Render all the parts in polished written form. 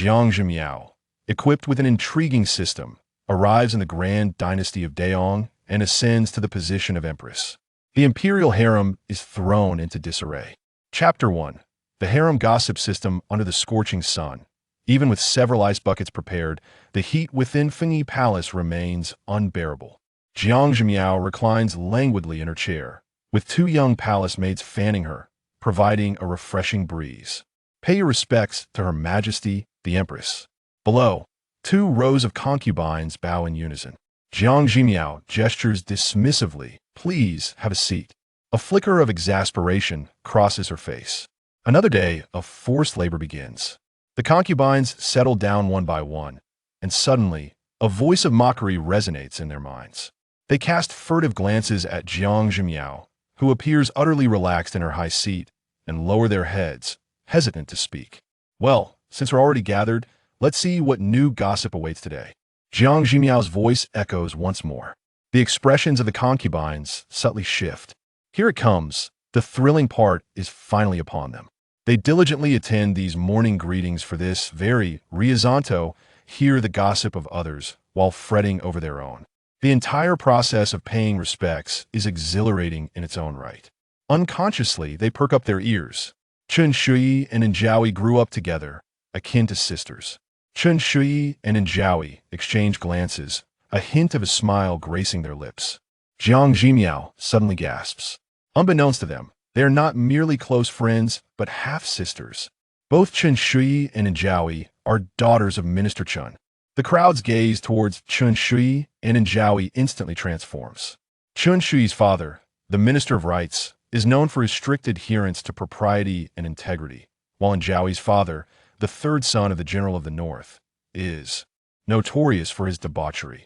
Jiang Zhimiao, equipped with an intriguing system, arrives in the Grand Dynasty of Daong and ascends to the position of Empress. The imperial harem is thrown into disarray. Chapter 1. The harem gossip system under the scorching sun. Even with several ice buckets prepared, the heat within Fengyi Palace remains unbearable. Jiang Zhimiao reclines languidly in her chair, with two young palace maids fanning her, providing a refreshing breeze. Pay your respects to Her Majesty, the Empress. Below, two rows of concubines bow in unison. Jiang Zhimiao gestures dismissively. Please have a seat. A flicker of exasperation crosses her face. Another day of forced labor begins. The concubines settle down one by one, and suddenly, a voice of mockery resonates in their minds. They cast furtive glances at Jiang Zhimiao, who appears utterly relaxed in her high seat, and lower their heads, hesitant to speak. Well, since we're already gathered, let's see what new gossip awaits today. Jiang Zhimiao's voice echoes once more. The expressions of the concubines subtly shift. Here it comes. The thrilling part is finally upon them. They diligently attend these morning greetings for this very riazonto, hear the gossip of others while fretting over their own. The entire process of paying respects is exhilarating in its own right. Unconsciously, they perk up their ears. Chen Shui and Injiaoui grew up together, akin to sisters. Chen Shui and Injiaoui exchange glances, a hint of a smile gracing their lips. Jiang Zhimiao suddenly gasps. Unbeknownst to them, they are not merely close friends, but half-sisters. Both Chen Shui and Injiaoui are daughters of Minister Chen. The crowd's gaze towards Chen Shui and Injiaoui instantly transforms. Chen Shui's father, the Minister of Rights, is known for his strict adherence to propriety and integrity, while Injiaoi's father, the third son of the General of the North, is notorious for his debauchery.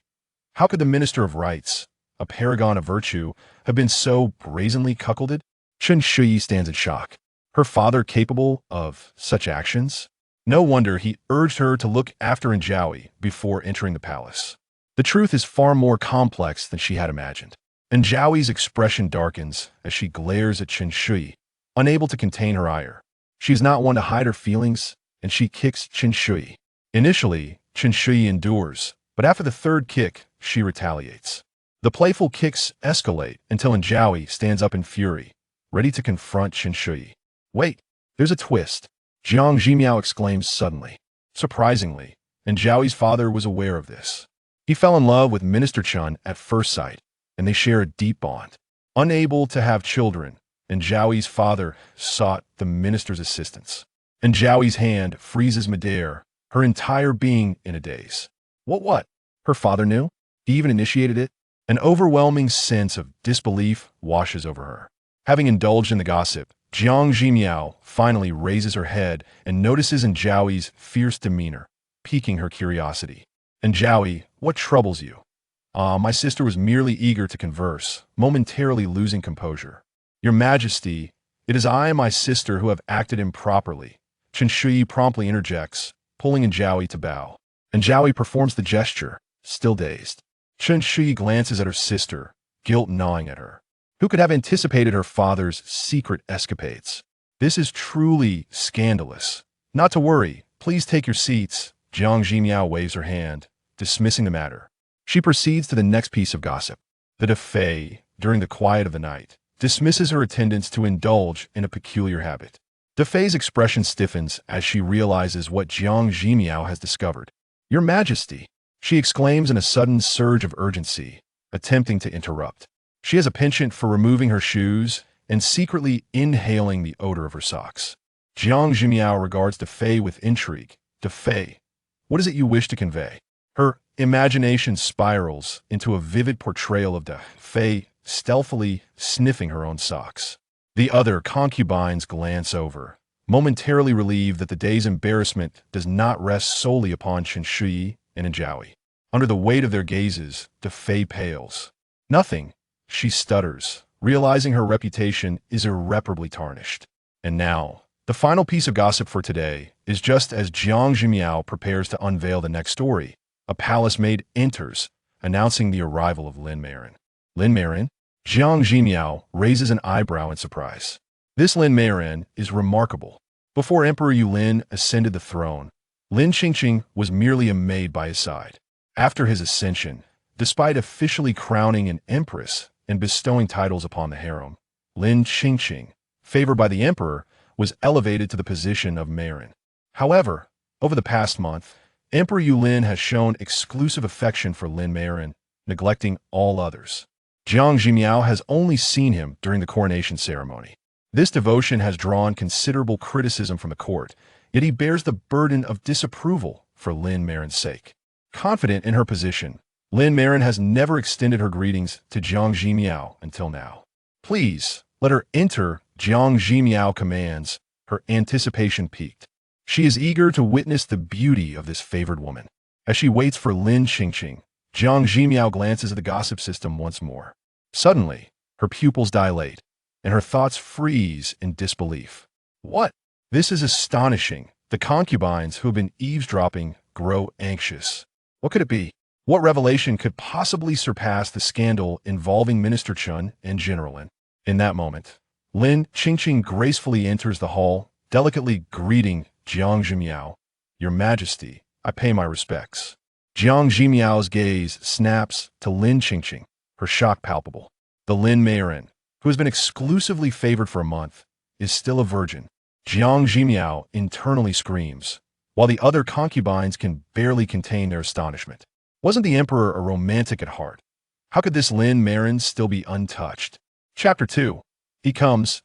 How could the Minister of Rights, a paragon of virtue, have been so brazenly cuckolded? Chen Shui stands in shock. Her father capable of such actions? No wonder he urged her to look after Injiaoui before entering the palace. The truth is far more complex than she had imagined. Injiaoi's expression darkens as she glares at Chen Shui, unable to contain her ire. She is not one to hide her feelings, and she kicks Chen Shui. Initially, Chen Shui endures, but after the third kick, she retaliates. The playful kicks escalate until Injiaoui stands up in fury, ready to confront Chen Shui. Wait, there's a twist, Jiang Zhimiao exclaims suddenly. Surprisingly, Injiaoi's father was aware of this. He fell in love with Minister Chen at first sight, and they share a deep bond. Unable to have children, Injiaoi's father sought the minister's assistance. Injiaoi's hand freezes midair, her entire being in a daze. What? Her father knew? He even initiated it? An overwhelming sense of disbelief washes over her. Having indulged in the gossip, Jiang Zhimiao finally raises her head and notices Injiaoi's fierce demeanor, piquing her curiosity. Injiaoui, what troubles you? My sister was merely eager to converse, momentarily losing composure. Your Majesty, it is I and my sister who have acted improperly. Chen Shui promptly interjects, pulling Injiaoui to bow. Injiaoui performs the gesture, still dazed. Chen Shui glances at her sister, guilt gnawing at her. Who could have anticipated her father's secret escapades? This is truly scandalous. Not to worry, please take your seats. Jiang Zhimiao waves her hand, dismissing the matter. She proceeds to the next piece of gossip. The Defei, during the quiet of the night, dismisses her attendants to indulge in a peculiar habit. Defei's expression stiffens as she realizes what Jiang Zhimiao has discovered. Your Majesty, she exclaims in a sudden surge of urgency, attempting to interrupt. She has a penchant for removing her shoes and secretly inhaling the odor of her socks. Jiang Zhimiao regards Defei with intrigue. Defei, what is it you wish to convey? Her imagination spirals into a vivid portrayal of Defei stealthily sniffing her own socks. The other concubines glance over, momentarily relieved that the day's embarrassment does not rest solely upon Chen Shui and Injiaoui. Under the weight of their gazes, Defei pales. Nothing, she stutters, realizing her reputation is irreparably tarnished. And now, the final piece of gossip for today is just as Jiang Zhimiao prepares to unveil the next story, a palace maid enters, announcing the arrival of Lin Marin. Lin Marin? Jiang Zhimiao raises an eyebrow in surprise. This Lin Marin is remarkable. Before Emperor Yulin ascended the throne, Lin Qingqing was merely a maid by his side. After his ascension, despite officially crowning an empress and bestowing titles upon the harem, Lin Qingqing, favored by the emperor, was elevated to the position of Marin. However, over the past month, Emperor Yulin has shown exclusive affection for Lin Marin, neglecting all others. Jiang Zhimiao has only seen him during the coronation ceremony. This devotion has drawn considerable criticism from the court, yet he bears the burden of disapproval for Lin Marin's sake. Confident in her position, Lin Marin has never extended her greetings to Jiang Zhimiao until now. Please, let her enter, Jiang Zhimiao commands, her anticipation peaked. She is eager to witness the beauty of this favored woman. As she waits for Lin Qingqing, Jiang Zhimiao glances at the gossip system once more. Suddenly, her pupils dilate, and her thoughts freeze in disbelief. What? This is astonishing. The concubines who have been eavesdropping grow anxious. What could it be? What revelation could possibly surpass the scandal involving Minister Chun and General Lin? In that moment, Lin Qingqing gracefully enters the hall, delicately greeting Jiang Zhimiao. Your Majesty, I pay my respects. Jiang Zhimiao's gaze snaps to Lin Qingqing, her shock palpable. The Lin Marin, who has been exclusively favored for a month, is still a virgin. Jiang Zhimiao internally screams, while the other concubines can barely contain their astonishment. Wasn't the emperor a romantic at heart? How could this Lin Marin still be untouched? Chapter 2. He comes,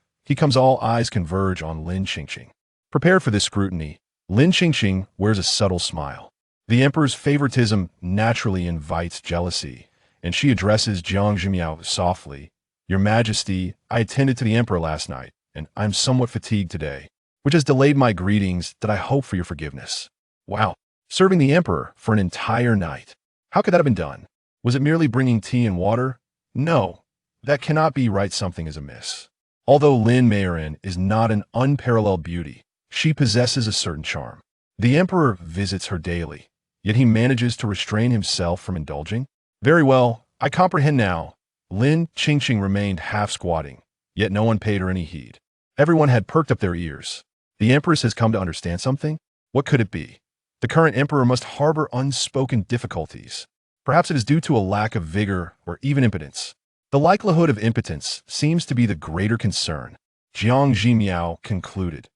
all eyes converge on Lin Qingqing. Prepared for this scrutiny, Lin Qingqing wears a subtle smile. The emperor's favoritism naturally invites jealousy, and she addresses Jiang Zhimiao softly. Your Majesty, I attended to the emperor last night, and I'm somewhat fatigued today, which has delayed my greetings that I hope for your forgiveness. Wow, serving the emperor for an entire night. How could that have been done? Was it merely bringing tea and water? No, that cannot be right. Something is amiss. Although Lin Marin is not an unparalleled beauty, she possesses a certain charm. The emperor visits her daily, yet he manages to restrain himself from indulging. Very well, I comprehend now. Lin Qingqing remained half squatting, yet no one paid her any heed. Everyone had perked up their ears. The empress has come to understand something? What could it be? The current emperor must harbor unspoken difficulties. Perhaps it is due to a lack of vigor or even impotence. The likelihood of impotence seems to be the greater concern, Jiang Zhimiao concluded.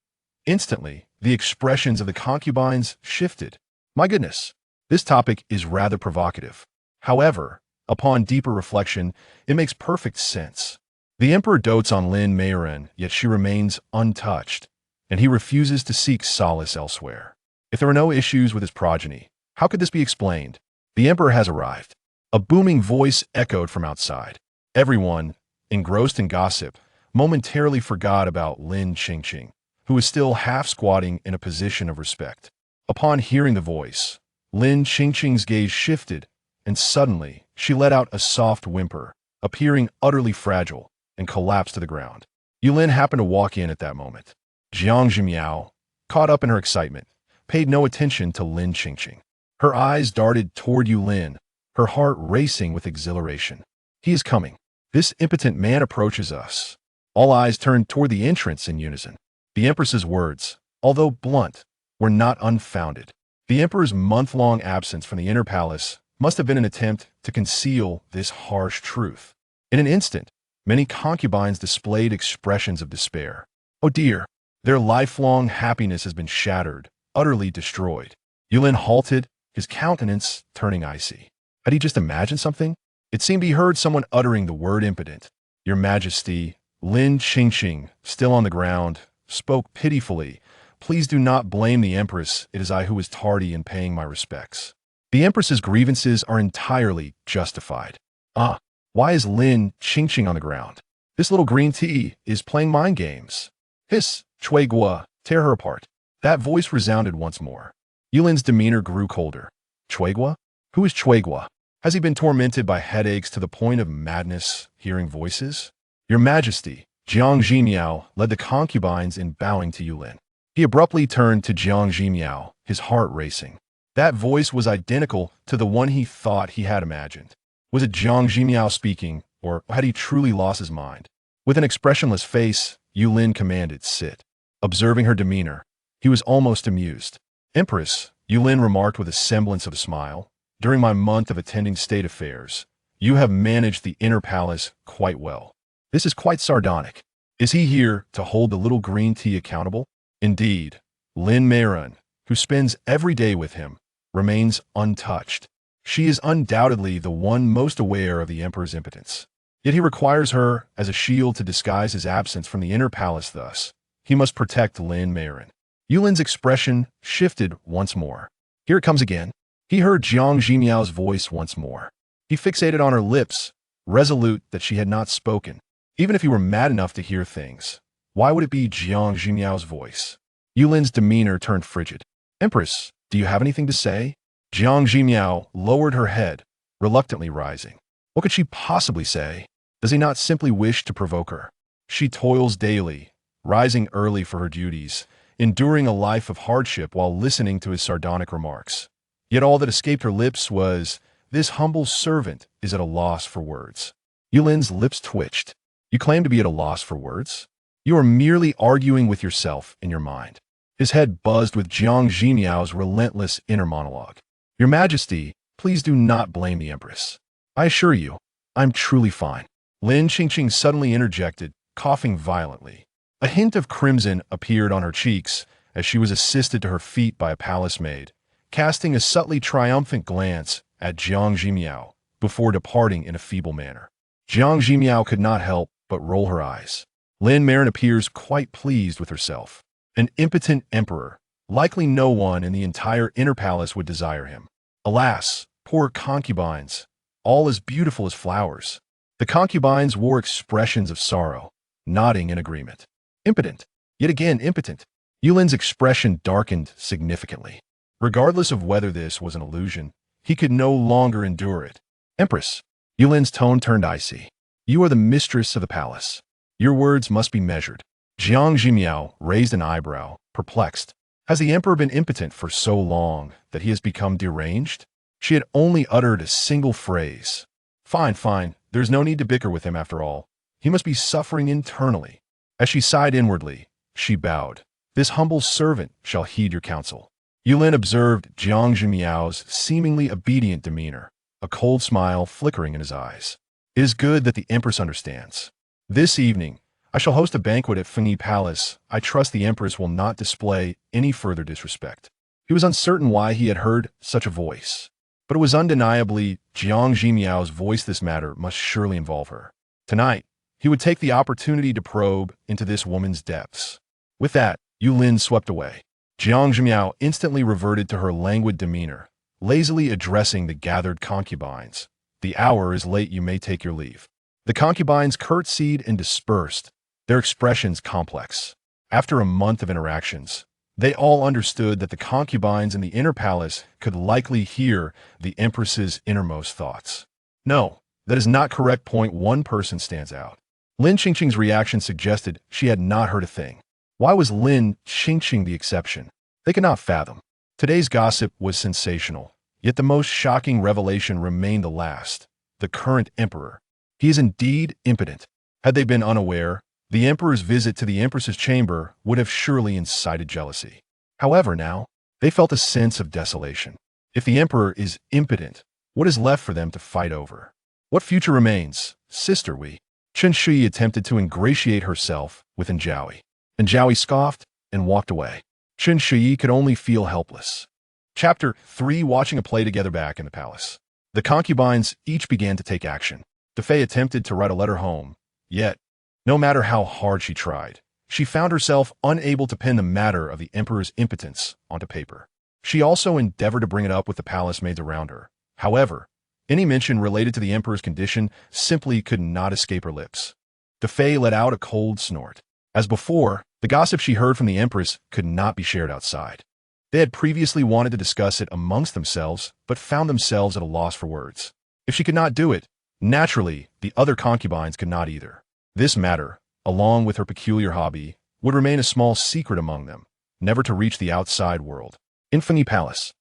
Instantly, the expressions of the concubines shifted. My goodness, this topic is rather provocative. However, upon deeper reflection, it makes perfect sense. The emperor dotes on Lin Marin, yet she remains untouched, and he refuses to seek solace elsewhere. If there are no issues with his progeny, how could this be explained? The emperor has arrived. A booming voice echoed from outside. Everyone, engrossed in gossip, momentarily forgot about Lin Qingqing, who was still half squatting in a position of respect. Upon hearing the voice, Lin Qingqing's gaze shifted, and suddenly she let out a soft whimper, appearing utterly fragile, and collapsed to the ground. Yulin happened to walk in at that moment. Jiang Zhimiao, caught up in her excitement, paid no attention to Lin Qingqing. Her eyes darted toward Yulin, her heart racing with exhilaration. He is coming. This impotent man approaches us. All eyes turned toward the entrance in unison. The empress's words, although blunt, were not unfounded. The emperor's month-long absence from the inner palace must have been an attempt to conceal this harsh truth. In an instant, many concubines displayed expressions of despair. Oh dear, their lifelong happiness has been shattered, utterly destroyed. Yulin halted, his countenance turning icy. Had he just imagined something? It seemed he heard someone uttering the word impotent. Your Majesty, Lin Qingqing, still on the ground, spoke pitifully. Please do not blame the Empress. It is I who was tardy in paying my respects. The Empress's grievances are entirely justified. Why is Lin Qingqing on the ground? This little green tea is playing mind games. Hiss, Chui Guo, tear her apart. That voice resounded once more. Yulin's demeanor grew colder. Chui Guo? Who is Chui Guo? Has he been tormented by headaches to the point of madness, hearing voices? Your Majesty, Jiang Zhimiao led the concubines in bowing to Yulin. He abruptly turned to Jiang Zhimiao, his heart racing. That voice was identical to the one he thought he had imagined. Was it Jiang Zhimiao speaking, or had he truly lost his mind? With an expressionless face, Yulin commanded, sit. Observing her demeanor, he was almost amused. Empress, Yulin remarked with a semblance of a smile. During my month of attending state affairs, you have managed the inner palace quite well. This is quite sardonic. Is he here to hold the little green tea accountable? Indeed, Lin Meiren, who spends every day with him, remains untouched. She is undoubtedly the one most aware of the emperor's impotence. Yet he requires her as a shield to disguise his absence from the inner palace. Thus, he must protect Lin Meiren. Yulin's expression shifted once more. Here it comes again. He heard Jiang Zhimiao's voice once more. He fixated on her lips, resolute that she had not spoken. Even if he were mad enough to hear things, why would it be Jiang Zhimiao's voice? Yulin's demeanor turned frigid. Empress, do you have anything to say? Jiang Zhimiao lowered her head, reluctantly rising. What could she possibly say? Does he not simply wish to provoke her? She toils daily, rising early for her duties, enduring a life of hardship while listening to his sardonic remarks. Yet all that escaped her lips was, "This humble servant is at a loss for words." Yulin's lips twitched. You claim to be at a loss for words? You are merely arguing with yourself in your mind. His head buzzed with Jiang Zhimiao's relentless inner monologue. Your Majesty, please do not blame the Empress. I assure you, I'm truly fine. Lin Qingqing suddenly interjected, coughing violently. A hint of crimson appeared on her cheeks as she was assisted to her feet by a palace maid, casting a subtly triumphant glance at Jiang Zhimiao before departing in a feeble manner. Jiang Zhimiao could not help but roll her eyes. Lin Meiren appears quite pleased with herself. An impotent emperor, likely no one in the entire inner palace would desire him. Alas, poor concubines, all as beautiful as flowers. The concubines wore expressions of sorrow, nodding in agreement. Impotent, yet again impotent. Yulin's expression darkened significantly. Regardless of whether this was an illusion, he could no longer endure it. Empress, Yulin's tone turned icy. You are the mistress of the palace. Your words must be measured. Jiang Zhimiao raised an eyebrow, perplexed. Has the emperor been impotent for so long that he has become deranged? She had only uttered a single phrase. Fine, fine, there's no need to bicker with him after all. He must be suffering internally. As she sighed inwardly, she bowed. This humble servant shall heed your counsel. Yulin observed Jiang Zhimiao's seemingly obedient demeanor, a cold smile flickering in his eyes. It is good that the Empress understands. This evening, I shall host a banquet at Fengyi Palace. I trust the Empress will not display any further disrespect. He was uncertain why he had heard such a voice, but it was undeniably Jiang Zhimiao's voice. This matter must surely involve her. Tonight, he would take the opportunity to probe into this woman's depths. With that, Yulin swept away. Jiang Zhimiao instantly reverted to her languid demeanor, lazily addressing the gathered concubines. The hour is late, you may take your leave. The concubines curtsied and dispersed, their expressions complex. After a month of interactions, they all understood that the concubines in the inner palace could likely hear the Empress's innermost thoughts. No, that is not correct. Point one person stands out. Lin Qingqing's reaction suggested she had not heard a thing. Why was Lin Qingqing the exception? They could not fathom. Today's gossip was sensational, yet the most shocking revelation remained the last. The current emperor. He is indeed impotent. Had they been unaware, the emperor's visit to the Empress's chamber would have surely incited jealousy. However, now, they felt a sense of desolation. If the emperor is impotent, what is left for them to fight over? What future remains, sister we? Chen Shui attempted to ingratiate herself with Zhaoi. Zhaoi scoffed and walked away. Chen Shui could only feel helpless. Chapter 3. Watching a play together back in the palace. The concubines each began to take action. Defei attempted to write a letter home, yet, no matter how hard she tried, she found herself unable to pin the matter of the emperor's impotence onto paper. She also endeavored to bring it up with the palace maids around her. However, any mention related to the emperor's condition simply could not escape her lips. Defei let out a cold snort. As before, the gossip she heard from the empress could not be shared outside. They had previously wanted to discuss it amongst themselves, but found themselves at a loss for words. If she could not do it, naturally, the other concubines could not either. This matter, along with her peculiar hobby, would remain a small secret among them, never to reach the outside world. In Fengyi Palace,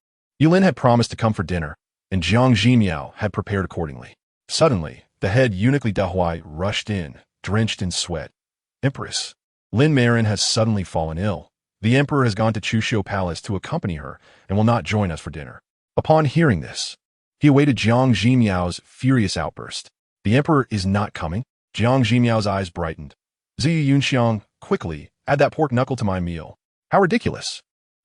Yulin had promised to come for dinner, and Jiang Zhimiao had prepared accordingly. Suddenly, the head eunuch Li Dahuai rushed in, drenched in sweat. Empress, Lin Meiren has suddenly fallen ill. The emperor has gone to Chushu Palace to accompany her and will not join us for dinner. Upon hearing this, he awaited Jiang Zhimiao's furious outburst. The emperor is not coming? Jiang Zhimiao's eyes brightened. Ziyu Yunxiang, quickly, add that pork knuckle to my meal. How ridiculous.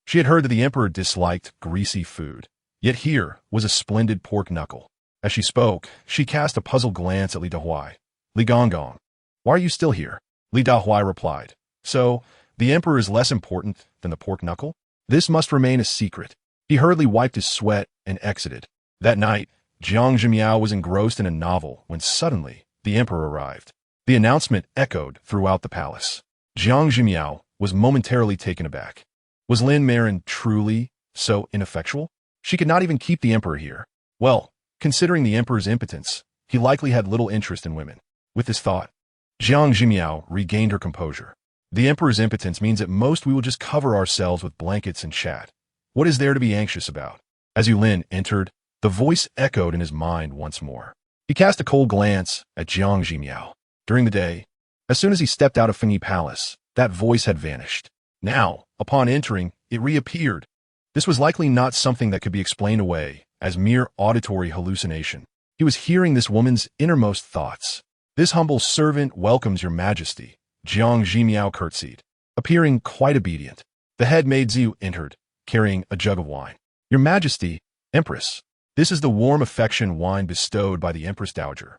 She had heard that the emperor disliked greasy food. Yet here was a splendid pork knuckle. As she spoke, she cast a puzzled glance at Li Dahuai. Li Gonggong, why are you still here? Li Dahuai replied. So, the emperor is less important than the pork knuckle? This must remain a secret. He hurriedly wiped his sweat and exited. That night, Jiang Zhimiao was engrossed in a novel when suddenly the emperor arrived. The announcement echoed throughout the palace. Jiang Zhimiao was momentarily taken aback. Was Lin Marin truly so ineffectual? She could not even keep the emperor here. Well, considering the emperor's impotence, he likely had little interest in women. With this thought, Jiang Zhimiao regained her composure. The emperor's impotence means at most we will just cover ourselves with blankets and chat. What is there to be anxious about? As Yulin entered, the voice echoed in his mind once more. He cast a cold glance at Jiang Zhimiao. During the day, as soon as he stepped out of Fengyi Palace, that voice had vanished. Now, upon entering, it reappeared. This was likely not something that could be explained away as mere auditory hallucination. He was hearing this woman's innermost thoughts. This humble servant welcomes your majesty, Jiang Zhimiao curtsied, appearing quite obedient. The head maid Ziyu entered, carrying a jug of wine. Your majesty, Empress, this is the warm affection wine bestowed by the Empress Dowager.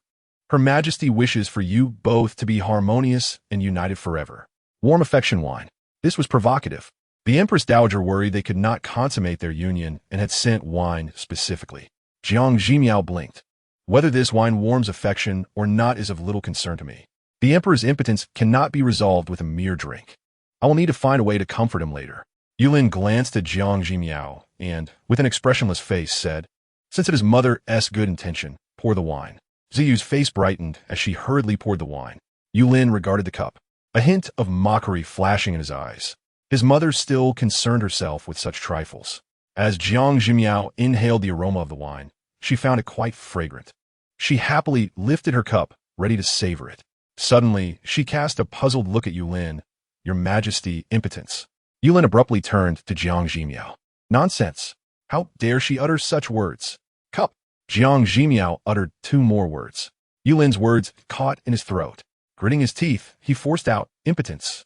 Her majesty wishes for you both to be harmonious and united forever. Warm affection wine. This was provocative. The Empress Dowager worried they could not consummate their union and had sent wine specifically. Jiang Zhimiao blinked. Whether this wine warms affection or not is of little concern to me. The emperor's impotence cannot be resolved with a mere drink. I will need to find a way to comfort him later. Yulin glanced at Jiang Zhimiao and, with an expressionless face, said, since it is mother's good intention, pour the wine. Ziyu's face brightened as she hurriedly poured the wine. Yulin regarded the cup, a hint of mockery flashing in his eyes. His mother still concerned herself with such trifles. As Jiang Zhimiao inhaled the aroma of the wine, she found it quite fragrant. She happily lifted her cup, ready to savor it. Suddenly, she cast a puzzled look at Yulin. Your majesty, impotence. Yulin abruptly turned to Jiang Zhimiao. Nonsense. How dare she utter such words? Cup. Jiang Zhimiao uttered 2 more words. Yulin's words caught in his throat. Gritting his teeth, he forced out, impotence.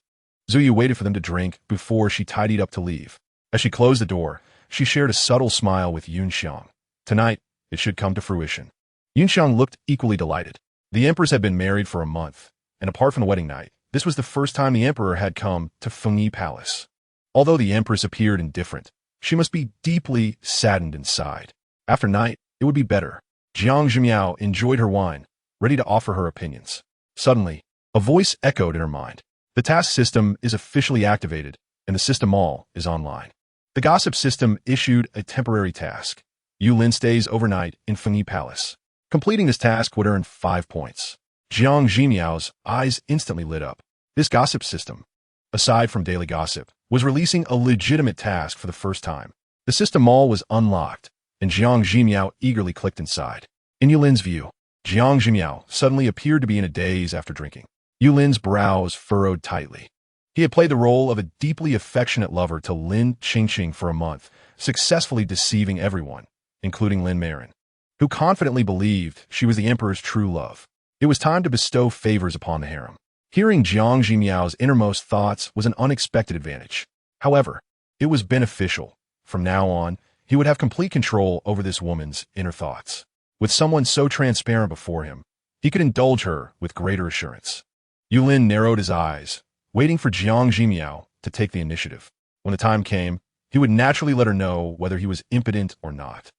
Ziyu waited for them to drink before she tidied up to leave. As she closed the door, she shared a subtle smile with Yunxiang. Tonight, it should come to fruition. Yunxiang looked equally delighted. The empress had been married for a month, and apart from the wedding night, this was the first time the emperor had come to Fengyi Palace. Although the empress appeared indifferent, she must be deeply saddened inside. After night, it would be better. Jiang Zhimiao enjoyed her wine, ready to offer her opinions. Suddenly, a voice echoed in her mind. The task system is officially activated, and the system all is online. The gossip system issued a temporary task. Yulin stays overnight in Fengyi Palace. Completing this task would earn 5 points. Jiang Zhimiao's eyes instantly lit up. This gossip system, aside from daily gossip, was releasing a legitimate task for the first time. The system all was unlocked, and Jiang Zhimiao eagerly clicked inside. In Yulin's view, Jiang Zhimiao suddenly appeared to be in a daze after drinking. Yulin's brows furrowed tightly. He had played the role of a deeply affectionate lover to Lin Qingqing for a month, successfully deceiving everyone, including Lin Marin, who confidently believed she was the emperor's true love. It was time to bestow favors upon the harem. Hearing Jiang Zhimiao's innermost thoughts was an unexpected advantage. However, it was beneficial. From now on, he would have complete control over this woman's inner thoughts. With someone so transparent before him, he could indulge her with greater assurance. Yulin narrowed his eyes, waiting for Jiang Zhimiao to take the initiative. When the time came, he would naturally let her know whether he was impotent or not.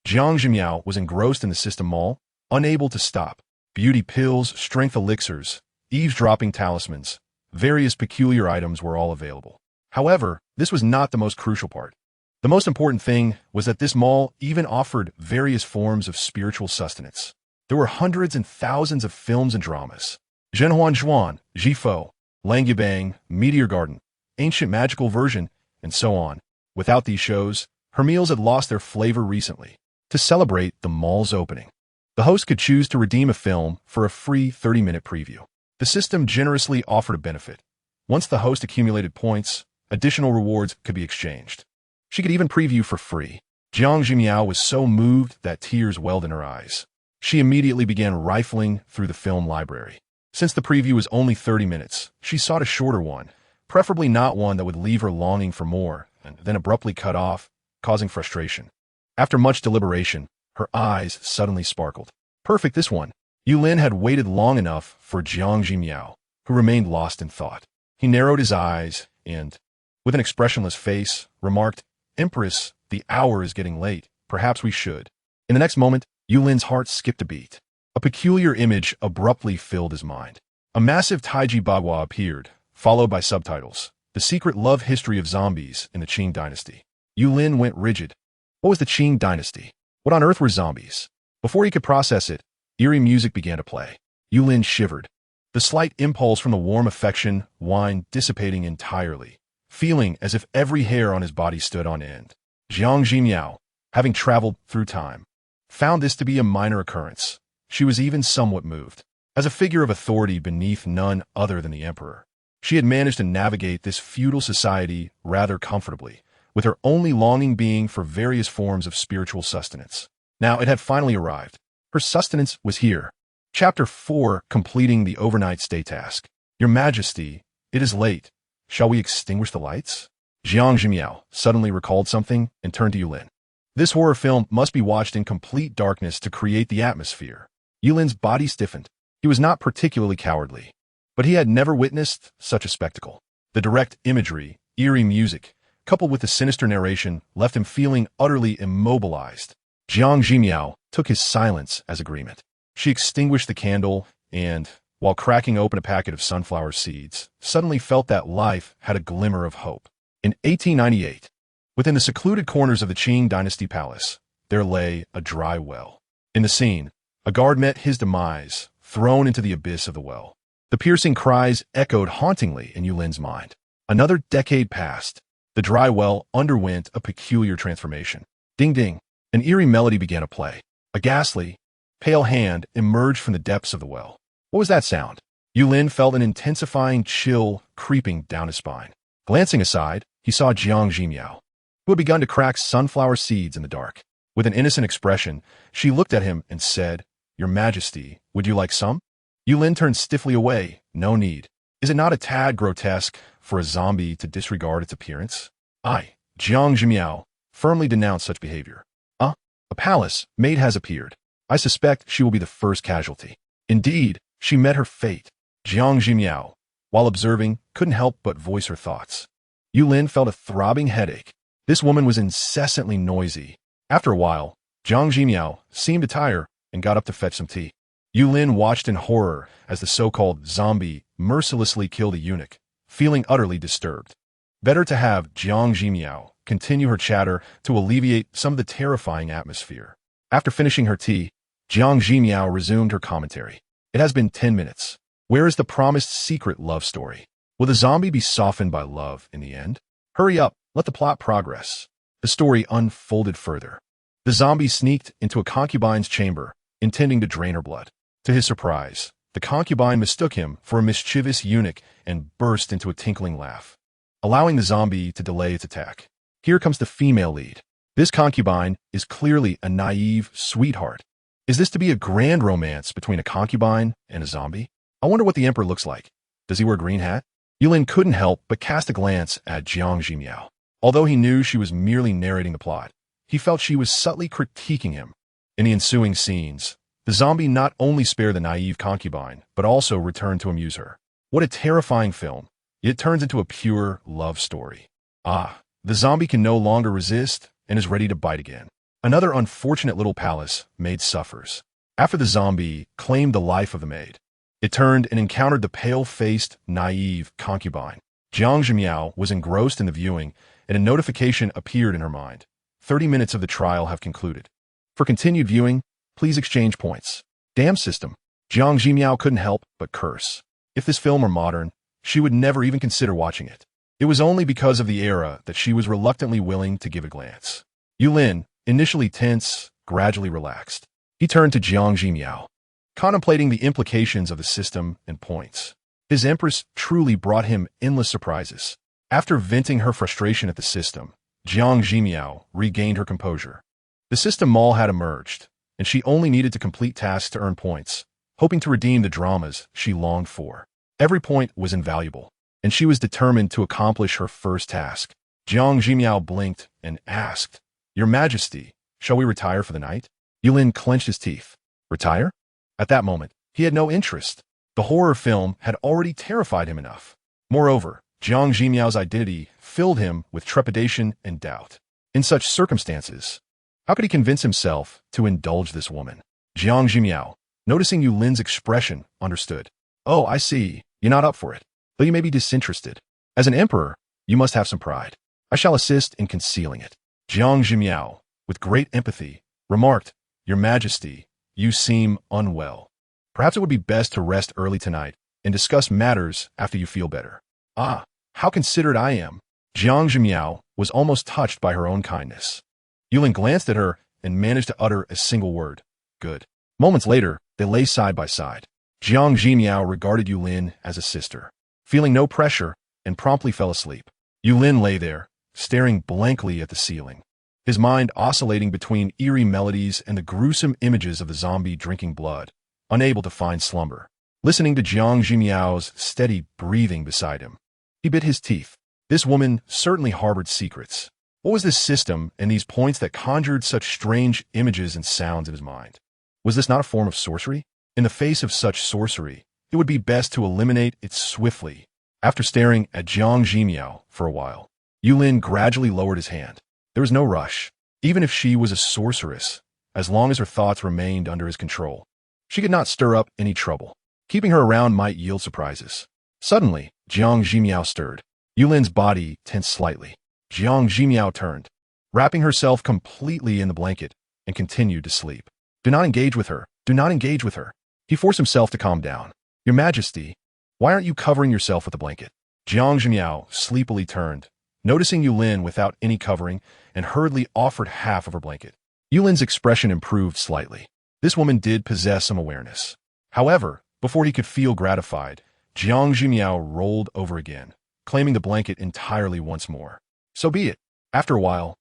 Jiang Zhimiao was engrossed in the system mall, unable to stop. Beauty pills, strength elixirs, eavesdropping talismans, various peculiar items were all available. However, this was not the most crucial part. The most important thing was that this mall even offered various forms of spiritual sustenance. There were hundreds and thousands of films and dramas. Zhenhuan Zhuan, Jifo, Langyubang, Meteor Garden, Ancient Magical Version, and so on. Without these shows, her meals had lost their flavor recently. To celebrate the mall's opening, the host could choose to redeem a film for a free 30-minute preview. The system generously offered a benefit. Once the host accumulated points, Additional rewards could be exchanged. She could even preview for free. Jiang Zhimiao was so moved that tears welled in her eyes. She immediately began rifling through the film library. Since the preview was only 30 minutes, she sought a shorter one, preferably not one that would leave her longing for more, and then abruptly cut off, causing frustration. After much deliberation, her eyes suddenly sparkled. Perfect, this one. Yulin had waited long enough for Jiang Zhimiao, who remained lost in thought. He narrowed his eyes and, with an expressionless face, remarked, "Empress, the hour is getting late. Perhaps we should." In the next moment, Yulin's heart skipped a beat. A peculiar image abruptly filled his mind. A massive Taiji Bagua appeared, followed by subtitles. The secret love history of zombies in the Qing dynasty. Yulin went rigid. What was the Qing dynasty? What on earth were zombies? Before he could process it, eerie music began to play. Yulin shivered. The slight impulse from the warm affection wine dissipating entirely, feeling as if every hair on his body stood on end. Jiang Zhimiao, having traveled through time, found this to be a minor occurrence. She was even somewhat moved. As a figure of authority beneath none other than the emperor, she had managed to navigate this feudal society rather comfortably, with her only longing being for various forms of spiritual sustenance. Now it had finally arrived. Her sustenance was here. Chapter 4, completing the overnight stay task. Your Majesty, it is late. Shall we extinguish the lights? Jiang Zhimiao suddenly recalled something and turned to Yulin. This horror film must be watched in complete darkness to create the atmosphere. Yulin's body stiffened. He was not particularly cowardly, but he had never witnessed such a spectacle. The direct imagery, eerie music, coupled with the sinister narration, left him feeling utterly immobilized. Jiang Zhimiao took his silence as agreement. She extinguished the candle and, while cracking open a packet of sunflower seeds, suddenly felt that life had a glimmer of hope. In 1898, within the secluded corners of the Qing Dynasty Palace, there lay a dry well. In the scene, a guard met his demise, thrown into the abyss of the well. The piercing cries echoed hauntingly in Yulin's mind. Another decade passed. The dry well underwent a peculiar transformation. Ding ding, an eerie melody began to play. A ghastly, pale hand emerged from the depths of the well. What was that sound? Yulin felt an intensifying chill creeping down his spine. Glancing aside, he saw Jiang Zhimiao, who had begun to crack sunflower seeds in the dark. With an innocent expression, she looked at him and said, "Your Majesty, would you like some?" Yulin turned stiffly away. No need. Is it not a tad grotesque for a zombie to disregard its appearance? I, Jiang Zhimiao, firmly denounce such behavior. A palace maid has appeared. I suspect she will be the first casualty. Indeed, she met her fate. Jiang Zhimiao, while observing, couldn't help but voice her thoughts. Yulin felt a throbbing headache. This woman was incessantly noisy. After a while, Jiang Zhimiao seemed to tire and got up to fetch some tea. Yulin watched in horror as the so-called zombie mercilessly killed a eunuch, feeling utterly disturbed. Better to have Jiang Zhimiao continue her chatter to alleviate some of the terrifying atmosphere. After finishing her tea, Jiang Zhimiao resumed her commentary. It has been 10 minutes. Where is the promised secret love story? Will the zombie be softened by love in the end? Hurry up, let the plot progress. The story unfolded further. The zombie sneaked into a concubine's chamber, intending to drain her blood. To his surprise, the concubine mistook him for a mischievous eunuch and burst into a tinkling laugh, allowing the zombie to delay its attack. Here comes the female lead. This concubine is clearly a naive sweetheart. Is this to be a grand romance between a concubine and a zombie? I wonder what the emperor looks like. Does he wear a green hat? Yulin couldn't help but cast a glance at Jiang Zhimiao. Although he knew she was merely narrating the plot, he felt she was subtly critiquing him. In the ensuing scenes, the zombie not only spared the naive concubine, but also returned to amuse her. What a terrifying film. It turns into a pure love story. The zombie can no longer resist and is ready to bite again. Another unfortunate little palace maid suffers. After the zombie claimed the life of the maid, it turned and encountered the pale-faced, naive concubine. Jiang Zhimiao was engrossed in the viewing, and a notification appeared in her mind. 30 minutes of the trial have concluded. For continued viewing, please exchange points. Damn system. Jiang Zhimiao couldn't help but curse. If this film were modern, she would never even consider watching it. It was only because of the era that she was reluctantly willing to give a glance. Yulin, initially tense, gradually relaxed. He turned to Jiang Zhimiao, contemplating the implications of the system and points. His empress truly brought him endless surprises. After venting her frustration at the system, Jiang Zhimiao regained her composure. The system mall had emerged, and she only needed to complete tasks to earn points, hoping to redeem the dramas she longed for. Every point was invaluable, and she was determined to accomplish her first task. Jiang Zhimiao blinked and asked, "Your Majesty, shall we retire for the night?" Yulin clenched his teeth. Retire? At that moment, he had no interest. The horror film had already terrified him enough. Moreover, Jiang Zhimiao's identity filled him with trepidation and doubt. In such circumstances, how could he convince himself to indulge this woman? Jiang Zhimiao, noticing Yulin's expression, understood. Oh, I see. You're not up for it, though you may be disinterested. As an emperor, you must have some pride. I shall assist in concealing it. Jiang Zhimiao, with great empathy, remarked, Your Majesty, you seem unwell. Perhaps it would be best to rest early tonight and discuss matters after you feel better. Ah, how considerate I am. Jiang Zhimiao was almost touched by her own kindness. Yulin glanced at her and managed to utter a single word. Good. Moments later, they lay side by side. Jiang Zhimiao regarded Yulin as a sister, feeling no pressure, and promptly fell asleep. Yulin lay there, staring blankly at the ceiling, his mind oscillating between eerie melodies and the gruesome images of the zombie drinking blood, unable to find slumber. Listening to Jiang Zhimiao's steady breathing beside him, he bit his teeth. This woman certainly harbored secrets. What was this system and these points that conjured such strange images and sounds in his mind? Was this not a form of sorcery? In the face of such sorcery, it would be best to eliminate it swiftly. After staring at Jiang Zhimiao for a while, Yulin gradually lowered his hand. There was no rush, even if she was a sorceress, as long as her thoughts remained under his control. She could not stir up any trouble. Keeping her around might yield surprises. Suddenly, Jiang Zhimiao stirred. Yulin's body tensed slightly. Jiang Zhimiao turned, wrapping herself completely in the blanket, and continued to sleep. Do not engage with her. Do not engage with her. He forced himself to calm down. Your Majesty, why aren't you covering yourself with a blanket? Jiang Zhimiao sleepily turned, noticing Yulin without any covering, and hurriedly offered half of her blanket. Yulin's expression improved slightly. This woman did possess some awareness. However, before he could feel gratified, Jiang Zhimiao rolled over again, claiming the blanket entirely once more. So be it. After a while,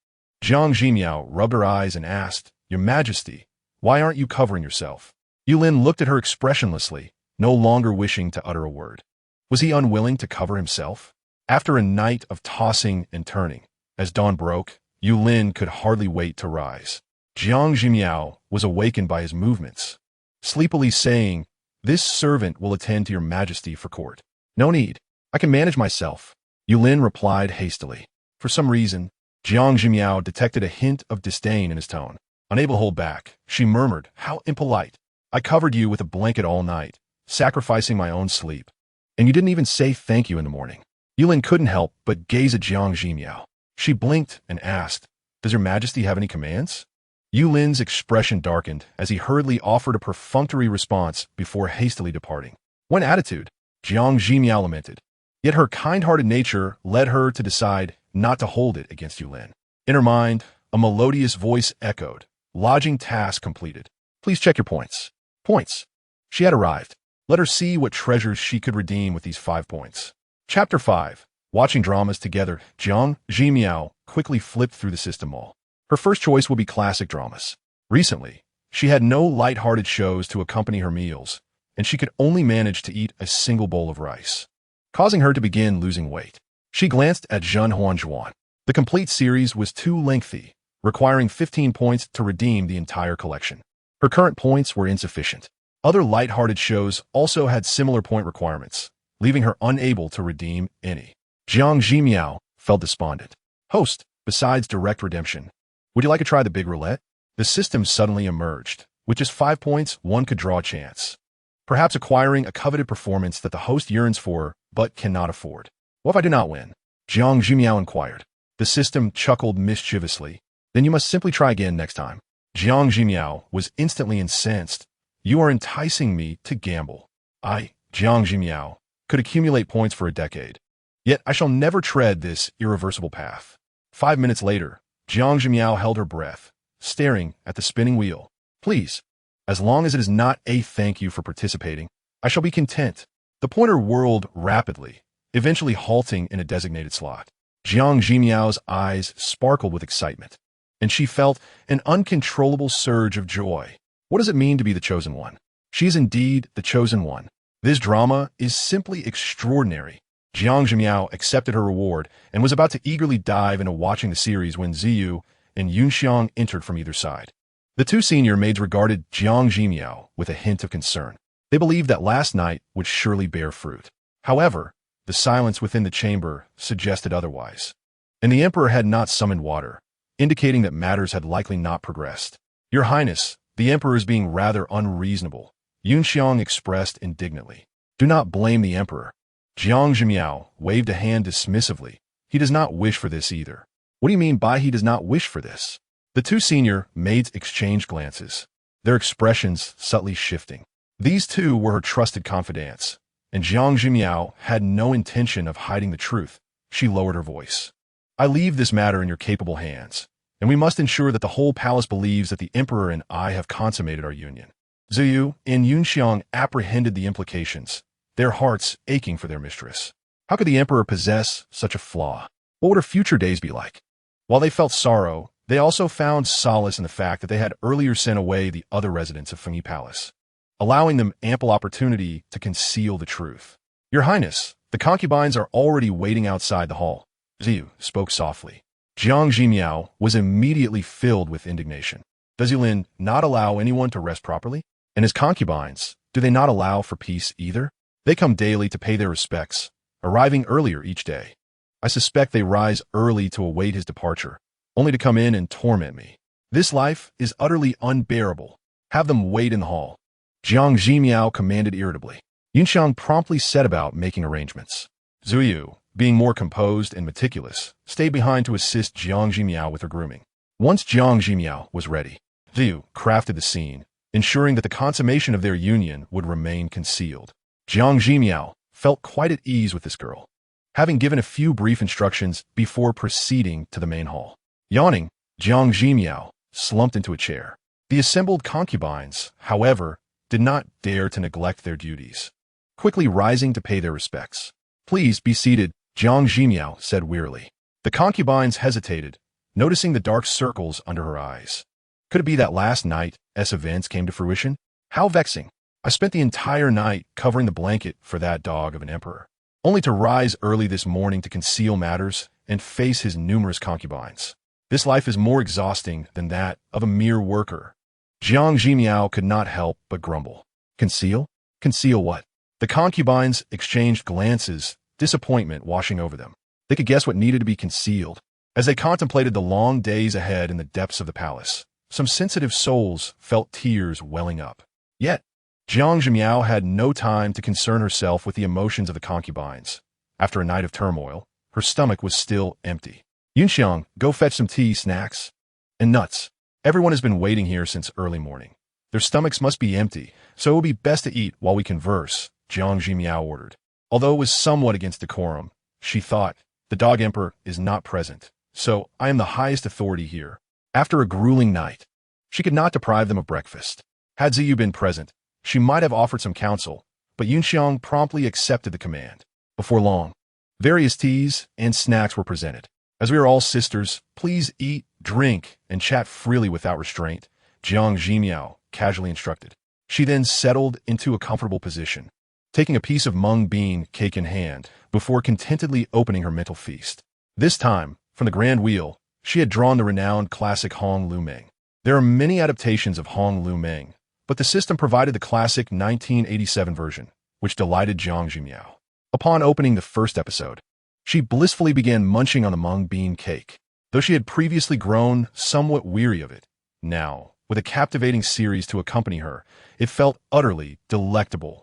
Jiang Zhimiao rubbed her eyes and asked, Your Majesty, why aren't you covering yourself? Yulin looked at her expressionlessly, no longer wishing to utter a word. Was he unwilling to cover himself? After a night of tossing and turning, as dawn broke, Yulin could hardly wait to rise. Jiang Zhimiao was awakened by his movements, sleepily saying, This servant will attend to your Majesty for court. No need. I can manage myself. Yulin replied hastily. For some reason, Jiang Zhimiao detected a hint of disdain in his tone. Unable to hold back, she murmured, How impolite. I covered you with a blanket all night, sacrificing my own sleep. And you didn't even say thank you in the morning. Yulin couldn't help but gaze at Jiang Zhimiao. She blinked and asked, Does your Majesty have any commands? Yulin's expression darkened as he hurriedly offered a perfunctory response before hastily departing. What attitude? Jiang Zhimiao lamented. Yet her kind-hearted nature led her to decide not to hold it against Yulin. In her mind, a melodious voice echoed, Lodging task completed. Please check your points. Points. She had arrived. Let her see what treasures she could redeem with these 5 points. Chapter 5. Watching dramas together, Jiang Zhimiao quickly flipped through the system mall. Her first choice would be classic dramas. Recently, she had no light-hearted shows to accompany her meals, and she could only manage to eat a single bowl of rice, causing her to begin losing weight. She glanced at Zhen Huanzhuan. The complete series was too lengthy, requiring 15 points to redeem the entire collection. Her current points were insufficient. Other light-hearted shows also had similar point requirements, leaving her unable to redeem any. Jiang Zhimiao felt despondent. Host, besides direct redemption, would you like to try the big roulette? The system suddenly emerged. With just 5 points, one could draw a chance, perhaps acquiring a coveted performance that the host yearns for but cannot afford. What if I do not win? Jiang Zhimiao inquired. The system chuckled mischievously. Then you must simply try again next time. Jiang Zhimiao was instantly incensed. You are enticing me to gamble. I, Jiang Zhimiao, could accumulate points for a decade. Yet I shall never tread this irreversible path. 5 minutes later, Jiang Zhimiao held her breath, staring at the spinning wheel. Please, as long as it is not a thank you for participating, I shall be content. The pointer whirled rapidly, eventually halting in a designated slot. Jiang Zhimiao's eyes sparkled with excitement, and she felt an uncontrollable surge of joy. What does it mean to be the chosen one? She is indeed the chosen one. This drama is simply extraordinary. Jiang Zhimiao accepted her reward and was about to eagerly dive into watching the series when Ziyu and Yunxiang entered from either side. The two senior maids regarded Jiang Zhimiao with a hint of concern. They believed that last night would surely bear fruit. However, the silence within the chamber suggested otherwise. And the emperor had not summoned water, indicating that matters had likely not progressed. Your Highness, the emperor is being rather unreasonable, Yunxiang expressed indignantly. Do not blame the emperor. Jiang Zhimiao waved a hand dismissively. He does not wish for this either. What do you mean by he does not wish for this? The two senior maids exchanged glances, their expressions subtly shifting. These two were her trusted confidants, and Jiang Zhimiao had no intention of hiding the truth. She lowered her voice. I leave this matter in your capable hands, and we must ensure that the whole palace believes that the emperor and I have consummated our union. Ziyu and Yunxiang apprehended the implications, their hearts aching for their mistress. How could the emperor possess such a flaw? What would her future days be like? While they felt sorrow, they also found solace in the fact that they had earlier sent away the other residents of Fengyi Palace, allowing them ample opportunity to conceal the truth. Your Highness, the concubines are already waiting outside the hall. Ziyu spoke softly. Jiang Zhimiao was immediately filled with indignation. Does Yulin not allow anyone to rest properly? And his concubines, do they not allow for peace either? They come daily to pay their respects, arriving earlier each day. I suspect they rise early to await his departure, only to come in and torment me. This life is utterly unbearable. Have them wait in the hall. Jiang Zhimiao commanded irritably. Yunxiang promptly set about making arrangements. Ziyu, being more composed and meticulous, stayed behind to assist Jiang Zhimiao with her grooming. Once Jiang Zhimiao was ready, Ziyu crafted the scene, ensuring that the consummation of their union would remain concealed. Jiang Zhimiao felt quite at ease with this girl, having given a few brief instructions before proceeding to the main hall. Yawning, Jiang Zhimiao slumped into a chair. The assembled concubines, however, did not dare to neglect their duties, quickly rising to pay their respects. Please be seated, Jiang Zhimiao said wearily. The concubines hesitated, noticing the dark circles under her eyes. Could it be that last night's events came to fruition? How vexing. I spent the entire night covering the blanket for that dog of an emperor, only to rise early this morning to conceal matters and face his numerous concubines. This life is more exhausting than that of a mere worker. Jiang Zhimiao could not help but grumble. Conceal? Conceal what? The concubines exchanged glances, disappointment washing over them. They could guess what needed to be concealed. As they contemplated the long days ahead in the depths of the palace, some sensitive souls felt tears welling up. Yet, Jiang Zhimiao had no time to concern herself with the emotions of the concubines. After a night of turmoil, her stomach was still empty. Yunxiang, go fetch some tea, snacks, and nuts. Everyone has been waiting here since early morning. Their stomachs must be empty, so it will be best to eat while we converse, Jiang Zhimiao ordered. Although it was somewhat against decorum, she thought, the dog emperor is not present, so I am the highest authority here. After a grueling night, she could not deprive them of breakfast. Had Ziyu been present, she might have offered some counsel, but Yunxiang promptly accepted the command. Before long, various teas and snacks were presented. As we are all sisters, please eat, drink, and chat freely without restraint, Jiang Zhimiao casually instructed. She then settled into a comfortable position, taking a piece of mung bean cake in hand before contentedly opening her mental feast. This time, from the grand wheel, she had drawn the renowned classic Hong Lu Meng. There are many adaptations of Hong Lu Meng, but the system provided the classic 1987 version, which delighted Jiang Zhimiao. Upon opening the first episode, she blissfully began munching on the mung bean cake. Though she had previously grown somewhat weary of it, now, with a captivating series to accompany her, it felt utterly delectable.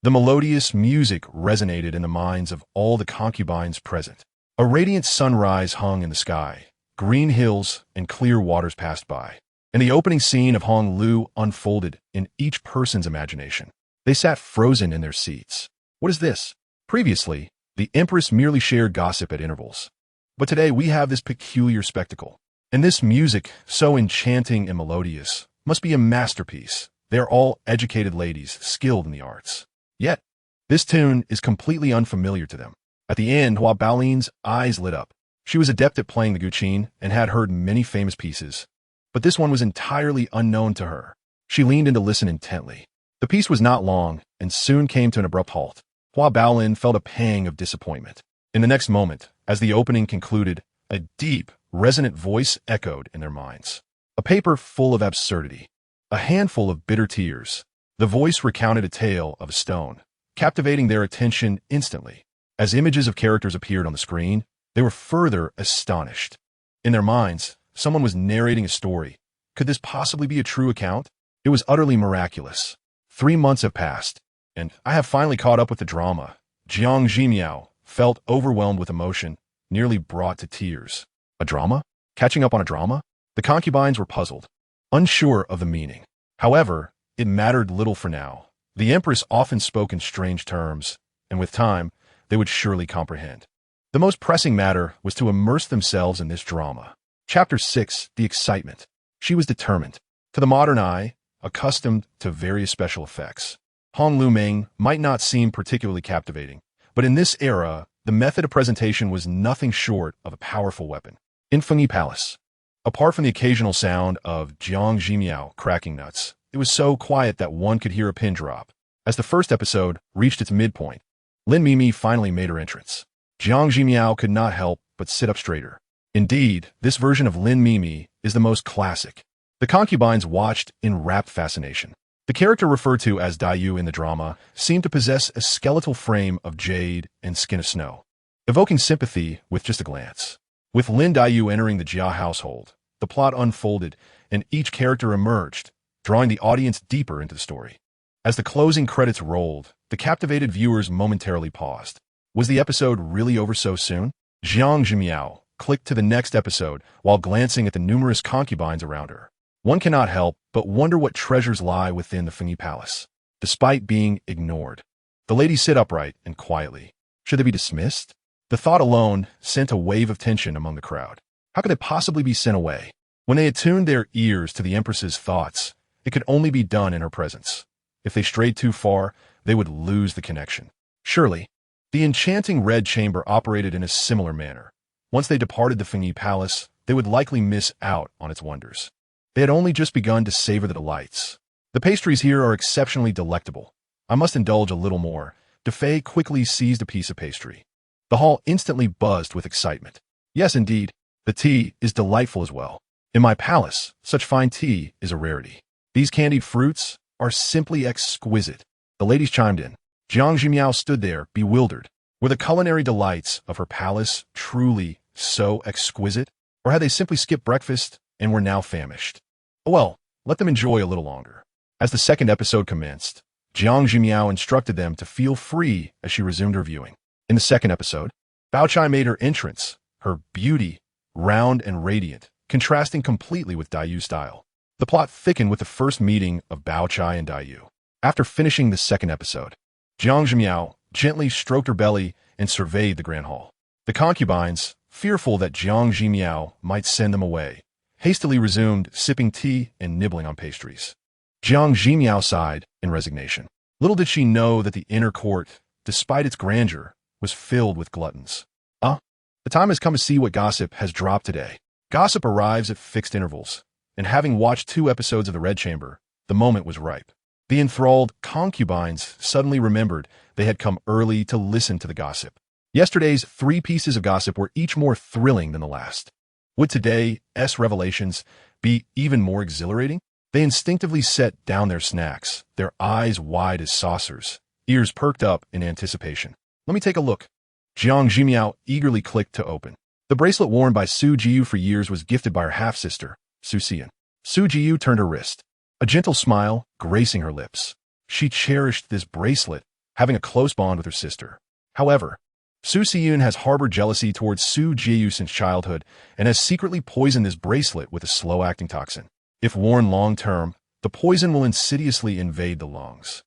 The melodious music resonated in the minds of all the concubines present. A radiant sunrise hung in the sky. Green hills and clear waters passed by, and the opening scene of Hong Lu unfolded in each person's imagination. They sat frozen in their seats. What is this? Previously, the Empress merely shared gossip at intervals. But today we have this peculiar spectacle. And this music, so enchanting and melodious, must be a masterpiece. They are all educated ladies, skilled in the arts. Yet, this tune is completely unfamiliar to them. At the end, Hua Baolin's eyes lit up. She was adept at playing the guqin and had heard many famous pieces, but this one was entirely unknown to her. She leaned in to listen intently. The piece was not long and soon came to an abrupt halt. Hua Baolin felt a pang of disappointment. In the next moment, as the opening concluded, a deep, resonant voice echoed in their minds. A paper full of absurdity. A handful of bitter tears. The voice recounted a tale of a stone, captivating their attention instantly. As images of characters appeared on the screen, they were further astonished. In their minds, someone was narrating a story. Could this possibly be a true account? It was utterly miraculous. 3 months have passed, and I have finally caught up with the drama. Jiang Zhimiao felt overwhelmed with emotion, nearly brought to tears. A drama? Catching up on a drama? The concubines were puzzled, unsure of the meaning. However, it mattered little for now. The Empress often spoke in strange terms, and with time, they would surely comprehend. The most pressing matter was to immerse themselves in this drama. Chapter 6, The Excitement. She was determined. To the modern eye, accustomed to various special effects, Hong Lu-ming might not seem particularly captivating, but in this era, the method of presentation was nothing short of a powerful weapon. In Fengyi Palace, apart from the occasional sound of Jiang Zhimiao cracking nuts, it was so quiet that one could hear a pin drop. As the first episode reached its midpoint, Lin Mimi finally made her entrance. Jiang Zhimiao could not help but sit up straighter. Indeed, this version of Lin Mimi is the most classic. The concubines watched in rapt fascination. The character referred to as Dayu in the drama seemed to possess a skeletal frame of jade and skin of snow, evoking sympathy with just a glance. With Lin Dayu entering the Jia household, the plot unfolded and each character emerged, drawing the audience deeper into the story. As the closing credits rolled, the captivated viewers momentarily paused. Was the episode really over so soon? Jiang Zhimiao clicked to the next episode while glancing at the numerous concubines around her. One cannot help but wonder what treasures lie within the Fengyi Palace, despite being ignored. The ladies sit upright and quietly. Should they be dismissed? The thought alone sent a wave of tension among the crowd. How could they possibly be sent away? When they attuned their ears to the Empress's thoughts, it could only be done in her presence. If they strayed too far, they would lose the connection. Surely, the enchanting Red Chamber operated in a similar manner. Once they departed the Fengyi Palace, they would likely miss out on its wonders. They had only just begun to savor the delights. The pastries here are exceptionally delectable. I must indulge a little more. DeFei quickly seized a piece of pastry. The hall instantly buzzed with excitement. Yes, indeed, the tea is delightful as well. In my palace, such fine tea is a rarity. These candied fruits are simply exquisite. The ladies chimed in. Jiang Zhimiao stood there, bewildered. Were the culinary delights of her palace truly so exquisite? Or had they simply skipped breakfast and were now famished? Well, let them enjoy a little longer. As the second episode commenced, Jiang Zhimiao instructed them to feel free as she resumed her viewing. In the second episode, Bao Chai made her entrance, her beauty, round and radiant, contrasting completely with Dayu's style. The plot thickened with the first meeting of Bao Chai and Dayu. After finishing the second episode, Jiang Zhimiao gently stroked her belly and surveyed the grand hall. The concubines, fearful that Jiang Zhimiao might send them away, hastily resumed sipping tea and nibbling on pastries. Jiang Zhimiao sighed in resignation. Little did she know that the inner court, despite its grandeur, was filled with gluttons. The time has come to see what gossip has dropped today. Gossip arrives at fixed intervals, and having watched 2 episodes of the Red Chamber, the moment was ripe. The enthralled concubines suddenly remembered they had come early to listen to the gossip. Yesterday's 3 pieces of gossip were each more thrilling than the last. Would today's revelations be even more exhilarating? They instinctively set down their snacks, their eyes wide as saucers, ears perked up in anticipation. Let me take a look. Jiang Zhimiao eagerly clicked to open. The bracelet worn by Su Jiyu for years was gifted by her half-sister, Su Xian. Su Jiyu turned her wrist, a gentle smile gracing her lips. She cherished this bracelet, having a close bond with her sister. However, Su Xian has harbored jealousy towards Su Jiyu since childhood and has secretly poisoned this bracelet with a slow-acting toxin. If worn long-term, the poison will insidiously invade the lungs,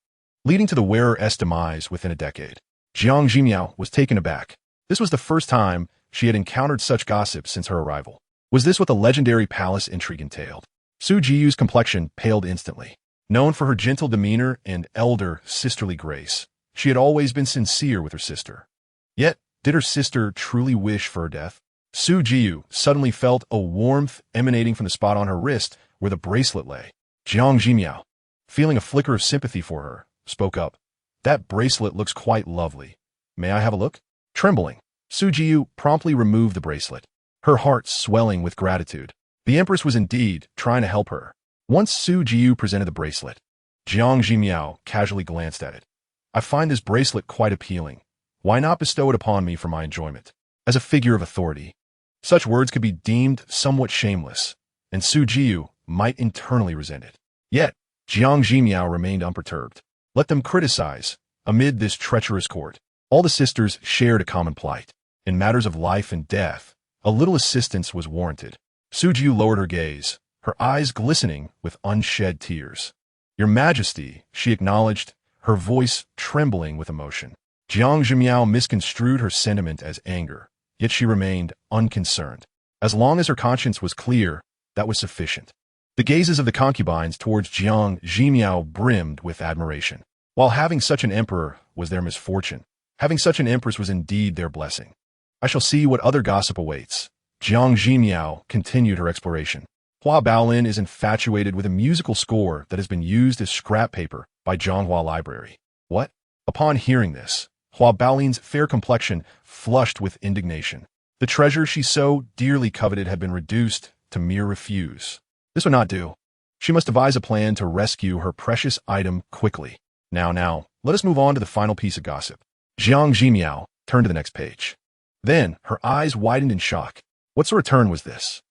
leading to the wearer's demise within a decade. Jiang Zhimiao was taken aback. This was the first time she had encountered such gossip since her arrival. Was this what the legendary palace intrigue entailed? Su Jiyu's complexion paled instantly. Known for her gentle demeanor and elder sisterly grace, she had always been sincere with her sister. Yet, Did her sister truly wish for her death? Su Jiu suddenly felt a warmth emanating from the spot on her wrist where the bracelet lay. Jiang Zhimiao, feeling a flicker of sympathy for her, spoke up. That bracelet looks quite lovely. May I have a look? Trembling, Su Jiu promptly removed the bracelet, her heart swelling with gratitude. The Empress was indeed trying to help her. Once Su Jiu presented the bracelet, Jiang Zhimiao casually glanced at it. I find this bracelet quite appealing. Why not bestow it upon me for my enjoyment? As a figure of authority. Such words could be deemed somewhat shameless, and Su Jiu might internally resent it. Yet, Jiang Zhimiao remained unperturbed. Let them criticize. Amid this treacherous court, all the sisters shared a common plight. In matters of life and death, a little assistance was warranted. Su Jiu lowered her gaze, her eyes glistening with unshed tears. Your Majesty, she acknowledged, her voice trembling with emotion. Jiang Zhimiao misconstrued her sentiment as anger, yet she remained unconcerned. As long as her conscience was clear, that was sufficient. The gazes of the concubines towards Jiang Zhimiao brimmed with admiration. While having such an emperor was their misfortune, having such an empress was indeed their blessing. I shall see what other gossip awaits. Jiang Zhimiao continued her exploration. Hua Baolin is infatuated with a musical score that has been used as scrap paper by Zhonghua Library. What? Upon hearing this, Hua Baolin's fair complexion flushed with indignation. The treasure she so dearly coveted had been reduced to mere refuse. This would not do. She must devise a plan to rescue her precious item quickly. Now, let us move on to the final piece of gossip. Jiang Zhimiao turned to the next page. Then, her eyes widened in shock. What sort of turn was this?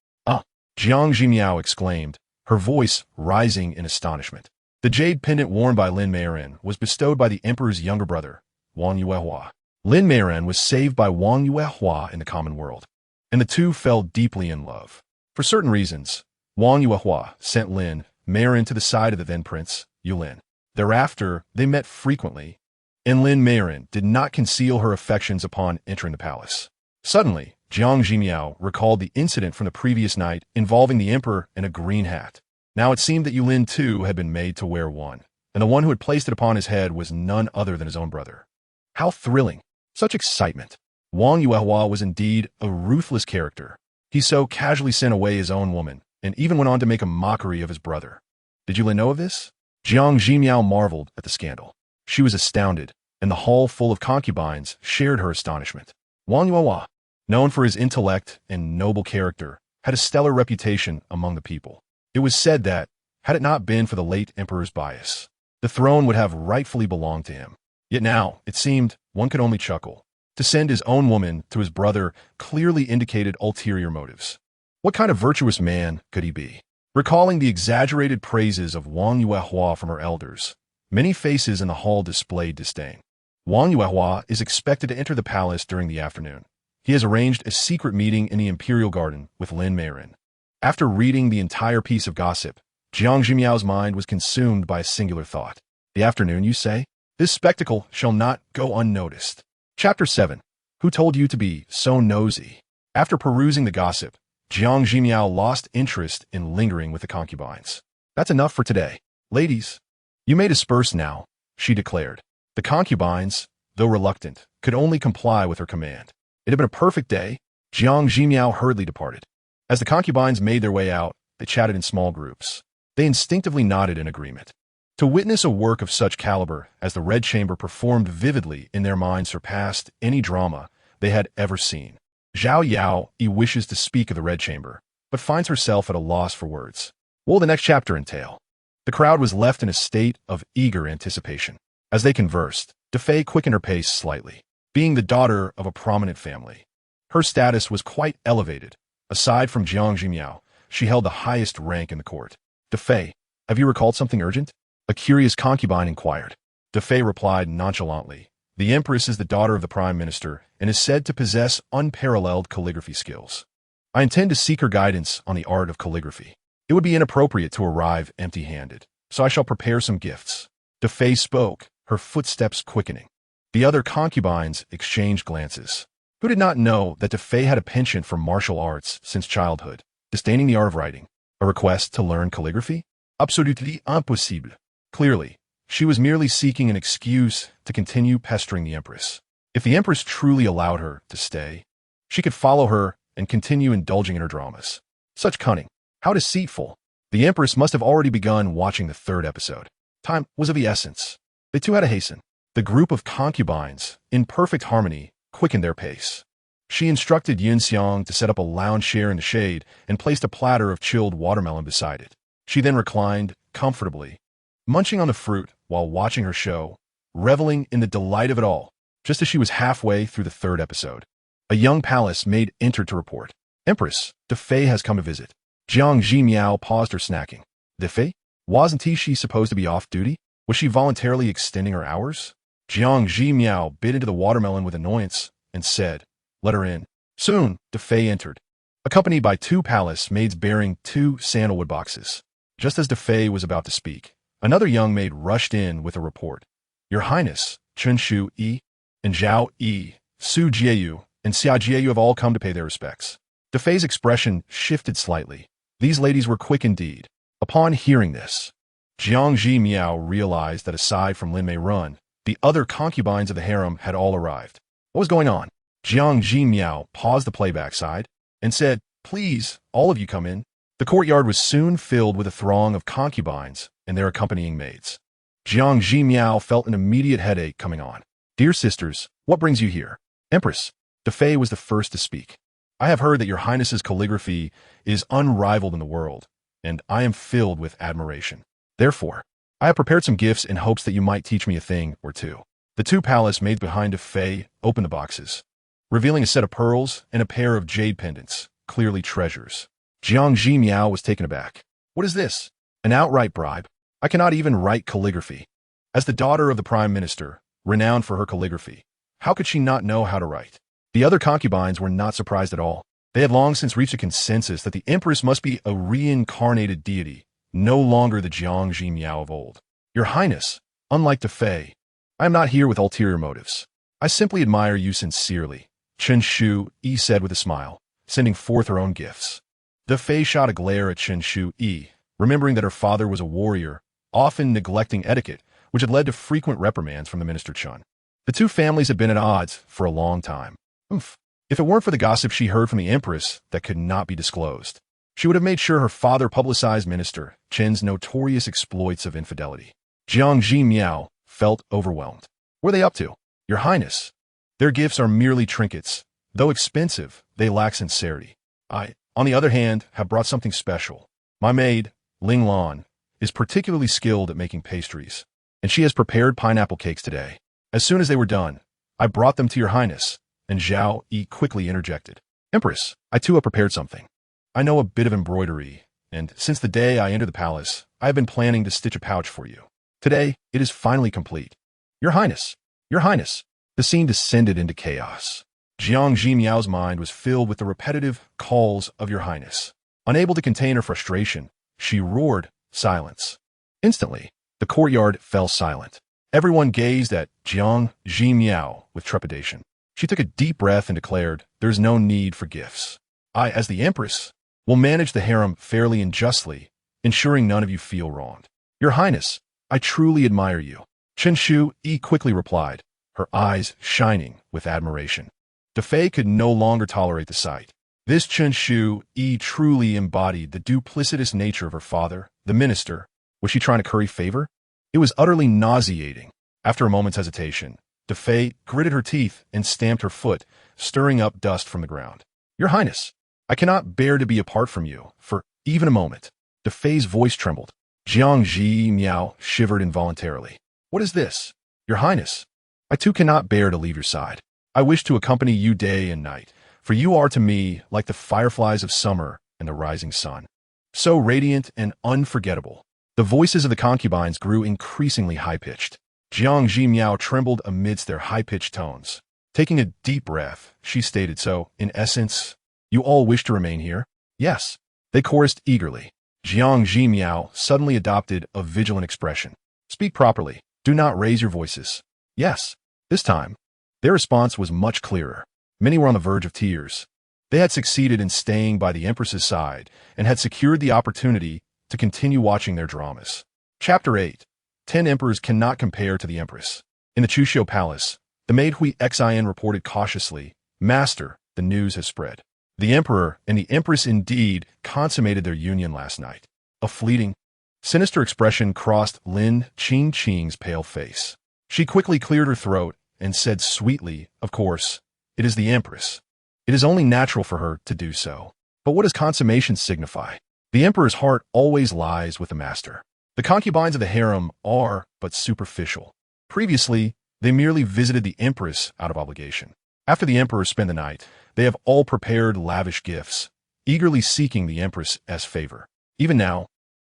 Jiang Zhimiao exclaimed, her voice rising in astonishment. The jade pendant worn by Lin Meiren was bestowed by the emperor's younger brother, Wang Yuehua. Lin Meiren was saved by Wang Yuehua in the common world, and the two fell deeply in love. For certain reasons, Wang Yuehua sent Lin Meiren to the side of the then prince, Yulin. Thereafter, they met frequently, and Lin Meiren did not conceal her affections upon entering the palace. Suddenly, Jiang Zhimiao recalled the incident from the previous night involving the emperor and a green hat. Now it seemed that Yulin too had been made to wear one, and the one who had placed it upon his head was none other than his own brother. How thrilling! Such excitement! Wang Yuehua was indeed a ruthless character. He so casually sent away his own woman, and even went on to make a mockery of his brother. Did Yulin know of this? Jiang Zhimiao marveled at the scandal. She was astounded, and the hall full of concubines shared her astonishment. Wang Yuehua, known for his intellect and noble character, had a stellar reputation among the people. It was said that, had it not been for the late emperor's bias, the throne would have rightfully belonged to him. Yet now, it seemed, one could only chuckle. To send his own woman to his brother clearly indicated ulterior motives. What kind of virtuous man could he be? Recalling the exaggerated praises of Wang Yuehua from her elders, many faces in the hall displayed disdain. Wang Yuehua is expected to enter the palace during the afternoon. He has arranged a secret meeting in the imperial garden with Lin Meiren. After reading the entire piece of gossip, Jiang Zhimiao's mind was consumed by a singular thought. The afternoon, you say? This spectacle shall not go unnoticed. Chapter 7. Who told you to be so nosy? After perusing the gossip, Jiang Zhimiao lost interest in lingering with the concubines. That's enough for today. Ladies, you may disperse now, she declared. The concubines, though reluctant, could only comply with her command. It had been a perfect day. Jiang Zhimiao hurriedly departed. As the concubines made their way out, they chatted in small groups. They instinctively nodded in agreement. To witness a work of such caliber as the Red Chamber performed vividly in their minds surpassed any drama they had ever seen. Zhao Yao wishes to speak of the Red Chamber, but finds herself at a loss for words. What will the next chapter entail? The crowd was left in a state of eager anticipation. As they conversed, Defei quickened her pace slightly. Being the daughter of a prominent family, her status was quite elevated. Aside from Jiang Zhimiao, she held the highest rank in the court. Defei, have you recalled something urgent? A curious concubine inquired. Defei replied nonchalantly. The Empress is the daughter of the Prime Minister and is said to possess unparalleled calligraphy skills. I intend to seek her guidance on the art of calligraphy. It would be inappropriate to arrive empty-handed, so I shall prepare some gifts. Defei spoke, her footsteps quickening. The other concubines exchanged glances. Who did not know that Defei had a penchant for martial arts since childhood, disdaining the art of writing? A request to learn calligraphy? Absolutely impossible. Clearly, she was merely seeking an excuse to continue pestering the Empress. If the Empress truly allowed her to stay, she could follow her and continue indulging in her dramas. Such cunning. How deceitful. The Empress must have already begun watching the third episode. Time was of the essence. They too had to hasten. The group of concubines, in perfect harmony, quickened their pace. She instructed Yin Xiang to set up a lounge chair in the shade and placed a platter of chilled watermelon beside it. She then reclined comfortably, munching on the fruit while watching her show, reveling in the delight of it all. Just as she was halfway through the third episode, a young palace maid entered to report. Empress, Defei has come to visit. Jiang Zhimiao paused her snacking. Defei? Wasn't she supposed to be off duty? Was she voluntarily extending her hours? Jiang Zhimiao bit into the watermelon with annoyance and said, "Let her in." Soon, Defei entered, accompanied by two palace maids bearing two sandalwood boxes. Just as Defei was about to speak, another young maid rushed in with a report. Your Highness, Chen Shu Yi, and Zhao Yi, Su Jieyu, and Xia Jieyu have all come to pay their respects. Defei's expression shifted slightly. These ladies were quick indeed. Upon hearing this, Jiang Zhimiao realized that aside from Lin Mei Run, the other concubines of the harem had all arrived. What was going on? Jiang Zhimiao paused the playback side and said, "Please, all of you come in." The courtyard was soon filled with a throng of concubines and their accompanying maids. Jiang Zhimiao felt an immediate headache coming on. "Dear sisters, what brings you here?" Empress, Defei was the first to speak. "I have heard that your Highness's calligraphy is unrivaled in the world, and I am filled with admiration. Therefore, I have prepared some gifts in hopes that you might teach me a thing or two." The two palace maids behind Defei opened the boxes, revealing a set of pearls and a pair of jade pendants, clearly treasures. Jiang Zhimiao was taken aback. "What is this? An outright bribe? I cannot even write calligraphy." As the daughter of the Prime Minister, renowned for her calligraphy, how could she not know how to write? The other concubines were not surprised at all. They had long since reached a consensus that the Empress must be a reincarnated deity, no longer the Jiang Zhimiao of old. "Your Highness, unlike Defei, I am not here with ulterior motives. I simply admire you sincerely," Chen Shu Yi said with a smile, sending forth her own gifts. Defei shot a glare at Chen Shu Yi, remembering that her father was a warrior, often neglecting etiquette, which had led to frequent reprimands from the Minister Chun. The two families had been at odds for a long time. If it weren't for the gossip she heard from the Empress that could not be disclosed, she would have made sure her father publicized Minister Chen's notorious exploits of infidelity. Jiang Zhimiao felt overwhelmed. "What are they up to?" "Your Highness, their gifts are merely trinkets. Though expensive, they lack sincerity. I, on the other hand, have brought something special. My maid, Ling Lan, is particularly skilled at making pastries, and she has prepared pineapple cakes today. As soon as they were done, I brought them to your Highness." And Zhao Yi quickly interjected. "Empress, I too have prepared something. I know a bit of embroidery, and since the day I entered the palace, I have been planning to stitch a pouch for you. Today, it is finally complete." Your Highness, Your Highness." The scene descended into chaos. Jiang Zhimiao's mind was filled with the repetitive calls of Your Highness. Unable to contain her frustration, she roared, "Silence." Instantly, the courtyard fell silent. Everyone gazed at Jiang Zhimiao with trepidation. She took a deep breath and declared, "There is no need for gifts. I, as the Empress, will manage the harem fairly and justly, ensuring none of you feel wronged. Your Highness, I truly admire you." Chen Shu Yi quickly replied, her eyes shining with admiration. Defei could no longer tolerate the sight. This Chen Shu Yi truly embodied the duplicitous nature of her father, the minister. Was she trying to curry favor? It was utterly nauseating. After a moment's hesitation, Defei gritted her teeth and stamped her foot, stirring up dust from the ground. "Your Highness, I cannot bear to be apart from you for even a moment." Defei's voice trembled. Jiang Zhimiao shivered involuntarily. "What is this? Your Highness, I too cannot bear to leave your side. I wish to accompany you day and night, for you are to me like the fireflies of summer and the rising sun. So radiant and unforgettable." The voices of the concubines grew increasingly high-pitched. Jiang Zhimiao trembled amidst their high-pitched tones. Taking a deep breath, she stated, "So, in essence, you all wish to remain here?" "Yes." They chorused eagerly. Jiang Zhimiao suddenly adopted a vigilant expression. "Speak properly. Do not raise your voices." "Yes." This time, their response was much clearer. Many were on the verge of tears. They had succeeded in staying by the Empress's side and had secured the opportunity to continue watching their dramas. Chapter 8. 10 Emperors Cannot Compare to the Empress. In the Chushio Palace, The maid Hui Xin reported cautiously, "Master, the news has spread. The emperor and the empress indeed consummated their union last night." A fleeting, sinister expression crossed Lin Qingqing's pale face. She quickly cleared her throat and said sweetly, "Of course, it is the empress. It is only natural for her to do so. But what does consummation signify? The emperor's heart always lies with the master. The concubines of the harem are but superficial. Previously, they merely visited the empress out of obligation. After the emperor spent the night, they have all prepared lavish gifts, eagerly seeking the empress's favor. Even now,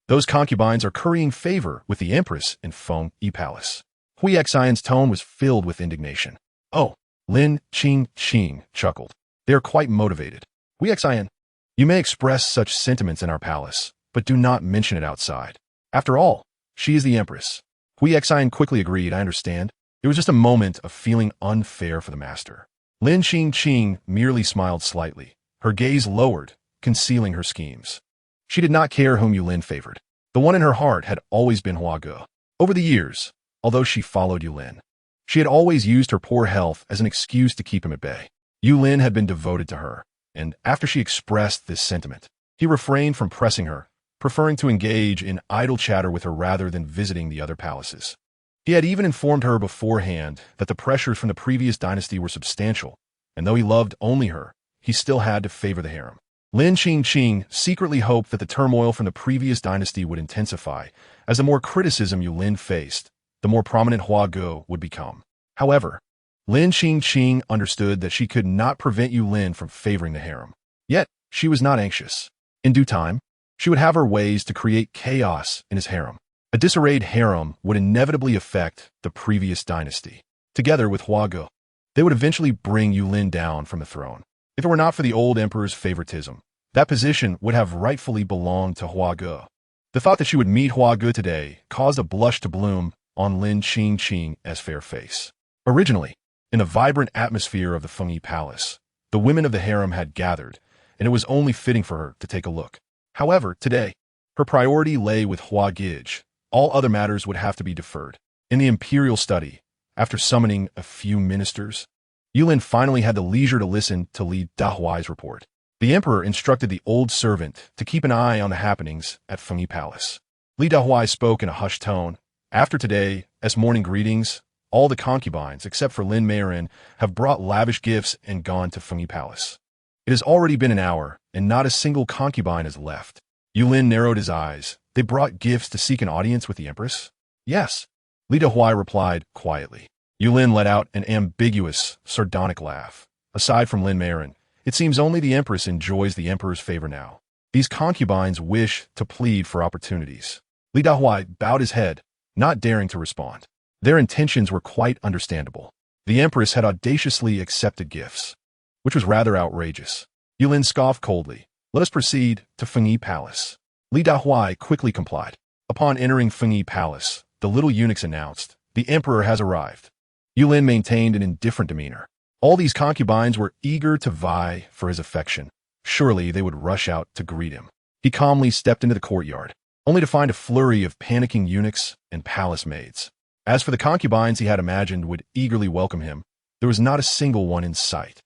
those concubines are currying favor with the empress in Feng Yi Palace." Hui Xion's tone was filled with indignation. "Oh," Lin Qingqing chuckled. "They are quite motivated. Hui Xion, you may express such sentiments in our palace, but do not mention it outside. After all, she is the empress." Hui Xion quickly agreed, "I understand." It was just a moment of feeling unfair for the master. Lin Qingqing merely smiled slightly, her gaze lowered, concealing her schemes. She did not care whom Yulin favored. The one in her heart had always been Hua Ge. Over the years, although she followed Yulin, she had always used her poor health as an excuse to keep him at bay. Yulin had been devoted to her, and after she expressed this sentiment, he refrained from pressing her, preferring to engage in idle chatter with her rather than visiting the other palaces. He had even informed her beforehand that the pressures from the previous dynasty were substantial, and though he loved only her, he still had to favor the harem. Lin Qingqing secretly hoped that the turmoil from the previous dynasty would intensify, as the more criticism Yulin faced, the more prominent Hua Ge would become. However, Lin Qingqing understood that she could not prevent Yulin from favoring the harem. Yet, she was not anxious. In due time, she would have her ways to create chaos in his harem. A disarrayed harem would inevitably affect the previous dynasty. Together with Hua Ge, they would eventually bring Yulin down from the throne. If it were not for the old emperor's favoritism, that position would have rightfully belonged to Hua Ge. The thought that she would meet Hua Ge today caused a blush to bloom on Lin Qingqing's fair face. Originally, in the vibrant atmosphere of the Feng Yi Palace, the women of the harem had gathered, and it was only fitting for her to take a look. However, today, her priority lay with Hua Ge. All other matters would have to be deferred. In the imperial study, after summoning a few ministers, Yulin finally had the leisure to listen to Li Dahuai's report. The emperor instructed the old servant to keep an eye on the happenings at Feng Yi Palace. Li Dahuai spoke in a hushed tone. "After today, as morning greetings, all the concubines, except for Lin Marin, have brought lavish gifts and gone to Feng Yi Palace. It has already been an hour, and not a single concubine is left." Yulin narrowed his eyes. "They brought gifts to seek an audience with the empress?" "Yes," Li Dahuai replied quietly. Yulin let out an ambiguous, sardonic laugh. "Aside from Lin Marin, it seems only the empress enjoys the emperor's favor now. These concubines wish to plead for opportunities." Li Dahuai bowed his head, not daring to respond. Their intentions were quite understandable. The empress had audaciously accepted gifts, which was rather outrageous. Yulin scoffed coldly. "Let us proceed to Feng Yi Palace." Li Dahuai quickly complied. Upon entering Feng Yi Palace, the little eunuchs announced, "The emperor has arrived." Yulin maintained an indifferent demeanor. All these concubines were eager to vie for his affection. Surely they would rush out to greet him. He calmly stepped into the courtyard, only to find a flurry of panicking eunuchs and palace maids. As for the concubines he had imagined would eagerly welcome him, there was not a single one in sight.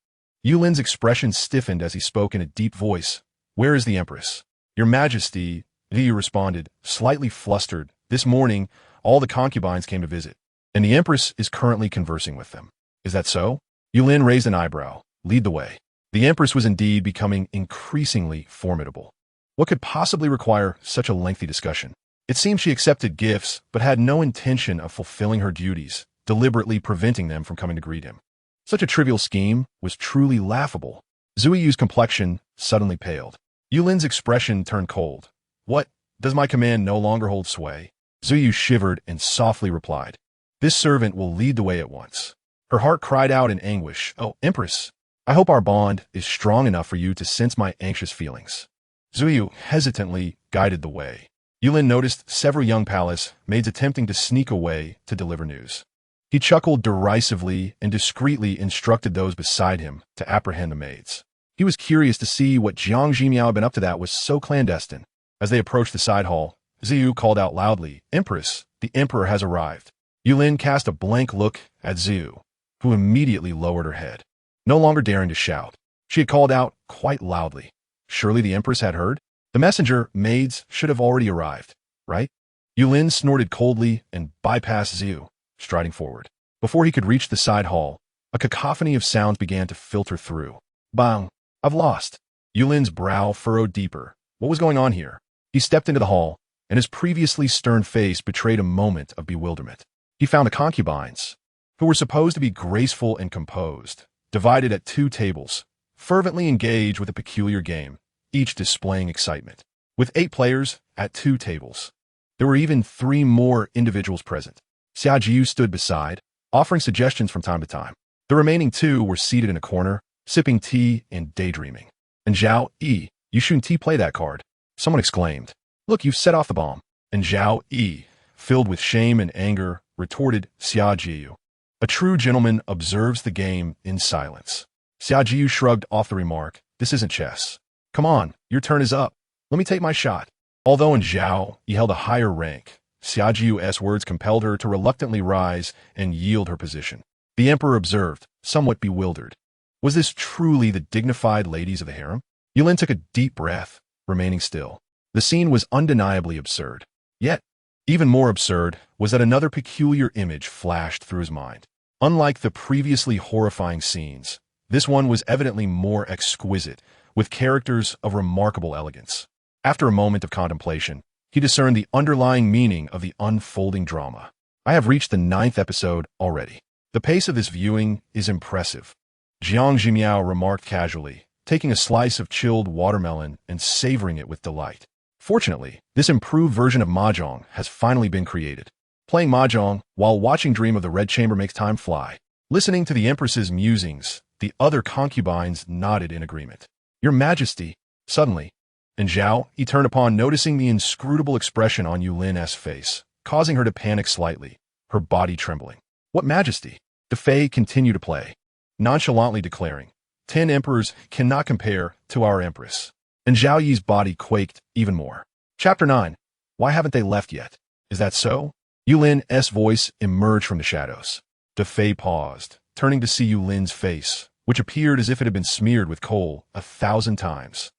Yulin's expression stiffened as he spoke in a deep voice. "Where is the empress?" "Your Majesty," Liu responded, slightly flustered. "This morning, all the concubines came to visit, and the empress is currently conversing with them." "Is that so?" Yulin raised an eyebrow. "Lead the way." The empress was indeed becoming increasingly formidable. What could possibly require such a lengthy discussion? It seemed she accepted gifts, but had no intention of fulfilling her duties, deliberately preventing them from coming to greet him. Such a trivial scheme was truly laughable. Zuiyu's complexion suddenly paled. Yulin's expression turned cold. "What? Does my command no longer hold sway?" Zuiyu shivered and softly replied, "This servant will lead the way at once." Her heart cried out in anguish. "Oh, Empress, I hope our bond is strong enough for you to sense my anxious feelings." Zuiyu hesitantly guided the way. Yulin noticed several young palace maids attempting to sneak away to deliver news. He chuckled derisively and discreetly instructed those beside him to apprehend the maids. He was curious to see what Jiang Zhimiao had been up to that was so clandestine. As they approached the side hall, Ziyu called out loudly, "Empress, the emperor has arrived." Yulin cast a blank look at Ziyu. who immediately lowered her head, no longer daring to shout. She had called out quite loudly. Surely the Empress had heard? The messenger maids should have already arrived, right? Yulin snorted coldly and bypassed Zhu, striding forward. Before he could reach the side hall, a cacophony of sounds began to filter through. Bang! I've lost. Yulin's brow furrowed deeper. What was going on here? He stepped into the hall, and his previously stern face betrayed a moment of bewilderment. He found the concubines, who were supposed to be graceful and composed, divided at 2 tables, fervently engaged with a peculiar game, each displaying excitement. With 8 players at 2 tables, there were even 3 more individuals present. Xiajiu stood beside, offering suggestions from time to time. The remaining 2 were seated in a corner, sipping tea and daydreaming. And Zhao Yi, you shouldn't play that card. Someone exclaimed. Look, you've set off the bomb. And Zhao Yi, filled with shame and anger, retorted, Xiajiu. A true gentleman observes the game in silence. Xiajiu shrugged off the remark. This isn't chess. Come on, your turn is up. Let me take my shot. Although in Zhao Yi held a higher rank, Xiajiu's words compelled her to reluctantly rise and yield her position. The emperor observed, somewhat bewildered. Was this truly the dignified ladies of the harem? Yulin took a deep breath, remaining still. The scene was undeniably absurd. Yet, even more absurd was that another peculiar image flashed through his mind. Unlike the previously horrifying scenes, this one was evidently more exquisite, with characters of remarkable elegance. After a moment of contemplation, he discerned the underlying meaning of the unfolding drama. I have reached the 9th episode already. The pace of this viewing is impressive. Jiang Zhimiao remarked casually, taking a slice of chilled watermelon and savoring it with delight. Fortunately, this improved version of Mahjong has finally been created. Playing Mahjong while watching Dream of the Red Chamber makes time fly. Listening to the Empress's musings, the other concubines nodded in agreement. Your Majesty, suddenly. And Zhao, he turned upon noticing the inscrutable expression on Yulin's face, causing her to panic slightly, her body trembling. What Majesty? De Fei continued to play, nonchalantly declaring, 10 emperors cannot compare to our Empress. And Zhao Yi's body quaked even more. Chapter 9. Why haven't they left yet? Is that so? Yulin's voice emerged from the shadows. De Fei paused, turning to see Yulin's face, which appeared as if it had been smeared with coal 1,000 times.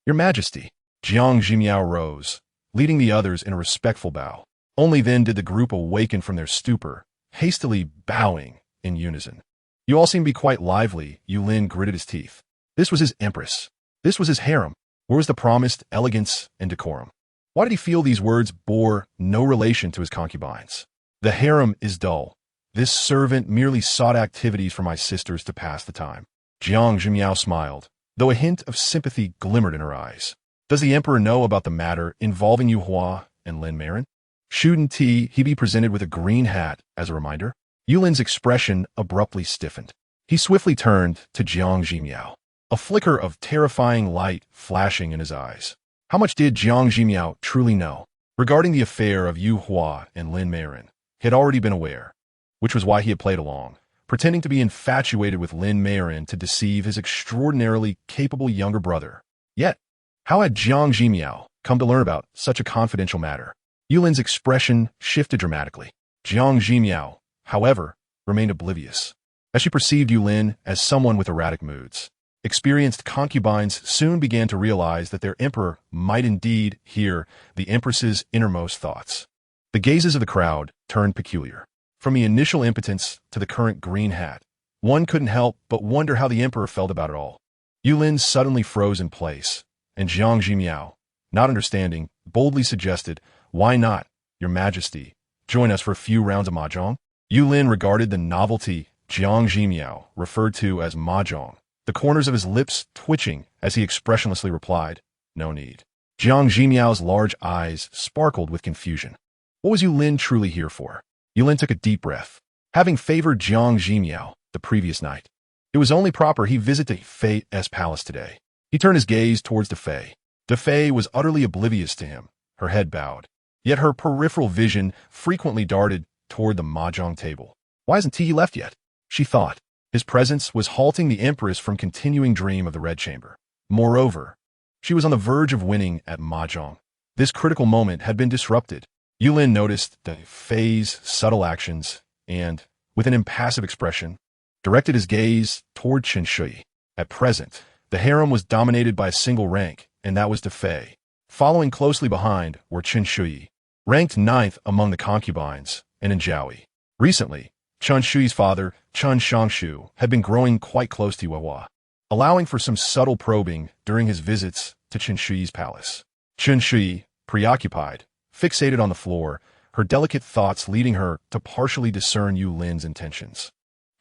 Your Majesty. Jiang Zhimiao rose, leading the others in a respectful bow. Only then did the group awaken from their stupor, hastily bowing in unison. You all seem to be quite lively, Yulin gritted his teeth. This was his Empress. This was his harem. Where was the promised elegance and decorum? Why did he feel these words bore no relation to his concubines? The harem is dull. This servant merely sought activities for my sisters to pass the time. Jiang Zhimiao smiled, though a hint of sympathy glimmered in her eyes. Does the emperor know about the matter involving Yu Hua and Lin Marin? Shouldn't he be presented with a green hat as a reminder? Yulin's expression abruptly stiffened. He swiftly turned to Jiang Zhimiao, a flicker of terrifying light flashing in his eyes. How much did Jiang Zhimiao truly know? Regarding the affair of Yu Hua and Lin Marin, he had already been aware, which was why he had played along, pretending to be infatuated with Lin Marin to deceive his extraordinarily capable younger brother. Yet, how had Jiang Zhimiao come to learn about such a confidential matter? Yulin's expression shifted dramatically. Jiang Zhimiao, however, remained oblivious, as she perceived Yulin as someone with erratic moods. Experienced concubines soon began to realize that their emperor might indeed hear the empress's innermost thoughts. The gazes of the crowd turned peculiar. From the initial impotence to the current green hat, one couldn't help but wonder how the emperor felt about it all. Yulin suddenly froze in place, and Jiang Zhimiao, not understanding, boldly suggested, "Why not, Your Majesty, join us for a few rounds of Mahjong?" Yulin regarded the novelty Jiang Zhimiao referred to as Mahjong, the corners of his lips twitching as he expressionlessly replied, "No need." Jiang Zhimiao's large eyes sparkled with confusion. What was Yulin truly here for? Yulin took a deep breath. Having favored Jiang Zhimiao the previous night, it was only proper he visit De Fei's palace today. He turned his gaze towards De Fei. De Fei was utterly oblivious to him, her head bowed. Yet her peripheral vision frequently darted toward the Mahjong table. Why hasn't he left yet? She thought. His presence was halting the Empress from continuing Dream of the Red Chamber. Moreover, she was on the verge of winning at Mahjong. This critical moment had been disrupted. Yulin noticed De Fei's subtle actions and, with an impassive expression, directed his gaze toward Qin Shi. At present, the harem was dominated by a single rank, and that was the Fei. Following closely behind were Qin Shi, ranked ninth among the concubines, and Enjiaoi. Recently, Qin Shi's father, Qin Shangshu, had been growing quite close to Yuehua, allowing for some subtle probing during his visits to Qin Shi's palace. Qin Shi, preoccupied, fixated on the floor, her delicate thoughts leading her to partially discern Yu Lin's intentions.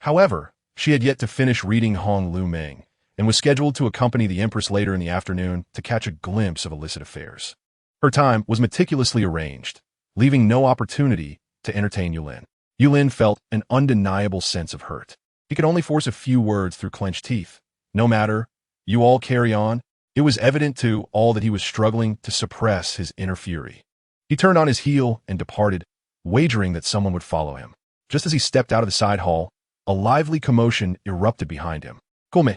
However, she had yet to finish reading Hong Lu Meng, and was scheduled to accompany the Empress later in the afternoon to catch a glimpse of illicit affairs. Her time was meticulously arranged, leaving no opportunity to entertain Yu Lin. Yu Lin felt an undeniable sense of hurt. He could only force a few words through clenched teeth. No matter, you all carry on. It was evident to all that he was struggling to suppress his inner fury. He turned on his heel and departed, wagering that someone would follow him. Just as he stepped out of the side hall, a lively commotion erupted behind him. Gulme.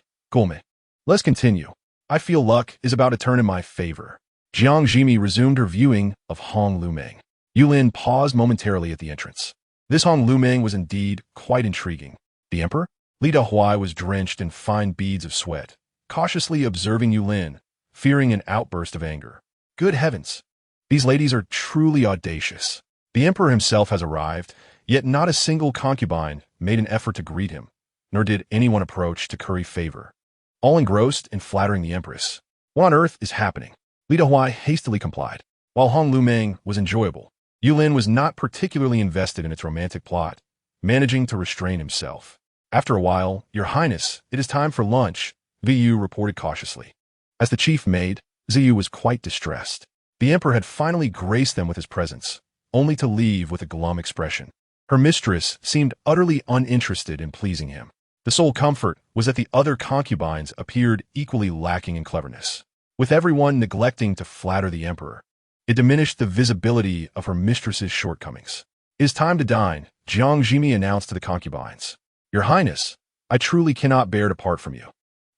Let's continue. I feel luck is about to turn in my favor. Jiang Zhimiao resumed her viewing of Hong Lu Meng. Yu Lin paused momentarily at the entrance. This Hong Lu Meng was indeed quite intriguing. The emperor? Li Dahuai was drenched in fine beads of sweat, cautiously observing Yu Lin, fearing an outburst of anger. Good heavens! These ladies are truly audacious. The emperor himself has arrived, yet not a single concubine made an effort to greet him, nor did anyone approach to curry favor. All engrossed in flattering the empress. What on earth is happening? Li Dahuai hastily complied. While Hong Lu Meng was enjoyable, Yu Lin was not particularly invested in its romantic plot, managing to restrain himself. After a while, Your Highness, it is time for lunch, Vu reported cautiously. As the chief maid, Ziyu was quite distressed. The emperor had finally graced them with his presence, only to leave with a glum expression. Her mistress seemed utterly uninterested in pleasing him. The sole comfort was that the other concubines appeared equally lacking in cleverness. With everyone neglecting to flatter the emperor, it diminished the visibility of her mistress's shortcomings. It is time to dine, Jiang Zhimiao announced to the concubines. Your Highness, I truly cannot bear to part from you.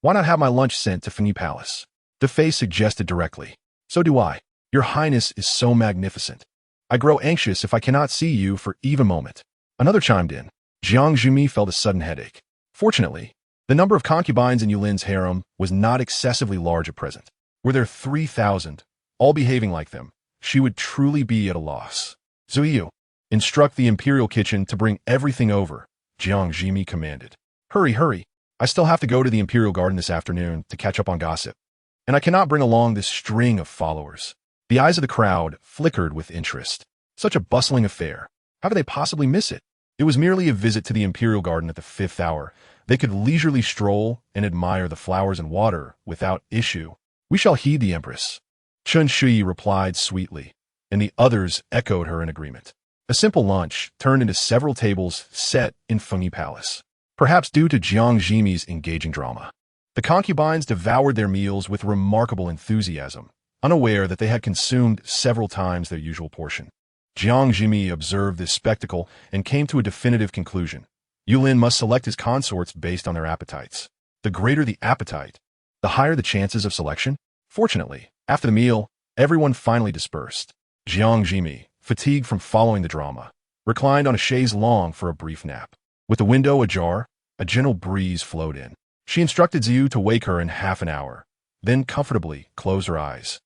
Why not have my lunch sent to Fengyi Palace? De Fei suggested directly. So do I. Your Highness is so magnificent. I grow anxious if I cannot see you for even a moment. Another chimed in. Jiang Zhimiao felt a sudden headache. Fortunately, the number of concubines in Yu Lin's harem was not excessively large at present. Were there 3,000, all behaving like them, she would truly be at a loss. Zuyu, instruct the imperial kitchen to bring everything over, Jiang Zhimiao commanded. Hurry. I still have to go to the imperial garden this afternoon to catch up on gossip. And I cannot bring along this string of followers. The eyes of the crowd flickered with interest. Such a bustling affair. How could they possibly miss it? It was merely a visit to the imperial garden at the 5th hour. They could leisurely stroll and admire the flowers and water without issue. We shall heed the empress. Qin Shi replied sweetly, and the others echoed her in agreement. A simple lunch turned into several tables set in Fengyi Palace, perhaps due to Jiang Zhimiao's engaging drama. The concubines devoured their meals with remarkable enthusiasm, unaware that they had consumed several times their usual portion. Jiang Zhimiao observed this spectacle and came to a definitive conclusion. Yu Lin must select his consorts based on their appetites. The greater the appetite, the higher the chances of selection. Fortunately, after the meal, everyone finally dispersed. Jiang Zhimiao, fatigued from following the drama, reclined on a chaise longue for a brief nap. With the window ajar, a gentle breeze flowed in. She instructed Ziyu to wake her in half an hour, then comfortably close her eyes.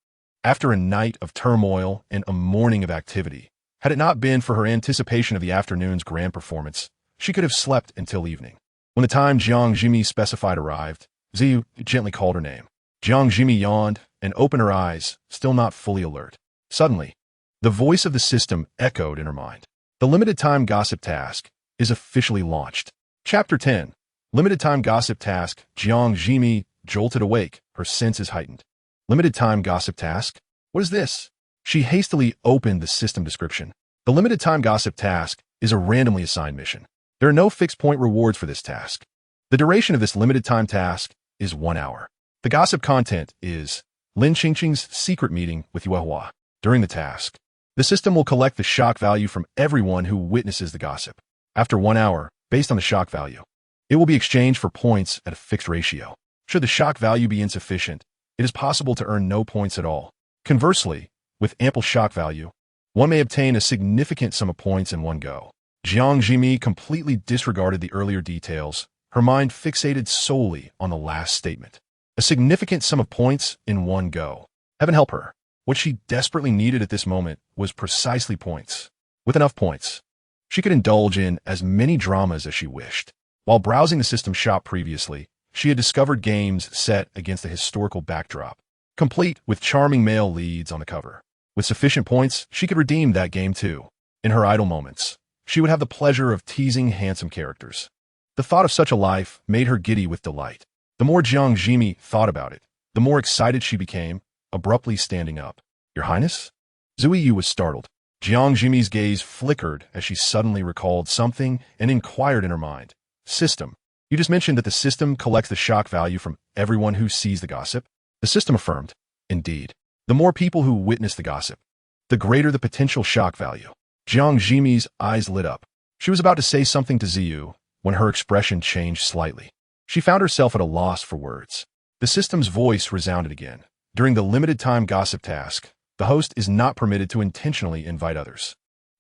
After a night of turmoil and a morning of activity, had it not been for her anticipation of the afternoon's grand performance, she could have slept until evening. When the time Jiang Zhimiao specified arrived, Ziyu gently called her name. Jiang Zhimiao yawned and opened her eyes, still not fully alert. Suddenly, the voice of the system echoed in her mind. The limited time gossip task is officially launched. Chapter 10. Limited time gossip task. Jiang Zhimiao jolted awake, her senses heightened. Limited time gossip task? What is this? She hastily opened the system description. The limited time gossip task is a randomly assigned mission. There are no fixed point rewards for this task. The duration of this limited time task is 1 hour. The gossip content is Lin Qingqing's secret meeting with Yuehua. During the task, the system will collect the shock value from everyone who witnesses the gossip. After 1 hour, based on the shock value, it will be exchanged for points at a fixed ratio. Should the shock value be insufficient, it is possible to earn no points at all. Conversely, with ample shock value, one may obtain a significant sum of points in one go. Jiang Zhimiao completely disregarded the earlier details, her mind fixated solely on the last statement. A significant sum of points in one go. Heaven help her. What she desperately needed at this moment was precisely points. With enough points, she could indulge in as many dramas as she wished. While browsing the system shop previously, she had discovered games set against a historical backdrop, complete with charming male leads on the cover. With sufficient points, she could redeem that game too. In her idle moments, she would have the pleasure of teasing handsome characters. The thought of such a life made her giddy with delight. The more Jiang Zhimiao thought about it, the more excited she became, abruptly standing up. "Your Highness?" Zui Yu was startled. Jiang Zhimiao's gaze flickered as she suddenly recalled something and inquired in her mind. "System. You just mentioned that the system collects the shock value from everyone who sees the gossip?" The system affirmed. "Indeed. The more people who witness the gossip, the greater the potential shock value." Jiang Zhimiao's eyes lit up. She was about to say something to Ziyu when her expression changed slightly. She found herself at a loss for words. The system's voice resounded again. "During the limited-time gossip task, the host is not permitted to intentionally invite others."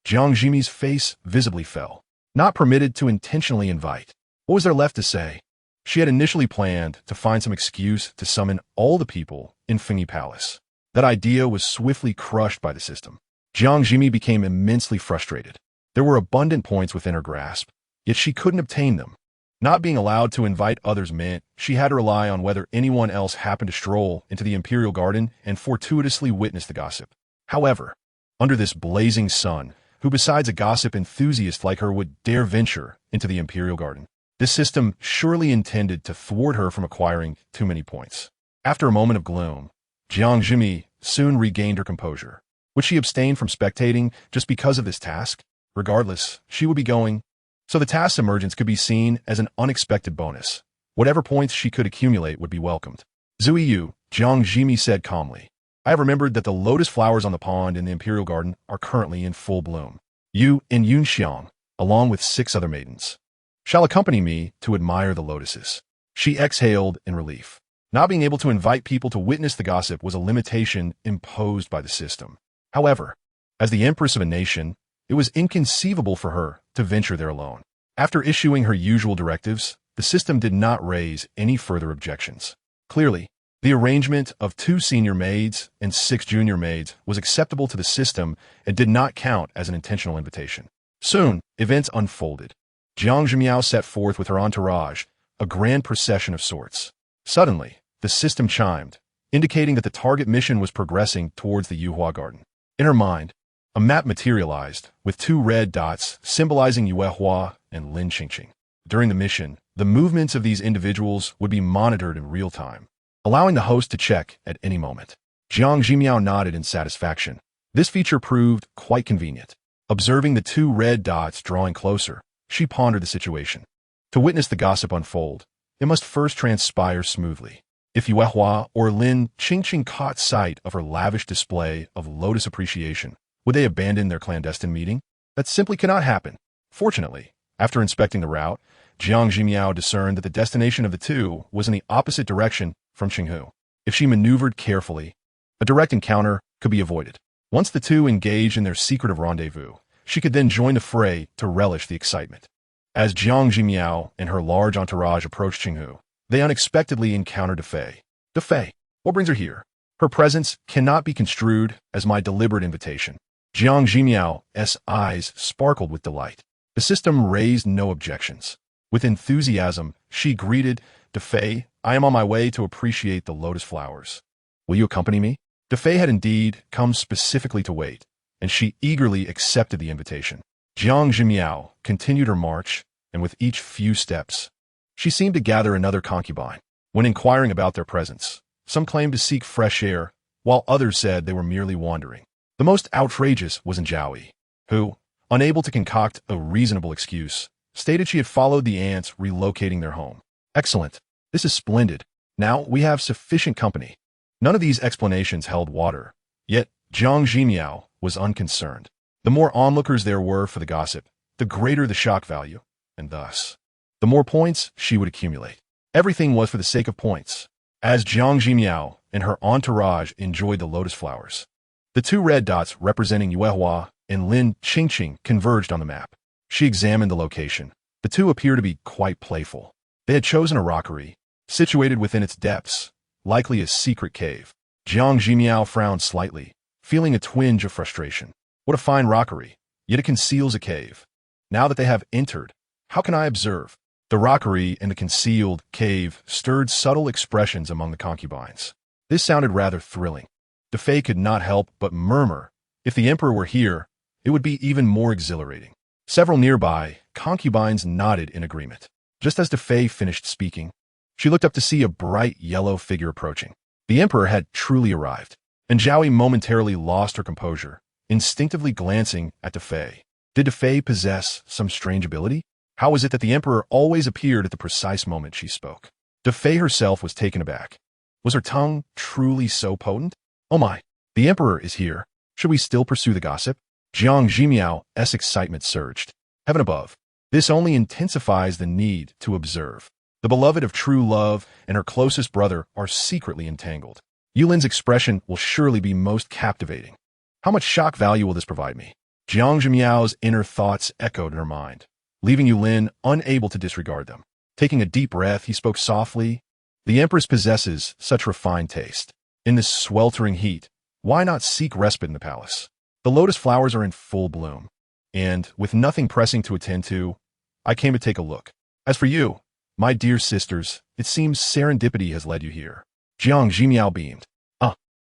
Jiang Zhimiao's face visibly fell. Not permitted to intentionally invite. What was there left to say? She had initially planned to find some excuse to summon all the people in Fengyi Palace. That idea was swiftly crushed by the system. Jiang Zhimiao became immensely frustrated. There were abundant points within her grasp, yet she couldn't obtain them. Not being allowed to invite others meant she had to rely on whether anyone else happened to stroll into the Imperial Garden and fortuitously witness the gossip. However, under this blazing sun, who besides a gossip enthusiast like her would dare venture into the Imperial Garden? This system surely intended to thwart her from acquiring too many points. After a moment of gloom, Jiang Zhimiao soon regained her composure. Would she abstain from spectating just because of this task? Regardless, she would be going. So the task's emergence could be seen as an unexpected bonus. Whatever points she could accumulate would be welcomed. "Zui Yu," Jiang Zhimiao said calmly. "I have remembered that the lotus flowers on the pond in the Imperial Garden are currently in full bloom. You and Yunxiang, along with 6 other maidens, shall accompany me to admire the lotuses." She exhaled in relief. Not being able to invite people to witness the gossip was a limitation imposed by the system. However, as the empress of a nation, it was inconceivable for her to venture there alone. After issuing her usual directives, the system did not raise any further objections. Clearly, the arrangement of 2 senior maids and 6 junior maids was acceptable to the system and did not count as an intentional invitation. Soon, events unfolded. Jiang Zhimiao set forth with her entourage, a grand procession of sorts. Suddenly, the system chimed, indicating that the target mission was progressing towards the Yuhua Garden. In her mind, a map materialized, with 2 red dots symbolizing Yuehua and Lin Qingqing. During the mission, the movements of these individuals would be monitored in real time, allowing the host to check at any moment. Jiang Zhimiao nodded in satisfaction. This feature proved quite convenient. Observing the 2 red dots drawing closer, she pondered the situation. To witness the gossip unfold, it must first transpire smoothly. If Yuehua or Lin Qingqing caught sight of her lavish display of lotus appreciation, would they abandon their clandestine meeting? That simply cannot happen. Fortunately, after inspecting the route, Jiang Zhimiao discerned that the destination of the 2 was in the opposite direction from Qinghu. If she maneuvered carefully, a direct encounter could be avoided. Once the 2 engaged in their secretive rendezvous, she could then join the fray to relish the excitement. As Jiang Zhimiao and her large entourage approached Qinghu, they unexpectedly encountered Defei. "Defei, what brings her here? Her presence cannot be construed as my deliberate invitation." Jiang Zhimiao's eyes sparkled with delight. The system raised no objections. With enthusiasm, she greeted Defei. "I am on my way to appreciate the lotus flowers. Will you accompany me?" Defei had indeed come specifically to wait, and she eagerly accepted the invitation. Jiang Zhimiao continued her march, and with each few steps, she seemed to gather another concubine. When inquiring about their presence, some claimed to seek fresh air, while others said they were merely wandering. The most outrageous was Zhao, who, unable to concoct a reasonable excuse, stated she had followed the ants relocating their home. "Excellent. This is splendid. Now we have sufficient company." None of these explanations held water, yet Jiang Zhimiao was unconcerned. The more onlookers there were for the gossip, the greater the shock value, and thus, the more points she would accumulate. Everything was for the sake of points. As Jiang Zhimiao and her entourage enjoyed the lotus flowers, the 2 red dots representing Yuehua and Lin Qingqing converged on the map. She examined the location. The 2 appear to be quite playful. They had chosen a rockery, situated within its depths, likely a secret cave. Jiang Zhimiao frowned slightly, feeling a twinge of frustration. What a fine rockery, yet it conceals a cave. Now that they have entered, how can I observe? The rockery and the concealed cave stirred subtle expressions among the concubines. This sounded rather thrilling. Defei could not help but murmur, if the emperor were here, it would be even more exhilarating. Several nearby concubines nodded in agreement. Just as Defei finished speaking, she looked up to see a bright yellow figure approaching. The emperor had truly arrived, and Zhaoi momentarily lost her composure, instinctively glancing at Defei. Did Defei possess some strange ability? How was it that the emperor always appeared at the precise moment she spoke? Defei herself was taken aback. Was her tongue truly so potent? Oh my, the emperor is here. Should we still pursue the gossip? Jiang Zhimiao's excitement surged. Heaven above, this only intensifies the need to observe. The beloved of true love and her closest brother are secretly entangled. Yulin's expression will surely be most captivating. How much shock value will this provide me? Jiang Zhimiao's inner thoughts echoed in her mind, leaving Yulin unable to disregard them. Taking a deep breath, he spoke softly. The Empress possesses such refined taste. In this sweltering heat, why not seek respite in the palace? The lotus flowers are in full bloom, and, with nothing pressing to attend to, I came to take a look. As for you, my dear sisters, it seems serendipity has led you here. Jiang Zhimiao beamed.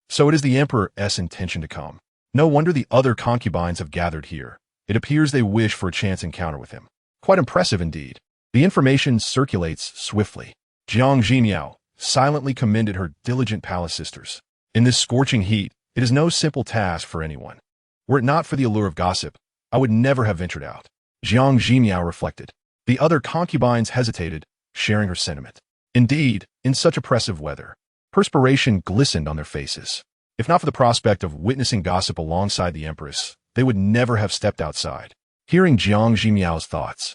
So it is the Emperor's intention to come. No wonder the other concubines have gathered here. It appears they wish for a chance encounter with him. Quite impressive indeed. The information circulates swiftly. Jiang Zhimiao silently commended her diligent palace sisters. In this scorching heat, it is no simple task for anyone. Were it not for the allure of gossip, I would never have ventured out. Jiang Zhimiao reflected. The other concubines hesitated, sharing her sentiment. Indeed, in such oppressive weather, perspiration glistened on their faces. If not for the prospect of witnessing gossip alongside the Empress, they would never have stepped outside. Hearing Jiang Zhimiao's thoughts,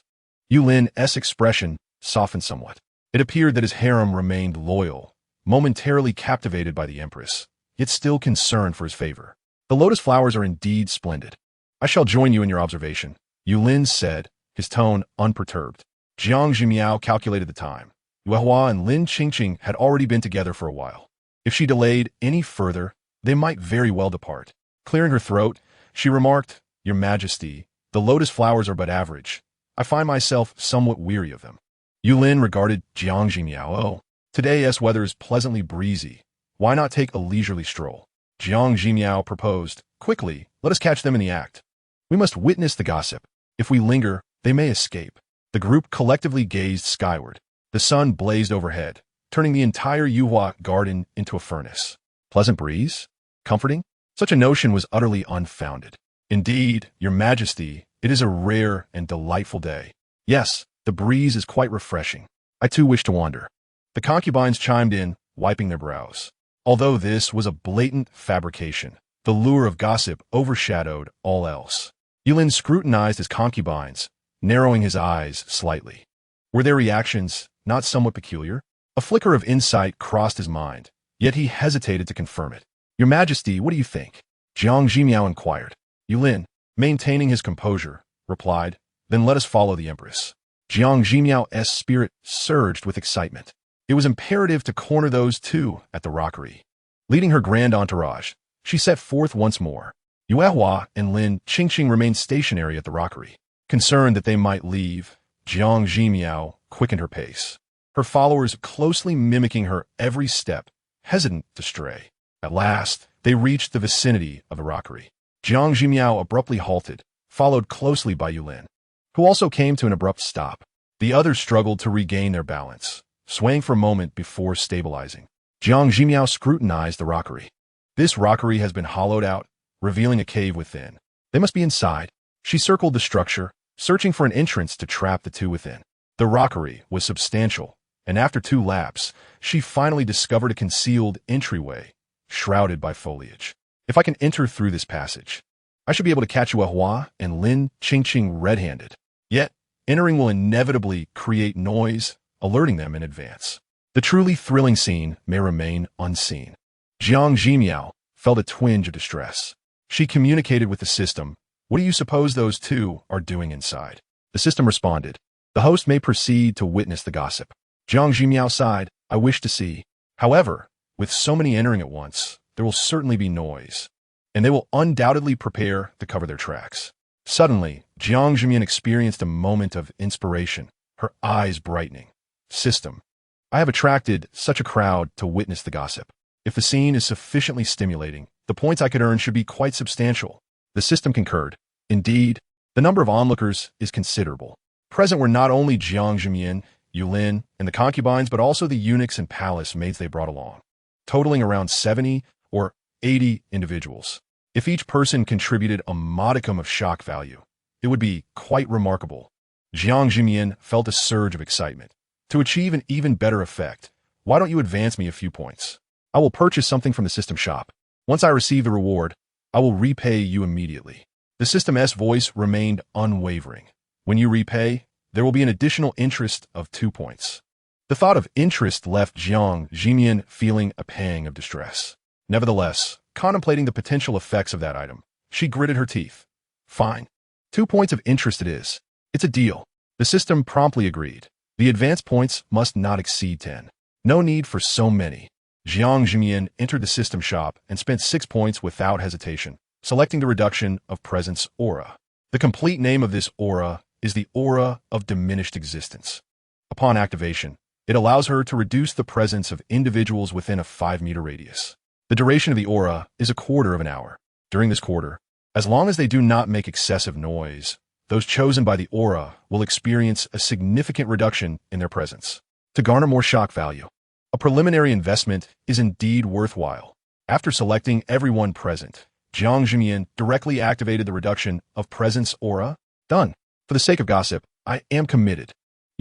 Yulin's expression softened somewhat. It appeared that his harem remained loyal, momentarily captivated by the Empress, yet still concerned for his favor. The lotus flowers are indeed splendid. I shall join you in your observation, Yulin said, his tone unperturbed. Jiang Zhimiao calculated the time. Yuehua and Lin Qingqing had already been together for a while. If she delayed any further, they might very well depart. Clearing her throat, she remarked, Your Majesty, the lotus flowers are but average. I find myself somewhat weary of them. Yulin regarded Jiang Zhimiao. Today's weather is pleasantly breezy. Why not take a leisurely stroll? Jiang Zhimiao proposed, Quickly, let us catch them in the act. We must witness the gossip. If we linger, they may escape. The group collectively gazed skyward. The sun blazed overhead, turning the entire Yuhua garden into a furnace. Pleasant breeze? Comforting? Such a notion was utterly unfounded. Indeed, Your Majesty, it is a rare and delightful day. Yes, the breeze is quite refreshing. I too wish to wander. The concubines chimed in, wiping their brows. Although this was a blatant fabrication, the lure of gossip overshadowed all else. Yulin scrutinized his concubines, narrowing his eyes slightly. Were their reactions not somewhat peculiar? A flicker of insight crossed his mind, yet he hesitated to confirm it. Your Majesty, what do you think? Jiang Zhimiao inquired. Yulin, maintaining his composure, replied, Then let us follow the Empress. Jiang Zhimiao's spirit surged with excitement. It was imperative to corner those two at the rockery. Leading her grand entourage, she set forth once more. Yuehua and Lin Qingqing remained stationary at the rockery. Concerned that they might leave, Jiang Zhimiao quickened her pace, her followers closely mimicking her every step, hesitant to stray. At last, they reached the vicinity of the rockery. Jiang Zhimiao abruptly halted, followed closely by Yulin, who also came to an abrupt stop. The others struggled to regain their balance, swaying for a moment before stabilizing. Jiang Zhimiao scrutinized the rockery. This rockery has been hollowed out, revealing a cave within. They must be inside. She circled the structure, searching for an entrance to trap the two within. The rockery was substantial, and after 2 laps, she finally discovered a concealed entryway, shrouded by foliage. If I can enter through this passage, I should be able to catch Yuehua and Lin Qingqing red-handed. Yet, entering will inevitably create noise, alerting them in advance. The truly thrilling scene may remain unseen. Jiang Zhimiao felt a twinge of distress. She communicated with the system. What do you suppose those two are doing inside? The system responded. The host may proceed to witness the gossip. Jiang Zhimiao sighed. I wish to see. However, with so many entering at once, there will certainly be noise, and they will undoubtedly prepare to cover their tracks. Suddenly, Jiang Zhimian experienced a moment of inspiration, her eyes brightening. System. I have attracted such a crowd to witness the gossip. If the scene is sufficiently stimulating, the points I could earn should be quite substantial. The system concurred. Indeed, the number of onlookers is considerable. Present were not only Jiang Zhimian, Yulin, and the concubines, but also the eunuchs and palace maids they brought along, totaling around 70 or 80 individuals. If each person contributed a modicum of shock value, it would be quite remarkable. Jiang Zhimian felt a surge of excitement. To achieve an even better effect, why don't you advance me a few points? I will purchase something from the system shop. Once I receive the reward, I will repay you immediately. The system's voice remained unwavering. When you repay, there will be an additional interest of 2 points. The thought of interest left Jiang Zhimian feeling a pang of distress. Nevertheless, contemplating the potential effects of that item, she gritted her teeth. Fine. 2 points of interest it is. It's a deal. The system promptly agreed. The advance points must not exceed 10. No need for so many. Jiang Zhimian entered the system shop and spent 6 points without hesitation, selecting the reduction of presence aura. The complete name of this aura is the aura of diminished existence. Upon activation, it allows her to reduce the presence of individuals within a 5-meter radius. The duration of the aura is a quarter of an hour. During this quarter, as long as they do not make excessive noise, those chosen by the aura will experience a significant reduction in their presence. To garner more shock value, a preliminary investment is indeed worthwhile. After selecting everyone present, Jiang Zhimian directly activated the reduction of presence aura. Done. For the sake of gossip, I am committed.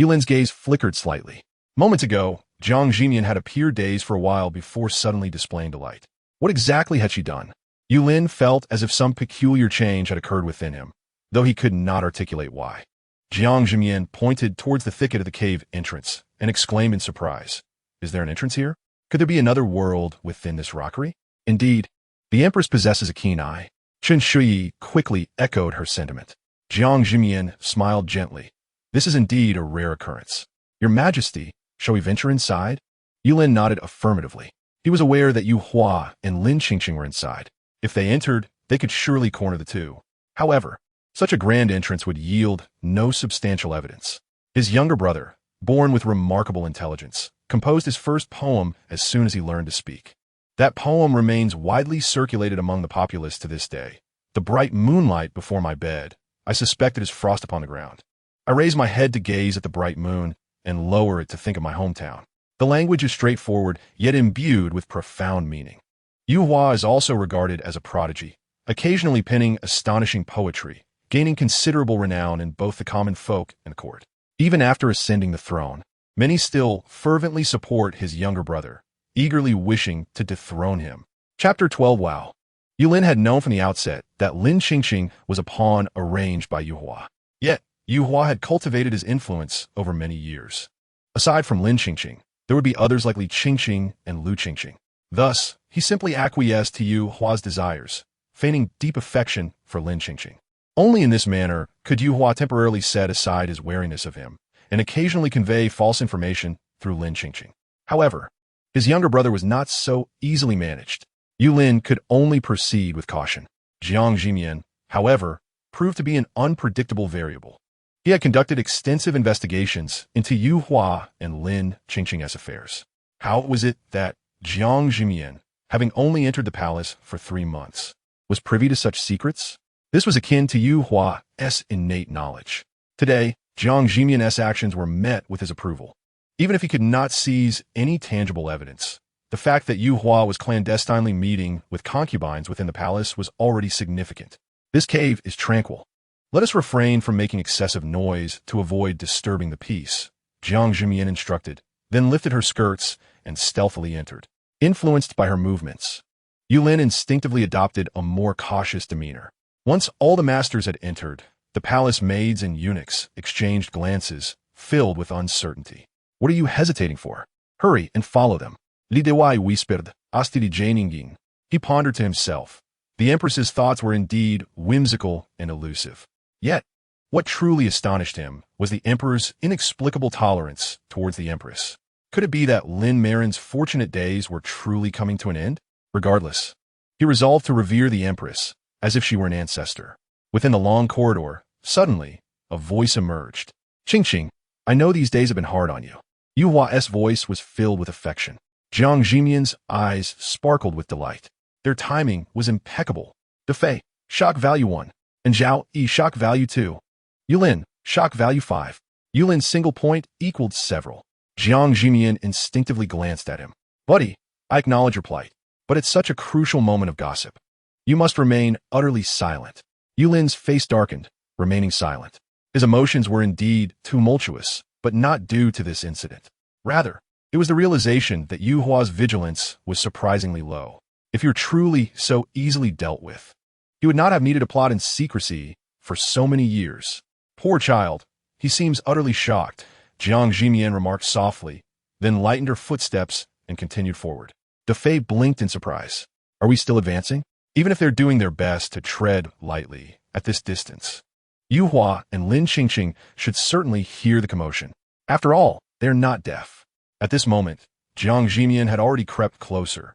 Yulin's gaze flickered slightly. Moments ago, Jiang Zhimian had appeared dazed for a while before suddenly displaying delight. What exactly had she done? Yulin felt as if some peculiar change had occurred within him, though he could not articulate why. Jiang Zhimian pointed towards the thicket of the cave entrance and exclaimed in surprise, Is there an entrance here? Could there be another world within this rockery? Indeed, the Empress possesses a keen eye. Chen Shuyi quickly echoed her sentiment. Jiang Zhimian smiled gently. This is indeed a rare occurrence. Your Majesty, shall we venture inside? Yulin nodded affirmatively. He was aware that Yu Hua and Lin Qingqing were inside. If they entered, they could surely corner the two. However, such a grand entrance would yield no substantial evidence. His younger brother, born with remarkable intelligence, composed his first poem as soon as he learned to speak. That poem remains widely circulated among the populace to this day. The bright moonlight before my bed, I suspect it is frost upon the ground. I raise my head to gaze at the bright moon and lower it to think of my hometown. The language is straightforward, yet imbued with profound meaning. Yu Hua is also regarded as a prodigy, occasionally penning astonishing poetry, gaining considerable renown in both the common folk and the court. Even after ascending the throne, many still fervently support his younger brother, eagerly wishing to dethrone him. Chapter 12. Wow. Yulin had known from the outset that Lin Qingqing was a pawn arranged by Yu Hua. Yet, Yu Hua had cultivated his influence over many years. Aside from Lin Qingqing, there would be others like Li Qingqing and Lu Qingqing. Thus, he simply acquiesced to Yu Hua's desires, feigning deep affection for Lin Qingqing. Only in this manner could Yu Hua temporarily set aside his wariness of him and occasionally convey false information through Lin Qingqing. However, his younger brother was not so easily managed. Yulin could only proceed with caution. Jiang Zhimian, however, proved to be an unpredictable variable. He had conducted extensive investigations into Yu Hua and Lin Qingqing's affairs. How was it that Jiang Zhimian, having only entered the palace for 3 months, was privy to such secrets? This was akin to Yu Hua's innate knowledge. Today, Jiang Zhimian's actions were met with his approval. Even if he could not seize any tangible evidence, the fact that Yu Hua was clandestinely meeting with concubines within the palace was already significant. This cave is tranquil. Let us refrain from making excessive noise to avoid disturbing the peace, Jiang Zhimian instructed, then lifted her skirts and stealthily entered. Influenced by her movements, Yulin instinctively adopted a more cautious demeanor. Once all the masters had entered, the palace maids and eunuchs exchanged glances filled with uncertainty. What are you hesitating for? Hurry and follow them. Li Dewai whispered, Astidi Janinging. He pondered to himself. The Empress's thoughts were indeed whimsical and elusive. Yet, What truly astonished him was the emperor's inexplicable tolerance towards the empress. Could it be that Lin Marin's fortunate days were truly coming to an end? Regardless, he resolved to revere the empress as if she were an ancestor. Within the long corridor, suddenly, a voice emerged. Qing, I know these days have been hard on you. Yu Hua's voice was filled with affection. Jiang Zhimiao's eyes sparkled with delight. Their timing was impeccable. Defei, shock value 1, and Zhao Yi shock value 2. Yulin, shock value 5. Yulin's single point equaled several. Jiang Zhimiao instinctively glanced at him. Buddy, I acknowledge your plight, but it's such a crucial moment of gossip. You must remain utterly silent. Yulin's face darkened, remaining silent. His emotions were indeed tumultuous, but not due to this incident. Rather, it was the realization that Yu Hua's vigilance was surprisingly low. If you're truly so easily dealt with, he would not have needed to plot in secrecy for so many years. Poor child, he seems utterly shocked, Jiang Zhimiao remarked softly, then lightened her footsteps and continued forward. Defei blinked in surprise. Are we still advancing? Even if they're doing their best to tread lightly at this distance, Yu Hua and Lin Qingqing should certainly hear the commotion. After all, they're not deaf. At this moment, Jiang Zhimiao had already crept closer,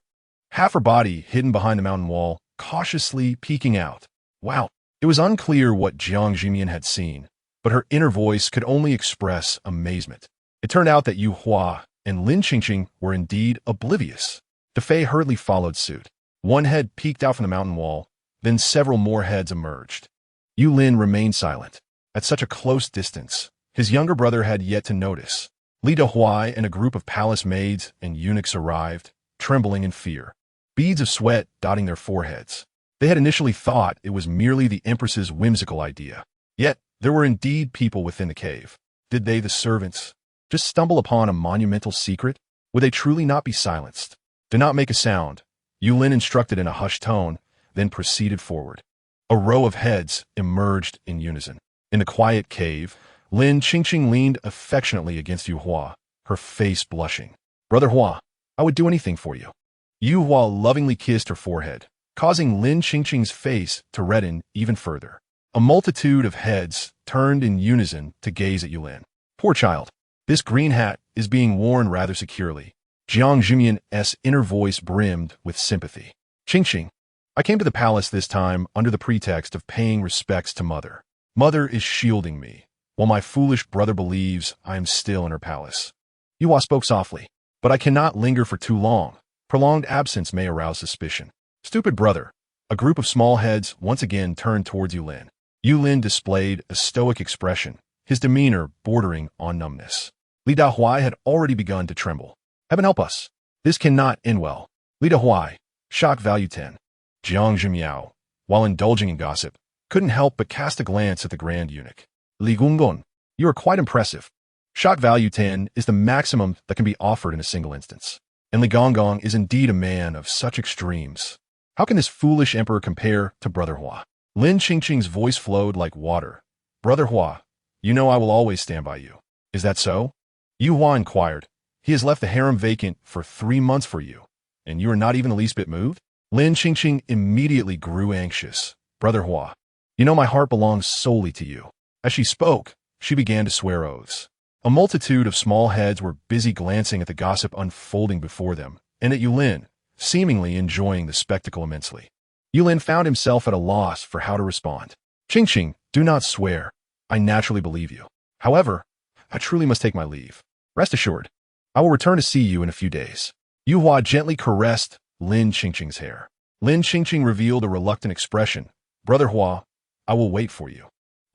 half her body hidden behind the mountain wall, cautiously peeking out. Wow! It was unclear what Jiang Zhimiao had seen, but her inner voice could only express amazement. It turned out that Yu Hua and Lin Qingqing were indeed oblivious. Defei hurriedly followed suit. One head peeked out from the mountain wall, then several more heads emerged. Yu Lin remained silent. At such a close distance, his younger brother had yet to notice. Li Dehuai and a group of palace maids and eunuchs arrived, trembling in fear, beads of sweat dotting their foreheads. They had initially thought it was merely the empress's whimsical idea. Yet, there were indeed people within the cave. Did they, the servants, just stumble upon a monumental secret? Would they truly not be silenced? Do not make a sound, Yu Lin instructed in a hushed tone, then proceeded forward. A row of heads emerged in unison. In the quiet cave, Lin Qingqing leaned affectionately against Yu Hua, her face blushing. Brother Hua, I would do anything for you. Yu Hua lovingly kissed her forehead, causing Lin Qingqing's face to redden even further. A multitude of heads turned in unison to gaze at Yulin. Poor child, this green hat is being worn rather securely. Jiang Zhimiao's inner voice brimmed with sympathy. Qingqing, I came to the palace this time under the pretext of paying respects to Mother. Mother is shielding me, while my foolish brother believes I am still in her palace. Yu Hua spoke softly, but I cannot linger for too long. Prolonged absence may arouse suspicion. Stupid brother. A group of small heads once again turned towards Yulin. Yulin displayed a stoic expression, his demeanor bordering on numbness. Li Dehuai had already begun to tremble. Heaven help us. This cannot end well. Li Dehuai, shock value 10. Jiang Zhimiao, while indulging in gossip, couldn't help but cast a glance at the grand eunuch. Li Gongong, you are quite impressive. Shock value 10 is the maximum that can be offered in a single instance. And Li Gongong is indeed a man of such extremes. How can this foolish emperor compare to Brother Hua? Lin Qingqing's voice flowed like water. Brother Hua, you know I will always stand by you. Is that so? Yu Hua inquired. He has left the harem vacant for 3 months for you, and you are not even the least bit moved? Lin Qingqing immediately grew anxious. Brother Hua, you know my heart belongs solely to you. As she spoke, she began to swear oaths. A multitude of small heads were busy glancing at the gossip unfolding before them, and at Yulin, seemingly enjoying the spectacle immensely. Yulin found himself at a loss for how to respond. Qingqing, do not swear. I naturally believe you. However, I truly must take my leave. Rest assured, I will return to see you in a few days. Yu Hua gently caressed Lin Qingqing's hair. Lin Qingqing revealed a reluctant expression. Brother Hua, I will wait for you.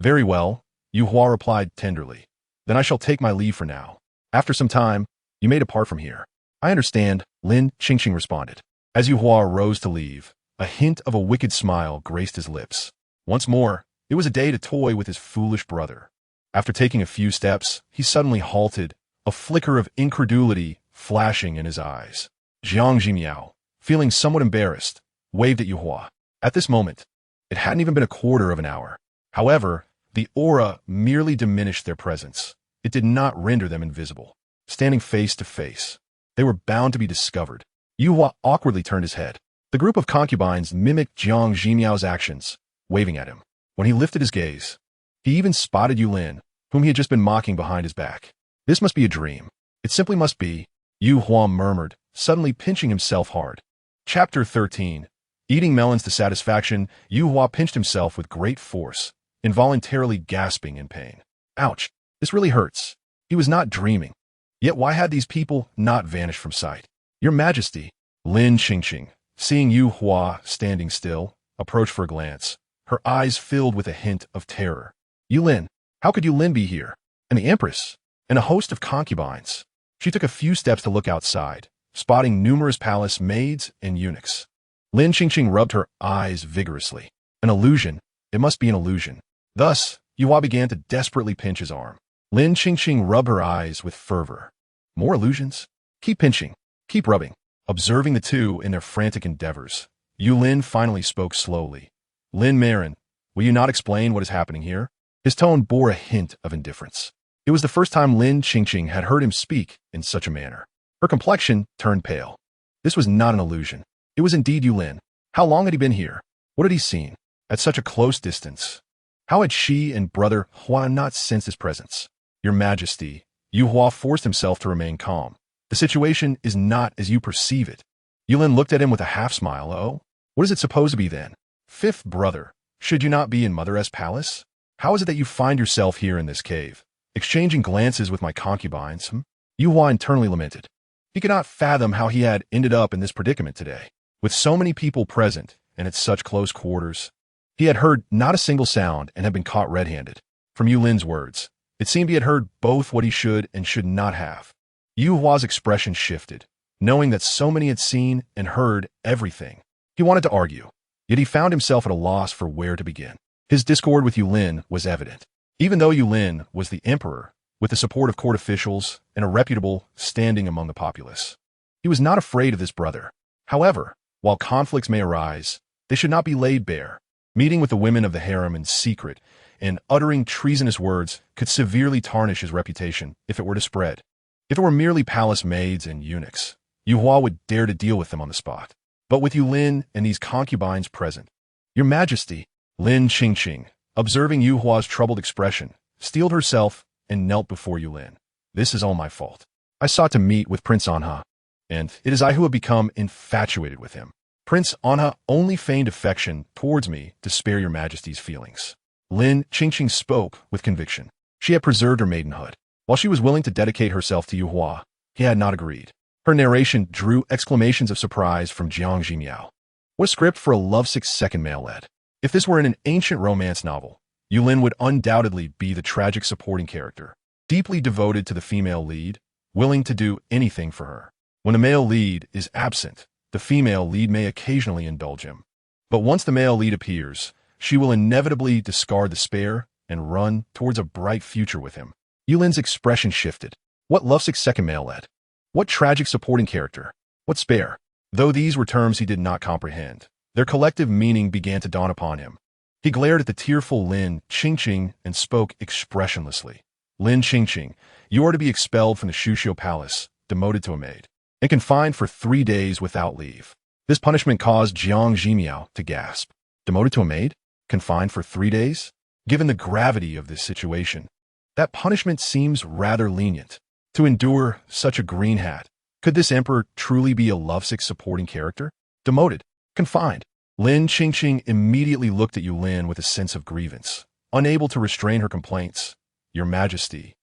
Very well, Yu Hua replied tenderly. Then I shall take my leave for now. After some time, you may depart from here. I understand, Lin Qingqing responded. As Yu Hua rose to leave, a hint of a wicked smile graced his lips. Once more, it was a day to toy with his foolish brother. After taking a few steps, he suddenly halted, a flicker of incredulity flashing in his eyes. Jiang Zhimiao, feeling somewhat embarrassed, waved at Yu Hua. At this moment, it hadn't even been a quarter of an hour. However, the aura merely diminished their presence. It did not render them invisible. Standing face to face, they were bound to be discovered. Yu Hua awkwardly turned his head. The group of concubines mimicked Jiang Zhimiao's actions, waving at him. When he lifted his gaze, He even spotted Yulin, whom he had just been mocking behind his back. This must be a dream. It simply must be, Yu Hua murmured, suddenly pinching himself hard. Chapter 13. Eating melons to satisfaction, Yu Hua pinched himself with great force, involuntarily gasping in pain. Ouch, this really hurts. He was not dreaming. Yet why had these people not vanished from sight? Your Majesty, Lin Qingqing, seeing Yu Hua standing still, approached for a glance, her eyes filled with a hint of terror. Yulin, how could Yulin be here? And the Empress? And a host of concubines? She took a few steps to look outside, spotting numerous palace maids and eunuchs. Lin Qingqing rubbed her eyes vigorously. An illusion. It must be an illusion. Thus, Yu Hua began to desperately pinch his arm. Lin Qingqing rubbed her eyes with fervor. More illusions? Keep pinching. Keep rubbing. Observing the two in their frantic endeavors, Yulin finally spoke slowly. Lin Marin, will you not explain what is happening here? His tone bore a hint of indifference. It was the first time Lin Qingqing had heard him speak in such a manner. Her complexion turned pale. This was not an illusion. It was indeed Yulin. How long had he been here? What had he seen? At such a close distance. How had she and brother Hua not sensed his presence? Your Majesty, Yu Hua forced himself to remain calm. The situation is not as you perceive it. Yulin looked at him with a half-smile. Oh, what is it supposed to be then? Fifth brother, should you not be in Mother S palace? How is it that you find yourself here in this cave, exchanging glances with my concubines? Yu Hua internally lamented. He could not fathom how he had ended up in this predicament today, with so many people present and at such close quarters. He had heard not a single sound and had been caught red-handed. From Yulin's words, it seemed he had heard both what he should and should not have. Yu Hua's expression shifted, knowing that so many had seen and heard everything. He wanted to argue, yet he found himself at a loss for where to begin. His discord with Yulin was evident. Even though Yulin was the emperor, with the support of court officials and a reputable standing among the populace, he was not afraid of this brother. However, while conflicts may arise, they should not be laid bare. Meeting with the women of the harem in secret and uttering treasonous words could severely tarnish his reputation if it were to spread. If it were merely palace maids and eunuchs, Yu Hua would dare to deal with them on the spot. But with Yulin and these concubines present, Your Majesty, Lin Qingqing, observing Yu Hua's troubled expression, steeled herself and knelt before Yulin. This is all my fault. I sought to meet with Prince Anha, and it is I who have become infatuated with him. Prince Anha only feigned affection towards me to spare Your Majesty's feelings. Lin Qingqing spoke with conviction. She had preserved her maidenhood. While she was willing to dedicate herself to Yu Hua, he had not agreed. Her narration drew exclamations of surprise from Jiang Zhimiao. What a script for a lovesick second male lead. If this were in an ancient romance novel, Yulin would undoubtedly be the tragic supporting character, deeply devoted to the female lead, willing to do anything for her. When the male lead is absent, the female lead may occasionally indulge him. But once the male lead appears, she will inevitably discard the spare and run towards a bright future with him. Yulin's expression shifted. What lovesick second male lead? What tragic supporting character? What spare? Though these were terms he did not comprehend, their collective meaning began to dawn upon him. He glared at the tearful Lin Qingqing and spoke expressionlessly. Lin Qingqing, you are to be expelled from the Shuxiu Palace, demoted to a maid, and confined for 3 days without leave. This punishment caused Jiang Zhimiao to gasp. Demoted to a maid? Confined for 3 days? Given the gravity of this situation, that punishment seems rather lenient. To endure such a green hat, could this emperor truly be a lovesick supporting character? Demoted, confined. Lin Qingqing immediately looked at Yulin with a sense of grievance, unable to restrain her complaints. Your Majesty,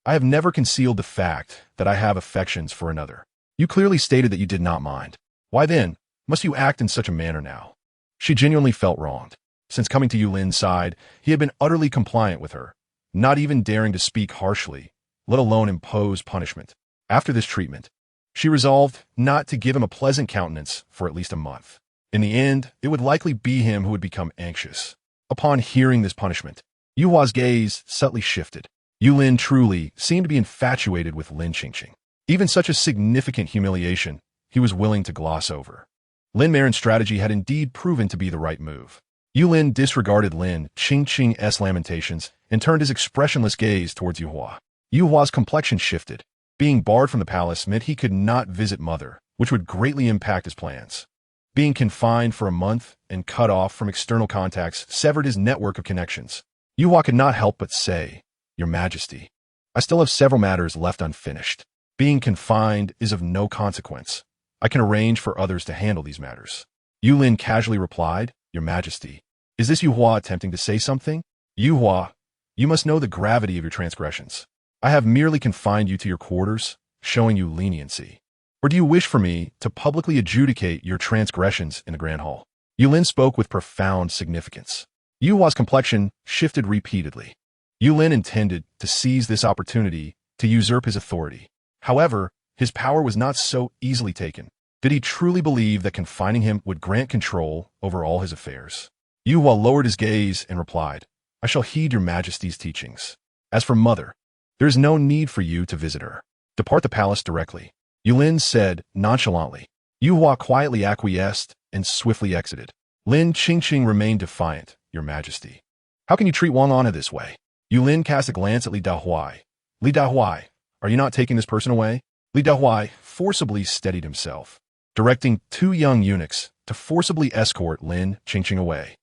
I have never concealed the fact that I have affections for another. You clearly stated that you did not mind. Why then must you act in such a manner now? She genuinely felt wronged. Since coming to Yulin's side, he had been utterly compliant with her, not even daring to speak harshly, let alone impose punishment. After this treatment, she resolved not to give him a pleasant countenance for at least a month. In the end, it would likely be him who would become anxious. Upon hearing this punishment, Yu Hua's gaze subtly shifted. Yulin truly seemed to be infatuated with Lin Qingqing. Even such a significant humiliation, he was willing to gloss over. Lin Marin's strategy had indeed proven to be the right move. Yulin disregarded Lin Qingqing's lamentations and turned his expressionless gaze towards Yu Hua. Yu Hua's complexion shifted. Being barred from the palace meant he could not visit Mother, which would greatly impact his plans. Being confined for a month and cut off from external contacts severed his network of connections. Yuhua could not help but say, "Your Majesty, I still have several matters left unfinished. Being confined is of no consequence. I can arrange for others to handle these matters." Yulin casually replied, "Your Majesty, is this Yuhua attempting to say something? Yuhua, you must know the gravity of your transgressions. I have merely confined you to your quarters, showing you leniency. Or do you wish for me to publicly adjudicate your transgressions in the Grand Hall?" Yulin spoke with profound significance. Yuhua's complexion shifted repeatedly. Yulin intended to seize this opportunity to usurp his authority. However, his power was not so easily taken. Did he truly believe that confining him would grant control over all his affairs? Yuhua lowered his gaze and replied, "I shall heed your Majesty's teachings. As for Mother, there is no need for you to visit her. Depart the palace directly," Yulin said nonchalantly. Yuhua quietly acquiesced and swiftly exited. Lin Qingqing remained defiant. "Your Majesty, how can you treat Wang Anha this way?" Yulin cast a glance at Li Dahuai. "Li Dahuai, are you not taking this person away?" Li Dahuai forcibly steadied himself, directing two young eunuchs to forcibly escort Lin Qingqing away.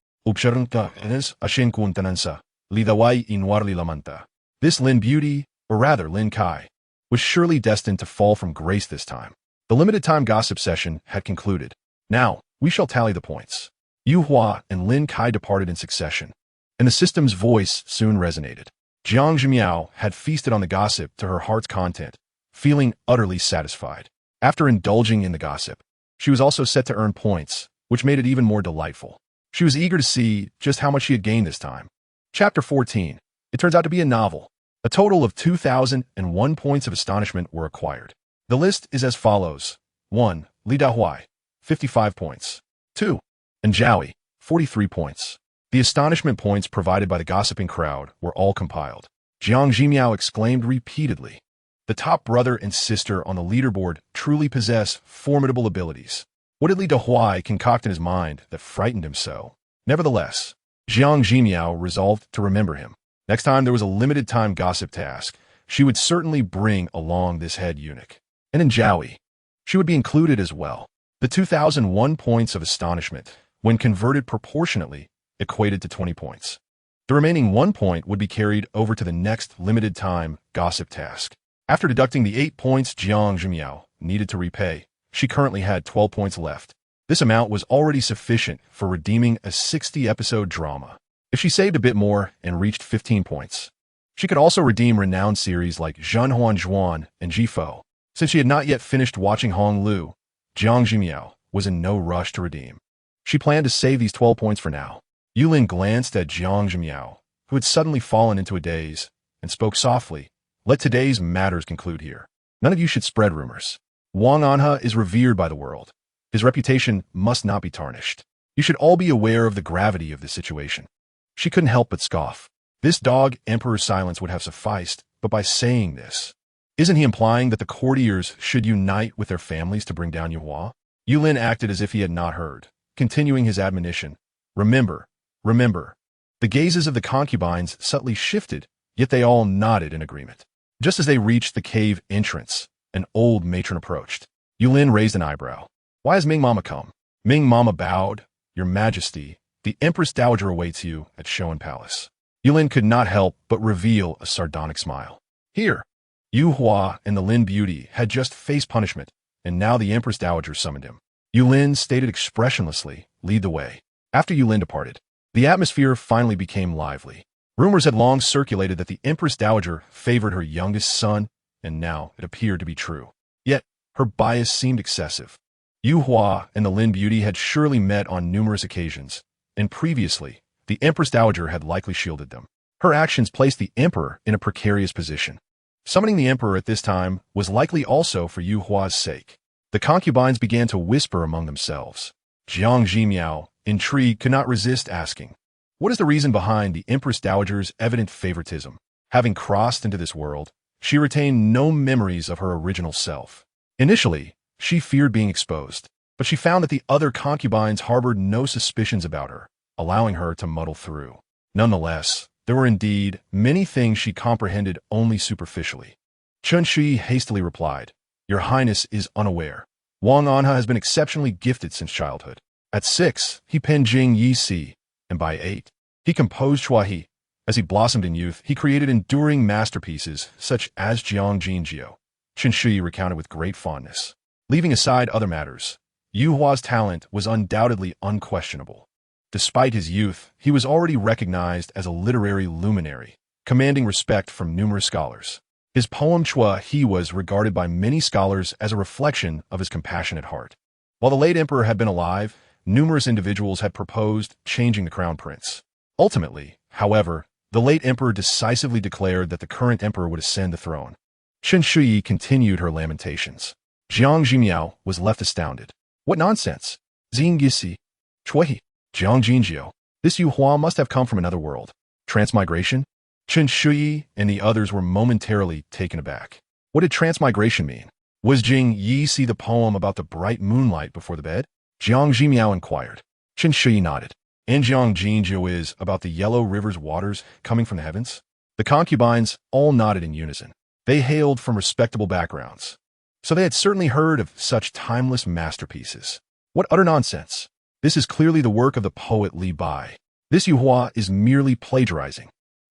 This Lin Beauty, or rather Lin Kai, was surely destined to fall from grace this time. The limited-time gossip session had concluded. Now, we shall tally the points. Yuhua and Lin Kai departed in succession, and the system's voice soon resonated. Jiang Zhimiao had feasted on the gossip to her heart's content, feeling utterly satisfied. After indulging in the gossip, she was also set to earn points, which made it even more delightful. She was eager to see just how much she had gained this time. Chapter 14. It turns out to be a novel. A total of 2,001 points of astonishment were acquired. The list is as follows. 1. Li Dahuai, 55 points. 2. Anjiaui, 43 points. The astonishment points provided by the gossiping crowd were all compiled. Jiang Zhimiao exclaimed repeatedly. The top brother and sister on the leaderboard truly possess formidable abilities. What did Li Dahuai concoct in his mind that frightened him so? Nevertheless, Jiang Zhimiao resolved to remember him. Next time there was a limited-time gossip task, she would certainly bring along this head eunuch. And Anjiaui, she would be included as well. The 2,001 points of astonishment, when converted proportionately, equated to 20 points. The remaining 1 point would be carried over to the next limited-time gossip task. After deducting the 8 points Jiang Zhimiao needed to repay, she currently had 12 points left. This amount was already sufficient for redeeming a 60-episode drama. If she saved a bit more and reached 15 points, she could also redeem renowned series like Zhenhuan Zhuan and Jifo. Since she had not yet finished watching Hong Lu, Jiang Zhimiao was in no rush to redeem. She planned to save these 12 points for now. Yulin glanced at Jiang Zhimiao, who had suddenly fallen into a daze, and spoke softly, "Let today's matters conclude here. None of you should spread rumors. Wang Anha is revered by the world. His reputation must not be tarnished. You should all be aware of the gravity of this situation." She couldn't help but scoff. This dog emperor's silence would have sufficed, but by saying this, isn't he implying that the courtiers should unite with their families to bring down Yuhua? Yulin acted as if he had not heard, continuing his admonition. Remember. The gazes of the concubines subtly shifted, yet they all nodded in agreement. Just as they reached the cave entrance, an old matron approached. Yulin raised an eyebrow. "Why has Ming Mama come?" Ming Mama bowed. "Your Majesty, the Empress Dowager awaits you at Showdown Palace." Yulin could not help but reveal a sardonic smile. Here, Yuhua and the Lin Beauty had just faced punishment, and now the Empress Dowager summoned him. Yulin stated expressionlessly, "Lead the way." After Yulin departed, the atmosphere finally became lively. Rumors had long circulated that the Empress Dowager favored her youngest son, and now it appeared to be true. Yet, her bias seemed excessive. Yuhua and the Lin Beauty had surely met on numerous occasions, and previously, the Empress Dowager had likely shielded them. Her actions placed the emperor in a precarious position. Summoning the emperor at this time was likely also for Yuhua's sake. The concubines began to whisper among themselves. Jiang Zhimiao, intrigued, could not resist asking, "What is the reason behind the Empress Dowager's evident favoritism?" Having crossed into this world, she retained no memories of her original self. Initially, she feared being exposed, but she found that the other concubines harbored no suspicions about her, allowing her to muddle through. Nonetheless, there were indeed many things she comprehended only superficially. Chun Shi hastily replied, "Your Highness is unaware. Wang Anha has been exceptionally gifted since childhood. At 6, he penned Jing Yi Si, and by 8, he composed Chua He. As he blossomed in youth, he created enduring masterpieces such as Jiang Zhimiao. Qin Shi recounted with great fondness. Leaving aside other matters, Yu Hua's talent was undoubtedly unquestionable. Despite his youth, he was already recognized as a literary luminary, commanding respect from numerous scholars. His poem Chua He was regarded by many scholars as a reflection of his compassionate heart. While the late emperor had been alive, numerous individuals had proposed changing the crown prince. Ultimately, however, the late emperor decisively declared that the current emperor would ascend the throne. Qin Shi continued her lamentations. Jiang Zhimiao was left astounded. What nonsense! Xingisi, Chui, Jiang Zhimiao. This Yu Hua must have come from another world. Transmigration? Qin Shi and the others were momentarily taken aback. What did transmigration mean? Was Jing Yi see the poem about the bright moonlight before the bed? Jiang Zhimiao inquired. Qin Shi nodded. And Jiang Zhimiao is about the yellow river's waters coming from the heavens? The concubines all nodded in unison. They hailed from respectable backgrounds, so they had certainly heard of such timeless masterpieces. What utter nonsense! This is clearly the work of the poet Li Bai. This Yu Hua is merely plagiarizing.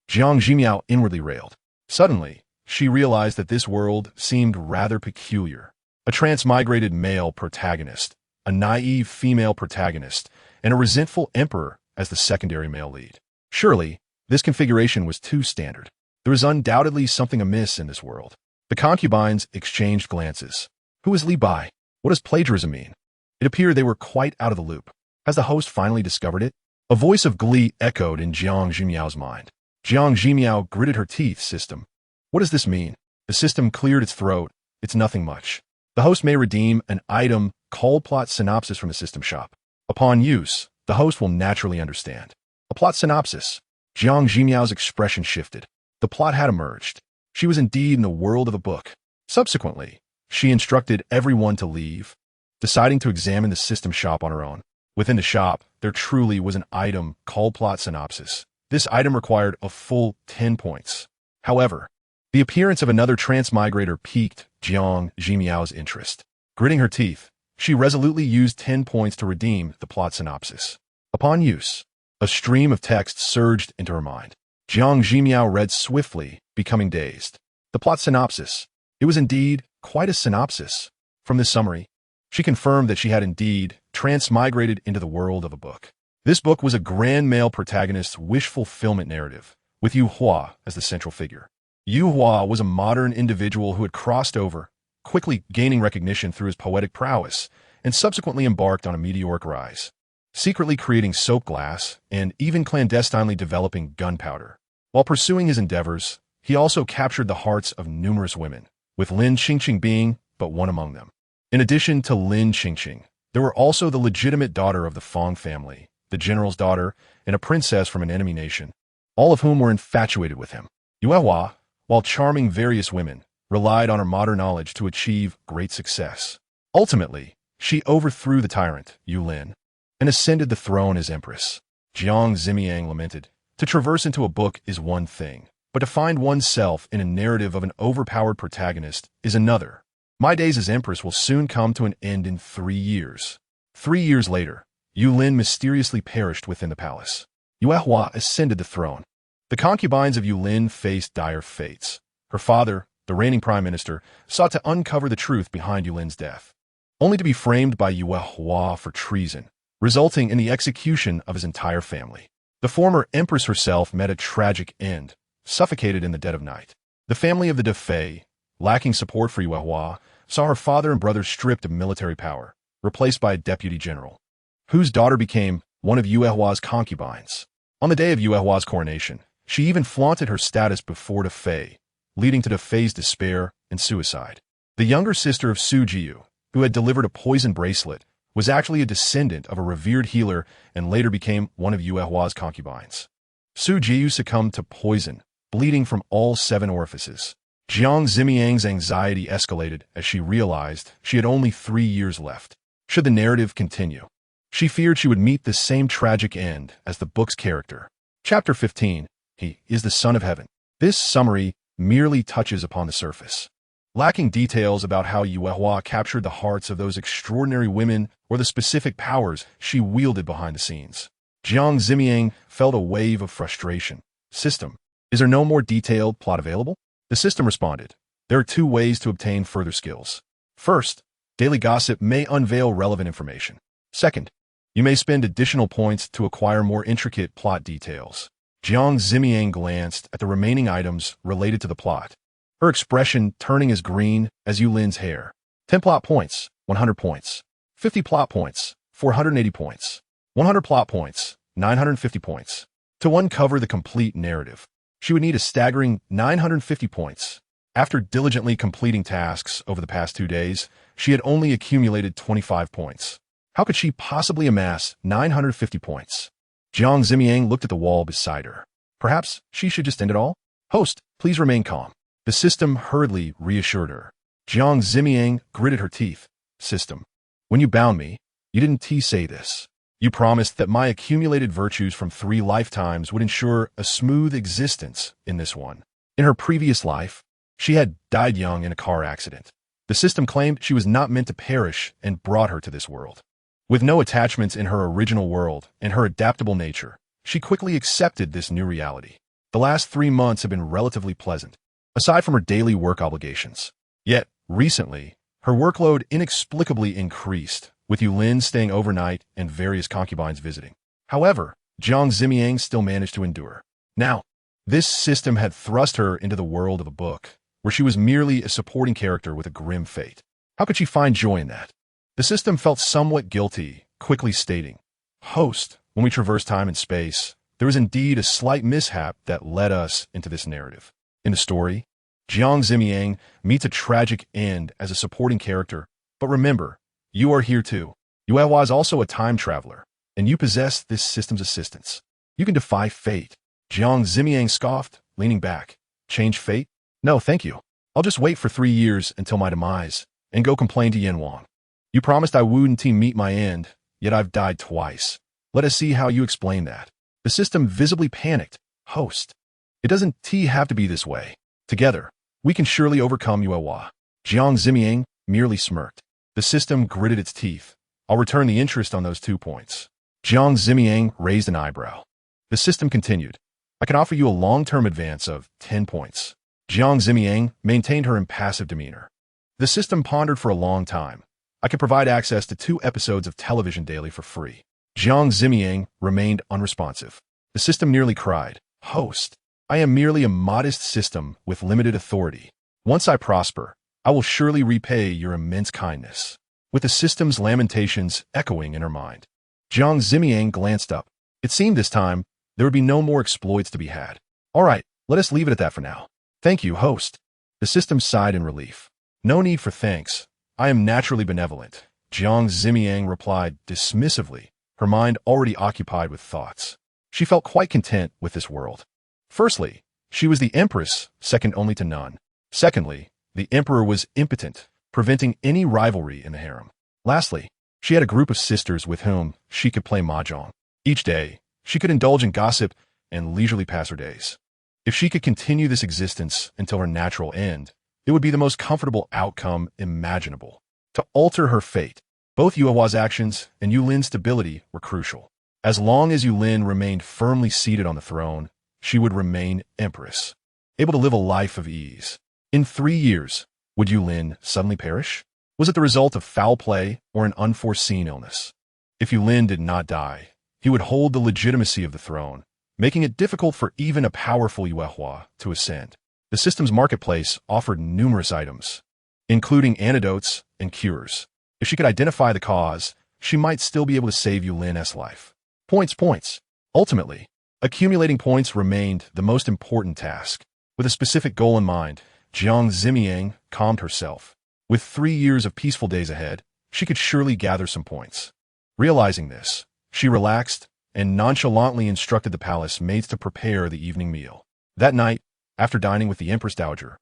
Jiang Zhimiao inwardly railed. Suddenly, she realized that this world seemed rather peculiar. A transmigrated male protagonist, a naive female protagonist, and a resentful emperor as the secondary male lead. Surely, this configuration was too standard. There is undoubtedly something amiss in this world. The concubines exchanged glances. Who is Li Bai? What does plagiarism mean? It appeared they were quite out of the loop. Has the host finally discovered it? A voice of glee echoed in Jiang Zhimiao's mind. Jiang Zhimiao gritted her teeth. System. What does this mean? The system cleared its throat. It's nothing much. The host may redeem an item called plot synopsis from the system shop. Upon use, the host will naturally understand. A plot synopsis. Jiang Zhimiao's expression shifted. The plot had emerged. She was indeed in the world of a book. Subsequently, she instructed everyone to leave, deciding to examine the system shop on her own. Within the shop, there truly was an item called plot synopsis. This item required a full 10 points. However, the appearance of another transmigrator piqued Jiang Zhimiao's interest. Gritting her teeth, she resolutely used 10 points to redeem the plot synopsis. Upon use, a stream of text surged into her mind. Jiang Zhimiao read swiftly, becoming dazed. The plot synopsis. It was indeed quite a synopsis. From this summary, she confirmed that she had indeed transmigrated into the world of a book. This book was a grand male protagonist's wish fulfillment narrative, with Yu Hua as the central figure. Yu Hua was a modern individual who had crossed over, quickly gaining recognition through his poetic prowess, and subsequently embarked on a meteoric rise, secretly creating soap glass and even clandestinely developing gunpowder. While pursuing his endeavors, he also captured the hearts of numerous women, with Lin Qingqing being but one among them. In addition to Lin Qingqing, there were also the legitimate daughter of the Fong family, the general's daughter, and a princess from an enemy nation, all of whom were infatuated with him. Yu Hua, while charming various women, relied on her modern knowledge to achieve great success. Ultimately, she overthrew the tyrant, Yu Lin, and ascended the throne as empress. Jiang Zhimiao lamented, to traverse into a book is one thing, but to find oneself in a narrative of an overpowered protagonist is another. My days as empress will soon come to an end in 3 years. 3 years later, Yu Lin mysteriously perished within the palace. Yu Hua ascended the throne. The concubines of Yu Lin faced dire fates. Her father, the reigning prime minister, sought to uncover the truth behind Yu Lin's death, only to be framed by Yu Hua for treason, resulting in the execution of his entire family. The former empress herself met a tragic end, suffocated in the dead of night. The family of the Defei, lacking support for Yu Hua, saw her father and brother stripped of military power, replaced by a deputy general, whose daughter became one of Yu Hua's concubines. On the day of Yu Hua's coronation, she even flaunted her status before Defei, leading to Defei's despair and suicide. The younger sister of Su Jiu, who had delivered a poison bracelet, was actually a descendant of a revered healer and later became one of Yu Hua's concubines. Su Jiu succumbed to poison, bleeding from all 7 orifices. Jiang Zhimiao's anxiety escalated as she realized she had only 3 years left. Should the narrative continue, she feared she would meet the same tragic end as the book's character. Chapter 15. He is the Son of Heaven. This summary merely touches upon the surface, lacking details about how Yu Hua captured the hearts of those extraordinary women or the specific powers she wielded behind the scenes. Jiang Zhimiao felt a wave of frustration. System, is there no more detailed plot available? The system responded, there are two ways to obtain further skills. First, daily gossip may unveil relevant information. Second, you may spend additional points to acquire more intricate plot details. Jiang Zhimiao glanced at the remaining items related to the plot, her expression turning as green as Yulin's hair. 10 plot points, 100 points. 50 plot points, 480 points. 100 plot points, 950 points. To uncover the complete narrative, she would need a staggering 950 points. After diligently completing tasks over the past 2 days, she had only accumulated 25 points. How could she possibly amass 950 points? Jiang Zhimiao looked at the wall beside her. Perhaps she should just end it all? Host, please remain calm. The system hurriedly reassured her. Jiang Zhimiao gritted her teeth. System, when you bound me, you didn't say this. You promised that my accumulated virtues from 3 lifetimes would ensure a smooth existence in this one. In her previous life, she had died young in a car accident. The system claimed she was not meant to perish and brought her to this world. With no attachments in her original world and her adaptable nature, she quickly accepted this new reality. The last 3 months had been relatively pleasant, aside from her daily work obligations. Yet, recently, her workload inexplicably increased, with Yulin staying overnight and various concubines visiting. However, Jiang Zhimiao still managed to endure. Now, this system had thrust her into the world of a book, where she was merely a supporting character with a grim fate. How could she find joy in that? The system felt somewhat guilty, quickly stating, Host, when we traverse time and space, there was indeed a slight mishap that led us into this narrative. In the story, Jiang Zhimiao meets a tragic end as a supporting character, but remember, you are here too. Yuehua is also a time traveler, and you possess this system's assistance. You can defy fate. Jiang Zhimiao scoffed, leaning back. Change fate? No, thank you. I'll just wait for 3 years until my demise, and go complain to Yan Wang. You promised I wouldn't meet my end, yet I've died twice. Let us see how you explain that. The system visibly panicked. Host, it doesn't have to be this way. Together, we can surely overcome Yuehua. Jiang Zhimiao merely smirked. The system gritted its teeth. I'll return the interest on those 2 points. Jiang Zhimiao raised an eyebrow. The system continued. I can offer you a long-term advance of 10 points. Jiang Zhimiao maintained her impassive demeanor. The system pondered for a long time. I can provide access to 2 episodes of television daily for free. Jiang Zhimiao remained unresponsive. The system nearly cried. Host, I am merely a modest system with limited authority. Once I prosper, I will surely repay your immense kindness. With the system's lamentations echoing in her mind, Jiang Zhimiao glanced up. It seemed this time there would be no more exploits to be had. All right, let us leave it at that for now. Thank you, host. The system sighed in relief. No need for thanks. I am naturally benevolent. Jiang Zhimiao replied dismissively, her mind already occupied with thoughts. She felt quite content with this world. Firstly, she was the empress, second only to none. Secondly, the emperor was impotent, preventing any rivalry in the harem. Lastly, she had a group of sisters with whom she could play Mahjong. Each day, she could indulge in gossip and leisurely pass her days. If she could continue this existence until her natural end, it would be the most comfortable outcome imaginable. To alter her fate, both Yuehua's actions and Yulin's stability were crucial. As long as Yulin remained firmly seated on the throne, she would remain empress, able to live a life of ease. In 3 years, would Yulin suddenly perish? Was it the result of foul play or an unforeseen illness? If Yulin did not die, he would hold the legitimacy of the throne, making it difficult for even a powerful Yuehua to ascend. The system's marketplace offered numerous items, including antidotes and cures. If she could identify the cause, she might still be able to save Yulin's life. Points. Ultimately, accumulating points remained the most important task. With a specific goal in mind, Jiang Zhimiao calmed herself. With 3 years of peaceful days ahead, she could surely gather some points. Realizing this, she relaxed and nonchalantly instructed the palace maids to prepare the evening meal. That night, after dining with the Empress Dowager,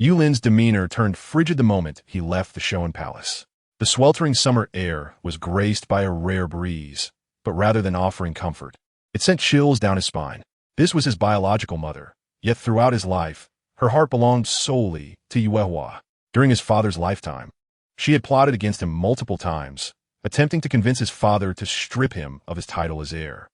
Yulin's demeanor turned frigid the moment he left the Showdown Palace. The sweltering summer air was graced by a rare breeze, but rather than offering comfort, it sent chills down his spine. This was his biological mother, yet throughout his life, her heart belonged solely to Yuehua. During his father's lifetime, she had plotted against him multiple times, attempting to convince his father to strip him of his title as heir.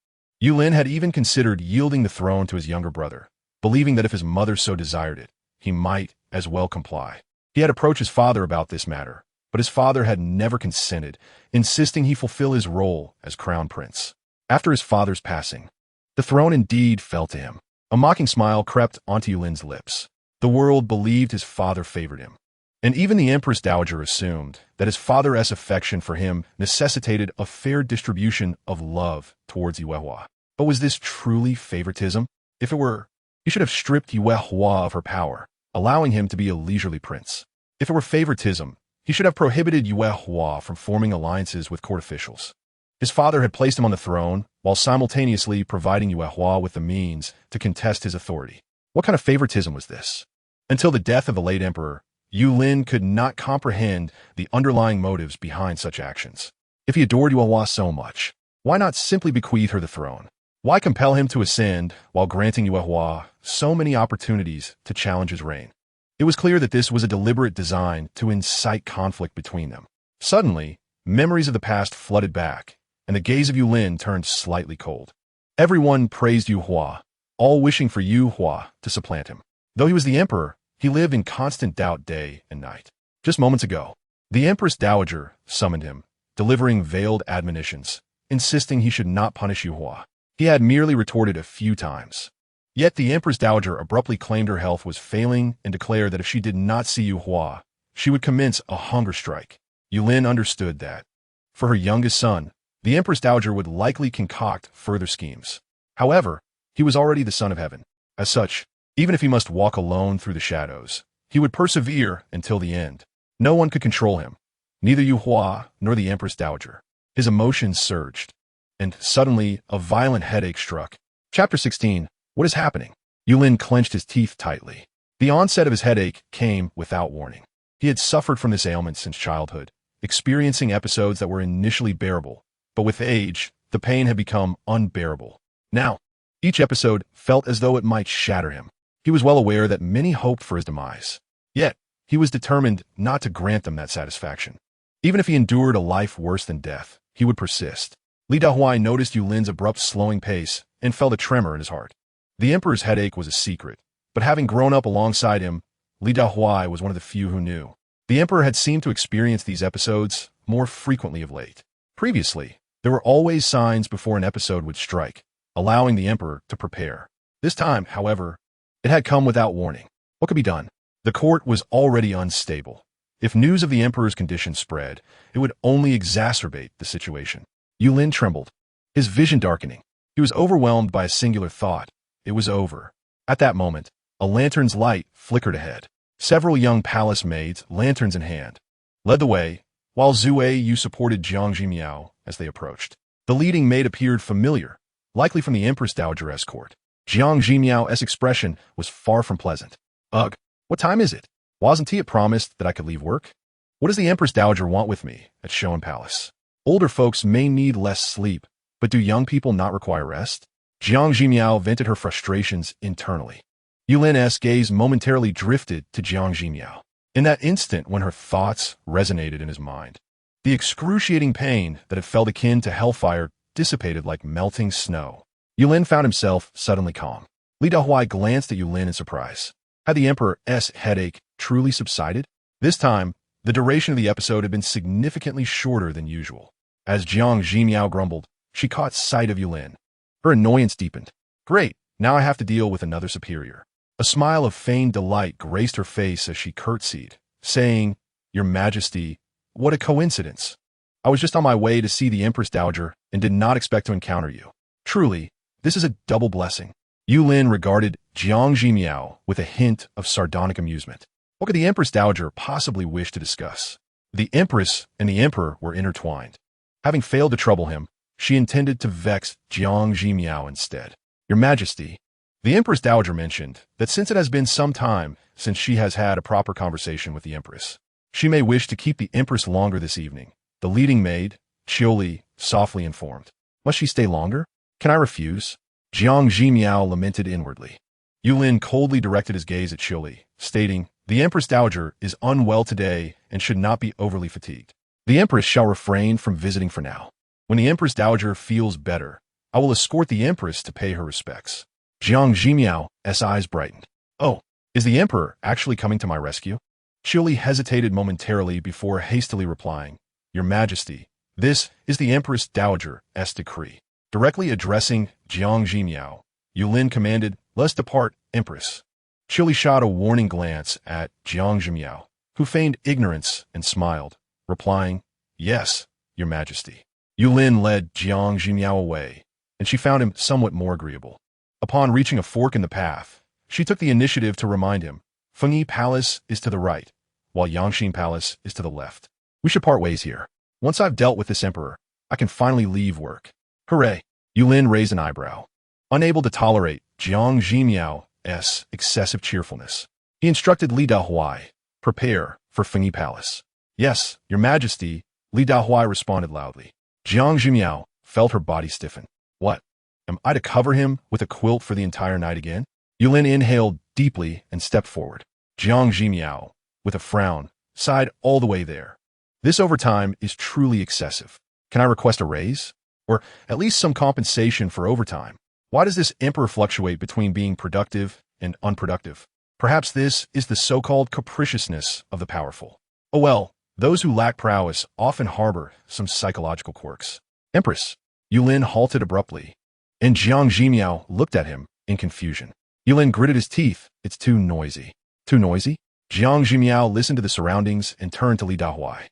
Yulin had even considered yielding the throne to his younger brother, believing that if his mother so desired it, he might as well comply. He had approached his father about this matter, but his father had never consented, insisting he fulfill his role as crown prince. After his father's passing, the throne indeed fell to him. A mocking smile crept onto Yulin's lips. The world believed his father favored him, and even the Empress Dowager assumed that his father's affection for him necessitated a fair distribution of love towards Yuehua. But was this truly favoritism? If it were, he should have stripped Yuehua of her power, allowing him to be a leisurely prince. If it were favoritism, he should have prohibited Yuehua from forming alliances with court officials. His father had placed him on the throne, while simultaneously providing Yuehua with the means to contest his authority. What kind of favoritism was this? Until the death of the late emperor, Yulin could not comprehend the underlying motives behind such actions. If he adored Yuehua so much, why not simply bequeath her the throne? Why compel him to ascend while granting Yuehua so many opportunities to challenge his reign? It was clear that this was a deliberate design to incite conflict between them. Suddenly, memories of the past flooded back, and the gaze of Yulin turned slightly cold. Everyone praised Yuehua, all wishing for Yuehua to supplant him. Though he was the emperor, he lived in constant doubt day and night. Just moments ago, the Empress Dowager summoned him, delivering veiled admonitions, insisting he should not punish Yuehua. He had merely retorted a few times. Yet the Empress Dowager abruptly claimed her health was failing and declared that if she did not see Yuehua, she would commence a hunger strike. Yulin understood that, for her youngest son, the Empress Dowager would likely concoct further schemes. However, he was already the son of heaven. As such, even if he must walk alone through the shadows, he would persevere until the end. No one could control him, neither Yuehua nor the Empress Dowager. His emotions surged, and suddenly a violent headache struck. Chapter 16. What is happening? Yulin clenched his teeth tightly. The onset of his headache came without warning. He had suffered from this ailment since childhood, experiencing episodes that were initially bearable, but with age, the pain had become unbearable. Now, each episode felt as though it might shatter him. He was well aware that many hoped for his demise. Yet, he was determined not to grant them that satisfaction. Even if he endured a life worse than death, he would persist. Li Dahuai noticed Yulin's abrupt slowing pace and felt a tremor in his heart. The emperor's headache was a secret, but having grown up alongside him, Li Dahuai was one of the few who knew. The emperor had seemed to experience these episodes more frequently of late. Previously, there were always signs before an episode would strike, allowing the emperor to prepare. This time, however, it had come without warning. What could be done? The court was already unstable. If news of the emperor's condition spread, it would only exacerbate the situation. Yulin trembled, his vision darkening. He was overwhelmed by a singular thought. It was over. At that moment, a lantern's light flickered ahead. Several young palace maids, lanterns in hand, led the way, while Zue Yu supported Jiang Zhimiao as they approached. The leading maid appeared familiar, likely from the Empress Dowager escort. Jiang Zhimiao's expression was far from pleasant. Ugh, what time is it? Wasn't it promised that I could leave work? What does the Empress Dowager want with me at Showan Palace? Older folks may need less sleep, but do young people not require rest? Jiang Zhimiao vented her frustrations internally. Yulin's gaze momentarily drifted to Jiang Zhimiao. In that instant when her thoughts resonated in his mind, the excruciating pain that had felt akin to hellfire dissipated like melting snow. Yulin found himself suddenly calm. Li Dahuai glanced at Yulin in surprise. Had the emperor's headache truly subsided? This time, the duration of the episode had been significantly shorter than usual. As Jiang Zhimiao grumbled, she caught sight of Yulin. Her annoyance deepened. Great, now I have to deal with another superior. A smile of feigned delight graced her face as she curtsied, saying, Your Majesty, what a coincidence. I was just on my way to see the Empress Dowager and did not expect to encounter you. Truly, this is a double blessing. Yulin regarded Jiang Zhimiao with a hint of sardonic amusement. What could the Empress Dowager possibly wish to discuss? The Empress and the Emperor were intertwined. Having failed to trouble him, she intended to vex Jiang Zhimiao instead. Your Majesty, the Empress Dowager mentioned that since it has been some time since she has had a proper conversation with the Empress, she may wish to keep the Empress longer this evening. The leading maid, Chioli, softly informed. Must she stay longer? Can I refuse? Jiang Zhimiao lamented inwardly. Yulin coldly directed his gaze at Chioli, stating, The Empress Dowager is unwell today and should not be overly fatigued. The Empress shall refrain from visiting for now. When the Empress Dowager feels better, I will escort the Empress to pay her respects. Jiang Zhimiao's eyes brightened. Oh, is the Emperor actually coming to my rescue? Chili hesitated momentarily before hastily replying, Your Majesty, this is the Empress Dowager's decree. Directly addressing Jiang Zhimiao, Yulin commanded, Let's depart, Empress. Chili shot a warning glance at Jiang Zhimiao, who feigned ignorance and smiled, replying, Yes, Your Majesty. Yulin led Jiang Zhimiao away, and she found him somewhat more agreeable. Upon reaching a fork in the path, she took the initiative to remind him, Fengyi Palace is to the right, while Yangxin Palace is to the left. We should part ways here. Once I've dealt with this emperor, I can finally leave work. Hooray! Yulin raised an eyebrow. Unable to tolerate Jiang Zhimiao's excessive cheerfulness, he instructed Li Dahuai, Prepare for Fengyi Palace. Yes, Your Majesty, Li Dahuai responded loudly. Jiang Zhimiao felt her body stiffen. What? Am I to cover him with a quilt for the entire night again? Yulin inhaled deeply and stepped forward. Jiang Zhimiao, with a frown, sighed all the way there. This overtime is truly excessive. Can I request a raise? Or at least some compensation for overtime? Why does this emperor fluctuate between being productive and unproductive? Perhaps this is the so-called capriciousness of the powerful. Oh well, those who lack prowess often harbor some psychological quirks. Empress. Yulin halted abruptly, and Jiang Zhimiao looked at him in confusion. Yulin gritted his teeth. It's too noisy. Too noisy? Jiang Zhimiao listened to the surroundings and turned to Li Dahuai.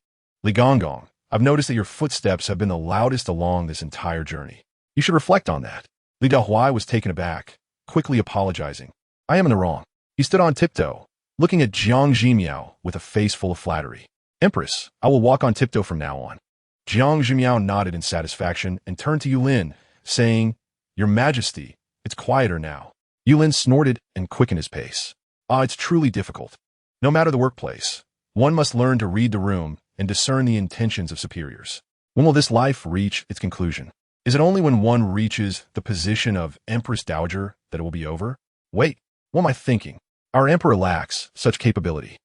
Li Gonggong, I've noticed that your footsteps have been the loudest along this entire journey. You should reflect on that. Li Dahuai was taken aback, quickly apologizing. I am in the wrong. He stood on tiptoe, looking at Jiang Zhimiao with a face full of flattery. Empress, I will walk on tiptoe from now on. Jiang Zhimiao nodded in satisfaction and turned to Yulin, saying, Your Majesty, it's quieter now. Yulin snorted and quickened his pace. It's truly difficult. No matter the workplace, one must learn to read the room and discern the intentions of superiors. When will this life reach its conclusion? Is it only when one reaches the position of Empress Dowager that it will be over? Wait, what am I thinking? Our emperor lacks such capability.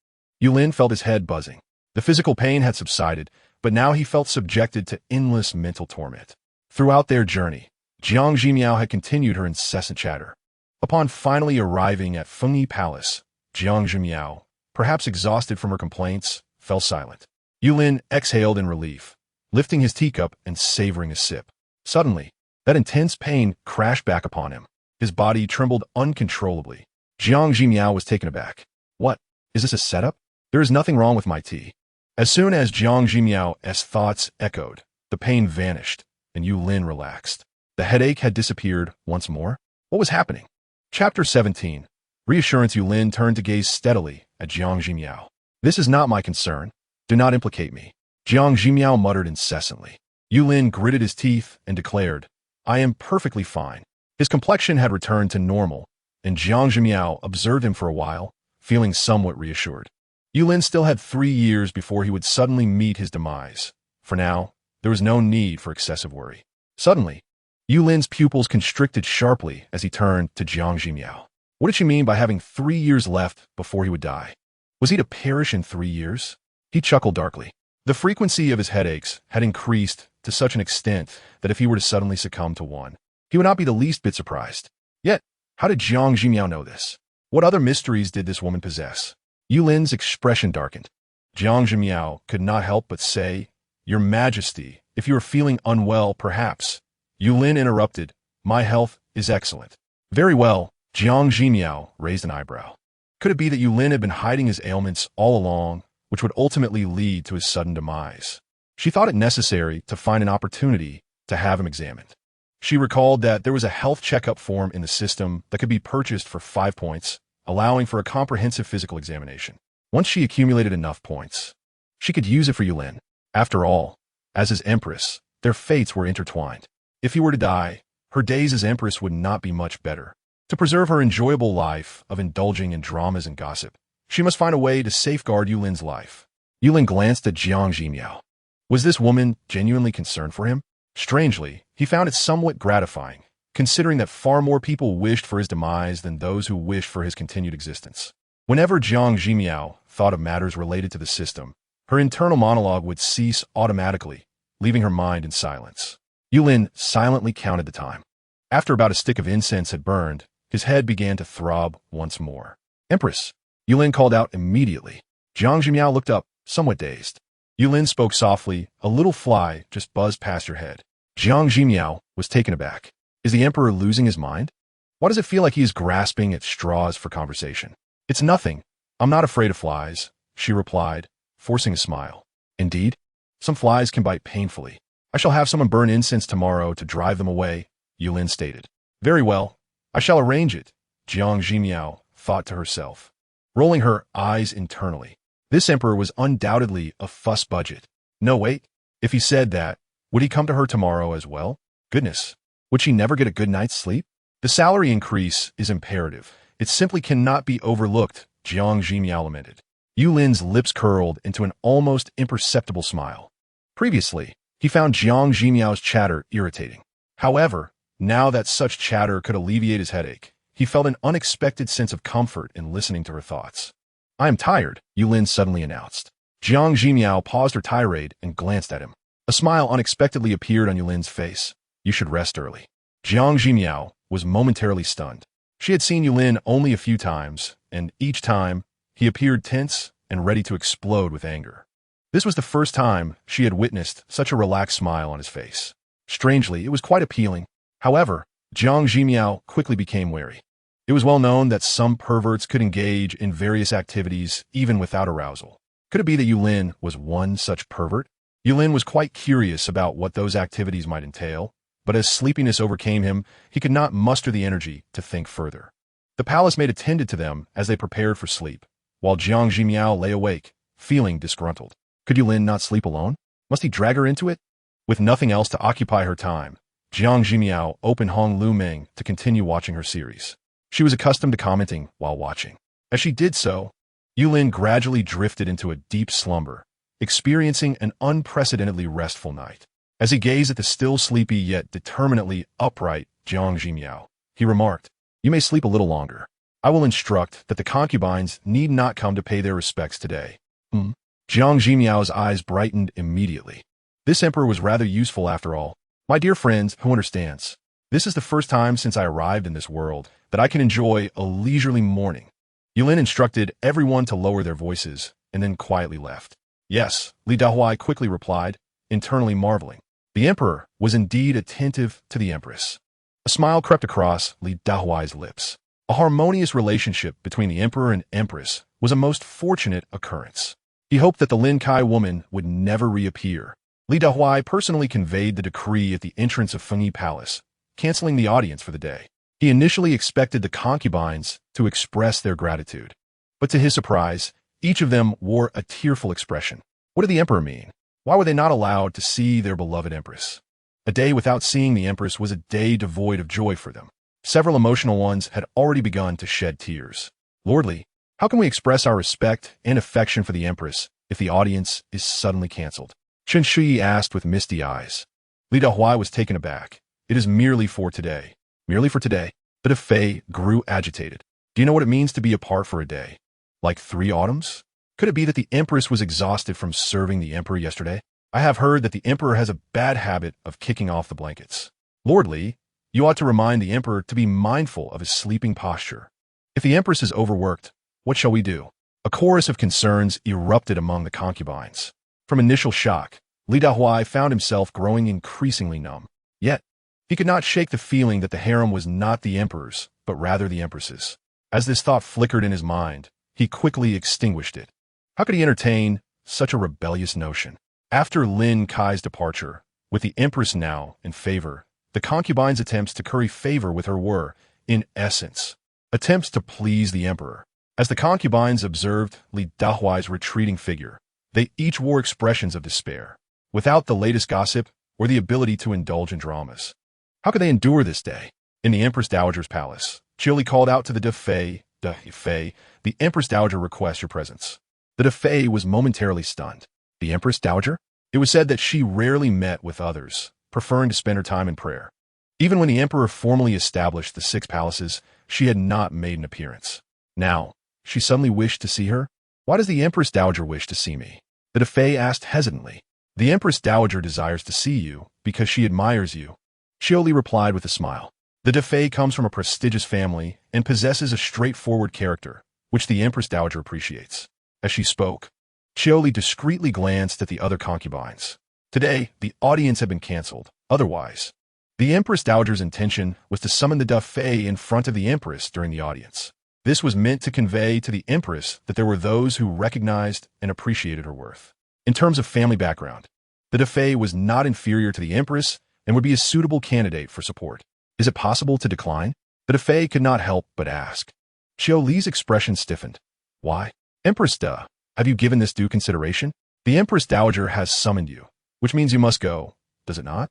Yulin felt his head buzzing. The physical pain had subsided, but now he felt subjected to endless mental torment. Throughout their journey, Jiang Zhimiao had continued her incessant chatter. Upon finally arriving at Fengyi Palace, Jiang Zhimiao, perhaps exhausted from her complaints, fell silent. Yulin exhaled in relief, lifting his teacup and savoring a sip. Suddenly, that intense pain crashed back upon him. His body trembled uncontrollably. Jiang Zhimiao was taken aback. What? Is this a setup? There is nothing wrong with my tea. As soon as Jiang Zhimiao's thoughts echoed, the pain vanished, and Yulin relaxed. The headache had disappeared once more. What was happening? Chapter 17. Reassurance. Yulin turned to gaze steadily at Jiang Zhimiao. This is not my concern. Do not implicate me. Jiang Zhimiao muttered incessantly. Yulin gritted his teeth and declared, I am perfectly fine. His complexion had returned to normal, and Jiang Zhimiao observed him for a while, feeling somewhat reassured. Yulin still had 3 years before he would suddenly meet his demise. For now, there was no need for excessive worry. Suddenly, Yulin's pupils constricted sharply as he turned to Jiang Zhimiao. What did she mean by having 3 years left before he would die? Was he to perish in 3 years? He chuckled darkly. The frequency of his headaches had increased to such an extent that if he were to suddenly succumb to one, he would not be the least bit surprised. Yet, how did Jiang Zhimiao know this? What other mysteries did this woman possess? Yulin's expression darkened. Jiang Zhimiao could not help but say, Your Majesty, if you are feeling unwell, perhaps. Yulin interrupted, My health is excellent. Very well. Jiang Zhimiao raised an eyebrow. Could it be that Yulin had been hiding his ailments all along, which would ultimately lead to his sudden demise? She thought it necessary to find an opportunity to have him examined. She recalled that there was a health checkup form in the system that could be purchased for 5 points, allowing for a comprehensive physical examination. Once she accumulated enough points, she could use it for Yulin. After all, as his empress, their fates were intertwined. If he were to die, her days as empress would not be much better. To preserve her enjoyable life of indulging in dramas and gossip, she must find a way to safeguard Yulin's life. Yulin glanced at Jiang Zhimiao. Was this woman genuinely concerned for him? Strangely, he found it somewhat gratifying, considering that far more people wished for his demise than those who wished for his continued existence. Whenever Jiang Zhimiao thought of matters related to the system, her internal monologue would cease automatically, leaving her mind in silence. Yulin silently counted the time. After about a stick of incense had burned, his head began to throb once more. Empress, Yulin called out immediately. Jiang Zhimiao looked up, somewhat dazed. Yulin spoke softly, a little fly just buzzed past your head. Jiang Zhimiao was taken aback. Is the emperor losing his mind? Why does it feel like he is grasping at straws for conversation? It's nothing. I'm not afraid of flies, she replied, forcing a smile. Indeed, some flies can bite painfully. I shall have someone burn incense tomorrow to drive them away, Yulin stated. Very well, I shall arrange it, Jiang Zhimiao thought to herself, rolling her eyes internally. This emperor was undoubtedly a fuss budget. No, wait, if he said that, would he come to her tomorrow as well? Goodness, would she never get a good night's sleep? The salary increase is imperative. It simply cannot be overlooked, Jiang Zhimiao lamented. Yulin's lips curled into an almost imperceptible smile. Previously, he found Jiang Zhimiao's chatter irritating. However, now that such chatter could alleviate his headache, he felt an unexpected sense of comfort in listening to her thoughts. I am tired, Yulin suddenly announced. Jiang Zhimiao paused her tirade and glanced at him. A smile unexpectedly appeared on Yulin's face. You should rest early. Jiang Zhimiao was momentarily stunned. She had seen Yulin only a few times, and each time, he appeared tense and ready to explode with anger. This was the first time she had witnessed such a relaxed smile on his face. Strangely, it was quite appealing. However, Jiang Zhimiao quickly became wary. It was well known that some perverts could engage in various activities even without arousal. Could it be that Yulin was one such pervert? Yulin was quite curious about what those activities might entail, but as sleepiness overcame him, he could not muster the energy to think further. The palace maid attended to them as they prepared for sleep, while Jiang Zhimiao lay awake, feeling disgruntled. Could Yulin not sleep alone? Must he drag her into it? With nothing else to occupy her time, Jiang Zhimiao opened Hong Lu Ming to continue watching her series. She was accustomed to commenting while watching. As she did so, Yulin gradually drifted into a deep slumber, experiencing an unprecedentedly restful night. As he gazed at the still sleepy yet determinedly upright Jiang Zhimiao, he remarked, You may sleep a little longer. I will instruct that the concubines need not come to pay their respects today. Jiang Zhimiao's eyes brightened immediately. This emperor was rather useful after all. My dear friends, who understands? This is the first time since I arrived in this world that I can enjoy a leisurely morning. Yulin instructed everyone to lower their voices and then quietly left. Yes, Li Dahuai quickly replied, internally marveling. The emperor was indeed attentive to the empress. A smile crept across Li Dahuai's lips. A harmonious relationship between the emperor and empress was a most fortunate occurrence. He hoped that the Lin Kai woman would never reappear. Li Dahuai personally conveyed the decree at the entrance of Fengyi Palace, canceling the audience for the day. He initially expected the concubines to express their gratitude, but to his surprise, each of them wore a tearful expression. What did the emperor mean? Why were they not allowed to see their beloved empress? A day without seeing the empress was a day devoid of joy for them. Several emotional ones had already begun to shed tears. Lordly, how can we express our respect and affection for the empress if the audience is suddenly canceled? Chen Shui asked with misty eyes. Li Dahuai was taken aback. It is merely for today. Merely for today. The Defei grew agitated. Do you know what it means to be apart for a day? Like 3 autumns? Could it be that the empress was exhausted from serving the emperor yesterday? I have heard that the emperor has a bad habit of kicking off the blankets. Lord Li, you ought to remind the emperor to be mindful of his sleeping posture. If the empress is overworked, what shall we do? A chorus of concerns erupted among the concubines. From initial shock, Li Dahuai found himself growing increasingly numb. Yet, he could not shake the feeling that the harem was not the emperor's, but rather the empress's. As this thought flickered in his mind, he quickly extinguished it. How could he entertain such a rebellious notion? After Lin Kai's departure, with the empress now in favor, the concubines' attempts to curry favor with her were, in essence, attempts to please the emperor. As the concubines observed Li Dahuai's retreating figure, they each wore expressions of despair, without the latest gossip or the ability to indulge in dramas. How could they endure this day? In the Empress Dowager's palace, Chili called out to the Defei, the Empress Dowager requests your presence. The Defei was momentarily stunned. The Empress Dowager? It was said that she rarely met with others, preferring to spend her time in prayer. Even when the emperor formally established the 6 palaces, she had not made an appearance. Now, she suddenly wished to see her? Why does the Empress Dowager wish to see me? The Defei asked hesitantly. The Empress Dowager desires to see you because she admires you. Xioli replied with a smile. The Defei comes from a prestigious family and possesses a straightforward character, which the Empress Dowager appreciates. As she spoke, Qiuli discreetly glanced at the other concubines. Today, the audience had been cancelled. Otherwise, the Empress Dowager's intention was to summon the Defei in front of the Empress during the audience. This was meant to convey to the Empress that there were those who recognized and appreciated her worth. In terms of family background, the Defei was not inferior to the Empress and would be a suitable candidate for support. Is it possible to decline? The Defei could not help but ask. Qiuli's expression stiffened. Why? Empress Da, have you given this due consideration? The Empress Dowager has summoned you, which means you must go, does it not?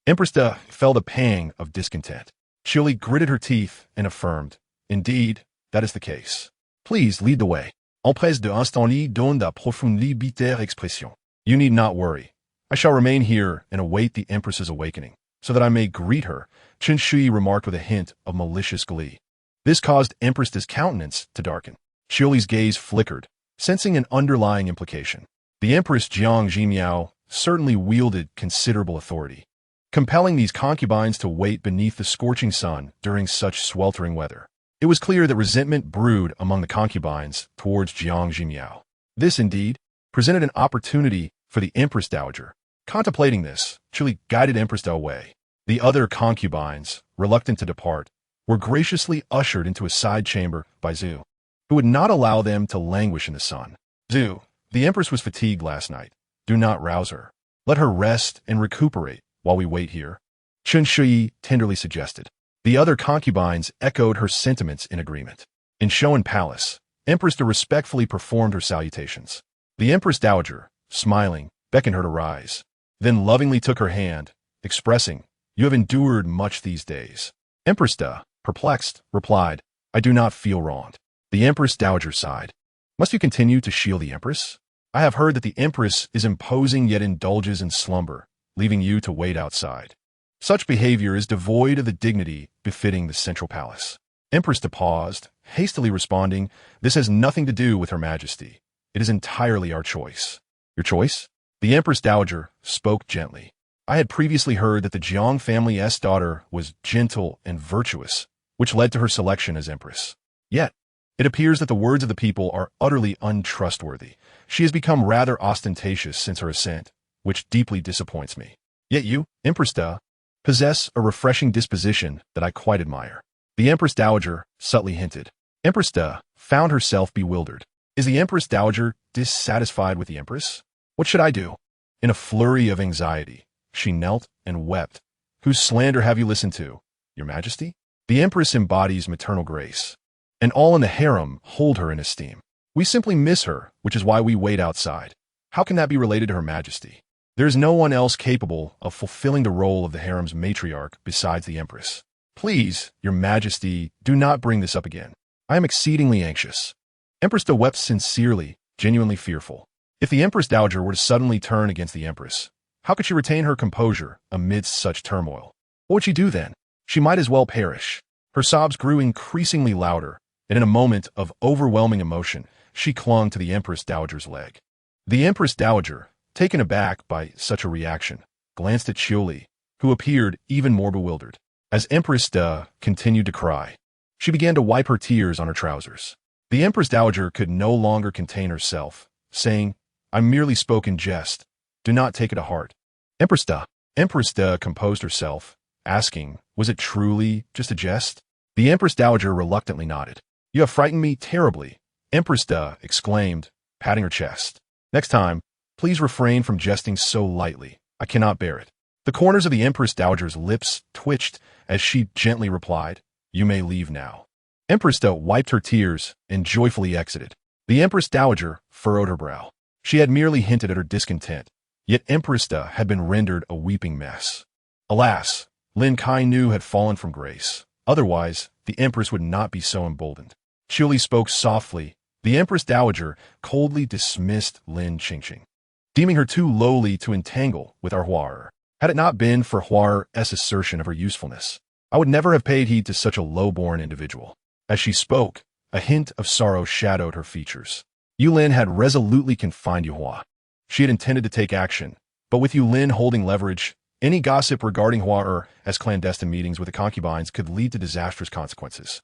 Empress Da felt a pang of discontent. Qiuli gritted her teeth and affirmed, indeed, that is the case. Please lead the way. Empress de Instanly donne la profonde bitter expression. You need not worry. I shall remain here and await the Empress's awakening, so that I may greet her, Chen Shui remarked with a hint of malicious glee. This caused Empress Da's countenance to darken. Qiuli's gaze flickered, sensing an underlying implication. The Empress Jiang Zhimiao certainly wielded considerable authority, compelling these concubines to wait beneath the scorching sun during such sweltering weather. It was clear that resentment brewed among the concubines towards Jiang Zhimiao. This, indeed, presented an opportunity for the Empress Dowager. Contemplating this, Qiuli guided Empress Da away. The other concubines, reluctant to depart, were graciously ushered into a side chamber by Zhu, who would not allow them to languish in the sun. Zhu, the Empress was fatigued last night. Do not rouse her. Let her rest and recuperate while we wait here, Chen Shui tenderly suggested. The other concubines echoed her sentiments in agreement. In Showdown Palace, Empress Da respectfully performed her salutations. The Empress Dowager, smiling, beckoned her to rise, then lovingly took her hand, expressing, "You have endured much these days." Empress Da, perplexed, replied, "I do not feel wronged." The Empress Dowager sighed. "Must you continue to shield the Empress? I have heard that the Empress is imposing yet indulges in slumber, leaving you to wait outside. Such behavior is devoid of the dignity befitting the central palace." Empress Da paused, hastily responding, "This has nothing to do with Her Majesty. It is entirely our choice." "Your choice?" The Empress Dowager spoke gently. "I had previously heard that the Jiang family's daughter was gentle and virtuous, which led to her selection as Empress. Yet, it appears that the words of the people are utterly untrustworthy. She has become rather ostentatious since her ascent, which deeply disappoints me. Yet you, Empress Da, possess a refreshing disposition that I quite admire." The Empress Dowager subtly hinted. Empress Da found herself bewildered. Is the Empress Dowager dissatisfied with the Empress? What should I do? In a flurry of anxiety, she knelt and wept. "Whose slander have you listened to, Your Majesty?" The Empress embodies maternal grace, and all in the harem hold her in esteem. We simply miss her, which is why we wait outside. How can that be related to Her Majesty? There is no one else capable of fulfilling the role of the harem's matriarch besides the Empress. Please, Your Majesty, do not bring this up again. I am exceedingly anxious. Empress Da wept sincerely, genuinely fearful. If the Empress Dowager were to suddenly turn against the Empress, how could she retain her composure amidst such turmoil? What would she do then? She might as well perish. Her sobs grew increasingly louder, and in a moment of overwhelming emotion, she clung to the Empress Dowager's leg. The Empress Dowager, taken aback by such a reaction, glanced at Qiuli, who appeared even more bewildered. As Empress Da continued to cry, she began to wipe her tears on her trousers. The Empress Dowager could no longer contain herself, saying, "I merely spoke in jest. Do not take it to heart." Empress Da composed herself, asking, "Was it truly just a jest?" The Empress Dowager reluctantly nodded. "You have frightened me terribly," Empress Da exclaimed, patting her chest. "Next time, please refrain from jesting so lightly. I cannot bear it." The corners of the Empress Dowager's lips twitched as she gently replied, "You may leave now." Empress Da wiped her tears and joyfully exited. The Empress Dowager furrowed her brow. She had merely hinted at her discontent, yet Empress Da had been rendered a weeping mess. Alas, Lin Kai Nu had fallen from grace. Otherwise, the Empress would not be so emboldened. Qiuli spoke softly. The Empress Dowager coldly dismissed Lin Qingqing, deeming her too lowly to entangle with our Huarer. Had it not been for Huarer's assertion of her usefulness, I would never have paid heed to such a low-born individual. As she spoke, a hint of sorrow shadowed her features. Yulin had resolutely confined Yuhua. She had intended to take action, but with Yulin holding leverage, Any gossip regarding Huar as clandestine meetings with the concubines could lead to disastrous consequences.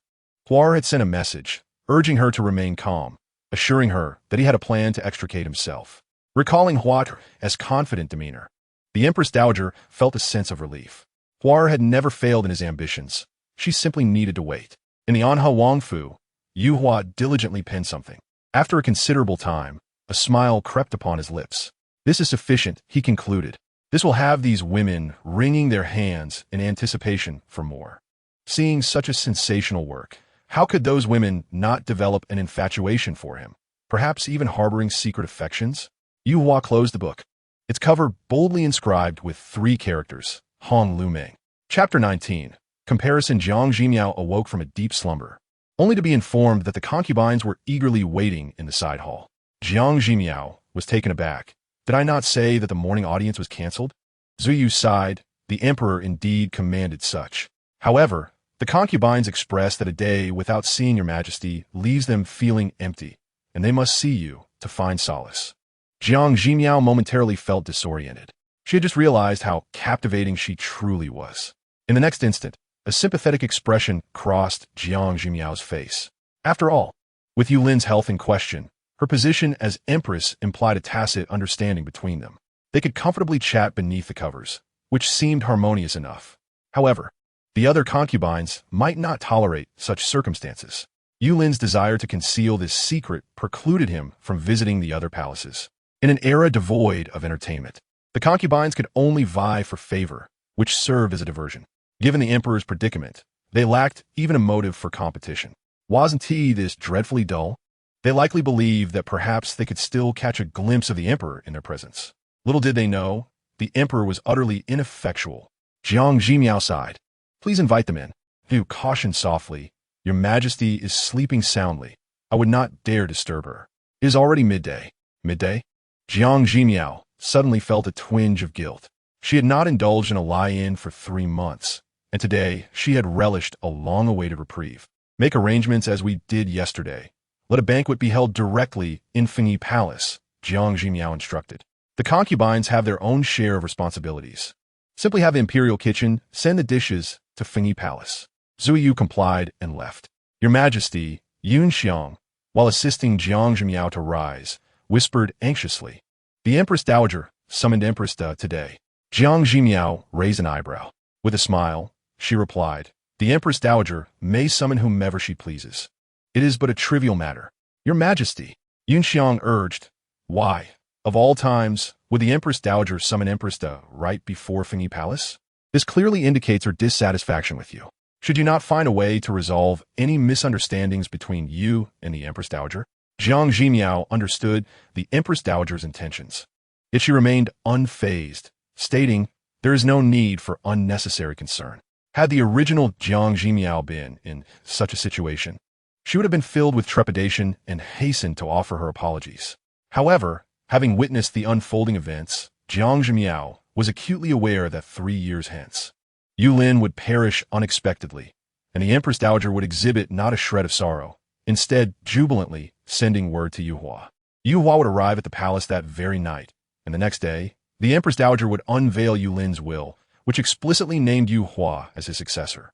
Huar had sent a message, urging her to remain calm, assuring her that he had a plan to extricate himself. Recalling Huar as confident demeanor, the Empress Dowager felt a sense of relief. Huar had never failed in his ambitions. She simply needed to wait. In the Anha Wangfu, Yu Hua diligently penned something. After a considerable time, a smile crept upon his lips. This is sufficient, he concluded. This will have these women wringing their hands in anticipation for more. Seeing such a sensational work, how could those women not develop an infatuation for him, perhaps even harboring secret affections? Yu Hua closed the book, its cover boldly inscribed with 3 characters, Han Lu Meng. Chapter 19. Comparison. Jiang Zhimiao awoke from a deep slumber, only to be informed that the concubines were eagerly waiting in the side hall. Jiang Zhimiao was taken aback. Did I not say that the morning audience was cancelled? Zuyu sighed. The emperor indeed commanded such. However, the concubines expressed that a day without seeing your majesty leaves them feeling empty, and they must see you to find solace. Jiang Zhimiao momentarily felt disoriented. She had just realized how captivating she truly was. In the next instant, a sympathetic expression crossed Jiang Zhimiao's face. After all, with Yulin's health in question, her position as empress implied a tacit understanding between them. They could comfortably chat beneath the covers, which seemed harmonious enough. However, the other concubines might not tolerate such circumstances. Yulin's desire to conceal this secret precluded him from visiting the other palaces. In an era devoid of entertainment, the concubines could only vie for favor, which served as a diversion. Given the emperor's predicament, they lacked even a motive for competition. Wasn't he this dreadfully dull? They likely believed that perhaps they could still catch a glimpse of the emperor in their presence. Little did they know, the emperor was utterly ineffectual. Jiang Zhimiao sighed. Please invite them in. Yu cautioned softly. Your majesty is sleeping soundly. I would not dare disturb her. It is already midday. Midday? Jiang Zhimiao suddenly felt a twinge of guilt. She had not indulged in a lie-in for 3 months, and today she had relished a long-awaited reprieve. Make arrangements as we did yesterday. Let a banquet be held directly in Fengyi Palace, Jiang Zhimiao instructed. The concubines have their own share of responsibilities. Simply have the imperial kitchen send the dishes to Fengyi Palace. Zuyu complied and left. Your Majesty, Yun Xiang, while assisting Jiang Zhimiao to rise, whispered anxiously. The Empress Dowager summoned Empress today. Jiang Zhimiao raised an eyebrow. With a smile, she replied, the Empress Dowager may summon whomever she pleases. It is but a trivial matter. Your Majesty, Yun Xiang urged. Why, of all times, would the Empress Dowager summon Empress right before Fengyi Palace? This clearly indicates her dissatisfaction with you. Should you not find a way to resolve any misunderstandings between you and the Empress Dowager? Jiang Zhimiao understood the Empress Dowager's intentions. Yet she remained unfazed, stating, there is no need for unnecessary concern. Had the original Jiang Zhimiao been in such a situation, she would have been filled with trepidation and hastened to offer her apologies. However, having witnessed the unfolding events, Jiang Zhimiao was acutely aware that 3 years hence, Yulin would perish unexpectedly, and the Empress Dowager would exhibit not a shred of sorrow, instead jubilantly sending word to Yu Hua. Yu Hua would arrive at the palace that very night, and the next day, the Empress Dowager would unveil Yulin's will, which explicitly named Yu Hua as his successor.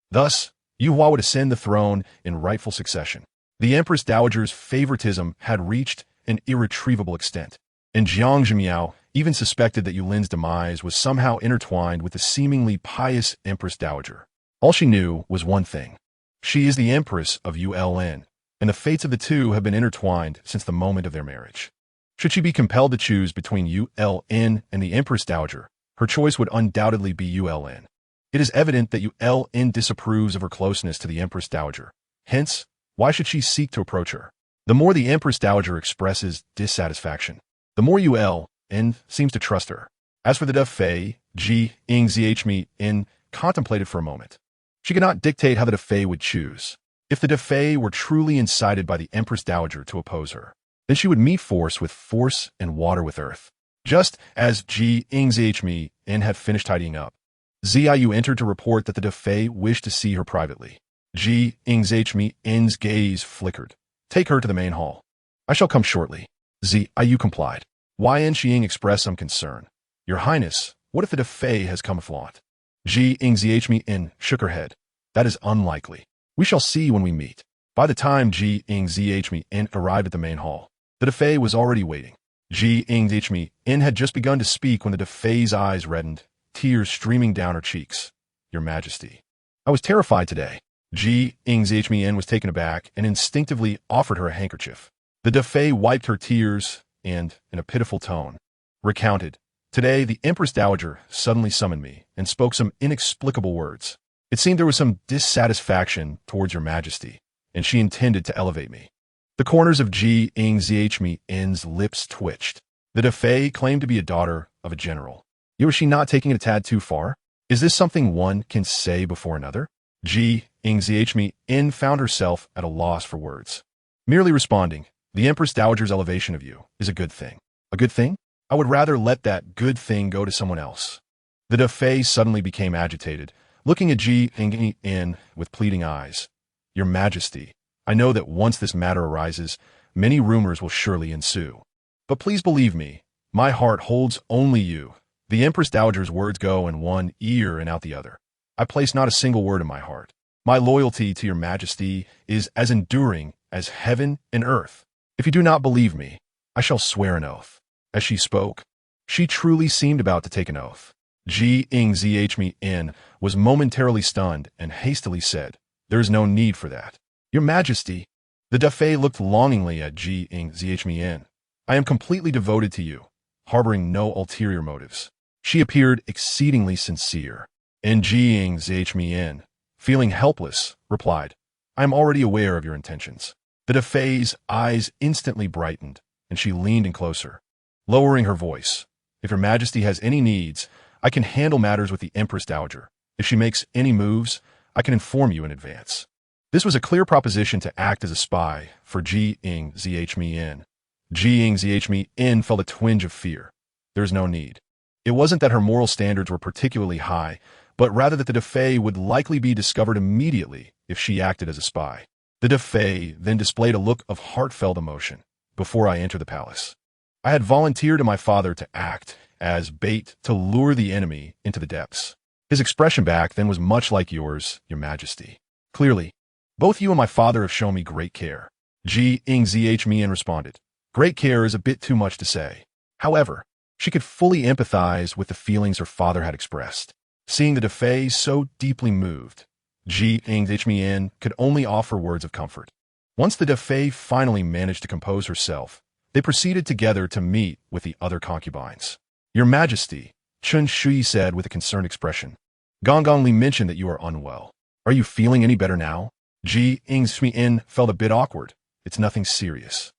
Thus, Yu Hua would ascend the throne in rightful succession. The Empress Dowager's favoritism had reached an irretrievable extent, and Jiang Zhimiao even suspected that Yulin's demise was somehow intertwined with the seemingly pious Empress Dowager. All she knew was one thing. She is the Empress of Yulin, and the fates of the two have been intertwined since the moment of their marriage. Should she be compelled to choose between Yulin and the Empress Dowager, her choice would undoubtedly be Yulin. It is evident that Yulin disapproves of her closeness to the Empress Dowager. Hence, why should she seek to approach her? The more the Empress Dowager expresses dissatisfaction, the more Yulin seems to trust her. As for the Defei, Zhimiao contemplated for a moment. She could not dictate how the Defei would choose. If the Defei were truly incited by the Empress Dowager to oppose her, then she would meet force with force and water with earth. Just as Zhimiao had finished tidying up, Ziyu entered to report that the Defei wished to see her privately. Zhimiao's gaze flickered. Take her to the main hall. I shall come shortly. Ziyu complied. Yan Xing expressed some concern. Your Highness, What if the Defei has come afloat? Jiang Zhimiao shook her head. That is unlikely. We shall see when we meet. By the time Jiang Zhimiao arrived at the main hall, the Defei was already waiting. Jiang Zhimiao had just begun to speak when the Defei's eyes reddened, tears streaming down her cheeks. Your Majesty. I was terrified today. Jiang Zhimiao was taken aback and instinctively offered her a handkerchief. The Defei wiped her tears and, in a pitiful tone, recounted, Today the Empress Dowager suddenly summoned me and spoke some inexplicable words. It seemed there was some dissatisfaction towards your Majesty, and she intended to elevate me. The corners of Jiang Zhimiao's lips twitched. The Defei claimed to be a daughter of a general. Was she not taking it a tad too far? Is this something one can say before another? Jiang Zhimiao found herself at a loss for words. Merely responding, the Empress Dowager's elevation of you is a good thing. A good thing? I would rather let that good thing go to someone else. The Defei suddenly became agitated, looking at Jiang Zhimiao with pleading eyes. Your Majesty, I know that once this matter arises, many rumors will surely ensue. But please believe me, my heart holds only you. The Empress Dowager's words go in one ear and out the other. I place not a single word in my heart. My loyalty to your Majesty is as enduring as heaven and earth. If you do not believe me, I shall swear an oath. As she spoke, she truly seemed about to take an oath. Jiang Zhimiao was momentarily stunned and hastily said, There is no need for that. Your Majesty. The Defei looked longingly at Jiang Zhimiao. I am completely devoted to you, harboring no ulterior motives. She appeared exceedingly sincere, and Jiang Zhimiao, feeling helpless, replied, I am already aware of your intentions. The Defei's eyes instantly brightened, and she leaned in closer, lowering her voice. If your Majesty has any needs, I can handle matters with the Empress Dowager. If she makes any moves, I can inform you in advance. This was a clear proposition to act as a spy for Jiang Zhimiao. Jiang Zhimiao felt a twinge of fear. There is no need. It wasn't that her moral standards were particularly high, but rather that the Defei would likely be discovered immediately if she acted as a spy. The Defei then displayed a look of heartfelt emotion. Before I enter the palace, I had volunteered to my father to act as bait to lure the enemy into the depths. His expression back then was much like yours, your Majesty. Clearly, both you and my father have shown me great care. Jiang Zhimiao responded. Great care is a bit too much to say. However, she could fully empathize with the feelings her father had expressed. Seeing the Defei so deeply moved, Jiang Zhimiao could only offer words of comfort. Once the Defei finally managed to compose herself, they proceeded together to meet with the other concubines. Your Majesty, Chun Shui said with a concerned expression. Gong Li mentioned that you are unwell. Are you feeling any better now? Jiang Zhimiao felt a bit awkward. It's nothing serious.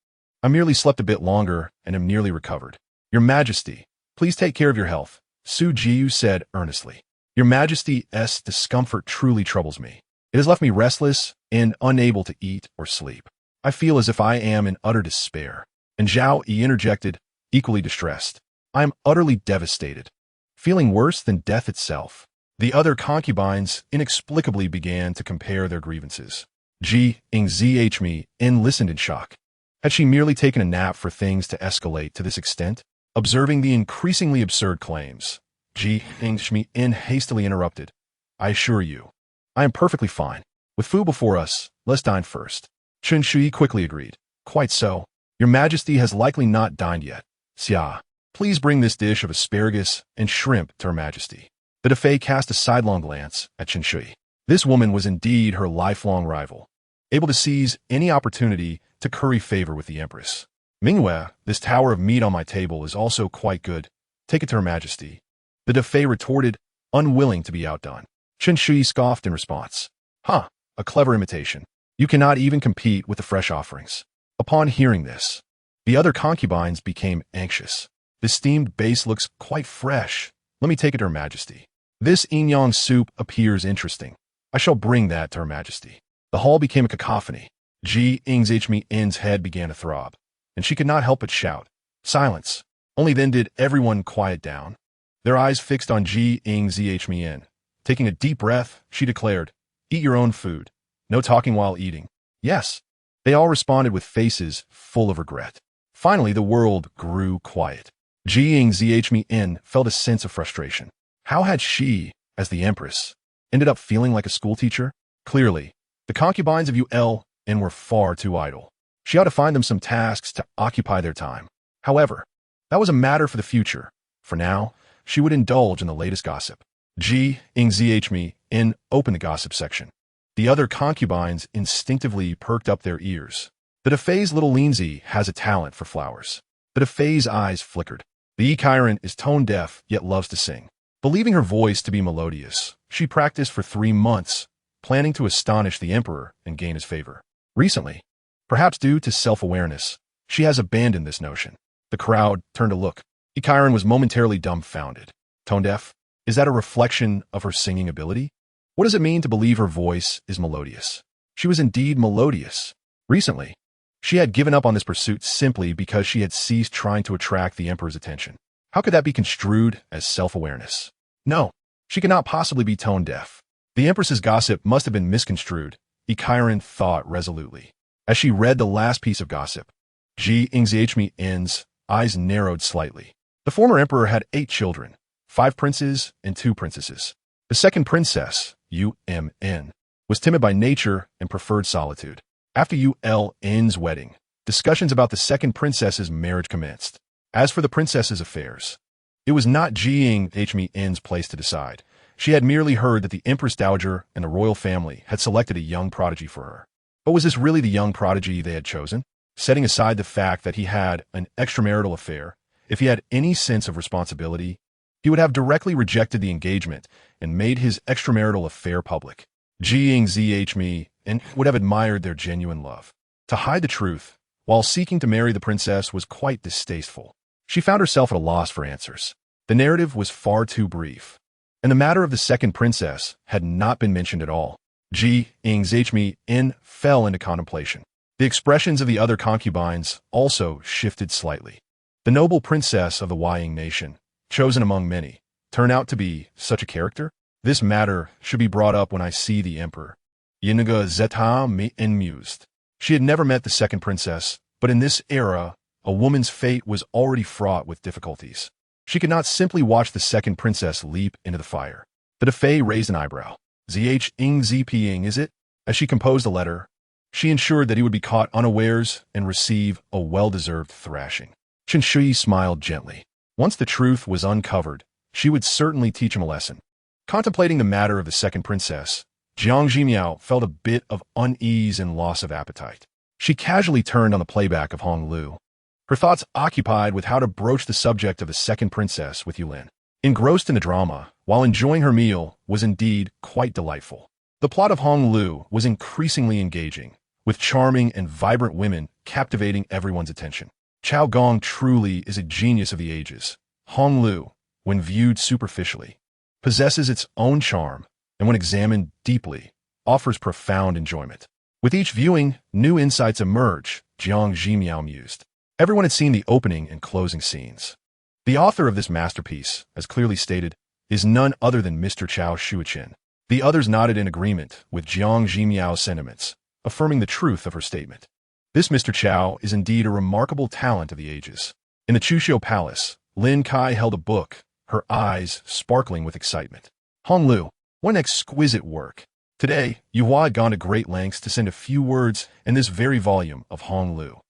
I merely slept a bit longer and am nearly recovered. Your Majesty, please take care of your health, Su Jiu said earnestly. Your Majesty's discomfort truly troubles me. It has left me restless and unable to eat or sleep. I feel as if I am in utter despair. And Zhao Yi interjected, equally distressed. I am utterly devastated, feeling worse than death itself. The other concubines inexplicably began to compare their grievances. Jiang Zhimiao listened in shock. Had she merely taken a nap for things to escalate to this extent? Observing the increasingly absurd claims, Jiang Zhimiao hastily interrupted. I assure you, I am perfectly fine. With food before us, let's dine first. Chun Shui quickly agreed. Quite so. Your Majesty has likely not dined yet. Xia, please bring this dish of asparagus and shrimp to Her Majesty. The Defei cast a sidelong glance at Chun Shui. This woman was indeed her lifelong rival, able to seize any opportunity to curry favor with the Empress. Mingwei, this tower of meat on my table is also quite good. Take it to Her Majesty. The Defei retorted, unwilling to be outdone. Chun Shui scoffed in response. A clever imitation. You cannot even compete with the fresh offerings. Upon hearing this, the other concubines became anxious. This steamed base looks quite fresh. Let me take it to Her Majesty. This Inyang soup appears interesting. I shall bring that to Her Majesty. The hall became a cacophony. Jiang Zhimiao's head began to throb, and she could not help but shout. Silence. Only then did everyone quiet down, their eyes fixed on Jiang Zhimiao. Taking a deep breath, she declared, Eat your own food. No talking while eating. Yes. They all responded with faces full of regret. Finally, the world grew quiet. Jiang Zhimiao felt a sense of frustration. How had she, as the empress, ended up feeling like a schoolteacher? Clearly, the concubines of Uln were far too idle. She ought to find them some tasks to occupy their time. However, that was a matter for the future. For now, she would indulge in the latest gossip. Jiang Zhimiao opened the gossip section. The other concubines instinctively perked up their ears. The Defei's little Lindsay has a talent for flowers. The Defei's eyes flickered. The Yikiren is tone-deaf, yet loves to sing. Believing her voice to be melodious, she practiced for 3 months, planning to astonish the emperor and gain his favor. Recently, perhaps due to self-awareness, she has abandoned this notion. The crowd turned to look. Yikiren was momentarily dumbfounded. Tone-deaf? Is that a reflection of her singing ability? What does it mean to believe her voice is melodious? She was indeed melodious. Recently, she had given up on this pursuit simply because she had ceased trying to attract the emperor's attention. How could that be construed as self-awareness? No, she could not possibly be tone-deaf. The empress's gossip must have been misconstrued, Yikiren thought resolutely. As she read the last piece of gossip, Jiang Zhimiao's eyes narrowed slightly. The former emperor had 8 children, 5 princes and 2 princesses. The second princess, Umn, was timid by nature and preferred solitude. After Uln's wedding, discussions about the second princess's marriage commenced. As for the princess's affairs, it was not Jiang Zhimiao's place to decide. She had merely heard that the Empress Dowager and the royal family had selected a young prodigy for her. But was this really the young prodigy they had chosen? Setting aside the fact that he had an extramarital affair, if he had any sense of responsibility, he would have directly rejected the engagement and made his extramarital affair public. Jiang Zhimiao would have admired their genuine love. To hide the truth, while seeking to marry the princess, was quite distasteful. She found herself at a loss for answers. The narrative was far too brief, and the matter of the second princess had not been mentioned at all. Jiang Zhimiao fell into contemplation. The expressions of the other concubines also shifted slightly. The noble princess of the Wying nation, chosen among many, turned out to be such a character? This matter should be brought up when I see the emperor. Yinga Zeta me mused. She had never met the second princess, but in this era, a woman's fate was already fraught with difficulties. She could not simply watch the second princess leap into the fire. The Defei raised an eyebrow. Zhang, is it? As she composed a letter, she ensured that he would be caught unawares and receive a well-deserved thrashing. Chen Shui smiled gently. Once the truth was uncovered, she would certainly teach him a lesson. Contemplating the matter of the second princess, Jiang Zhimiao felt a bit of unease and loss of appetite. She casually turned on the playback of Hong Lu, her thoughts occupied with how to broach the subject of the second princess with Yulin. Engrossed in the drama, while enjoying her meal, was indeed quite delightful. The plot of Hong Lu was increasingly engaging, with charming and vibrant women captivating everyone's attention. Chao Gong truly is a genius of the ages. Hong Lu, when viewed superficially, possesses its own charm, and when examined deeply, offers profound enjoyment. With each viewing, new insights emerge, Jiang Zhimiao mused. Everyone had seen the opening and closing scenes. The author of this masterpiece, as clearly stated, is none other than Mr. Chao Shuichen. The others nodded in agreement with Jiang Zhimiao's sentiments, affirming the truth of her statement. This Mr. Chao is indeed a remarkable talent of the ages. In the Chuxiu Palace, Lin Kai held a book, her eyes sparkling with excitement. Hong Lu, what an exquisite work. Today, Yuhua had gone to great lengths to send a few words in this very volume of Hong Lu.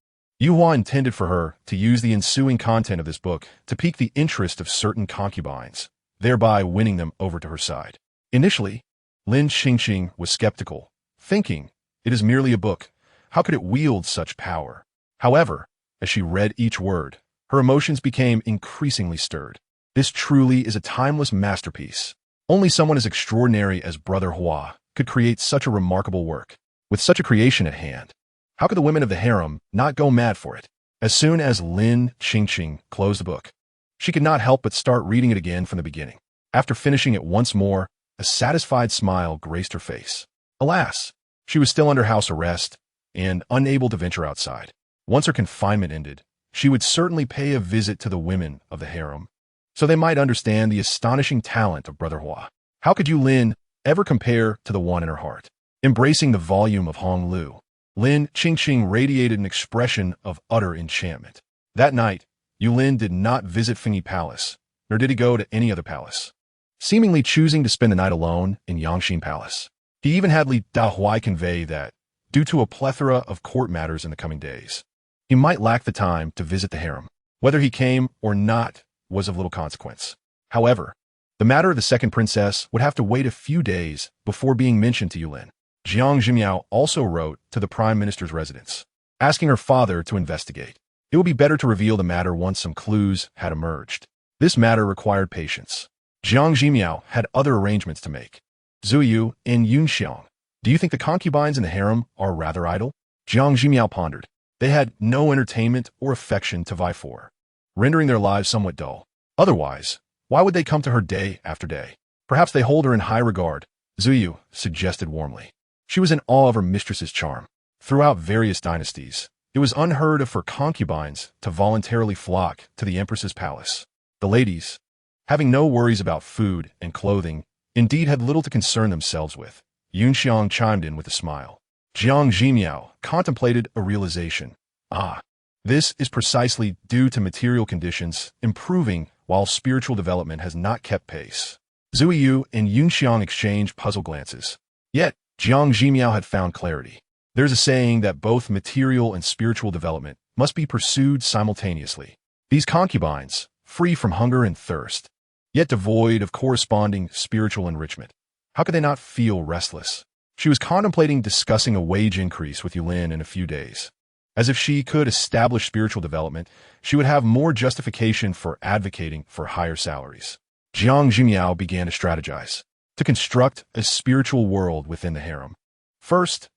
Yuhua intended for her to use the ensuing content of this book to pique the interest of certain concubines, thereby winning them over to her side. Initially, Lin Qingqing was skeptical, thinking, it is merely a book. How could it wield such power? However, as she read each word, her emotions became increasingly stirred. This truly is a timeless masterpiece. Only someone as extraordinary as Brother Hua could create such a remarkable work. With such a creation at hand, how could the women of the harem not go mad for it? As soon as Lin Qingqing closed the book, she could not help but start reading it again from the beginning. After finishing it once more, a satisfied smile graced her face. Alas, she was still under house arrest and unable to venture outside. Once her confinement ended, she would certainly pay a visit to the women of the harem, so they might understand the astonishing talent of Brother Hua. How could Lin ever compare to the one in her heart? Embracing the volume of Hong Lu, Lin Qingqing radiated an expression of utter enchantment. That night, Yulin did not visit Fengyi Palace, nor did he go to any other palace, seemingly choosing to spend the night alone in Yangxin Palace. He even had Li Dahuai convey that, due to a plethora of court matters in the coming days, he might lack the time to visit the harem. Whether he came or not was of little consequence. However, the matter of the second princess would have to wait a few days before being mentioned to Yulin. Jiang Zhimiao also wrote to the prime minister's residence, asking her father to investigate. It would be better to reveal the matter once some clues had emerged. This matter required patience. Jiang Zhimiao had other arrangements to make. Zuyu and Yunxiang, do you think the concubines in the harem are rather idle? Jiang Zhimiao pondered. They had no entertainment or affection to vie for, rendering their lives somewhat dull. Otherwise, why would they come to her day after day? Perhaps they hold her in high regard, Zuyu suggested warmly. She was in awe of her mistress's charm. Throughout various dynasties, it was unheard of for concubines to voluntarily flock to the empress's palace. The ladies, having no worries about food and clothing, indeed had little to concern themselves with. Yunxiang chimed in with a smile. Jiang Zhimiao contemplated a realization. This is precisely due to material conditions improving while spiritual development has not kept pace. Zuyu and Yunxiang exchanged puzzled glances. Yet, Jiang Zhimiao had found clarity. There's a saying that both material and spiritual development must be pursued simultaneously. These concubines, free from hunger and thirst, yet devoid of corresponding spiritual enrichment, how could they not feel restless? She was contemplating discussing a wage increase with Yulin in a few days. As if she could establish spiritual development, she would have more justification for advocating for higher salaries. Jiang Zhimiao began to strategize, to construct a spiritual world within the harem. First,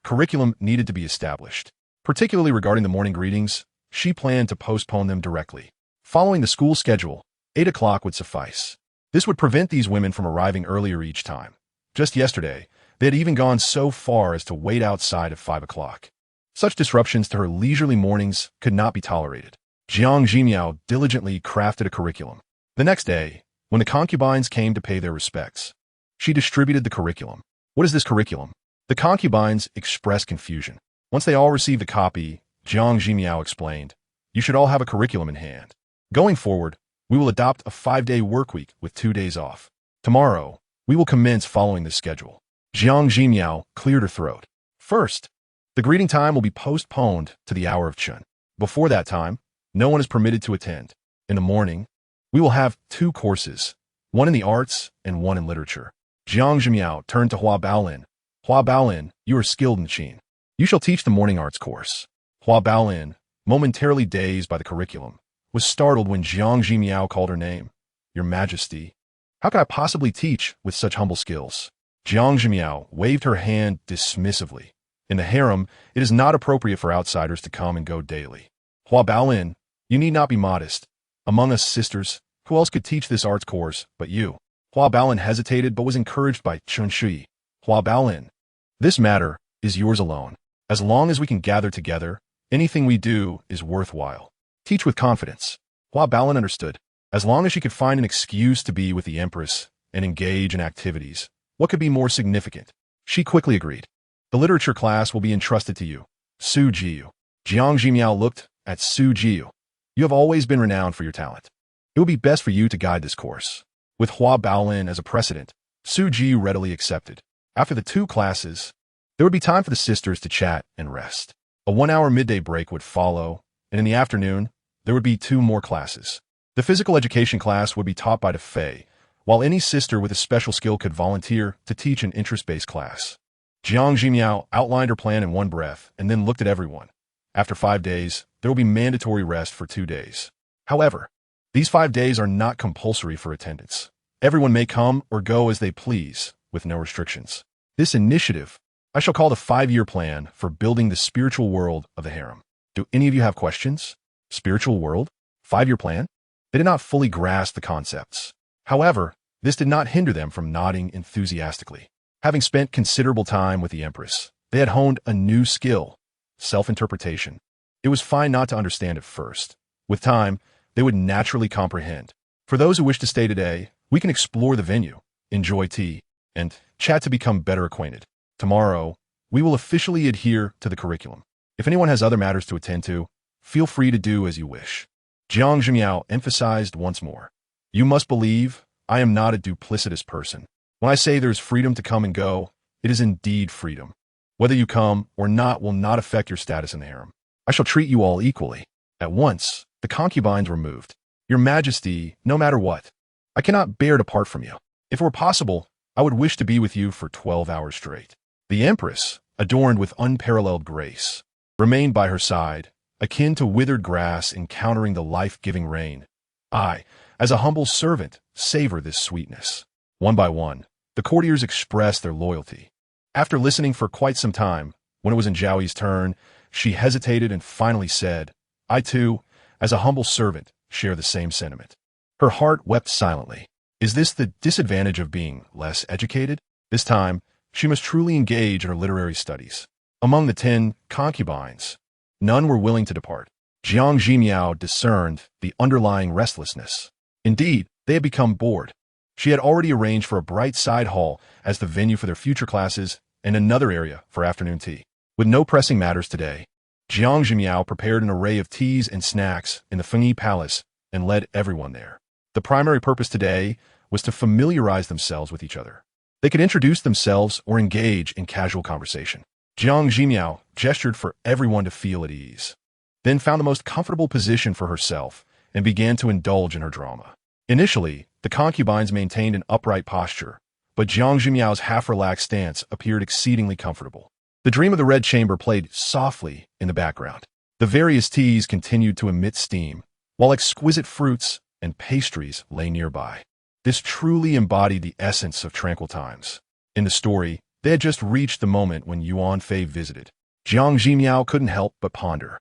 curriculum needed to be established. Particularly regarding the morning greetings, she planned to postpone them directly. Following the school schedule, 8 o'clock would suffice. This would prevent these women from arriving earlier each time. Just yesterday, they had even gone so far as to wait outside at 5 o'clock. Such disruptions to her leisurely mornings could not be tolerated. Jiang Zhimiao diligently crafted a curriculum. The next day, when the concubines came to pay their respects, she distributed the curriculum. What is this curriculum? The concubines expressed confusion. Once they all received a copy, Jiang Zhimiao explained, you should all have a curriculum in hand. Going forward, we will adopt a 5-day workweek with 2 days off. Tomorrow, we will commence following this schedule. Jiang Zhimiao cleared her throat. First, the greeting time will be postponed to the hour of Chun. Before that time, no one is permitted to attend. In the morning, we will have 2 courses, one in the arts and one in literature. Jiang Zhimiao turned to Hua Baolin. Hua Baolin, you are skilled in Qin. You shall teach the morning arts course. Hua Baolin, momentarily dazed by the curriculum, was startled when Jiang Zhimiao called her name. Your Majesty, how can I possibly teach with such humble skills? Jiang Zhimiao waved her hand dismissively. In the harem, it is not appropriate for outsiders to come and go daily. Hua Baolin, you need not be modest. Among us sisters, who else could teach this arts course but you? Hua Baolin hesitated but was encouraged by Chun Shui. Hua Baolin, this matter is yours alone. As long as we can gather together, anything we do is worthwhile. Teach with confidence. Hua Baolin understood. As long as she could find an excuse to be with the Empress and engage in activities, what could be more significant? She quickly agreed. The literature class will be entrusted to you, Su Jiu. Jiang Zhimiao looked at Su Jiu. You have always been renowned for your talent. It would be best for you to guide this course. With Hua Baolin as a precedent, Su Jiu readily accepted. After the 2 classes, there would be time for the sisters to chat and rest. A 1-hour midday break would follow, and in the afternoon, there would be 2 more classes. The physical education class would be taught by the Fei, while any sister with a special skill could volunteer to teach an interest-based class. Jiang Zhimiao outlined her plan in one breath and then looked at everyone. After 5 days, there will be mandatory rest for 2 days. However, these 5 days are not compulsory for attendance. Everyone may come or go as they please, with no restrictions. This initiative, I shall call the 5-year plan for building the spiritual world of the harem. Do any of you have questions? Spiritual world? 5-year plan? They did not fully grasp the concepts. However, this did not hinder them from nodding enthusiastically. Having spent considerable time with the Empress, they had honed a new skill, self-interpretation. It was fine not to understand at first. With time, they would naturally comprehend. For those who wish to stay today, we can explore the venue, enjoy tea, and chat to become better acquainted. Tomorrow, we will officially adhere to the curriculum. If anyone has other matters to attend to, feel free to do as you wish. Jiang Zhimiao emphasized once more. You must believe I am not a duplicitous person. When I say there's freedom to come and go, it is indeed freedom. Whether you come or not will not affect your status in the harem. I shall treat you all equally. At once, the concubines were moved. Your Majesty, no matter what, I cannot bear to part from you. If it were possible, I would wish to be with you for 12 hours straight. The Empress, adorned with unparalleled grace, remained by her side, akin to withered grass encountering the life-giving rain. I, as a humble servant, savor this sweetness. One by one, the courtiers expressed their loyalty. After listening for quite some time, when it was in Zhaoyi's turn, she hesitated and finally said, I too, as a humble servant, share the same sentiment. Her heart wept silently. Is this the disadvantage of being less educated? This time, she must truly engage in her literary studies. Among the 10 concubines, none were willing to depart. Jiang Zhimiao discerned the underlying restlessness. Indeed, they had become bored. She had already arranged for a bright side hall as the venue for their future classes and another area for afternoon tea. With no pressing matters today, Jiang Zhimiao prepared an array of teas and snacks in the Fengyi Palace and led everyone there. The primary purpose today was to familiarize themselves with each other. They could introduce themselves or engage in casual conversation. Jiang Zhimiao gestured for everyone to feel at ease, then found the most comfortable position for herself and began to indulge in her drama. Initially, the concubines maintained an upright posture, but Jiang Zhimiao's half-relaxed stance appeared exceedingly comfortable. The Dream of the Red Chamber played softly in the background. The various teas continued to emit steam, while exquisite fruits and pastries lay nearby. This truly embodied the essence of tranquil times. In the story, they had just reached the moment when Yuan Fei visited. Jiang Zhimiao couldn't help but ponder.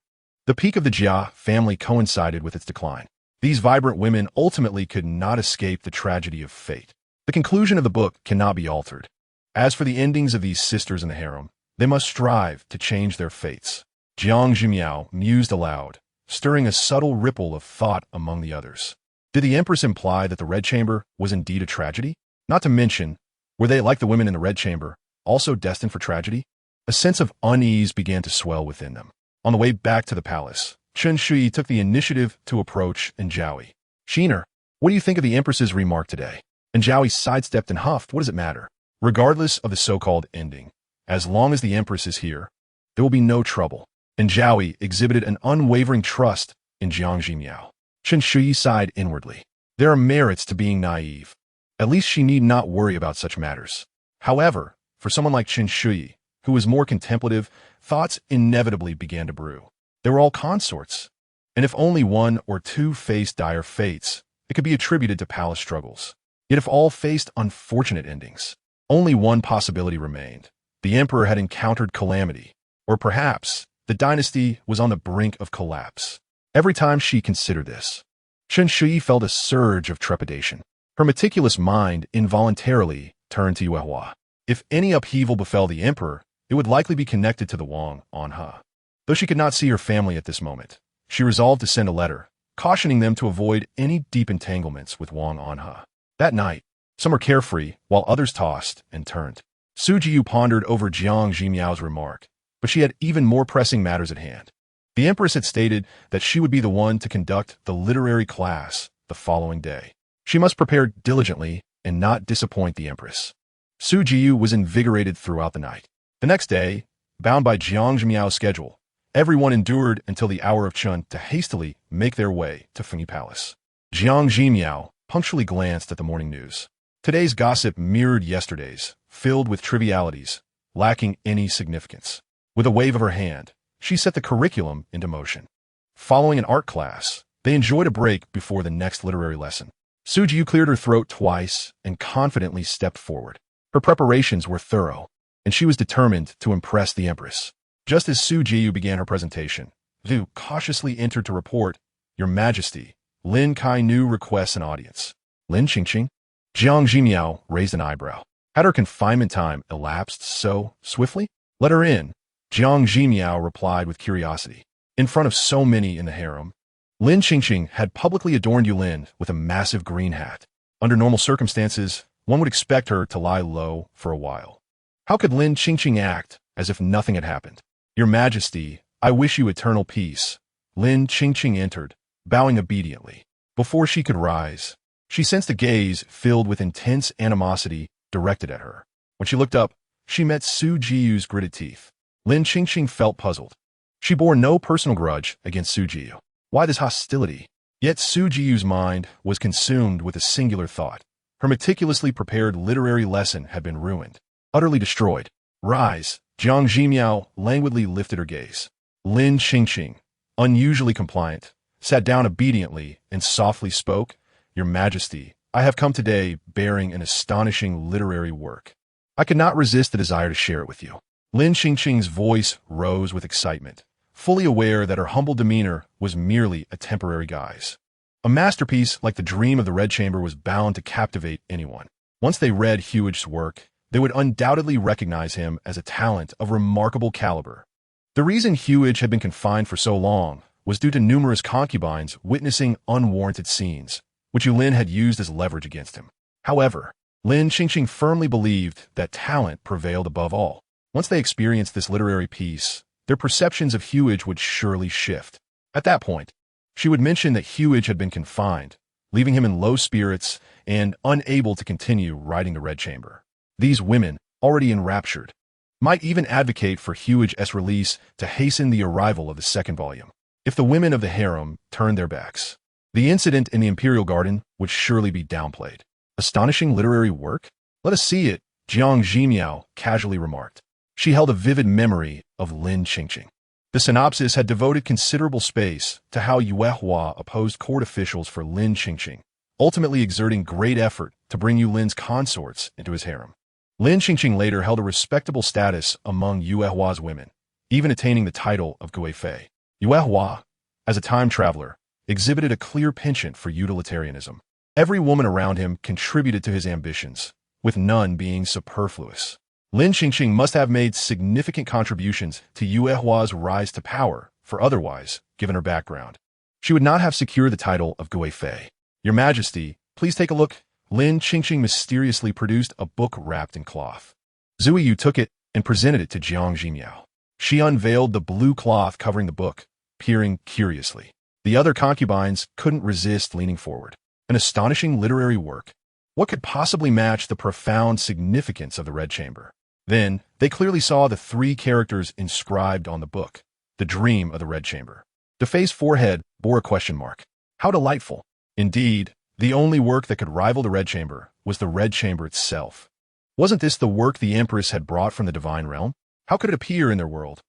The peak of the Jia family coincided with its decline. These vibrant women ultimately could not escape the tragedy of fate. The conclusion of the book cannot be altered. As for the endings of these sisters in the harem, they must strive to change their fates. Jiang Zhimiao mused aloud, stirring a subtle ripple of thought among the others. Did the Empress imply that the Red Chamber was indeed a tragedy? Not to mention, were they, like the women in the Red Chamber, also destined for tragedy? A sense of unease began to swell within them. On the way back to the palace, Chen Shui took the initiative to approach Zhaoyi. Sheener, what do you think of the Empress's remark today? Zhaoyi sidestepped and huffed. What does it matter? Regardless of the so-called ending, as long as the Empress is here, there will be no trouble. Zhaoyi exhibited an unwavering trust in Jiang Zhimiao. Chen Shui sighed inwardly. There are merits to being naive. At least she need not worry about such matters. However, for someone like Chen Shui, who was more contemplative, thoughts inevitably began to brew. They were all consorts, and if only one or two faced dire fates, it could be attributed to palace struggles. Yet if all faced unfortunate endings, only one possibility remained. The emperor had encountered calamity, or perhaps the dynasty was on the brink of collapse. Every time she considered this, Chen Shui felt a surge of trepidation. Her meticulous mind involuntarily turned to Yuehua. If any upheaval befell the emperor, it would likely be connected to the Wang Anhe. Though she could not see her family at this moment, she resolved to send a letter, cautioning them to avoid any deep entanglements with Wang Anhe. That night, some were carefree, while others tossed and turned. Su Jiu pondered over Jiang Zhimiao's remark, but she had even more pressing matters at hand. The Empress had stated that she would be the one to conduct the literary class the following day. She must prepare diligently and not disappoint the Empress. Su Jiu was invigorated throughout the night. The next day, bound by Jiang Zhimiao's schedule, everyone endured until the hour of Chun to hastily make their way to Fengyi Palace. Jiang Zhimiao punctually glanced at the morning news. Today's gossip mirrored yesterday's, filled with trivialities, lacking any significance. With a wave of her hand, she set the curriculum into motion. Following an art class, they enjoyed a break before the next literary lesson. Su Jiu cleared her throat twice and confidently stepped forward. Her preparations were thorough, and she was determined to impress the Empress. Just as Su Jiu began her presentation, Liu cautiously entered to report, Your Majesty, Lin Kai Nu requests an audience. Lin Qingqing? Jiang Zhimiao raised an eyebrow. Had her confinement time elapsed so swiftly? Let her in, Jiang Zhimiao replied with curiosity. In front of so many in the harem, Lin Qingqing had publicly adorned Yulin with a massive green hat. Under normal circumstances, one would expect her to lie low for a while. How could Lin Qingqing act as if nothing had happened? Your Majesty, I wish you eternal peace. Lin Qingqing entered, bowing obediently. Before she could rise, she sensed a gaze filled with intense animosity directed at her. When she looked up, she met Su Jiu's gritted teeth. Lin Qingqing felt puzzled. She bore no personal grudge against Su Jiu. Why this hostility? Yet Su Jiu's mind was consumed with a singular thought. Her meticulously prepared literary lesson had been ruined, utterly destroyed. Rise! Jiang Zhimiao languidly lifted her gaze. Lin Qingqing, unusually compliant, sat down obediently and softly spoke, "Your Majesty, I have come today bearing an astonishing literary work. I could not resist the desire to share it with you." Lin Qingqing's voice rose with excitement, fully aware that her humble demeanor was merely a temporary guise. A masterpiece like The Dream of the Red Chamber was bound to captivate anyone. Once they read Huige's work, they would undoubtedly recognize him as a talent of remarkable caliber. The reason Huige had been confined for so long was due to numerous concubines witnessing unwarranted scenes, which Yulin had used as leverage against him. However, Lin Qingqing firmly believed that talent prevailed above all. Once they experienced this literary piece, their perceptions of Huige would surely shift. At that point, she would mention that Huige had been confined, leaving him in low spirits and unable to continue writing the Red Chamber. These women, already enraptured, might even advocate for Huige's release to hasten the arrival of the second volume. If the women of the harem turned their backs, the incident in the Imperial Garden would surely be downplayed. Astonishing literary work? Let us see it, Jiang Zhimiao casually remarked. She held a vivid memory of Lin Qingqing. The synopsis had devoted considerable space to how Yuehua opposed court officials for Lin Qingqing, ultimately exerting great effort to bring Yulin's consorts into his harem. Lin Qingqing later held a respectable status among Yuehua's women, even attaining the title of Guifei. Yuehua, as a time traveler, exhibited a clear penchant for utilitarianism. Every woman around him contributed to his ambitions, with none being superfluous. Lin Qingqing must have made significant contributions to Yuehua's rise to power, for otherwise, given her background, she would not have secured the title of Guifei. "Your Majesty, please take a look." Lin Qingqing mysteriously produced a book wrapped in cloth. Zui Yu took it and presented it to Jiang Zhimiao. She unveiled the blue cloth covering the book, peering curiously. The other concubines couldn't resist leaning forward. An astonishing literary work. What could possibly match the profound significance of the Red Chamber? Then, they clearly saw the three characters inscribed on the book, The Dream of the Red Chamber. Defei's forehead bore a question mark. How delightful. Indeed, the only work that could rival the Red Chamber was the Red Chamber itself. Wasn't this the work the Empress had brought from the divine realm? How could it appear in their world?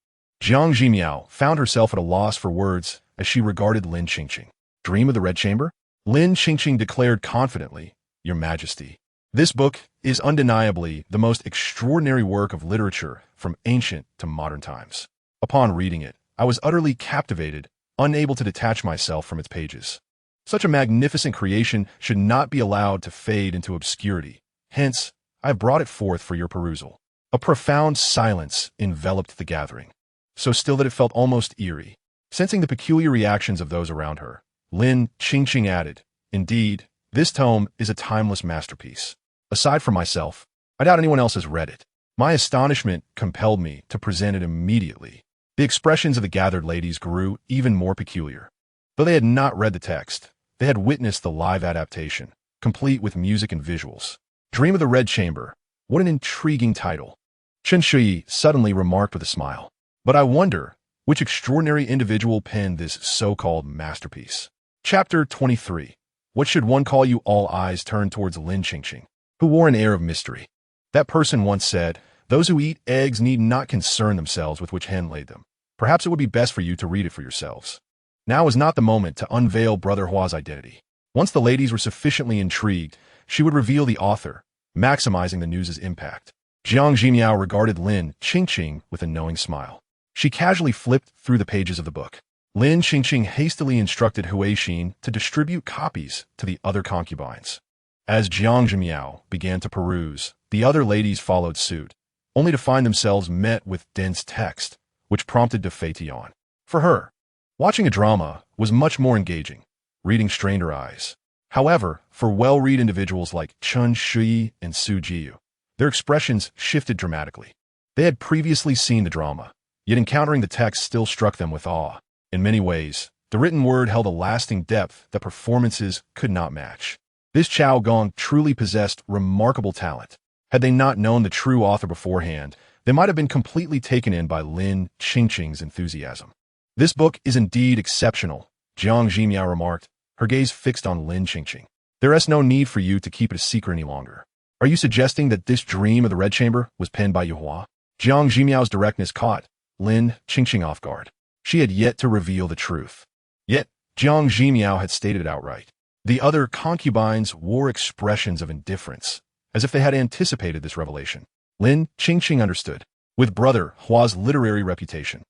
Jiang Zhimiao found herself at a loss for words as she regarded Lin Qingqing. Dream of the Red Chamber? Lin Qingqing declared confidently, "Your Majesty, this book is undeniably the most extraordinary work of literature from ancient to modern times. Upon reading it, I was utterly captivated, unable to detach myself from its pages. Such a magnificent creation should not be allowed to fade into obscurity. Hence, I have brought it forth for your perusal." A profound silence enveloped the gathering, so still that it felt almost eerie. Sensing the peculiar reactions of those around her, Lin Qingqing added, "Indeed, this tome is a timeless masterpiece. Aside from myself, I doubt anyone else has read it." My astonishment compelled me to present it immediately. The expressions of the gathered ladies grew even more peculiar. Though they had not read the text, they had witnessed the live adaptation, complete with music and visuals. Dream of the Red Chamber. What an intriguing title. Chen Shui suddenly remarked with a smile. But I wonder which extraordinary individual penned this so-called masterpiece. Chapter 23. What should one call you? All eyes turned towards Lin Qingqing, who wore an air of mystery. That person once said, "Those who eat eggs need not concern themselves with which hen laid them. Perhaps it would be best for you to read it for yourselves." Now is not the moment to unveil Brother Hua's identity. Once the ladies were sufficiently intrigued, she would reveal the author, maximizing the news's impact. Jiang Zhimiao regarded Lin Qingqing with a knowing smile. She casually flipped through the pages of the book. Lin Qingqing hastily instructed Huixin to distribute copies to the other concubines. As Jiang Zhimiao began to peruse, the other ladies followed suit, only to find themselves met with dense text, which prompted Defei to yawn. For her, watching a drama was much more engaging. Reading strained her eyes. However, for well-read individuals like Chen Shui and Su Jiu, their expressions shifted dramatically. They had previously seen the drama, yet encountering the text still struck them with awe. In many ways, The written word held a lasting depth that performances could not match. This Chao Gong truly possessed remarkable talent. Had they not known the true author beforehand, they might have been completely taken in by Lin Qingqing's enthusiasm. This book is indeed exceptional, Jiang Zhimiao remarked, her gaze fixed on Lin Qingqing. There is no need for you to keep it a secret any longer. Are you suggesting that this dream of the Red Chamber was penned by Yuhua? Jiang Zhimiao's directness caught Lin Qingqing off guard. She had yet to reveal the truth. Yet, Jiang Zhimiao had stated it outright. The other concubines wore expressions of indifference, as if they had anticipated this revelation. Lin Qingqing understood. With brother Hua's literary reputation,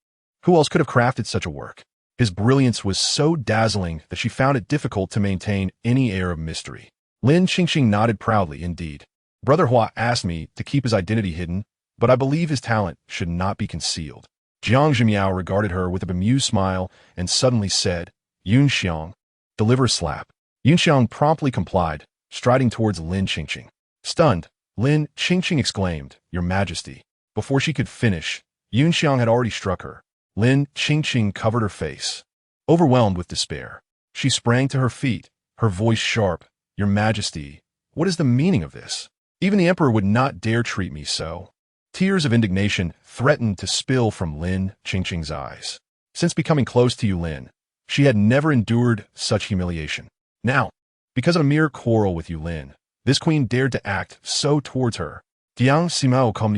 who else could have crafted such a work? His brilliance was so dazzling that she found it difficult to maintain any air of mystery. Lin Qingqing nodded proudly, indeed. Brother Hua asked me to keep his identity hidden, but I believe his talent should not be concealed. Jiang Zhimiao regarded her with a bemused smile and suddenly said, Yun Xiang, deliver a slap. Yun Xiang promptly complied, striding towards Lin Qingqing. Stunned, Lin Qingqing exclaimed, Your Majesty. Before she could finish, Yun Xiang had already struck her. Lin Qingqing covered her face. Overwhelmed with despair, she sprang to her feet, her voice sharp, Your Majesty, what is the meaning of this? Even the emperor would not dare treat me so. Tears of indignation threatened to spill from Lin Qingqing's eyes. Since becoming close to Yulin, she had never endured such humiliation. Now, because of a mere quarrel with Yulin, this queen dared to act so towards her. Jiang Zhimiao comme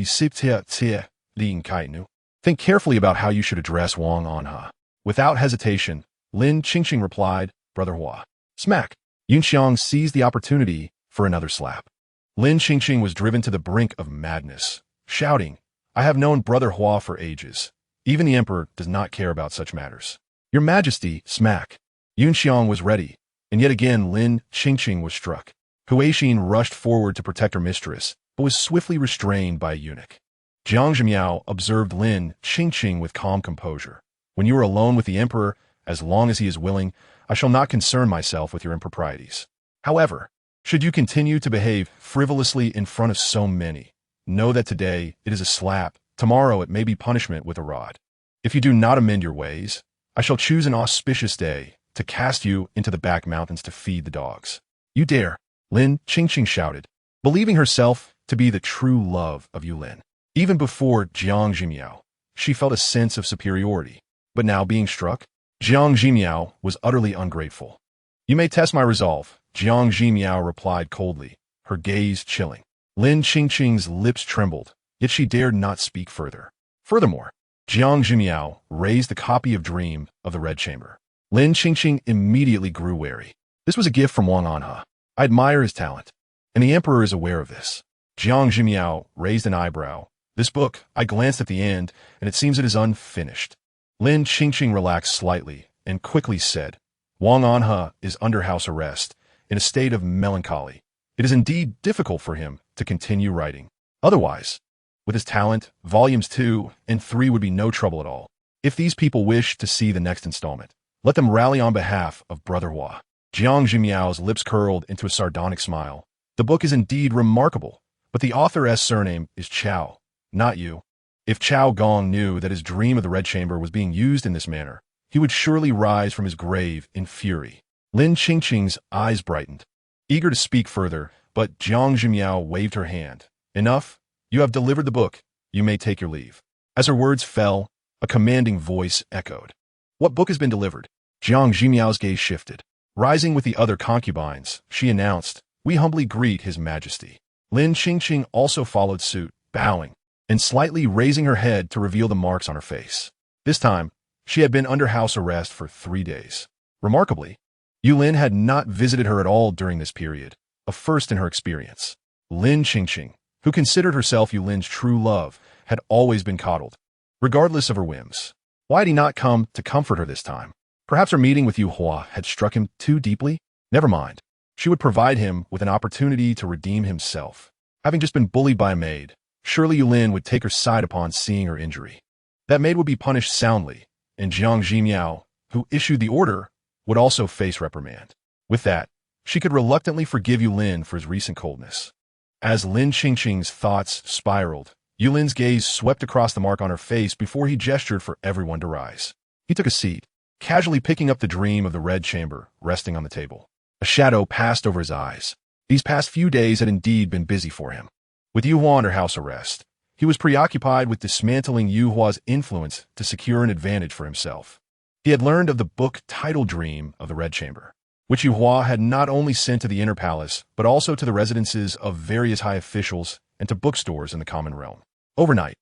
Think carefully about how you should address Wang Anha. Without hesitation, Lin Qingqing replied, Brother Hua. Smack! Yun Xiang seized the opportunity for another slap. Lin Qingqing was driven to the brink of madness, shouting, I have known Brother Hua for ages. Even the emperor does not care about such matters. Your Majesty, smack. Yun Xiang was ready, and yet again Lin Qingqing was struck. Huixin rushed forward to protect her mistress, but was swiftly restrained by a eunuch. Jiang Zhimiao observed Lin Qingqing with calm composure. When you are alone with the emperor, as long as he is willing, I shall not concern myself with your improprieties. However, should you continue to behave frivolously in front of so many, know that today it is a slap, tomorrow it may be punishment with a rod. If you do not amend your ways, I shall choose an auspicious day to cast you into the back mountains to feed the dogs. You dare, Lin Qingqing shouted, believing herself to be the true love of Yulin. Even before Jiang Zhimiao, she felt a sense of superiority. But now being struck, Jiang Zhimiao was utterly ungrateful. You may test my resolve, Jiang Zhimiao replied coldly, her gaze chilling. Lin Qingqing's lips trembled, yet she dared not speak further. Furthermore, Jiang Zhimiao raised the copy of Dream of the Red Chamber. Lin Qingqing immediately grew wary. This was a gift from Wang Anha. I admire his talent, and the emperor is aware of this. Jiang Zhimiao raised an eyebrow. This book, I glanced at the end, and it seems it is unfinished. Lin Qingqing relaxed slightly and quickly said, Wang Anha is under house arrest, in a state of melancholy. It is indeed difficult for him to continue writing. Otherwise, with his talent, volumes 2 and 3 would be no trouble at all. If these people wish to see the next installment, let them rally on behalf of Brother Hua. Jiang Zhimiao's lips curled into a sardonic smile. The book is indeed remarkable, but the author's surname is Chao, not you. If Chao Gong knew that his dream of the Red Chamber was being used in this manner, he would surely rise from his grave in fury. Lin Qingqing's eyes brightened, eager to speak further, but Jiang Zhimiao waved her hand. Enough, you have delivered the book, you may take your leave. As her words fell, a commanding voice echoed. What book has been delivered? Jiang Zhimiao's gaze shifted. Rising with the other concubines, she announced, We humbly greet His Majesty. Lin Qingqing also followed suit, bowing, and slightly raising her head to reveal the marks on her face. This time, she had been under house arrest for 3 days. Remarkably, Yulin had not visited her at all during this period, a first in her experience. Lin Qingqing, who considered herself Yulin's true love, had always been coddled, regardless of her whims. Why had he not come to comfort her this time? Perhaps her meeting with Yu Hua had struck him too deeply? Never mind. She would provide him with an opportunity to redeem himself. Having just been bullied by a maid, surely Yulin would take her side upon seeing her injury. That maid would be punished soundly, and Jiang Zhimiao, who issued the order, would also face reprimand. With that, she could reluctantly forgive Yulin for his recent coldness. As Lin Qingqing's thoughts spiraled, Yulin's gaze swept across the mark on her face before he gestured for everyone to rise. He took a seat, casually picking up the dream of the Red Chamber resting on the table. A shadow passed over his eyes. These past few days had indeed been busy for him. With Yu Hua under house arrest, he was preoccupied with dismantling Yu Hua's influence to secure an advantage for himself. He had learned of the book title Dream of the Red Chamber, which Yu Hua had not only sent to the inner palace, but also to the residences of various high officials and to bookstores in the common realm. Overnight,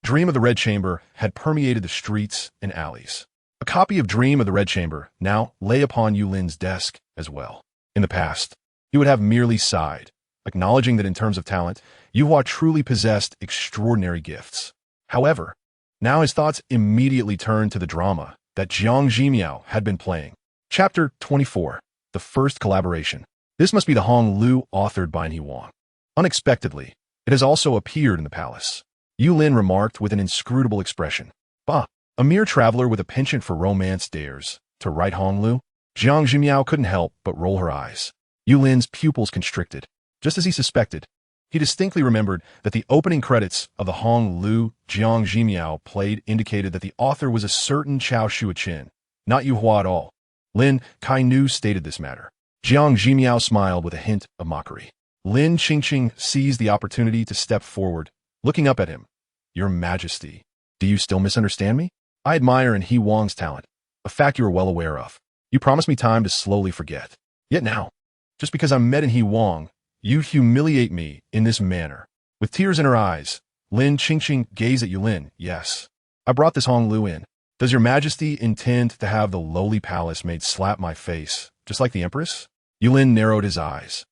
Dream of the Red Chamber had permeated the streets and alleys. A copy of Dream of the Red Chamber now lay upon Yu Lin's desk as well. In the past, he would have merely sighed, acknowledging that in terms of talent, Yu Hua truly possessed extraordinary gifts. However, now his thoughts immediately turned to the drama that Jiang Zhimiao had been playing. Chapter 24. The First Collaboration. This must be the Hong Lu authored by He Wang. Unexpectedly, it has also appeared in the palace. Yu Lin remarked with an inscrutable expression. Bah, a mere traveler with a penchant for romance dares to write Hong Lu? Jiang Zhimiao couldn't help but roll her eyes. Yu Lin's pupils constricted. Just as he suspected, he distinctly remembered that the opening credits of the Hong Lu Jiang Zhimiao played indicated that the author was a certain Chao Shuaqin, not Yu Hua at all. Lin Kai Nu stated this matter. Jiang Zhimiao smiled with a hint of mockery. Lin Qingqing seized the opportunity to step forward, looking up at him. Your Majesty, do you still misunderstand me? I admire in He Wang's talent, a fact you are well aware of. You promised me time to slowly forget. Yet now, just because I'm met in He Wang, you humiliate me in this manner. With tears in her eyes, Lin Qingqing gazed at Yu Lin. Yes, I brought this Hong Lu in. Does your Majesty intend to have the lowly palace made slap my face, just like the Empress? Yu Lin narrowed his eyes.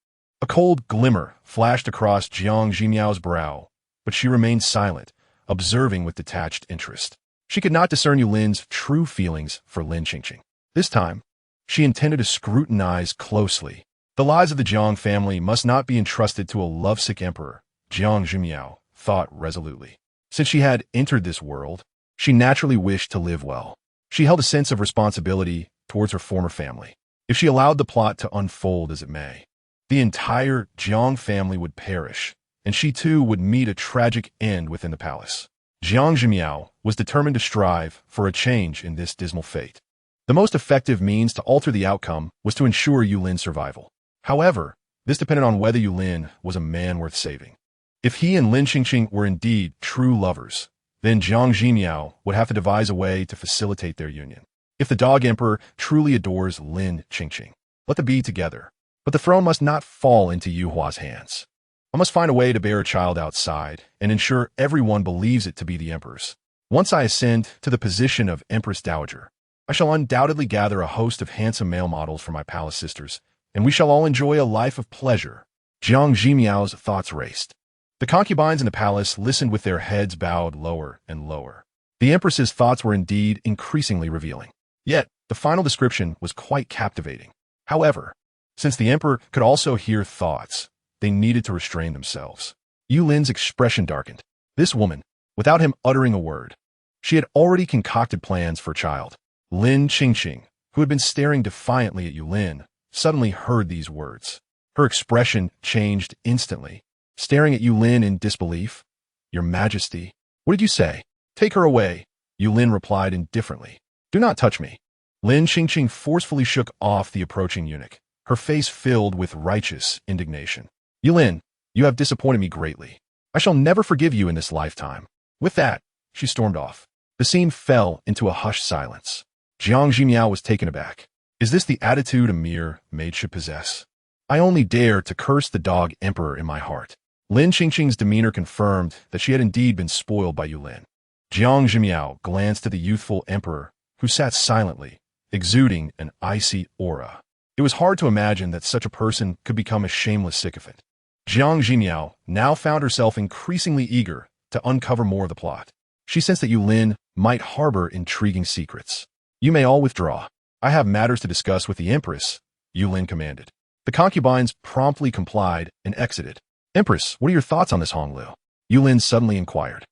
A cold glimmer flashed across Jiang Zhimiao's brow, but she remained silent, observing with detached interest. She could not discern Yu Lin's true feelings for Lin Qingqing. This time, she intended to scrutinize closely. The lives of the Jiang family must not be entrusted to a lovesick emperor, Jiang Zhimiao thought resolutely. Since she had entered this world, she naturally wished to live well. She held a sense of responsibility towards her former family. If she allowed the plot to unfold as it may, the entire Jiang family would perish, and she too would meet a tragic end within the palace. Jiang Zhimiao was determined to strive for a change in this dismal fate. The most effective means to alter the outcome was to ensure Yu Lin's survival. However, this depended on whether Yu Lin was a man worth saving. If he and Lin Qingqing were indeed true lovers, then Jiang Zhimiao would have to devise a way to facilitate their union. If the Dog Emperor truly adores Lin Qingqing, let them be together. But the throne must not fall into Yu Hua's hands. I must find a way to bear a child outside and ensure everyone believes it to be the Emperor's. Once I ascend to the position of Empress Dowager, I shall undoubtedly gather a host of handsome male models for my palace sisters, and we shall all enjoy a life of pleasure. Jiang Zhimiao's thoughts raced. The concubines in the palace listened with their heads bowed lower and lower. The Empress's thoughts were indeed increasingly revealing. Yet, the final description was quite captivating. However, since the Emperor could also hear thoughts, they needed to restrain themselves. Yu Lin's expression darkened. This woman, without him uttering a word, she had already concocted plans for a child. Lin Qingqing, who had been staring defiantly at Yu Lin, suddenly heard these words. Her expression changed instantly. Staring at Yu Lin in disbelief. Your Majesty, what did you say? Take her away, Yu Lin replied indifferently. Do not touch me. Lin Qingqing forcefully shook off the approaching eunuch, her face filled with righteous indignation. Yu Lin, you have disappointed me greatly. I shall never forgive you in this lifetime. With that, she stormed off. The scene fell into a hushed silence. Jiang Zhimiao was taken aback. Is this the attitude a mere maid should possess? I only dare to curse the Dog Emperor in my heart. Lin Qingqing's demeanor confirmed that she had indeed been spoiled by Yu Lin. Jiang Zhimiao glanced at the youthful emperor, who sat silently, exuding an icy aura. It was hard to imagine that such a person could become a shameless sycophant. Jiang Zhimiao now found herself increasingly eager to uncover more of the plot. She sensed that Yu Lin might harbor intriguing secrets. You may all withdraw. I have matters to discuss with the Empress, Yu Lin commanded. The concubines promptly complied and exited. Empress, what are your thoughts on this Hong Lu? Yu Lin suddenly inquired.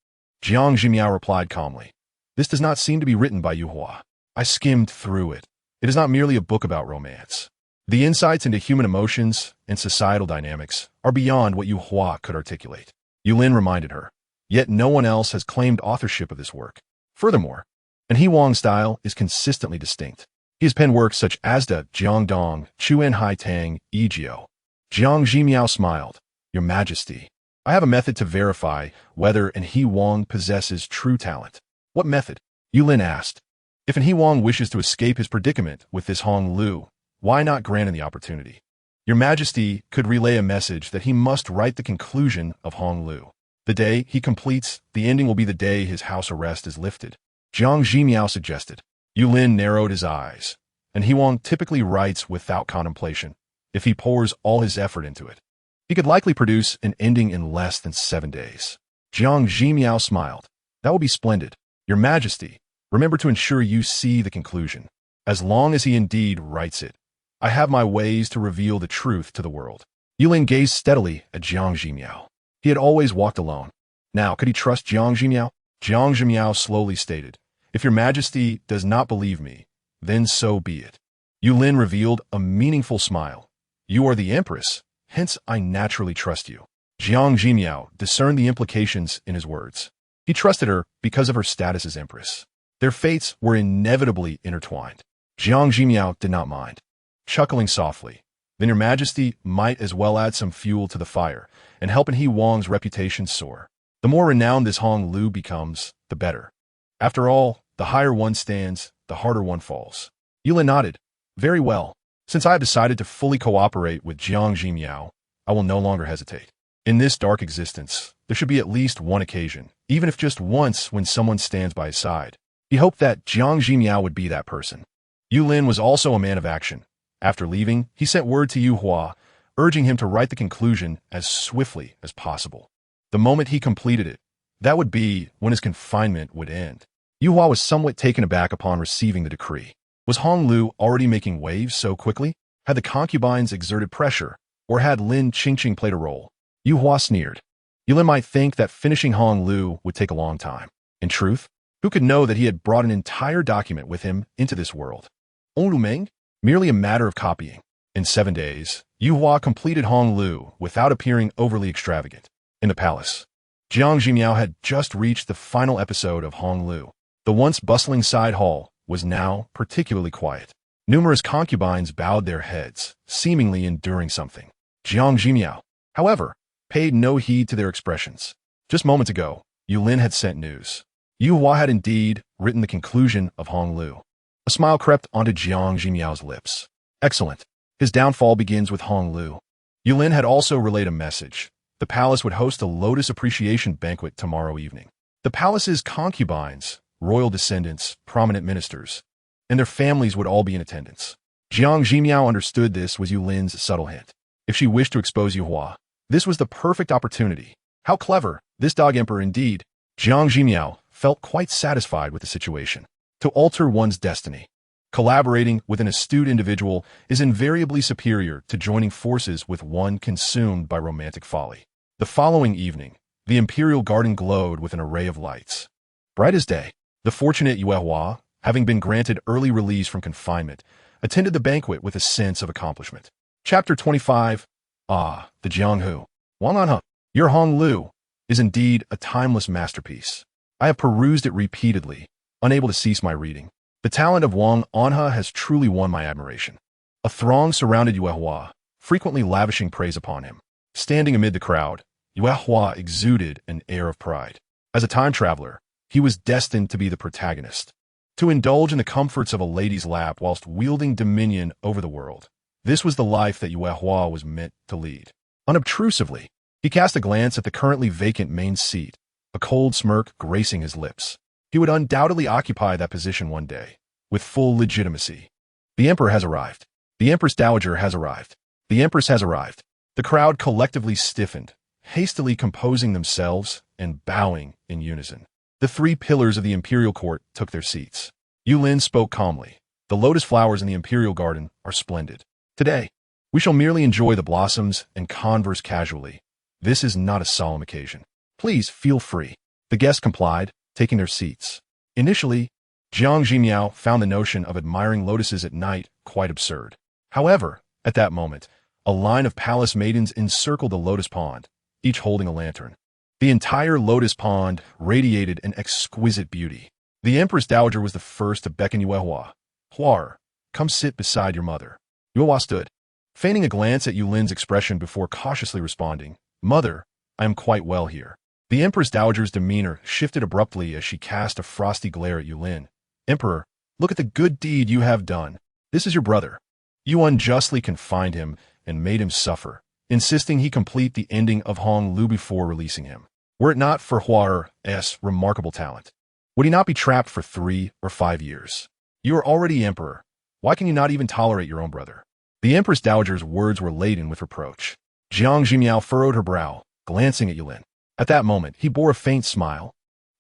Jiang Zhimiao replied calmly. This does not seem to be written by Yu Hua. I skimmed through it. It is not merely a book about romance. The insights into human emotions and societal dynamics are beyond what Yu Hua could articulate. Yu Lin reminded her. Yet no one else has claimed authorship of this work. Furthermore, and He Wang's style is consistently distinct. He has penned works such as the Jiang Dong, Chuan Hai Tang, Egio. Jiang Zhimiao smiled. Your Majesty, I have a method to verify whether an He Wang possesses true talent. What method? Yulin asked. If an He Wang wishes to escape his predicament with this Hong Lu, why not grant him the opportunity? Your Majesty could relay a message that he must write the conclusion of Hong Lu. The day he completes, the ending will be the day his house arrest is lifted. Jiang Zhimiao suggested. Yulin narrowed his eyes. And He Wang typically writes without contemplation. If he pours all his effort into it, he could likely produce an ending in less than 7 days. Jiang Zhimiao smiled. That will be splendid. Your Majesty, remember to ensure you see the conclusion. As long as he indeed writes it, I have my ways to reveal the truth to the world. Yulin gazed steadily at Jiang Zhimiao. He had always walked alone. Now, could he trust Jiang Zhimiao? Jiang Zhimiao slowly stated, If your Majesty does not believe me, then so be it. Yulin revealed a meaningful smile. You are the Empress, hence I naturally trust you. Jiang Zhimiao discerned the implications in his words. He trusted her because of her status as Empress. Their fates were inevitably intertwined. Jiang Zhimiao did not mind. Chuckling softly, then your Majesty might as well add some fuel to the fire and help in He Wang's reputation soar. The more renowned this Hong Lu becomes, the better. After all, the higher one stands, the harder one falls. Yulin nodded. Very well. Since I have decided to fully cooperate with Jiang Zhimiao, I will no longer hesitate. In this dark existence, there should be at least one occasion, even if just once, when someone stands by his side. He hoped that Jiang Zhimiao would be that person. Yulin was also a man of action. After leaving, he sent word to Yu Hua, urging him to write the conclusion as swiftly as possible. The moment he completed it, that would be when his confinement would end. Yu Hua was somewhat taken aback upon receiving the decree. Was Hong Lu already making waves so quickly? Had the concubines exerted pressure, or had Lin Qingqing played a role? Yu Hua sneered. Yulin might think that finishing Hong Lu would take a long time. In truth, who could know that he had brought an entire document with him into this world? Hong Lu Meng? Merely a matter of copying. In 7 days, Yu Hua completed Hong Lu without appearing overly extravagant. In the palace, Jiang Zhimiao had just reached the final episode of Hong Lu. The once bustling side hall was now particularly quiet. Numerous concubines bowed their heads, seemingly enduring something. Jiang Zhimiao, however, paid no heed to their expressions. Just moments ago, Yulin had sent news. Yu Hua had indeed written the conclusion of Hong Lu. A smile crept onto Jiang Zhimiao's lips. Excellent. His downfall begins with Hong Lu. Yulin had also relayed a message. The palace would host a Lotus Appreciation Banquet tomorrow evening. The palace's concubines, royal descendants, prominent ministers, and their families would all be in attendance. Jiang Zhimiao understood this was Yulin's subtle hint. If she wished to expose Yu Hua, this was the perfect opportunity. How clever, this dog emperor indeed. Jiang Zhimiao felt quite satisfied with the situation. To alter one's destiny, collaborating with an astute individual is invariably superior to joining forces with one consumed by romantic folly. The following evening, the imperial garden glowed with an array of lights. Bright as day, the fortunate Yu Hua, having been granted early release from confinement, attended the banquet with a sense of accomplishment. Chapter 25. Ah, the Jianghu. Wang Anhe, your Hong Lu, is indeed a timeless masterpiece. I have perused it repeatedly, unable to cease my reading. The talent of Wang Anhe has truly won my admiration. A throng surrounded Yu Hua, frequently lavishing praise upon him. Standing amid the crowd, Yu Hua exuded an air of pride. As a time traveler, he was destined to be the protagonist. To indulge in the comforts of a lady's lap whilst wielding dominion over the world. This was the life that Yu Hua was meant to lead. Unobtrusively, he cast a glance at the currently vacant main seat, a cold smirk gracing his lips. He would undoubtedly occupy that position one day, with full legitimacy. The Emperor has arrived. The Empress Dowager has arrived. The Empress has arrived. The crowd collectively stiffened, hastily composing themselves and bowing in unison. The 3 pillars of the imperial court took their seats. Yulin spoke calmly. The lotus flowers in the imperial garden are splendid. Today, we shall merely enjoy the blossoms and converse casually. This is not a solemn occasion. Please feel free. The guests complied, taking their seats. Initially, Jiang Zhimiao found the notion of admiring lotuses at night quite absurd. However, at that moment, a line of palace maidens encircled the lotus pond, each holding a lantern. The entire lotus pond radiated an exquisite beauty. The Empress Dowager was the first to beckon Yuehua. Huar, come sit beside your mother. Yuehua stood, feigning a glance at Yulin's expression before cautiously responding, Mother, I am quite well here. The Empress Dowager's demeanor shifted abruptly as she cast a frosty glare at Yulin. Emperor, look at the good deed you have done. This is your brother. You unjustly confined him and made him suffer, insisting he complete the ending of Hong Lu before releasing him. Were it not for Huar's remarkable talent, would he not be trapped for 3 or 5 years? You are already emperor. Why can you not even tolerate your own brother? The Empress Dowager's words were laden with reproach. Jiang Zhimiao furrowed her brow, glancing at Yulin. At that moment, he bore a faint smile,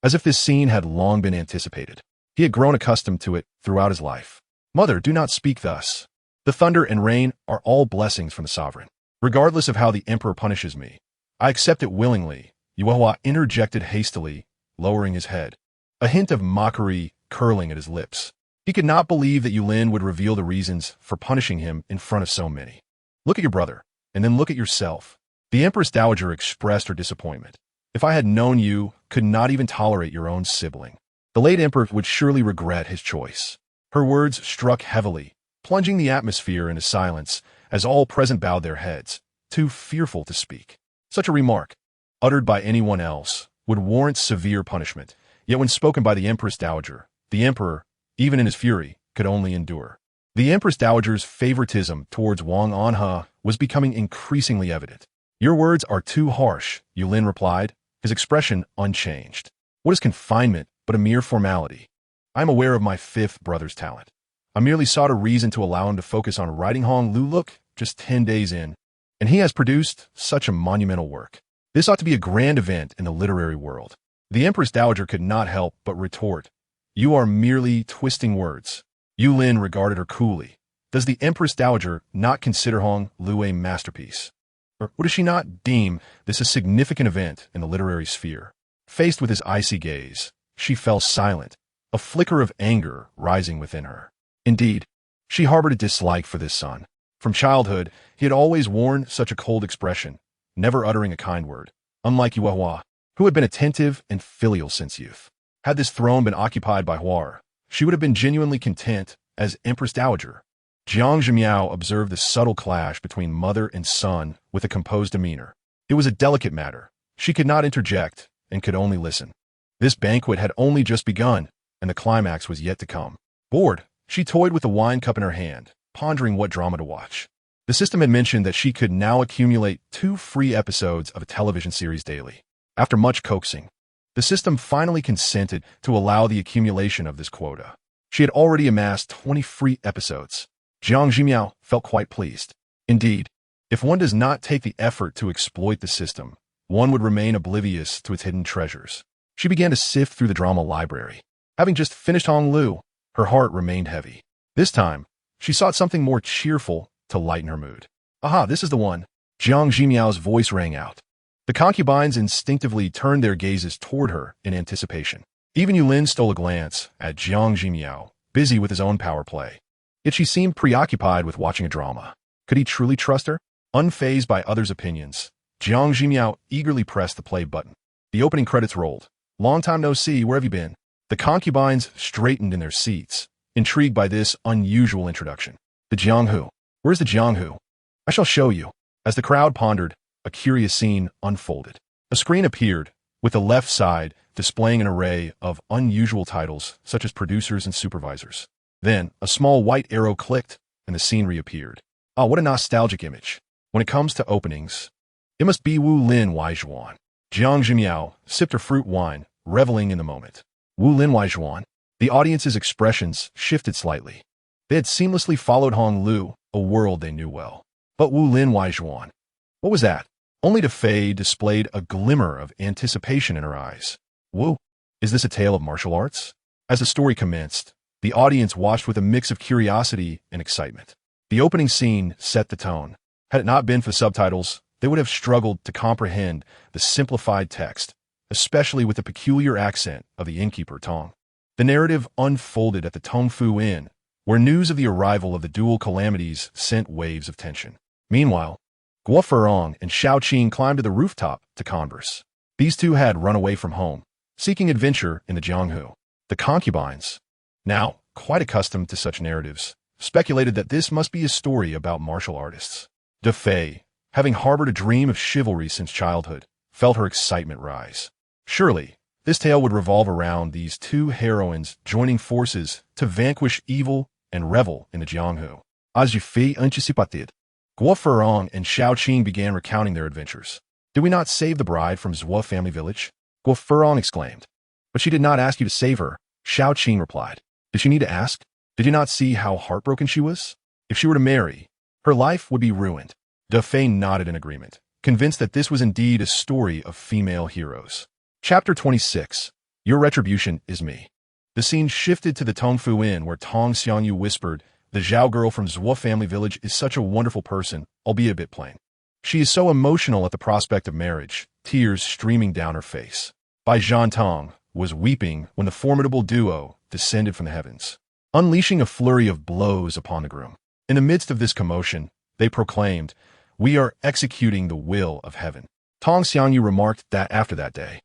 as if this scene had long been anticipated. He had grown accustomed to it throughout his life. Mother, do not speak thus. The thunder and rain are all blessings from the sovereign. Regardless of how the emperor punishes me, I accept it willingly, Yuehua interjected hastily, lowering his head, a hint of mockery curling at his lips. He could not believe that Yulin would reveal the reasons for punishing him in front of so many. Look at your brother, and then look at yourself. The Empress Dowager expressed her disappointment. If I had known you could not even tolerate your own sibling, the late emperor would surely regret his choice. Her words struck heavily, plunging the atmosphere into silence as all present bowed their heads, too fearful to speak. Such a remark, uttered by anyone else, would warrant severe punishment, yet when spoken by the Empress Dowager, the emperor, even in his fury, could only endure. The Empress Dowager's favoritism towards Wang Anhe was becoming increasingly evident. Your words are too harsh, Yulin replied, his expression unchanged. What is confinement but a mere formality? I am aware of my 5th brother's talent. I merely sought a reason to allow him to focus on writing Hong Lu. Look, just 10 days in, and he has produced such a monumental work. This ought to be a grand event in the literary world. The Empress Dowager could not help but retort, You are merely twisting words. Yulin regarded her coolly. Does the Empress Dowager not consider Hong Lu a masterpiece? Or does she not deem this a significant event in the literary sphere? Faced with his icy gaze, she fell silent, a flicker of anger rising within her. Indeed, she harbored a dislike for this son. From childhood, he had always worn such a cold expression, never uttering a kind word, unlike Yuehua, who had been attentive and filial since youth. Had this throne been occupied by Huar, she would have been genuinely content as Empress Dowager. Jiang Zhimiao observed the subtle clash between mother and son with a composed demeanor. It was a delicate matter. She could not interject and could only listen. This banquet had only just begun, and the climax was yet to come. Bored, she toyed with the wine cup in her hand, pondering what drama to watch. The system had mentioned that she could now accumulate 2 free episodes of a television series daily. After much coaxing, the system finally consented to allow the accumulation of this quota. She had already amassed 20 free episodes. Jiang Zhimiao felt quite pleased. Indeed, if one does not take the effort to exploit the system, one would remain oblivious to its hidden treasures. She began to sift through the drama library. Having just finished Hong Lu, her heart remained heavy. This time, she sought something more cheerful to lighten her mood. Aha, this is the one. Jiang Zhimiao's voice rang out. The concubines instinctively turned their gazes toward her in anticipation. Even Yulin stole a glance at Jiang Zhimiao, busy with his own power play. Yet she seemed preoccupied with watching a drama. Could he truly trust her? Unfazed by others' opinions, Jiang Zhimiao eagerly pressed the play button. The opening credits rolled. Long time no see, where have you been? The concubines straightened in their seats, intrigued by this unusual introduction. The Jianghu. Where's the Jianghu? I shall show you. As the crowd pondered, a curious scene unfolded. A screen appeared, with the left side displaying an array of unusual titles such as producers and supervisors. Then, a small white arrow clicked, and the scene reappeared. Ah, what a nostalgic image. When it comes to openings, it must be Wu Lin Wai Zhuan. Jiang Zhimiao sipped her fruit wine, reveling in the moment. Wu Lin Wai Zhuan. The audience's expressions shifted slightly. They had seamlessly followed Hong Lu, a world they knew well. But Wu Lin Wai Zhuan. What was that? Only to Fei displayed a glimmer of anticipation in her eyes. Wu, is this a tale of martial arts? As the story commenced, the audience watched with a mix of curiosity and excitement. The opening scene set the tone. Had it not been for subtitles, they would have struggled to comprehend the simplified text, especially with the peculiar accent of the innkeeper Tong. The narrative unfolded at the Tongfu Inn, where news of the arrival of the dual calamities sent waves of tension. Meanwhile, Guo Ferong and Xiao Qing climbed to the rooftop to converse. These two had run away from home, seeking adventure in the Jianghu. The concubines, now quite accustomed to such narratives, speculated that this must be a story about martial artists. De Fay, having harbored a dream of chivalry since childhood, felt her excitement rise. Surely, this tale would revolve around these two heroines joining forces to vanquish evil and revel in the Jianghu. As you fais anticipated, Guo Furong and Shao Qing began recounting their adventures. Did we not save the bride from Zhuo family village? Guo Furong exclaimed. But she did not ask you to save her, Shao Qing replied. Did she need to ask? Did you not see how heartbroken she was? If she were to marry, her life would be ruined. De Fay nodded in agreement, convinced that this was indeed a story of female heroes. Chapter 26. Your retribution is me. The scene shifted to the Tongfu Inn where Tong Xiangyu whispered, the Zhao girl from Zhuo family village is such a wonderful person, albeit a bit plain. She is so emotional at the prospect of marriage, tears streaming down her face. Bai Zhantong was weeping when the formidable duo descended from the heavens, unleashing a flurry of blows upon the groom. In the midst of this commotion, they proclaimed, we are executing the will of heaven. Tong Xiangyu remarked that after that day,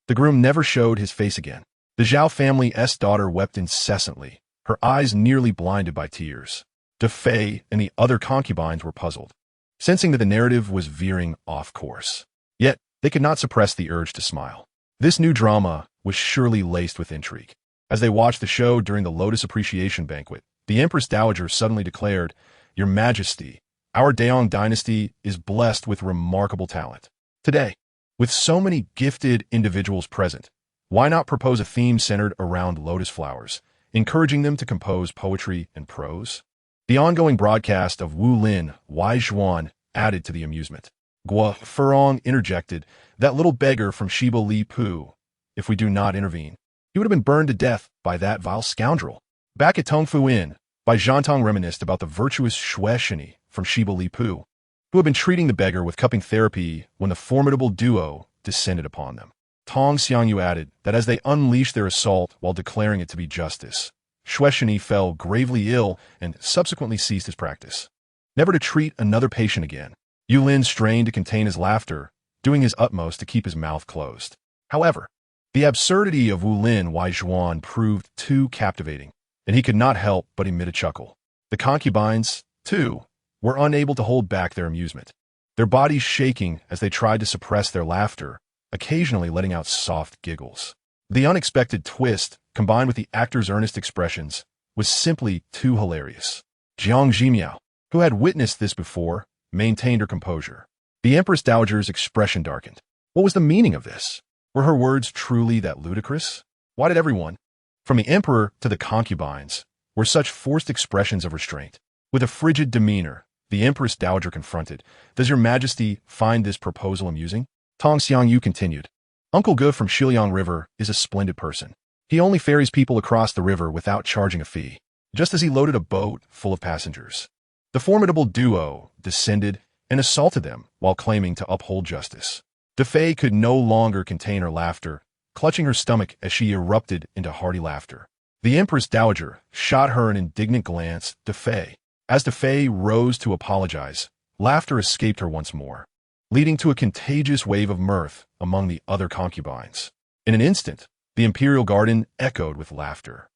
the groom never showed his face again. The Zhao family's daughter wept incessantly, her eyes nearly blinded by tears. De Fay and the other concubines were puzzled, sensing that the narrative was veering off course. Yet, they could not suppress the urge to smile. This new drama was surely laced with intrigue. As they watched the show during the Lotus Appreciation Banquet, the Empress Dowager suddenly declared, Your Majesty, our Yong Dynasty is blessed with remarkable talent. Today, with so many gifted individuals present, why not propose a theme centered around lotus flowers, encouraging them to compose poetry and prose? The ongoing broadcast of Wu Lin, Wai Zhuan added to the amusement. Guo Furong interjected, that little beggar from Shiba Li Pu, if we do not intervene, he would have been burned to death by that vile scoundrel. Back at Tongfu Inn, Bai Zhantong reminisced about the virtuous Shui Shini from Shiba Li Pu, who had been treating the beggar with cupping therapy when the formidable duo descended upon them. Tong Xiangyu added that as they unleashed their assault while declaring it to be justice, Shui Shini fell gravely ill and subsequently ceased his practice, never to treat another patient again. Yu Lin strained to contain his laughter, doing his utmost to keep his mouth closed. However, the absurdity of Wu Lin Wai Zhuan proved too captivating, and he could not help but emit a chuckle. The concubines, too, were unable to hold back their amusement, their bodies shaking as they tried to suppress their laughter, occasionally letting out soft giggles. The unexpected twist, combined with the actors' earnest expressions, was simply too hilarious. Jiang Zhimiao, who had witnessed this before, maintained her composure. The Empress Dowager's expression darkened. What was the meaning of this? Were her words truly that ludicrous? Why did everyone, from the emperor to the concubines, were such forced expressions of restraint? With a frigid demeanor, the Empress Dowager confronted, Does your Majesty find this proposal amusing? Tong Xiangyu continued, Uncle Ge from Shiliang River is a splendid person. He only ferries people across the river without charging a fee, just as he loaded a boat full of passengers. The formidable duo descended and assaulted them while claiming to uphold justice. De Fay could no longer contain her laughter, clutching her stomach as she erupted into hearty laughter. The Empress Dowager shot her an indignant glance, De Fay. As De Fay rose to apologize, laughter escaped her once more, leading to a contagious wave of mirth among the other concubines. In an instant, the imperial garden echoed with laughter.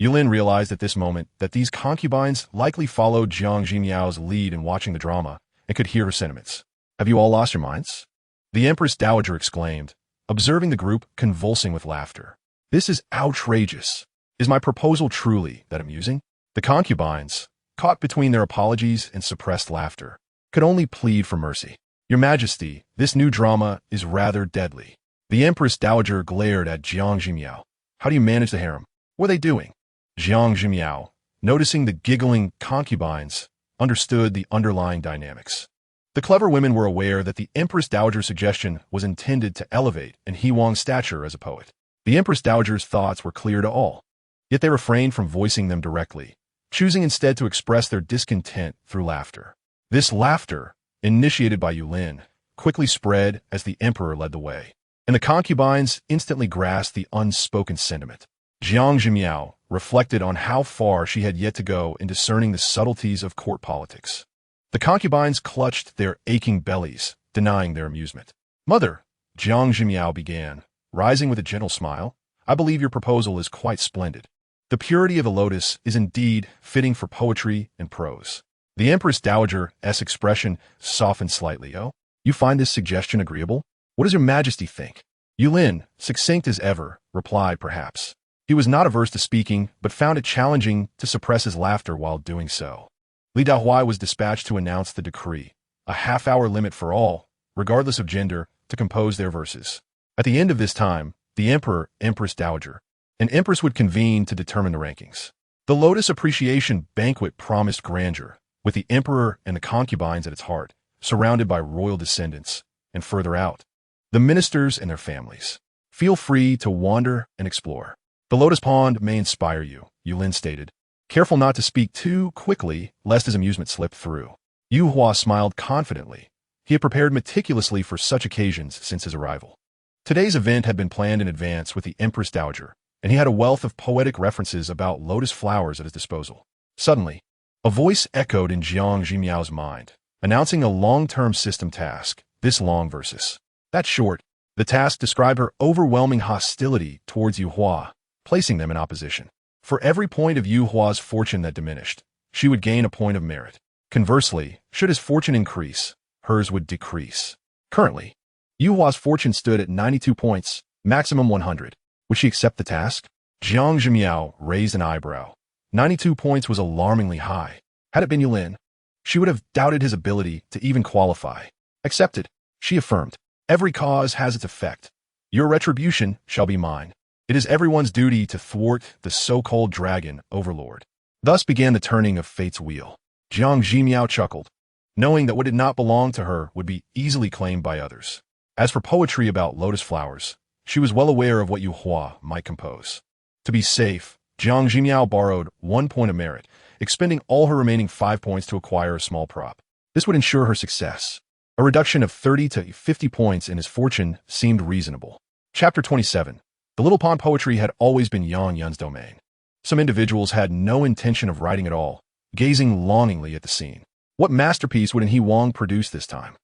Yulin realized at this moment that these concubines likely followed Jiang Zhimiao's lead in watching the drama and could hear her sentiments. Have you all lost your minds? The Empress Dowager exclaimed, observing the group convulsing with laughter. This is outrageous. Is my proposal truly that amusing? The concubines, caught between their apologies and suppressed laughter, could only plead for mercy. Your Majesty, this new drama is rather deadly. The Empress Dowager glared at Jiang Zhimiao. How do you manage the harem? What are they doing? Jiang Zhimiao, noticing the giggling concubines, understood the underlying dynamics. The clever women were aware that the Empress Dowager's suggestion was intended to elevate and He Wang's stature as a poet. The Empress Dowager's thoughts were clear to all, yet they refrained from voicing them directly, choosing instead to express their discontent through laughter. This laughter, initiated by Yulin, quickly spread as the emperor led the way, and the concubines instantly grasped the unspoken sentiment. Jiang Zhimiao reflected on how far she had yet to go in discerning the subtleties of court politics. The concubines clutched their aching bellies, denying their amusement. Mother, Jiang Zhimiao began, rising with a gentle smile, I believe your proposal is quite splendid. The purity of the lotus is indeed fitting for poetry and prose. The Empress Dowager's expression softened slightly. Oh, you find this suggestion agreeable? What does your majesty think? Yulin, succinct as ever, replied perhaps. He was not averse to speaking, but found it challenging to suppress his laughter while doing so. Li Daohuai was dispatched to announce the decree, a half-hour limit for all, regardless of gender, to compose their verses. At the end of this time, the Emperor, Empress Dowager, and Empress would convene to determine the rankings. The Lotus Appreciation Banquet promised grandeur, with the Emperor and the concubines at its heart, surrounded by royal descendants, and further out, the ministers and their families. Feel free to wander and explore. The Lotus Pond may inspire you, Yulin stated, careful not to speak too quickly lest his amusement slip through. Yu Hua smiled confidently. He had prepared meticulously for such occasions since his arrival. Today's event had been planned in advance with the Empress Dowager, and he had a wealth of poetic references about lotus flowers at his disposal. Suddenly, a voice echoed in Jiang Zhimiao's mind, announcing a long-term system task, this long versus that short. The task described her overwhelming hostility towards Yu Hua, placing them in opposition. For every point of Yu Hua's fortune that diminished, she would gain a point of merit. Conversely, should his fortune increase, hers would decrease. Currently, Yu Hua's fortune stood at 92 points, maximum 100. Would she accept the task? Jiang Zhimiao raised an eyebrow. 92 points was alarmingly high. Had it been Yulin, she would have doubted his ability to even qualify. Accepted, she affirmed. Every cause has its effect. Your retribution shall be mine. It is everyone's duty to thwart the so-called dragon overlord. Thus began the turning of fate's wheel. Jiang Zhimiao chuckled, knowing that what did not belong to her would be easily claimed by others. As for poetry about lotus flowers, she was well aware of what Yu Hua might compose. To be safe, Jiang Zhimiao borrowed 1 point of merit, expending all her remaining 5 points to acquire a small prop. This would ensure her success. A reduction of 30 to 50 points in his fortune seemed reasonable. Chapter 27. The Little Pond poetry had always been Yang Yun's domain. Some individuals had no intention of writing at all, gazing longingly at the scene. What masterpiece would He Wang produce this time?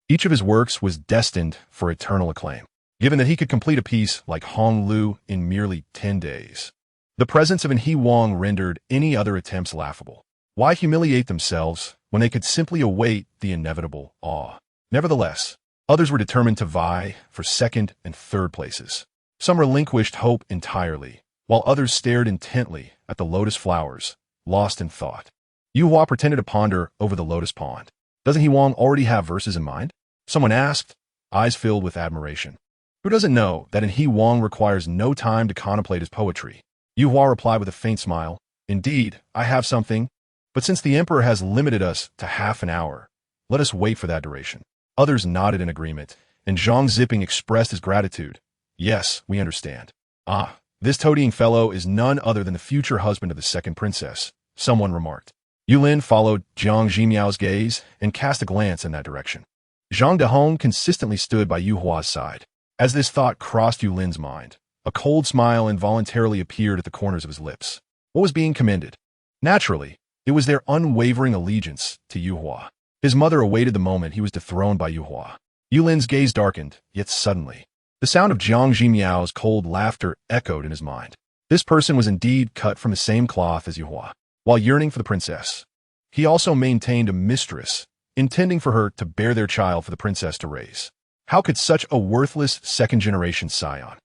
Each of his works was destined for eternal acclaim, given that he could complete a piece like Hong Lu in merely 10 days. The presence of He Wang rendered any other attempts laughable. Why humiliate themselves when they could simply await the inevitable awe? Nevertheless, others were determined to vie for second and third places. Some relinquished hope entirely, while others stared intently at the lotus flowers, lost in thought. Yu Hua pretended to ponder over the lotus pond. Doesn't He Wang already have verses in mind? Someone asked, eyes filled with admiration. Who doesn't know that He Wang requires no time to contemplate his poetry? Yu Hua replied with a faint smile. Indeed, I have something, but since the emperor has limited us to half an hour, let us wait for that duration. Others nodded in agreement, and Zhang Zipping expressed his gratitude. Yes, we understand. Ah, this toadying fellow is none other than the future husband of the second princess, someone remarked. Yulin followed Jiang Zhimiao's gaze and cast a glance in that direction. Zhang Dehong consistently stood by Yu Hua's side. As this thought crossed Yulin's mind, a cold smile involuntarily appeared at the corners of his lips. What was being commended? Naturally, it was their unwavering allegiance to Yu Hua. His mother awaited the moment he was dethroned by Yu Hua. Yulin's gaze darkened, yet suddenly, the sound of Jiang Zhimiao's cold laughter echoed in his mind. This person was indeed cut from the same cloth as Yu Hua. While yearning for the princess, he also maintained a mistress, intending for her to bear their child for the princess to raise. How could such a worthless second-generation scion,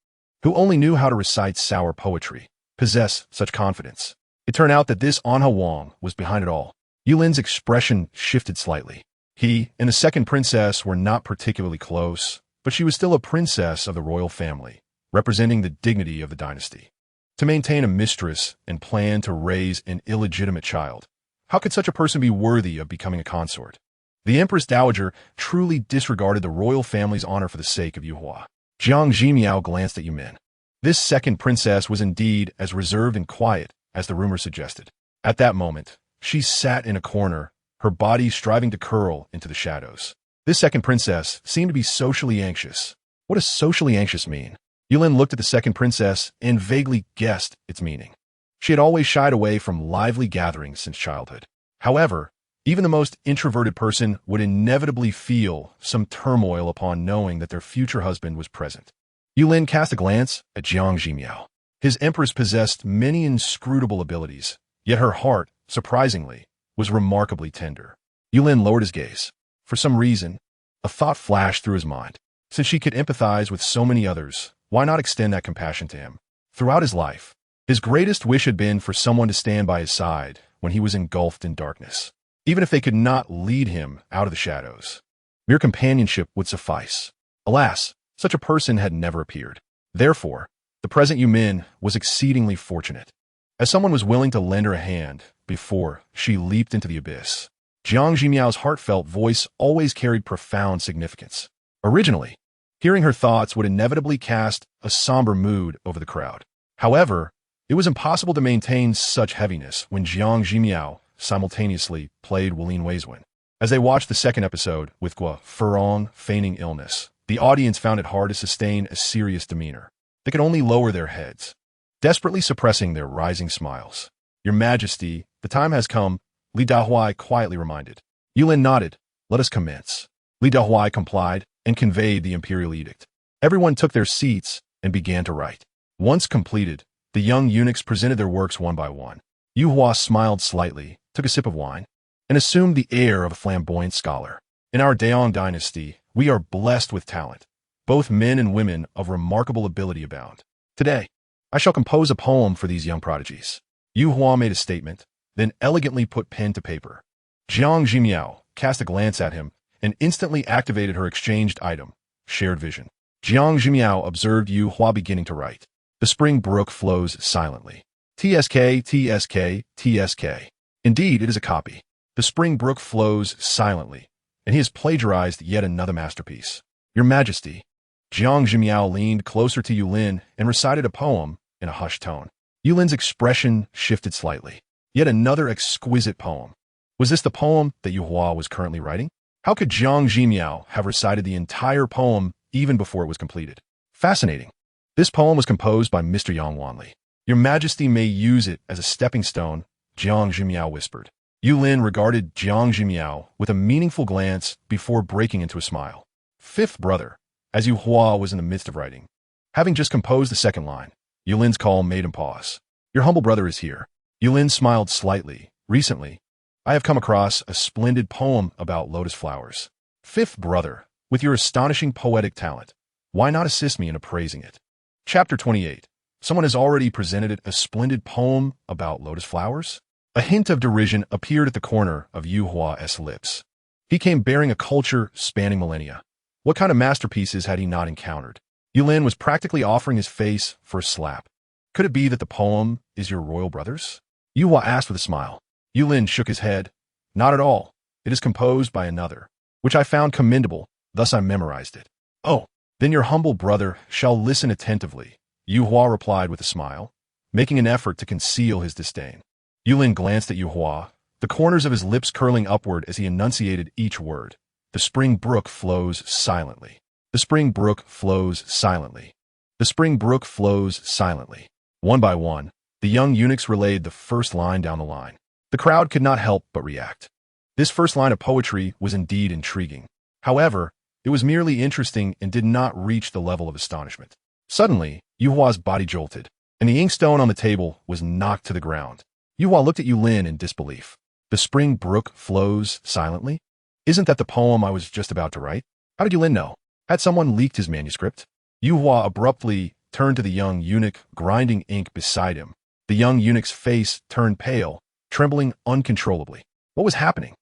who only knew how to recite sour poetry, possess such confidence? It turned out that this Anha Wang was behind it all. Yulin's expression shifted slightly. He and the second princess were not particularly close, but she was still a princess of the royal family, representing the dignity of the dynasty. To maintain a mistress and plan to raise an illegitimate child, how could such a person be worthy of becoming a consort? The Empress Dowager truly disregarded the royal family's honor for the sake of Yu Hua. Jiang Zhimiao glanced at Yumin. This second princess was indeed as reserved and quiet as the rumor suggested. At that moment, she sat in a corner, her body striving to curl into the shadows. This second princess seemed to be socially anxious. What does socially anxious mean? Yulin looked at the second princess and vaguely guessed its meaning. She had always shied away from lively gatherings since childhood. However, even the most introverted person would inevitably feel some turmoil upon knowing that their future husband was present. Yulin cast a glance at Jiang Zhimiao. His empress possessed many inscrutable abilities, yet her heart, surprisingly, was remarkably tender. Yulin lowered his gaze. For some reason, a thought flashed through his mind. Since she could empathize with so many others, why not extend that compassion to him? Throughout his life, his greatest wish had been for someone to stand by his side when he was engulfed in darkness. Even if they could not lead him out of the shadows, mere companionship would suffice. Alas, such a person had never appeared. Therefore, the present Yumin was exceedingly fortunate, as someone was willing to lend her a hand before she leaped into the abyss. Jiang Zhimiao's heartfelt voice always carried profound significance. Originally, hearing her thoughts would inevitably cast a somber mood over the crowd. However, it was impossible to maintain such heaviness when Jiang Zhimiao simultaneously played Walin Weizwen. As they watched the second episode with Gua Furong feigning illness, the audience found it hard to sustain a serious demeanor. They could only lower their heads, desperately suppressing their rising smiles. "Your Majesty, the time has come," Li Dahuai quietly reminded. Yulin nodded. "Let us commence." Li Dahuai complied and conveyed the imperial edict. Everyone took their seats and began to write. Once completed, the young eunuchs presented their works one by one. Yu Hua smiled slightly, took a sip of wine, and assumed the air of a flamboyant scholar. "In our Yong Dynasty, we are blessed with talent. Both men and women of remarkable ability abound. Today, I shall compose a poem for these young prodigies." Yu Hua made a statement, then elegantly put pen to paper. Jiang Zhimiao cast a glance at him and instantly activated her exchanged item, shared vision. Jiang Zhimiao observed Yu Hua beginning to write. "The spring brook flows silently. TSK, TSK, TSK. Indeed, it is a copy. The spring brook flows silently, and he has plagiarized yet another masterpiece. Your Majesty." Jiang Zhimiao leaned closer to Yulin and recited a poem in a hushed tone. Yulin's expression shifted slightly. Yet another exquisite poem. Was this the poem that Yu Hua was currently writing? How could Jiang Zhimiao have recited the entire poem even before it was completed? Fascinating. This poem was composed by Mr. Yang Wanli. "Your Majesty may use it as a stepping stone," Jiang Zhimiao whispered. Yulin regarded Jiang Zhimiao with a meaningful glance before breaking into a smile. "Fifth brother," as Yu Hua was in the midst of writing. Having just composed the second line, Yulin's call made him pause. "Your humble brother is here." Yulin smiled slightly. "Recently, I have come across a splendid poem about lotus flowers. Fifth brother, with your astonishing poetic talent, why not assist me in appraising it?" Chapter 28. Someone has already presented a splendid poem about lotus flowers? A hint of derision appeared at the corner of Yu Hua's lips. He came bearing a culture spanning millennia. What kind of masterpieces had he not encountered? Yulin was practically offering his face for a slap. "Could it be that the poem is your royal brother's?" Yu Hua asked with a smile. Yulin shook his head. "Not at all. It is composed by another, which I found commendable, thus I memorized it." "Oh, then your humble brother shall listen attentively," Yu Hua replied with a smile, making an effort to conceal his disdain. Yulin glanced at Yu Hua, the corners of his lips curling upward as he enunciated each word. "The spring brook flows silently. The spring brook flows silently. The spring brook flows silently." One by one, the young eunuchs relayed the first line down the line. The crowd could not help but react. This first line of poetry was indeed intriguing. However, it was merely interesting and did not reach the level of astonishment. Suddenly, Yu Hua's body jolted, and the inkstone on the table was knocked to the ground. Yu Hua looked at Yulin in disbelief. "The spring brook flows silently? Isn't that the poem I was just about to write? How did Yulin know? Had someone leaked his manuscript?" Yu Hua abruptly turned to the young eunuch grinding ink beside him. The young eunuch's face turned pale, trembling uncontrollably. What was happening?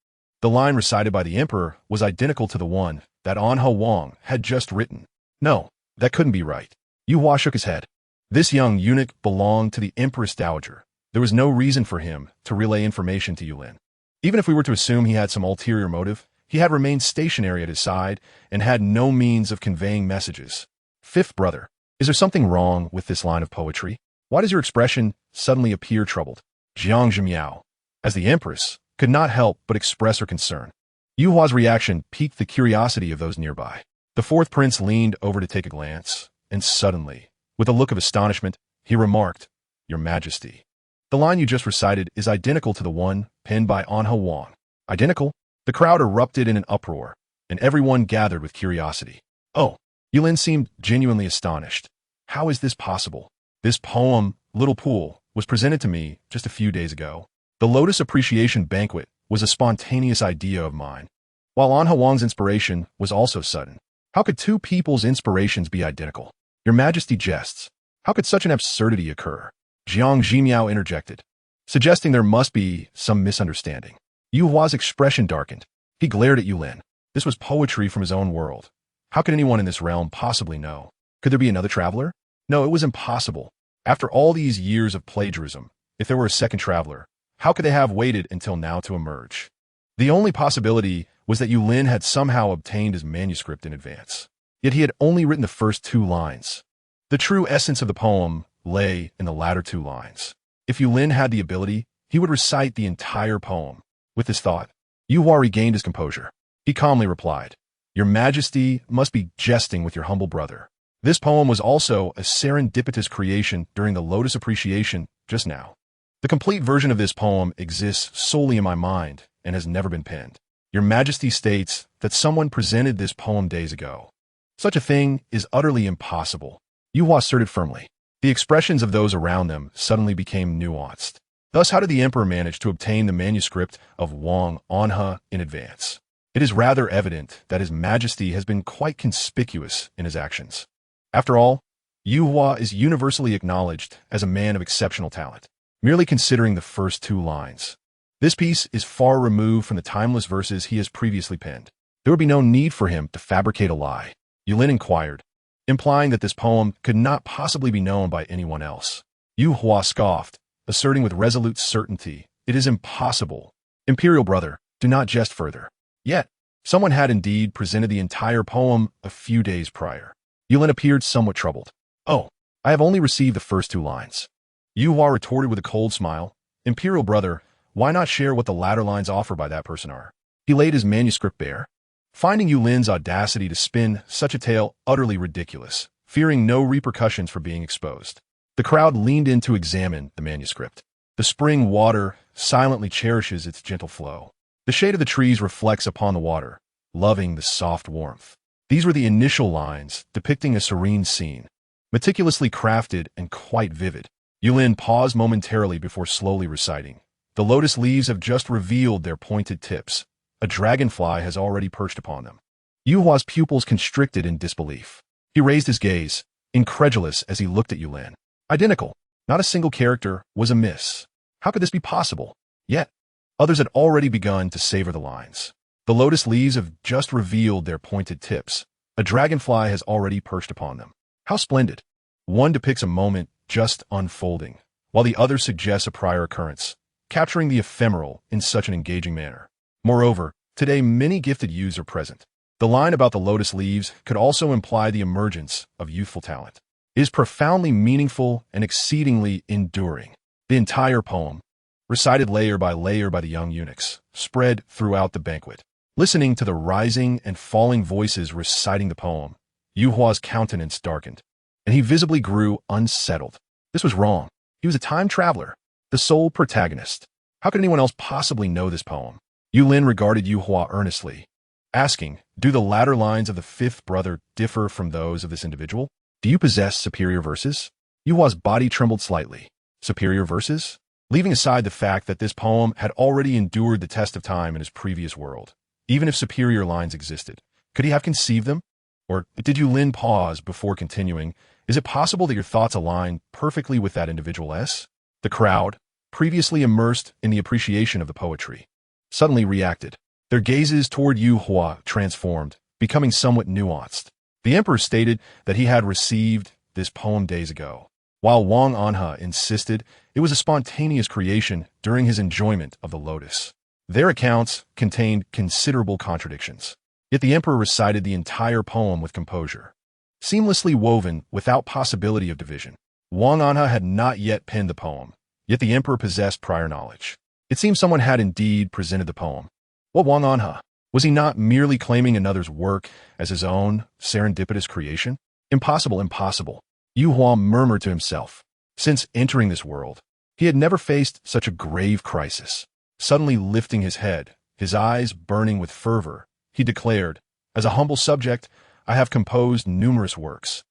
The line recited by the emperor was identical to the one that Anhe Wang had just written. No, that couldn't be right. Yu Hua shook his head. This young eunuch belonged to the Empress Dowager. There was no reason for him to relay information to Yulin. Even if we were to assume he had some ulterior motive, he had remained stationary at his side and had no means of conveying messages. "Fifth brother, is there something wrong with this line of poetry? Why does your expression suddenly appear troubled?" Jiang Zhimiao, as the empress, could not help but express her concern. Yu Hua's reaction piqued the curiosity of those nearby. The fourth prince leaned over to take a glance, and suddenly, with a look of astonishment, he remarked, "Your Majesty, the line you just recited is identical to the one penned by Anhe Wang." Identical? The crowd erupted in an uproar, and everyone gathered with curiosity. "Oh," Yulin seemed genuinely astonished. "How is this possible?" This poem, Little Pool, was presented to me just a few days ago. The Lotus Appreciation Banquet was a spontaneous idea of mine, while Anha Wang's inspiration was also sudden. How could two people's inspirations be identical? Your Majesty jests. How could such an absurdity occur? Jiang Zhimiao interjected, suggesting there must be some misunderstanding. Yu Hua's expression darkened. He glared at Yulin. This was poetry from his own world. How could anyone in this realm possibly know? Could there be another traveler? No, it was impossible. After all these years of plagiarism, if there were a second traveler, how could they have waited until now to emerge? The only possibility was that Yulin had somehow obtained his manuscript in advance. Yet he had only written the first 2 lines. The true essence of the poem lay in the latter 2 lines. If Yulin had the ability, he would recite the entire poem. With this thought, Yu Hua regained his composure. He calmly replied, "Your Majesty must be jesting with your humble brother. This poem was also a serendipitous creation during the Lotus Appreciation just now. The complete version of this poem exists solely in my mind and has never been penned. Your Majesty states that someone presented this poem days ago. Such a thing is utterly impossible," Yu Hua asserted firmly. The expressions of those around them suddenly became nuanced. Thus, how did the emperor manage to obtain the manuscript of Wang Anha in advance? It is rather evident that His Majesty has been quite conspicuous in his actions. After all, Yu Hua is universally acknowledged as a man of exceptional talent. Merely considering the first 2 lines, this piece is far removed from the timeless verses he has previously penned. There would be no need for him to fabricate a lie, Yulin inquired, implying that this poem could not possibly be known by anyone else. Yu Hua scoffed, asserting with resolute certainty, "It is impossible. Imperial brother, do not jest further." Yet, someone had indeed presented the entire poem a few days prior. Yulin appeared somewhat troubled. "Oh, I have only received the first 2 lines." Yu Hua retorted with a cold smile, "Imperial brother, why not share what the latter lines offered by that person are?" He laid his manuscript bare, finding Yulin's audacity to spin such a tale utterly ridiculous, fearing no repercussions for being exposed. The crowd leaned in to examine the manuscript. The spring water silently cherishes its gentle flow. The shade of the trees reflects upon the water, loving the soft warmth. These were the initial lines, depicting a serene scene, meticulously crafted and quite vivid. Yulin paused momentarily before slowly reciting. "The lotus leaves have just revealed their pointed tips. A dragonfly has already perched upon them." Yu Hua's pupils constricted in disbelief. He raised his gaze, incredulous as he looked at Yulin. Identical. Not a single character was amiss. How could this be possible? Yet, others had already begun to savor the lines. "The lotus leaves have just revealed their pointed tips. A dragonfly has already perched upon them." How splendid. One depicts a moment just unfolding, while the other suggests a prior occurrence, capturing the ephemeral in such an engaging manner. Moreover, today many gifted youths are present. The line about the lotus leaves could also imply the emergence of youthful talent. It is profoundly meaningful and exceedingly enduring. The entire poem, recited layer by the young eunuchs, spread throughout the banquet. Listening to the rising and falling voices reciting the poem, Yu Hua's countenance darkened, and he visibly grew unsettled. This was wrong. He was a time traveler, the sole protagonist. How could anyone else possibly know this poem? Yulin regarded Yu Hua earnestly, asking, "Do the latter lines of the 5th brother differ from those of this individual? Do you possess superior verses?" Yu Hua's body trembled slightly. Superior verses? Leaving aside the fact that this poem had already endured the test of time in his previous world, even if superior lines existed, could he have conceived them? Or did Yulin pause before continuing, "Is it possible that your thoughts align perfectly with that individual's?" The crowd, previously immersed in the appreciation of the poetry, suddenly reacted. Their gazes toward Yu Hua transformed, becoming somewhat nuanced. The emperor stated that he had received this poem days ago, while Wang Anha insisted it was a spontaneous creation during his enjoyment of the lotus. Their accounts contained considerable contradictions, yet the emperor recited the entire poem with composure, seamlessly woven without possibility of division. Wang Anha had not yet penned the poem, yet the emperor possessed prior knowledge. It seemed someone had indeed presented the poem. What Wang Anha? Was he not merely claiming another's work as his own serendipitous creation? Impossible, impossible, Yu Hua murmured to himself. Since entering this world, he had never faced such a grave crisis. Suddenly lifting his head, his eyes burning with fervor, he declared, "As a humble subject, I have composed numerous works.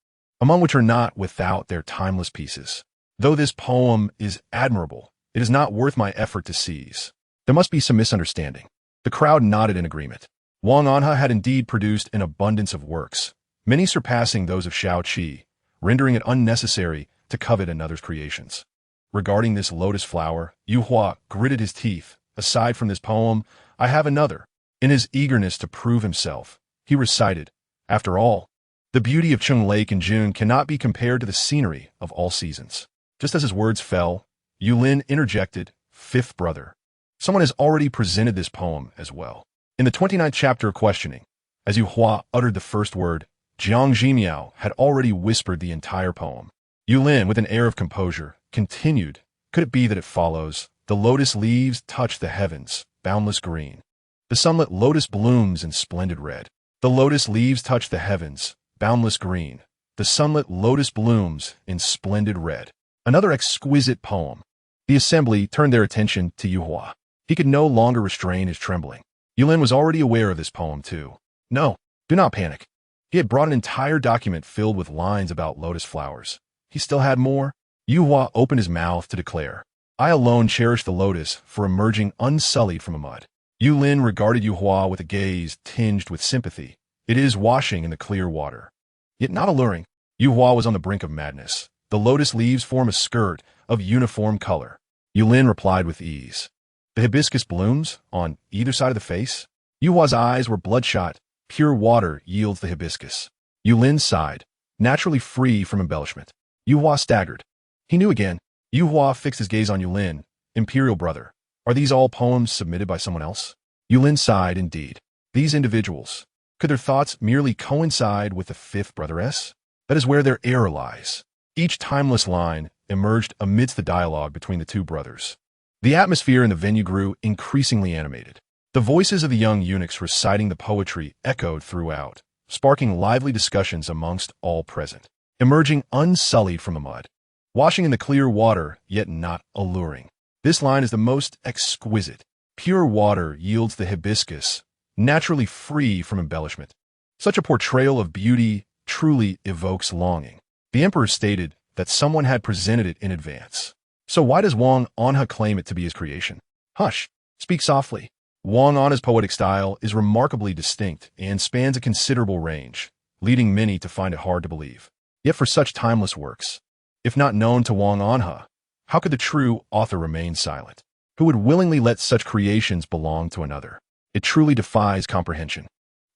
among which are not without their timeless pieces. Though this poem is admirable, it is not worth my effort to seize. There must be some misunderstanding. The crowd nodded in agreement. Wang Anha had indeed produced an abundance of works, many surpassing those of Shao Qi, rendering it unnecessary to covet another's creations. Regarding this lotus flower, Yu Hua gritted his teeth. Aside from this poem, I have another. In his eagerness to prove himself, he recited, after all, the beauty of Chung Lake in June cannot be compared to the scenery of all seasons. Just as his words fell, Yulin interjected, fifth brother. Someone has already presented this poem as well. In the 29th chapter of questioning, as Yu Hua uttered the first word, Jiang Zhimiao had already whispered the entire poem. Yulin, with an air of composure, continued, could it be that it follows, the lotus leaves touch the heavens, boundless green. The sunlit lotus blooms in splendid red. The lotus leaves touch the heavens, boundless green. The sunlit lotus blooms in splendid red. Another exquisite poem. The assembly turned their attention to Yu Hua. He could no longer restrain his trembling. Yulin was already aware of this poem too. No, do not panic. He had brought an entire document filled with lines about lotus flowers. He still had more. Yu Hua opened his mouth to declare, I alone cherish the lotus for emerging unsullied from a mud. Yulin regarded Yu Hua with a gaze tinged with sympathy. It is washing in the clear water. Yet not alluring. Yu Hua was on the brink of madness. The lotus leaves form a skirt of uniform color. Yulin replied with ease. The hibiscus blooms on either side of the face. Yu Hua's eyes were bloodshot. Pure water yields the hibiscus. Yulin sighed, naturally free from embellishment. Yu Hua staggered. He knew again. Yu Hua fixed his gaze on Yulin. Imperial brother, are these all poems submitted by someone else? Yulin sighed indeed. These individuals, could their thoughts merely coincide with the fifth brotheress? That is where their error lies. Each timeless line emerged amidst the dialogue between the two brothers. The atmosphere in the venue grew increasingly animated. The voices of the young eunuchs reciting the poetry echoed throughout, sparking lively discussions amongst all present. Emerging unsullied from the mud. Washing in the clear water, yet not alluring. This line is the most exquisite. Pure water yields the hibiscus, naturally free from embellishment. Such a portrayal of beauty truly evokes longing. The emperor stated that someone had presented it in advance. So why does Wang Anha claim it to be his creation? Hush, speak softly. Wang Anha's poetic style is remarkably distinct and spans a considerable range, leading many to find it hard to believe. Yet for such timeless works, if not known to Wang Anha, how could the true author remain silent? Who would willingly let such creations belong to another? It truly defies comprehension.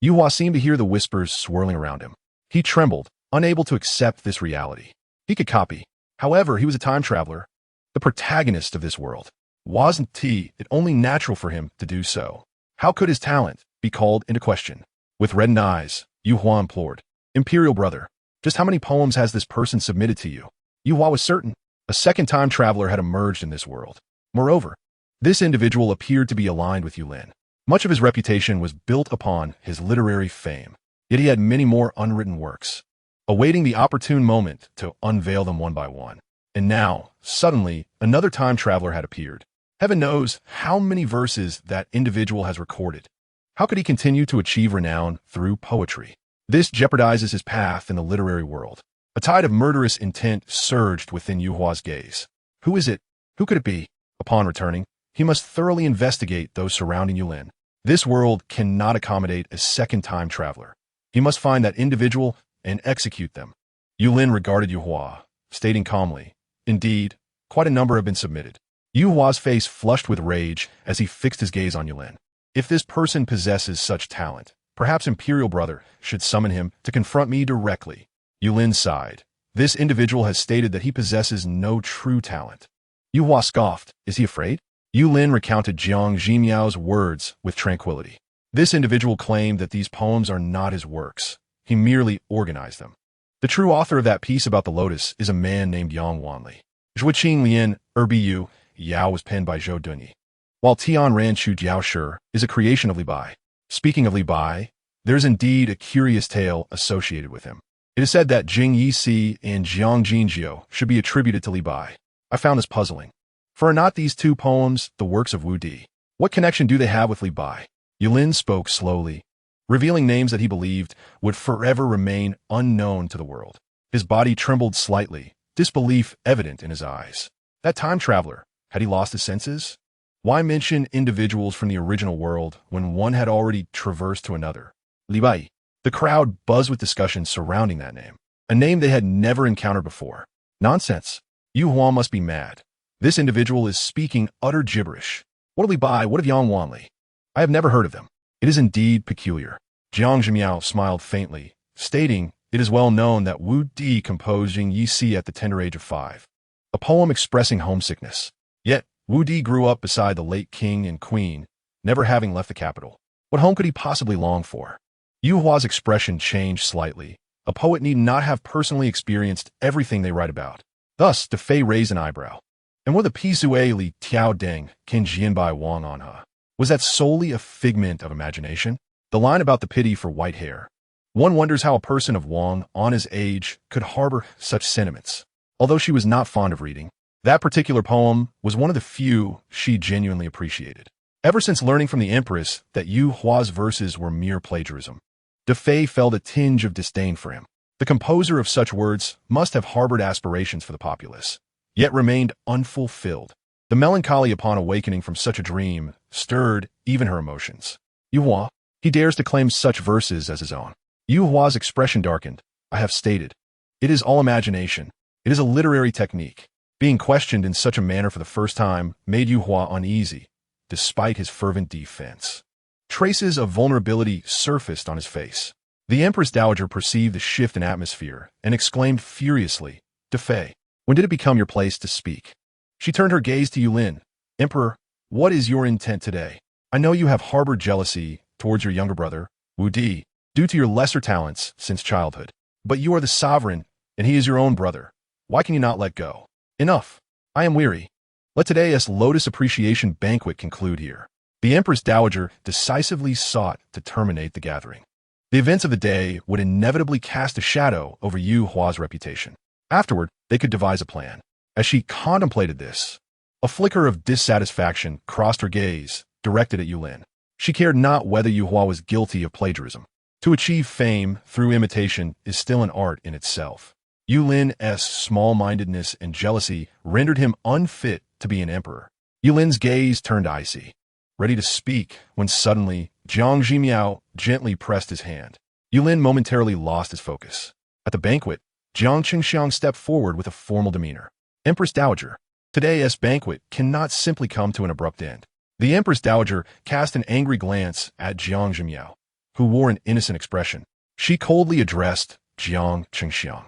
Yu Hua seemed to hear the whispers swirling around him. He trembled, unable to accept this reality. He could copy. However, he was a time traveler, the protagonist of this world. Wasn't it only natural for him to do so? How could his talent be called into question? With reddened eyes, Yu Hua implored, Imperial brother, just how many poems has this person submitted to you? Yu Hua was certain. A second time traveler had emerged in this world. Moreover, this individual appeared to be aligned with Yulin. Much of his reputation was built upon his literary fame, yet he had many more unwritten works, awaiting the opportune moment to unveil them one by one. And now, suddenly, another time traveler had appeared. Heaven knows how many verses that individual has recorded. How could he continue to achieve renown through poetry? This jeopardizes his path in the literary world. A tide of murderous intent surged within Yu Hua's gaze. Who is it? Who could it be? Upon returning, he must thoroughly investigate those surrounding Yulin. This world cannot accommodate a second time traveler. He must find that individual and execute them. Yulin regarded Yu Hua, stating calmly, indeed, quite a number have been submitted. Yu Hua's face flushed with rage as he fixed his gaze on Yulin. If this person possesses such talent, perhaps Imperial brother should summon him to confront me directly. Yulin sighed. This individual has stated that he possesses no true talent. Yu Hua scoffed. Is he afraid? Yulin recounted Jiang Zhimiao's words with tranquility. This individual claimed that these poems are not his works. He merely organized them. The true author of that piece about the lotus is a man named Yang Wanli. Zhuqing Lian Erbu Yao was penned by Zhou Dunyi, while Tian Ran Chu Jiao Shi is a creation of Li Bai. Speaking of Li Bai, there is indeed a curious tale associated with him. It is said that Jing Yixi and Jiang Zhimiao should be attributed to Li Bai. I found this puzzling. For are not these two poems the works of Wu Di? What connection do they have with Li Bai? Yulin spoke slowly, revealing names that he believed would forever remain unknown to the world. His body trembled slightly, disbelief evident in his eyes. That time traveler, had he lost his senses? Why mention individuals from the original world when one had already traversed to another? Li Bai. The crowd buzzed with discussion surrounding that name, a name they had never encountered before. Nonsense. Yu Hua must be mad. This individual is speaking utter gibberish. What of Li Bai? What of Yang Wanli? I have never heard of them. It is indeed peculiar. Jiang Zhimiao smiled faintly, stating, it is well known that Wu Di composed Jing Yi Si at the tender age of 5, a poem expressing homesickness. Yet, Wu Di grew up beside the late king and queen, never having left the capital. What home could he possibly long for? Yu Hua's expression changed slightly. A poet need not have personally experienced everything they write about. Thus, De Fei raised an eyebrow. And were the Pizue Li Tiao Deng Kin Jianbai Wang Anha? Was that solely a figment of imagination? The line about the pity for white hair. One wonders how a person of Wang Anha's age could harbor such sentiments. Although she was not fond of reading, that particular poem was one of the few she genuinely appreciated. Ever since learning from the Empress that Yu Hua's verses were mere plagiarism, De Fei felt a tinge of disdain for him. The composer of such words must have harbored aspirations for the populace, yet remained unfulfilled. The melancholy upon awakening from such a dream stirred even her emotions. Yu Hua, he dares to claim such verses as his own. Yu Hua's expression darkened. I have stated. It is all imagination. It is a literary technique. Being questioned in such a manner for the first time made Yu Hua uneasy, despite his fervent defense. Traces of vulnerability surfaced on his face. The Empress Dowager perceived the shift in atmosphere and exclaimed furiously, De Fei, when did it become your place to speak? She turned her gaze to Yulin. Emperor, what is your intent today? I know you have harbored jealousy towards your younger brother, Wu Di, due to your lesser talents since childhood. But you are the sovereign, and he is your own brother. Why can you not let go? Enough. I am weary. Let today's Lotus Appreciation Banquet conclude here. The Empress Dowager decisively sought to terminate the gathering. The events of the day would inevitably cast a shadow over Yu Hua's reputation. Afterward, they could devise a plan. As she contemplated this, a flicker of dissatisfaction crossed her gaze, directed at Yulin. She cared not whether Yu Hua was guilty of plagiarism. To achieve fame through imitation is still an art in itself. Yulin's small-mindedness and jealousy rendered him unfit to be an emperor. Yulin's gaze turned icy, ready to speak, when suddenly Jiang Zhimiao gently pressed his hand. Yulin momentarily lost his focus. At the banquet, Jiang Qingxiang stepped forward with a formal demeanor. Empress Dowager, today's banquet cannot simply come to an abrupt end. The Empress Dowager cast an angry glance at Jiang Zhimiao, who wore an innocent expression. She coldly addressed Jiang Qingxiang.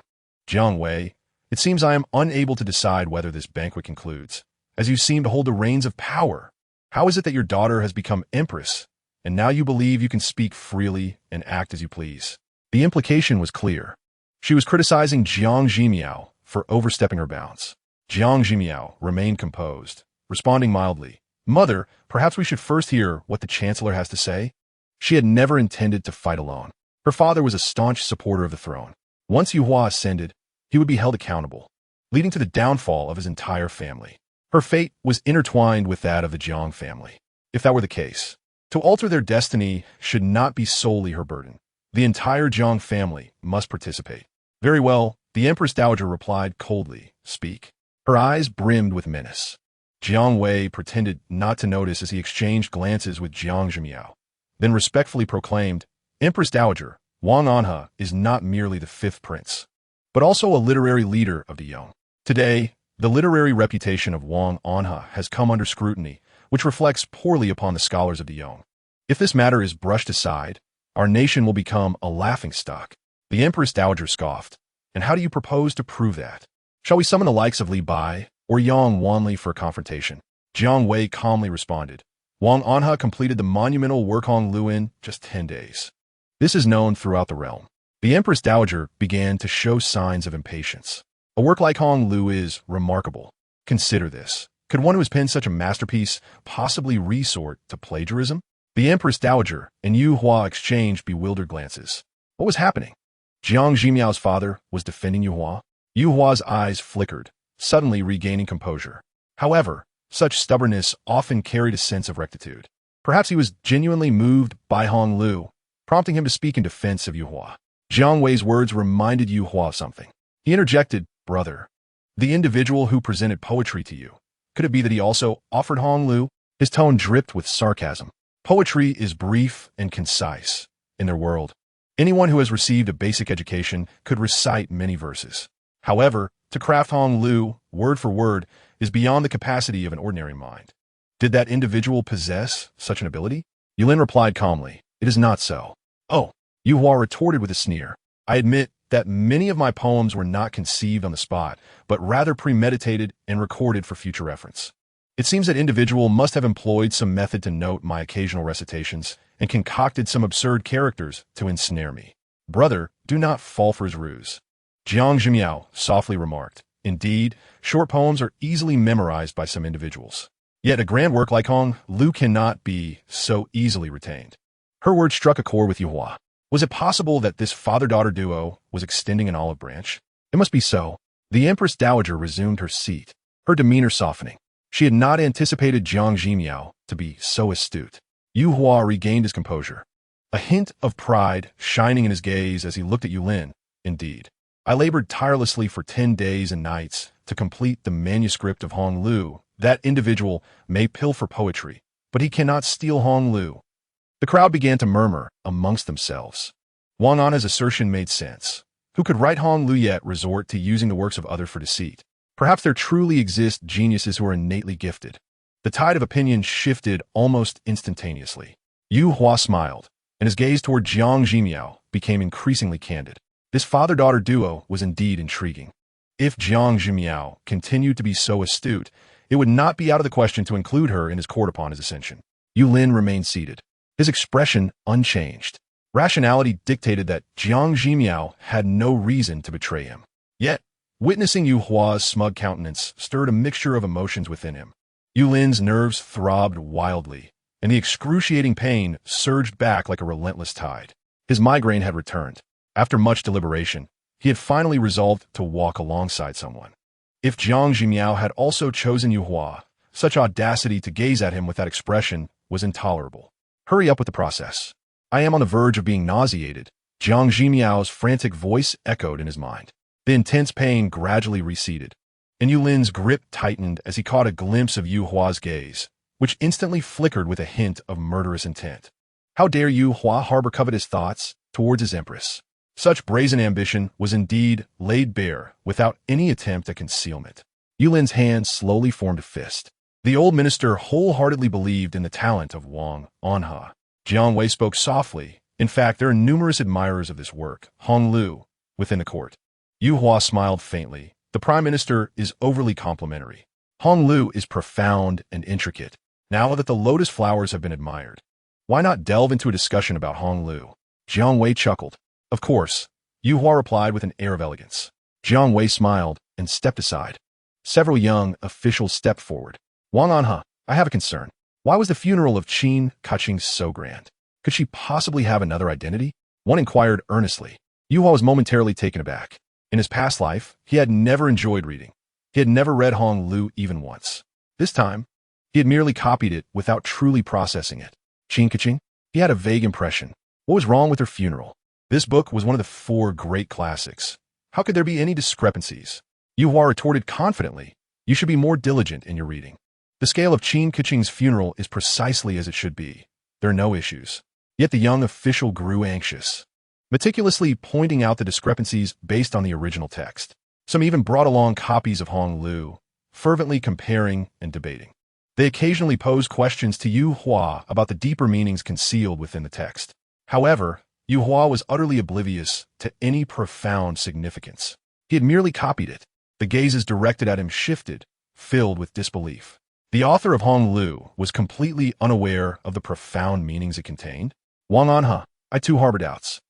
Jiang Wei, it seems I am unable to decide whether this banquet concludes, as you seem to hold the reins of power. How is it that your daughter has become empress, and now you believe you can speak freely and act as you please? The implication was clear. She was criticizing Jiang Zhimiao for overstepping her bounds. Jiang Zhimiao remained composed, responding mildly, Mother, perhaps we should first hear what the Chancellor has to say. She had never intended to fight alone. Her father was a staunch supporter of the throne. Once Yu Hua ascended, he would be held accountable, leading to the downfall of his entire family. Her fate was intertwined with that of the Jiang family. If that were the case, to alter their destiny should not be solely her burden. The entire Jiang family must participate. Very well, the Empress Dowager replied coldly, Speak. Her eyes brimmed with menace. Jiang Wei pretended not to notice as he exchanged glances with Jiang Zhimiao, then respectfully proclaimed, Empress Dowager, Wang Anha is not merely the fifth prince, but also a literary leader of the Yong. Today, the literary reputation of Wang Anha has come under scrutiny, which reflects poorly upon the scholars of the Yong. If this matter is brushed aside, our nation will become a laughingstock. The Empress Dowager scoffed. And how do you propose to prove that? Shall we summon the likes of Li Bai or Yang Wanli for a confrontation? Jiang Wei calmly responded. Wang Anha completed the monumental Workong Lu in just 10 days. This is known throughout the realm. The Empress Dowager began to show signs of impatience. A work like Hong Lu is remarkable. Consider this. Could one who has penned such a masterpiece possibly resort to plagiarism? The Empress Dowager and Yu Hua exchanged bewildered glances. What was happening? Jiang Zhimiao's father was defending Yu Hua. Yu Hua's eyes flickered, suddenly regaining composure. However, such stubbornness often carried a sense of rectitude. Perhaps he was genuinely moved by Hong Lu, prompting him to speak in defense of Yu Hua. Jiang Wei's words reminded Yu Hua of something. He interjected, "Brother, the individual who presented poetry to you. Could it be that he also offered Hong Lu?" His tone dripped with sarcasm. Poetry is brief and concise. In their world, anyone who has received a basic education could recite many verses. However, to craft Hong Lu, word for word, is beyond the capacity of an ordinary mind. Did that individual possess such an ability? Yulin replied calmly, "It is not so." "Oh," Yu Hua retorted with a sneer. "I admit that many of my poems were not conceived on the spot, but rather premeditated and recorded for future reference. It seems that individual must have employed some method to note my occasional recitations and concocted some absurd characters to ensnare me. Brother, do not fall for his ruse." Jiang Zhimiao softly remarked, "Indeed, short poems are easily memorized by some individuals. Yet a grand work like Hong Lu cannot be so easily retained." Her words struck a chord with Yu Hua. Was it possible that this father-daughter duo was extending an olive branch? It must be so. The Empress Dowager resumed her seat, her demeanor softening. She had not anticipated Jiang Zhimiao to be so astute. Yu Hua regained his composure, a hint of pride shining in his gaze as he looked at Yulin. "Indeed, I labored tirelessly for 10 days and nights to complete the manuscript of Hong Lu. That individual may pilfer poetry, but he cannot steal Hong Lu." The crowd began to murmur amongst themselves. Wang Anna's assertion made sense. Who could write Hong Lu yet resort to using the works of others for deceit? Perhaps there truly exist geniuses who are innately gifted. The tide of opinion shifted almost instantaneously. Yu Hua smiled, and his gaze toward Jiang Zhimiao became increasingly candid. This father-daughter duo was indeed intriguing. If Jiang Zhimiao continued to be so astute, it would not be out of the question to include her in his court upon his ascension. Yulin remained seated, his expression unchanged. Rationality dictated that Jiang Zhimiao had no reason to betray him. Yet, witnessing Yu Hua's smug countenance stirred a mixture of emotions within him. Yulin's nerves throbbed wildly, and the excruciating pain surged back like a relentless tide. His migraine had returned. After much deliberation, he had finally resolved to walk alongside someone. If Jiang Zhimiao had also chosen Yu Hua, such audacity to gaze at him with that expression was intolerable. "Hurry up with the process. I am on the verge of being nauseated." Jiang Zhimiao's frantic voice echoed in his mind. The intense pain gradually receded, and Yulin's grip tightened as he caught a glimpse of Yu Hua's gaze, which instantly flickered with a hint of murderous intent. How dare Yu Hua harbor covetous thoughts towards his empress? Such brazen ambition was indeed laid bare without any attempt at concealment. Yulin's hand slowly formed a fist. The old minister wholeheartedly believed in the talent of Wang Anha. Jiang Wei spoke softly. "In fact, there are numerous admirers of this work, Hong Lu, within the court." Yu Hua smiled faintly. "The prime minister is overly complimentary. Hong Lu is profound and intricate. Now that the lotus flowers have been admired, why not delve into a discussion about Hong Lu?" Jiang Wei chuckled. "Of course," Yu Hua replied with an air of elegance. Jiang Wei smiled and stepped aside. Several young officials stepped forward. "Wang Anha, I have a concern. Why was the funeral of Qin Kuching so grand? Could she possibly have another identity?" One inquired earnestly. Yu Hua was momentarily taken aback. In his past life, he had never enjoyed reading. He had never read Hong Lu even once. This time, he had merely copied it without truly processing it. Qin Kuching? He had a vague impression. What was wrong with her funeral? This book was one of the 4 great classics. How could there be any discrepancies? Yu Hua retorted confidently, "You should be more diligent in your reading. The scale of Qin Kuching's funeral is precisely as it should be. There are no issues." Yet the young official grew anxious, meticulously pointing out the discrepancies based on the original text. Some even brought along copies of Hong Lu, fervently comparing and debating. They occasionally posed questions to Yu Hua about the deeper meanings concealed within the text. However, Yu Hua was utterly oblivious to any profound significance. He had merely copied it. The gazes directed at him shifted, filled with disbelief. The author of Hong Lu was completely unaware of the profound meanings it contained. "Wang Anha, I too harbor doubts.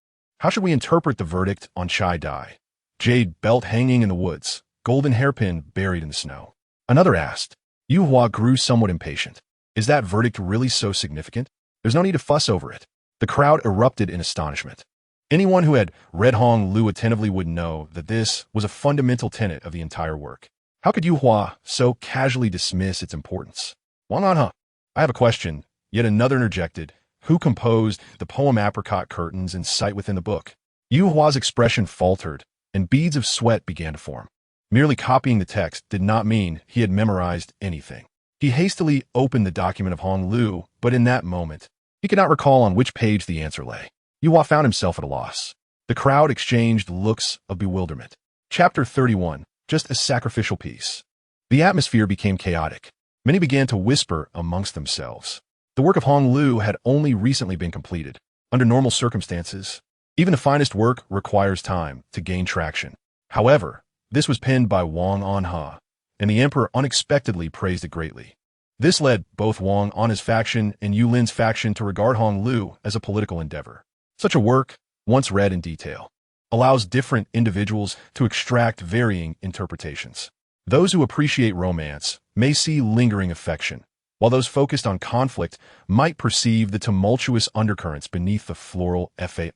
How should we interpret the verdict on Chai Dai? Jade belt hanging in the woods, golden hairpin buried in the snow." Another asked. Yu Hua grew somewhat impatient. "Is that verdict really so significant? There's no need to fuss over it." The crowd erupted in astonishment. Anyone who had read Hong Lu attentively would know that this was a fundamental tenet of the entire work. How could Yu Hua so casually dismiss its importance? "Wang Anha, I have a question." Yet another interjected. "Who composed the poem Apricot Curtains in sight within the book?" Yu Hua's expression faltered, and beads of sweat began to form. Merely copying the text did not mean he had memorized anything. He hastily opened the document of Hong Lu, but in that moment, he could not recall on which page the answer lay. Yuhua found himself at a loss. The crowd exchanged looks of bewilderment. Chapter 31, just a sacrificial piece. The atmosphere became chaotic. Many began to whisper amongst themselves. The work of Hong Lu had only recently been completed. Under normal circumstances, even the finest work requires time to gain traction. However, this was penned by Wang Anha, and the emperor unexpectedly praised it greatly. This led both Wang Anha's faction and Yu Lin's faction to regard Hong Lu as a political endeavor. Such a work, once read in detail, allows different individuals to extract varying interpretations. Those who appreciate romance may see lingering affection, while those focused on conflict might perceive the tumultuous undercurrents beneath the floral fade.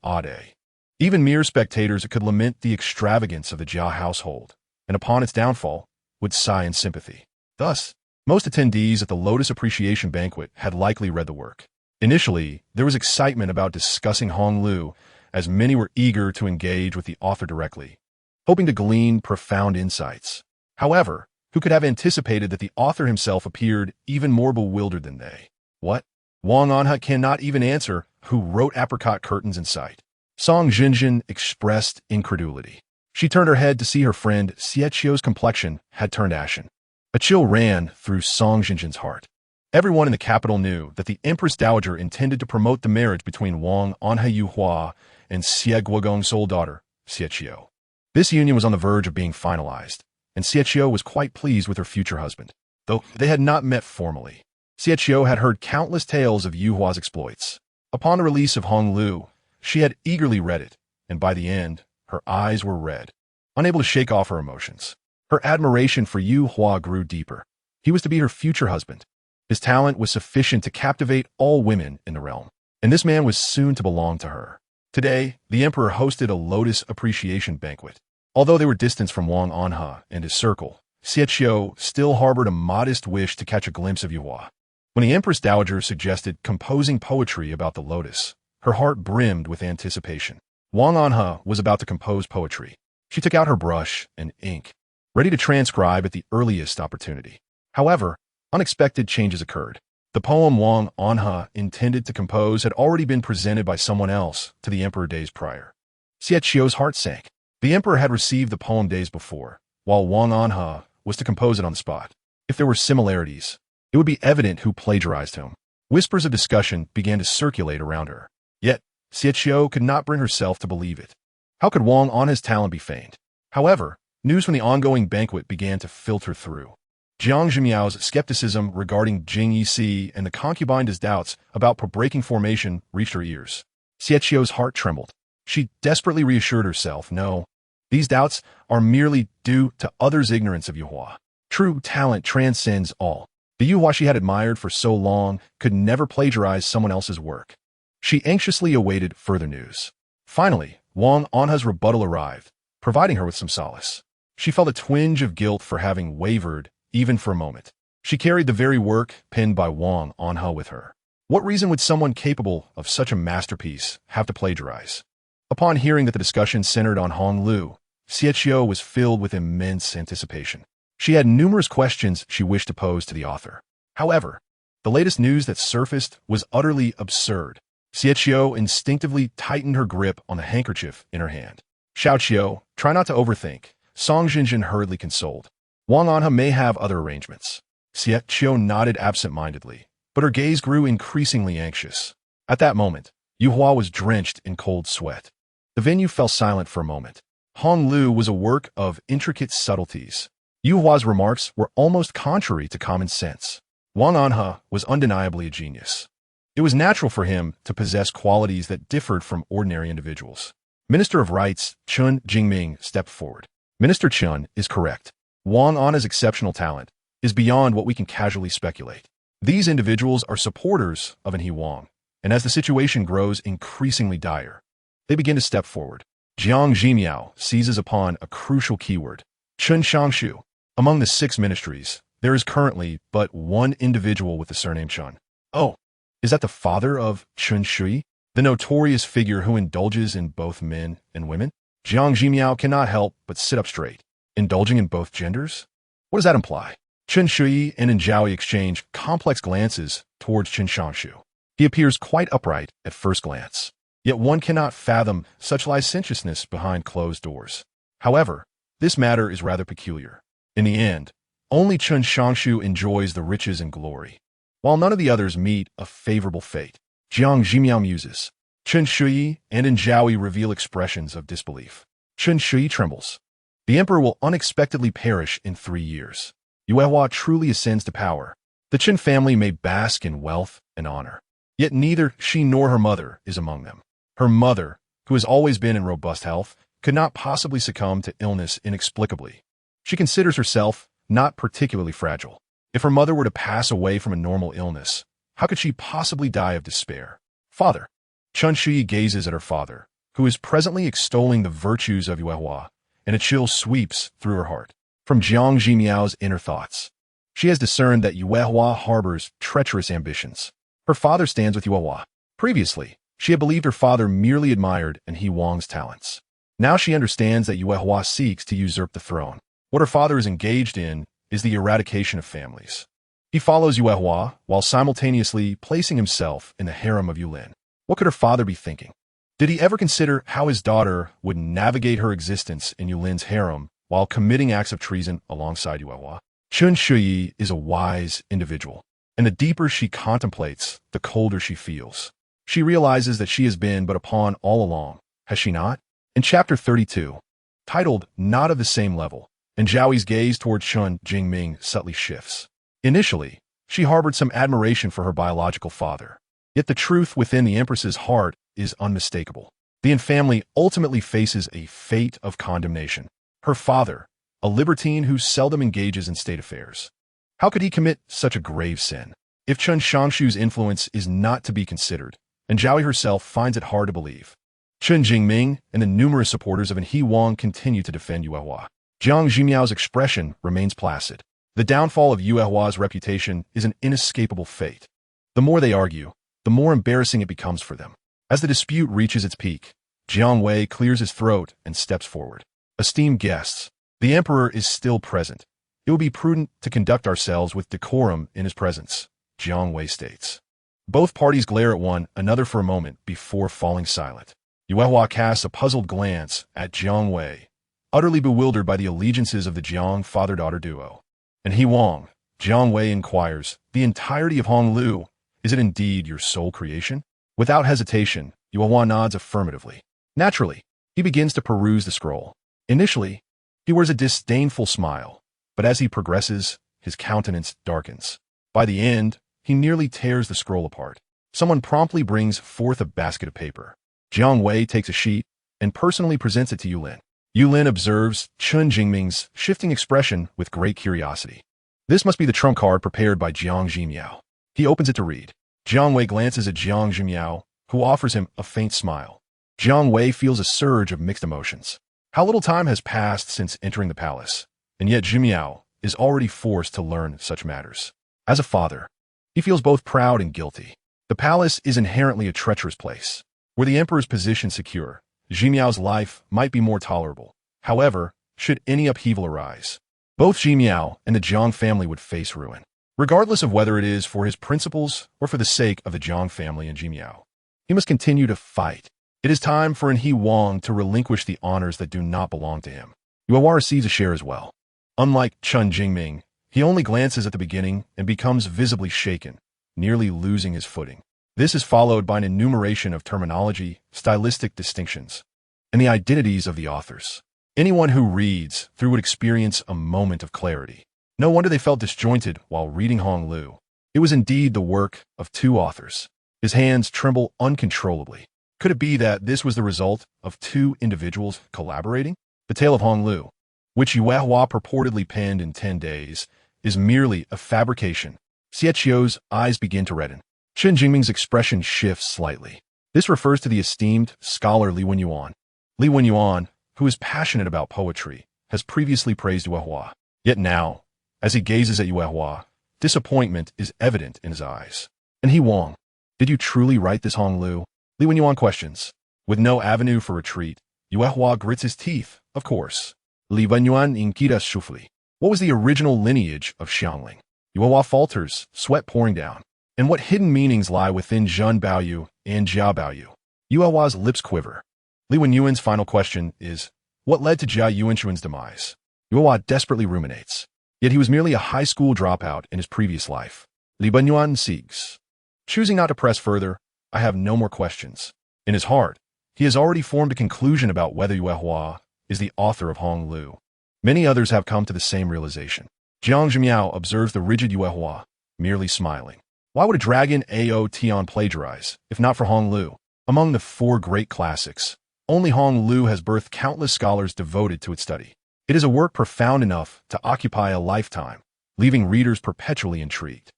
Even mere spectators could lament the extravagance of the Jia household, and upon its downfall, would sigh in sympathy. Thus, most attendees at the Lotus Appreciation Banquet had likely read the work. Initially, there was excitement about discussing Hong Lu, as many were eager to engage with the author directly, hoping to glean profound insights. However, who could have anticipated that the author himself appeared even more bewildered than they? What? Wang Anha cannot even answer who wrote apricot curtains in sight. Song Jinjin expressed incredulity. She turned her head to see her friend Xiechio's complexion had turned ashen. A chill ran through Song Jinjin's heart. Everyone in the capital knew that the Empress Dowager intended to promote the marriage between Wang Anha Yuhua and Xie Guogong's sole daughter, Xiechio. This union was on the verge of being finalized, and Xiechio was quite pleased with her future husband, though they had not met formally. Xiechio had heard countless tales of Yuhua's exploits. Upon the release of Hong Lu, she had eagerly read it, and by the end, her eyes were red, unable to shake off her emotions. Her admiration for Yuhua grew deeper. He was to be her future husband. His talent was sufficient to captivate all women in the realm, and this man was soon to belong to her. Today, the emperor hosted a Lotus Appreciation Banquet. Although they were distant from Wang Anha and his circle, Xiechio still harbored a modest wish to catch a glimpse of Yuhua. When the Empress Dowager suggested composing poetry about the lotus, her heart brimmed with anticipation. Wang Anha was about to compose poetry. She took out her brush and ink, ready to transcribe at the earliest opportunity. However, unexpected changes occurred. The poem Wang Anha intended to compose had already been presented by someone else to the emperor days prior. Xiechio's heart sank. The emperor had received the poem days before, while Wang Anha was to compose it on the spot. If there were similarities, it would be evident who plagiarized whom. Whispers of discussion began to circulate around her. Yet, Xiechio could not bring herself to believe it. How could Wang Anha's talent be feigned? However, news from the ongoing banquet began to filter through. Jiang Zhimiao's skepticism regarding Jing Yixi and the concubine's doubts about breaking formation reached her ears. Xiechio's heart trembled. She desperately reassured herself, no, these doubts are merely due to others' ignorance of Yuhua. True talent transcends all. The Yuhua she had admired for so long could never plagiarize someone else's work. She anxiously awaited further news. Finally, Wang Anha's rebuttal arrived, providing her with some solace. She felt a twinge of guilt for having wavered, even for a moment. She carried the very work penned by Wang Anha with her. What reason would someone capable of such a masterpiece have to plagiarize? Upon hearing that the discussion centered on Hong Lu, Xiechio was filled with immense anticipation. She had numerous questions she wished to pose to the author. However, the latest news that surfaced was utterly absurd. Xiechio instinctively tightened her grip on the handkerchief in her hand. Xiaoqiu, try not to overthink, Song Jinjin hurriedly consoled. Wang Anha may have other arrangements. Xiechio nodded absent-mindedly, but her gaze grew increasingly anxious. At that moment, Yuhua was drenched in cold sweat. The venue fell silent for a moment. Hong Lu was a work of intricate subtleties. Yuhua's remarks were almost contrary to common sense. Wang Anha was undeniably a genius. It was natural for him to possess qualities that differed from ordinary individuals. Minister of Rights Chun Jingming stepped forward. Minister Chun is correct. Wang Anha's exceptional talent is beyond what we can casually speculate. These individuals are supporters of an He Wang, and as the situation grows increasingly dire, they begin to step forward. Jiang Zhimiao seizes upon a crucial keyword, Chun Shangshu. Among the 6 ministries, there is currently but one individual with the surname Chun. Oh, is that the father of Chun Shui, the notorious figure who indulges in both men and women? Jiang Zhimiao cannot help but sit up straight. Indulging in both genders? What does that imply? Chen Shui and Zhaoi exchange complex glances towards Chen Shangshu. He appears quite upright at first glance. Yet one cannot fathom such licentiousness behind closed doors. However, this matter is rather peculiar. In the end, only Chen Shangshu enjoys the riches and glory, while none of the others meet a favorable fate. Jiang Zhimiao muses. Chen Shui and Zhaoi reveal expressions of disbelief. Chen Shui trembles. The emperor will unexpectedly perish in 3 years. Yuehua truly ascends to power. The Chen family may bask in wealth and honor. Yet neither she nor her mother is among them. Her mother, who has always been in robust health, could not possibly succumb to illness inexplicably. She considers herself not particularly fragile. If her mother were to pass away from a normal illness, how could she possibly die of despair? Father. Chen Shui gazes at her father, who is presently extolling the virtues of Yuehua, and a chill sweeps through her heart. From Jiang Zhimiao's inner thoughts, she has discerned that Yuehua harbors treacherous ambitions. Her father stands with Yuehua. Previously, she had believed her father merely admired He Wang's talents. Now she understands that Yuehua seeks to usurp the throne. What her father is engaged in is the eradication of families. He follows Yuehua while simultaneously placing himself in the harem of Yulin. What could her father be thinking? Did he ever consider how his daughter would navigate her existence in Yulin's harem while committing acts of treason alongside Yuehua? Chen Shui is a wise individual, and the deeper she contemplates, the colder she feels. She realizes that she has been but a pawn all along, has she not? In chapter 32, titled Not of the Same Level, Zhaoi's gaze toward Chen Jingming subtly shifts. Initially, she harbored some admiration for her biological father. Yet the truth within the Empress's heart is unmistakable. The Yin family ultimately faces a fate of condemnation. Her father, a libertine who seldom engages in state affairs. How could he commit such a grave sin? If Chen Shangshu's influence is not to be considered, Zhaoi herself finds it hard to believe. Chen Jingming and the numerous supporters of He Wang continue to defend Yuehua. Jiang Zhimiao's expression remains placid. The downfall of Yuehua's reputation is an inescapable fate. The more they argue, the more embarrassing it becomes for them. As the dispute reaches its peak, Jiang Wei clears his throat and steps forward. Esteemed guests, the emperor is still present. It will be prudent to conduct ourselves with decorum in his presence, Jiang Wei states. Both parties glare at one another for a moment before falling silent. Yuehua casts a puzzled glance at Jiang Wei, utterly bewildered by the allegiances of the Jiang father-daughter duo. And He Wang, Jiang Wei inquires, the entirety of Honglu, is it indeed your sole creation? Without hesitation, Yuehua nods affirmatively. Naturally, he begins to peruse the scroll. Initially, he wears a disdainful smile, but as he progresses, his countenance darkens. By the end, he nearly tears the scroll apart. Someone promptly brings forth a basket of paper. Jiang Wei takes a sheet and personally presents it to Yulin. Yulin observes Chen Jingming's shifting expression with great curiosity. This must be the trump card prepared by Jiang Zhimiao. He opens it to read. Jiang Wei glances at Jiang Zhimiao, who offers him a faint smile. Jiang Wei feels a surge of mixed emotions. How little time has passed since entering the palace, and yet Zhimiao is already forced to learn such matters. As a father, he feels both proud and guilty. The palace is inherently a treacherous place. Were the emperor's position secure, Zhimiao's life might be more tolerable. However, should any upheaval arise, both Zhimiao and the Jiang family would face ruin. Regardless of whether it is for his principles or for the sake of the Jiang family and Zhimiao, he must continue to fight. It is time for He Wang to relinquish the honors that do not belong to him. Yuehua receives a share as well. Unlike Chen Jingming, he only glances at the beginning and becomes visibly shaken, nearly losing his footing. This is followed by an enumeration of terminology, stylistic distinctions, and the identities of the authors. Anyone who reads through would experience a moment of clarity. No wonder they felt disjointed while reading Honglu. It was indeed the work of two authors. His hands tremble uncontrollably. Could it be that this was the result of two individuals collaborating? The tale of Honglu, which Yuehua purportedly penned in 10 days, is merely a fabrication. Xiechio's eyes begin to redden. Chen Jingming's expression shifts slightly. This refers to the esteemed scholar Li Wenyuan. Li Wenyuan, who is passionate about poetry, has previously praised Yuehua. Yet now, as he gazes at Yuehua, disappointment is evident in his eyes. And He Wang, did you truly write this Honglu? Li Wenyuan questions. With no avenue for retreat, Yuehua grits his teeth, of course. Li Benyuan Inkidas Shufli. What was the original lineage of Xiangling? Yuehua falters, sweat pouring down. And what hidden meanings lie within Zhen Baoyu and Jia Baoyu? Yuehua's lips quiver. Li Wenyuan's final question is, what led to Jia Yuanxuan's demise? Yuehua desperately ruminates. Yet he was merely a high school dropout in his previous life. Li Benyuan sighs. Choosing not to press further, I have no more questions. In his heart, he has already formed a conclusion about whether Yuehua is the author of Hong Lu. Many others have come to the same realization. Jiang Zhimiao observes the rigid Yuehua, merely smiling. Why would a dragon Ao Tian plagiarize, if not for Hong Lu? Among the 4 great classics, only Hong Lu has birthed countless scholars devoted to its study. It is a work profound enough to occupy a lifetime, leaving readers perpetually intrigued.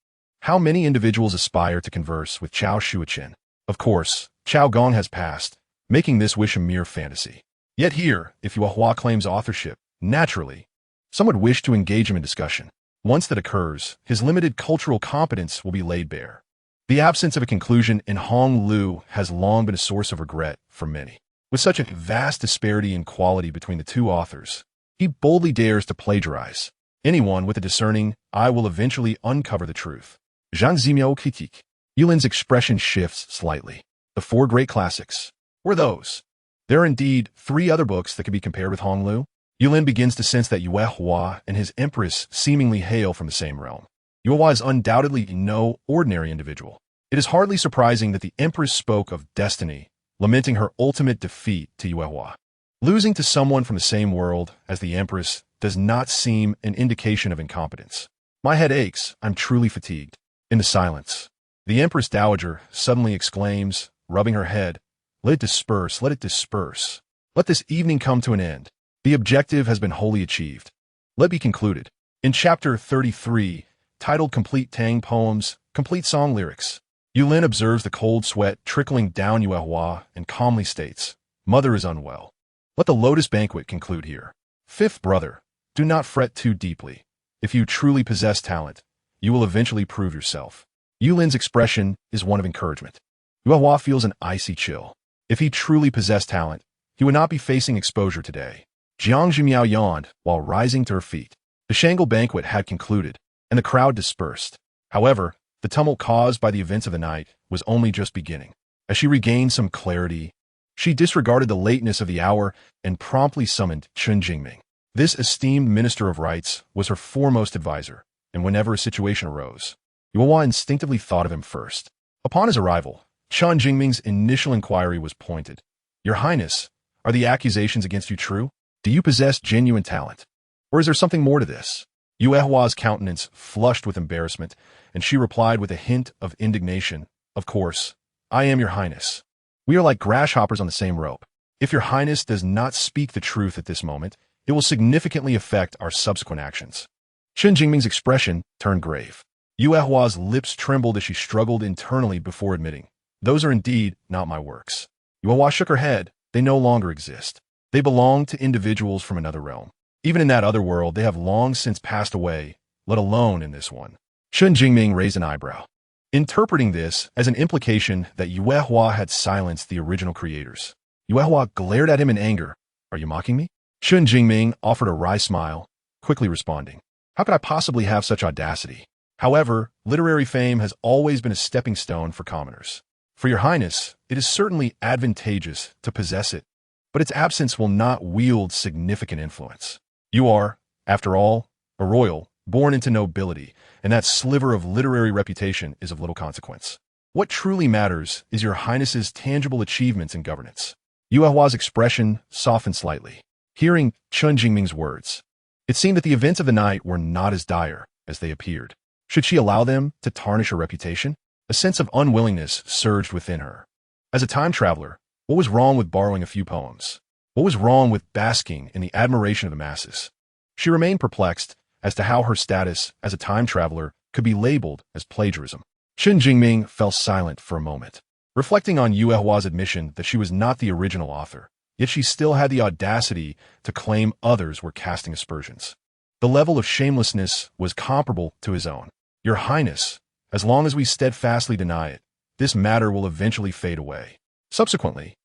How many individuals aspire to converse with Chao Shuochen? Of course, Chao Gong has passed, making this wish a mere fantasy. Yet here, if Yuehua claims authorship, naturally, some would wish to engage him in discussion. Once that occurs, his limited cultural competence will be laid bare. The absence of a conclusion in Hong Lu has long been a source of regret for many. With such a vast disparity in quality between the 2 authors, he boldly dares to plagiarize. Anyone with a discerning eye will eventually uncover the truth. Jiang Zhimiao critique. Yulin's expression shifts slightly. The 4 great classics. Were those? There are indeed 3 other books that can be compared with Hong Lu. Yulin begins to sense that Yuehua and his empress seemingly hail from the same realm. Yuehua is undoubtedly no ordinary individual. It is hardly surprising that the empress spoke of destiny, lamenting her ultimate defeat to Yuehua. Losing to someone from the same world as the empress does not seem an indication of incompetence. My head aches, I'm truly fatigued. In the silence, the Empress Dowager suddenly exclaims, rubbing her head, let it disperse, let it disperse. Let this evening come to an end. The objective has been wholly achieved. Let be concluded. In chapter 33, titled Complete Tang Poems, Complete Song Lyrics, Yulin observes the cold sweat trickling down Yuehua and calmly states, Mother is unwell. Let the Lotus Banquet conclude here. 5th brother, do not fret too deeply. If you truly possess talent, you will eventually prove yourself. Yulin's expression is one of encouragement. Yuehua feels an icy chill. If he truly possessed talent, he would not be facing exposure today. Jiang Zhimiao yawned while rising to her feet. The Shangle banquet had concluded, and the crowd dispersed. However, the tumult caused by the events of the night was only just beginning. As she regained some clarity, she disregarded the lateness of the hour and promptly summoned Chen Jingming. This esteemed minister of rights was her foremost advisor, and whenever a situation arose, Yuehua instinctively thought of him first. Upon his arrival, Chen Jingming's initial inquiry was pointed. Your Highness, are the accusations against you true? Do you possess genuine talent? Or is there something more to this? Yuehua's countenance flushed with embarrassment, and she replied with a hint of indignation, Of course, I am your Highness. We are like grasshoppers on the same rope. If your Highness does not speak the truth at this moment, it will significantly affect our subsequent actions. Chen Jingming's expression turned grave. Yuehua's lips trembled as she struggled internally before admitting, Those are indeed not my works. Yuehua shook her head. They no longer exist. They belong to individuals from another realm. Even in that other world, they have long since passed away, let alone in this one. Chen Jingming raised an eyebrow, interpreting this as an implication that Yuehua had silenced the original creators. Yuehua glared at him in anger. Are you mocking me? Chen Jingming offered a wry smile, quickly responding, How could I possibly have such audacity? However, literary fame has always been a stepping stone for commoners. For your Highness, it is certainly advantageous to possess it, but its absence will not wield significant influence. You are, after all, a royal, born into nobility, and that sliver of literary reputation is of little consequence. What truly matters is your Highness's tangible achievements in governance. Yuehua's expression softened slightly. Hearing Chen Jingming's words, it seemed that the events of the night were not as dire as they appeared. Should she allow them to tarnish her reputation? A sense of unwillingness surged within her. As a time traveler, what was wrong with borrowing a few poems? What was wrong with basking in the admiration of the masses? She remained perplexed as to how her status as a time traveler could be labeled as plagiarism. Chen Jingming fell silent for a moment, reflecting on Yuehua's admission that she was not the original author, yet she still had the audacity to claim others were casting aspersions. The level of shamelessness was comparable to his own. Your Highness, as long as we steadfastly deny it, this matter will eventually fade away. Subsequently,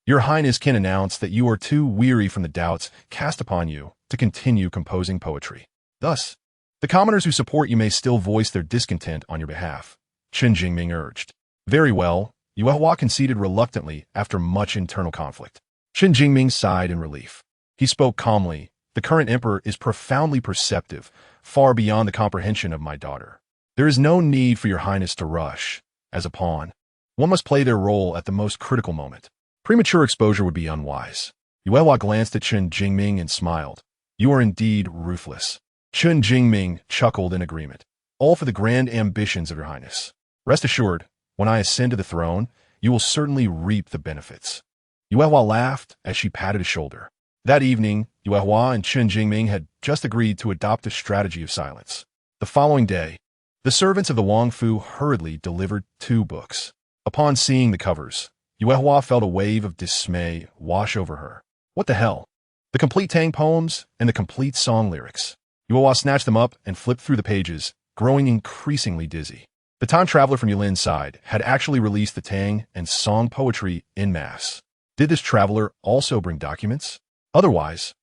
Your Highness can announce that you are too weary from the doubts cast upon you to continue composing poetry. Thus, the commoners who support you may still voice their discontent on your behalf, Chen Jingming urged. Very well, Yuehua conceded reluctantly after much internal conflict. Chen Jingming sighed in relief. He spoke calmly. The current emperor is profoundly perceptive, far beyond the comprehension of my daughter. There is no need for your Highness to rush. As a pawn, one must play their role at the most critical moment. Premature exposure would be unwise. Yuehua glanced at Chen Jingming and smiled. You are indeed ruthless. Chen Jingming chuckled in agreement. All for the grand ambitions of your Highness. Rest assured, when I ascend to the throne, you will certainly reap the benefits. Yuehua laughed as she patted his shoulder. That evening, Yuehua and Chen Jingming had just agreed to adopt a strategy of silence. The following day, the servants of the Wang Fu hurriedly delivered 2 books. Upon seeing the covers, Yuehua felt a wave of dismay wash over her. What the hell? The complete Tang poems and the complete song lyrics. Yuehua snatched them up and flipped through the pages, growing increasingly dizzy. The time traveler from Yulin's side had actually released the Tang and song poetry en masse. Did this traveler also bring documents? Otherwise,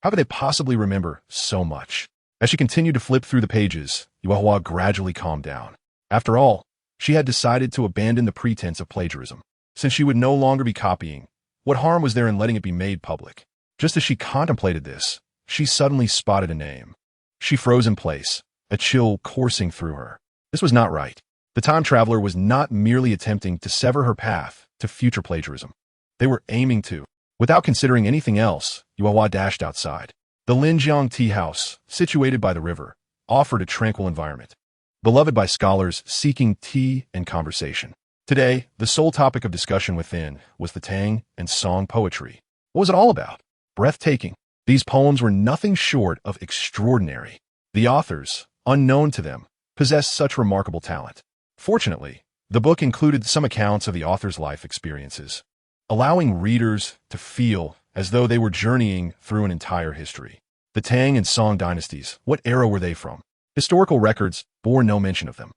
how could they possibly remember so much? As she continued to flip through the pages, Yuehua gradually calmed down. After all, she had decided to abandon the pretense of plagiarism. Since she would no longer be copying, what harm was there in letting it be made public? Just as she contemplated this, she suddenly spotted a name. She froze in place, a chill coursing through her. This was not right. The time traveler was not merely attempting to sever her path to future plagiarism. They were aiming to. Without considering anything else, Yuehua dashed outside. The Linjiang tea house, situated by the river, offered a tranquil environment, beloved by scholars seeking tea and conversation. Today, the sole topic of discussion within was the Tang and song poetry. What was it all about? Breathtaking. These poems were nothing short of extraordinary. The authors, unknown to them, possessed such remarkable talent. Fortunately, the book included some accounts of the author's life experiences, allowing readers to feel as though they were journeying through an entire history. The Tang and Song dynasties, what era were they from? Historical records bore no mention of them.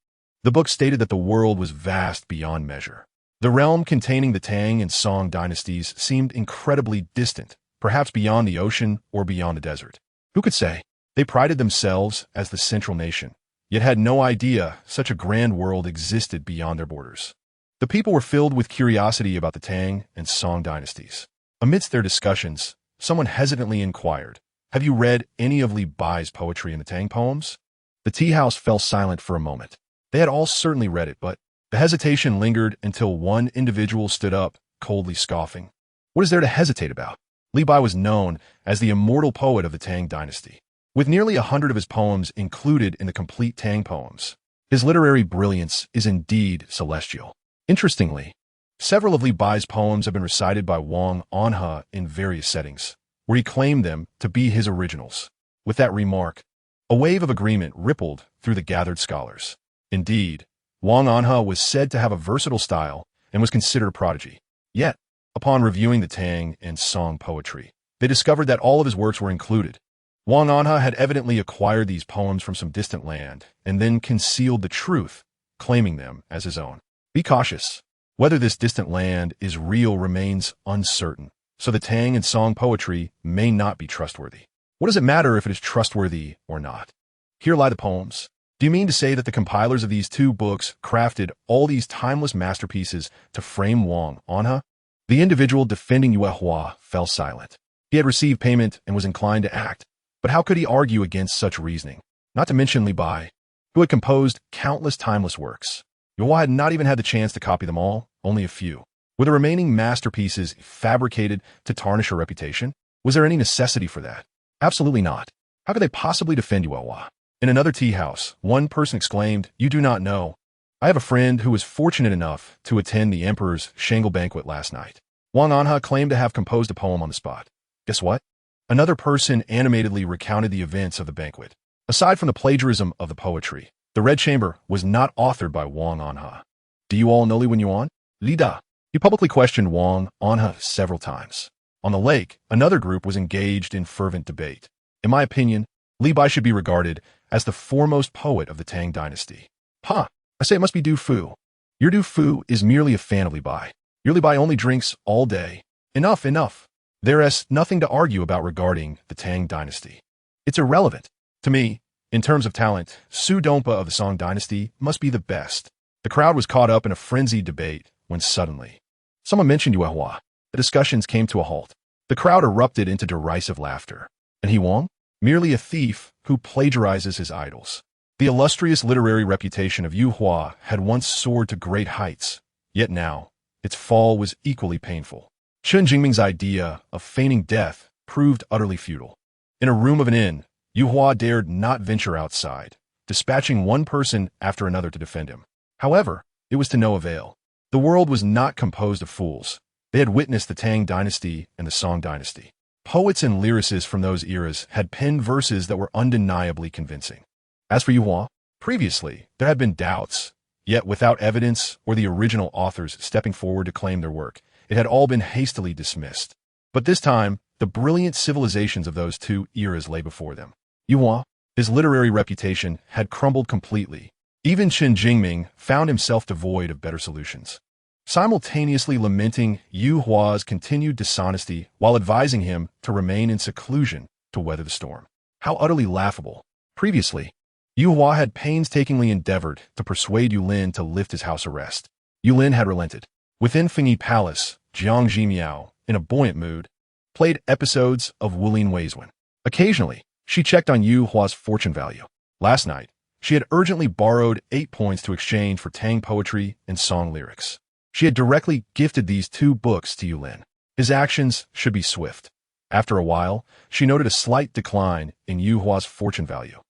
The book stated that the world was vast beyond measure. The realm containing the Tang and Song dynasties seemed incredibly distant, perhaps beyond the ocean or beyond the desert. Who could say? They prided themselves as the central nation, yet had no idea such a grand world existed beyond their borders. The people were filled with curiosity about the Tang and Song dynasties. Amidst their discussions, someone hesitantly inquired, "Have you read any of Li Bai's poetry in the Tang poems?" The tea house fell silent for a moment. They had all certainly read it, but the hesitation lingered until one individual stood up, coldly scoffing. What is there to hesitate about? Li Bai was known as the immortal poet of the Tang dynasty, with nearly 100 of his poems included in the complete Tang poems. His literary brilliance is indeed celestial. Interestingly, several of Li Bai's poems have been recited by Wang Anhe in various settings, where he claimed them to be his originals. With that remark, a wave of agreement rippled through the gathered scholars. Indeed, Wang Anhe was said to have a versatile style and was considered a prodigy. Yet, upon reviewing the Tang and Song poetry, they discovered that all of his works were included. Wang Anhe had evidently acquired these poems from some distant land and then concealed the truth, claiming them as his own. Be cautious. Whether this distant land is real remains uncertain, so the Tang and Song poetry may not be trustworthy. What does it matter if it is trustworthy or not? Here lie the poems. Do you mean to say that the compilers of these 2 books crafted all these timeless masterpieces to frame Wang Anhe? The individual defending Yuehua fell silent. He had received payment and was inclined to act, but how could he argue against such reasoning? Not to mention Li Bai, who had composed countless timeless works. Yuehua had not even had the chance to copy them all, only a few. Were the remaining masterpieces fabricated to tarnish her reputation? Was there any necessity for that? Absolutely not. How could they possibly defend Yuehua? In another tea house, one person exclaimed, "You do not know. I have a friend who was fortunate enough to attend the emperor's Shangle banquet last night." Wang Anhe claimed to have composed a poem on the spot. Guess what? Another person animatedly recounted the events of the banquet. Aside from the plagiarism of the poetry, the Red Chamber was not authored by Wang Anhe. Do you all know Li Wenyuan? Li Da. He publicly questioned Wang Anhe several times. On the lake, another group was engaged in fervent debate. In my opinion, Li Bai should be regarded as the foremost poet of the Tang dynasty. I say it must be Du Fu. Your Du Fu is merely a fan of Li Bai. Your Li Bai only drinks all day, Enough, enough. There is nothing to argue about regarding the Tang dynasty. It's irrelevant. To me, in terms of talent, Su Dongpa of the Song dynasty must be the best. The crowd was caught up in a frenzied debate when suddenly someone mentioned Yue Hua. The discussions came to a halt. The crowd erupted into derisive laughter. And He Wang? Merely a thief who plagiarizes his idols. The illustrious literary reputation of Yu Hua had once soared to great heights, yet now, its fall was equally painful. Chen Jingming's idea of feigning death proved utterly futile. In a room of an inn, Yu Hua dared not venture outside, dispatching one person after another to defend him. However, it was to no avail. The world was not composed of fools. They had witnessed the Tang dynasty and the Song dynasty. Poets and lyricists from those eras had penned verses that were undeniably convincing. As for Yu Hua, previously, there had been doubts, yet without evidence or the original authors stepping forward to claim their work, it had all been hastily dismissed. But this time, the brilliant civilizations of those two eras lay before them. Yu Hua, his literary reputation had crumbled completely. Even Chen Jingming found himself devoid of better solutions, simultaneously lamenting Yu Hua's continued dishonesty while advising him to remain in seclusion to weather the storm. How utterly laughable. Previously, Yu Hua had painstakingly endeavored to persuade Yu Lin to lift his house arrest. Yu Lin had relented. Within Fengyi Palace, Jiang Zhimiao, in a buoyant mood, played episodes of Wulin Weizwen. Occasionally, she checked on Yu Hua's fortune value. Last night, she had urgently borrowed 8 points to exchange for Tang poetry and song lyrics. She had directly gifted these 2 books to Yu Lin. His actions should be swift. After a while, she noted a slight decline in Yu Hua's fortune value.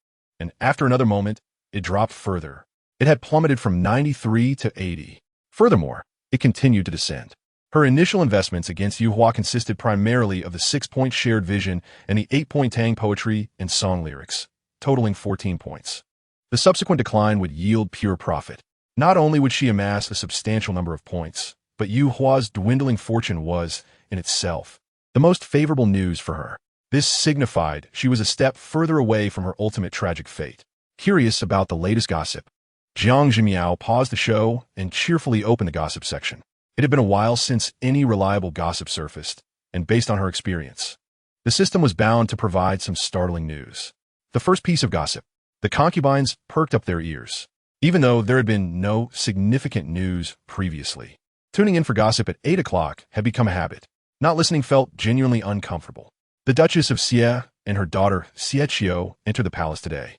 And after another moment, it dropped further. It had plummeted from 93 to 80. Furthermore, it continued to descend. Her initial investments against Yu Hua consisted primarily of the 6-point shared vision and the 8-point Tang poetry and song lyrics, totaling 14 points. The subsequent decline would yield pure profit. Not only would she amass a substantial number of points, but Yu Hua's dwindling fortune was, in itself, the most favorable news for her. This signified she was a step further away from her ultimate tragic fate. Curious about the latest gossip, Jiang Zhimiao paused the show and cheerfully opened the gossip section. It had been a while since any reliable gossip surfaced, and based on her experience, the system was bound to provide some startling news. The first piece of gossip. The concubines perked up their ears, even though there had been no significant news previously. Tuning in for gossip at 8 o'clock had become a habit. Not listening felt genuinely uncomfortable. The Duchess of Xie and her daughter Xie entered the palace today.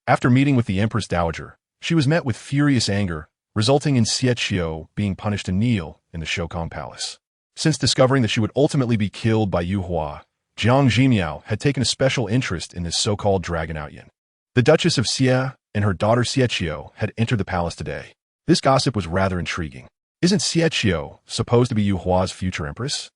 After meeting with the Empress Dowager, she was met with furious anger, resulting in Xie being punished to kneel in the Shokong Palace. Since discovering that she would ultimately be killed by Yu Hua, Jiang Zhimiao had taken a special interest in this so-called dragon outyin. The Duchess of Xie and her daughter Xie had entered the palace today. This gossip was rather intriguing. Isn't Xie supposed to be Yu Hua's future empress?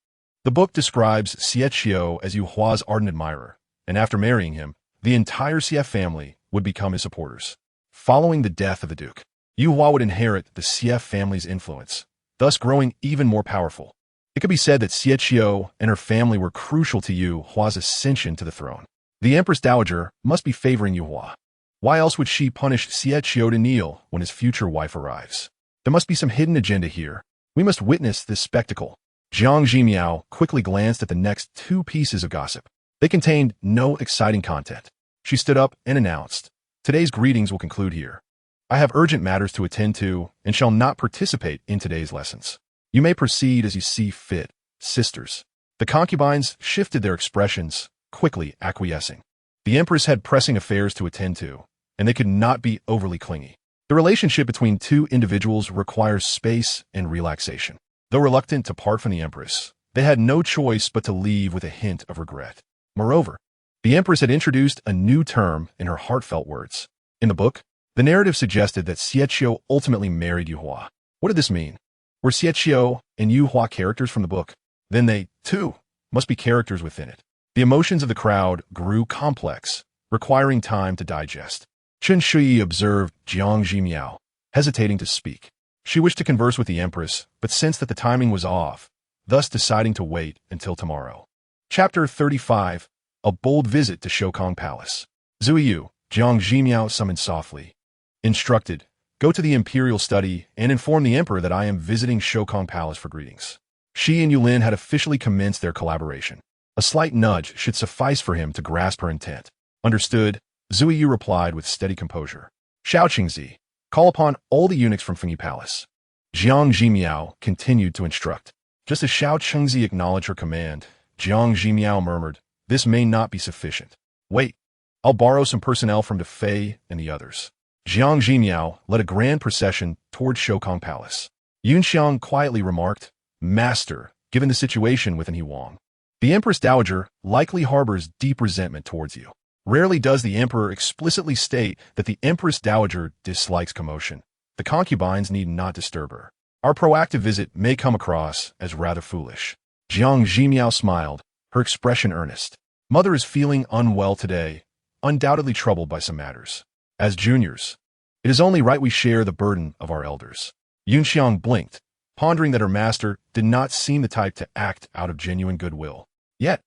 The book describes Xie as Yu Hua's ardent admirer, and after marrying him, the entire Xie family would become his supporters. Following the death of the duke, Yu Hua would inherit the Xie family's influence, thus growing even more powerful. It could be said that Xie and her family were crucial to Yu Hua's ascension to the throne. The Empress Dowager must be favoring Yu Hua. Why else would she punish Xie to kneel when his future wife arrives? There must be some hidden agenda here. We must witness this spectacle. Jiang Zhimiao quickly glanced at the next 2 pieces of gossip. They contained no exciting content. She stood up and announced, "Today's greetings will conclude here. I have urgent matters to attend to and shall not participate in today's lessons. You may proceed as you see fit, sisters." The concubines shifted their expressions, quickly acquiescing. The empress had pressing affairs to attend to, and they could not be overly clingy. The relationship between 2 individuals requires space and relaxation. Though reluctant to part from the empress, they had no choice but to leave with a hint of regret. Moreover, the empress had introduced a new term in her heartfelt words. In the book, the narrative suggested that Xie ultimately married Yu Hua. What did this mean? Were Xie and Yu Hua characters from the book? Then they, too, must be characters within it. The emotions of the crowd grew complex, requiring time to digest. Chen Shui observed Jiang Zhimiao, hesitating to speak. She wished to converse with the empress, but sensed that the timing was off, thus deciding to wait until tomorrow. Chapter 35. A bold visit to Shokong Palace. Zuiyu, Jiang Zhimiao summoned softly. Instructed, go to the imperial study and inform the emperor that I am visiting Shokong Palace for greetings. She and Yulin had officially commenced their collaboration. A slight nudge should suffice for him to grasp her intent. Understood, Zui Yu replied with steady composure. Xiao Qingzi, call upon all the eunuchs from Fengyi Palace. Jiang Zhimiao continued to instruct. Just as Xiao Qingzi acknowledged her command, Jiang Zhimiao murmured, this may not be sufficient. Wait, I'll borrow some personnel from Defei and the others. Jiang Zhimiao led a grand procession toward Shokong Palace. Yunxiang quietly remarked, Master, given the situation within Huang, the Empress Dowager likely harbors deep resentment towards you. Rarely does the Emperor explicitly state that the Empress Dowager dislikes commotion. The concubines need not disturb her. Our proactive visit may come across as rather foolish. Jiang Zhimiao smiled, her expression earnest. Mother is feeling unwell today, undoubtedly troubled by some matters. As juniors, it is only right we share the burden of our elders. Yunxiang blinked, pondering that her master did not seem the type to act out of genuine goodwill. Yet,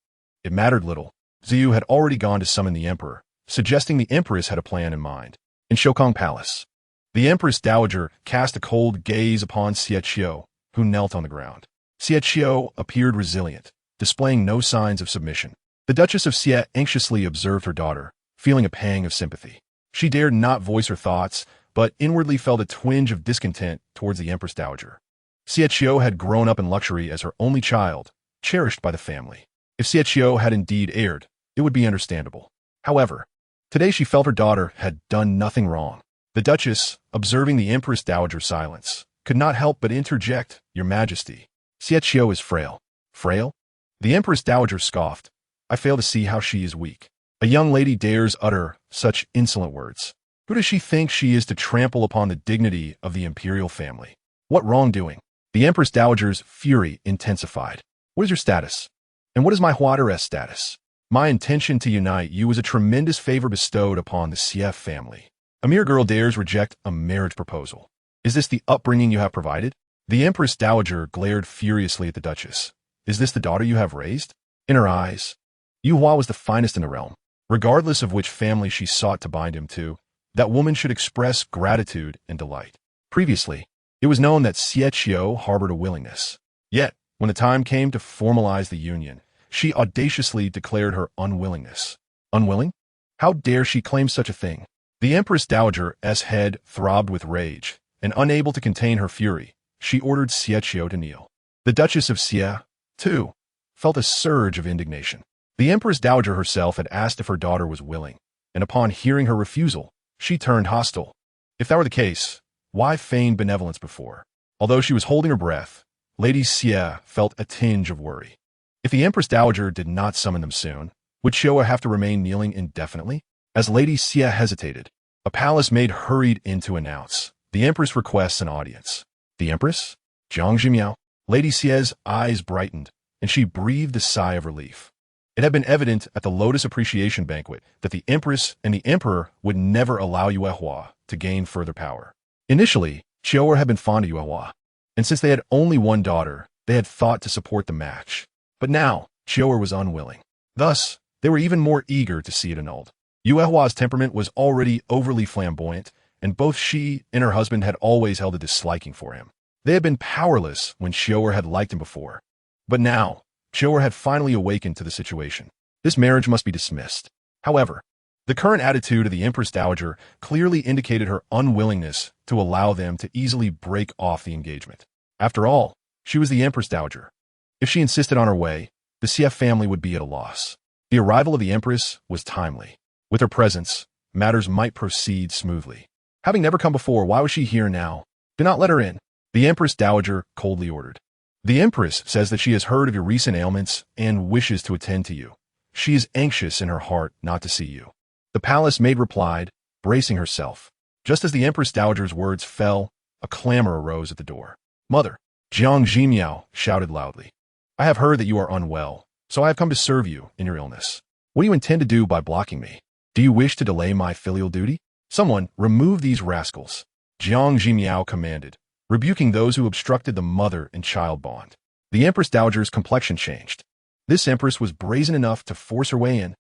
it mattered little. Ziyu had already gone to summon the emperor, suggesting the empress had a plan in mind. In Shokong Palace, the Empress Dowager cast a cold gaze upon Xie Qiu, who knelt on the ground. Xie Qiu appeared resilient, displaying no signs of submission. The Duchess of Xie anxiously observed her daughter, feeling a pang of sympathy. She dared not voice her thoughts, but inwardly felt a twinge of discontent towards the Empress Dowager. Xie Qiu had grown up in luxury as her only child, cherished by the family. If Xie Qiu had indeed erred, it would be understandable. However, today she felt her daughter had done nothing wrong. The Duchess, observing the Empress Dowager's silence, could not help but interject, Your Majesty. Xie Qiu is frail. Frail? The Empress Dowager scoffed. I fail to see how she is weak. A young lady dares utter such insolent words. Who does she think she is to trample upon the dignity of the imperial family? What wrongdoing? The Empress Dowager's fury intensified. What is your status? And what is my Huadares status? My intention to unite you was a tremendous favor bestowed upon the Xie family. A mere girl dares reject a marriage proposal. Is this the upbringing you have provided? The Empress Dowager glared furiously at the Duchess. Is this the daughter you have raised? In her eyes, Yu Hua was the finest in the realm. Regardless of which family she sought to bind him to, that woman should express gratitude and delight. Previously, it was known that Xie Qiu harbored a willingness. Yet, when the time came to formalize the union, she audaciously declared her unwillingness. Unwilling? How dare she claim such a thing? The Empress Dowager's head throbbed with rage, and unable to contain her fury, she ordered Xie Qiu to kneel. The Duchess of Xie, too, felt a surge of indignation. The Empress Dowager herself had asked if her daughter was willing, and upon hearing her refusal, she turned hostile. If that were the case, why feign benevolence before? Although she was holding her breath, Lady Xie felt a tinge of worry. If the Empress Dowager did not summon them soon, would Qiu have to remain kneeling indefinitely? As Lady Xie hesitated, a palace maid hurried in to announce, the Empress requests an audience. The Empress? Jiang Zhimiao? Lady Xie's eyes brightened, and she breathed a sigh of relief. It had been evident at the Lotus Appreciation Banquet that the Empress and the Emperor would never allow Yue Hua to gain further power. Initially, Qiu had been fond of Yue Hua, and since they had only one daughter, they had thought to support the match. But now, Qiu was unwilling. Thus, they were even more eager to see it annulled. Yue Hua's temperament was already overly flamboyant, and both she and her husband had always held a disliking for him. They had been powerless when Qiu had liked him before. But now, Qiu had finally awakened to the situation. This marriage must be dismissed. However, the current attitude of the Empress Dowager clearly indicated her unwillingness to allow them to easily break off the engagement. After all, she was the Empress Dowager. If she insisted on her way, the Xie family would be at a loss. The arrival of the Empress was timely. With her presence, matters might proceed smoothly. Having never come before, why was she here now? Do not let her in, the Empress Dowager coldly ordered. The Empress says that she has heard of your recent ailments and wishes to attend to you. She is anxious in her heart not to see you. The palace maid replied, bracing herself. Just as the Empress Dowager's words fell, a clamor arose at the door. Mother, Jiang Zhimiao shouted loudly. I have heard that you are unwell, so I have come to serve you in your illness. What do you intend to do by blocking me? Do you wish to delay my filial duty? Someone, remove these rascals, Jiang Zhimiao commanded, rebuking those who obstructed the mother and child bond. The Empress Dowager's complexion changed. This empress was brazen enough to force her way in.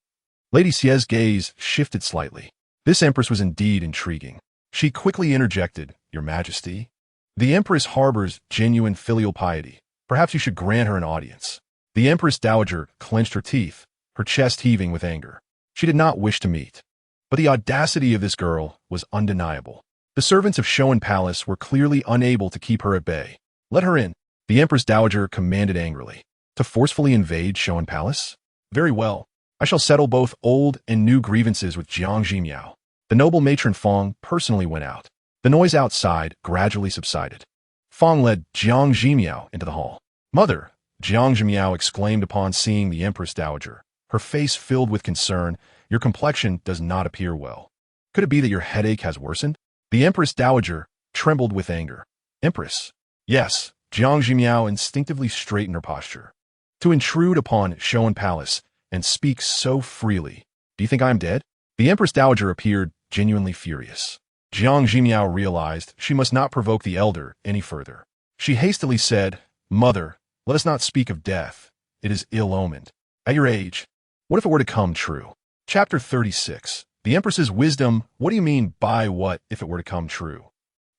Lady Xie's gaze shifted slightly. This empress was indeed intriguing. She quickly interjected, Your Majesty. The empress harbors genuine filial piety. Perhaps you should grant her an audience. The Empress Dowager clenched her teeth, her chest heaving with anger. She did not wish to meet. But the audacity of this girl was undeniable. The servants of Showdown Palace were clearly unable to keep her at bay. Let her in, the Empress Dowager commanded angrily. To forcefully invade Showdown Palace? Very well. I shall settle both old and new grievances with Jiang Zhimiao. The noble matron Fong personally went out. The noise outside gradually subsided. Fong led Jiang Zhimiao into the hall. Mother, Jiang Zhimiao exclaimed upon seeing the Empress Dowager, her face filled with concern. Your complexion does not appear well. Could it be that your headache has worsened? The Empress Dowager trembled with anger. Empress? Yes, Jiang Zhimiao instinctively straightened her posture. To intrude upon Showdown Palace and speak so freely. Do you think I am dead? The Empress Dowager appeared genuinely furious. Jiang Zhimiao realized she must not provoke the elder any further. She hastily said, Mother, let us not speak of death. It is ill-omened. At your age, what if it were to come true? Chapter 36. The Empress's Wisdom. What do you mean by what if it were to come true?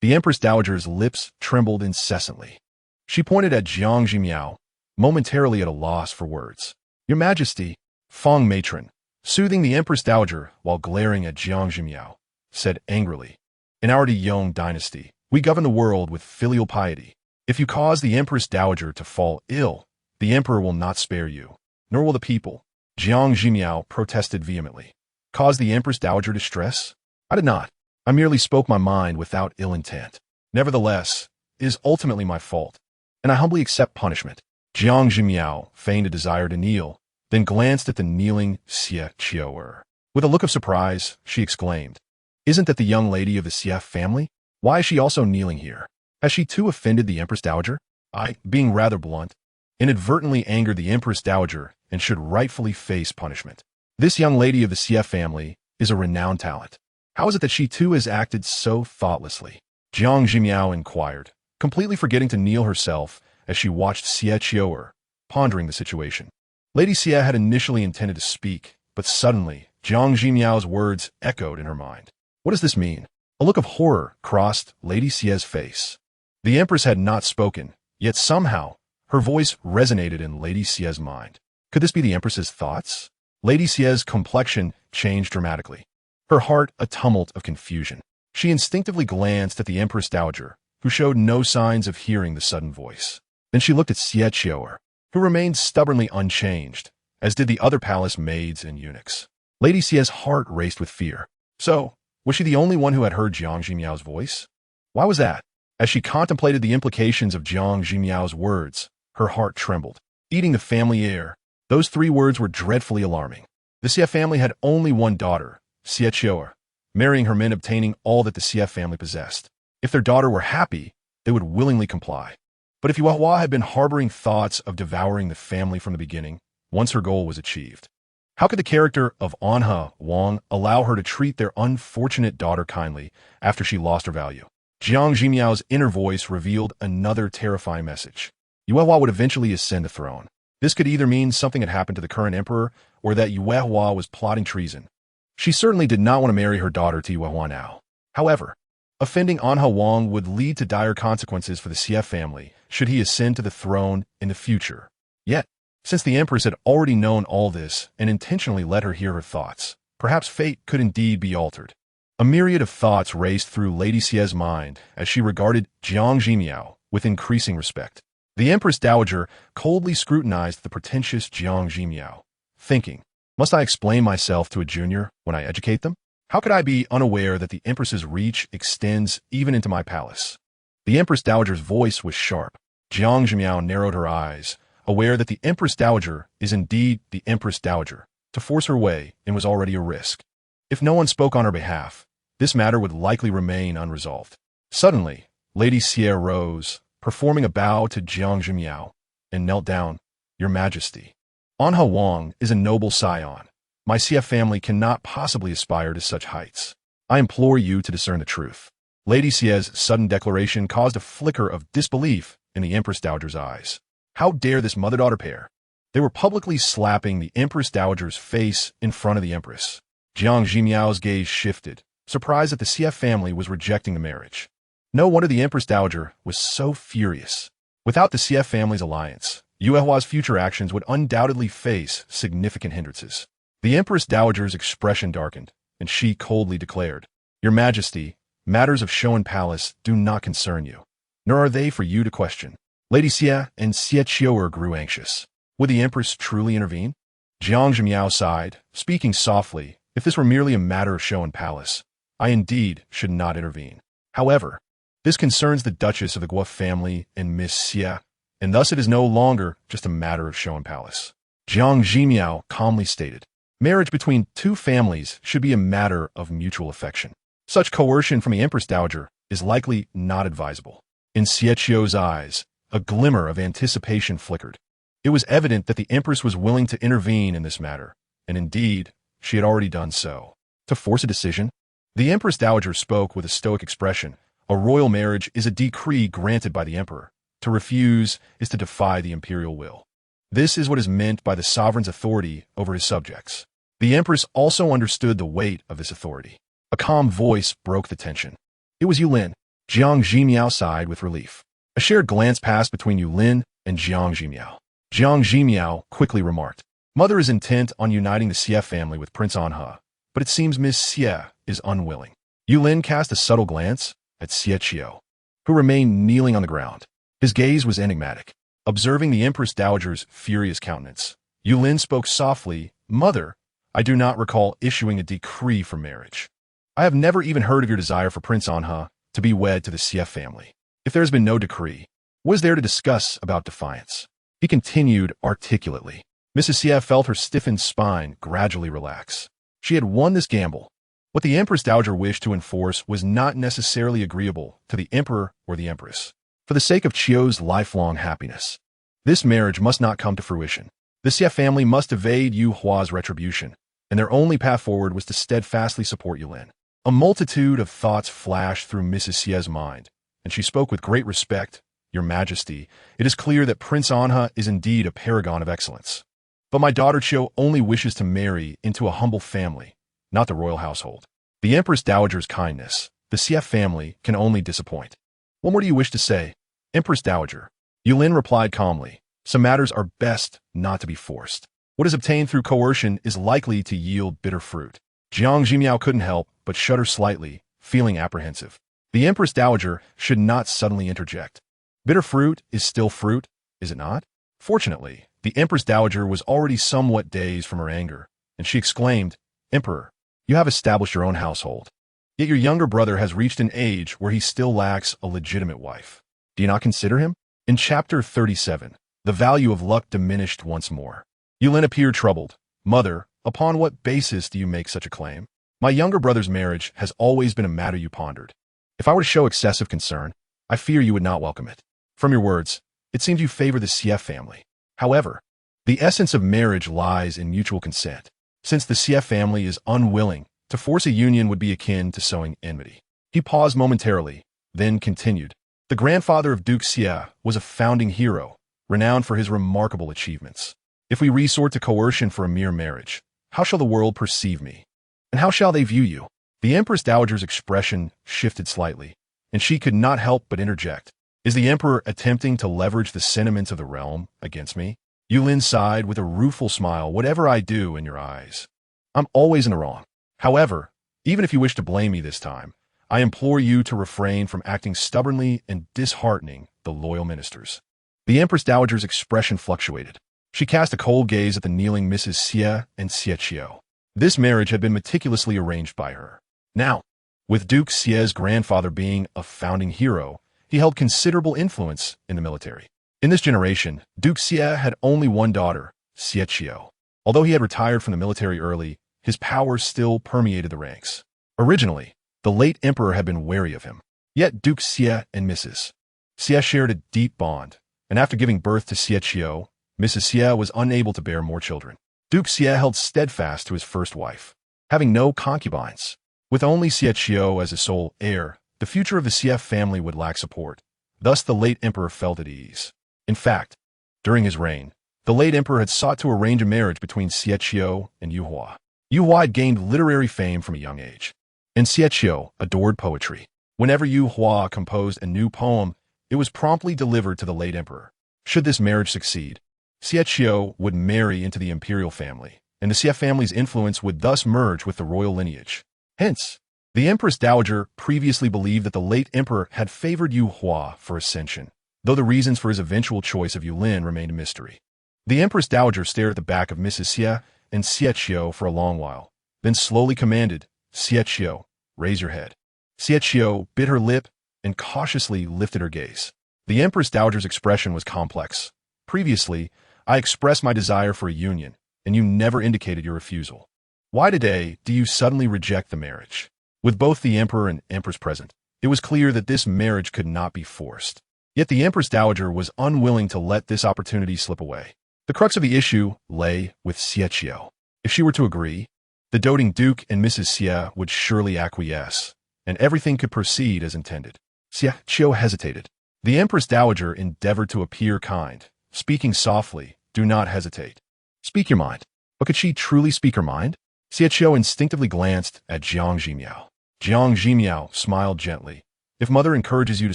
The Empress Dowager's lips trembled incessantly. She pointed at Jiang Zhimiao, momentarily at a loss for words. Your Majesty, Fong matron, soothing the Empress Dowager while glaring at Jiang Zhimiao, said angrily, In our Yong Dynasty, we govern the world with filial piety. If you cause the Empress Dowager to fall ill, the Emperor will not spare you, nor will the people. Jiang Zhimiao protested vehemently. Cause the Empress Dowager distress? I did not. I merely spoke my mind without ill intent. Nevertheless, it is ultimately my fault, and I humbly accept punishment. Jiang Zhimiao feigned a desire to kneel, then glanced at the kneeling Xie Qiu'er. With a look of surprise, she exclaimed, Isn't that the young lady of the Xie family? Why is she also kneeling here? Has she too offended the Empress Dowager? I, being rather blunt, inadvertently angered the Empress Dowager and should rightfully face punishment. This young lady of the Xie family is a renowned talent. How is it that she too has acted so thoughtlessly? Jiang Zhimiao inquired, completely forgetting to kneel herself as she watched Xie Qiu'er, pondering the situation. Lady Xie had initially intended to speak, but suddenly, Jiang Zhimiao's words echoed in her mind. What does this mean? A look of horror crossed Lady Xie's face. The Empress had not spoken, yet somehow, her voice resonated in Lady Xie's mind. Could this be the Empress's thoughts? Lady Xie's complexion changed dramatically. Her heart a tumult of confusion. She instinctively glanced at the Empress Dowager, who showed no signs of hearing the sudden voice. Then she looked at Xie Qiu'er, who remained stubbornly unchanged, as did the other palace maids and eunuchs. Lady Xie's heart raced with fear. So, was she the only one who had heard Jiang Zhimiao's voice? Why was that? As she contemplated the implications of Jiang Zhimiao's words, her heart trembled. Eating the family heir. Those 3 words were dreadfully alarming. The Xie family had only one daughter, Xie Qiu'er. Marrying her meant obtaining all that the Xie family possessed. If their daughter were happy, they would willingly comply. But if Yuehua had been harboring thoughts of devouring the family from the beginning, once her goal was achieved, how could the character of Anha Wang allow her to treat their unfortunate daughter kindly after she lost her value? Jiang Zhimiao's inner voice revealed another terrifying message. Yuehua would eventually ascend the throne. This could either mean something had happened to the current emperor, or that Yuehua was plotting treason. She certainly did not want to marry her daughter to Yuehua now. However, offending Anha Wang would lead to dire consequences for the Xie family should he ascend to the throne in the future. Yet, since the Empress had already known all this and intentionally let her hear her thoughts, perhaps fate could indeed be altered. A myriad of thoughts raced through Lady Xie's mind as she regarded Jiang Zhimiao with increasing respect. The Empress Dowager coldly scrutinized the pretentious Jiang Zhimiao, thinking, Must I explain myself to a junior when I educate them? How could I be unaware that the Empress's reach extends even into my palace? The Empress Dowager's voice was sharp. Jiang Zhimiao narrowed her eyes, aware that the Empress Dowager is indeed the Empress Dowager. To force her way in was already a risk. If no one spoke on her behalf, this matter would likely remain unresolved. Suddenly, Lady Xie rose, performing a bow to Jiang Zhimiao, and knelt down. Your Majesty, Anha Wang is a noble scion. My Xie family cannot possibly aspire to such heights. I implore you to discern the truth. Lady Xie's sudden declaration caused a flicker of disbelief in the Empress Dowager's eyes. How dare this mother-daughter pair? They were publicly slapping the Empress Dowager's face in front of the Empress. Jiang Zhimiao's gaze shifted, surprised that the Xie family was rejecting the marriage. No wonder the Empress Dowager was so furious. Without the Xie family's alliance, Yu Hua's future actions would undoubtedly face significant hindrances. The Empress Dowager's expression darkened, and she coldly declared, "Your Majesty, matters of show and palace do not concern you, nor are they for you to question." Lady Xie and Xie Qiu'er grew anxious. Would the Empress truly intervene? Jiang Zhimiao sighed, speaking softly, "If this were merely a matter of show and palace, I indeed should not intervene. However, this concerns the Duchess of the Guo family and Miss Xie, and thus it is no longer just a matter of show and palace." Jiang Zhimiao calmly stated, "Marriage between two families should be a matter of mutual affection. Such coercion from the Empress Dowager is likely not advisable." In Xie Qiu's eyes, a glimmer of anticipation flickered. It was evident that the Empress was willing to intervene in this matter, and indeed, she had already done so. To force a decision? The Empress Dowager spoke with a stoic expression. "A royal marriage is a decree granted by the emperor. To refuse is to defy the imperial will. This is what is meant by the sovereign's authority over his subjects." The Empress also understood the weight of this authority. A calm voice broke the tension. It was Yulin. Jiang Zhimiao sighed with relief. A shared glance passed between Yulin and Jiang Zhimiao. Jiang Zhimiao quickly remarked, "Mother is intent on uniting the Xie family with Prince Anhe, but it seems Miss Xie is unwilling." Yulin cast a subtle glance at Xie Qiu, who remained kneeling on the ground. His gaze was enigmatic. Observing the Empress Dowager's furious countenance, Yulin spoke softly, "Mother, I do not recall issuing a decree for marriage. I have never even heard of your desire for Prince Anhe to be wed to the Xie family. If there has been no decree, what is there to discuss about defiance?" He continued articulately. Mrs. Xie felt her stiffened spine gradually relax. She had won this gamble. What the Empress Dowager wished to enforce was not necessarily agreeable to the emperor or the empress. For the sake of Qiu's lifelong happiness, this marriage must not come to fruition. The Xie family must evade Yu Hua's retribution, and their only path forward was to steadfastly support Yulin. A multitude of thoughts flashed through Mrs. Xie's mind, and she spoke with great respect. "Your Majesty, it is clear that Prince Anhe is indeed a paragon of excellence. But my daughter Qiu only wishes to marry into a humble family, not the royal household. The Empress Dowager's kindness, the Xie family, can only disappoint." "What more do you wish to say, Empress Dowager?" Yulin replied calmly, "Some matters are best not to be forced. What is obtained through coercion is likely to yield bitter fruit." Jiang Zhimiao couldn't help but shudder slightly, feeling apprehensive. The Empress Dowager should not suddenly interject. Bitter fruit is still fruit, is it not? Fortunately, the Empress Dowager was already somewhat dazed from her anger, and she exclaimed, "Emperor, you have established your own household. Yet your younger brother has reached an age where he still lacks a legitimate wife. Do you not consider him?" In Chapter 37, the value of luck diminished once more. Yulin appeared troubled. "Mother, upon what basis do you make such a claim? My younger brother's marriage has always been a matter you pondered. If I were to show excessive concern, I fear you would not welcome it. From your words, it seems you favor the Xie family. However, the essence of marriage lies in mutual consent. Since the Xie family is unwilling, to force a union would be akin to sowing enmity." He paused momentarily, then continued, "The grandfather of Duke Xie was a founding hero, renowned for his remarkable achievements. If we resort to coercion for a mere marriage, how shall the world perceive me? And how shall they view you?" The Empress Dowager's expression shifted slightly, and she could not help but interject, "Is the emperor attempting to leverage the sentiments of the realm against me?" Yulin sighed with a rueful smile. "Whatever I do in your eyes, I'm always in the wrong. However, even if you wish to blame me this time, I implore you to refrain from acting stubbornly and disheartening the loyal ministers." The Empress Dowager's expression fluctuated. She cast a cold gaze at the kneeling Mrs. Xie and Xie Qiu. This marriage had been meticulously arranged by her. Now, with Duke Xie's grandfather being a founding hero, he held considerable influence in the military. In this generation, Duke Xie had only one daughter, Xie Qiu. Although he had retired from the military early, his power still permeated the ranks. Originally, the late emperor had been wary of him. Yet Duke Xie and Mrs. Xie shared a deep bond, and after giving birth to Xie Qiu, Mrs. Xie was unable to bear more children. Duke Xie held steadfast to his first wife, having no concubines. With only Xie Qiu as his sole heir, the future of the Xie family would lack support. Thus the late emperor felt at ease. In fact, during his reign, the late emperor had sought to arrange a marriage between Xie Qiu and Yu Hua. Yu Hua had gained literary fame from a young age, and Xie Qiu adored poetry. Whenever Yu Hua composed a new poem, It was promptly delivered to the late emperor. Should this marriage succeed, Xie would marry into the imperial family, and the Xie family's influence would thus merge with the royal lineage. Hence, the Empress Dowager previously believed that the late emperor had favored Yu Hua for ascension, though the reasons for his eventual choice of Yulin remained a mystery. The Empress Dowager stared at the back of Mrs. Xie and Xie for a long while, then slowly commanded, "Xie, raise your head." Xie bit her lip and cautiously lifted her gaze. The Empress Dowager's expression was complex. "Previously, I expressed my desire for a union, and you never indicated your refusal. Why today do you suddenly reject the marriage?" With both the emperor and empress present, it was clear that this marriage could not be forced. Yet the Empress Dowager was unwilling to let this opportunity slip away. The crux of the issue lay with Xie. If she were to agree, the doting duke and Mrs. Xie would surely acquiesce, and everything could proceed as intended. Xie hesitated. The Empress Dowager endeavored to appear kind, speaking softly, "Do not hesitate. Speak your mind." But could she truly speak her mind? Xie instinctively glanced at Jiang Zhimiao. Jiang Zhimiao smiled gently. "If mother encourages you to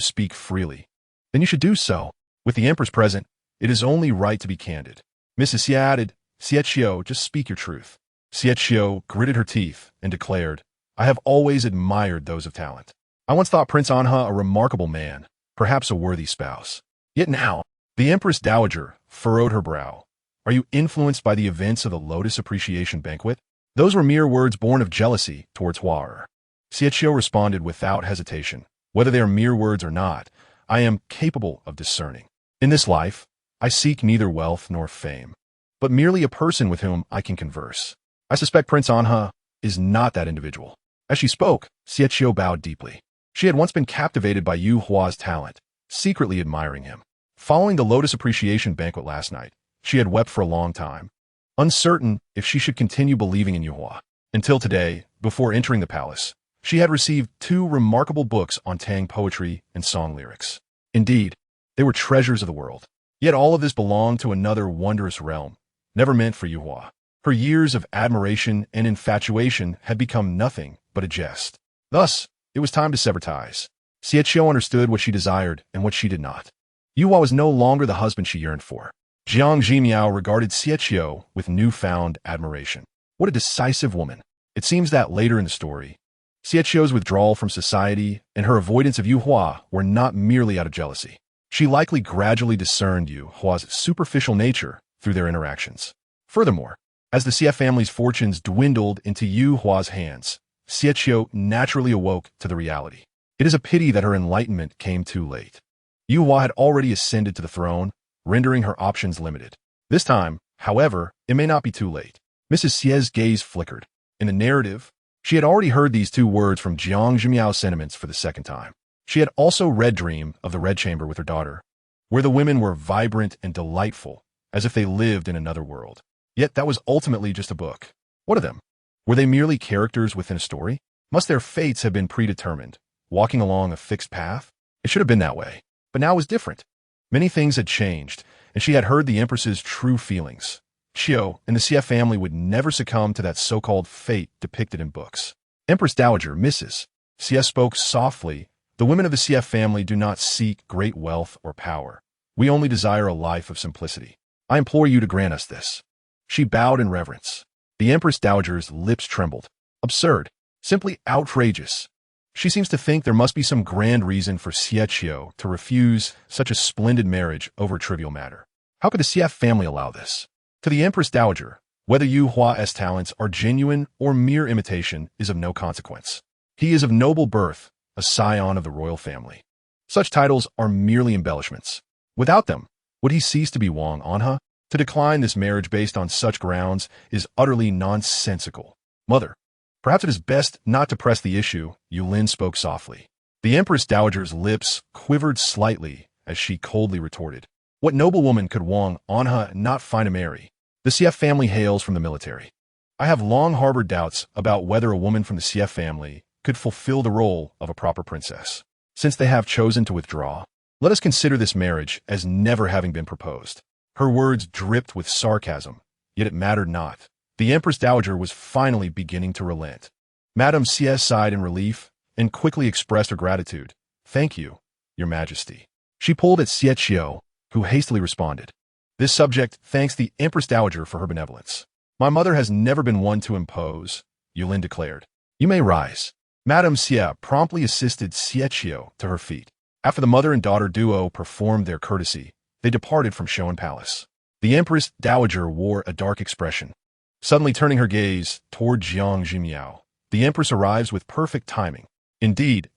speak freely, then you should do so. With the empress present, it is only right to be candid." Mrs. Xie added, "Xie, just speak your truth." Xie gritted her teeth and declared, "I have always admired those of talent. I once thought Prince Anha a remarkable man, perhaps a worthy spouse. Yet now," the Empress Dowager furrowed her brow, "are you influenced by the events of the Lotus Appreciation Banquet?" Those were mere words born of jealousy towards Hua. Xie responded without hesitation, "Whether they are mere words or not, I am capable of discerning. In this life, I seek neither wealth nor fame, but merely a person with whom I can converse. I suspect Prince Anha is not that individual." As she spoke, Xie bowed deeply. She had once been captivated by Yu Hua's talent, secretly admiring him. Following the Lotus Appreciation Banquet last night, she had wept for a long time, uncertain if she should continue believing in Yu Hua. Until today, before entering the palace, she had received 2 remarkable books on Tang poetry and song lyrics. Indeed, they were treasures of the world. Yet all of this belonged to another wondrous realm, never meant for Yu Hua. Her years of admiration and infatuation had become nothing but a jest. Thus, it was time to sever ties. Xie understood what she desired and what she did not. Yu Hua was no longer the husband she yearned for. Jiang Zhimiao regarded Xie with newfound admiration. What a decisive woman. It seems that later in the story, Xie's withdrawal from society and her avoidance of Yu Hua were not merely out of jealousy. She likely gradually discerned Yu Hua's superficial nature through their interactions. Furthermore, as the Xie family's fortunes dwindled into Yu Hua's hands, Xie naturally awoke to the reality. It is a pity that her enlightenment came too late. Yu Hua had already ascended to the throne, rendering her options limited. This time, however, it may not be too late. Mrs. Xie's gaze flickered. In the narrative, she had already heard these 2 words from Jiang Zhimiao's sentiments for the second time. She had also read Dream of the Red Chamber with her daughter, where the women were vibrant and delightful, as if they lived in another world. Yet that was ultimately just a book. What of them? Were they merely characters within a story? Must their fates have been predetermined, walking along a fixed path? It should have been that way, but now it was different. Many things had changed, and she had heard the Empress's true feelings. Qiu and the Xie family would never succumb to that so-called fate depicted in books. Empress Dowager, Mrs. Xie spoke softly. "The women of the Xie family do not seek great wealth or power. We only desire a life of simplicity. I implore you to grant us this." She bowed in reverence. The Empress Dowager's lips trembled. Absurd. Simply outrageous. She seems to think there must be some grand reason for Xie to refuse such a splendid marriage over a trivial matter. How could the Xie family allow this? To the Empress Dowager, whether Yu Hua's talents are genuine or mere imitation is of no consequence. He is of noble birth, a scion of the royal family. Such titles are merely embellishments. Without them, would he cease to be Wang Anha? To decline this marriage based on such grounds is utterly nonsensical. "Mother, perhaps it is best not to press the issue," Yulin spoke softly. The Empress Dowager's lips quivered slightly as she coldly retorted, "What noblewoman could Wang Anha not find to marry? The Xie family hails from the military. I have long harbored doubts about whether a woman from the Xie family could fulfill the role of a proper princess. Since they have chosen to withdraw, let us consider this marriage as never having been proposed." Her words dripped with sarcasm, yet it mattered not. The Empress Dowager was finally beginning to relent. Madame Xie sighed in relief and quickly expressed her gratitude. "Thank you, Your Majesty." She pulled at Xiechio, who hastily responded. This subject thanks the Empress Dowager for her benevolence. My mother has never been one to impose, Yulin declared. You may rise. Madame Xie promptly assisted Xiechio to her feet. After the mother and daughter duo performed their courtesy, they departed from Showan Palace. The Empress Dowager wore a dark expression. Suddenly turning her gaze toward Jiang Zhimiao, the Empress arrives with perfect timing. Indeed,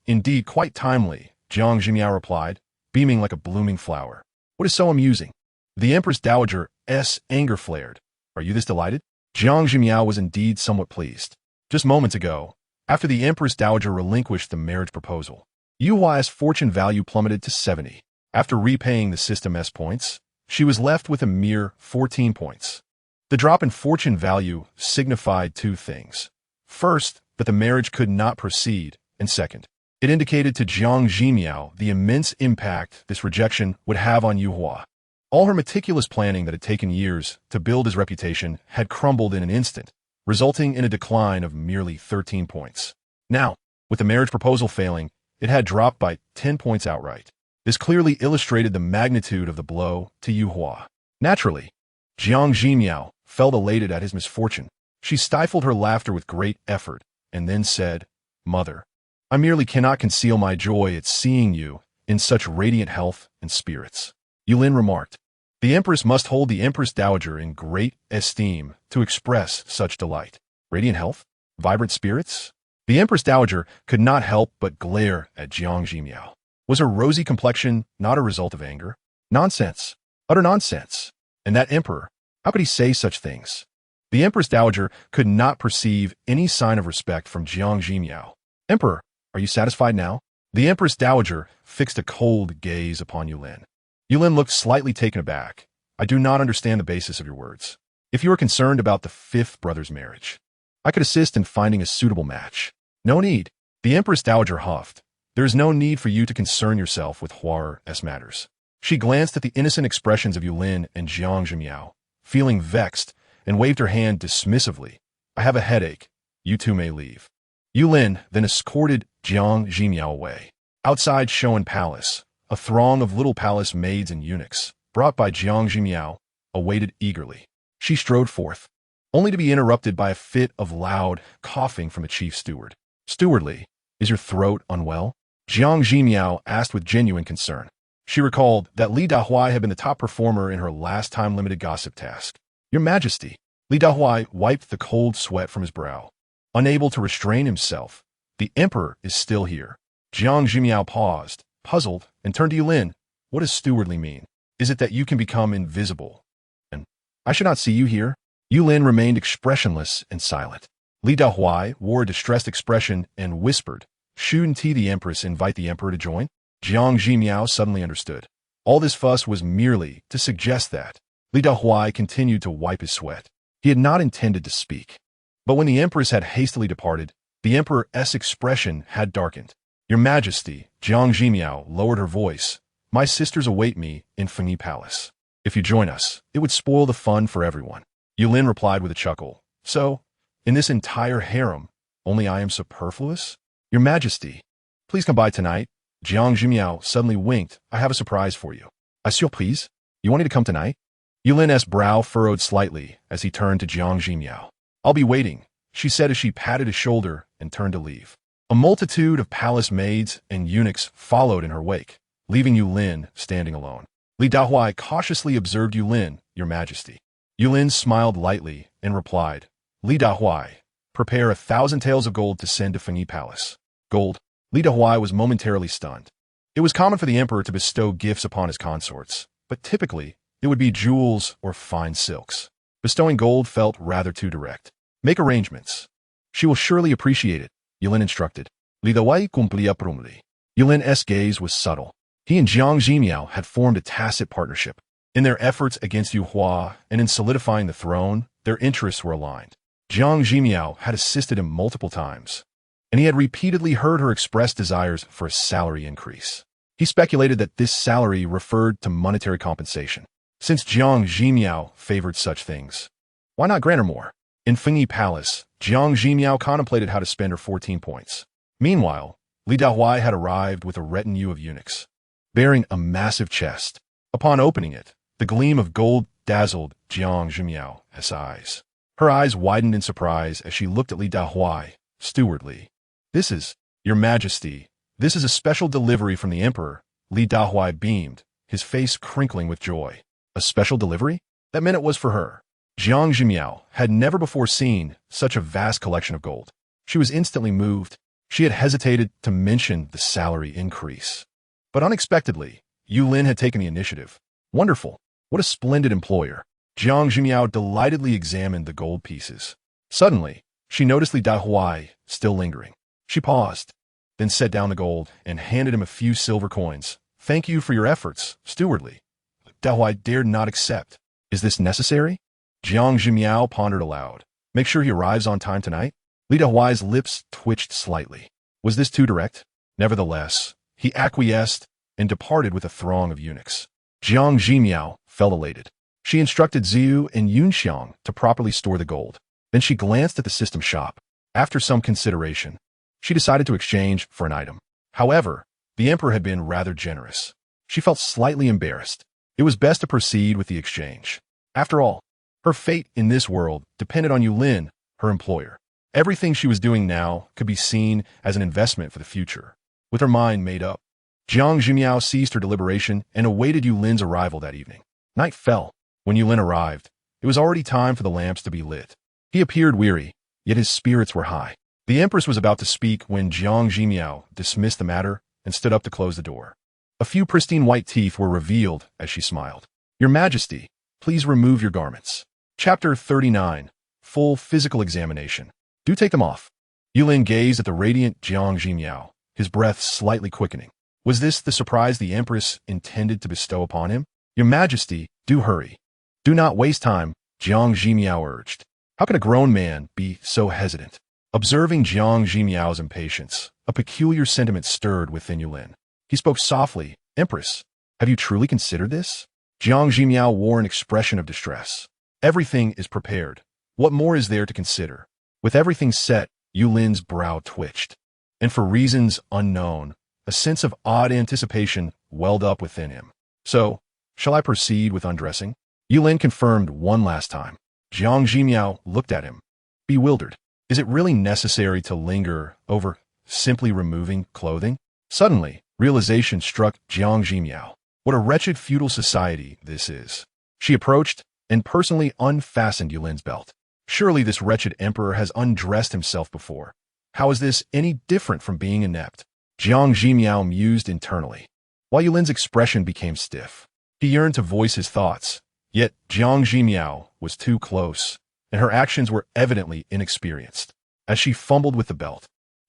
quite timely, Jiang Zhimiao replied, beaming like a blooming flower. What is so amusing? The Empress Dowager's anger flared. Are you this delighted? Jiang Zhimiao was indeed somewhat pleased. Just moments ago, after the Empress Dowager relinquished the marriage proposal, Yu Huai's fortune value plummeted to 70. After repaying the system S points, she was left with a mere 14 points. The drop in fortune value signified two things. First, that the marriage could not proceed, and second, it indicated to Jiang Zhimiao the immense impact this rejection would have on Yu Hua. All her meticulous planning that had taken years to build his reputation had crumbled in an instant, resulting in a decline of merely 13 points. Now, with the marriage proposal failing, it had dropped by 10 points outright. This clearly illustrated the magnitude of the blow to Yu Hua. Naturally, Jiang Zhimiao felt elated at his misfortune. She stifled her laughter with great effort, and then said, Mother, I merely cannot conceal my joy at seeing you in such radiant health and spirits. Yulin remarked, the Empress must hold the Empress Dowager in great esteem to express such delight. Radiant health? Vibrant spirits? The Empress Dowager could not help but glare at Jiang Zhimiao. Was her rosy complexion not a result of anger? Nonsense. Utter nonsense. And that emperor, how could he say such things? The Empress Dowager could not perceive any sign of respect from Jiang Zhimiao. Emperor, are you satisfied now? The Empress Dowager fixed a cold gaze upon Yulin. Yulin looked slightly taken aback. I do not understand the basis of your words. If you are concerned about the fifth brother's marriage, I could assist in finding a suitable match. No need. The Empress Dowager huffed. There is no need for you to concern yourself with Hua's matters. She glanced at the innocent expressions of Yulin and Jiang Zhimiao, feeling vexed, and waved her hand dismissively. I have a headache. You two may leave. Yulin then escorted Jiang Zhimiao away. Outside Showan Palace, a throng of little palace maids and eunuchs, brought by Jiang Zhimiao, awaited eagerly. She strode forth, only to be interrupted by a fit of loud coughing from the chief steward. Stewardly, is your throat unwell? Jiang Zhimiao asked with genuine concern. She recalled that Li Dahuai had been the top performer in her last time-limited gossip task. Your Majesty, Li Dahuai wiped the cold sweat from his brow. Unable to restrain himself, the Emperor is still here. Jiang Zhimiao paused, puzzled, and turned to Yulin. What does stewardly mean? Is it that you can become invisible? And I should not see you here? Yulin remained expressionless and silent. Li Dahuai wore a distressed expression and whispered, Shouldn't the Empress invite the Emperor to join? Jiang Zhimiao suddenly understood. All this fuss was merely to suggest that. Li Dahuai continued to wipe his sweat. He had not intended to speak. But when the Empress had hastily departed, the Emperor's expression had darkened. Your Majesty, Jiang Zhimiao lowered her voice. My sisters await me in Fengyi Palace. If you join us, it would spoil the fun for everyone. Yulin replied with a chuckle. So, in this entire harem, only I am superfluous? Your Majesty, please come by tonight. Jiang Zhimiao suddenly winked. I have a surprise for you. A surprise? You want me to come tonight? Yulin's brow furrowed slightly as he turned to Jiang Zhimiao. I'll be waiting, she said as she patted his shoulder and turned to leave. A multitude of palace maids and eunuchs followed in her wake, leaving Yulin standing alone. Li Dahuai cautiously observed Yulin, Your Majesty. Yulin smiled lightly and replied, Li Dahuai, prepare 1,000 taels of gold to send to Fengyi Palace. Gold? Li Dahuai was momentarily stunned. It was common for the emperor to bestow gifts upon his consorts, but typically it would be jewels or fine silks. Bestowing gold felt rather too direct. Make arrangements. She will surely appreciate it, Yulin instructed. Li Dahuai cumplía promptly. Yulin's gaze was subtle. He and Jiang Zhimiao had formed a tacit partnership. In their efforts against Yu Hua and in solidifying the throne, their interests were aligned. Jiang Zhimiao had assisted him multiple times, and he had repeatedly heard her express desires for a salary increase. He speculated that this salary referred to monetary compensation. Since Jiang Zhimiao favored such things, why not grant her more? In Fengyi Palace, Jiang Zhimiao contemplated how to spend her 14 points. Meanwhile, Li Dahuai had arrived with a retinue of eunuchs. bearing a massive chest. Upon opening it, the gleam of gold dazzled Jiang Zhimiao's eyes. Her eyes widened in surprise as she looked at Li Dahuai, stewardly. "This is, Your Majesty, this is a special delivery from the Emperor." Li Dahuai beamed, his face crinkling with joy. A special delivery? That meant it was for her. Jiang Zhimiao had never before seen such a vast collection of gold. She was instantly moved. She had hesitated to mention the salary increase. But unexpectedly, Yulin had taken the initiative. Wonderful. What a splendid employer. Jiang Zhimiao delightedly examined the gold pieces. Suddenly, she noticed Li Dahuai still lingering. She paused, then set down the gold and handed him a few silver coins. "Thank you for your efforts, stewardly." Dahuai dared not accept. "Is this necessary?" Jiang Zhimiao pondered aloud. "Make sure he arrives on time tonight?" Li Dahuai's lips twitched slightly. Was this too direct? Nevertheless, he acquiesced and departed with a throng of eunuchs. Jiang Zhimiao felt elated. She instructed Ziyu and Yunxiang to properly store the gold. Then she glanced at the system shop. After some consideration, she decided to exchange for an item. However, the emperor had been rather generous. She felt slightly embarrassed. It was best to proceed with the exchange. After all, her fate in this world depended on Yulin, her employer. Everything she was doing now could be seen as an investment for the future. With her mind made up, Jiang Zhimiao ceased her deliberation and awaited Yulin's arrival that evening. Night fell. When Yulin arrived, it was already time for the lamps to be lit. He appeared weary, yet his spirits were high. The empress was about to speak when Jiang Zhimiao dismissed the matter and stood up to close the door. A few pristine white teeth were revealed as she smiled. "Your Majesty, please remove your garments." Chapter 39. Full Physical Examination. "Do take them off." Yulin gazed at the radiant Jiang Zhimiao, his breath slightly quickening. Was this the surprise the empress intended to bestow upon him? "Your Majesty, do hurry. Do not waste time," Jiang Zhimiao urged. How could a grown man be so hesitant? Observing Jiang Zhimiao's impatience, a peculiar sentiment stirred within Yulin. He spoke softly. "Empress, have you truly considered this?" Jiang Zhimiao wore an expression of distress. "Everything is prepared. What more is there to consider?" With everything set, Yulin's brow twitched. And for reasons unknown, a sense of odd anticipation welled up within him. "So, shall I proceed with undressing?" Yulin confirmed one last time. Jiang Zhimiao looked at him, bewildered. Is it really necessary to linger over simply removing clothing? Suddenly, realization struck Jiang Zhimiao. What a wretched feudal society this is. She approached and personally unfastened Yulin's belt. Surely this wretched emperor has undressed himself before. How is this any different from being inept? Jiang Zhimiao mused internally, while Yulin's expression became stiff. He yearned to voice his thoughts, yet Jiang Zhimiao was too close, and her actions were evidently inexperienced. As she fumbled with the belt,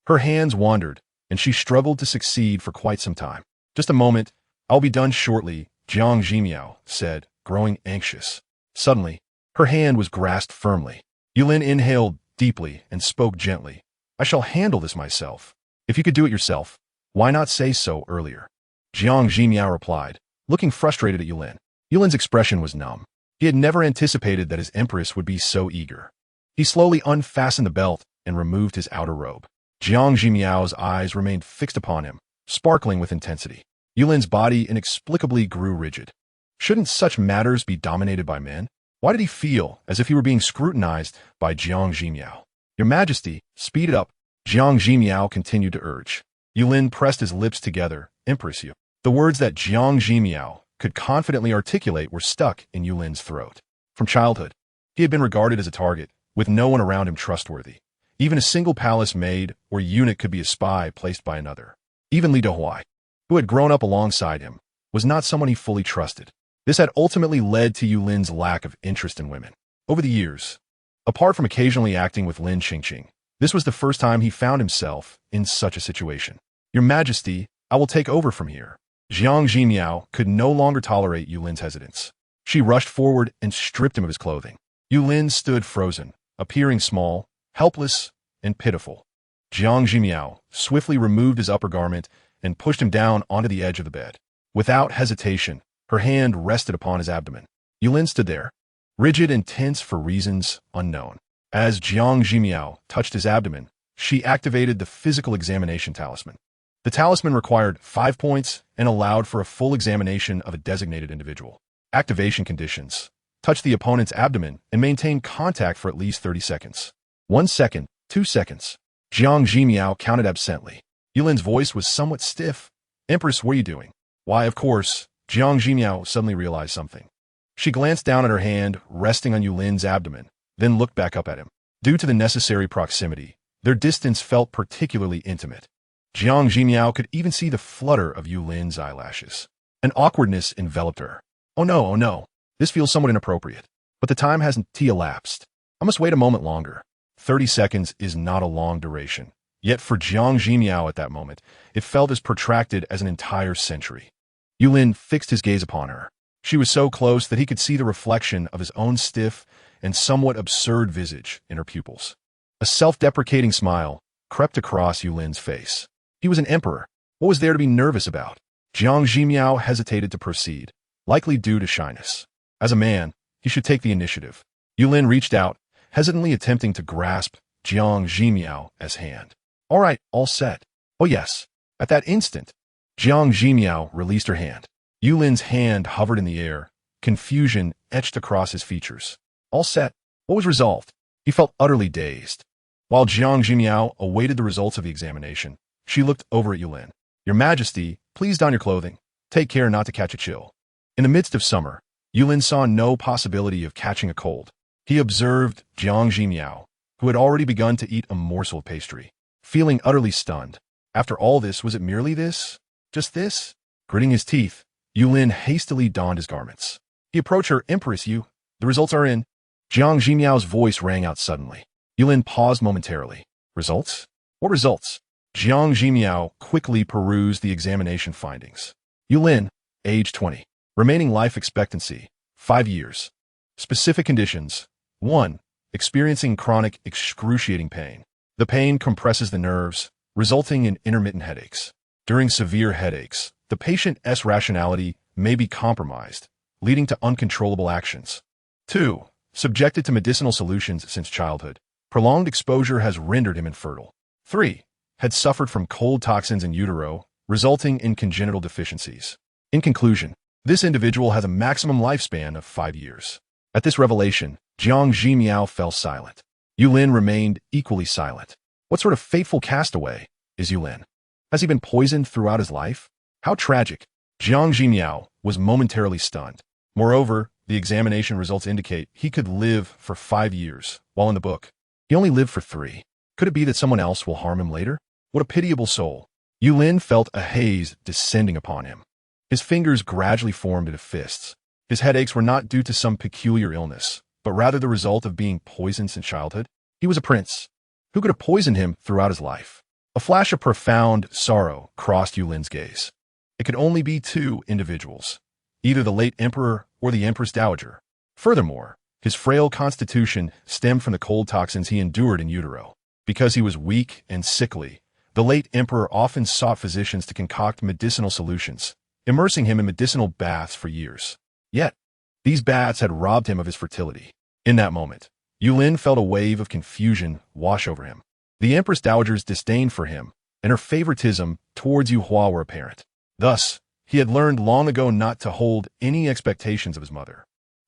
her hands wandered, and she struggled to succeed for quite some time. "Just a moment, I'll be done shortly," Jiang Zhimiao said, growing anxious. Suddenly, her hand was grasped firmly. Yulin inhaled deeply and spoke gently. "I shall handle this myself. If you could do it yourself, why not say so earlier?" Jiang Zhimiao replied, looking frustrated at Yulin. Yulin's expression was numb. He had never anticipated that his empress would be so eager. He slowly unfastened the belt and removed his outer robe. Jiang Zhimiao's eyes remained fixed upon him, sparkling with intensity. Yulin's body inexplicably grew rigid. Shouldn't such matters be dominated by men? Why did he feel as if he were being scrutinized by Jiang Zhimiao? "Your Majesty, speed it up," Jiang Zhimiao continued to urge. Yulin pressed his lips together. "Empress, you." The words that Jiang Zhimiao could confidently articulate were stuck in Yulin's throat. From childhood, he had been regarded as a target, with no one around him trustworthy. Even a single palace maid or eunuch could be a spy placed by another. Even Li Dahuai, who had grown up alongside him, was not someone he fully trusted. This had ultimately led to Yulin's lack of interest in women. Over the years, apart from occasionally acting with Lin Qingqing, this was the first time he found himself in such a situation. "Your Majesty, I will take over from here." Jiang Zhimiao could no longer tolerate Yulin's hesitance. She rushed forward and stripped him of his clothing. Yulin stood frozen, appearing small, helpless, and pitiful. Jiang Zhimiao swiftly removed his upper garment and pushed him down onto the edge of the bed. Without hesitation, her hand rested upon his abdomen. Yulin stood there, rigid and tense for reasons unknown. As Jiang Zhimiao touched his abdomen, she activated the physical examination talisman. The talisman required 5 points and allowed for a full examination of a designated individual. Activation conditions. Touch the opponent's abdomen and maintain contact for at least 30 seconds. 1 second, 2 seconds. Jiang Zhimiao counted absently. Yulin's voice was somewhat stiff. Empress, what are you doing? Why, of course. Jiang Zhimiao suddenly realized something. She glanced down at her hand, resting on Yulin's abdomen, then looked back up at him. Due to the necessary proximity, their distance felt particularly intimate. Jiang Zhimiao could even see the flutter of Yulin's eyelashes. An awkwardness enveloped her. Oh no, oh no. This feels somewhat inappropriate. But the time hasn't elapsed. I must wait a moment longer. 30 seconds is not a long duration. Yet for Jiang Zhimiao at that moment, it felt as protracted as an entire century. Yulin fixed his gaze upon her. She was so close that he could see the reflection of his own stiff and somewhat absurd visage in her pupils. A self-deprecating smile crept across Yulin's face. He was an emperor. What was there to be nervous about? Jiang Zhimiao hesitated to proceed, likely due to shyness. As a man, he should take the initiative. Yulin reached out, hesitantly attempting to grasp Jiang Zhimiao's hand. All right, all set. Oh yes. At that instant, Jiang Zhimiao released her hand. Yulin's hand hovered in the air, confusion etched across his features. All set. What was resolved? He felt utterly dazed. While Jiang Zhimiao awaited the results of the examination, she looked over at Yulin. Your Majesty, please don your clothing. Take care not to catch a chill. In the midst of summer, Yulin saw no possibility of catching a cold. He observed Jiang Zhimiao, who had already begun to eat a morsel of pastry. Feeling utterly stunned. After all this, was it merely this? Just this? Gritting his teeth, Yulin hastily donned his garments. He approached her. Empress, the results are in. Jiang Zhimiao's voice rang out suddenly. Yulin paused momentarily. Results? What results? Jiang Zhimiao quickly perused the examination findings. Yulin, age 20. Remaining life expectancy, 5 years. Specific conditions. 1. Experiencing chronic, excruciating pain. The pain compresses the nerves, resulting in intermittent headaches. During severe headaches, the patient's rationality may be compromised, leading to uncontrollable actions. 2. Subjected to medicinal solutions since childhood. Prolonged exposure has rendered him infertile. 3. Had suffered from cold toxins in utero, resulting in congenital deficiencies. In conclusion, this individual has a maximum lifespan of 5 years. At this revelation, Jiang Zhimiao fell silent. Yulin remained equally silent. What sort of fateful castaway is Yulin? Has he been poisoned throughout his life? How tragic. Jiang Zhimiao was momentarily stunned. Moreover, the examination results indicate he could live for 5 years, while in the book, he only lived for 3. Could it be that someone else will harm him later? What a pitiable soul. Yulin felt a haze descending upon him. His fingers gradually formed into fists. His headaches were not due to some peculiar illness, but rather the result of being poisoned since childhood. He was a prince. Who could have poisoned him throughout his life? A flash of profound sorrow crossed Yulin's gaze. It could only be 2 individuals, either the late emperor or the Empress Dowager. Furthermore, his frail constitution stemmed from the cold toxins he endured in utero. Because he was weak and sickly, the late emperor often sought physicians to concoct medicinal solutions, immersing him in medicinal baths for years. Yet, these baths had robbed him of his fertility. In that moment, Yulin felt a wave of confusion wash over him. The Empress Dowager's disdain for him and her favoritism towards Yu Hua were apparent. Thus, he had learned long ago not to hold any expectations of his mother.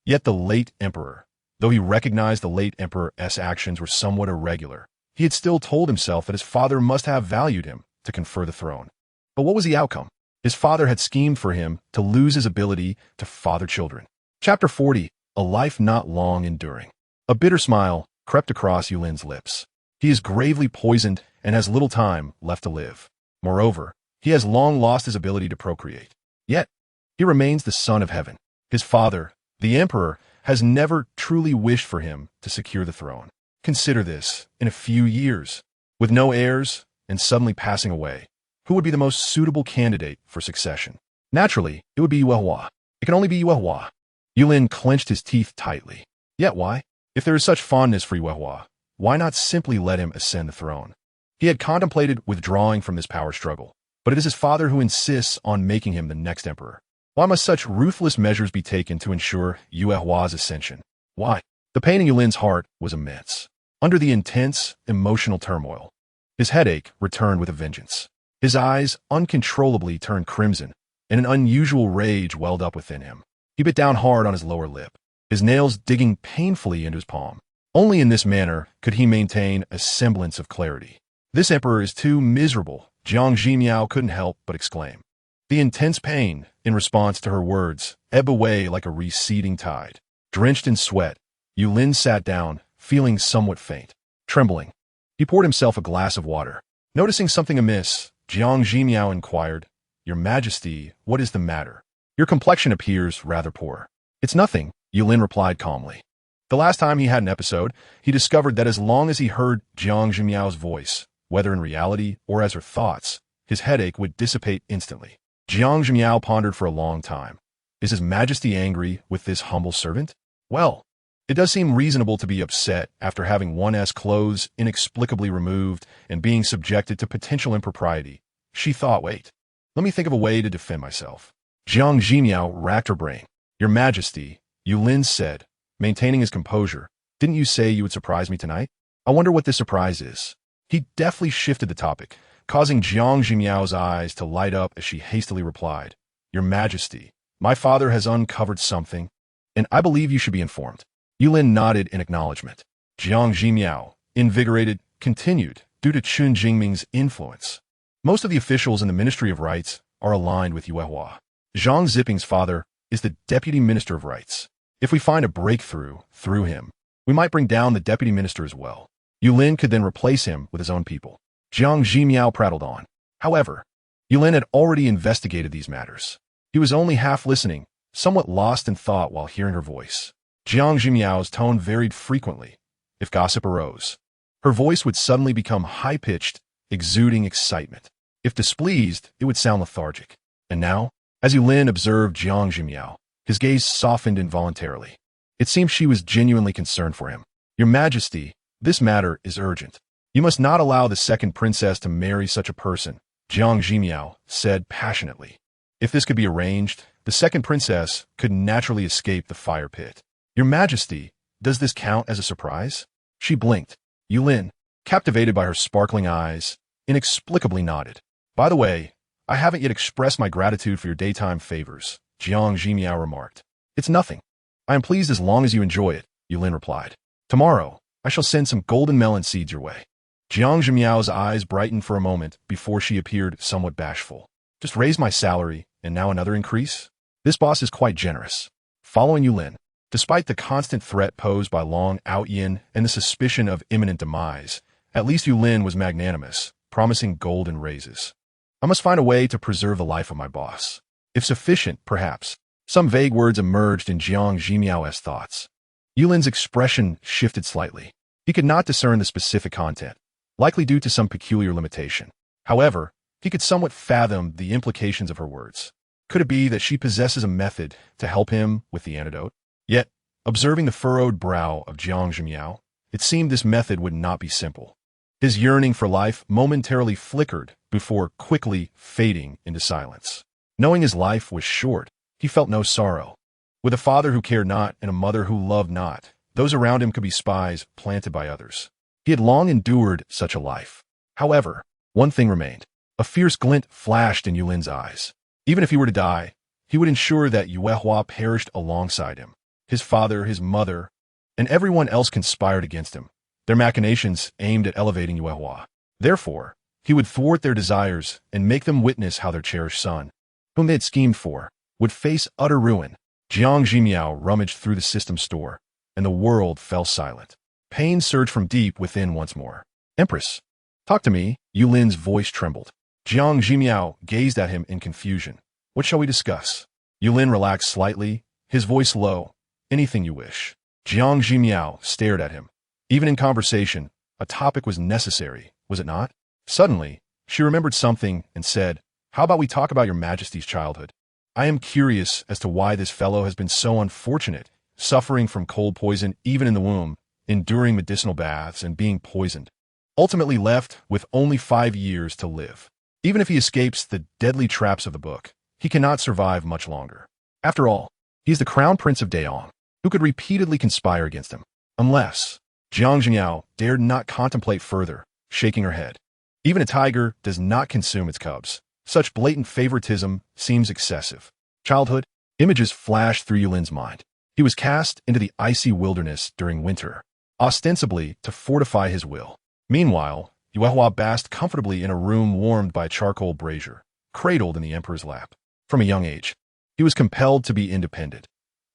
Yet the late emperor, though he recognized the late emperor's actions were somewhat irregular, he had still told himself that his father must have valued him to confer the throne. But what was the outcome? His father had schemed for him to lose his ability to father children. Chapter 40, A Life Not Long Enduring. A bitter smile crept across Yulin's lips. He is gravely poisoned and has little time left to live. Moreover, he has long lost his ability to procreate. Yet, he remains the son of heaven. His father, the emperor, has never truly wished for him to secure the throne. Consider this, in a few years, with no heirs and suddenly passing away, who would be the most suitable candidate for succession? Naturally, it would be Yu Hua. It can only be Yu Hua. Yulin clenched his teeth tightly. Yet why? If there is such fondness for Yu Hua, why not simply let him ascend the throne? He had contemplated withdrawing from this power struggle, but it is his father who insists on making him the next emperor. Why must such ruthless measures be taken to ensure Yu Hua's ascension? Why? The pain in Yulin's heart was immense. Under the intense, emotional turmoil, his headache returned with a vengeance. His eyes uncontrollably turned crimson, and an unusual rage welled up within him. He bit down hard on his lower lip, his nails digging painfully into his palm. Only in this manner could he maintain a semblance of clarity. "This emperor is too miserable," Jiang Zhimiao couldn't help but exclaim. The intense pain, in response to her words, ebbed away like a receding tide. Drenched in sweat, Yulin sat down, feeling somewhat faint. Trembling, he poured himself a glass of water. Noticing something amiss, Jiang Zhimiao inquired, "Your Majesty, what is the matter? Your complexion appears rather poor." "It's nothing," Yulin replied calmly. The last time he had an episode, he discovered that as long as he heard Jiang Zhimiao's voice, whether in reality or as her thoughts, his headache would dissipate instantly. Jiang Zhimiao pondered for a long time. Is His Majesty angry with this humble servant? Well, it does seem reasonable to be upset after having one's clothes inexplicably removed and being subjected to potential impropriety. She thought, wait, let me think of a way to defend myself. Jiang Zhimiao racked her brain. "Your Majesty," Yulin said, maintaining his composure, "didn't you say you would surprise me tonight? I wonder what this surprise is." He deftly shifted the topic, causing Jiang Zhimiao's eyes to light up as she hastily replied, "Your Majesty, my father has uncovered something, and I believe you should be informed." Yulin nodded in acknowledgement. Jiang Zhimiao, invigorated, continued, due to Qun Jingming's influence. Most of the officials in the Ministry of Rights are aligned with Yuehua. Zhang Ziping's father is the Deputy Minister of Rights. If we find a breakthrough through him, we might bring down the Deputy Minister as well. Yulin could then replace him with his own people. Jiang Zhimiao prattled on. However, Yulin had already investigated these matters. He was only half listening, somewhat lost in thought while hearing her voice. Jiang Zhimiao's tone varied frequently. If gossip arose, her voice would suddenly become high-pitched, exuding excitement. If displeased, it would sound lethargic. And now, as Yulin observed Jiang Zhimiao, his gaze softened involuntarily. It seemed she was genuinely concerned for him. "Your Majesty, this matter is urgent. You must not allow the second princess to marry such a person," Jiang Zhimiao said passionately. If this could be arranged, the second princess could naturally escape the fire pit. "Your Majesty, does this count as a surprise?" She blinked. Yulin, captivated by her sparkling eyes, inexplicably nodded. "By the way, I haven't yet expressed my gratitude for your daytime favors," Jiang Zhimiao remarked. "It's nothing. I am pleased as long as you enjoy it," Yulin replied. "Tomorrow, I shall send some golden melon seeds your way." Jiang Zhimiao's eyes brightened for a moment before she appeared somewhat bashful. "Just raise my salary, and now another increase? This boss is quite generous." Following Yulin, despite the constant threat posed by Long Outyin and the suspicion of imminent demise, at least Yulin was magnanimous, promising golden raises. "I must find a way to preserve the life of my boss. If sufficient, perhaps." Some vague words emerged in Jiang Zhimiao's thoughts. Yulin's expression shifted slightly. He could not discern the specific content, likely due to some peculiar limitation. However, he could somewhat fathom the implications of her words. Could it be that she possesses a method to help him with the antidote? Yet, observing the furrowed brow of Jiang Zhimiao, it seemed this method would not be simple. His yearning for life momentarily flickered before quickly fading into silence. Knowing his life was short, he felt no sorrow. With a father who cared not and a mother who loved not, those around him could be spies planted by others. He had long endured such a life. However, one thing remained. A fierce glint flashed in Yulin's eyes. Even if he were to die, he would ensure that Yuehua perished alongside him. His father, his mother, and everyone else conspired against him, their machinations aimed at elevating Yuehua. Therefore, he would thwart their desires and make them witness how their cherished son, whom they had schemed for, would face utter ruin. Jiang Zhimiao rummaged through the system store, and the world fell silent. Pain surged from deep within once more. "Empress, talk to me." Yulin's voice trembled. Jiang Zhimiao gazed at him in confusion. "What shall we discuss?" Yulin relaxed slightly, his voice low. "Anything you wish." Jiang Zhimiao stared at him. Even in conversation, a topic was necessary, was it not? Suddenly, she remembered something and said, "How about we talk about your Majesty's childhood? I am curious as to why this fellow has been so unfortunate, suffering from cold poison even in the womb, enduring medicinal baths and being poisoned, ultimately left with only 5 years to live. Even if he escapes the deadly traps of the book, he cannot survive much longer. After all, he is the crown prince of Daong, who could repeatedly conspire against him. Unless..." Jiang Zhimiao dared not contemplate further, shaking her head. Even a tiger does not consume its cubs. Such blatant favoritism seems excessive. Childhood images flashed through Yulin's mind. He was cast into the icy wilderness during winter, ostensibly to fortify his will. Meanwhile, Yuehua basked comfortably in a room warmed by a charcoal brazier, cradled in the emperor's lap. From a young age, he was compelled to be independent.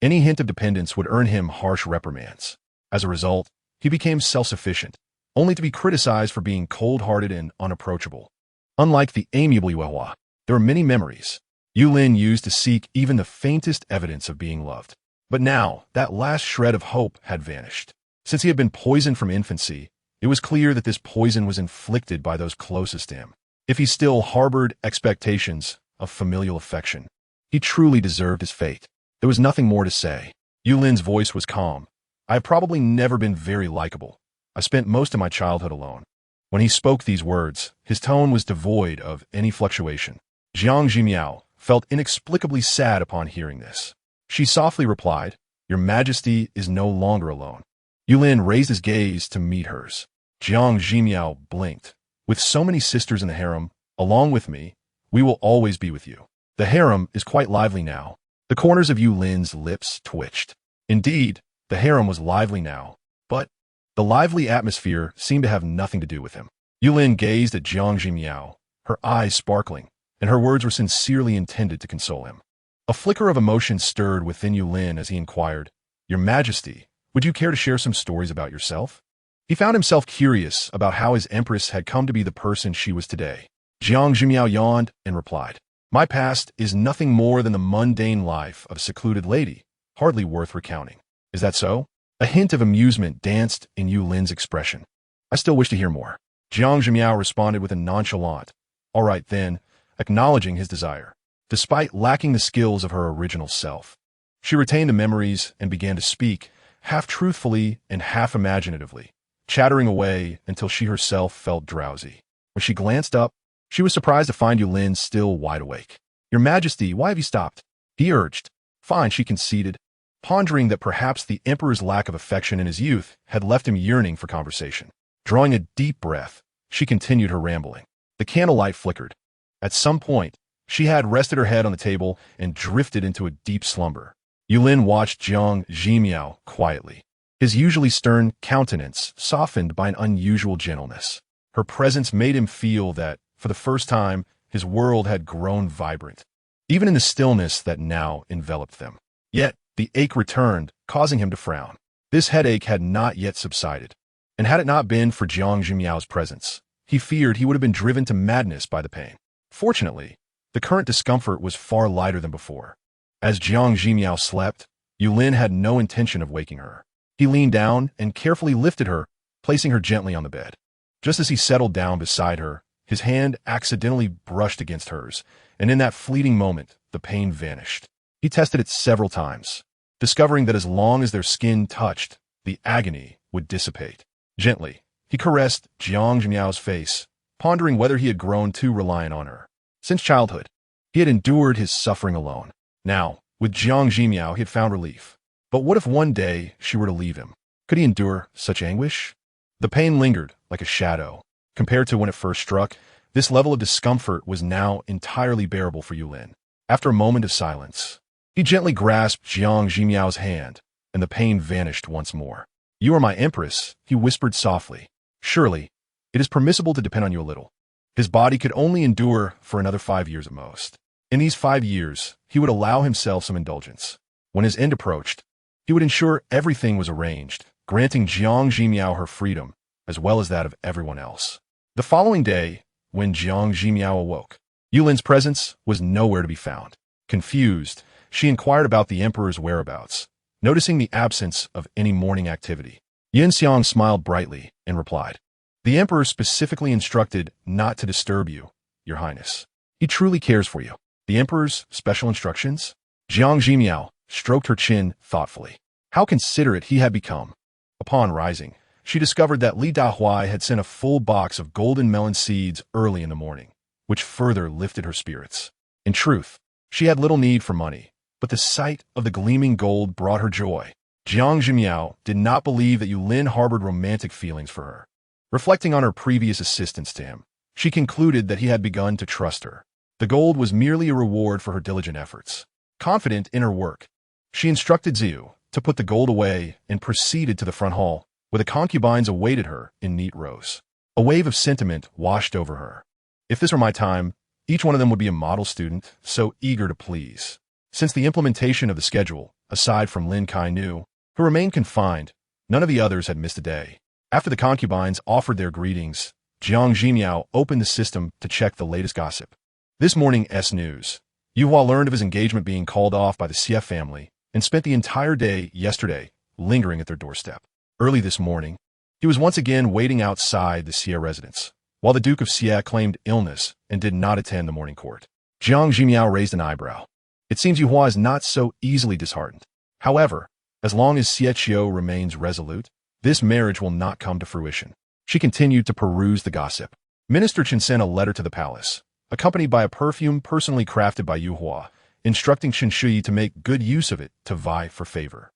Any hint of dependence would earn him harsh reprimands. As a result, he became self-sufficient, only to be criticized for being cold-hearted and unapproachable. Unlike the amiable Yuehua, there were many memories Yulin used to seek even the faintest evidence of being loved. But now, that last shred of hope had vanished. Since he had been poisoned from infancy, it was clear that this poison was inflicted by those closest to him. If he still harbored expectations of familial affection, he truly deserved his fate. There was nothing more to say. Yulin's voice was calm. I have probably never been very likable. I spent most of my childhood alone. When he spoke these words, his tone was devoid of any fluctuation. Jiang Zhimiao felt inexplicably sad upon hearing this. She softly replied, "Your Majesty is no longer alone." Yulin raised his gaze to meet hers. Jiang Zhimiao blinked. "With so many sisters in the harem, along with me, we will always be with you." The harem is quite lively now. The corners of Yulin's lips twitched. Indeed, the harem was lively now, but the lively atmosphere seemed to have nothing to do with him. Yulin gazed at Jiang Zhimiao, her eyes sparkling, and her words were sincerely intended to console him. A flicker of emotion stirred within Yulin as he inquired, "Your Majesty, would you care to share some stories about yourself?" He found himself curious about how his empress had come to be the person she was today. Jiang Zhimiao yawned and replied, "My past is nothing more than the mundane life of a secluded lady, hardly worth recounting." "Is that so?" A hint of amusement danced in Yulin's expression. "I still wish to hear more." Jiang Zhimiao responded with a nonchalant, "All right then," acknowledging his desire. Despite lacking the skills of her original self, she retained the memories and began to speak, half truthfully and half imaginatively, chattering away until she herself felt drowsy. When she glanced up, she was surprised to find Yulin still wide awake. "Your Majesty, why have you stopped?" he urged. "Fine," she conceded, pondering that perhaps the emperor's lack of affection in his youth had left him yearning for conversation. Drawing a deep breath, she continued her rambling. The candlelight flickered. At some point, she had rested her head on the table and drifted into a deep slumber. Yulin watched Jiang Zhimiao quietly, his usually stern countenance softened by an unusual gentleness. Her presence made him feel that, for the first time, his world had grown vibrant, even in the stillness that now enveloped them. Yet, the ache returned, causing him to frown. This headache had not yet subsided, and had it not been for Jiang Zhimiao's presence, he feared he would have been driven to madness by the pain. Fortunately, the current discomfort was far lighter than before. As Jiang Zhimiao slept, Yulin had no intention of waking her. He leaned down and carefully lifted her, placing her gently on the bed. Just as he settled down beside her, his hand accidentally brushed against hers, and in that fleeting moment, the pain vanished. He tested it several times, discovering that as long as their skin touched, the agony would dissipate. Gently, he caressed Jiang Zhimiao's face, pondering whether he had grown too reliant on her. Since childhood, he had endured his suffering alone. Now, with Jiang Zhimiao, he had found relief. But what if one day she were to leave him? Could he endure such anguish? The pain lingered like a shadow. Compared to when it first struck, this level of discomfort was now entirely bearable for Yulin. After a moment of silence, he gently grasped Jiang Zhimiao's hand, and the pain vanished once more. "You are my empress," he whispered softly. "Surely, it is permissible to depend on you a little." His body could only endure for another 5 years at most. In these 5 years, he would allow himself some indulgence. When his end approached, he would ensure everything was arranged, granting Jiang Zhimiao her freedom, as well as that of everyone else. The following day, when Jiang Zhimiao awoke, Yulin's presence was nowhere to be found. Confused, she inquired about the emperor's whereabouts, noticing the absence of any morning activity. Yin Xiang smiled brightly and replied, "The emperor specifically instructed not to disturb you, Your Highness. He truly cares for you." "The emperor's special instructions?" Jiang Zhimiao stroked her chin thoughtfully. How considerate he had become. Upon rising, she discovered that Li Dahuai had sent a full box of golden melon seeds early in the morning, which further lifted her spirits. In truth, she had little need for money, but the sight of the gleaming gold brought her joy. Jiang Zhimiao did not believe that Yulin harbored romantic feelings for her. Reflecting on her previous assistance to him, She concluded that he had begun to trust her. The gold was merely a reward for her diligent efforts. Confident in her work, she instructed Zhu to put the gold away and proceeded to the front hall, where the concubines awaited her in neat rows. A wave of sentiment washed over her. If this were my time, each one of them would be a model student, so eager to please. Since the implementation of the schedule, aside from Lin Kai Nu, who remained confined, none of the others had missed a day. After the concubines offered their greetings, Jiang Zhimiao opened the system to check the latest gossip. This morning's news. Yuhua learned of his engagement being called off by the Xie family and spent the entire day yesterday lingering at their doorstep. Early this morning, he was once again waiting outside the Xie residence, while the Duke of Xie claimed illness and did not attend the morning court. Jiang Zhimiao raised an eyebrow. It seems Yuhua is not so easily disheartened. However, as long as Xie Qiu remains resolute, this marriage will not come to fruition. She continued to peruse the gossip. Minister Chen sent a letter to the palace, accompanied by a perfume personally crafted by Yuhua, instructing Chen Shui to make good use of it to vie for favor.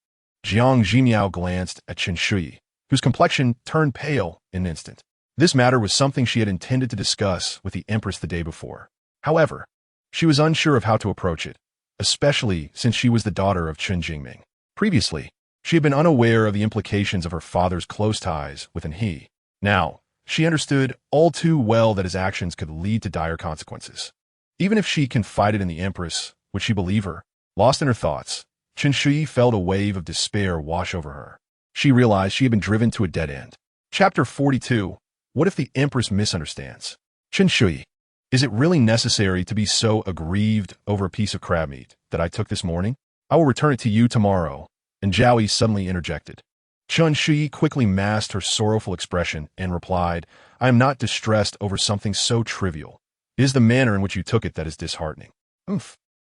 Jiang Zhimiao glanced at Chen Shui, whose complexion turned pale in an instant. This matter was something she had intended to discuss with the Empress the day before. However, she was unsure of how to approach it, especially since she was the daughter of Chen Jingming. Previously, she had been unaware of the implications of her father's close ties with an he. Now, she understood all too well that his actions could lead to dire consequences. Even if she confided in the Empress, would she believe her? Lost in her thoughts, Chen Shui felt a wave of despair wash over her. She realized she had been driven to a dead end. Chapter 42. What if the Empress misunderstands? Chen Shui, is it really necessary to be so aggrieved over a piece of crab meat that I took this morning? I will return it to you tomorrow. And Zhaoyi suddenly interjected. Chen Shui quickly masked her sorrowful expression and replied, I am not distressed over something so trivial. It is the manner in which you took it that is disheartening.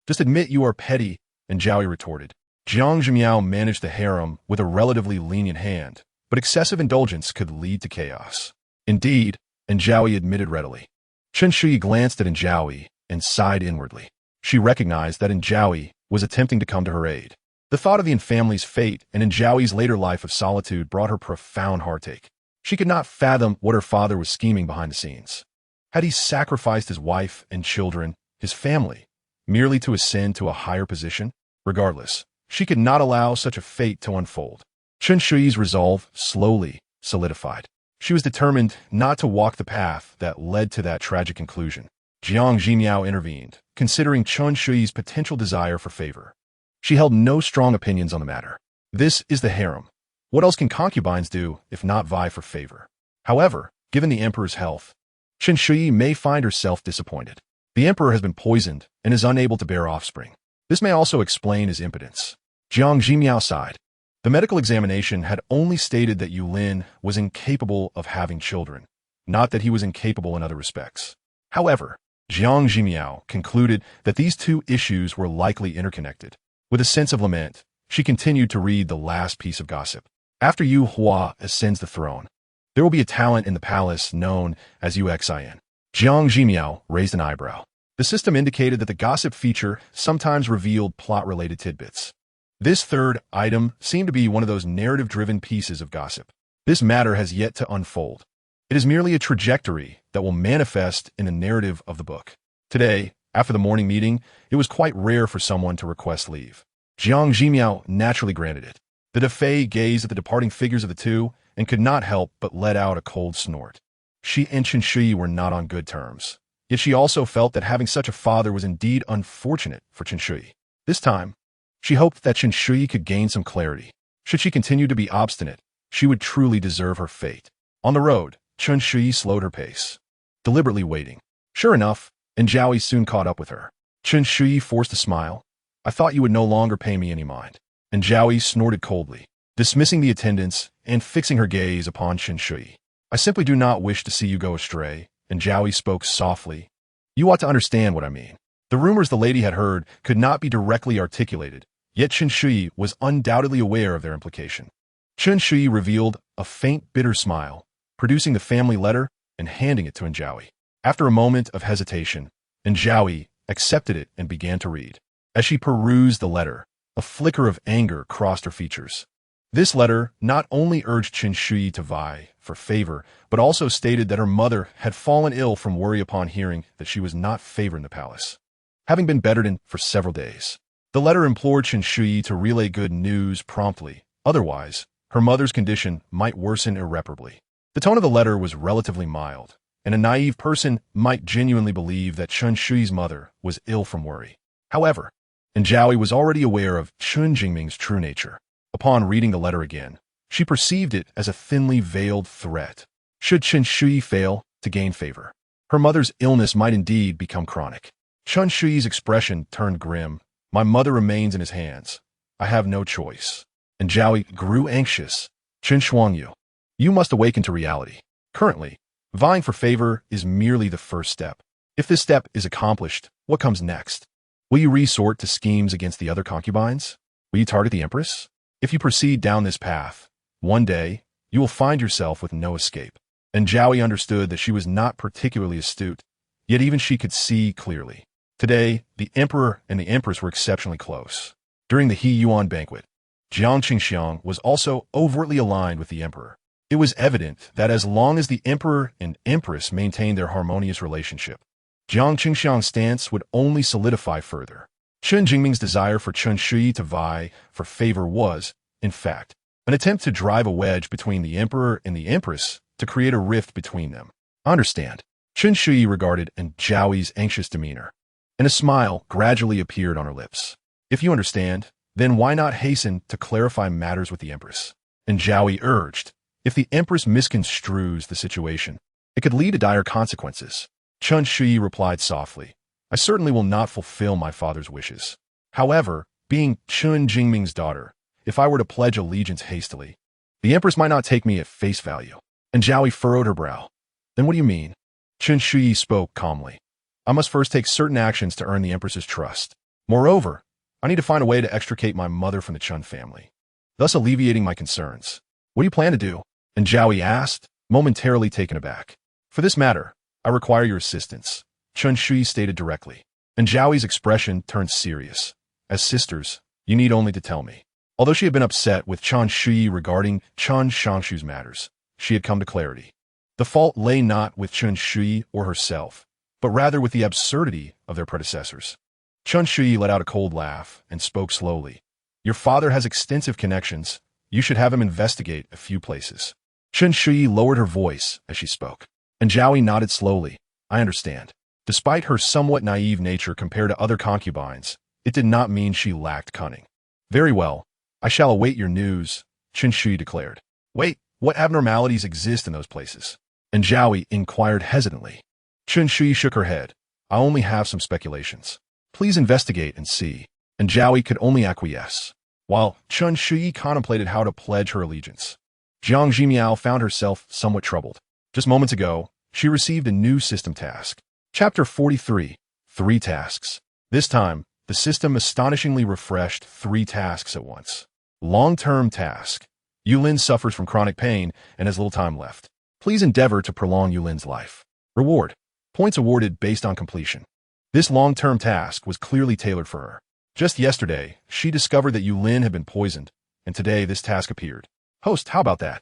Just admit you are petty, and Zhaoyi retorted. Jiang Zhimiao managed the harem with a relatively lenient hand, but excessive indulgence could lead to chaos. Indeed, and Zhaoyi admitted readily. Chen Shui glanced at Zhaoyi and sighed inwardly. She recognized that Zhaoyi was attempting to come to her aid. The thought of the family's fate and Zhaoyi's later life of solitude brought her profound heartache. She could not fathom what her father was scheming behind the scenes. Had he sacrificed his wife and children, his family, merely to ascend to a higher position? Regardless, she could not allow such a fate to unfold. Chen Shui's resolve slowly solidified. She was determined not to walk the path that led to that tragic conclusion. Jiang Zhimiao intervened, considering Chen Shui's potential desire for favor. She held no strong opinions on the matter. This is the harem. What else can concubines do if not vie for favor? However, given the emperor's health, Chen Shui may find herself disappointed. The emperor has been poisoned and is unable to bear offspring. This may also explain his impotence. Jiang Zhimiao sighed. The medical examination had only stated that Yulin was incapable of having children, not that he was incapable in other respects. However, Jiang Zhimiao concluded that these two issues were likely interconnected. With a sense of lament, she continued to read the last piece of gossip. After Yu Hua ascends the throne, there will be a talent in the palace known as Uxin. Jiang Zhimiao raised an eyebrow. The system indicated that the gossip feature sometimes revealed plot-related tidbits. This third item seemed to be one of those narrative-driven pieces of gossip. This matter has yet to unfold. It is merely a trajectory that will manifest in the narrative of the book. Today, after the morning meeting, it was quite rare for someone to request leave. Jiang Zhimiao naturally granted it. The Defei gazed at the departing figures of the two and could not help but let out a cold snort. She and Chen Shui were not on good terms, yet she also felt that having such a father was indeed unfortunate for Chen Shui. This time, she hoped that Chen Shui could gain some clarity. Should she continue to be obstinate, she would truly deserve her fate. On the road, Chen Shui slowed her pace, deliberately waiting. Sure enough, and Zhaoyi soon caught up with her. Chen Shui forced a smile. I thought you would no longer pay me any mind. And Zhaoyi snorted coldly, dismissing the attendants and fixing her gaze upon Chen Shui. I simply do not wish to see you go astray, and Zhaoyi spoke softly. You ought to understand what I mean. The rumors the lady had heard could not be directly articulated, yet Chen Shui was undoubtedly aware of their implication. Chen Shui revealed a faint bitter smile, producing the family letter and handing it to Zhaoyi. After a moment of hesitation, Zhaoyi accepted it and began to read. As she perused the letter, a flicker of anger crossed her features. This letter not only urged Qin Shi to vie for favor, but also stated that her mother had fallen ill from worry upon hearing that she was not favored in the palace, having been bedridden for several days. The letter implored Qin Shi to relay good news promptly, otherwise, her mother's condition might worsen irreparably. The tone of the letter was relatively mild, and a naive person might genuinely believe that Qin Shi's mother was ill from worry. However, Zhao was already aware of Qin Jingming's true nature. Upon reading the letter again, she perceived it as a thinly veiled threat. Should Qin Shi fail to gain favor, her mother's illness might indeed become chronic. Qin Shi's expression turned grim. My mother remains in his hands. I have no choice. And Zhao grew anxious. Qin Shuangyu, you must awaken to reality. Currently, vying for favor is merely the first step. If this step is accomplished, what comes next? Will you resort to schemes against the other concubines? Will you target the Empress? If you proceed down this path, one day, you will find yourself with no escape. And Zhao understood that she was not particularly astute, yet even she could see clearly. Today, the Emperor and the Empress were exceptionally close. During the He Yuan banquet, Jiang Zhimiao was also overtly aligned with the Emperor. It was evident that as long as the Emperor and Empress maintained their harmonious relationship, Jiang Zhimiao's stance would only solidify further. Qin Jingming's desire for Qin Shi to vie for favor was, in fact, an attempt to drive a wedge between the Emperor and the Empress to create a rift between them. Understand. Qin Shi regarded Zhao's anxious demeanor, and a smile gradually appeared on her lips. If you understand, then why not hasten to clarify matters with the Empress? And Zhao urged, if the Empress misconstrues the situation, it could lead to dire consequences. Qin Shi replied softly, I certainly will not fulfill my father's wishes. However, being Qin Jingming's daughter, if I were to pledge allegiance hastily, the Empress might not take me at face value. And Zhao furrowed her brow. Then what do you mean? Qin Shi spoke calmly. I must first take certain actions to earn the Empress's trust. Moreover, I need to find a way to extricate my mother from the Qin family, thus alleviating my concerns. What do you plan to do? And Zhao asked, momentarily taken aback. For this matter, I require your assistance, Qin Shi stated directly. And Zhao's expression turned serious. As sisters, you need only to tell me. Although she had been upset with Qin Shi regarding Qin Shangshu's matters, she had come to clarity. The fault lay not with Qin Shi or herself, but rather with the absurdity of their predecessors. Qin Shi let out a cold laugh and spoke slowly. Your father has extensive connections. You should have him investigate a few places. Qin Shi lowered her voice as she spoke, and Zhao nodded slowly. I understand. Despite her somewhat naive nature compared to other concubines, it did not mean she lacked cunning. Very well. I shall await your news, Qin Shi declared. Wait, what abnormalities exist in those places? And Zhao inquired hesitantly. Qin Shi shook her head. I only have some speculations. Please investigate and see. And Zhao could only acquiesce, while Qin Shi contemplated how to pledge her allegiance. Jiang Zhimiao found herself somewhat troubled. Just moments ago, she received a new system task. Chapter 43, 3 tasks. This time, the system astonishingly refreshed 3 tasks at once. Long-term task. Yulin suffers from chronic pain and has little time left. Please endeavor to prolong Yulin's life. Reward. Points awarded based on completion. This long-term task was clearly tailored for her. Just yesterday, she discovered that Yulin had been poisoned, and today this task appeared. Host, how about that?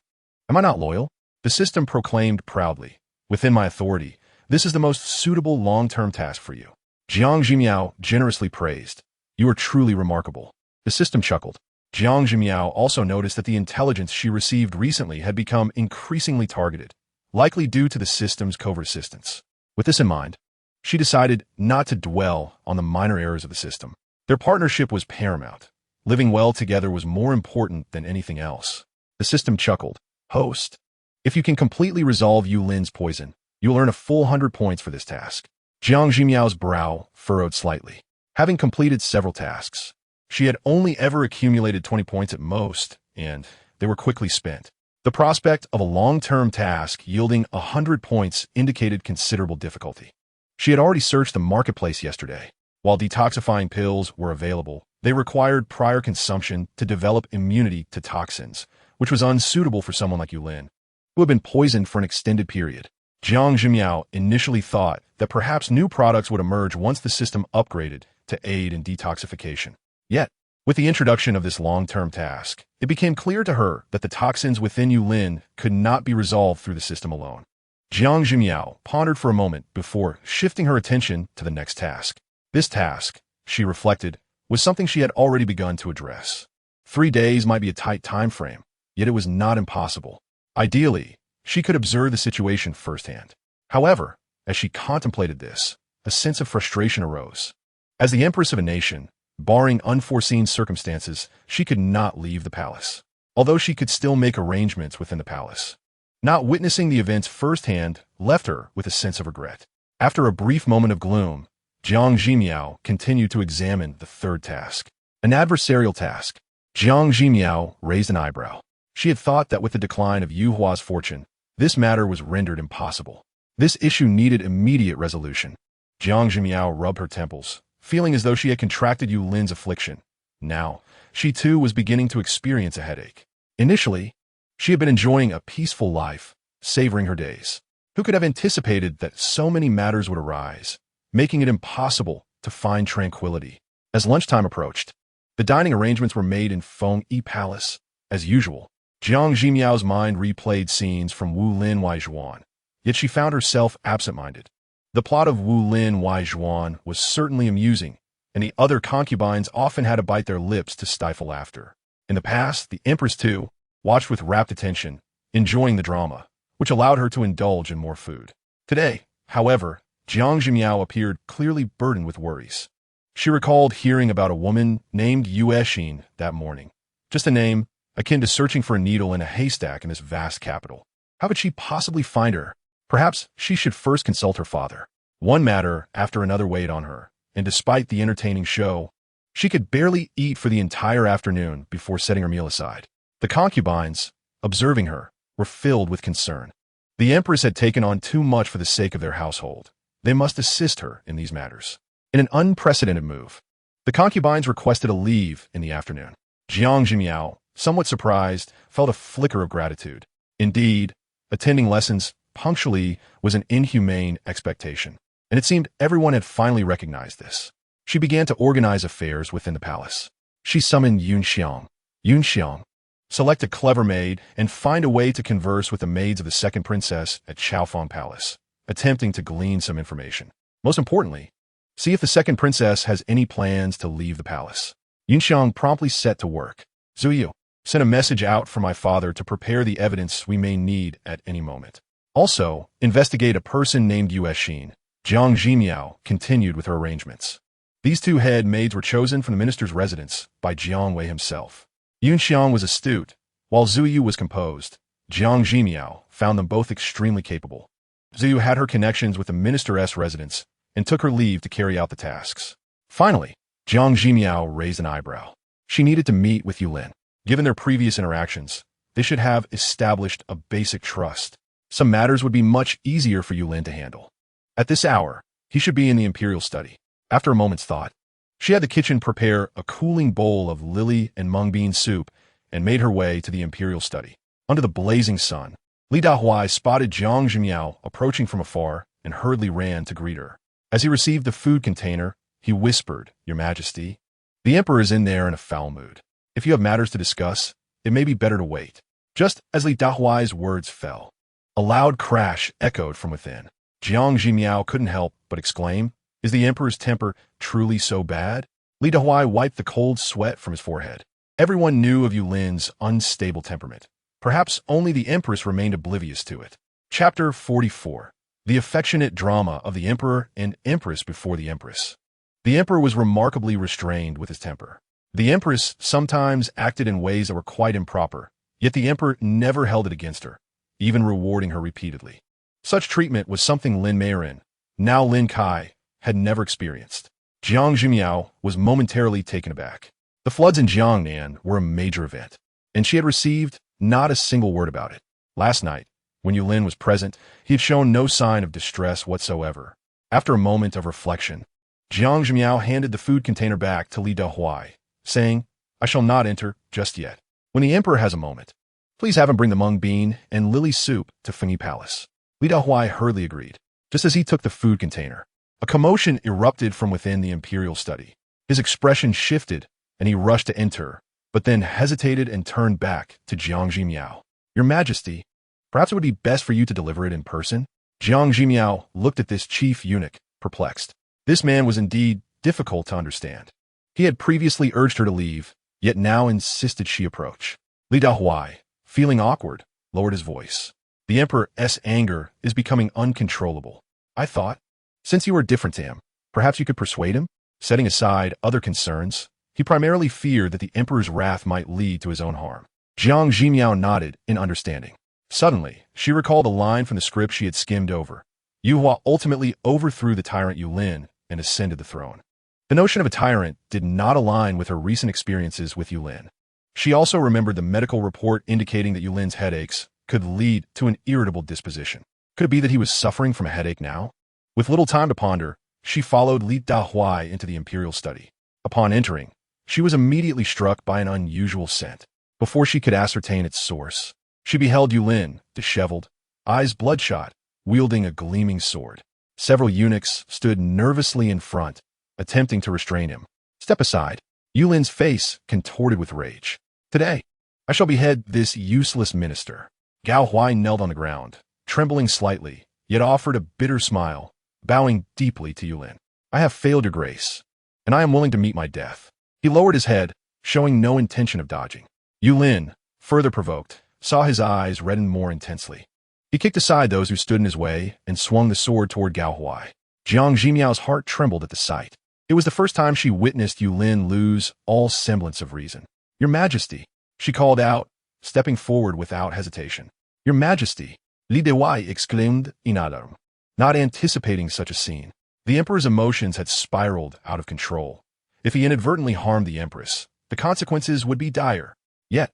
Am I not loyal? The system proclaimed proudly. Within my authority, this is the most suitable long-term task for you. Jiang Zhimiao generously praised. You are truly remarkable. The system chuckled. Jiang Zhimiao also noticed that the intelligence she received recently had become increasingly targeted, likely due to the system's covert assistance. With this in mind, she decided not to dwell on the minor errors of the system. Their partnership was paramount. Living well together was more important than anything else. The system chuckled. Host, if you can completely resolve Yulin's poison, you'll earn a full 100 points for this task. Jiang Zhimiao's brow furrowed slightly. Having completed several tasks, she had only ever accumulated 20 points at most, and they were quickly spent. The prospect of a long-term task yielding 100 points indicated considerable difficulty. She had already searched the marketplace yesterday. While detoxifying pills were available, they required prior consumption to develop immunity to toxins, which was unsuitable for someone like Yulin, who had been poisoned for an extended period. Jiang Zhimiao initially thought that perhaps new products would emerge once the system upgraded to aid in detoxification. Yet, With the introduction of this long-term task, it became clear to her that the toxins within Yulin could not be resolved through the system alone. Jiang Zhimiao pondered for a moment before shifting her attention to the next task. This task, she reflected, was something she had already begun to address. 3 days might be a tight time frame, yet it was not impossible. Ideally, she could observe the situation firsthand. However, as she contemplated this, a sense of frustration arose. As the empress of a nation, barring unforeseen circumstances, she could not leave the palace, although she could still make arrangements within the palace. Not witnessing the events firsthand left her with a sense of regret. After a brief moment of gloom, Jiang Zhimiao continued to examine the third task, an adversarial task. Jiang Zhimiao raised an eyebrow. She had thought that with the decline of Yu Hua's fortune, this matter was rendered impossible. This issue needed immediate resolution. Jiang Zhimiao rubbed her temples, feeling as though she had contracted Yulin's affliction. Now, she too was beginning to experience a headache. Initially, she had been enjoying a peaceful life, savoring her days. Who could have anticipated that so many matters would arise, making it impossible to find tranquility? As lunchtime approached, the dining arrangements were made in Feng Yi Palace. As usual, Jiang Zhimiao's mind replayed scenes from Wu Lin Wai Zhuan, yet she found herself absent-minded. The plot of Wu Lin Wai Zhuan was certainly amusing, and the other concubines often had to bite their lips to stifle laughter. In the past, the empress too watched with rapt attention, enjoying the drama, which allowed her to indulge in more food. Today, however, Jiang Zhimiao appeared clearly burdened with worries. She recalled hearing about a woman named Yu Exin that morning. Just a name, akin to searching for a needle in a haystack in this vast capital. How could she possibly find her? Perhaps she should first consult her father. One matter after another weighed on her, and despite the entertaining show, she could barely eat for the entire afternoon before setting her meal aside. The concubines, observing her, were filled with concern. The empress had taken on too much for the sake of their household. They must assist her in these matters. In an unprecedented move, the concubines requested a leave in the afternoon. Jiang Zhimiao, somewhat surprised, felt a flicker of gratitude. Indeed, attending lessons punctually was an inhumane expectation, and it seemed everyone had finally recognized this. She began to organize affairs within the palace. She summoned Yun Xiang. Yun Xiang, select a clever maid and find a way to converse with the maids of the second princess at Chaofeng Palace, attempting to glean some information. Most importantly, see if the second princess has any plans to leave the palace. Yun Xiang promptly set to work. Zuyu, sent a message out for my father to prepare the evidence we may need at any moment. Also, investigate a person named Yu Exin. Jiang Zhimiao continued with her arrangements. These 2 head maids were chosen from the minister's residence by Jiang Wei himself. Yun Xiang was astute, while Zuyu was composed. Jiang Zhimiao found them both extremely capable. Zuyu had her connections with the minister's residence and took her leave to carry out the tasks. Finally, Jiang Zhimiao raised an eyebrow. She needed to meet with Yulin. Given their previous interactions, they should have established a basic trust. Some matters would be much easier for Yulin to handle. At this hour, he should be in the imperial study. After a moment's thought, she had the kitchen prepare a cooling bowl of lily and mung bean soup and made her way to the imperial study. Under the blazing sun, Li Dahuai spotted Jiang Zhimiao approaching from afar and hurriedly ran to greet her. As he received the food container, he whispered, "Your Majesty, the Emperor is in there in a foul mood. If you have matters to discuss, it may be better to wait." Just as Li Dahuai's words fell, a loud crash echoed from within. Jiang Zhimiao couldn't help but exclaim, "Is the Emperor's temper truly so bad?" Li Dahuai wiped the cold sweat from his forehead. Everyone knew of Yulin's unstable temperament. Perhaps only the Empress remained oblivious to it. Chapter 44. The affectionate drama of the Emperor and Empress before the Empress. The Emperor was remarkably restrained with his temper. The Empress sometimes acted in ways that were quite improper, yet the Emperor never held it against her, even rewarding her repeatedly. Such treatment was something Lin Meirin, now Lin Kai, had never experienced. Jiang Zhimiao was momentarily taken aback. The floods in Jiangnan were a major event, and she had received not a single word about it. Last night, when Yulin was present, he had shown no sign of distress whatsoever. After a moment of reflection, Jiang Zhimiao handed the food container back to Li Dahuai, saying, "I shall not enter just yet. When the Emperor has a moment, please have him bring the mung bean and lily soup to Feng Yi Palace." Li Dahuai hurriedly agreed. Just as he took the food container, a commotion erupted from within the imperial study. His expression shifted and he rushed to enter, but then hesitated and turned back to Jiang Zhimiao. Your Majesty, perhaps it would be best for you to deliver it in person? Jiang Zhimiao looked at this chief eunuch, perplexed. This man was indeed difficult to understand. He had previously urged her to leave, yet now insisted she approach. Li Dahuai, feeling awkward, lowered his voice. The Emperor's anger is becoming uncontrollable. I thought, since you are different to him, perhaps you could persuade him? Setting aside other concerns, he primarily feared that the Emperor's wrath might lead to his own harm. Jiang Zhimiao nodded in understanding. Suddenly, she recalled a line from the script she had skimmed over. Yu Hua ultimately overthrew the tyrant Yulin and ascended the throne. The notion of a tyrant did not align with her recent experiences with Yulin. She also remembered the medical report indicating that Yulin's headaches could lead to an irritable disposition. Could it be that he was suffering from a headache now? With little time to ponder, she followed Li Dahuai into the imperial study. Upon entering, she was immediately struck by an unusual scent. Before she could ascertain its source, she beheld Yulin, disheveled, eyes bloodshot, wielding a gleaming sword. Several eunuchs stood nervously in front, attempting to restrain him. Step aside. Yulin's face contorted with rage. Today, I shall behead this useless minister. Gao Huai knelt on the ground, trembling slightly, yet offered a bitter smile, bowing deeply to Yulin. I have failed your grace, and I am willing to meet my death. He lowered his head, showing no intention of dodging. Yulin, further provoked, saw his eyes redden more intensely. He kicked aside those who stood in his way and swung the sword toward Gao Huai. Jiang Zhimiao's heart trembled at the sight. It was the first time she witnessed Yulin lose all semblance of reason. Your Majesty, she called out, stepping forward without hesitation. Your Majesty, Li Dahuai exclaimed in alarm, not anticipating such a scene. The Emperor's emotions had spiraled out of control. If he inadvertently harmed the Empress, the consequences would be dire. Yet,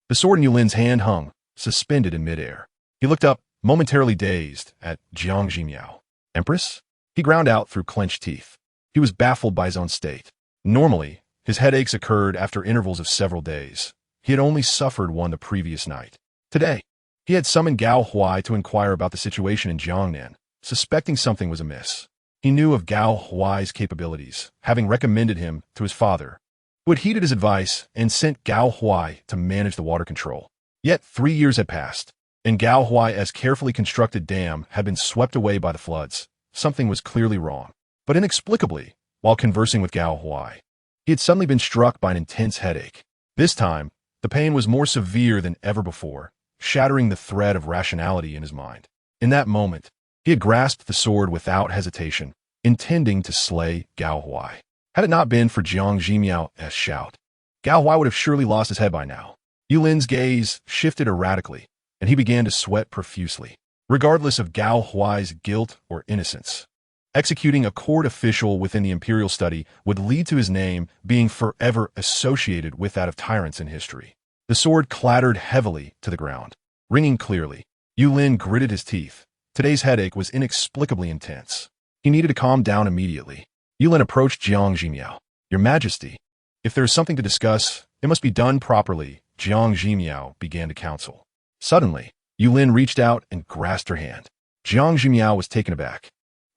the sword in Yulin's hand hung, suspended in midair. He looked up, momentarily dazed, at Jiang Zhimiao. Empress? He ground out through clenched teeth. He was baffled by his own state. Normally, his headaches occurred after intervals of several days. He had only suffered one the previous night. Today, he had summoned Gao Huai to inquire about the situation in Jiangnan, suspecting something was amiss. He knew of Gao Huai's capabilities, having recommended him to his father, who had heeded his advice and sent Gao Huai to manage the water control. Yet 3 years had passed, and Gao Huai's carefully constructed dam had been swept away by the floods. Something was clearly wrong. But inexplicably, while conversing with Gao Huai, he had suddenly been struck by an intense headache. This time, the pain was more severe than ever before, shattering the thread of rationality in his mind. In that moment, he had grasped the sword without hesitation, intending to slay Gao Huai. Had it not been for Jiang Zhimiao's shout, Gao Huai would have surely lost his head by now. Yulin's gaze shifted erratically, and he began to sweat profusely. Regardless of Gao Huai's guilt or innocence, executing a court official within the imperial study would lead to his name being forever associated with that of tyrants in history. The sword clattered heavily to the ground, ringing clearly. Yulin gritted his teeth. Today's headache was inexplicably intense. He needed to calm down immediately. Yulin approached Jiang Zhimiao. Your Majesty, if there is something to discuss, it must be done properly. Jiang Zhimiao began to counsel. Suddenly, Yulin reached out and grasped her hand. Jiang Zhimiao was taken aback.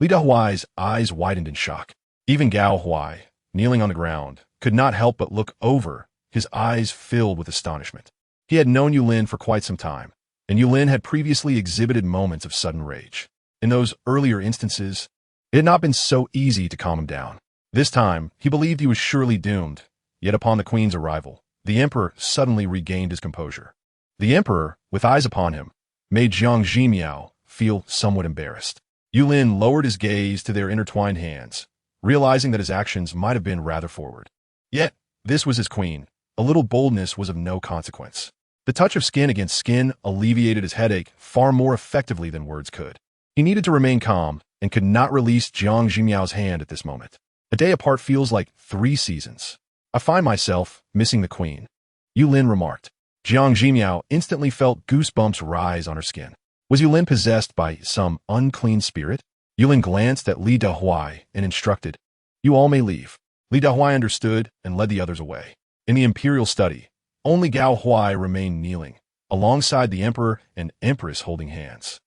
Li Dahuai's eyes widened in shock. Even Gao Huai, kneeling on the ground, could not help but look over, his eyes filled with astonishment. He had known Yulin for quite some time, and Yulin had previously exhibited moments of sudden rage. In those earlier instances, it had not been so easy to calm him down. This time, he believed he was surely doomed, yet upon the queen's arrival, the emperor suddenly regained his composure. The emperor, with eyes upon him, made Jiang Zhimiao feel somewhat embarrassed. Yulin lowered his gaze to their intertwined hands, realizing that his actions might have been rather forward. Yet, this was his queen. A little boldness was of no consequence. The touch of skin against skin alleviated his headache far more effectively than words could. He needed to remain calm and could not release Jiang Zhimiao's hand at this moment. A day apart feels like 3 seasons. I find myself missing the queen, Yulin remarked. Jiang Zhimiao instantly felt goosebumps rise on her skin. Was Yulin possessed by some unclean spirit? Yulin glanced at Li Dahuai and instructed, You all may leave. Li Dahuai understood and led the others away. In the imperial study, only Gao Huai remained kneeling, alongside the emperor and empress holding hands.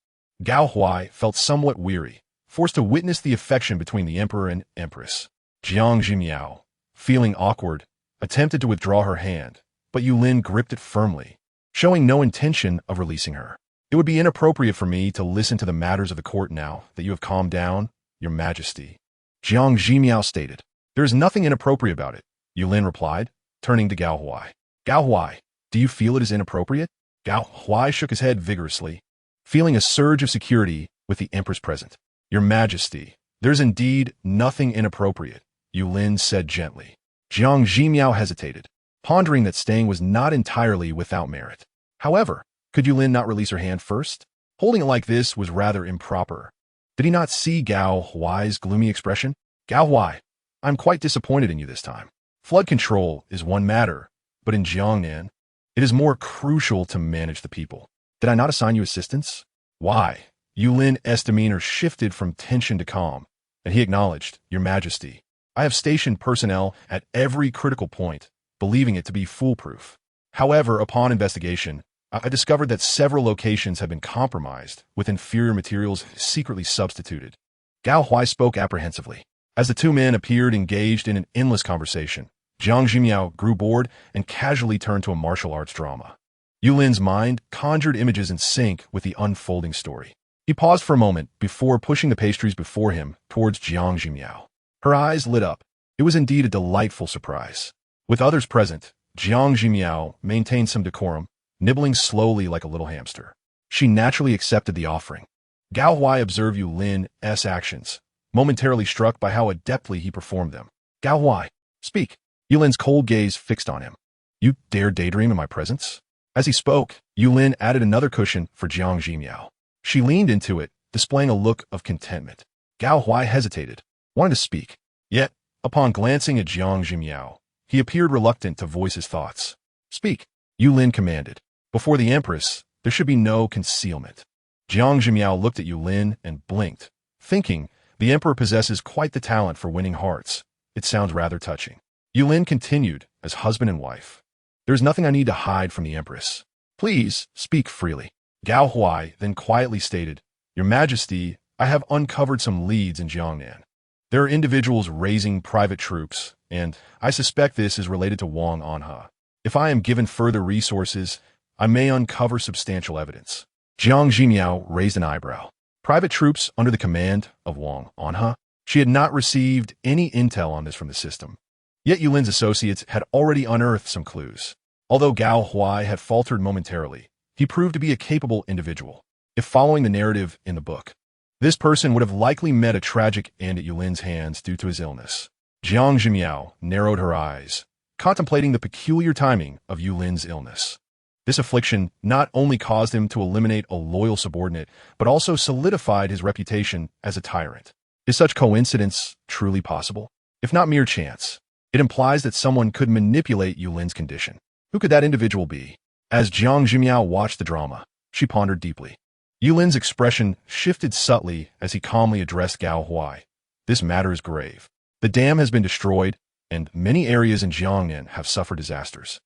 Gao Huai felt somewhat weary, forced to witness the affection between the emperor and empress. Jiang Zhimiao, feeling awkward, attempted to withdraw her hand, but Yulin gripped it firmly, showing no intention of releasing her. It would be inappropriate for me to listen to the matters of the court now that you have calmed down, Your Majesty, Jiang Zhimiao stated. There is nothing inappropriate about it, Yulin replied, turning to Gao Huai. Gao Huai, do you feel it is inappropriate? Gao Huai shook his head vigorously, feeling a surge of security with the Empress present. Your Majesty, there is indeed nothing inappropriate, Yulin said gently. Jiang Zhimiao hesitated, pondering that staying was not entirely without merit. However, could Yulin not release her hand first? Holding it like this was rather improper. Did he not see Gao Huai's gloomy expression? Gao Huai, I'm quite disappointed in you this time. Flood control is one matter, but in Jiangnan, it is more crucial to manage the people. Did I not assign you assistance? Why? Yulin's demeanor shifted from tension to calm, and he acknowledged, Your Majesty, I have stationed personnel at every critical point, believing it to be foolproof. However, upon investigation, I discovered that several locations had been compromised, with inferior materials secretly substituted. Gao Huai spoke apprehensively. As the two men appeared engaged in an endless conversation, Jiang Zhimiao grew bored and casually turned to a martial arts drama. Yulin's mind conjured images in sync with the unfolding story. He paused for a moment before pushing the pastries before him towards Jiang Zhimiao. Her eyes lit up. It was indeed a delightful surprise. With others present, Jiang Zhimiao maintained some decorum, nibbling slowly like a little hamster. She naturally accepted the offering. Gao Huai observed Yulin's actions, momentarily struck by how adeptly he performed them. Gao Huai, speak. Yulin's cold gaze fixed on him. You dare daydream in my presence? As he spoke, Yulin added another cushion for Jiang Zhimiao. She leaned into it, displaying a look of contentment. Gao Huai hesitated, wanted to speak. Yet, upon glancing at Jiang Zhimiao, he appeared reluctant to voice his thoughts. Speak, Yulin commanded. Before the Empress, there should be no concealment. Jiang Zhimiao looked at Yulin and blinked, thinking, the Emperor possesses quite the talent for winning hearts. It sounds rather touching. Yulin continued, as husband and wife. There is nothing I need to hide from the Empress. Please, speak freely. Gao Huai then quietly stated, Your Majesty, I have uncovered some leads in Jiangnan. There are individuals raising private troops, and I suspect this is related to Wang Anha. If I am given further resources, I may uncover substantial evidence. Jiang Zhimiao raised an eyebrow. Private troops under the command of Wang Anha? She had not received any intel on this from the system. Yet Yulin's associates had already unearthed some clues. Although Gao Huai had faltered momentarily, he proved to be a capable individual. If following the narrative in the book, this person would have likely met a tragic end at Yulin's hands due to his illness. Jiang Zhimiao narrowed her eyes, contemplating the peculiar timing of Yulin's illness. This affliction not only caused him to eliminate a loyal subordinate, but also solidified his reputation as a tyrant. Is such coincidence truly possible? If not mere chance, it implies that someone could manipulate Yulin's condition. Who could that individual be? As Jiang Zhimiao watched the drama, she pondered deeply. Yulin's expression shifted subtly as he calmly addressed Gao Huai. This matter is grave. The dam has been destroyed, and many areas in Jiangnan have suffered disasters.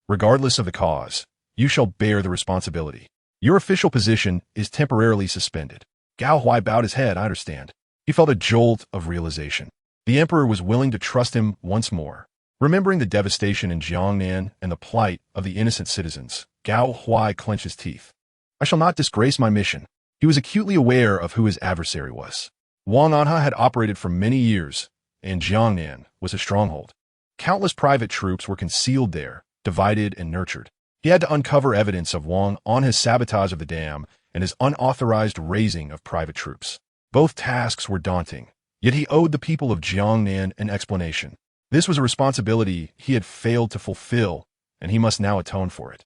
Regardless of the cause, you shall bear the responsibility. Your official position is temporarily suspended. Gao Huai bowed his head, I understand. He felt a jolt of realization. The Emperor was willing to trust him once more. Remembering the devastation in Jiangnan and the plight of the innocent citizens, Gao Huai clenched his teeth. I shall not disgrace my mission. He was acutely aware of who his adversary was. Wang Anha had operated for many years, and Jiangnan was a stronghold. Countless private troops were concealed there, divided and nurtured. He had to uncover evidence of Wang Anha's sabotage of the dam and his unauthorized raising of private troops. Both tasks were daunting, yet he owed the people of Jiangnan an explanation. This was a responsibility he had failed to fulfill, and he must now atone for it.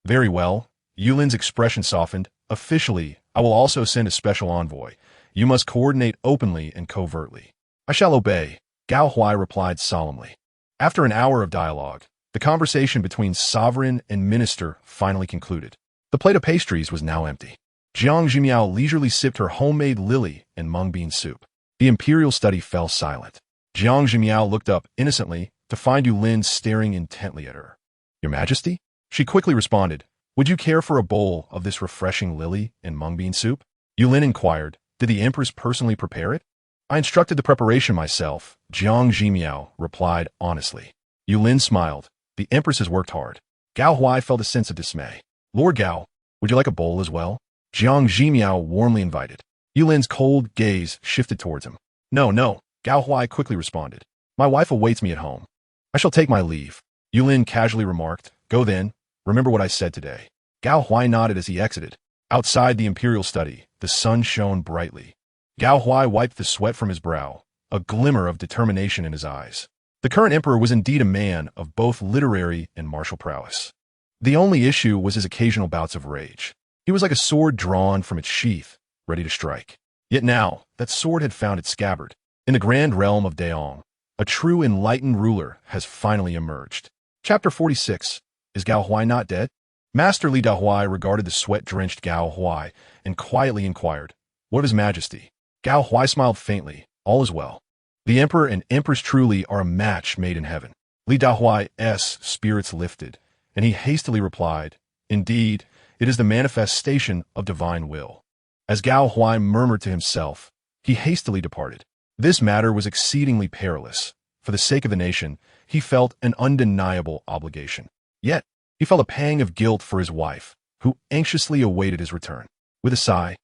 Very well. Yulin's expression softened. Officially, I will also send a special envoy. You must coordinate openly and covertly. I shall obey, Gao Huai replied solemnly. After an hour of dialogue, the conversation between sovereign and minister finally concluded. The plate of pastries was now empty. Jiang Zhimiao leisurely sipped her homemade lily and mung bean soup. The imperial study fell silent. Jiang Zhimiao looked up innocently to find Yulin staring intently at her. Your Majesty? She quickly responded, Would you care for a bowl of this refreshing lily and mung bean soup? Yulin inquired, Did the Empress personally prepare it? I instructed the preparation myself, Jiang Zhimiao replied honestly. Yulin smiled. The Empress has worked hard. Gao Huai felt a sense of dismay. Lord Gao, would you like a bowl as well? Jiang Zhimiao warmly invited. Yulin's cold gaze shifted towards him. No, no, Gao Huai quickly responded. My wife awaits me at home. I shall take my leave. Yulin casually remarked. Go then. Remember what I said today. Gao Huai nodded as he exited. Outside the imperial study, the sun shone brightly. Gao Huai wiped the sweat from his brow, a glimmer of determination in his eyes. The current emperor was indeed a man of both literary and martial prowess. The only issue was his occasional bouts of rage. He was like a sword drawn from its sheath, ready to strike. Yet now, that sword had found its scabbard. In the grand realm of Daong, a true enlightened ruler has finally emerged. Chapter 46. Is Gao Huai not dead? Master Li Daohuai regarded the sweat-drenched Gao Huai and quietly inquired, What of His Majesty? Gao Huai smiled faintly. All is well. The Emperor and Empress truly are a match made in heaven. Li Daohuai's spirits lifted, and he hastily replied, Indeed, it is the manifestation of divine will. As Gao Huai murmured to himself, he hastily departed. This matter was exceedingly perilous. For the sake of the nation, he felt an undeniable obligation. Yet, he felt a pang of guilt for his wife, who anxiously awaited his return. With a sigh,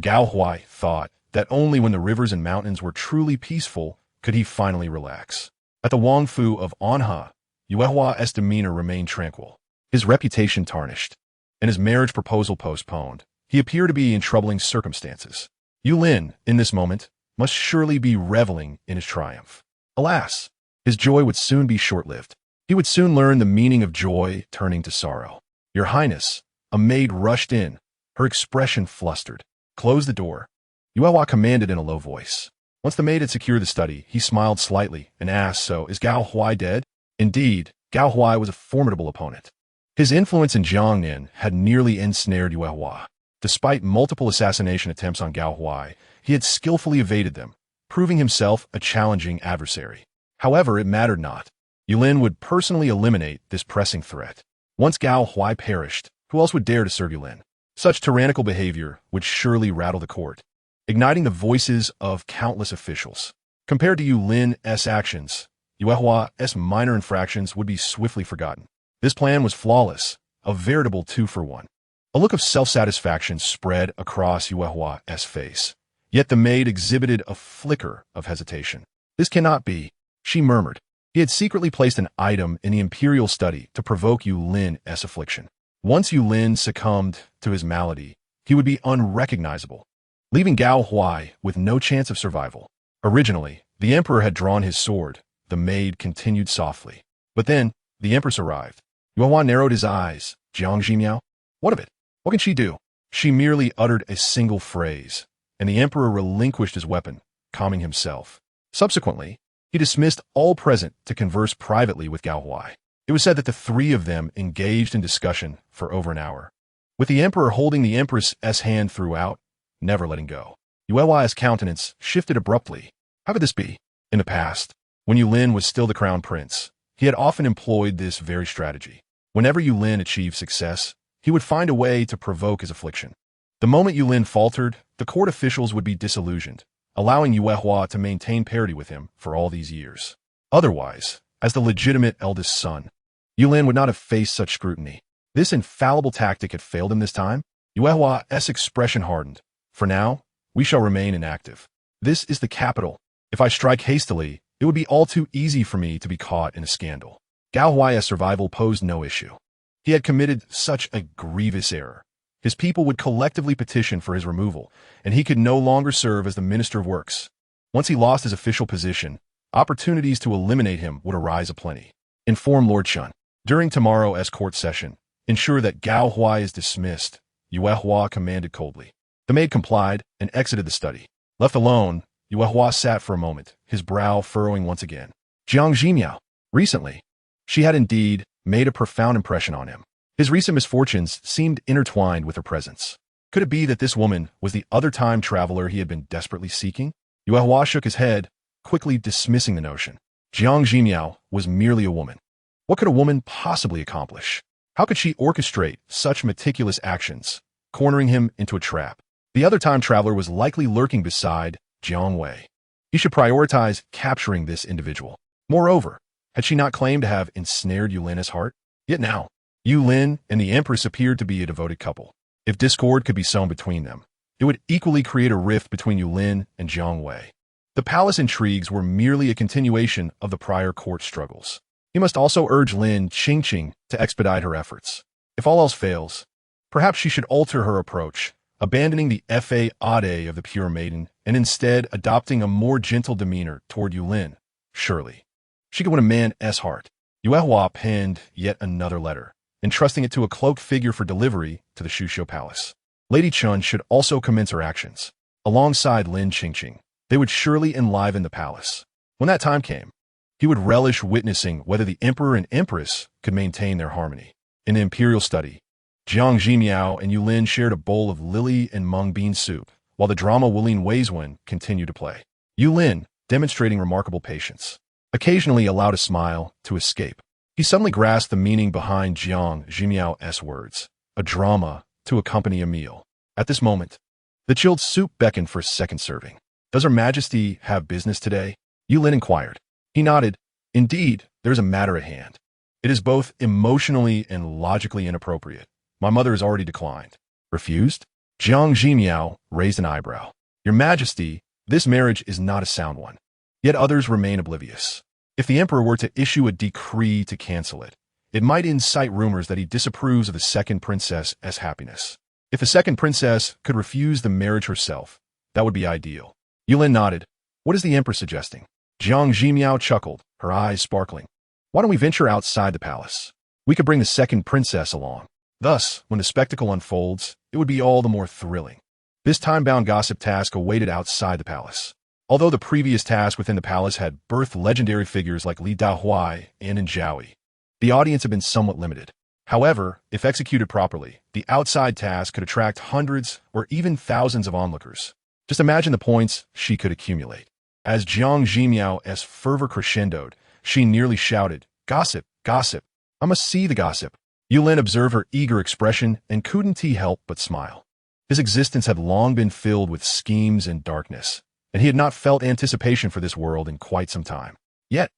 Gao Huai thought that only when the rivers and mountains were truly peaceful could he finally relax. At the Wangfu of Anha, Yuehua's demeanor remained tranquil, his reputation tarnished, and his marriage proposal postponed. He appeared to be in troubling circumstances. Yulin, in this moment, must surely be reveling in his triumph. Alas, his joy would soon be short-lived. He would soon learn the meaning of joy turning to sorrow. Your Highness, a maid rushed in, her expression flustered. Close the door. Yuehua commanded in a low voice. Once the maid had secured the study, he smiled slightly and asked, So, is Gao Huai dead? Indeed, Gao Huai was a formidable opponent. His influence in Jiangnan had nearly ensnared Yuehua. Despite multiple assassination attempts on Gao Huai, he had skillfully evaded them, proving himself a challenging adversary. However, it mattered not. Yulin would personally eliminate this pressing threat. Once Gao Huai perished, who else would dare to serve Yulin? Such tyrannical behavior would surely rattle the court, igniting the voices of countless officials. Compared to Yulin's actions, Yuehua's minor infractions would be swiftly forgotten. This plan was flawless, a veritable 2-for-1. A look of self-satisfaction spread across Yuehua's face. Yet the maid exhibited a flicker of hesitation. This cannot be, she murmured. He had secretly placed an item in the imperial study to provoke Yulin's affliction. Once Yulin succumbed to his malady, he would be unrecognizable, leaving Gao Huai with no chance of survival. Originally, the emperor had drawn his sword, the maid continued softly. But then, the empress arrived. Yuehua narrowed his eyes. Jiang Zhimiao? What of it? What can she do? She merely uttered a single phrase, and the emperor relinquished his weapon, calming himself. Subsequently, he dismissed all present to converse privately with Gao Huai. It was said that the three of them engaged in discussion for over an hour, with the emperor holding the empress's hand throughout, never letting go. Yuehua's countenance shifted abruptly. How could this be? In the past, when Yulin was still the crown prince, he had often employed this very strategy. Whenever Yulin achieved success, he would find a way to provoke his affliction. The moment Yulin faltered, the court officials would be disillusioned, allowing Yuehua to maintain parity with him for all these years. Otherwise, as the legitimate eldest son, Yulin would not have faced such scrutiny. This infallible tactic had failed him this time. Yuehua's expression hardened. For now, we shall remain inactive. This is the capital. If I strike hastily, it would be all too easy for me to be caught in a scandal. Gao Huai's survival posed no issue. He had committed such a grievous error. His people would collectively petition for his removal, and he could no longer serve as the Minister of Works. Once he lost his official position, opportunities to eliminate him would arise aplenty. Inform Lord Shun. During tomorrow's court session, ensure that Gao Huai is dismissed, Yuehua commanded coldly. The maid complied and exited the study. Left alone, Yuehua sat for a moment, his brow furrowing once again. Jiang Zhimiao. Recently, she had indeed made a profound impression on him. His recent misfortunes seemed intertwined with her presence. Could it be that this woman was the other time traveler he had been desperately seeking? Yuehua shook his head, quickly dismissing the notion. Jiang Zhimiao was merely a woman. What could a woman possibly accomplish? How could she orchestrate such meticulous actions, cornering him into a trap? The other time traveler was likely lurking beside Jiang Wei. He should prioritize capturing this individual. Moreover, Had she not claimed to have ensnared Yulin as heart? Yet now, Yulin and the Empress appeared to be a devoted couple. If discord could be sown between them, it would equally create a rift between Yulin and Jiang Wei. The palace intrigues were merely a continuation of the prior court struggles. He must also urge Lin Qingqing to expedite her efforts. If all else fails, perhaps she should alter her approach, abandoning the fade of the pure maiden and instead adopting a more gentle demeanor toward Yulin. Surely, she could win a man's heart. Yuehua penned yet another letter, entrusting it to a cloaked figure for delivery to the Shushu Palace. Lady Chun should also commence her actions. Alongside Lin Qingqing, they would surely enliven the palace. When that time came, he would relish witnessing whether the emperor and empress could maintain their harmony. In the imperial study, Jiang Zhimiao and Yulin shared a bowl of lily and mung bean soup, while the drama Wulin Weizwen continued to play. Yulin, demonstrating remarkable patience, occasionally allowed a smile to escape. He suddenly grasped the meaning behind Jiang Zhimiao's words, a drama to accompany a meal. At this moment, the chilled soup beckoned for a second serving. "Does Her Majesty have business today?" Yulin inquired. He nodded. "Indeed, there is a matter at hand. It is both emotionally and logically inappropriate. My mother has already declined." "Refused?" Jiang Zhimiao raised an eyebrow. "Your Majesty, this marriage is not a sound one." Yet others remain oblivious. If the emperor were to issue a decree to cancel it, it might incite rumors that he disapproves of the second princess's happiness. If the second princess could refuse the marriage herself, that would be ideal. Yulin nodded. "What is the emperor suggesting?" Jiang Zhimiao chuckled, her eyes sparkling. "Why don't we venture outside the palace? We could bring the second princess along. Thus, when the spectacle unfolds, it would be all the more thrilling." This time-bound gossip task awaited outside the palace. Although the previous task within the palace had birthed legendary figures like Li Dahuai and Zhaoyi, the audience had been somewhat limited. However, if executed properly, the outside task could attract hundreds or even thousands of onlookers. Just imagine the points she could accumulate. As Jiang Zhimiao's fervor crescendoed, she nearly shouted, "Gossip, gossip! I must see the gossip." Yulin observed her eager expression and couldn't he help but smile. His existence had long been filled with schemes and darkness, and he had not felt anticipation for this world in quite some time. Yet,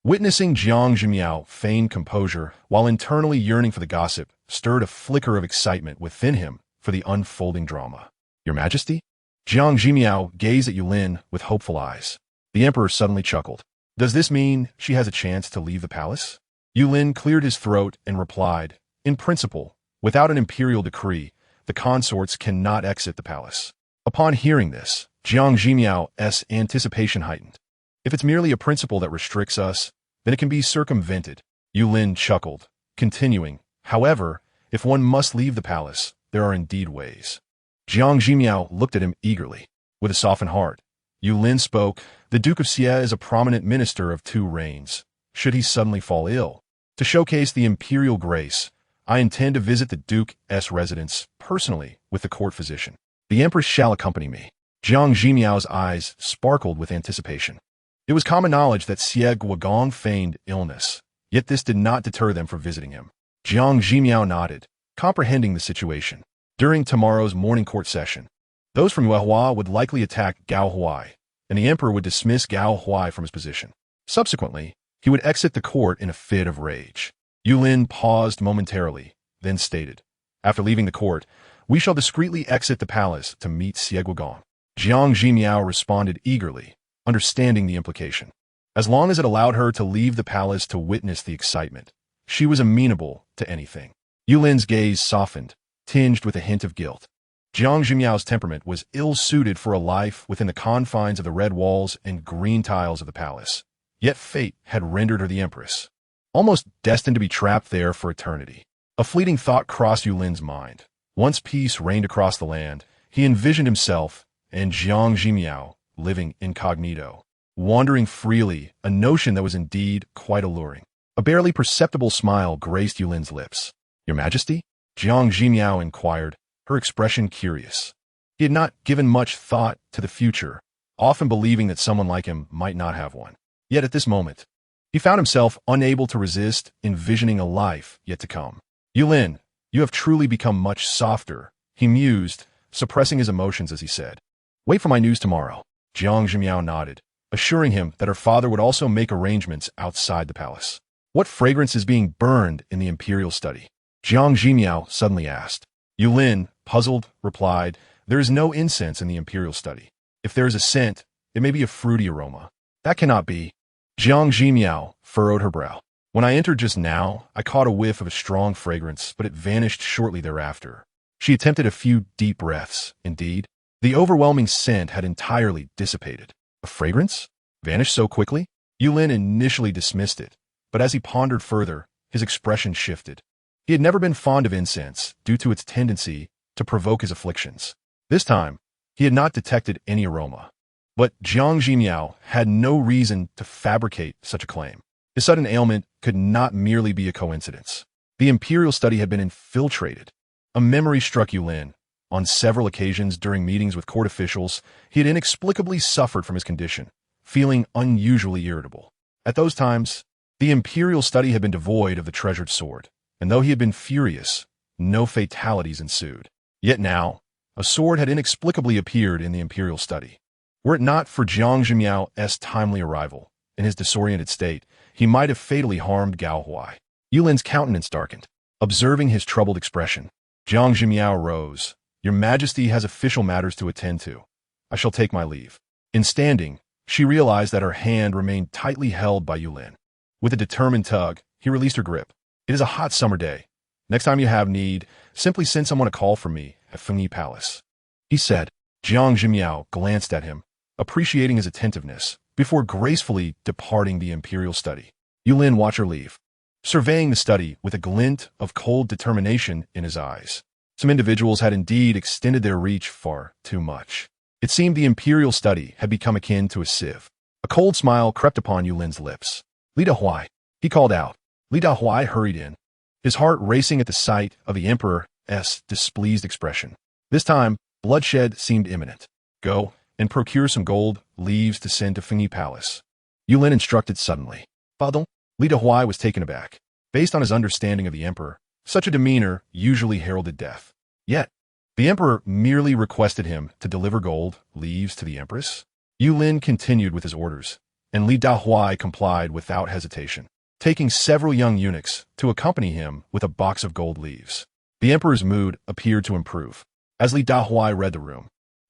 witnessing Jiang Zhimiao feign composure while internally yearning for the gossip stirred a flicker of excitement within him for the unfolding drama. "Your Majesty?" Jiang Zhimiao gazed at Yulin with hopeful eyes. The emperor suddenly chuckled. "Does this mean she has a chance to leave the palace?" Yulin cleared his throat and replied, "In principle, without an imperial decree, the consorts cannot exit the palace." Upon hearing this, Jiang Zhimiao's anticipation heightened. "If it's merely a principle that restricts us, then it can be circumvented." Yulin chuckled, continuing, "However, if one must leave the palace, there are indeed ways." Jiang Zhimiao looked at him eagerly. With a softened heart, Yulin spoke, "The Duke of Xie is a prominent minister of two reigns. Should he suddenly fall ill, to showcase the imperial grace, I intend to visit the Duke's residence personally with the court physician. The Empress shall accompany me." Jiang Zhimiao's eyes sparkled with anticipation. It was common knowledge that Xie Guogong feigned illness, yet this did not deter them from visiting him. Jiang Zhimiao nodded, comprehending the situation. During tomorrow's morning court session, those from Yuehua would likely attack Gao Huai, and the emperor would dismiss Gao Huai from his position. Subsequently, he would exit the court in a fit of rage. Yulin paused momentarily, then stated, "After leaving the court, we shall discreetly exit the palace to meet Xie Guogong." Jiang Zhimiao responded eagerly, understanding the implication. As long as it allowed her to leave the palace to witness the excitement, she was amenable to anything. Yulin's gaze softened, tinged with a hint of guilt. Jiang Zhimiao's temperament was ill-suited for a life within the confines of the red walls and green tiles of the palace. Yet fate had rendered her the empress, almost destined to be trapped there for eternity. A fleeting thought crossed Yulin's mind. Once peace reigned across the land, he envisioned himself and Jiang Zhimiao living incognito, wandering freely, a notion that was indeed quite alluring. A barely perceptible smile graced Yulin's lips. "Your Majesty?" Jiang Zhimiao inquired, her expression curious. He had not given much thought to the future, often believing that someone like him might not have one. Yet at this moment, he found himself unable to resist envisioning a life yet to come. "Yulin, you have truly become much softer," he mused, suppressing his emotions as he said. "Wait for my news tomorrow." Jiang Zhimiao nodded, assuring him that her father would also make arrangements outside the palace. What fragrance is being burned in the imperial study? Jiang Zhimiao suddenly asked. Yulin, puzzled, replied, there is no incense in the imperial study. If there is a scent, it may be a fruity aroma. That cannot be. Jiang Zhimiao furrowed her brow. When I entered just now, I caught a whiff of a strong fragrance, but it vanished shortly thereafter. She attempted a few deep breaths. Indeed, the overwhelming scent had entirely dissipated. A fragrance? Vanished so quickly? Yulin initially dismissed it, but as he pondered further, his expression shifted. He had never been fond of incense due to its tendency to provoke his afflictions. This time, he had not detected any aroma. But Jiang Zhimiao had no reason to fabricate such a claim. His sudden ailment could not merely be a coincidence. The imperial study had been infiltrated. A memory struck Yulin. On several occasions during meetings with court officials, he had inexplicably suffered from his condition, feeling unusually irritable. At those times, the imperial study had been devoid of the treasured sword, and though he had been furious, no fatalities ensued. Yet now, a sword had inexplicably appeared in the imperial study. Were it not for Jiang Zhimiao's timely arrival, in his disoriented state, he might have fatally harmed Gao Huai. Yulin's countenance darkened. Observing his troubled expression, Jiang Zhimiao rose. Your Majesty has official matters to attend to. I shall take my leave. In standing, she realized that her hand remained tightly held by Yulin. With a determined tug, he released her grip. It is a hot summer day. Next time you have need, simply send someone a call for me at Fengyi Palace, he said. Jiang Zhimiao glanced at him, appreciating his attentiveness, before gracefully departing the imperial study. Yulin watched her leave, surveying the study with a glint of cold determination in his eyes. Some individuals had indeed extended their reach far too much. It seemed the imperial study had become akin to a sieve. A cold smile crept upon Yulin's lips. Li Dahuai, he called out. Li Dahuai hurried in, his heart racing at the sight of the emperor's displeased expression. This time, bloodshed seemed imminent. Go and procure some gold leaves to send to Fengyi Palace, Yulin instructed suddenly. Pardon? Li Dahuai was taken aback. Based on his understanding of the emperor, such a demeanor usually heralded death. Yet, the emperor merely requested him to deliver gold leaves to the empress. Yulin continued with his orders, and Li Dahuai complied without hesitation, taking several young eunuchs to accompany him with a box of gold leaves. The emperor's mood appeared to improve as Li Dahuai read the room.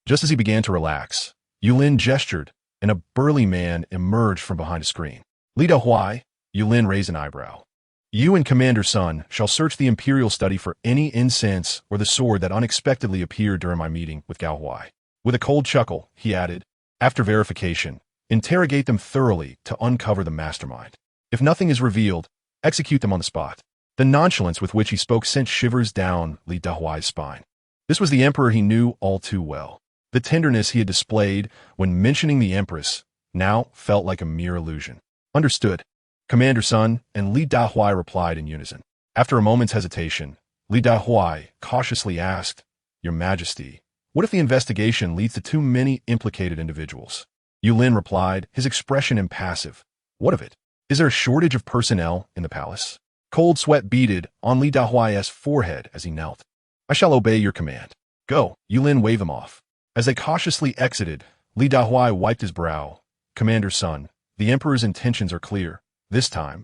Just as he began to relax, Yulin gestured, and a burly man emerged from behind a screen. Li Dahuai, Yulin raised an eyebrow. You and Commander Sun shall search the imperial study for any incense or the sword that unexpectedly appeared during my meeting with Gao Huai. With a cold chuckle, he added, after verification, interrogate them thoroughly to uncover the mastermind. If nothing is revealed, execute them on the spot. The nonchalance with which he spoke sent shivers down Li Dahuai's spine. This was the emperor he knew all too well. The tenderness he had displayed when mentioning the empress now felt like a mere illusion. Understood. Commander Sun and Li Dahuai replied in unison. After a moment's hesitation, Li Dahuai cautiously asked, Your Majesty, what if the investigation leads to too many implicated individuals? Yulin replied, his expression impassive. What of it? Is there a shortage of personnel in the palace? Cold sweat beaded on Li Dahuai's forehead as he knelt. I shall obey your command. Go, Yulin waved him off. As they cautiously exited, Li Dahuai wiped his brow. Commander Sun, the emperor's intentions are clear. This time,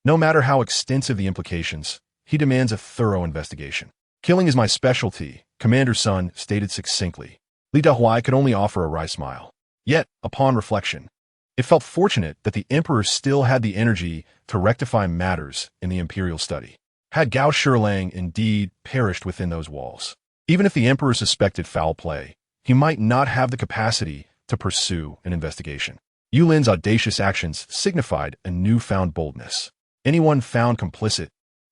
no matter how extensive the implications, he demands a thorough investigation. Killing is my specialty, Commander Sun stated succinctly. Li Dahuai could only offer a wry smile. Yet, upon reflection, it felt fortunate that the emperor still had the energy to rectify matters in the imperial study. Had Gao Shilang indeed perished within those walls, even if the emperor suspected foul play, he might not have the capacity to pursue an investigation. Yulin's audacious actions signified a newfound boldness. Anyone found complicit,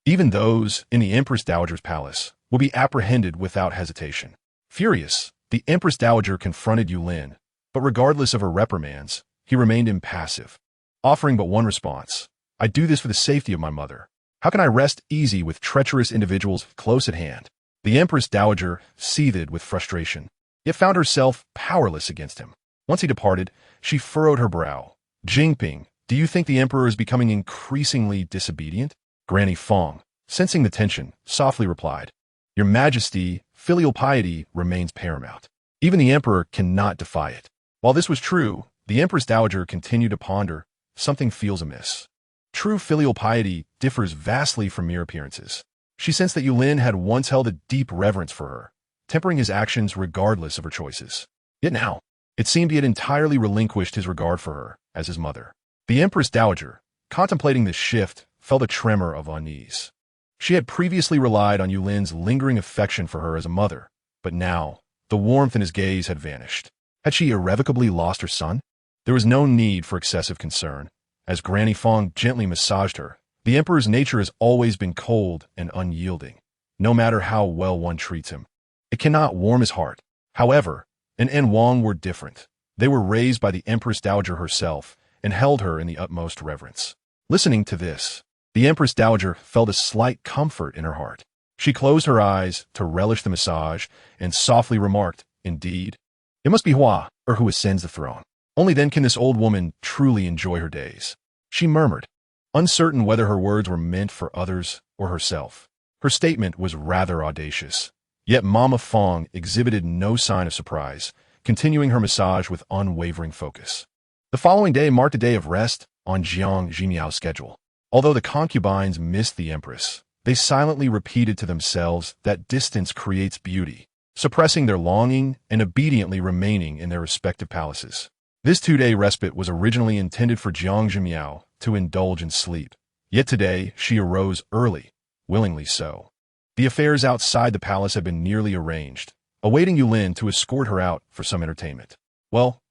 even those in the Empress Dowager's palace, will be apprehended without hesitation. Furious, the Empress Dowager confronted Yulin, but regardless of her reprimands, he remained impassive, offering but one response. I do this for the safety of my mother. How can I rest easy with treacherous individuals close at hand? The Empress Dowager seethed with frustration, yet found herself powerless against him. Once he departed, she furrowed her brow. Jingping, do you think the emperor is becoming increasingly disobedient? Granny Fong, sensing the tension, softly replied, Your Majesty, filial piety remains paramount. Even the emperor cannot defy it. While this was true, The Empress Dowager continued to ponder. Something feels amiss. True filial piety differs vastly from mere appearances. She sensed that Yulin had once held a deep reverence for her, tempering his actions regardless of her choices. Yet now, it seemed he had entirely relinquished his regard for her as his mother. The Empress Dowager, contemplating this shift, felt a tremor of unease. She had previously relied on Yulin's lingering affection for her as a mother, but now, the warmth in his gaze had vanished. Had she irrevocably lost her son? There was no need for excessive concern. As Granny Fong gently massaged her, the Emperor's nature has always been cold and unyielding, no matter how well one treats him. It cannot warm his heart. However, and Wang were different. They were raised by the Empress Dowager herself and held her in the utmost reverence. Listening to this, the Empress Dowager felt a slight comfort in her heart. She closed her eyes to relish the massage and softly remarked, "Indeed, it must be Hua, or who ascends the throne. Only then can this old woman truly enjoy her days." She murmured, uncertain whether her words were meant for others or herself. Her statement was rather audacious. Yet Mama Fong exhibited no sign of surprise, continuing her massage with unwavering focus. The following day marked a day of rest on Jiang Zhimiao's schedule. Although the concubines missed the Empress, they silently repeated to themselves that distance creates beauty, suppressing their longing and obediently remaining in their respective palaces. This 2-day respite was originally intended for Jiang Zhimiao to indulge in sleep. Yet today she arose early, willingly so. The affairs outside the palace had been nearly arranged, awaiting Yulin to escort her out for some entertainment. Well,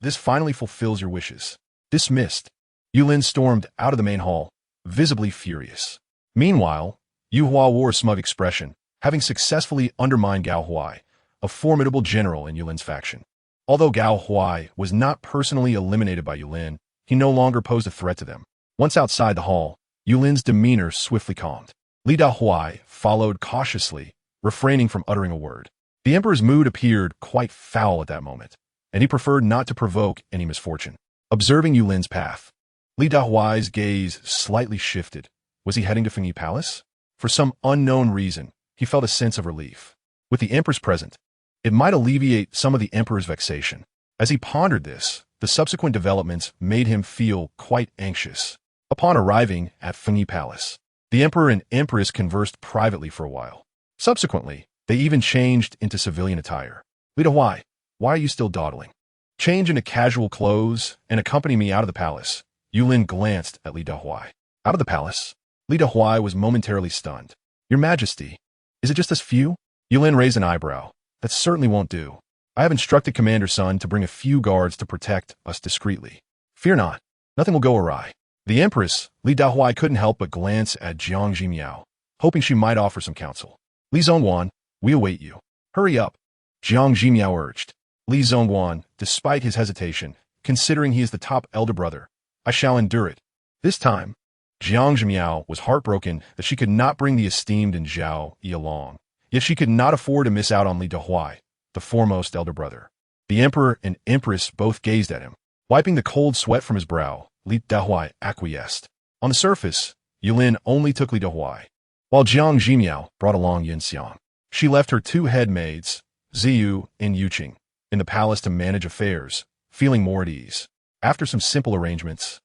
this finally fulfills your wishes. Dismissed. Yulin stormed out of the main hall, visibly furious. Meanwhile, Yu Hua wore a smug expression, having successfully undermined Gao Huai, a formidable general in Yulin's faction. Although Gao Huai was not personally eliminated by Yulin, he no longer posed a threat to them. Once outside the hall, Yulin's demeanor swiftly calmed. Li Dahuai followed cautiously, refraining from uttering a word. The Emperor's mood appeared quite foul at that moment, and he preferred not to provoke any misfortune. Observing Yulin's path, Li Dahuai's gaze slightly shifted. Was he heading to Fengyi Palace? For some unknown reason, he felt a sense of relief. With the Empress present, it might alleviate some of the Emperor's vexation. As he pondered this, the subsequent developments made him feel quite anxious. Upon arriving at Fengyi Palace, the Emperor and Empress conversed privately for a while. Subsequently, they even changed into civilian attire. Li Dahuai, why are you still dawdling? Change into casual clothes and accompany me out of the palace. Yulin glanced at Li Dahuai. Out of the palace? Li Dahuai was momentarily stunned. Your Majesty, is it just us few? Yulin raised an eyebrow. That certainly won't do. I have instructed Commander Sun to bring a few guards to protect us discreetly. Fear not, nothing will go awry. The Empress, Li Dahuai, couldn't help but glance at Jiang Zhimiao, hoping she might offer some counsel. Li Zongguan, we await you. Hurry up, Jiang Zhimiao urged. Li Zongguan, despite his hesitation, considering he is the top elder brother, I shall endure it. This time, Jiang Zhimiao was heartbroken that she could not bring the esteemed Zhao Yi along. Yet she could not afford to miss out on Li Dahuai, the foremost elder brother. The Emperor and Empress both gazed at him. Wiping the cold sweat from his brow, Li Dahuai acquiesced. On the surface, Yulin only took Li Dahuai, while Jiang Zhimiao brought along Yin Xiang. She left her 2 head maids, Ziyu and Yuqing, in the palace to manage affairs, feeling more at ease. After some simple arrangements,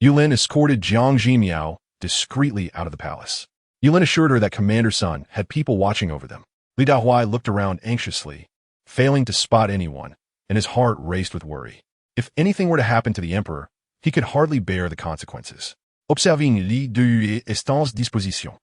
Yulin escorted Jiang Zhimiao discreetly out of the palace. Yulin assured her that Commander Sun had people watching over them. Li Dahuai looked around anxiously, failing to spot anyone, and his heart raced with worry. If anything were to happen to the Emperor, he could hardly bear the consequences. Observing Li de Estan's disposition,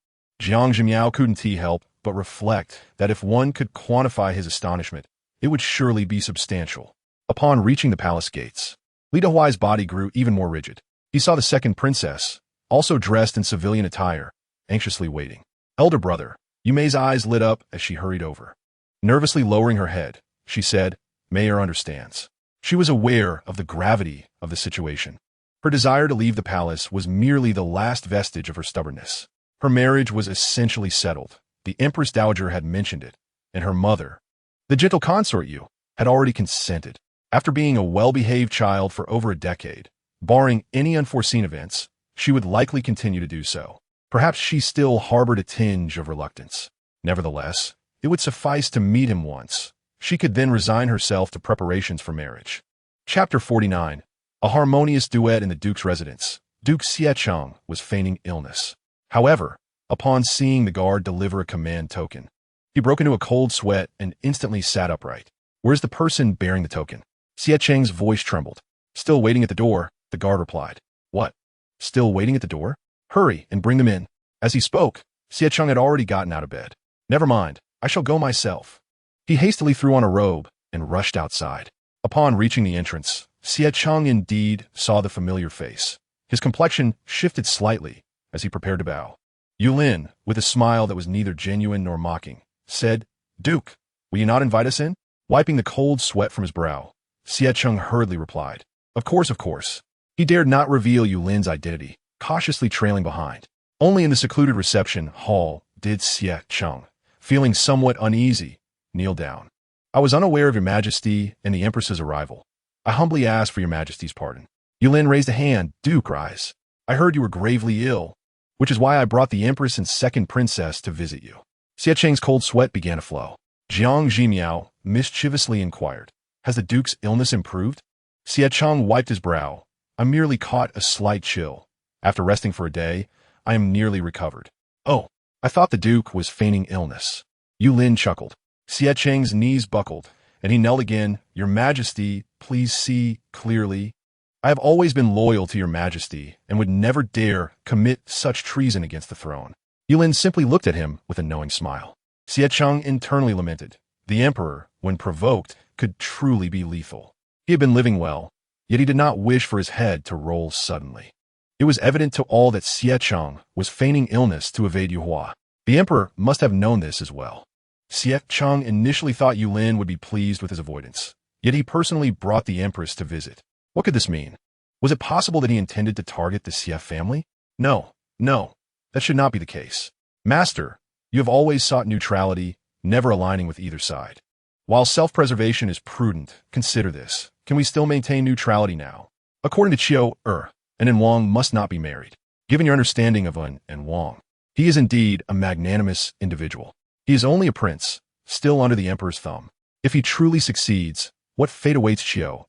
Jiang Zhimiao couldn't help but reflect that if one could quantify his astonishment, it would surely be substantial. Upon reaching the palace gates, Li Dahuai's body grew even more rigid. He saw the second princess, also dressed in civilian attire, anxiously waiting. Elder brother, Yumei's eyes lit up as she hurried over. Nervously lowering her head, she said, Mayor understands. She was aware of the gravity of the situation. Her desire to leave the palace was merely the last vestige of her stubbornness. Her marriage was essentially settled. The Empress Dowager had mentioned it, and her mother, the gentle consort Yu, had already consented. After being a well-behaved child for over a decade, barring any unforeseen events, she would likely continue to do so. Perhaps she still harbored a tinge of reluctance. Nevertheless, it would suffice to meet him once. She could then resign herself to preparations for marriage. Chapter 49. A harmonious duet in the Duke's residence. Duke Xiecheng was feigning illness. However, upon seeing the guard deliver a command token, he broke into a cold sweat and instantly sat upright. "Where's the person bearing the token?" Xiecheng's voice trembled. "Still waiting at the door," the guard replied. "What? Still waiting at the door? Hurry and bring them in." As he spoke, Xiecheng had already gotten out of bed. "Never mind, I shall go myself." He hastily threw on a robe and rushed outside. Upon reaching the entrance, Xiecheng indeed saw the familiar face. His complexion shifted slightly as he prepared to bow. Yulin, with a smile that was neither genuine nor mocking, said, "Duke, will you not invite us in?" Wiping the cold sweat from his brow, Xiecheng hurriedly replied, Of course, of course." He dared not reveal Yulin's identity, cautiously trailing behind. Only in the secluded reception hall did Xiecheng, feeling somewhat uneasy, kneel down. "I was unaware of your majesty and the empress's arrival. I humbly ask for your majesty's pardon." Yulin raised a hand. "Duke, rise. I heard you were gravely ill, which is why I brought the empress and second princess to visit you." Xiecheng's cold sweat began to flow. Jiang Zhimiao mischievously inquired, "Has the duke's illness improved?" Xiecheng wiped his brow. "I merely caught a slight chill. After resting for a day, I am nearly recovered." "Oh, I thought the duke was feigning illness." Yulin chuckled. Xiecheng's knees buckled, and he knelt again. "Your majesty, please see clearly. I have always been loyal to your majesty and would never dare commit such treason against the throne." Yulin simply looked at him with a knowing smile. Xiecheng internally lamented. The emperor, when provoked, could truly be lethal. He had been living well, yet he did not wish for his head to roll suddenly. It was evident to all that Xiecheng was feigning illness to evade Yuhua. The emperor must have known this as well. Xiecheng initially thought Yulin would be pleased with his avoidance, yet he personally brought the empress to visit. What could this mean? Was it possible that he intended to target the Xie family? No, that should not be the case. "Master, you have always sought neutrality, never aligning with either side. While self-preservation is prudent, consider this. Can we still maintain neutrality now? According to Qiu, an Wang must not be married. Given your understanding of an Wang, he is indeed a magnanimous individual. He is only a prince, still under the emperor's thumb. If he truly succeeds, what fate awaits Qiu?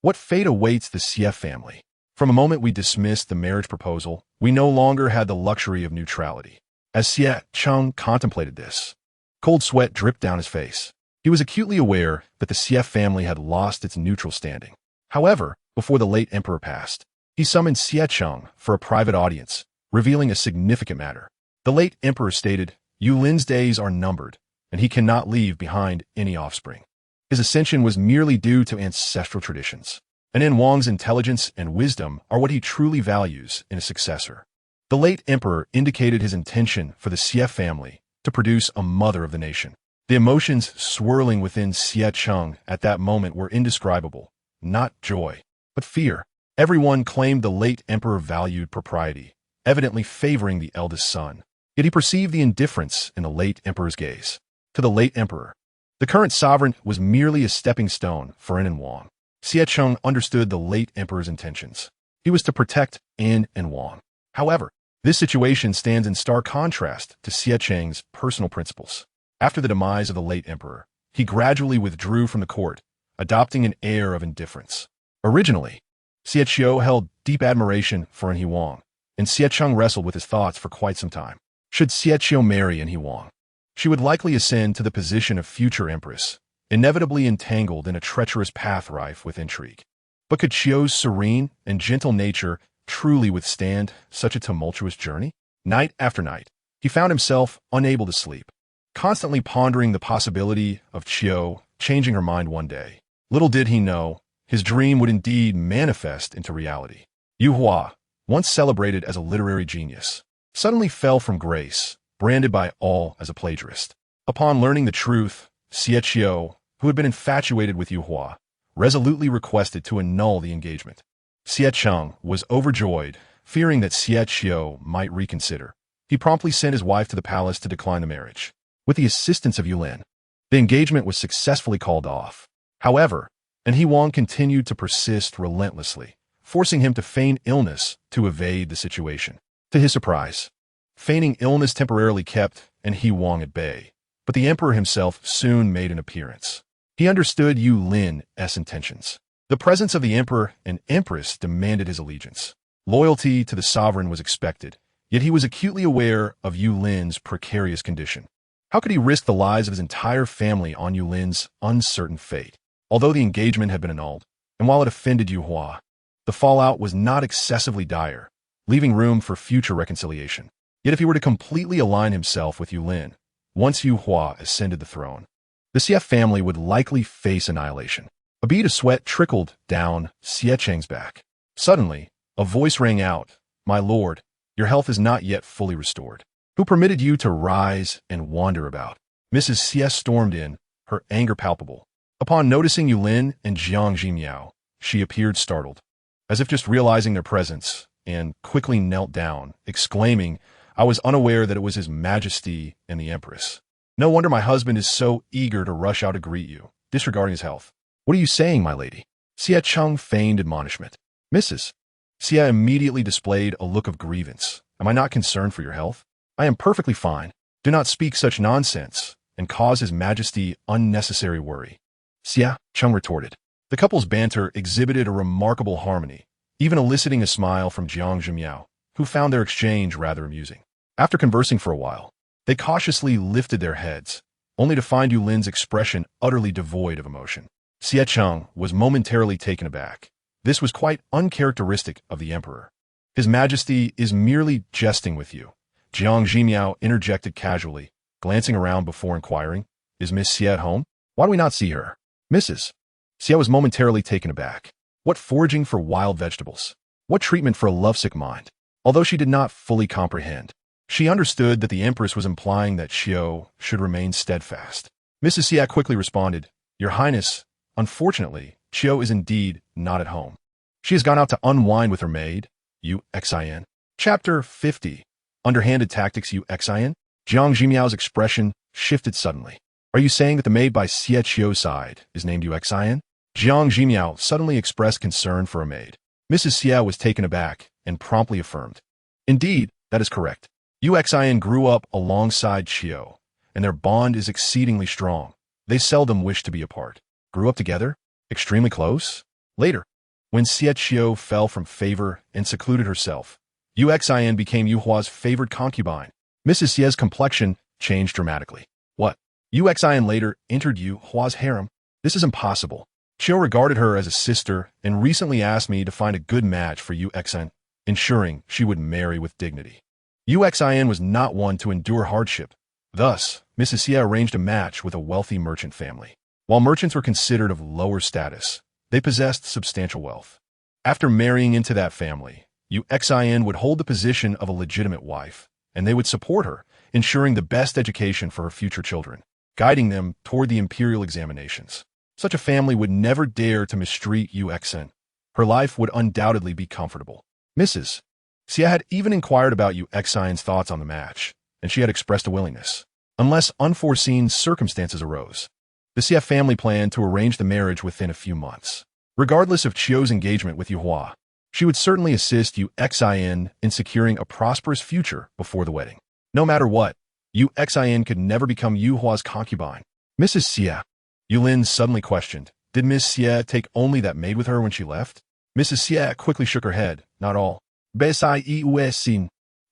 What fate awaits the Xie family?" From a moment we dismissed the marriage proposal, we no longer had the luxury of neutrality. As Xiecheng contemplated this, cold sweat dripped down his face. He was acutely aware that the Xie family had lost its neutral standing. However, before the late emperor passed, he summoned Xiecheng for a private audience, revealing a significant matter. The late emperor stated, Yulin's days are numbered, and he cannot leave behind any offspring. His ascension was merely due to ancestral traditions. And Wang's intelligence and wisdom are what he truly values in a successor. The late emperor indicated his intention for the Xie family to produce a mother of the nation. The emotions swirling within Xiecheng at that moment were indescribable, not joy, but fear. Everyone claimed the late emperor valued propriety, evidently favoring the eldest son. Yet he perceived the indifference in the late emperor's gaze. To the late emperor, the current sovereign was merely a stepping stone for Wang. Xiecheng understood the late emperor's intentions. He was to protect Wang. However, this situation stands in stark contrast to Xiecheng's personal principles. After the demise of the late emperor, he gradually withdrew from the court, adopting an air of indifference. Originally, Xiecheng held deep admiration for Wang, and Xiecheng wrestled with his thoughts for quite some time. Should Xiecheng marry Wang, she would likely ascend to the position of future empress, inevitably entangled in a treacherous path rife with intrigue. But could Qiu's serene and gentle nature truly withstand such a tumultuous journey? Night after night, he found himself unable to sleep, constantly pondering the possibility of Qiu changing her mind one day. Little did he know, his dream would indeed manifest into reality. Yuhua, once celebrated as a literary genius, suddenly fell from grace, branded by all as a plagiarist. Upon learning the truth, Xiecheng, who had been infatuated with Yuhua, resolutely requested to annul the engagement. Xiecheng was overjoyed, fearing that Xiecheng might reconsider. He promptly sent his wife to the palace to decline the marriage. With the assistance of Yulin, the engagement was successfully called off. However, Wang continued to persist relentlessly, forcing him to feign illness to evade the situation. To his surprise, feigning illness temporarily kept Wang at bay, but the emperor himself soon made an appearance. He understood Yulin's intentions. The presence of the emperor and empress demanded his allegiance. Loyalty to the sovereign was expected, yet he was acutely aware of Yu Lin's precarious condition. How could he risk the lives of his entire family on Yu Lin's uncertain fate? Although the engagement had been annulled, and while it offended Yu Hua, the fallout was not excessively dire, leaving room for future reconciliation. Yet if he were to completely align himself with Yu Lin, once Yu Hua ascended the throne, the Xie family would likely face annihilation. A bead of sweat trickled down Xie Cheng's back. Suddenly, a voice rang out, "My lord, your health is not yet fully restored. Who permitted you to rise and wander about?" Mrs. Xie stormed in, her anger palpable. Upon noticing Yu Lin and Jiang Zhimiao, she appeared startled, as if just realizing their presence, and quickly knelt down, exclaiming, "I was unaware that it was His Majesty and the Empress. No wonder my husband is so eager to rush out to greet you, disregarding his health. What are you saying, my lady?" Xie Cheng feigned admonishment. "Mrs. Xie immediately displayed a look of grievance. "Am I not concerned for your health? I am perfectly fine. Do not speak such nonsense and cause His Majesty unnecessary worry." Xie Cheng retorted. The couple's banter exhibited a remarkable harmony, even eliciting a smile from Jiang Zhimiao, who found their exchange rather amusing. After conversing for a while, they cautiously lifted their heads, only to find Yu Lin's expression utterly devoid of emotion. Xie Cheng was momentarily taken aback. This was quite uncharacteristic of the emperor. "His Majesty is merely jesting with you," Jiang Zhimiao interjected casually, glancing around before inquiring, "Is Miss Xie at home? Why do we not see her?" Mrs. Xie was momentarily taken aback. What foraging for wild vegetables? What treatment for a lovesick mind? Although she did not fully comprehend, she understood that the empress was implying that Xiao should remain steadfast. Mrs. Xie quickly responded, "Your Highness, unfortunately, Xiao is indeed not at home. She has gone out to unwind with her maid, Yu Xin." Chapter 50. Underhanded Tactics Yu Xin? Jiang Zhimiao's expression shifted suddenly. "Are you saying that the maid by Xie Qiu's side is named Yu Xin?" Jiang Zhimiao suddenly expressed concern for a maid. Mrs. Xie was taken aback and promptly affirmed, "Indeed, that is correct. Yu Xin grew up alongside Qiu, and their bond is exceedingly strong. They seldom wish to be apart. Grew up together? Extremely close?" Later, when Xie Qiu fell from favor and secluded herself, Yu Xin became Yu Hua's favored concubine. Mrs. Xie's complexion changed dramatically. "What? Yu Xin later entered Yu Hua's harem? This is impossible. Qiu regarded her as a sister and recently asked me to find a good match for Yu Xin, ensuring she would marry with dignity. Yu Xin was not one to endure hardship. Thus, Mrs. Xie arranged a match with a wealthy merchant family. While merchants were considered of lower status, they possessed substantial wealth. After marrying into that family, Yu Xin would hold the position of a legitimate wife, and they would support her, ensuring the best education for her future children, guiding them toward the imperial examinations. Such a family would never dare to mistreat Yu Xin. Her life would undoubtedly be comfortable. Mrs. Xie had even inquired about Yu Xin's thoughts on the match, and she had expressed a willingness, unless unforeseen circumstances arose. The Xie family planned to arrange the marriage within a few months. Regardless of Qiu's engagement with Yu Hua, she would certainly assist Yu Xin in securing a prosperous future before the wedding. No matter what, Yu Xin could never become Yu Hua's concubine. Mrs. Xie, Yu Lin suddenly questioned, "Did Miss Xie take only that maid with her when she left?" Mrs. Xie quickly shook her head, "Not all. There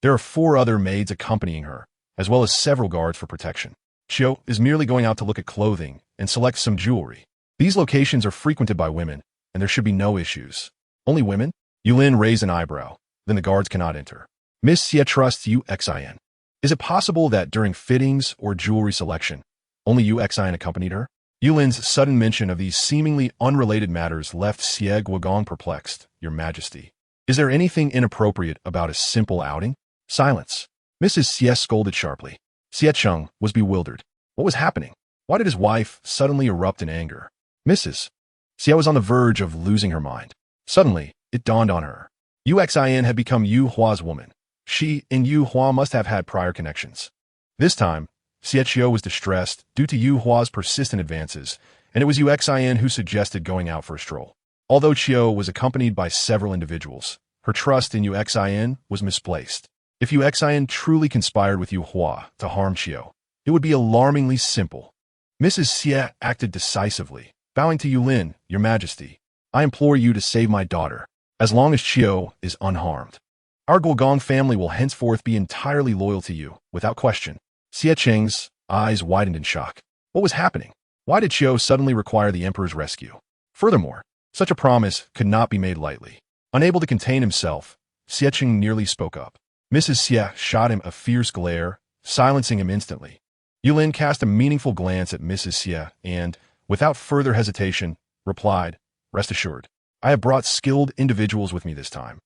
are 4 other maids accompanying her, as well as several guards for protection. Qiu is merely going out to look at clothing and select some jewelry. These locations are frequented by women, and there should be no issues." "Only women?" Yu Lin raised an eyebrow. "Then the guards cannot enter." Miss Xie trusts Yu Xin. "Is it possible that during fittings or jewelry selection, only Yu Xin accompanied her?" Yu Lin's sudden mention of these seemingly unrelated matters left Xie Guogong perplexed. "Your Majesty, is there anything inappropriate about a simple outing?" Silence. Mrs. Xie scolded sharply. Xie Cheng was bewildered. What was happening? Why did his wife suddenly erupt in anger? Mrs. Xie was on the verge of losing her mind. Suddenly, it dawned on her. Yu Xin had become Yu Hua's woman. She and Yu Hua must have had prior connections. This time, Xie Qiu was distressed due to Yu Hua's persistent advances, and it was Yu Xin who suggested going out for a stroll. Although Qiu was accompanied by several individuals, her trust in Yu Xin was misplaced. If Yu Xin truly conspired with Yu Hua to harm Qiu, it would be alarmingly simple. Mrs. Xie acted decisively, bowing to Yu Lin, "Your Majesty, I implore you to save my daughter. As long as Chiao is unharmed, our Guogong family will henceforth be entirely loyal to you, without question. Xie Qing's eyes widened in shock. What was happening? Why did Chiao suddenly require the emperor's rescue? Furthermore, such a promise could not be made lightly. Unable to contain himself, Xie Qing nearly spoke up. Mrs. Xie shot him a fierce glare, silencing him instantly. Yulin cast a meaningful glance at Mrs. Xie and, without further hesitation, replied, "Rest assured, I have brought skilled individuals with me this time.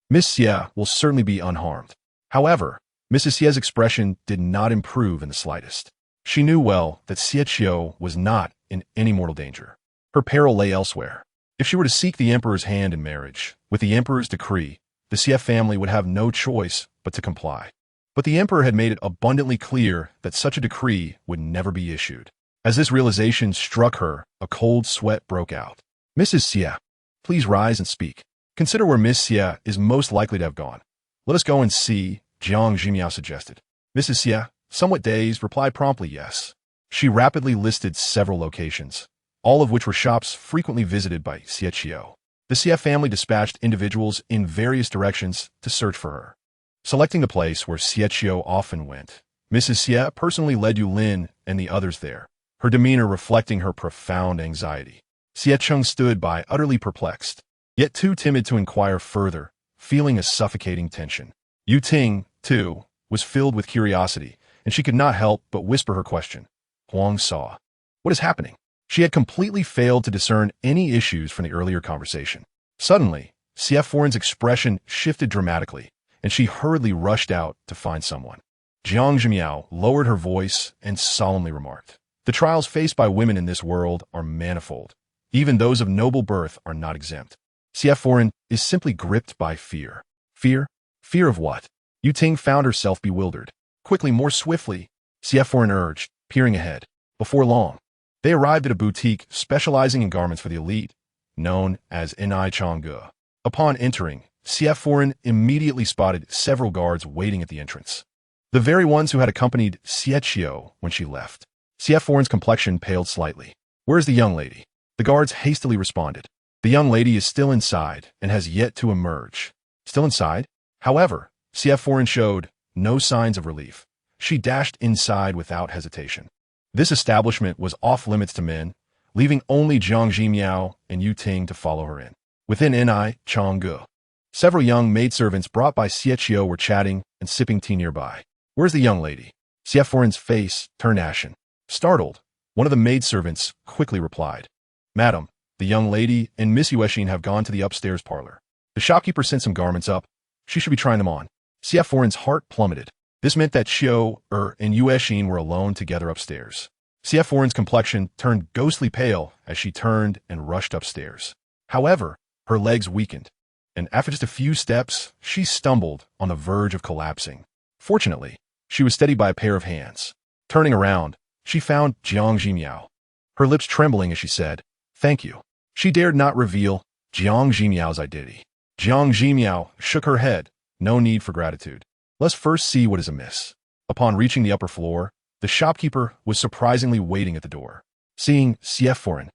Miss Xie will certainly be unharmed." However, Mrs. Xie's expression did not improve in the slightest. She knew well that Xie Qiao was not in any mortal danger. Her peril lay elsewhere. If she were to seek the emperor's hand in marriage, with the emperor's decree, the Xie family would have no choice but to comply. But the emperor had made it abundantly clear that such a decree would never be issued. As this realization struck her, a cold sweat broke out. "Mrs. Xie, please rise and speak. Consider where Miss Xie is most likely to have gone. Let us go and see," Jiang Zhimiao suggested. Mrs. Xie, somewhat dazed, replied promptly yes. She rapidly listed several locations, all of which were shops frequently visited by Xie Qiao. The Xie family dispatched individuals in various directions to search for her. Selecting the place where Xie Qiao often went, Mrs. Xie personally led Yulin and the others there, her demeanor reflecting her profound anxiety. Xie Cheng stood by, utterly perplexed, yet too timid to inquire further, feeling a suffocating tension. Yu Ting, too, was filled with curiosity, and she could not help but whisper her question. Huang saw. What is happening? She had completely failed to discern any issues from the earlier conversation. Suddenly, Xie Foreign's expression shifted dramatically, and she hurriedly rushed out to find someone. Jiang Zhimiao lowered her voice and solemnly remarked, "The trials faced by women in this world are manifold. Even those of noble birth are not exempt. Xie Foreign is simply gripped by fear." Fear? Fear of what? Yu Ting found herself bewildered. Quickly, more swiftly, Xie Foreign urged, peering ahead. Before long, they arrived at a boutique specializing in garments for the elite, known as Ni Changge. Upon entering, Xie Foreign immediately spotted several guards waiting at the entrance. The very ones who had accompanied Xie Qiao when she left. Xie Foreign's complexion paled slightly. "Where's the young lady?" The guards hastily responded. "The young lady is still inside and has yet to emerge." Still inside? However, Xie Foreign showed no signs of relief. She dashed inside without hesitation. This establishment was off-limits to men, leaving only Jiang Zhimiao and Yu Ting to follow her in. Within Ni Changge, several young maidservants brought by Xie Qiao were chatting and sipping tea nearby. "Where's the young lady?" Xie Foreign's face turned ashen. Startled, one of the maidservants quickly replied, "Madam, the young lady and Miss Yuexin have gone to the upstairs parlor. The shopkeeper sent some garments up. She should be trying them on." Xie Foreign's heart plummeted. This meant that Xiao and Yuexin were alone together upstairs. Xie Foreign's complexion turned ghostly pale as she turned and rushed upstairs. However, her legs weakened, and after just a few steps, she stumbled on the verge of collapsing. Fortunately, she was steadied by a pair of hands. Turning around, she found Jiang Zhimiao, her lips trembling as she said, "Thank you." She dared not reveal Jiang Zhimiao's identity. Jiang Zhimiao shook her head. "No need for gratitude. Let's first see what is amiss." Upon reaching the upper floor, the shopkeeper was surprisingly waiting at the door. Seeing Xie Foreign,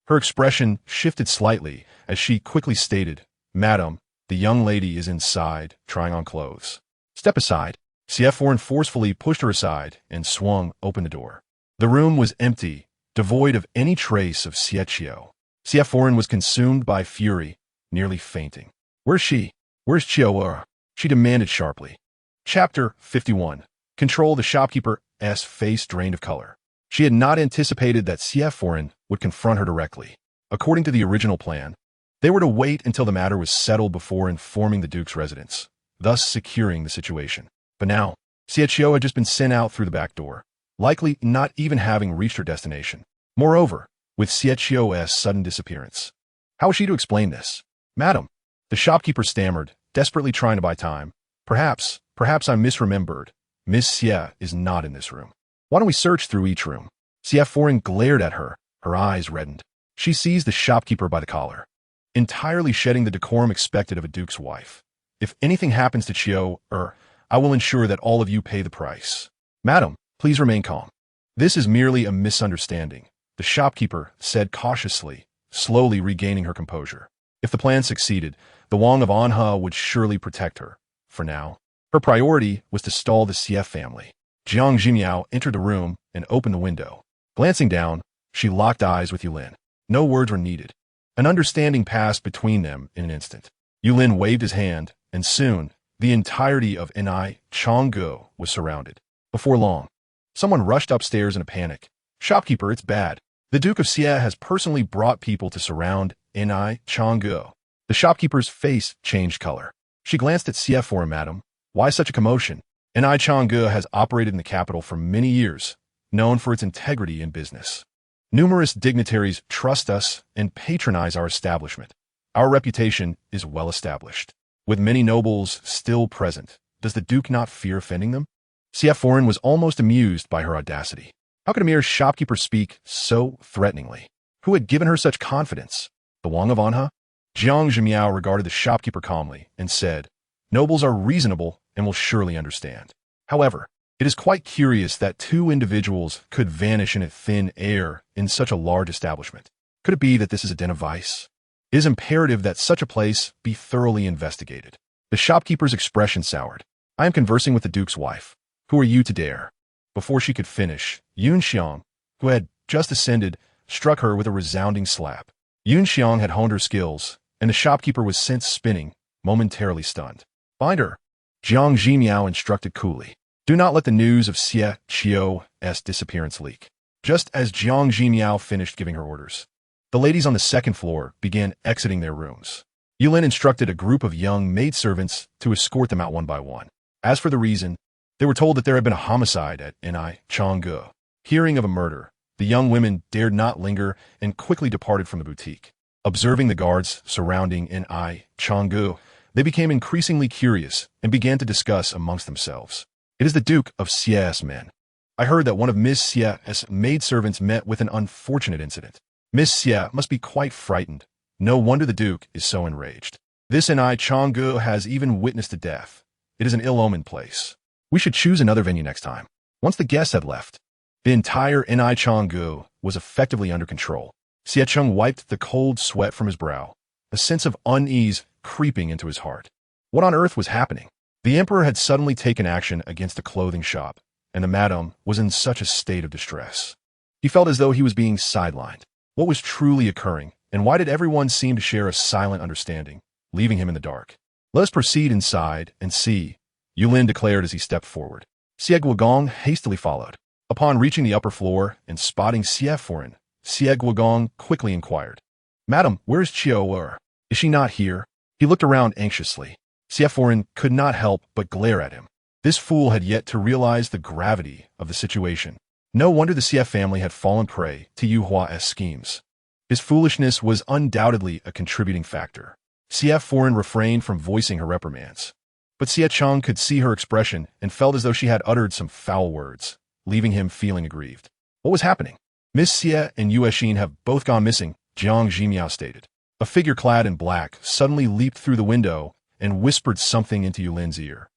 her expression shifted slightly as she quickly stated, "Madam, the young lady is inside, trying on clothes." "Step aside." Xie Foreign forcefully pushed her aside and swung open the door. The room was empty, devoid of any trace of Xie Qiao. Xie Foreign was consumed by fury, nearly fainting. "Where's she? Where's Qiao?" she demanded sharply. Chapter 51. Control. The shopkeeper's face drained of color. She had not anticipated that Xie Foreign would confront her directly. According to the original plan, they were to wait until the matter was settled before informing the Duke's residence, thus securing the situation. But now, Xie Qiao had just been sent out through the back door, likely not even having reached her destination. Moreover, with Xie Qiao's sudden disappearance, how was she to explain this? "Madam," the shopkeeper stammered, desperately trying to buy time. Perhaps I misremembered. Miss Xie is not in this room. Why don't we search through each room?" Xie Foreign glared at her, her eyes reddened. She seized the shopkeeper by the collar, entirely shedding the decorum expected of a duke's wife. "If anything happens to Qiao, I will ensure that all of you pay the price." "Madam, please remain calm. This is merely a misunderstanding," the shopkeeper said cautiously, slowly regaining her composure. If the plan succeeded, the Wang of Anha would surely protect her. For now, her priority was to stall the Xie family. Jiang Zhimiao entered the room and opened the window. Glancing down, she locked eyes with Yulin. No words were needed. An understanding passed between them in an instant. Yulin waved his hand, and soon, the entirety of Ni Changgu was surrounded. Before long, someone rushed upstairs in a panic. "Shopkeeper, it's bad. The Duke of Xie has personally brought people to surround Ni Changgu." The shopkeeper's face changed color. She glanced at Xie for him, "Madam, why such a commotion?" Ni Changgu has operated in the capital for many years, known for its integrity in business. Numerous dignitaries trust us and patronize our establishment. Our reputation is well established. With many nobles still present, does the Duke not fear offending them? Xie Foreign was almost amused by her audacity. How could a mere shopkeeper speak so threateningly? Who had given her such confidence? The Wang of Anha? Jiang Zhimiao regarded the shopkeeper calmly and said, "Nobles are reasonable and will surely understand. However, it is quite curious that two individuals could vanish in a thin air in such a large establishment. Could it be that this is a den of vice? It is imperative that such a place be thoroughly investigated." The shopkeeper's expression soured. "I am conversing with the Duke's wife. Who are you to dare?" Before she could finish, Yun Xiang, who had just ascended, struck her with a resounding slap. Yun Xiang had honed her skills, and the shopkeeper was sent spinning, momentarily stunned. "Bind her," Jiang Zhimiao instructed coolly. "Do not let the news of Xie Qiu's disappearance leak." Just as Jiang Zhimiao finished giving her orders, the ladies on the second floor began exiting their rooms. Yulin instructed a group of young maidservants to escort them out one by one. As for the reason, they were told that there had been a homicide at Ni Changgu. Hearing of a murder, the young women dared not linger and quickly departed from the boutique. Observing the guards surrounding Ni Changgu, they became increasingly curious and began to discuss amongst themselves. "It is the Duke of Xie's men. I heard that one of Miss Xie's maidservants met with an unfortunate incident. Miss Xie must be quite frightened. No wonder the Duke is so enraged. This Ni Changgu has even witnessed a death. It is an ill-omened place. We should choose another venue next time." Once the guests had left, the entire Ni Changgu was effectively under control. Xie Cheng wiped the cold sweat from his brow, a sense of unease creeping into his heart. What on earth was happening? The emperor had suddenly taken action against the clothing shop, and the madame was in such a state of distress. He felt as though he was being sidelined. What was truly occurring, and why did everyone seem to share a silent understanding, leaving him in the dark? "Let us proceed inside and see," Yulin declared as he stepped forward. Xie Guogong hastily followed. Upon reaching the upper floor and spotting Xie Foreign, Xie Guogong quickly inquired, "Madam, where is Qiu? Is she not here?" He looked around anxiously. Xie Foreign could not help but glare at him. This fool had yet to realize the gravity of the situation. No wonder the Xie family had fallen prey to Yu Hua's schemes. His foolishness was undoubtedly a contributing factor. Xie Foreign refrained from voicing her reprimands. But Xie Cheng could see her expression and felt as though she had uttered some foul words, leaving him feeling aggrieved. What was happening? "Miss Xie and Yue Xin have both gone missing," Jiang Zhimiao stated. A figure clad in black suddenly leaped through the window and whispered something into Yulin's ear.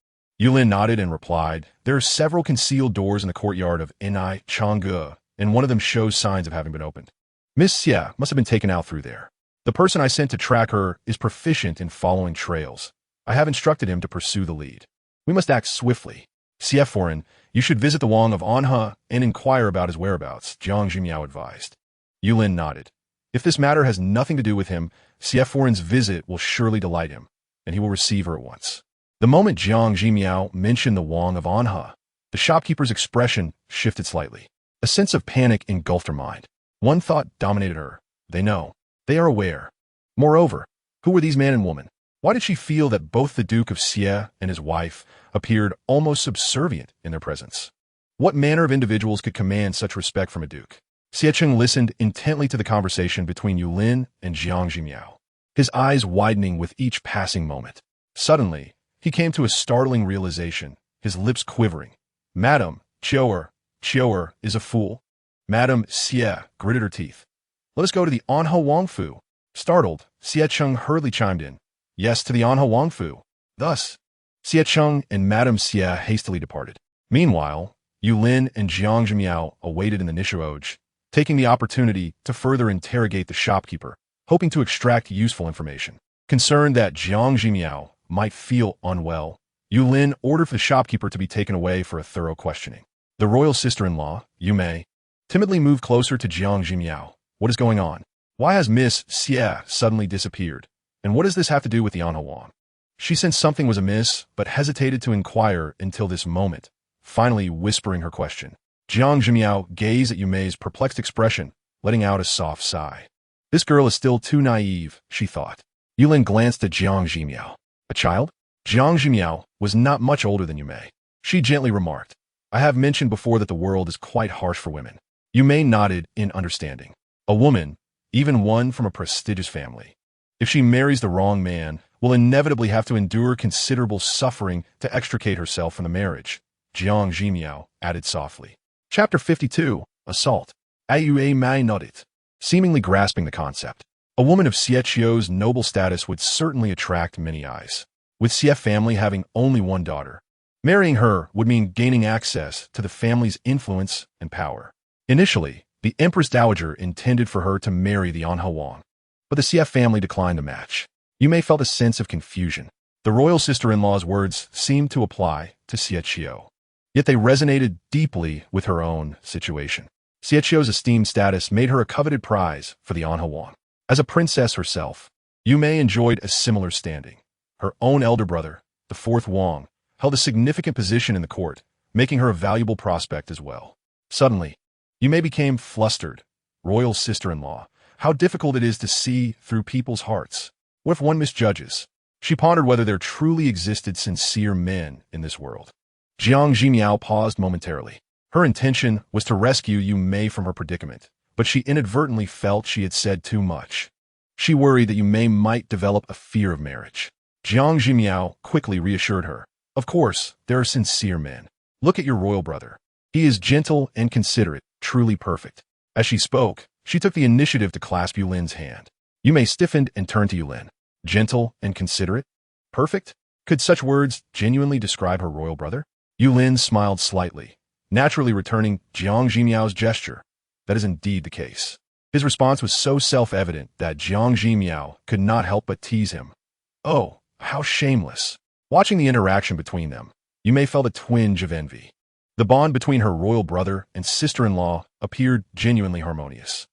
Yulin nodded and replied, "There are several concealed doors in the courtyard of Ni Changgu, and one of them shows signs of having been opened. Miss Xie must have been taken out through there. The person I sent to track her is proficient in following trails. I have instructed him to pursue the lead. We must act swiftly. Xie Foreign, you should visit the Wang of Anha and inquire about his whereabouts," Jiang Zhimiao advised. Yulin nodded. If this matter has nothing to do with him, Xie Foreign's visit will surely delight him, and he will receive her at once. The moment Jiang Zhimiao mentioned the Wang of Anha, the shopkeeper's expression shifted slightly. A sense of panic engulfed her mind. One thought dominated her. They know. They are aware. Moreover, who were these man and woman? Why did she feel that both the Duke of Xie and his wife appeared almost subservient in their presence? What manner of individuals could command such respect from a duke? Xie Cheng listened intently to the conversation between Yulin and Jiang Zhimiao, his eyes widening with each passing moment. Suddenly, he came to a startling realization, his lips quivering. "Madam, Qiu is a fool." Madame Xie gritted her teeth. "Let us go to the Anha Wangfu." Startled, Xie Cheng hurriedly chimed in. "Yes, to the Anha Wangfu." Thus, Xie Cheng and Madame Xie hastily departed. Meanwhile, Yulin and Jiang Zhimiao awaited in the Nishuoj, taking the opportunity to further interrogate the shopkeeper, hoping to extract useful information. Concerned that Jiang Zhimiao might feel unwell, Yulin ordered for the shopkeeper to be taken away for a thorough questioning. The royal sister-in-law, Yumei, timidly moved closer to Jiang Zhimiao. What is going on? Why has Miss Xie suddenly disappeared? And what does this have to do with the Anhawang? She sensed something was amiss, but hesitated to inquire until this moment, finally whispering her question. Jiang Zhimiao gazed at Yumei's perplexed expression, letting out a soft sigh. This girl is still too naive, she thought. Yulin glanced at Jiang Zhimiao. A child? Jiang Zhimiao was not much older than Yumei. She gently remarked, I have mentioned before that the world is quite harsh for women. Yumei nodded in understanding. A woman, even one from a prestigious family, if she marries the wrong man, will inevitably have to endure considerable suffering to extricate herself from the marriage, Jiang Zhimiao added softly. Chapter 52, Assault. Ayue Mai nodded, seemingly grasping the concept. A woman of Xie Qiu's noble status would certainly attract many eyes. With Xie family having only one daughter, marrying her would mean gaining access to the family's influence and power. Initially, the Empress Dowager intended for her to marry the Anhawang, but the Xie family declined the match. Yumei felt a sense of confusion. The royal sister-in-law's words seemed to apply to Xie Qiu, yet they resonated deeply with her own situation. Xie Qiu's esteemed status made her a coveted prize for the Anhawang. As a princess herself, Yumei enjoyed a similar standing. Her own elder brother, the fourth Wang, held a significant position in the court, making her a valuable prospect as well. Suddenly, Yumei became flustered. Royal sister-in-law, how difficult it is to see through people's hearts. What if one misjudges? She pondered whether there truly existed sincere men in this world. Jiang Zhimiao paused momentarily. Her intention was to rescue Yumei from her predicament, but she inadvertently felt she had said too much. She worried that Yumei might develop a fear of marriage. Jiang Zhimiao quickly reassured her. Of course, there are sincere men. Look at your royal brother. He is gentle and considerate, truly perfect. As she spoke, she took the initiative to clasp Yulin's hand. Yumei stiffened and turned to Yulin. Gentle and considerate? Perfect? Could such words genuinely describe her royal brother? Yulin smiled slightly, naturally returning Jiang Zhimiao's gesture. That is indeed the case. His response was so self-evident that Jiang Zhimiao could not help but tease him. Oh, how shameless. Watching the interaction between them, Yumei felt a twinge of envy. The bond between her royal brother and sister-in-law appeared genuinely harmonious.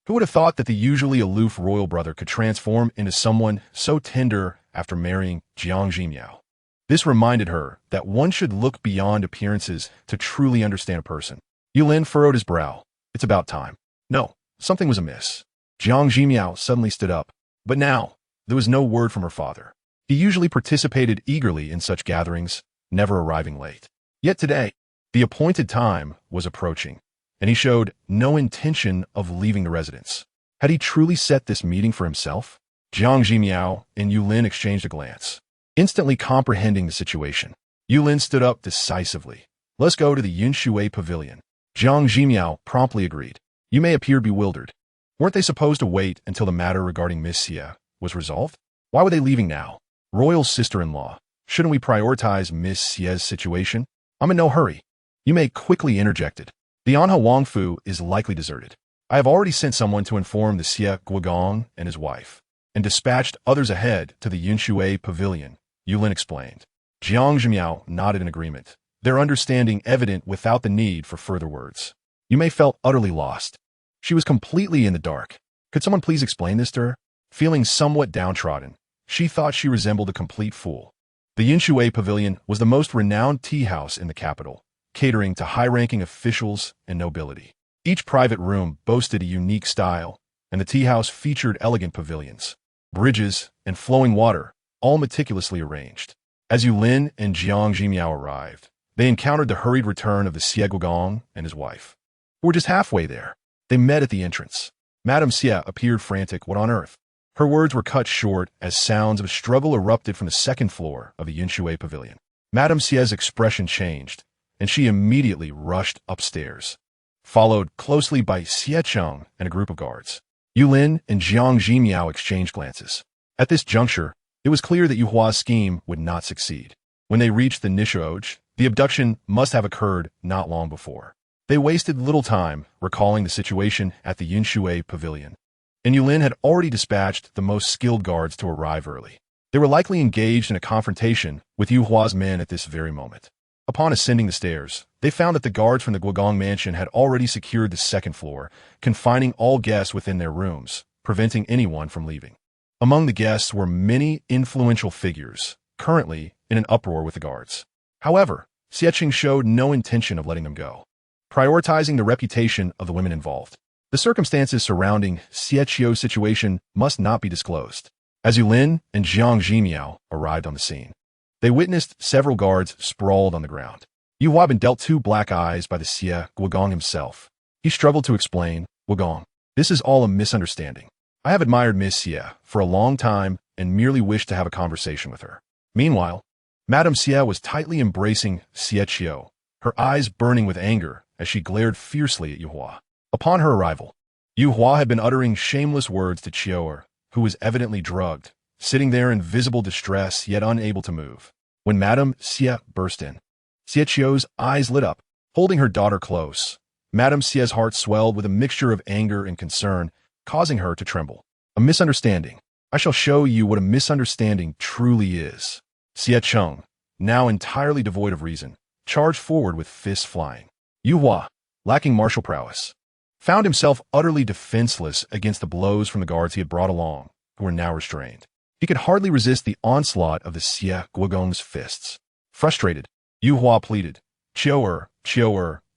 Who would have thought that the usually aloof royal brother could transform into someone so tender after marrying Jiang Zhimiao? This reminded her that one should look beyond appearances to truly understand a person. Yulin furrowed his brow. It's about time. No, something was amiss. Jiang Zhimiao suddenly stood up. But now, there was no word from her father. He usually participated eagerly in such gatherings, never arriving late. Yet today, the appointed time was approaching, and he showed no intention of leaving the residence. Had he truly set this meeting for himself? Jiang Zhimiao and Yulin exchanged a glance, instantly comprehending the situation. Yulin stood up decisively. Let's go to the Yunshui Pavilion. Jiang Zhimiao promptly agreed. Yumei appeared bewildered. Weren't they supposed to wait until the matter regarding Miss Xie was resolved? Why were they leaving now? Royal sister-in-law, shouldn't we prioritize Miss Xie's situation? I'm in no hurry. Yumei quickly interjected. The Anha Wangfu is likely deserted. I have already sent someone to inform the Xie Guogong and his wife, and dispatched others ahead to the Yunshui Pavilion, Yulin explained. Jiang Zhimiao nodded in agreement, their understanding evident without the need for further words. Yumei felt utterly lost. She was completely in the dark. Could someone please explain this to her? Feeling somewhat downtrodden, she thought she resembled a complete fool. The Yunshui Pavilion was the most renowned tea house in the capital, catering to high-ranking officials and nobility. Each private room boasted a unique style, and the tea house featured elegant pavilions, bridges, and flowing water, all meticulously arranged. As Yulin and Jiang Zhimiao arrived, they encountered the hurried return of the Xie Guogong and his wife, who were just halfway there. They met at the entrance. Madame Xie appeared frantic. What on earth? Her words were cut short as sounds of a struggle erupted from the second floor of the Yunshui Pavilion. Madame Xie's expression changed, and she immediately rushed upstairs, followed closely by Xie Cheng and a group of guards. Yulin and Jiang Zhimiao exchanged glances. At this juncture, it was clear that Yu Hua's scheme would not succeed. When they reached the Nishoge, the abduction must have occurred not long before. They wasted little time recalling the situation at the Yunshui Pavilion. and Yulin had already dispatched the most skilled guards to arrive early. They were likely engaged in a confrontation with Yu Hua's men at this very moment. Upon ascending the stairs, they found that the guards from the Guogong mansion had already secured the second floor, confining all guests within their rooms, preventing anyone from leaving. Among the guests were many influential figures, currently in an uproar with the guards. However, Xiecheng showed no intention of letting them go, prioritizing the reputation of the women involved. The circumstances surrounding Xiechio's situation must not be disclosed. As Yulin and Jiang Zhimiao arrived on the scene, they witnessed several guards sprawled on the ground. Yu Hua had been dealt 2 black eyes by the Xie Guogong himself. He struggled to explain, "Guogong, this is all a misunderstanding. I have admired Miss Xie for a long time and merely wished to have a conversation with her." Meanwhile, Madame Xie was tightly embracing Xiechio, her eyes burning with anger as she glared fiercely at Yu Hua. Upon her arrival, Yu Hua had been uttering shameless words to Chioer, who was evidently drugged, sitting there in visible distress yet unable to move. When Madame Xie burst in, Xiechio's eyes lit up, holding her daughter close. Madame Xie's heart swelled with a mixture of anger and concern, causing her to tremble. "A misunderstanding. I shall show you what a misunderstanding truly is." Xiecheng, now entirely devoid of reason, charged forward with fists flying. Yu Hua, lacking martial prowess, found himself utterly defenseless against the blows from the guards he had brought along, who were now restrained. He could hardly resist the onslaught of the Xie Guogong's fists. Frustrated, Yu Hua pleaded, Chioer,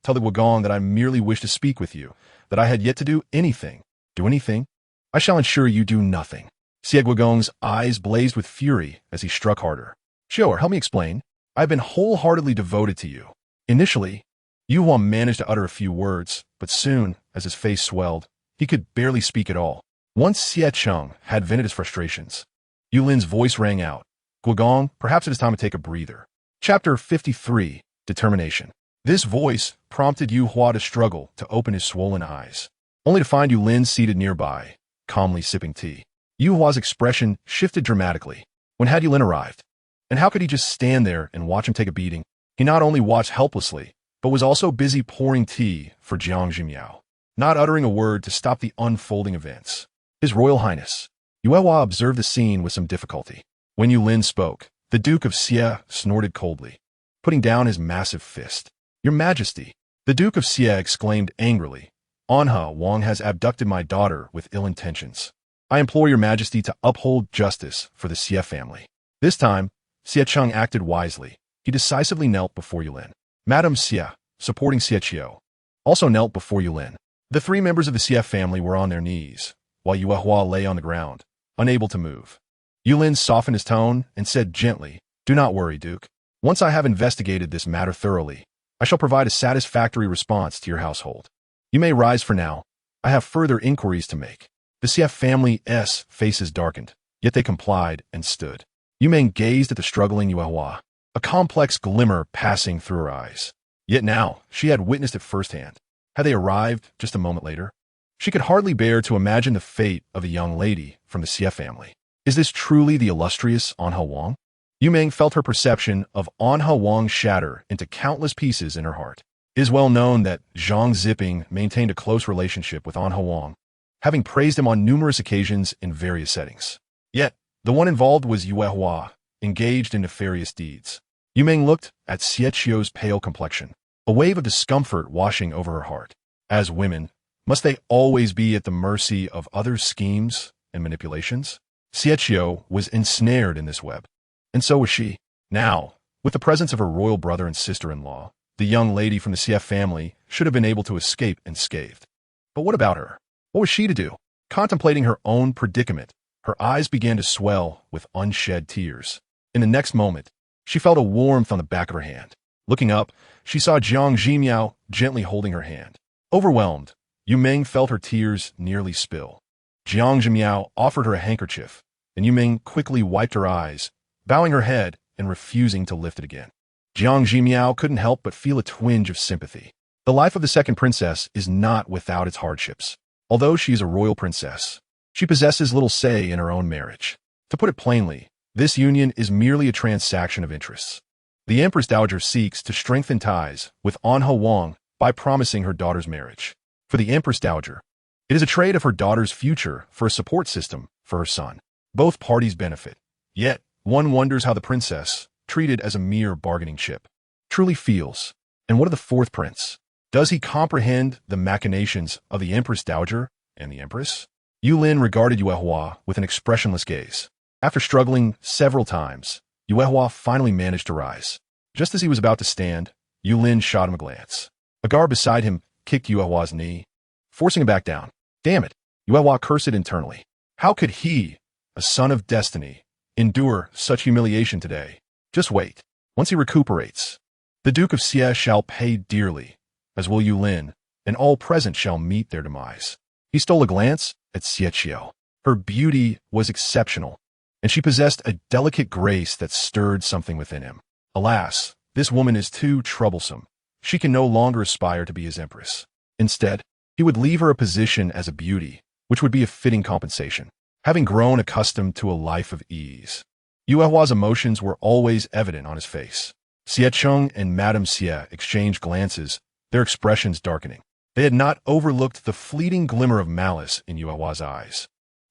tell the Guogong that I merely wish to speak with you, that I had yet to do anything. Do anything? I shall ensure you do nothing." Xie Guogong's eyes blazed with fury as he struck harder. "Chioer, help me explain. I have been wholeheartedly devoted to you." Initially, Yu Hua managed to utter a few words, but soon, as his face swelled, he could barely speak at all. Once Xiecheng had vented his frustrations, Yulin's voice rang out, "Guogong, perhaps it is time to take a breather." Chapter 53, Determination. This voice prompted Yu Hua to struggle to open his swollen eyes, only to find Yulin seated nearby, calmly sipping tea. Yu Hua's expression shifted dramatically. When had Yulin arrived? And how could he just stand there and watch him take a beating? He not only watched helplessly, but was also busy pouring tea for Jiang Zhimiao, not uttering a word to stop the unfolding events. His Royal Highness. Yue Hua observed the scene with some difficulty. When Yulin spoke, the Duke of Xie snorted coldly, putting down his massive fist. "Your Majesty!" The Duke of Xie exclaimed angrily, "Anha Wang has abducted my daughter with ill intentions. I implore your Majesty to uphold justice for the Xie family." This time, Xiecheng acted wisely. He decisively knelt before Yulin. Madame Xie, supporting Xiechio, also knelt before Yulin. The 3 members of the Xie family were on their knees, while Yue Hua lay on the ground, unable to move. Yulin softened his tone and said gently, "Do not worry, Duke. Once I have investigated this matter thoroughly, I shall provide a satisfactory response to your household. You may rise for now. I have further inquiries to make." The Xie family's faces darkened, yet they complied and stood. Yumeng gazed at the struggling Yue Hua, a complex glimmer passing through her eyes. Yet now, she had witnessed it firsthand. Had they arrived just a moment later? She could hardly bear to imagine the fate of a young lady from the Xie family. Is this truly the illustrious Anha Wang? Yumeng felt her perception of Anha Wang shatter into countless pieces in her heart. It is well known that Zhang Ziping maintained a close relationship with Anha Wang, having praised him on numerous occasions in various settings. Yet, the one involved was Yue Hua, engaged in nefarious deeds. Yumeng looked at Xiechio's pale complexion, a wave of discomfort washing over her heart. As women, must they always be at the mercy of others' schemes and manipulations? Xiechio was ensnared in this web, and so was she. Now, with the presence of her royal brother and sister-in-law, the young lady from the Xie family should have been able to escape unscathed. But what about her? What was she to do? Contemplating her own predicament, her eyes began to swell with unshed tears. In the next moment, she felt a warmth on the back of her hand. Looking up, she saw Jiang Zhimiao gently holding her hand. Overwhelmed, Yumeng felt her tears nearly spill. Jiang Zhimiao offered her a handkerchief, and Yumeng quickly wiped her eyes, bowing her head and refusing to lift it again. Jiang Zhimiao couldn't help but feel a twinge of sympathy. The life of the second princess is not without its hardships. Although she is a royal princess, she possesses little say in her own marriage. To put it plainly, this union is merely a transaction of interests. The Empress Dowager seeks to strengthen ties with Anha Wang by promising her daughter's marriage. For the Empress Dowager, It is a trade of her daughter's future for a support system for her son. Both parties benefit. Yet, one wonders how the princess, treated as a mere bargaining chip, truly feels. And what of the fourth prince? Does he comprehend the machinations of the Empress Dowager and the Empress? Yulin regarded Yuehua with an expressionless gaze. After struggling several times, Yuehua finally managed to rise. Just as he was about to stand, Yulin shot him a glance. A guard beside him kicked Yuehua's knee, forcing him back down. Damn it! Yuehua cursed internally. How could he, a son of destiny, endure such humiliation today? Just wait. Once he recuperates, the Duke of Xie shall pay dearly, as will Yulin, and all present shall meet their demise. He stole a glance at Xie. Her beauty was exceptional, and she possessed a delicate grace that stirred something within him. Alas, this woman is too troublesome. She can no longer aspire to be his empress. Instead, he would leave her a position as a beauty, which would be a fitting compensation, having grown accustomed to a life of ease. Yuehua's emotions were always evident on his face. Xie Cheng and Madame Xie exchanged glances, their expressions darkening. They had not overlooked the fleeting glimmer of malice in Yuehua's eyes.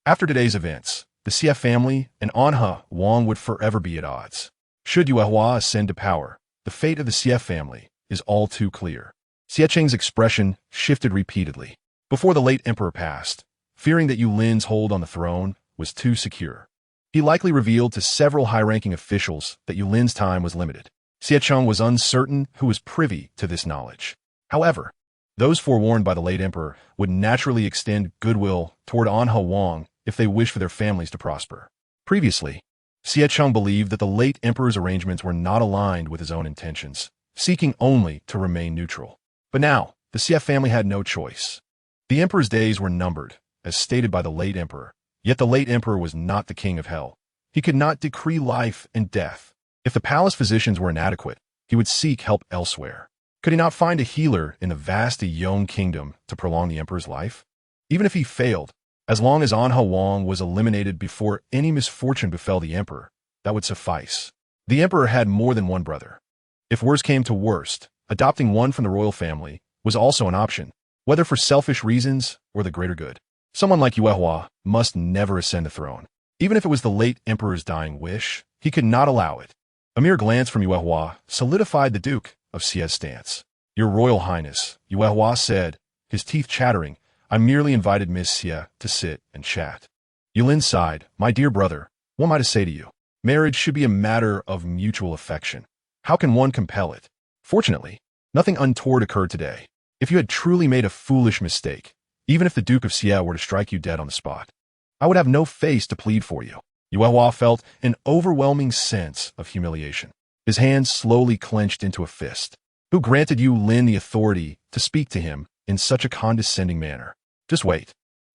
After today's events, the Xie family and Anha Wang would forever be at odds. Should Yuehua ascend to power, the fate of the Xie family is all too clear. Xie Cheng's expression shifted repeatedly. Before the late emperor passed, fearing that Yulin's hold on the throne was too secure, he likely revealed to several high-ranking officials that Yulin's time was limited. Xie Cheng was uncertain who was privy to this knowledge. However, those forewarned by the late emperor would naturally extend goodwill toward Anha Wang if they wished for their families to prosper. Previously, Xie Cheng believed that the late emperor's arrangements were not aligned with his own intentions, seeking only to remain neutral. But now, the Xie family had no choice. The emperor's days were numbered, as stated by the late emperor, yet the late emperor was not the king of hell. He could not decree life and death. If the palace physicians were inadequate, he would seek help elsewhere. Could he not find a healer in the vast Yong kingdom to prolong the emperor's life? Even if he failed, as long as Anha Wang was eliminated before any misfortune befell the emperor, that would suffice. The emperor had more than one brother. If worst came to worst, adopting one from the royal family was also an option, whether for selfish reasons or the greater good. Someone like Yuehua must never ascend the throne. Even if it was the late emperor's dying wish, he could not allow it. A mere glance from Yuehua solidified the Duke of Xie's stance. Your Royal Highness, Yuehua said, his teeth chattering, I merely invited Miss Xie to sit and chat. Yulin sighed, my dear brother, what am I to say to you? Marriage should be a matter of mutual affection. How can one compel it? Fortunately, nothing untoward occurred today. If you had truly made a foolish mistake, even if the Duke of Xie were to strike you dead on the spot, I would have no face to plead for you. Yuehua felt an overwhelming sense of humiliation. His hands slowly clenched into a fist. Who granted Yulin the authority to speak to him in such a condescending manner? Just wait.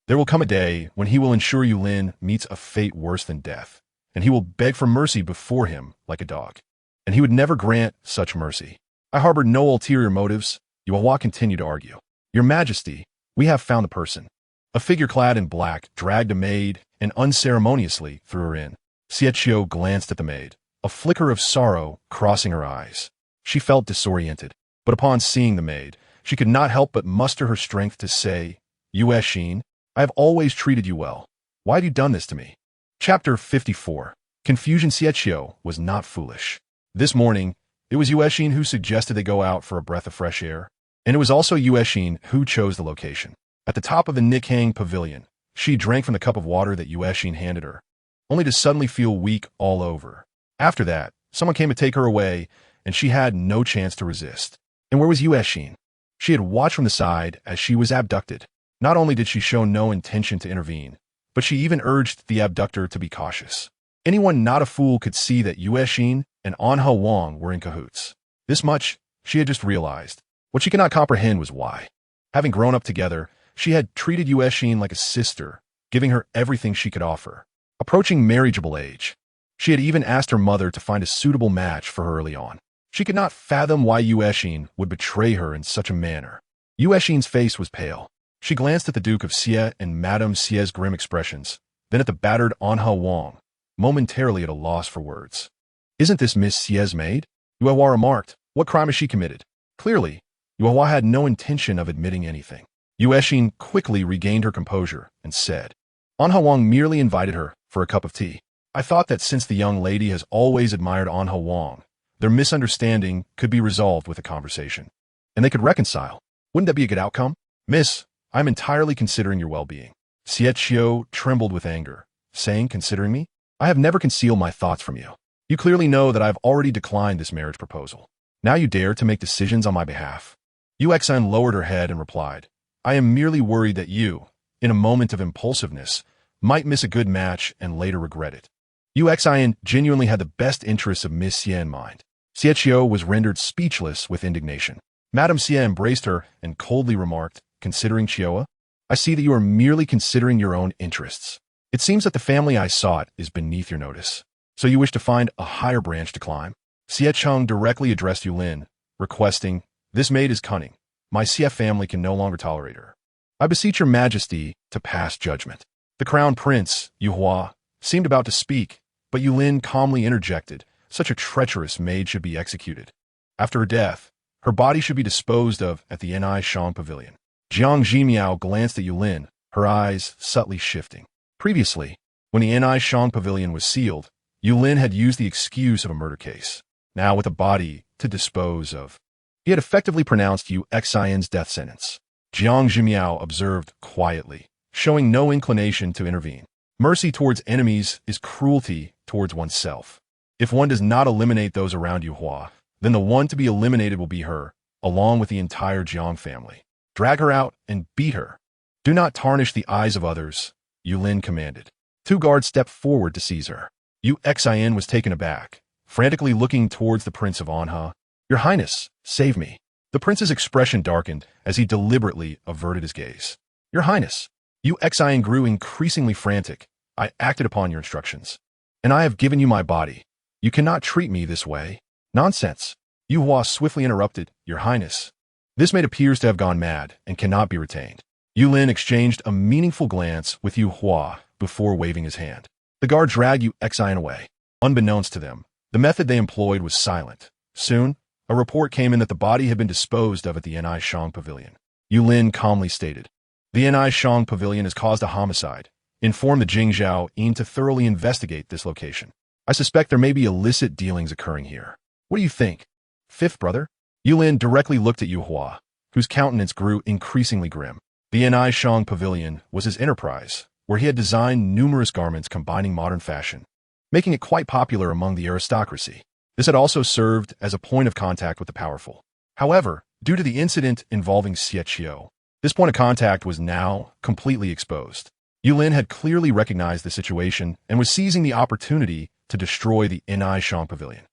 There will come a day when he will ensure Yulin meets a fate worse than death, and he will beg for mercy before him like a dog. And he would never grant such mercy. I harbored no ulterior motives, Yuehua continued to argue. Your Majesty, we have found the person. A figure clad in black dragged a maid and unceremoniously threw her in. Xie glanced at the maid, a flicker of sorrow crossing her eyes. She felt disoriented, but upon seeing the maid, she could not help but muster her strength to say, Yue Xin, I have always treated you well. Why have you done this to me? Chapter 54. Confusion. Xie was not foolish. This morning, it was Yue Xin who suggested they go out for a breath of fresh air, and it was also Yue Xin who chose the location. At the top of the Nikhang pavilion, she drank from the cup of water that Yue Xin handed her, only to suddenly feel weak all over. After that, someone came to take her away, and she had no chance to resist. And where was Yue Xin? She had watched from the side as she was abducted. Not only did she show no intention to intervene, but she even urged the abductor to be cautious. Anyone not a fool could see that Yue Xin and Anha Wang were in cahoots. This much she had just realized. What she could not comprehend was why. Having grown up together, she had treated Yue Xin like a sister, giving her everything she could offer. Approaching marriageable age, she had even asked her mother to find a suitable match for her early on. She could not fathom why Yue Xin would betray her in such a manner. Yue Xin's face was pale. She glanced at the Duke of Xie and Madame Xie's grim expressions, then at the battered Anha Wang, momentarily at a loss for words. Isn't this Miss Xie's maid? Yuehua remarked. What crime has she committed? Clearly, Yuehua had no intention of admitting anything. Yu Exin quickly regained her composure and said, Anha Wang merely invited her for a cup of tea. I thought that since the young lady has always admired Anha Wang, their misunderstanding could be resolved with a conversation, and they could reconcile. Wouldn't that be a good outcome? Miss, I'm entirely considering your well-being. Xie Qiu trembled with anger, saying, considering me? I have never concealed my thoughts from you. You clearly know that I have already declined this marriage proposal. Now you dare to make decisions on my behalf. Yu Exin lowered her head and replied, I am merely worried that you, in a moment of impulsiveness, might miss a good match and later regret it. Yu Exin genuinely had the best interests of Miss Xie in mind. Xie Qiu was rendered speechless with indignation. Madame Xie embraced her and coldly remarked, considering Qiu, I see that you are merely considering your own interests. It seems that the family I sought is beneath your notice. So you wish to find a higher branch to climb? Xie Cheng directly addressed Yulin, requesting, This maid is cunning. My Xie family can no longer tolerate her. I beseech your majesty to pass judgment. The crown prince, Yu Hua, seemed about to speak, but Yulin calmly interjected, such a treacherous maid should be executed. After her death, her body should be disposed of at the Ni Shang Pavilion. Jiang Zhimiao glanced at Yulin, her eyes subtly shifting. Previously, when the Ni Shang Pavilion was sealed, Yulin had used the excuse of a murder case. Now with a body to dispose of, he had effectively pronounced Yu Exin's death sentence. Jiang Zhimiao observed quietly, showing no inclination to intervene. Mercy towards enemies is cruelty towards oneself. If one does not eliminate those around Yu Hua, then the one to be eliminated will be her, along with the entire Jiang family. Drag her out and beat her. Do not tarnish the eyes of others, Yulin commanded. 2 guards stepped forward to seize her. Yu Exin was taken aback, frantically looking towards the Prince of Anha. Your Highness, save me. The prince's expression darkened as he deliberately averted his gaze. Your Highness, Yu Exin grew increasingly frantic. I acted upon your instructions, and I have given you my body. You cannot treat me this way. Nonsense. Yu Hua swiftly interrupted, Your Highness. This maid appears to have gone mad and cannot be retained. Yulin exchanged a meaningful glance with Yu Hua before waving his hand. The guard dragged Yu Exin away. Unbeknownst to them, the method they employed was silent. Soon, a report came in that the body had been disposed of at the Ni Shang Pavilion. Yulin calmly stated, The Ni Shang Pavilion has caused a homicide. Inform the Jingzhou aim to thoroughly investigate this location. I suspect there may be illicit dealings occurring here. What do you think? Fifth brother? Yulin directly looked at Yu Hua, whose countenance grew increasingly grim. The Ni Shang Pavilion was his enterprise, where he had designed numerous garments combining modern fashion, making it quite popular among the aristocracy. This had also served as a point of contact with the powerful. However, due to the incident involving Xie Qiu, this point of contact was now completely exposed. Yulin had clearly recognized the situation and was seizing the opportunity to destroy the Ni Shang Pavilion.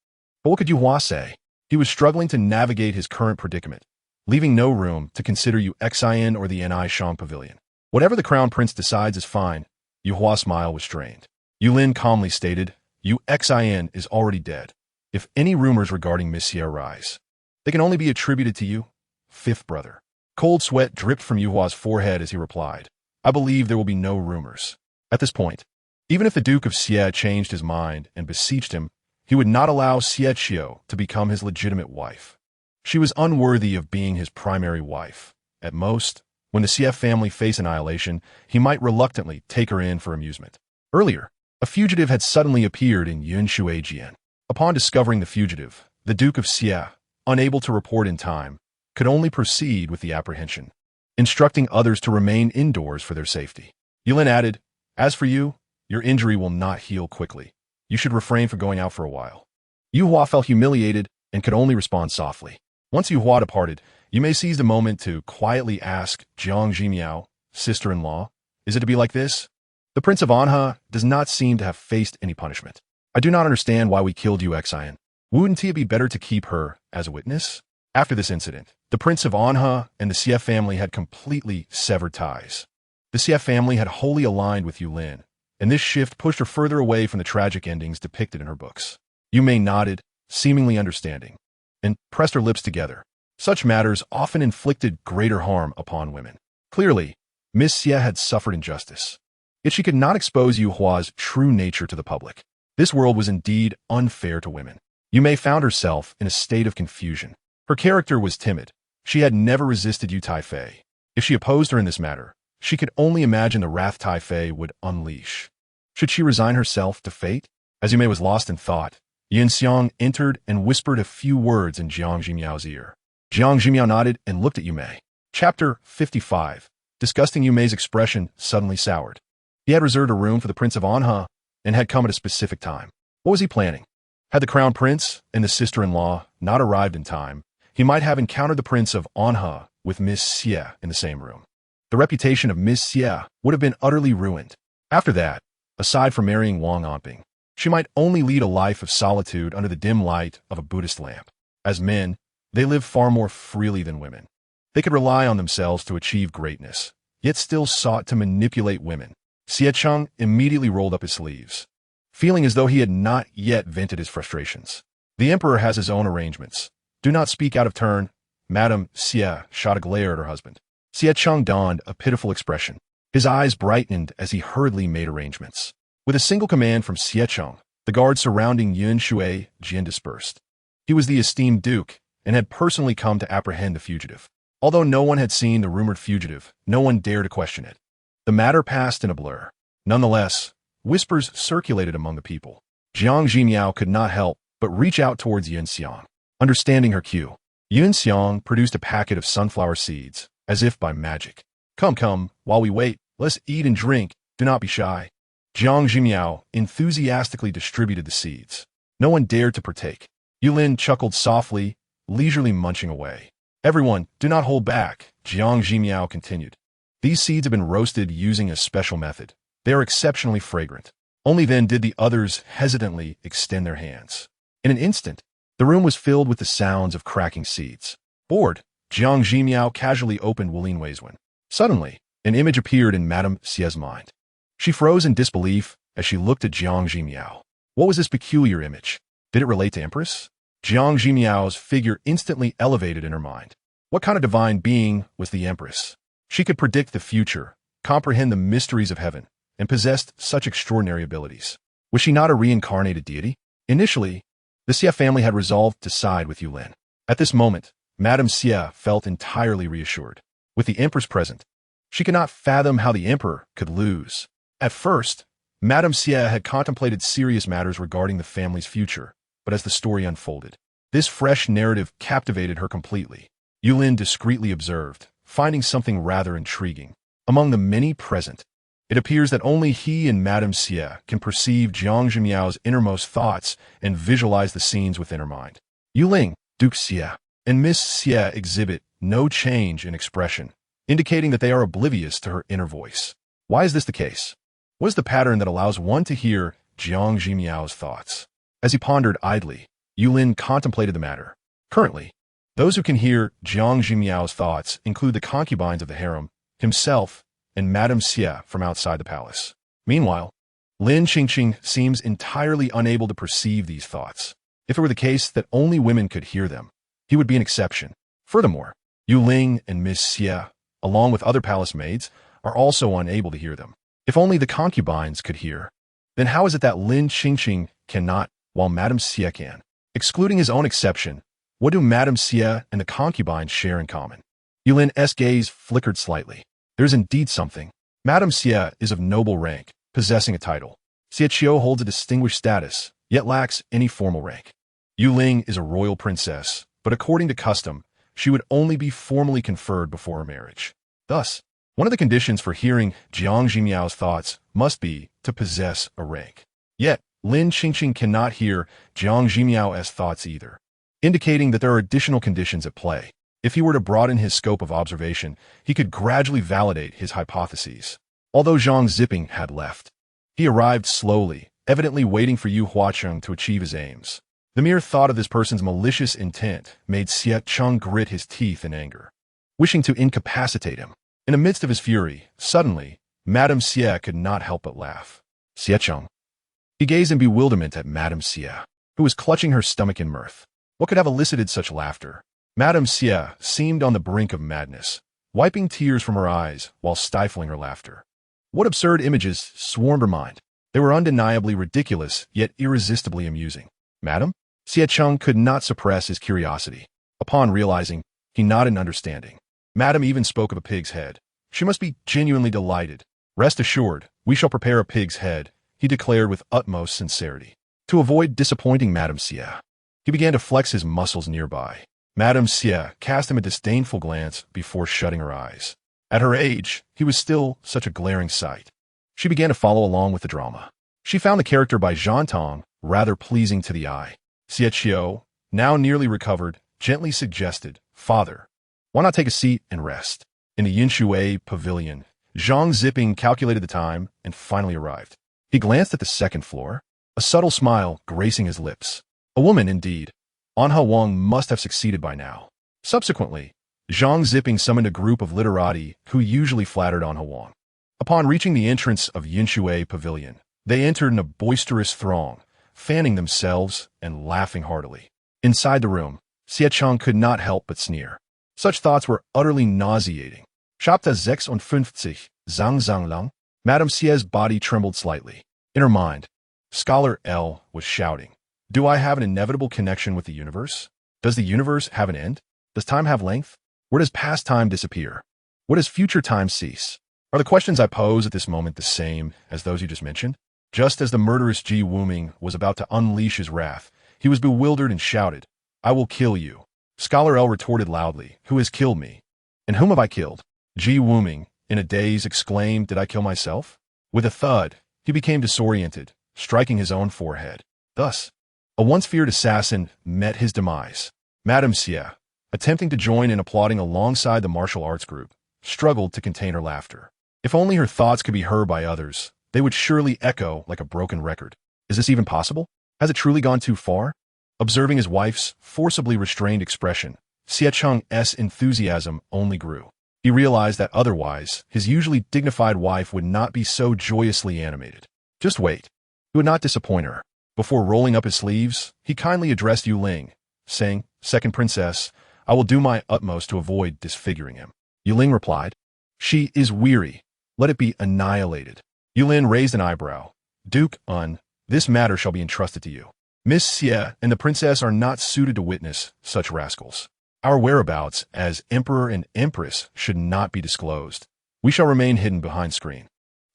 But what could Yu Hua say? He was struggling to navigate his current predicament, leaving no room to consider Yu Exin or the Ni Shang Pavilion. Whatever the crown prince decides is fine. Yu Hua's smile was strained. Yulin calmly stated, Yu Exin is already dead. If any rumors regarding Miss Xie arise, they can only be attributed to you, fifth brother. Cold sweat dripped from Yu Hua's forehead as he replied, I believe there will be no rumors. At this point, even if the Duke of Xie changed his mind and beseeched him, he would not allow Xie Qiu to become his legitimate wife. She was unworthy of being his primary wife. At most, when the Xie family faced annihilation, he might reluctantly take her in for amusement. Earlier, a fugitive had suddenly appeared in Yunshuijian. Upon discovering the fugitive, the Duke of Xie, unable to report in time, could only proceed with the apprehension, instructing others to remain indoors for their safety. Yulin added, As for you, your injury will not heal quickly. You should refrain from going out for a while. Yu Hua felt humiliated and could only respond softly. Once Yu Hua departed, you may seize the moment to quietly ask Jiang Zhimiao, sister-in-law, is it to be like this? The Prince of Anha does not seem to have faced any punishment. I do not understand why we killed Yu Exin. Wouldn't it be better to keep her as a witness? After this incident, the Prince of Anha and the Xie family had completely severed ties. The Xie family had wholly aligned with Yulin, and this shift pushed her further away from the tragic endings depicted in her books. Yu Mei nodded, seemingly understanding, and pressed her lips together. Such matters often inflicted greater harm upon women. Clearly, Miss Xie had suffered injustice. Yet she could not expose Yu Hua's true nature to the public. This world was indeed unfair to women. Yu Mei found herself in a state of confusion. Her character was timid. She had never resisted Yu Taifei, If she opposed her in this matter, she could only imagine the wrath Tai Fei would unleash. Should she resign herself to fate? As Yume was lost in thought, Yin Xiang entered and whispered a few words in Jiang Zhimiao's ear. Jiang Zhimiao nodded and looked at Yume. Chapter 55. Disgusting. Yume's expression suddenly soured. He had reserved a room for the Prince of Anha and had come at a specific time. What was he planning? Had the Crown Prince and the sister-in-law not arrived in time, he might have encountered the Prince of Anha with Miss Xie in the same room. The reputation of Miss Xie would have been utterly ruined. After that, aside from marrying Wang Anping, she might only lead a life of solitude under the dim light of a Buddhist lamp. As men, they live far more freely than women. They could rely on themselves to achieve greatness, yet still sought to manipulate women. Xie Cheng immediately rolled up his sleeves, feeling as though he had not yet vented his frustrations. The emperor has his own arrangements. Do not speak out of turn. Madame Xie shot a glare at her husband. Xie Cheng donned a pitiful expression. His eyes brightened as he hurriedly made arrangements. With a single command from Xie Cheng, the guards surrounding Yun Shui Jin dispersed. He was the esteemed duke and had personally come to apprehend the fugitive. Although no one had seen the rumored fugitive, no one dared to question it. The matter passed in a blur. Nonetheless, whispers circulated among the people. Jiang Zhimiao could not help but reach out towards Yun Xiang. Understanding her cue, Yun Xiang produced a packet of sunflower seeds, as if by magic. Come, while we wait, let's eat and drink, do not be shy. Jiang Zhimiao enthusiastically distributed the seeds. No one dared to partake. Yulin chuckled softly, leisurely munching away. Everyone, do not hold back, Jiang Zhimiao continued. These seeds have been roasted using a special method. They are exceptionally fragrant. Only then did the others hesitantly extend their hands. In an instant, the room was filled with the sounds of cracking seeds. Bored, Jiang Zhimiao casually opened Wu Linwei's one. Suddenly, an image appeared in Madame Xie's mind. She froze in disbelief as she looked at Jiang Zhimiao. What was this peculiar image? Did it relate to Empress? Jiang Zhimiao's figure instantly elevated in her mind. What kind of divine being was the Empress? She could predict the future, comprehend the mysteries of heaven, and possessed such extraordinary abilities. Was she not a reincarnated deity? Initially, the Xie family had resolved to side with Yulin. At this moment, Madame Xie felt entirely reassured. With the Empress present, she could not fathom how the Emperor could lose. At first, Madame Xie had contemplated serious matters regarding the family's future, but as the story unfolded, this fresh narrative captivated her completely. Yulin discreetly observed, finding something rather intriguing. Among the many present, it appears that only he and Madame Xie can perceive Jiang Zhimiao's innermost thoughts and visualize the scenes within her mind. Yuling, Duke Xie, and Miss Xie exhibit no change in expression, indicating that they are oblivious to her inner voice. Why is this the case? What is the pattern that allows one to hear Jiang Zhimiao's thoughts? As he pondered idly, Yulin contemplated the matter. Currently, those who can hear Jiang Zhimiao's thoughts include the concubines of the harem, himself, and Madame Xie from outside the palace. Meanwhile, Lin Qingqing seems entirely unable to perceive these thoughts. If it were the case that only women could hear them, he would be an exception. Furthermore, Yuling and Miss Xie, along with other palace maids, are also unable to hear them. If only the concubines could hear, then how is it that Lin Qingqing cannot, while Madame Xie can? Excluding his own exception, what do Madame Xie and the concubines share in common? Yulin's gaze flickered slightly. There is indeed something. Madame Xie is of noble rank, possessing a title. Xie Qiu holds a distinguished status, yet lacks any formal rank. Yuling is a royal princess, but according to custom, she would only be formally conferred before her marriage. Thus, one of the conditions for hearing Jiang Zhimiao's thoughts must be to possess a rank. Yet, Lin Qingqing cannot hear Jiang Zhimiao's thoughts either, indicating that there are additional conditions at play. If he were to broaden his scope of observation, he could gradually validate his hypotheses. Although Zhang Ziping had left, he arrived slowly, evidently waiting for Yu Huacheng to achieve his aims. The mere thought of this person's malicious intent made Xie Cheng grit his teeth in anger, wishing to incapacitate him. In the midst of his fury, suddenly, Madame Xie could not help but laugh. Xie Cheng. He gazed in bewilderment at Madame Xie, who was clutching her stomach in mirth. What could have elicited such laughter? Madame Xie seemed on the brink of madness, wiping tears from her eyes while stifling her laughter. What absurd images swarmed her mind? They were undeniably ridiculous, yet irresistibly amusing. Madam? Xie Cheng could not suppress his curiosity. Upon realizing, he nodded in understanding. Madame even spoke of a pig's head. She must be genuinely delighted. Rest assured, we shall prepare a pig's head, he declared with utmost sincerity. To avoid disappointing Madame Xie, he began to flex his muscles nearby. Madame Xie cast him a disdainful glance before shutting her eyes. At her age, he was still such a glaring sight. She began to follow along with the drama. She found the character by Zhang Tong rather pleasing to the eye. Xie Qiu, now nearly recovered, gently suggested, "Father, why not take a seat and rest?" In the Yinshui pavilion, Zhang Ziping calculated the time and finally arrived. He glanced at the second floor, a subtle smile gracing his lips. A woman, indeed. Anha Wang must have succeeded by now. Subsequently, Zhang Ziping summoned a group of literati who usually flattered Anha Wang. Upon reaching the entrance of Yinshui pavilion, they entered in a boisterous throng, fanning themselves and laughing heartily. Inside the room, Xie Chang could not help but sneer. Such thoughts were utterly nauseating. Chapter 56, Zhang Zhanglang. Madame Xie's body trembled slightly. In her mind, Scholar L was shouting, "Do I have an inevitable connection with the universe? Does the universe have an end? Does time have length? Where does past time disappear? Where does future time cease? Are the questions I pose at this moment the same as those you just mentioned?" Just as the murderous Ji Wuming was about to unleash his wrath, he was bewildered and shouted, "I will kill you." Scholar L retorted loudly, "Who has killed me? And whom have I killed?" Ji Wuming, in a daze, exclaimed, "Did I kill myself?" With a thud, he became disoriented, striking his own forehead. Thus, a once feared assassin met his demise. Madame Xie, attempting to join in applauding alongside the martial arts group, struggled to contain her laughter. If only her thoughts could be heard by others, they would surely echo like a broken record. Is this even possible? Has it truly gone too far? Observing his wife's forcibly restrained expression, Xie Chang's enthusiasm only grew. He realized that otherwise, his usually dignified wife would not be so joyously animated. Just wait. He would not disappoint her. Before rolling up his sleeves, he kindly addressed Yu Ling, saying, "Second princess, I will do my utmost to avoid disfiguring him." Yu Ling replied, "She is weary. Let it be annihilated." Yu Lin raised an eyebrow. "Duke Un, this matter shall be entrusted to you. Miss Xie and the princess are not suited to witness such rascals. Our whereabouts as emperor and empress should not be disclosed. We shall remain hidden behind screen."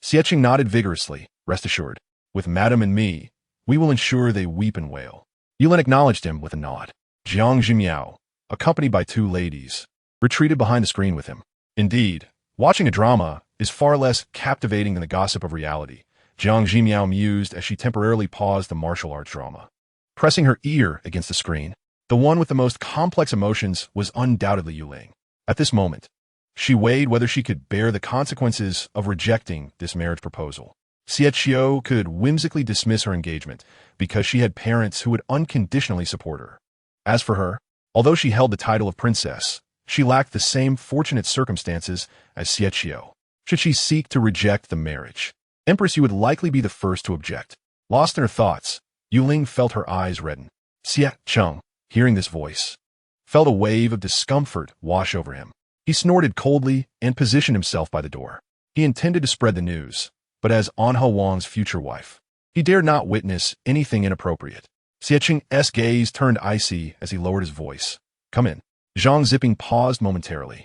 Xie Qing nodded vigorously. "Rest assured, with Madame and me, we will ensure they weep and wail." Yulin acknowledged him with a nod. Jiang Zhimiao, accompanied by two ladies, retreated behind the screen with him. Indeed, watching a drama is far less captivating than the gossip of reality, Jiang Zhimiao mused as she temporarily paused the martial arts drama. Pressing her ear against the screen, the one with the most complex emotions was undoubtedly Yuling. At this moment, she weighed whether she could bear the consequences of rejecting this marriage proposal. Xie Qiu could whimsically dismiss her engagement because she had parents who would unconditionally support her. As for her, although she held the title of princess, she lacked the same fortunate circumstances as Xie Qiu. Should she seek to reject the marriage, Empress Yu would likely be the first to object. Lost in her thoughts, Yuling felt her eyes redden. Xie Cheng, hearing this voice, felt a wave of discomfort wash over him. He snorted coldly and positioned himself by the door. He intended to spread the news, but as Anha Wang's future wife, he dared not witness anything inappropriate. Xie Cheng's gaze turned icy as he lowered his voice. "Come in." Zhang Ziping paused momentarily.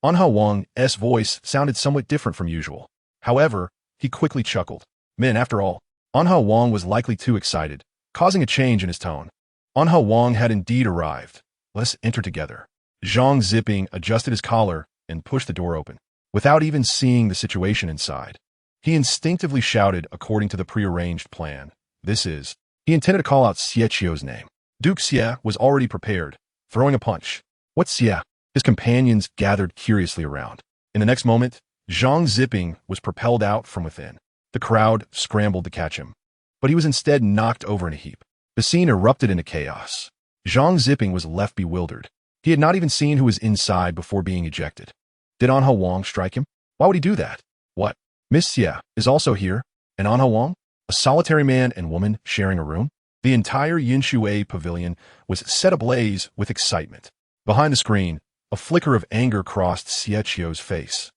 Anha Wang's voice sounded somewhat different from usual. However, he quickly chuckled. Men, after all, Anha Wang was likely too excited, causing a change in his tone. Anha Wang had indeed arrived. "Let's enter together." Zhang Ziping adjusted his collar and pushed the door open. Without even seeing the situation inside, he instinctively shouted according to the prearranged plan. This is... He intended to call out Xie Qiu's name. Duke Xie was already prepared, throwing a punch. "What's Xie?" His companions gathered curiously around. In the next moment, Zhang Ziping was propelled out from within. The crowd scrambled to catch him, but he was instead knocked over in a heap. The scene erupted into chaos. Zhang Ziping was left bewildered. He had not even seen who was inside before being ejected. Did Anha Wang strike him? Why would he do that? What? Miss Xie is also here, and Anha Wang? A solitary man and woman sharing a room? The entire Yinshui pavilion was set ablaze with excitement. Behind the screen, a flicker of anger crossed Xie Qiu's face,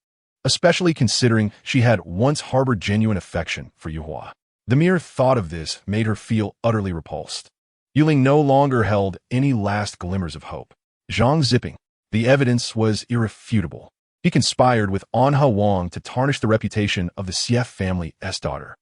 especially considering she had once harbored genuine affection for Yuhua. The mere thought of this made her feel utterly repulsed. Yuling no longer held any last glimmers of hope. Zhang Ziping, The evidence was irrefutable. He conspired with Anha Wang to tarnish the reputation of the Xie family's daughter.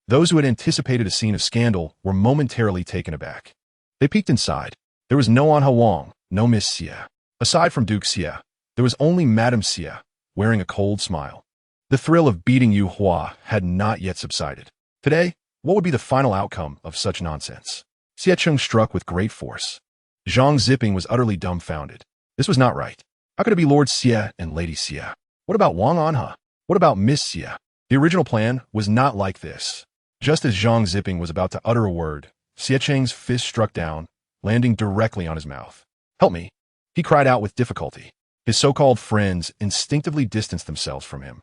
Those who had anticipated a scene of scandal were momentarily taken aback. They peeked inside. There was no Anha Wang, no Miss Xie. Aside from Duke Xie, there was only Madame Xie, wearing a cold smile. The thrill of beating Yu Hua had not yet subsided. Today, what would be the final outcome of such nonsense? Xie Cheng struck with great force. Jiang Zhimiao was utterly dumbfounded. This was not right. How could it be Lord Xie and Lady Xie? What about Wang Anha? What about Miss Xie? The original plan was not like this. Just as Jiang Zhimiao was about to utter a word, Xie Cheng's fist struck down, landing directly on his mouth. "Help me," he cried out with difficulty. His so-called friends instinctively distanced themselves from him.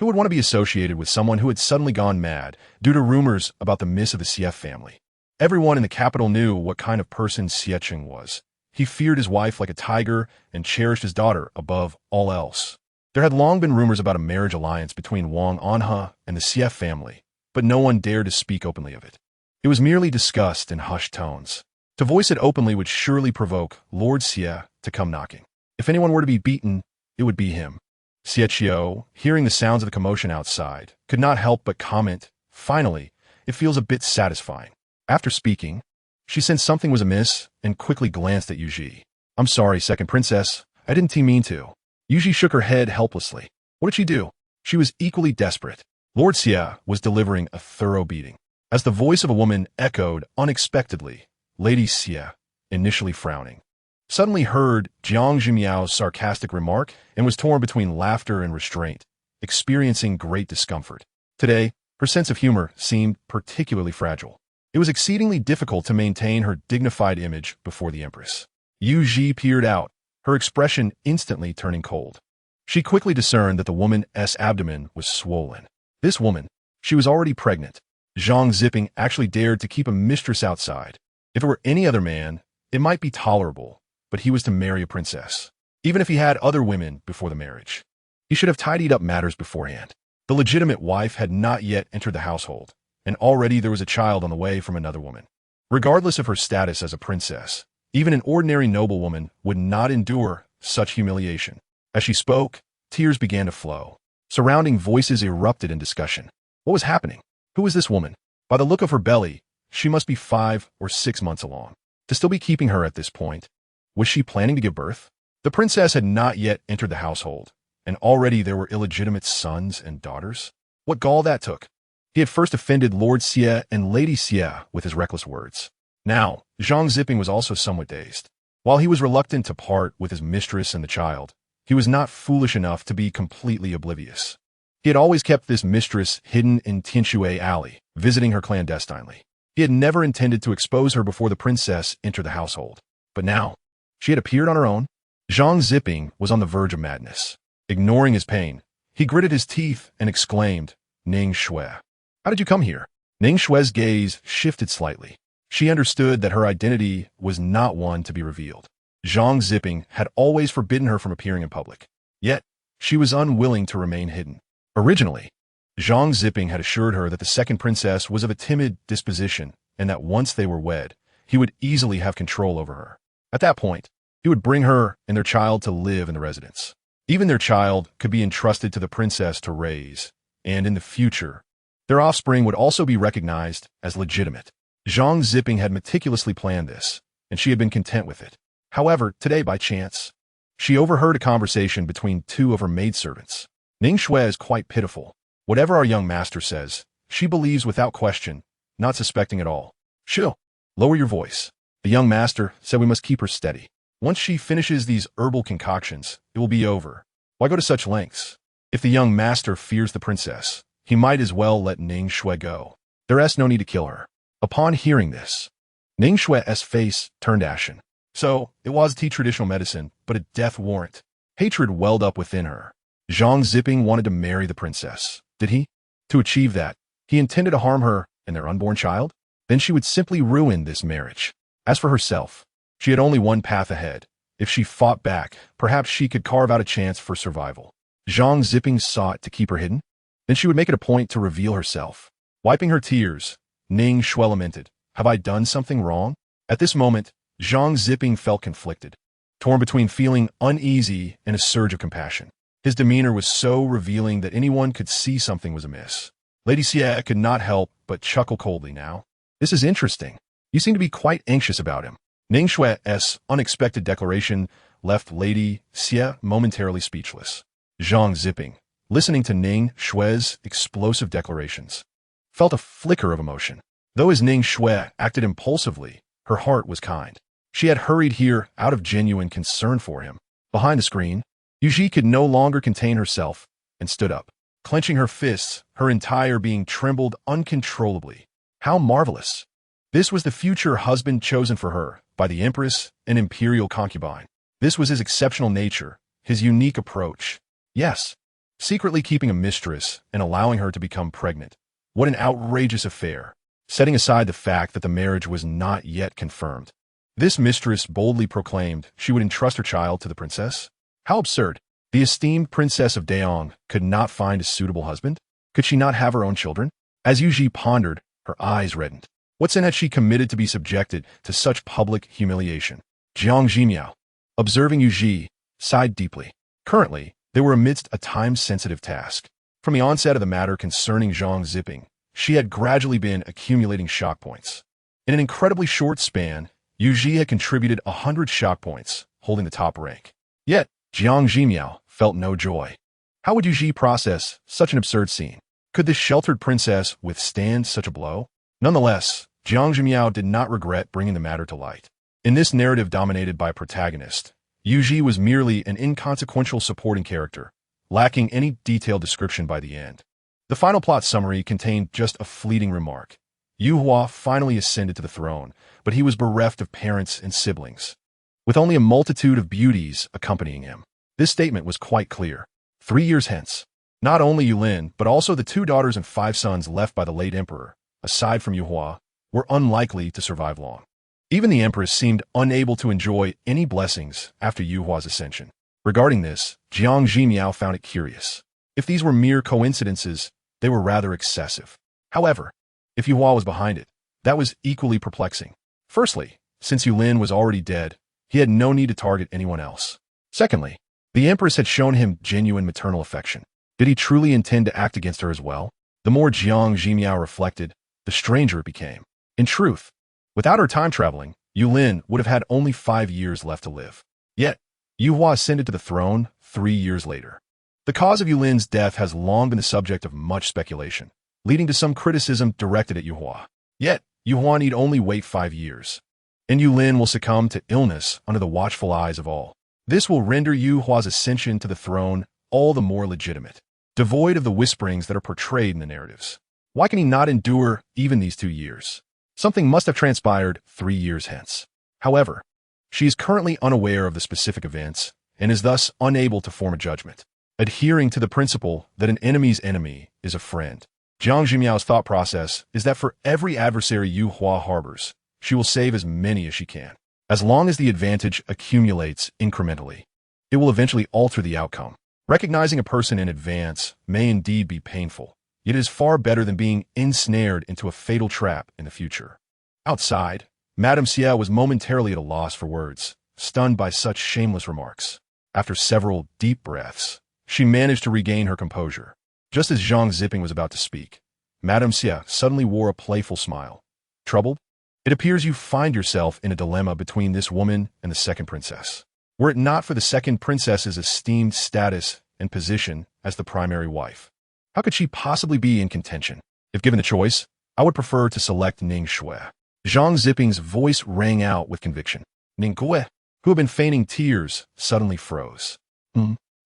Who would want to be associated with someone who had suddenly gone mad due to rumors about the miss of the Xie family? Everyone in the capital knew what kind of person Xie Cheng was. He feared his wife like a tiger and cherished his daughter above all else. There had long been rumors about a marriage alliance between Wang Anha and the Xie family, but no one dared to speak openly of it. It was merely discussed in hushed tones. To voice it openly would surely provoke Lord Xie to come knocking. If anyone were to be beaten, it would be him. Xie Qiu, hearing the sounds of the commotion outside, could not help but comment, "Finally, it feels a bit satisfying." After speaking, she sensed something was amiss and quickly glanced at Yuji. "I'm sorry, second princess. I didn't mean to." Yuji shook her head helplessly. What did she do? She was equally desperate. Lord Xie was delivering a thorough beating. As the voice of a woman echoed unexpectedly, Lady Xie, initially frowning, suddenly heard Jiang Zhimiao's sarcastic remark and was torn between laughter and restraint, experiencing great discomfort. Today, her sense of humor seemed particularly fragile. It was exceedingly difficult to maintain her dignified image before the Empress. Yu Ji peered out, her expression instantly turning cold. She quickly discerned that the woman's abdomen was swollen. This woman, she was already pregnant. Jiang Zhimiao actually dared to keep a mistress outside. If it were any other man, it might be tolerable, but he was to marry a princess. Even if he had other women before the marriage, he should have tidied up matters beforehand. The legitimate wife had not yet entered the household, and already there was a child on the way from another woman. Regardless of her status as a princess, even an ordinary noblewoman would not endure such humiliation. As she spoke, tears began to flow. Surrounding voices erupted in discussion. What was happening? Who was this woman? By the look of her belly, she must be 5 or 6 months along. To still be keeping her at this point, was she planning to give birth? The princess had not yet entered the household, and already there were illegitimate sons and daughters. What gall that took! He had first offended Lord Xie and Lady Xie with his reckless words. Now, Jiang Zhimiao was also somewhat dazed. While he was reluctant to part with his mistress and the child, he was not foolish enough to be completely oblivious. He had always kept this mistress hidden in Tianshui Alley, visiting her clandestinely. He had never intended to expose her before the princess entered the household. But now, she had appeared on her own. Jiang Zhimiao was on the verge of madness. Ignoring his pain, he gritted his teeth and exclaimed, "Ning Shui, how did you come here?" Ning Shui's gaze shifted slightly. She understood that her identity was not one to be revealed. Jiang Zhimiao had always forbidden her from appearing in public. Yet, she was unwilling to remain hidden. Originally, Jiang Zhimiao had assured her that the second princess was of a timid disposition and that once they were wed, he would easily have control over her. At that point, he would bring her and their child to live in the residence. Even their child could be entrusted to the princess to raise, and in the future, their offspring would also be recognized as legitimate. Jiang Zhimiao had meticulously planned this, and she had been content with it. However, today by chance, she overheard a conversation between 2 of her maidservants. Ning Shui is quite pitiful. Whatever our young master says, she believes without question, not suspecting at all. "Shoo, lower your voice. The young master said we must keep her steady. Once she finishes these herbal concoctions, it will be over. Why go to such lengths? If the young master fears the princess, he might as well let Ning Shui go. There's no need to kill her." Upon hearing this, Ning Shui's face turned ashen. So, it was the traditional medicine, but a death warrant. Hatred welled up within her. Jiang Zhimiao wanted to marry the princess. Did he? To achieve that, he intended to harm her and their unborn child? Then she would simply ruin this marriage. As for herself, she had only one path ahead. If she fought back, perhaps she could carve out a chance for survival. Jiang Zhimiao sought to keep her hidden. Then she would make it a point to reveal herself. Wiping her tears, Ning Shui lamented, "Have I done something wrong?" At this moment, Jiang Zhimiao felt conflicted. torn between feeling uneasy and a surge of compassion. His demeanor was so revealing that anyone could see something was amiss. Lady Xie could not help but chuckle coldly now. This is interesting. You seem to be quite anxious about him. Ning Xue's unexpected declaration left Lady Xie momentarily speechless. Zhang Ziping, listening to Ning Xue's explosive declarations, felt a flicker of emotion. Though as Ning Xue acted impulsively, her heart was kind. She had hurried here out of genuine concern for him. Behind the screen, Yuji could no longer contain herself and stood up. Clenching her fists, her entire being trembled uncontrollably. How marvelous! This was the future husband chosen for her by the Empress, an imperial concubine. This was his exceptional nature, his unique approach. Yes, secretly keeping a mistress and allowing her to become pregnant. What an outrageous affair, setting aside the fact that the marriage was not yet confirmed. This mistress boldly proclaimed she would entrust her child to the princess. How absurd! The esteemed princess of Daeong could not find a suitable husband? Could she not have her own children? As Yuji pondered, her eyes reddened. What sin had she committed to be subjected to such public humiliation? Jiang Zhimiao, observing Yuji, sighed deeply. Currently, they were amidst a time-sensitive task. From the onset of the matter concerning Zhang Ziping, she had gradually been accumulating shock points. In an incredibly short span, Yuji had contributed 100 shock points, holding the top rank. Yet, Jiang Zhimiao felt no joy. How would Yuji process such an absurd scene? Could this sheltered princess withstand such a blow? Nonetheless, Jiang Zhimiao did not regret bringing the matter to light. In this narrative dominated by a protagonist, Yuji was merely an inconsequential supporting character, lacking any detailed description by the end. The final plot summary contained just a fleeting remark. Yu Hua finally ascended to the throne, but he was bereft of parents and siblings, with only a multitude of beauties accompanying him. This statement was quite clear. 3 years hence, not only Yulin, but also the 2 daughters and 5 sons left by the late emperor, aside from Yu Hua, were unlikely to survive long. Even the empress seemed unable to enjoy any blessings after Yu Hua's ascension. Regarding this, Jiang Zhimiao found it curious. If these were mere coincidences, they were rather excessive. However, if Yu Hua was behind it, that was equally perplexing. Firstly, since Yulin was already dead, he had no need to target anyone else. Secondly, the empress had shown him genuine maternal affection. Did he truly intend to act against her as well? The more Jiang Zhimiao reflected, the stranger it became. In truth, without her time traveling, Yulin would have had only 5 years left to live. Yet, Yu Hua ascended to the throne 3 years later. The cause of Yulin's death has long been the subject of much speculation, leading to some criticism directed at Yu Hua. Yet, Yu Hua need only wait 5 years, and Yulin will succumb to illness under the watchful eyes of all. This will render Yu Hua's ascension to the throne all the more legitimate, devoid of the whisperings that are portrayed in the narratives. Why can he not endure even these 2 years? Something must have transpired 3 years hence. However, she is currently unaware of the specific events and is thus unable to form a judgment, adhering to the principle that an enemy's enemy is a friend. Jiang Zhimiao's thought process is that for every adversary Yu Hua harbors, she will save as many as she can. As long as the advantage accumulates incrementally, it will eventually alter the outcome. Recognizing a person in advance may indeed be painful, yet it is far better than being ensnared into a fatal trap in the future. Outside, Madame Xie was momentarily at a loss for words, stunned by such shameless remarks. After several deep breaths, she managed to regain her composure. Just as Zhang Ziping was about to speak, Madame Xie suddenly wore a playful smile. Troubled? It appears you find yourself in a dilemma between this woman and the second princess. Were it not for the second princess's esteemed status and position as the primary wife, how could she possibly be in contention? If given the choice, I would prefer to select Ning Xue. Zhang Ziping's voice rang out with conviction. Ning Xue, who had been feigning tears, suddenly froze.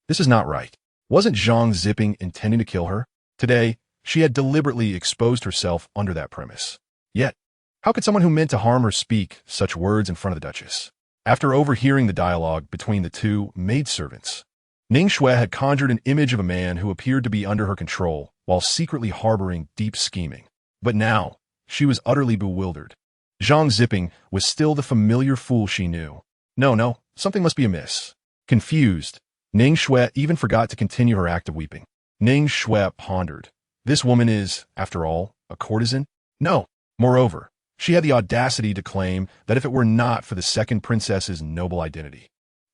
This is not right. Wasn't Zhang Ziping intending to kill her? Today, she had deliberately exposed herself under that premise. Yet, how could someone who meant to harm her speak such words in front of the Duchess? After overhearing the dialogue between the 2 maidservants, Ning Xue had conjured an image of a man who appeared to be under her control while secretly harboring deep scheming. But now, she was utterly bewildered. Zhang Ziping was still the familiar fool she knew. No, something must be amiss. Confused, Ning Xue even forgot to continue her act of weeping. Ning Xue pondered. This woman is, after all, a courtesan? No. Moreover, she had the audacity to claim that if it were not for the second princess's noble identity,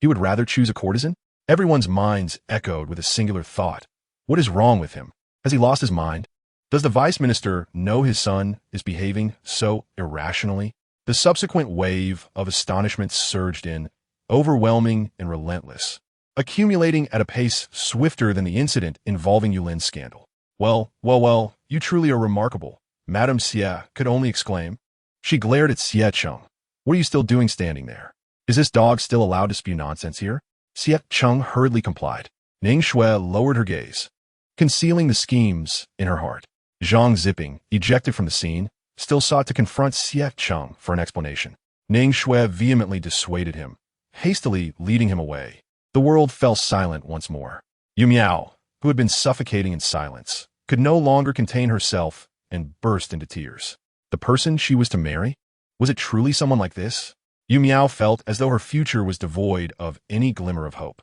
He would rather choose a courtesan? Everyone's minds echoed with a singular thought. What is wrong with him? Has he lost his mind? Does the vice minister know his son is behaving so irrationally? The subsequent wave of astonishment surged in, overwhelming and relentless, accumulating at a pace swifter than the incident involving Yulin's scandal. Well, you truly are remarkable, Madame Xie could only exclaim. She glared at Xie Cheng. What are you still doing standing there? Is this dog still allowed to spew nonsense here? Xie Cheng hurriedly complied. Ning Shui lowered her gaze, concealing the schemes in her heart. Zhang Ziping, ejected from the scene, still sought to confront Xie Cheng for an explanation. Ning Shui vehemently dissuaded him, hastily leading him away. The world fell silent once more. Yu Miao, who had been suffocating in silence, could no longer contain herself and burst into tears. The person she was to marry? Was it truly someone like this? Yu Miao felt as though her future was devoid of any glimmer of hope.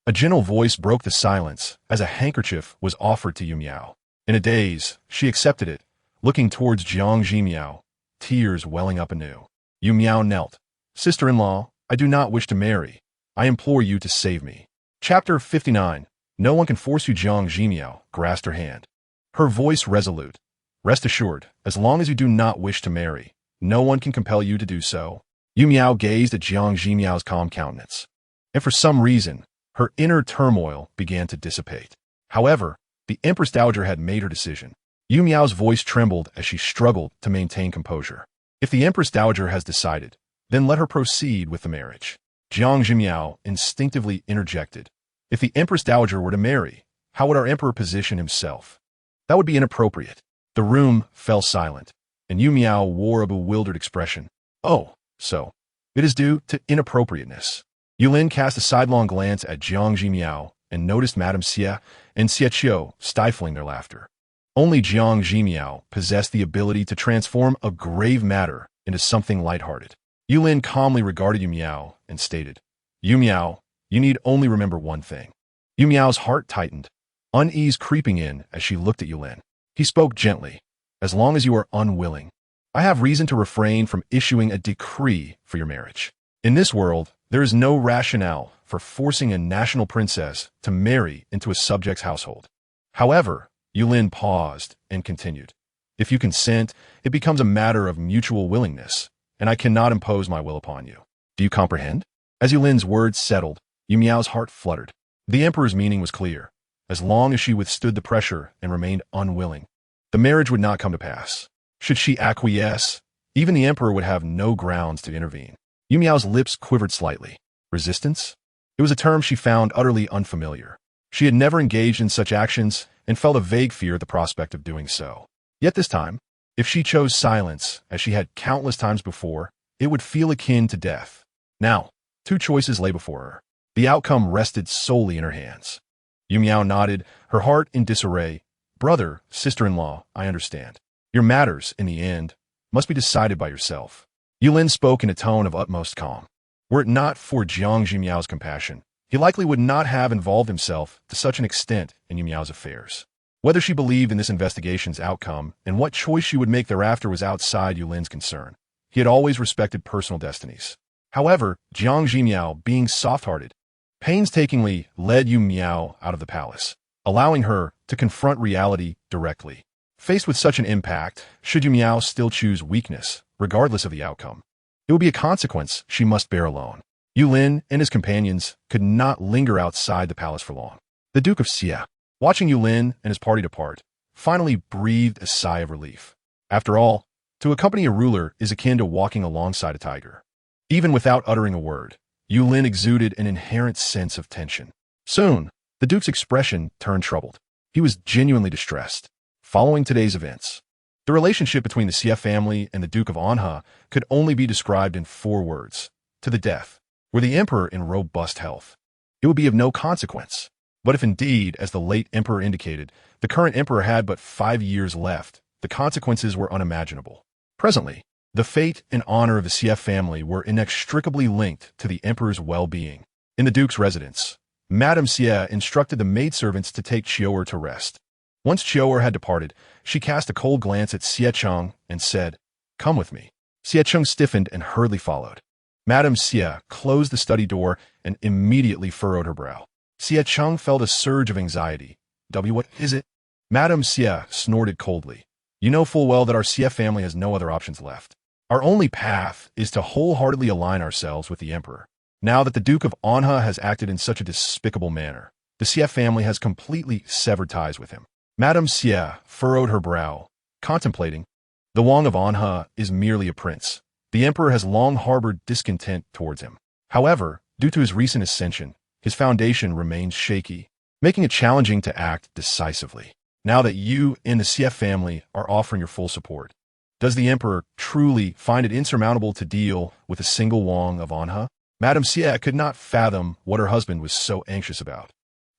A gentle voice broke the silence as a handkerchief was offered to Yu Miao. In a daze, she accepted it, looking towards Jiang Zhimiao, tears welling up anew. Yu Miao knelt. Sister-in-law, I do not wish to marry. I implore you to save me. Chapter 59. No one can force you. Jiang Zhimiao grasped her hand. Her voice resolute. Rest assured, as long as you do not wish to marry, no one can compel you to do so. Yu Miao gazed at Jiang Zhimiao's calm countenance, and for some reason, her inner turmoil began to dissipate. However, the Empress Dowager had made her decision. Yu Miao's voice trembled as she struggled to maintain composure. If the Empress Dowager has decided, then let her proceed with the marriage. Jiang Zhimiao instinctively interjected. If the Empress Dowager were to marry, how would our emperor position himself? That would be inappropriate. The room fell silent, and Yu Miao wore a bewildered expression. Oh, so it is due to inappropriateness. Yulin cast a sidelong glance at Jiang Zhimiao and noticed Madame Xie and Xie Qiu stifling their laughter. Only Jiang Zhimiao possessed the ability to transform a grave matter into something lighthearted. Yulin calmly regarded Yu Miao and stated, Yu Miao, you need only remember one thing. Yu Miao's heart tightened, unease creeping in as she looked at Yulin. He spoke gently. As long as you are unwilling, I have reason to refrain from issuing a decree for your marriage. In this world, there is no rationale for forcing a national princess to marry into a subject's household. However, Yulin paused and continued. If you consent, it becomes a matter of mutual willingness, and I cannot impose my will upon you. Do you comprehend? As Yulin's words settled, Yu Miao's heart fluttered. The emperor's meaning was clear. As long as she withstood the pressure and remained unwilling, the marriage would not come to pass. Should she acquiesce, even the emperor would have no grounds to intervene. Yu Miao's lips quivered slightly. Resistance? It was a term she found utterly unfamiliar. She had never engaged in such actions and felt a vague fear at the prospect of doing so. Yet this time, if she chose silence, as she had countless times before, it would feel akin to death. Now, two choices lay before her. The outcome rested solely in her hands. Yu Miao nodded, her heart in disarray. Brother, sister-in-law, I understand. Your matters, in the end, must be decided by yourself. Yulin spoke in a tone of utmost calm. Were it not for Jiang Zhimiao's compassion, he likely would not have involved himself to such an extent in Yu Miao's affairs. Whether she believed in this investigation's outcome and what choice she would make thereafter was outside Yulin's concern. He had always respected personal destinies. However, Jiang Zhimiao, being soft-hearted, painstakingly led Yu Miao out of the palace, allowing her to confront reality directly. Faced with such an impact, should Yu Miao still choose weakness, regardless of the outcome, it would be a consequence she must bear alone. Yulin and his companions could not linger outside the palace for long. The Duke of Xie, watching Yulin and his party depart, finally breathed a sigh of relief. After all, to accompany a ruler is akin to walking alongside a tiger. Even without uttering a word, Yulin exuded an inherent sense of tension. Soon, the Duke's expression turned troubled. He was genuinely distressed. Following today's events, the relationship between the Xie family and the Duke of Anha could only be described in 4 words: to the death. Were the emperor in robust health, it would be of no consequence. But if indeed, as the late emperor indicated, the current emperor had but 5 years left, the consequences were unimaginable. Presently, the fate and honor of the Xie family were inextricably linked to the emperor's well-being. In the Duke's residence, Madame Xie instructed the maidservants to take Qiu'er to rest. Once Qiu'er had departed, she cast a cold glance at Xie Cheng and said, "Come with me." Xie Cheng stiffened and hurriedly followed. Madame Xie closed the study door and immediately furrowed her brow. Xie Cheng felt a surge of anxiety. What is it? Madame Xie snorted coldly. You know full well that our Xie family has no other options left. Our only path is to wholeheartedly align ourselves with the emperor. Now that the Duke of Anha has acted in such a despicable manner, the Xie family has completely severed ties with him. Madame Xie furrowed her brow, contemplating. The Wang of Anha is merely a prince. The emperor has long harbored discontent towards him. However, due to his recent ascension, his foundation remains shaky, making it challenging to act decisively. Now that you and the Xie family are offering your full support, does the emperor truly find it insurmountable to deal with a single Wang of Anha? Madame Xie could not fathom what her husband was so anxious about.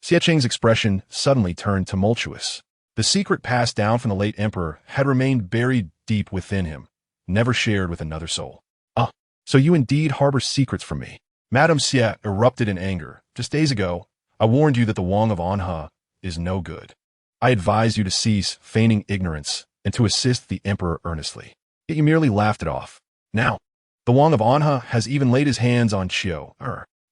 Xie Cheng's expression suddenly turned tumultuous. The secret passed down from the late emperor had remained buried deep within him, never shared with another soul. Ah, so you indeed harbor secrets from me. Madame Xie erupted in anger. Just days ago, I warned you that the Wang of Anha is no good. I advised you to cease feigning ignorance and to assist the emperor earnestly. Yet you merely laughed it off. Now, the Wang of Anha has even laid his hands on Qiu,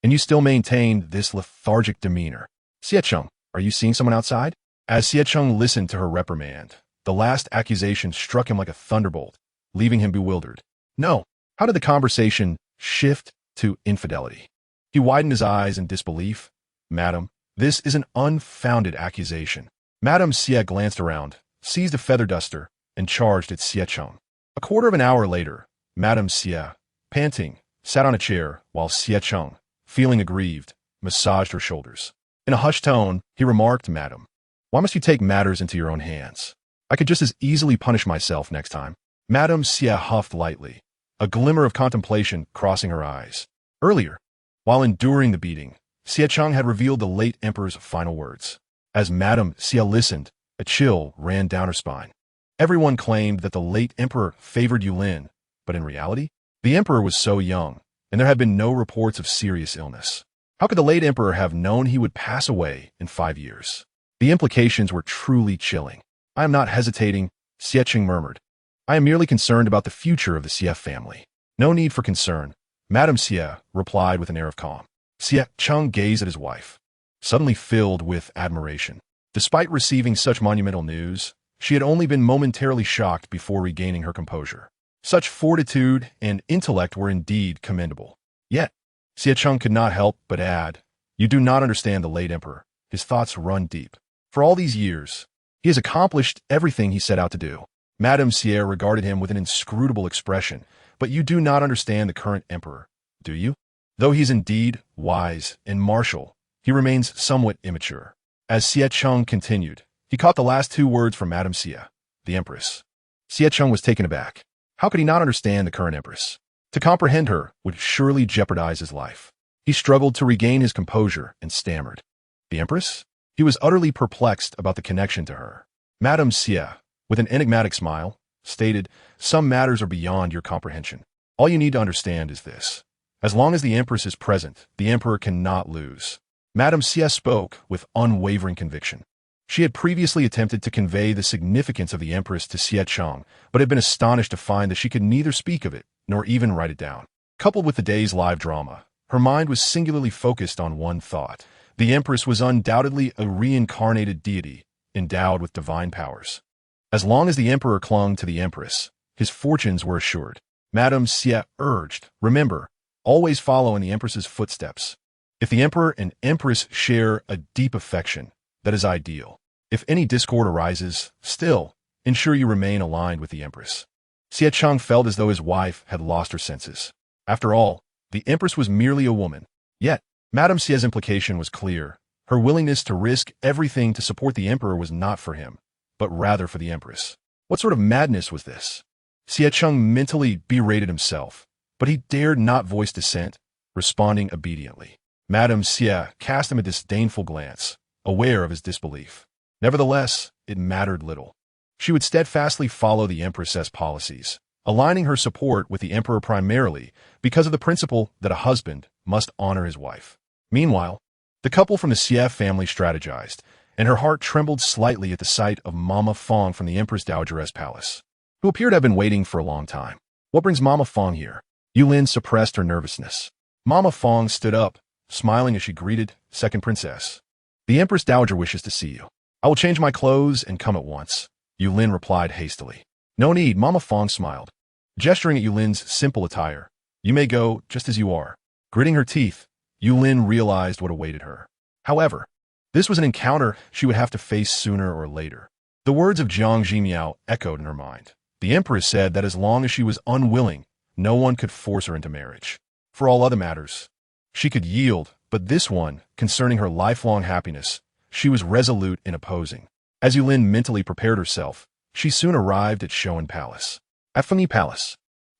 and you still maintain this lethargic demeanor. Xie Cheng, are you seeing someone outside? As Xie Cheng listened to her reprimand, the last accusation struck him like a thunderbolt, leaving him bewildered. No. How did the conversation shift to infidelity? He widened his eyes in disbelief. Madam, this is an unfounded accusation. Madame Xie glanced around, seized a feather duster, and charged at Xie Cheng. A quarter of an hour later, Madame Xie, panting, sat on a chair while Xie Cheng, feeling aggrieved, massaged her shoulders. In a hushed tone, he remarked, Madam, why must you take matters into your own hands? I could just as easily punish myself next time. Madame Xie huffed lightly, a glimmer of contemplation crossing her eyes. Earlier, while enduring the beating, Xie Cheng had revealed the late emperor's final words. As Madame Xie listened, a chill ran down her spine. Everyone claimed that the late emperor favored Yulin, but in reality, the emperor was so young, and there had been no reports of serious illness. How could the late emperor have known he would pass away in 5 years? The implications were truly chilling. I am not hesitating, Xie Cheng murmured. I am merely concerned about the future of the Xie family. No need for concern, Madame Xie replied with an air of calm. Xie Cheng gazed at his wife, suddenly filled with admiration. Despite receiving such monumental news, she had only been momentarily shocked before regaining her composure. Such fortitude and intellect were indeed commendable. Yet, Xie Cheng could not help but add, you do not understand the late emperor. His thoughts run deep. For all these years, he has accomplished everything he set out to do. Madame Xie regarded him with an inscrutable expression. But you do not understand the current emperor, do you? Though he's indeed wise and martial, he remains somewhat immature. As Xie Cheng continued, he caught the last 2 words from Madame Xie, the empress. Xie Cheng was taken aback. How could he not understand the current empress? To comprehend her would surely jeopardize his life. He struggled to regain his composure and stammered. The empress? He was utterly perplexed about the connection to her. Madame Xie, with an enigmatic smile, stated, some matters are beyond your comprehension. All you need to understand is this. As long as the empress is present, the emperor cannot lose. Madame Xie spoke with unwavering conviction. She had previously attempted to convey the significance of the empress to Xie Cheng, but had been astonished to find that she could neither speak of it nor even write it down. Coupled with the day's live drama, her mind was singularly focused on one thought. The empress was undoubtedly a reincarnated deity, endowed with divine powers. As long as the emperor clung to the empress, his fortunes were assured. Madame Xie urged, remember, always follow in the empress's footsteps. If the emperor and empress share a deep affection, that is ideal. If any discord arises, still, ensure you remain aligned with the empress. Xie Cheng felt as though his wife had lost her senses. After all, the empress was merely a woman. Yet, Madame Xie's implication was clear. Her willingness to risk everything to support the emperor was not for him, but rather for the empress. What sort of madness was this? Xie Cheng mentally berated himself, but he dared not voice dissent, responding obediently. Madame Xie cast him a disdainful glance, aware of his disbelief. Nevertheless, it mattered little. She would steadfastly follow the empress's policies, aligning her support with the emperor primarily because of the principle that a husband must honor his wife. Meanwhile, the couple from the Xie family strategized, and her heart trembled slightly at the sight of Mama Fong from the Empress Dowager's palace, who appeared to have been waiting for a long time. What brings Mama Fong here? Yulin suppressed her nervousness. Mama Fong stood up, smiling as she greeted Second Princess. The Empress Dowager wishes to see you. I will change my clothes and come at once, Yulin replied hastily. No need, Mama Fong smiled, gesturing at Yulin's simple attire. You may go just as you are. Gritting her teeth, Yulin realized what awaited her. However, this was an encounter she would have to face sooner or later. The words of Jiang Zhimiao echoed in her mind. The Empress said that as long as she was unwilling, no one could force her into marriage. For all other matters, she could yield, but this one, concerning her lifelong happiness, she was resolute in opposing. As Yulin mentally prepared herself, she soon arrived at Showdown Palace. At Fengyi Palace,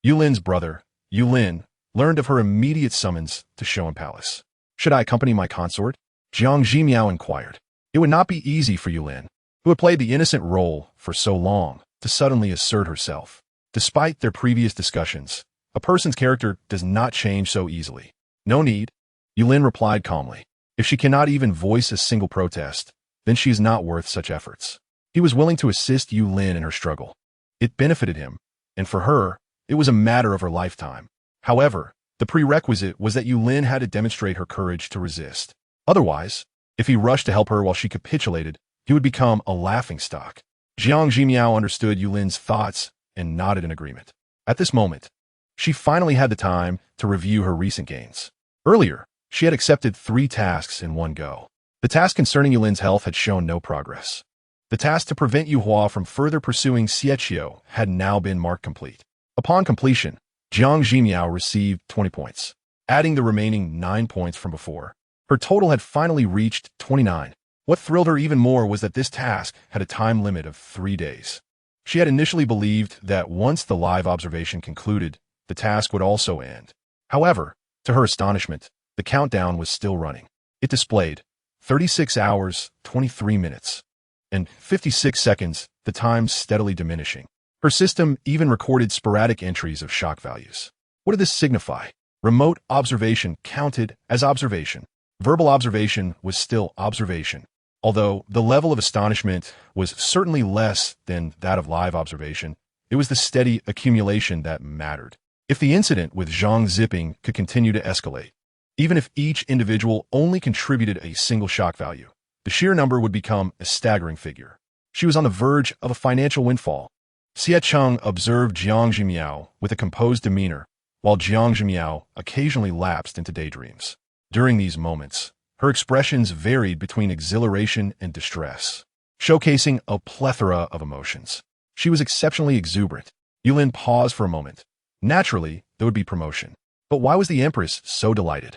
Yulin's brother, Yulin, learned of her immediate summons to Showdown Palace. Should I accompany my consort? Jiang Zhimiao inquired. It would not be easy for Yulin, who had played the innocent role for so long, to suddenly assert herself. Despite their previous discussions, a person's character does not change so easily. No need, Yulin replied calmly. If she cannot even voice a single protest, then she is not worth such efforts. He was willing to assist Yulin in her struggle. It benefited him, and for her, it was a matter of her lifetime. However, the prerequisite was that Yulin had to demonstrate her courage to resist. Otherwise, if he rushed to help her while she capitulated, he would become a laughingstock. Jiang Zhimiao understood Yulin's thoughts and nodded in agreement. At this moment, she finally had the time to review her recent gains. Earlier, she had accepted 3 tasks in one go. The task concerning Yulin's health had shown no progress. The task to prevent Yu Hua from further pursuing Xiechio had now been marked complete. Upon completion, Jiang Zhimiao received 20 points, adding the remaining 9 points from before. Her total had finally reached 29. What thrilled her even more was that this task had a time limit of 3 days. She had initially believed that once the live observation concluded, the task would also end. However, to her astonishment, the countdown was still running. It displayed 36 hours, 23 minutes, and 56 seconds, the time steadily diminishing. Her system even recorded sporadic entries of shock values. What did this signify? Remote observation counted as observation. Verbal observation was still observation. Although the level of astonishment was certainly less than that of live observation, it was the steady accumulation that mattered. If the incident with Zhang Zipping could continue to escalate, even if each individual only contributed a single shock value, the sheer number would become a staggering figure. She was on the verge of a financial windfall. Xie Cheng observed Jiang Zhimiao with a composed demeanor, while Jiang Zhimiao occasionally lapsed into daydreams. During these moments, her expressions varied between exhilaration and distress, showcasing a plethora of emotions. She was exceptionally exuberant. Yulin paused for a moment. Naturally, there would be promotion. But why was the Empress so delighted?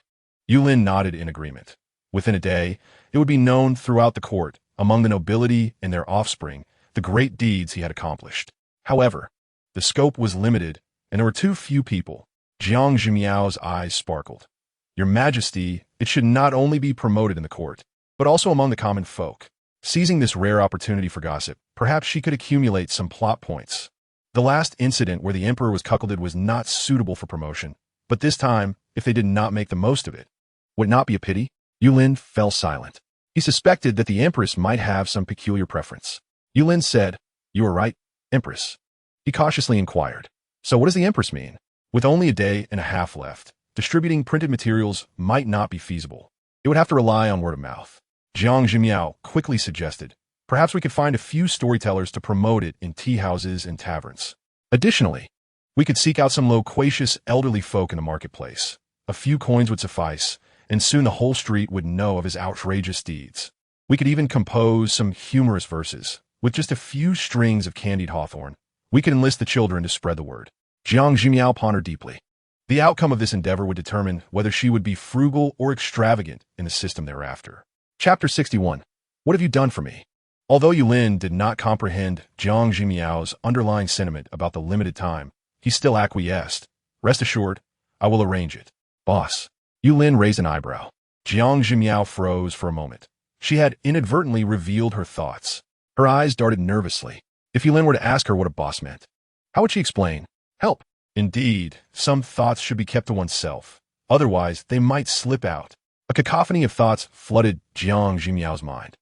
Yulin nodded in agreement. Within a day, it would be known throughout the court, among the nobility and their offspring, the great deeds he had accomplished. However, the scope was limited, and there were too few people. Jiang Zhimiao's eyes sparkled. Your Majesty, it should not only be promoted in the court, but also among the common folk. Seizing this rare opportunity for gossip, perhaps she could accumulate some plot points. The last incident where the emperor was cuckolded was not suitable for promotion, but this time, if they did not make the most of it, would it not be a pity? Yulin fell silent. He suspected that the empress might have some peculiar preference. Yulin said, "You are right, Empress." He cautiously inquired, "So what does the empress mean?" With only a day and a half left, distributing printed materials might not be feasible. It would have to rely on word of mouth. Jiang Zhimiao quickly suggested, perhaps we could find a few storytellers to promote it in tea houses and taverns. Additionally, we could seek out some loquacious elderly folk in the marketplace. A few coins would suffice, and soon the whole street would know of his outrageous deeds. We could even compose some humorous verses. With just a few strings of candied hawthorn, we could enlist the children to spread the word. Jiang Zhimiao pondered deeply. The outcome of this endeavor would determine whether she would be frugal or extravagant in the system thereafter. Chapter 61. What have you done for me? Although Yulin did not comprehend Jiang Zhimiao's underlying sentiment about the limited time, he still acquiesced. Rest assured, I will arrange it. Boss. Yulin raised an eyebrow. Jiang Zhimiao froze for a moment. She had inadvertently revealed her thoughts. Her eyes darted nervously. If Yulin were to ask her what a boss meant, how would she explain? Help. Indeed, some thoughts should be kept to oneself. Otherwise, they might slip out. A cacophony of thoughts flooded Jiang Zhimiao's mind.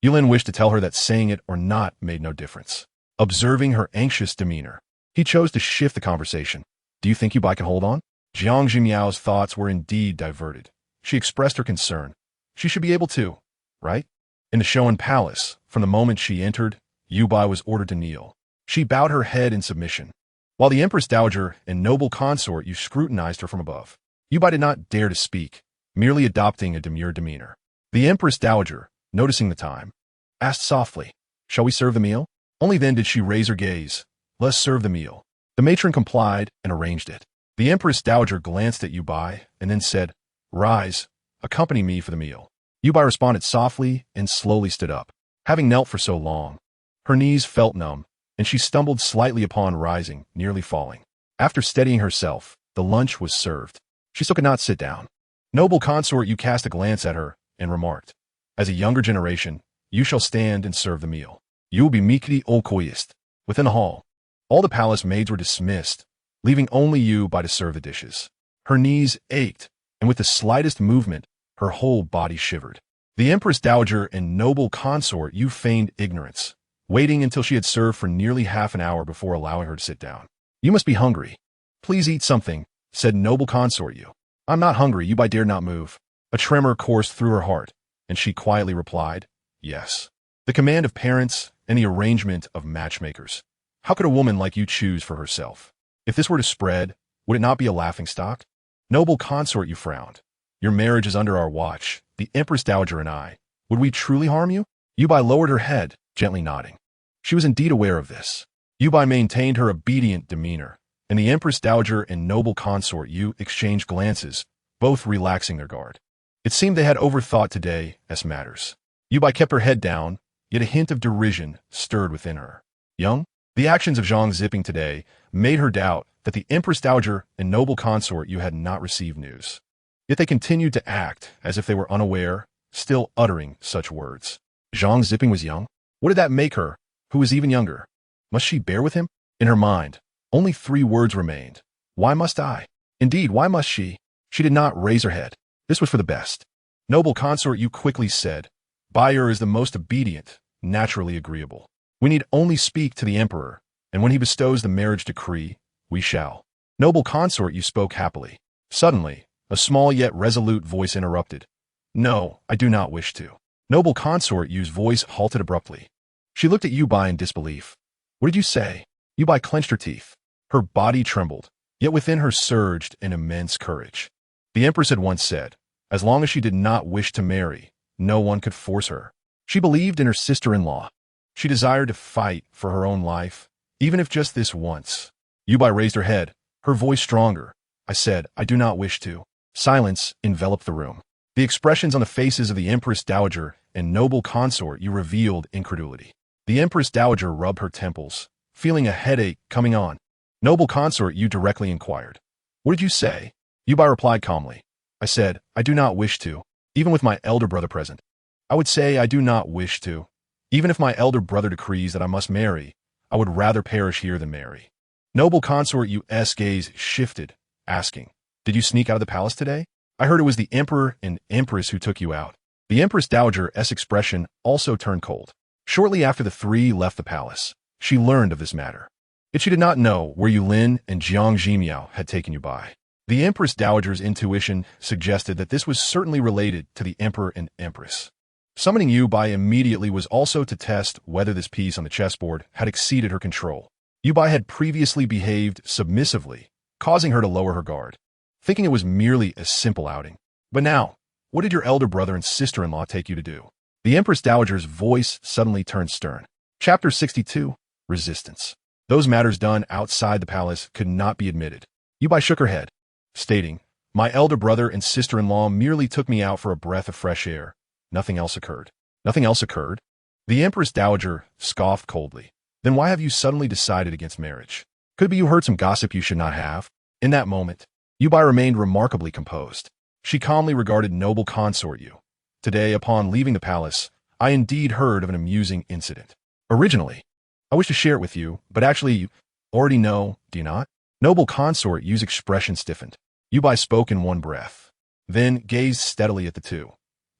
Yulin wished to tell her that saying it or not made no difference. Observing her anxious demeanor, he chose to shift the conversation. Do you think you can hold on? Jiang Zhimiao's thoughts were indeed diverted. She expressed her concern. She should be able to, right? In the Showan Palace, from the moment she entered, Yubai was ordered to kneel. She bowed her head in submission. While the Empress Dowager and noble consort Yu scrutinized her from above, Yubai did not dare to speak, merely adopting a demure demeanor. The Empress Dowager, noticing the time, asked softly, "Shall we serve the meal?" Only then did she raise her gaze. "Let's serve the meal." The matron complied and arranged it. The Empress Dowager glanced at Yubai and then said, "Rise, accompany me for the meal." Yubai responded softly and slowly stood up. Having knelt for so long, her knees felt numb, and she stumbled slightly upon rising, nearly falling. After steadying herself, the lunch was served. She still could not sit down. Noble consort Yu cast a glance at her and remarked, "As a younger generation, you shall stand and serve the meal. You will be meekly okoist." Within the hall, all the palace maids were dismissed, leaving only Yubai to serve the dishes. Her knees ached, and with the slightest movement, her whole body shivered. The Empress Dowager and noble consort Yu feigned ignorance, waiting until she had served for nearly half an hour before allowing her to sit down. "You must be hungry. Please eat something," said noble consort Yu. "I'm not hungry." Yubai dared not move. A tremor coursed through her heart, and she quietly replied, "Yes." The command of parents and the arrangement of matchmakers. How could a woman like you choose for herself? If this were to spread, would it not be a laughingstock? Noble consort Yu frowned. "Your marriage is under our watch, the Empress Dowager and I. Would we truly harm you?" Yubai lowered her head, gently nodding. She was indeed aware of this. Yubai maintained her obedient demeanor, and the Empress Dowager and noble consort Yu exchanged glances, both relaxing their guard. It seemed they had overthought today's matters. Yubai kept her head down, yet a hint of derision stirred within her. Young? The actions of Zhang Zipping today made her doubt that the Empress Dowager and noble consort Yu had not received news. Yet they continued to act as if they were unaware, still uttering such words. Zhang Zipping was young? What did that make her, who was even younger? Must she bear with him? In her mind, only 3 words remained. Why must I? Indeed, why must she? She did not raise her head. This was for the best. Noble consort Yu quickly said, "Bayer is the most obedient, naturally agreeable. We need only speak to the emperor, and when he bestows the marriage decree, we shall." Noble consort Yu spoke happily. Suddenly, a small yet resolute voice interrupted. "No, I do not wish to." Noble consort Yu's voice halted abruptly. She looked at Yubai in disbelief. "What did you say?" Yubai clenched her teeth. Her body trembled, yet within her surged an immense courage. The Empress had once said, as long as she did not wish to marry, no one could force her. She believed in her sister-in-law. She desired to fight for her own life, even if just this once. Yubai raised her head, her voice stronger. "I said, I do not wish to." Silence enveloped the room. The expressions on the faces of the Empress Dowager and noble consort Yu revealed incredulity. The Empress Dowager rubbed her temples, feeling a headache coming on. Noble consort Yu directly inquired, "What did you say?" Yubai replied calmly, "I said, I do not wish to, even with my elder brother present. I would say I do not wish to. Even if my elder brother decrees that I must marry, I would rather perish here than marry." Noble consort Yu's gaze shifted, asking, "Did you sneak out of the palace today? I heard it was the emperor and empress who took you out." The Empress Dowager's expression also turned cold. Shortly after the 3 left the palace, she learned of this matter. Yet she did not know where Yulin and Jiang Zhimiao had taken Yubai. The Empress Dowager's intuition suggested that this was certainly related to the emperor and empress. Summoning Yubai immediately was also to test whether this piece on the chessboard had exceeded her control. Yubai had previously behaved submissively, causing her to lower her guard, thinking it was merely a simple outing. But now, what did your elder brother and sister-in-law take you to do? The Empress Dowager's voice suddenly turned stern. Chapter 62, Resistance. Those matters done outside the palace could not be admitted. Yubai shook her head, stating, "My elder brother and sister-in-law merely took me out for a breath of fresh air. Nothing else occurred." "Nothing else occurred?" The Empress Dowager scoffed coldly. "Then why have you suddenly decided against marriage? Could it be you heard some gossip you should not have?" In that moment, Yubai remained remarkably composed. She calmly regarded noble consort Yu. "Today, upon leaving the palace, I indeed heard of an amusing incident. Originally, I wish to share it with you, but actually you already know, do you not?" Noble consort Yu's expression stiffened. Yubai spoke in one breath, then gazed steadily at the 2.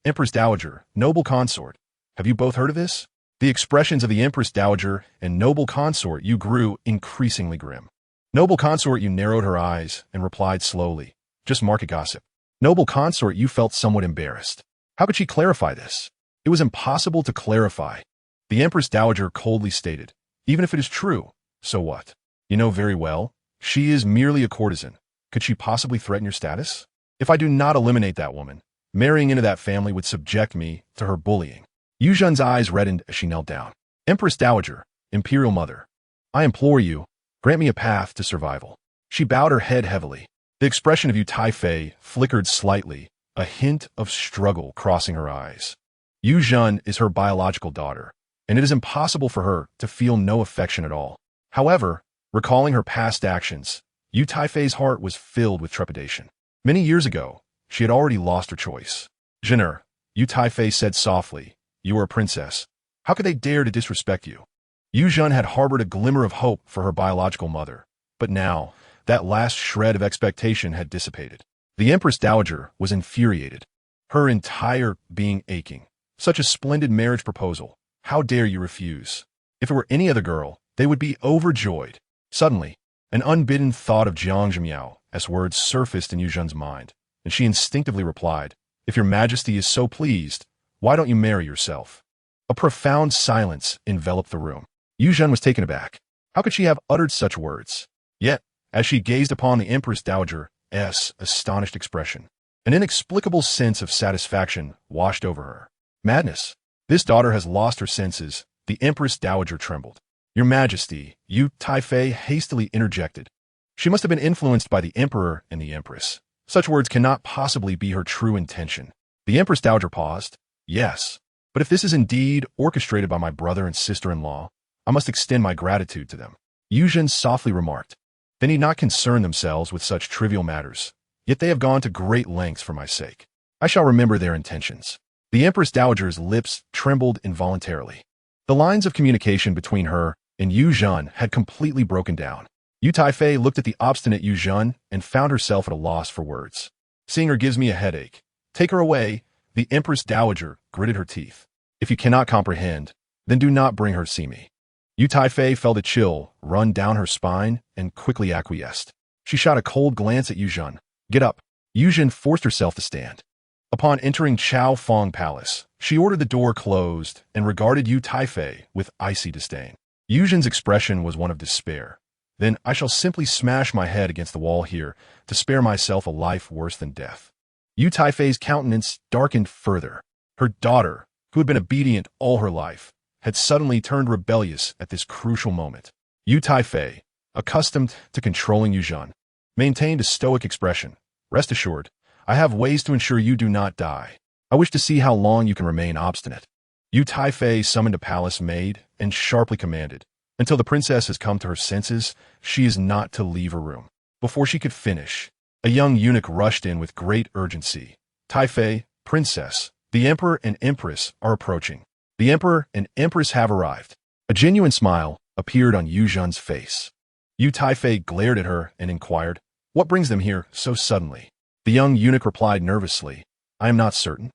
"Empress Dowager, noble consort, have you both heard of this?" The expressions of the Empress Dowager and noble consort Yu grew increasingly grim. Noble consort, you narrowed her eyes and replied slowly. Just market gossip. Noble consort, you felt somewhat embarrassed. How could she clarify this? It was impossible to clarify. The Empress Dowager coldly stated, even if it is true, so what? You know very well, she is merely a courtesan. Could she possibly threaten your status? If I do not eliminate that woman, marrying into that family would subject me to her bullying. Yu Zhen's eyes reddened as she knelt down. Empress Dowager, Imperial Mother, I implore you, grant me a path to survival. She bowed her head heavily. The expression of Yu Taifei flickered slightly, a hint of struggle crossing her eyes. Yu Zhen is her biological daughter, and it is impossible for her to feel no affection at all. However, recalling her past actions, Yu Taifei's heart was filled with trepidation. Many years ago, she had already lost her choice. Zhener, Yu Taifei said softly, you are a princess. How could they dare to disrespect you? Yu Zhen had harbored a glimmer of hope for her biological mother, but now, that last shred of expectation had dissipated. The Empress Dowager was infuriated, her entire being aching. Such a splendid marriage proposal. How dare you refuse? If it were any other girl, they would be overjoyed. Suddenly, an unbidden thought of Jiang Zhimiao words surfaced in Yu Zhen's mind, and she instinctively replied, if your majesty is so pleased, why don't you marry yourself? A profound silence enveloped the room. Yu Zhen was taken aback. How could she have uttered such words? Yet, as she gazed upon the Empress Dowager's astonished expression, an inexplicable sense of satisfaction washed over her. Madness. This daughter has lost her senses. The Empress Dowager trembled. Your Majesty, Yu Taifei hastily interjected. She must have been influenced by the Emperor and the Empress. Such words cannot possibly be her true intention. The Empress Dowager paused. Yes, but if this is indeed orchestrated by my brother and sister-in-law, I must extend my gratitude to them. Yu Zhen softly remarked. They need not concern themselves with such trivial matters, yet they have gone to great lengths for my sake. I shall remember their intentions. The Empress Dowager's lips trembled involuntarily. The lines of communication between her and Yu Zhen had completely broken down. Yu Taifei looked at the obstinate Yu Zhen and found herself at a loss for words. Seeing her gives me a headache. Take her away. The Empress Dowager gritted her teeth. If you cannot comprehend, then do not bring her to see me. Yu Taifei felt a chill run down her spine and quickly acquiesced. She shot a cold glance at Yu Zhen. Get up. Yu Zhen forced herself to stand. Upon entering Chao Feng Palace, she ordered the door closed and regarded Yu Taifei with icy disdain. Yu Zhen's expression was one of despair. Then I shall simply smash my head against the wall here to spare myself a life worse than death. Yu Taifei's countenance darkened further. Her daughter, who had been obedient all her life, had suddenly turned rebellious at this crucial moment. Yu Taifei, accustomed to controlling Yu Zhen, maintained a stoic expression. Rest assured, I have ways to ensure you do not die. I wish to see how long you can remain obstinate. Yu Taifei summoned a palace maid and sharply commanded, until the princess has come to her senses, she is not to leave her room. Before she could finish, a young eunuch rushed in with great urgency. Taifei, princess, the emperor and empress are approaching. The emperor and empress have arrived. A genuine smile appeared on Yu Zhen's face. Yu Taifei glared at her and inquired, what brings them here so suddenly? The young eunuch replied nervously, I am not certain,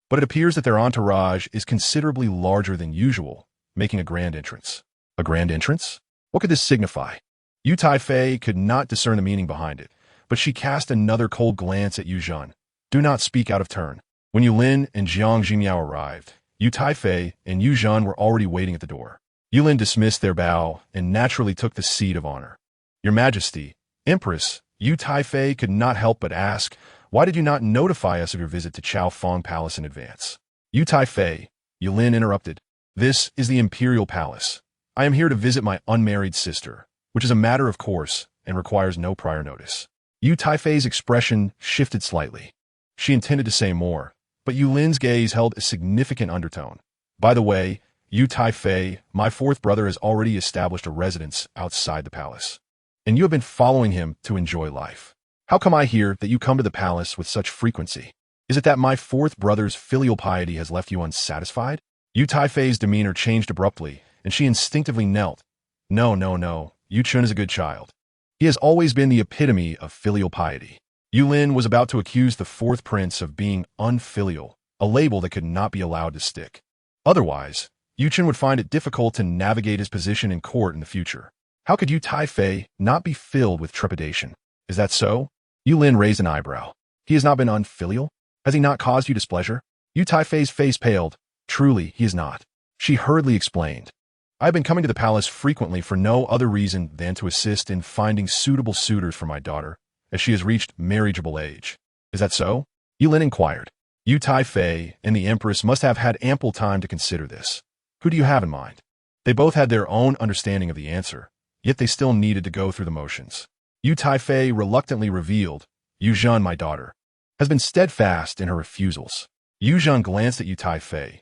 but it appears that their entourage is considerably larger than usual, making a grand entrance. A grand entrance? What could this signify? Yu Taifei could not discern the meaning behind it, but she cast another cold glance at Yu Zhen. Do not speak out of turn. When Yulin and Jiang Zhimiao arrived, Yu Taifei and Yu Zhen were already waiting at the door. Yulin dismissed their bow and naturally took the seat of honor. Your Majesty, Empress, Yu Taifei could not help but ask, why did you not notify us of your visit to Chao Feng Palace in advance? Yu Taifei, Yulin interrupted. This is the Imperial Palace. I am here to visit my unmarried sister, which is a matter of course and requires no prior notice. Yu Taifei's expression shifted slightly. She intended to say more, but Yulin's gaze held a significant undertone. By the way, Yu Taifei, my fourth brother has already established a residence outside the palace, and you have been following him to enjoy life. How come I hear that you come to the palace with such frequency? Is it that my fourth brother's filial piety has left you unsatisfied? Yu Taifei's demeanor changed abruptly, and she instinctively knelt. No, Yu Chun is a good child. He has always been the epitome of filial piety. Yulin was about to accuse the fourth prince of being unfilial, a label that could not be allowed to stick. Otherwise, Yu Chun would find it difficult to navigate his position in court in the future. How could Yu Taifei not be filled with trepidation? Is that so? Yu Lin raised an eyebrow. He has not been unfilial? Has he not caused you displeasure? Yu Taifei's face paled. Truly, he is not. She hurriedly explained. I have been coming to the palace frequently for no other reason than to assist in finding suitable suitors for my daughter, as she has reached marriageable age. Is that so? Yu Lin inquired. Yu Taifei and the Empress must have had ample time to consider this. Who do you have in mind? They both had their own understanding of the answer, yet they still needed to go through the motions. Yu Taifei reluctantly revealed, Yu Zhan, my daughter, has been steadfast in her refusals. Yu Zhan glanced at Yu Taifei.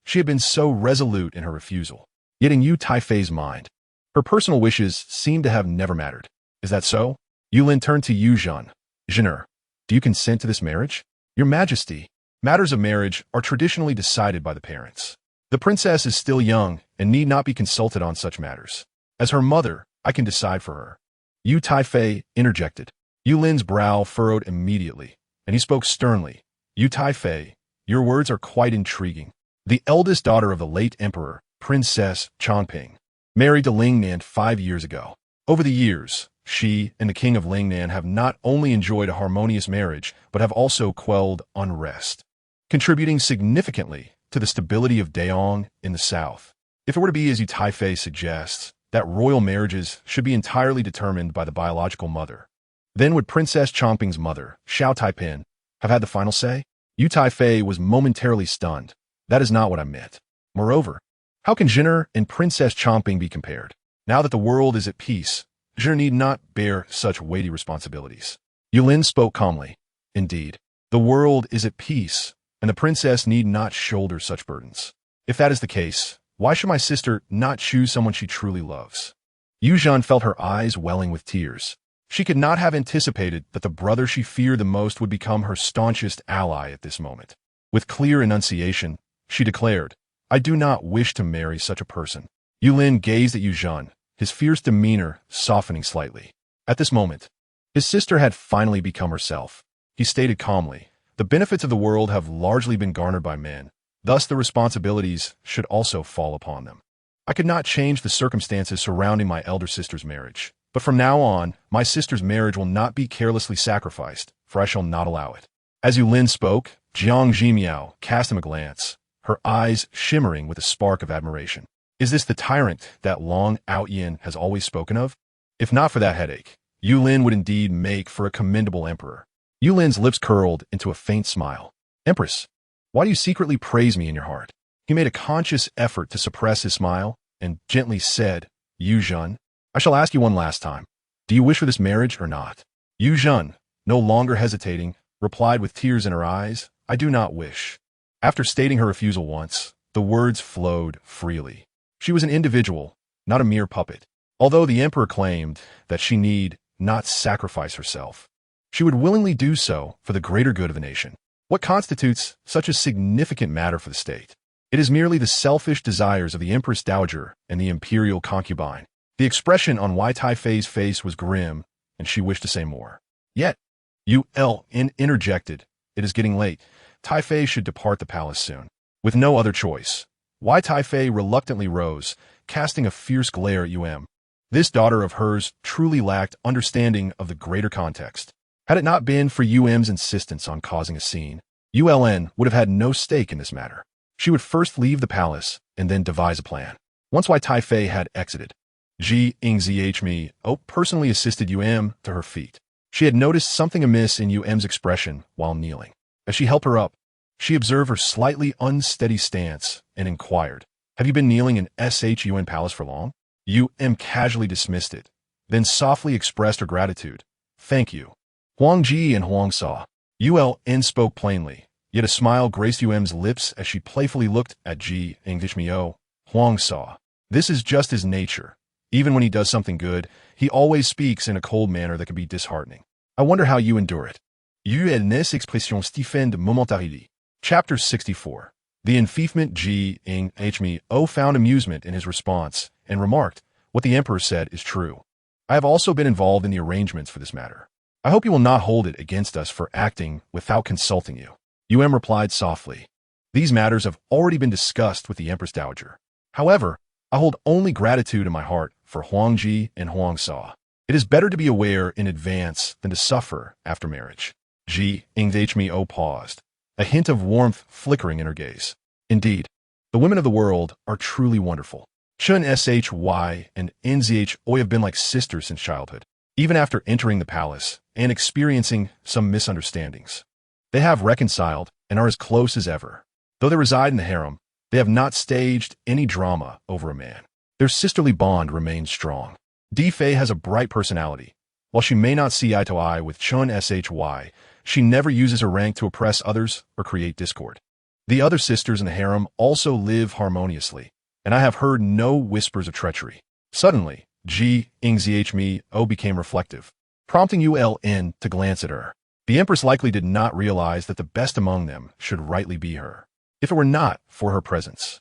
She had been so resolute in her refusal. Yet in Yu Taifei's mind, her personal wishes seemed to have never mattered. Is that so? Yu Lin turned to Yu Zhan. Zhener, do you consent to this marriage? Your Majesty, matters of marriage are traditionally decided by the parents. The princess is still young and need not be consulted on such matters. As her mother, I can decide for her. Yu Taifei interjected. Yu Lin's brow furrowed immediately, and he spoke sternly. Yu Taifei, your words are quite intriguing. The eldest daughter of the late emperor, Princess Chongping, married to Lingnan 5 years ago. Over the years, she and the king of Lingnan have not only enjoyed a harmonious marriage, but have also quelled unrest, contributing significantly to the stability of Daong in the south. If it were to be as Yu Taifei suggests, that royal marriages should be entirely determined by the biological mother, then would Princess Chongping's mother, Xiao Taipin, have had the final say? Yu Taifei was momentarily stunned. That is not what I meant. Moreover, how can Zhener and Princess Chongping be compared? Now that the world is at peace, Zhener need not bear such weighty responsibilities. Yu Lin spoke calmly. Indeed, the world is at peace, and the princess need not shoulder such burdens. If that is the case, why should my sister not choose someone she truly loves? Yu Zhan felt her eyes welling with tears. She could not have anticipated that the brother she feared the most would become her staunchest ally at this moment. With clear enunciation, she declared, I do not wish to marry such a person. Yu Lin gazed at Yu Zhan, his fierce demeanor softening slightly. At this moment, his sister had finally become herself. He stated calmly, the benefits of the world have largely been garnered by men, thus the responsibilities should also fall upon them. I could not change the circumstances surrounding my elder sister's marriage, but from now on, my sister's marriage will not be carelessly sacrificed, for I shall not allow it. As Yu Lin spoke, Jiang Zhimiao cast him a glance, her eyes shimmering with a spark of admiration. Is this the tyrant that Long Outyin has always spoken of? If not for that headache, Yu Lin would indeed make for a commendable emperor. Yu Lin's lips curled into a faint smile. Empress, why do you secretly praise me in your heart? He made a conscious effort to suppress his smile and gently said, Yu Zhan, I shall ask you one last time. Do you wish for this marriage or not? Yu Zhan, no longer hesitating, replied with tears in her eyes, I do not wish. After stating her refusal once, the words flowed freely. She was an individual, not a mere puppet. Although the emperor claimed that she need not sacrifice herself, she would willingly do so for the greater good of the nation. What constitutes such a significant matter for the state? It is merely the selfish desires of the Empress Dowager and the imperial concubine. The expression on Yu Taifei's face was grim, and she wished to say more. Yet, Yu Lin interjected, it is getting late. Taifei should depart the palace soon. With no other choice, Yu Taifei reluctantly rose, casting a fierce glare at Yu. This daughter of hers truly lacked understanding of the greater context. Had it not been for Yu's insistence on causing a scene, Yu Lin would have had no stake in this matter. She would first leave the palace and then devise a plan. Once Yu Taifei had exited, Jiang Zhimiao personally assisted Yu to her feet. She had noticed something amiss in Yu's expression while kneeling. As she helped her up, she observed her slightly unsteady stance and inquired, have you been kneeling in Shun Palace for long? Yu casually dismissed it, then softly expressed her gratitude. Thank you. Huang Ji and Huang saw. Yu spoke plainly, yet a smile graced Yu's lips as she playfully looked at Jiang Zhimiao. Huang saw. This is just his nature. Even when he does something good, he always speaks in a cold manner that can be disheartening. I wonder how you endure it. Une expression stiffened momentarily. Chapter 64. The enfeoffment Jiang Zhimiao found amusement in his response and remarked, what the emperor said is true. I have also been involved in the arrangements for this matter. I hope you will not hold it against us for acting without consulting you. Yu replied softly. These matters have already been discussed with the Empress Dowager. However, I hold only gratitude in my heart for Huangji and Huangsha. It is better to be aware in advance than to suffer after marriage. Jiang Zhimiao paused, a hint of warmth flickering in her gaze. Indeed, the women of the world are truly wonderful. Chun Shy and Nzhoi have been like sisters since childhood, even after entering the palace and experiencing some misunderstandings. They have reconciled and are as close as ever. Though they reside in the harem, they have not staged any drama over a man. Their sisterly bond remains strong. Di Fei has a bright personality. While she may not see eye to eye with Chun Shy, she never uses her rank to oppress others or create discord. The other sisters in the harem also live harmoniously, and I have heard no whispers of treachery. Suddenly, Jiang Zhimiao became reflective, prompting Yuln to glance at her. The Empress likely did not realize that the best among them should rightly be her. If it were not for her presence,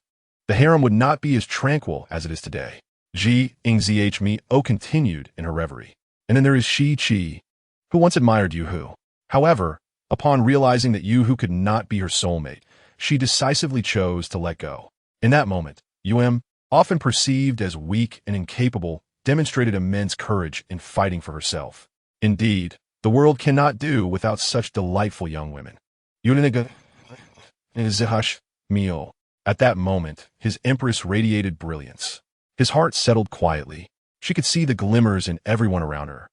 the harem would not be as tranquil as it is today. Jiang Zhimiao continued in her reverie. And then there is Shi Qi, who once admired Yu Hu. However, upon realizing that Yu Hu could not be her soulmate, she decisively chose to let go. In that moment, Yum, often perceived as weak and incapable, demonstrated immense courage in fighting for herself. Indeed, the world cannot do without such delightful young women. Mio. At that moment, his empress radiated brilliance. His heart settled quietly. She could see the glimmers in everyone around her,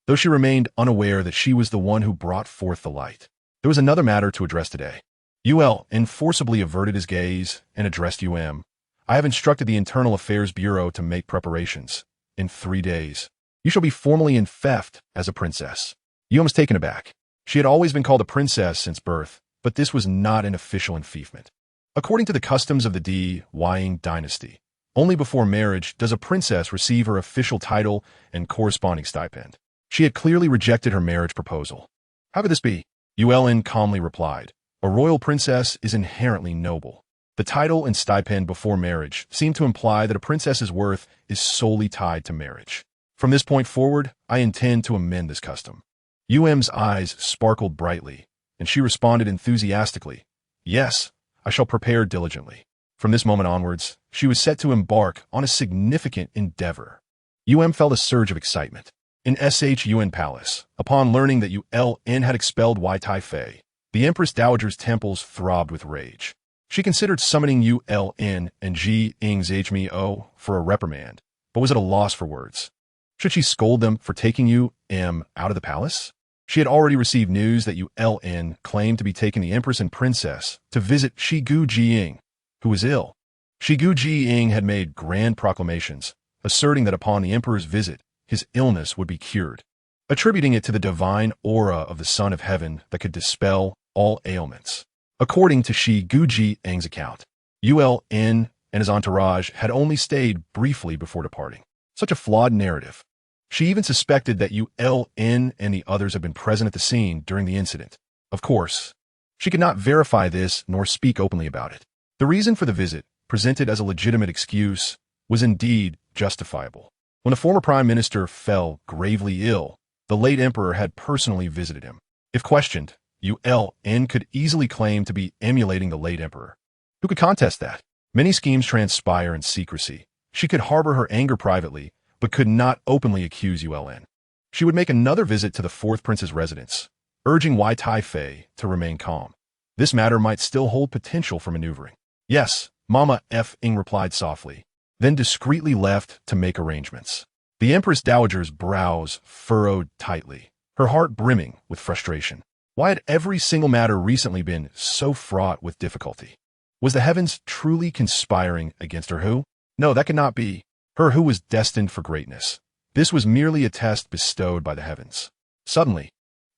though she remained unaware that she was the one who brought forth the light. There was another matter to address today. Yuln forcibly averted his gaze and addressed I have instructed the Internal Affairs Bureau to make preparations. In 3 days, you shall be formally enfeoffed as a princess. Was taken aback. She had always been called a princess since birth, but this was not an official enfeoffment. According to the customs of the Great Yong Dynasty, only before marriage does a princess receive her official title and corresponding stipend. She had clearly rejected her marriage proposal. How could this be? Yuln calmly replied, a royal princess is inherently noble. The title and stipend before marriage seem to imply that a princess's worth is solely tied to marriage. From this point forward, I intend to amend this custom. Yum's eyes sparkled brightly, and she responded enthusiastically, yes, I shall prepare diligently. From this moment onwards, she was set to embark on a significant endeavor. Felt a surge of excitement. In Shun Palace, upon learning that Yuln had expelled Wai Tai Fei, the Empress Dowager's temples throbbed with rage. She considered summoning Yuln and Jiang Zhimiao for a reprimand, but was at a loss for words. Should she scold them for taking out of the palace? She had already received news that Yuln claimed to be taking the Empress and Princess to visit Shigu Jiying, who was ill. Shigu Jiying had made grand proclamations, asserting that upon the emperor's visit, his illness would be cured, attributing it to the divine aura of the Son of Heaven that could dispel all ailments. According to Shigu Jiying's account, Yuln and his entourage had only stayed briefly before departing. Such a flawed narrative. She even suspected that Yuln and the others had been present at the scene during the incident. Of course, she could not verify this nor speak openly about it. The reason for the visit, presented as a legitimate excuse, was indeed justifiable. When the former prime minister fell gravely ill, the late emperor had personally visited him. If questioned, Yuln could easily claim to be emulating the late emperor. Who could contest that? Many schemes transpire in secrecy. She could harbor her anger privately, but could not openly accuse Yuln. She would make another visit to the fourth prince's residence, urging Wai Tai Fei to remain calm. This matter might still hold potential for maneuvering. Yes, Mama F-ing replied softly, then discreetly left to make arrangements. The Empress Dowager's brows furrowed tightly, her heart brimming with frustration. Why had every single matter recently been so fraught with difficulty? Was the heavens truly conspiring against her who? No, that could not be. Her who was destined for greatness. This was merely a test bestowed by the heavens. Suddenly,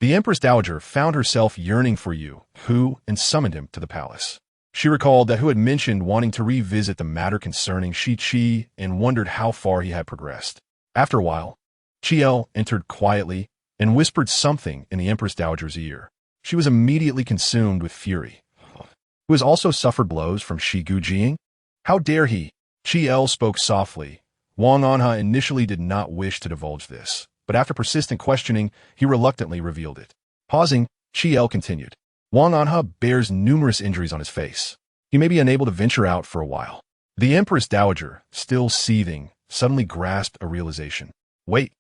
the Empress Dowager found herself yearning for Yu Hu and summoned him to the palace. She recalled that Hu had mentioned wanting to revisit the matter concerning Shi Qi and wondered how far he had progressed. After a while, Qiel entered quietly and whispered something in the Empress Dowager's ear. She was immediately consumed with fury. Who has also suffered blows from Shigu Jiying? How dare he? Qiel spoke softly. Wang Anha initially did not wish to divulge this, but after persistent questioning, he reluctantly revealed it. Pausing, Qiel continued. Wang Anha bears numerous injuries on his face. He may be unable to venture out for a while. The Empress Dowager, still seething, suddenly grasped a realization. Wait,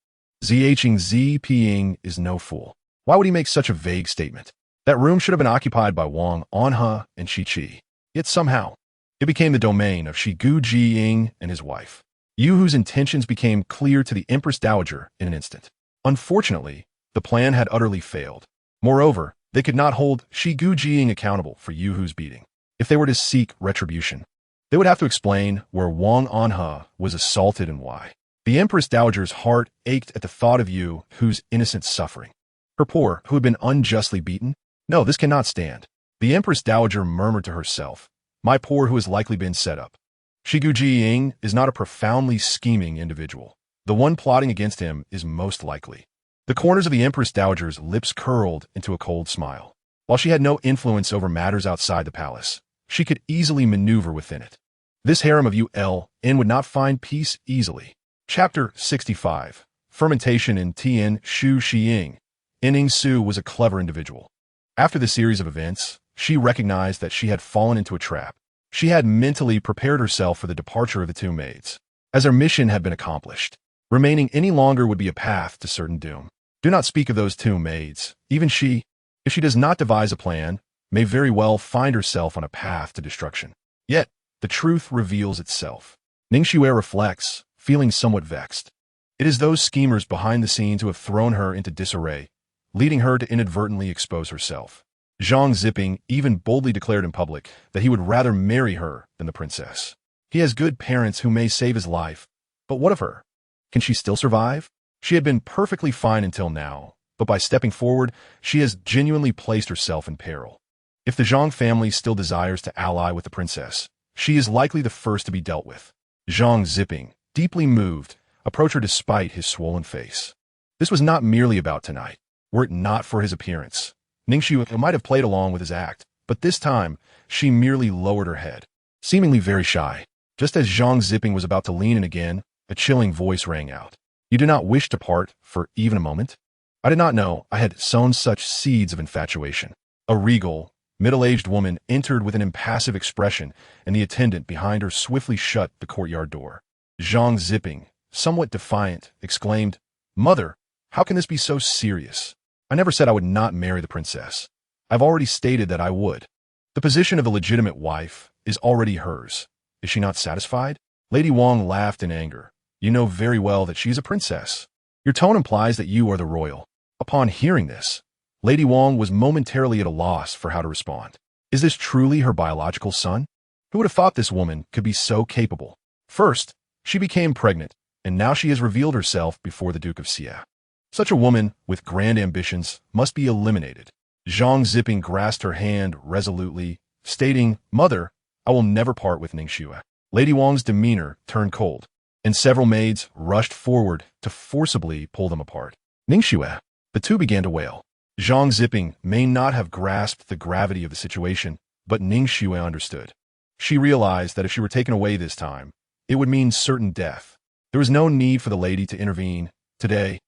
Zhang is no fool. Why would he make such a vague statement? That room should have been occupied by Wang Anhe and Shi Qi. Yet somehow, it became the domain of Shi Gujiang and his wife. Yu Hu's intentions became clear to the Empress Dowager in an instant. Unfortunately, the plan had utterly failed. Moreover, they could not hold Shi Gujiang accountable for Yu Hu's beating. If they were to seek retribution, they would have to explain where Wang Anhe was assaulted and why. The Empress Dowager's heart ached at the thought of Yu Hu's innocent suffering. Her poor, who had been unjustly beaten? No, this cannot stand. The Empress Dowager murmured to herself, my poor who has likely been set up. Shi Gujiang is not a profoundly scheming individual. The one plotting against him is most likely. The corners of the Empress Dowager's lips curled into a cold smile. While she had no influence over matters outside the palace, she could easily maneuver within it. This harem of ULN would not find peace easily. Chapter 65. Fermentation in Tian Shu Xiying. Ning Su was a clever individual. After the series of events, she recognized that she had fallen into a trap. She had mentally prepared herself for the departure of the two maids. As her mission had been accomplished, remaining any longer would be a path to certain doom. Do not speak of those two maids. Even she, if she does not devise a plan, may very well find herself on a path to destruction. Yet, the truth reveals itself. Ning Xue reflects, feeling somewhat vexed. It is those schemers behind the scenes who have thrown her into disarray, leading her to inadvertently expose herself. Jiang Zhimiao even boldly declared in public that he would rather marry her than the princess. He has good parents who may save his life, but what of her? Can she still survive? She had been perfectly fine until now, but by stepping forward, she has genuinely placed herself in peril. If the Zhang family still desires to ally with the princess, she is likely the first to be dealt with. Jiang Zhimiao, deeply moved, approached her despite his swollen face. This was not merely about tonight. Were it not for his appearance, Ning Xue might have played along with his act, but this time, she merely lowered her head, seemingly very shy. Just as Jiang Zhimiao was about to lean in again, a chilling voice rang out. You do not wish to part for even a moment? I did not know I had sown such seeds of infatuation. A regal, middle-aged woman entered with an impassive expression, and the attendant behind her swiftly shut the courtyard door. Jiang Zhimiao, somewhat defiant, exclaimed, Mother, how can this be so serious? I never said I would not marry the princess. I've already stated that I would. The position of the legitimate wife is already hers. Is she not satisfied? Lady Wang laughed in anger. You know very well that she is a princess. Your tone implies that you are the royal. Upon hearing this, Lady Wang was momentarily at a loss for how to respond. Is this truly her biological son? Who would have thought this woman could be so capable? First, she became pregnant, and now she has revealed herself before the Duke of Xia. Such a woman with grand ambitions must be eliminated. Jiang Zhimiao grasped her hand resolutely, stating, Mother, I will never part with Ning Xue. Lady Wang's demeanor turned cold, and several maids rushed forward to forcibly pull them apart. Ning Xue. The two began to wail. Jiang Zhimiao may not have grasped the gravity of the situation, but Ning Xue understood. She realized that if she were taken away this time, it would mean certain death. There was no need for the lady to intervene. Today,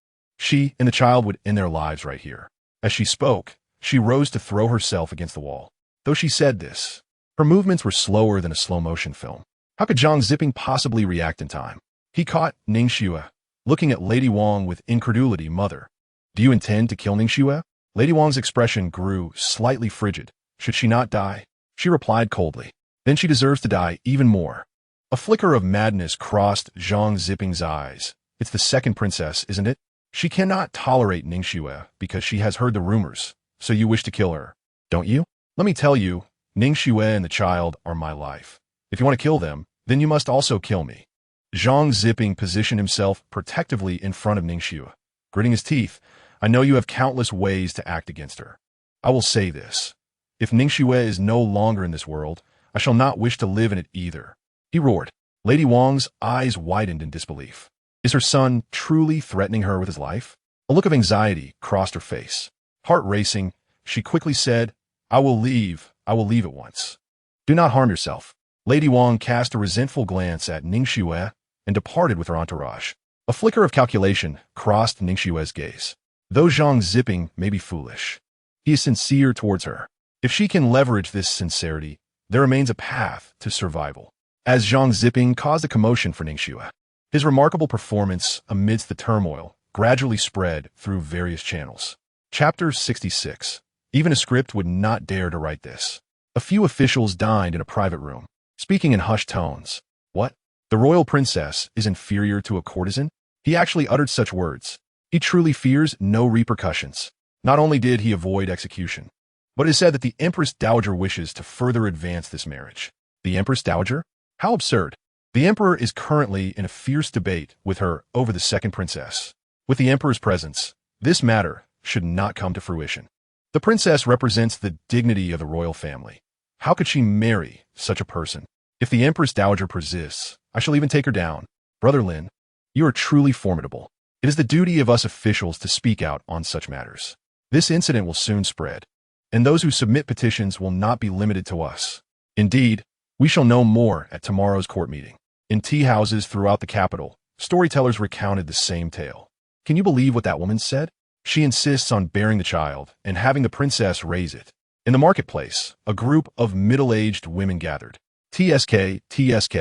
she and the child would end their lives right here. As she spoke, she rose to throw herself against the wall. Though she said this, her movements were slower than a slow-motion film. How could Jiang Zhimiao possibly react in time? He caught Ning Xue, looking at Lady Wang with incredulity. Mother, do you intend to kill Ning Xue? Lady Wang's expression grew slightly frigid. Should she not die? She replied coldly. Then she deserves to die even more. A flicker of madness crossed Jiang Zhimiao's eyes. It's the second princess, isn't it? She cannot tolerate Ning Xue because she has heard the rumors, so you wish to kill her, don't you? Let me tell you, Ning Xue and the child are my life. If you want to kill them, then you must also kill me. Jiang Zhimiao positioned himself protectively in front of Ning Xue. Gritting his teeth, I know you have countless ways to act against her. I will say this. If Ning Xue is no longer in this world, I shall not wish to live in it either. He roared. Lady Wang's eyes widened in disbelief. Is her son truly threatening her with his life? A look of anxiety crossed her face. Heart racing, she quickly said, I will leave at once. Do not harm yourself. Lady Wang cast a resentful glance at Ning Xue and departed with her entourage. A flicker of calculation crossed Ning Xue's gaze. Though Jiang Zhimiao may be foolish, he is sincere towards her. If she can leverage this sincerity, there remains a path to survival. As Jiang Zhimiao caused a commotion for Ning Xue, His remarkable performance amidst the turmoil gradually spread through various channels. Chapter 66. Even a script would not dare to write this. A few officials dined in a private room, speaking in hushed tones. What? The royal princess is inferior to a courtesan? He actually uttered such words. He truly fears no repercussions. Not only did he avoid execution, but it is said that the Empress Dowager wishes to further advance this marriage. The Empress Dowager? How absurd. The emperor is currently in a fierce debate with her over the second princess. With the emperor's presence, this matter should not come to fruition. The princess represents the dignity of the royal family. How could she marry such a person? If the Empress Dowager persists, I shall even take her down. Brother Lin, you are truly formidable. It is the duty of us officials to speak out on such matters. This incident will soon spread, and those who submit petitions will not be limited to us. Indeed, we shall know more at tomorrow's court meeting. In tea houses throughout the capital, storytellers recounted the same tale. Can you believe what that woman said? She insists on bearing the child and having the princess raise it. In the marketplace, a group of middle-aged women gathered. TSK, TSK.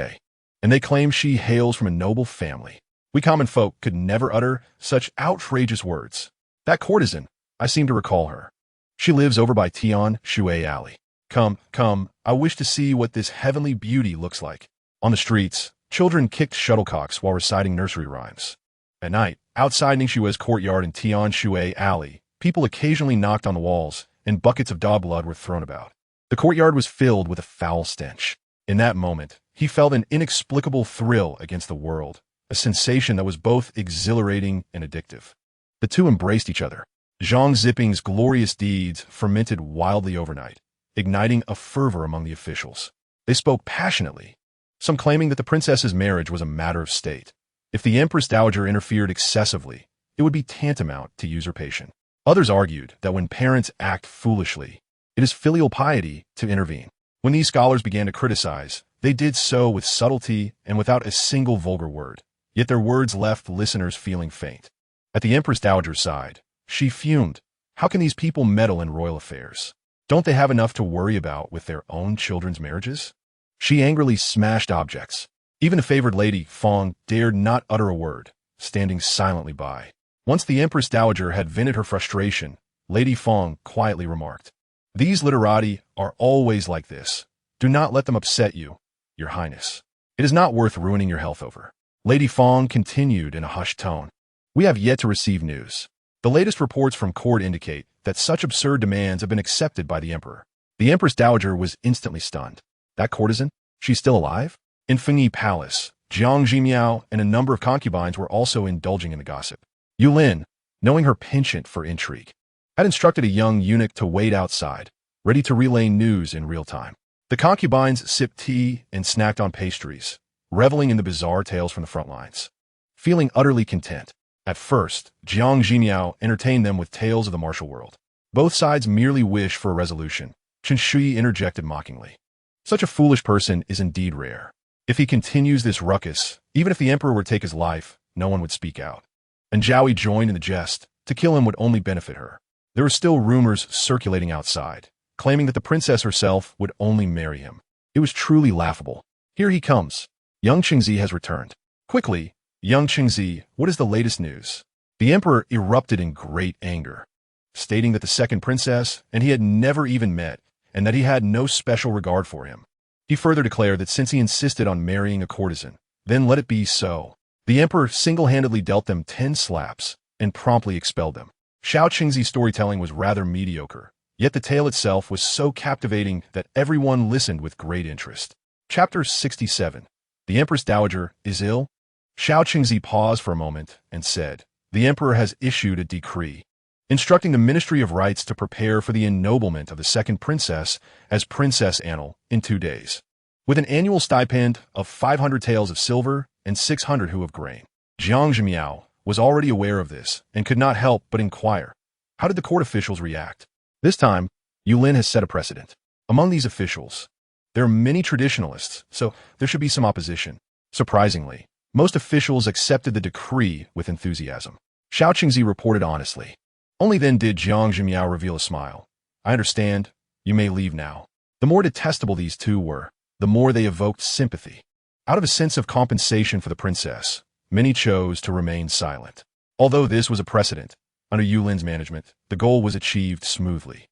And they claim she hails from a noble family. We common folk could never utter such outrageous words. That courtesan, I seem to recall her. She lives over by Tian Shui Alley. Come, I wish to see what this heavenly beauty looks like. On the streets, children kicked shuttlecocks while reciting nursery rhymes. At night, outside Ningshue's courtyard in Tian Shui Alley, people occasionally knocked on the walls, and buckets of dog blood were thrown about. The courtyard was filled with a foul stench. In that moment, he felt an inexplicable thrill against the world, a sensation that was both exhilarating and addictive. The two embraced each other. Zhang Ziping's glorious deeds fermented wildly overnight, igniting a fervor among the officials. They spoke passionately, some claiming that the princess's marriage was a matter of state. If the Empress Dowager interfered excessively, it would be tantamount to usurpation. Others argued that when parents act foolishly, it is filial piety to intervene. When these scholars began to criticize, they did so with subtlety and without a single vulgar word. Yet their words left listeners feeling faint. At the Empress Dowager's side, she fumed. How can these people meddle in royal affairs? Don't they have enough to worry about with their own children's marriages? She angrily smashed objects. Even the favored Lady Fong dared not utter a word, standing silently by. Once the Empress Dowager had vented her frustration, Lady Fong quietly remarked, "These literati are always like this. Do not let them upset you, Your Highness. It is not worth ruining your health over." Lady Fong continued in a hushed tone, "We have yet to receive news. The latest reports from court indicate that such absurd demands have been accepted by the emperor." The Empress Dowager was instantly stunned. That courtesan? She's still alive? In Fengyi Palace, Jiang Zhimiao and a number of concubines were also indulging in the gossip. Yulin, knowing her penchant for intrigue, had instructed a young eunuch to wait outside, ready to relay news in real time. The concubines sipped tea and snacked on pastries, reveling in the bizarre tales from the front lines. Feeling utterly content, at first, Jiang Zhimiao entertained them with tales of the martial world. Both sides merely wished for a resolution. Chen Shui interjected mockingly. Such a foolish person is indeed rare. If he continues this ruckus, even if the emperor were to take his life, no one would speak out. And Zhaoyi joined in the jest. To kill him would only benefit her. There were still rumors circulating outside, claiming that the princess herself would only marry him. It was truly laughable. Here he comes. Young Qingzi has returned. Quickly, young Qingzi, what is the latest news? The emperor erupted in great anger, stating that the second princess and he had never even met, and that he had no special regard for him. He further declared that since he insisted on marrying a courtesan, then let it be so. The emperor single-handedly dealt them 10 slaps and promptly expelled them. Xiao Qingzi's storytelling was rather mediocre, yet the tale itself was so captivating that everyone listened with great interest. Chapter 67. The Empress Dowager is ill? Xiao Qingzi paused for a moment and said, "The emperor has issued a decree, instructing the Ministry of Rites to prepare for the ennoblement of the second princess as Princess Annal in 2 days, with an annual stipend of 500 taels of silver and 600 hu of grain." Jiang Zhimiao was already aware of this and could not help but inquire, how did the court officials react? This time, Yulin has set a precedent. Among these officials, there are many traditionalists, so there should be some opposition. Surprisingly, most officials accepted the decree with enthusiasm. Xiao Qingzi reported honestly. Only then did Jiang Zhimiao reveal a smile. "I understand. You may leave now." The more detestable these two were, the more they evoked sympathy. Out of a sense of compensation for the princess, many chose to remain silent. Although this was a precedent, under Yulin's management, the goal was achieved smoothly.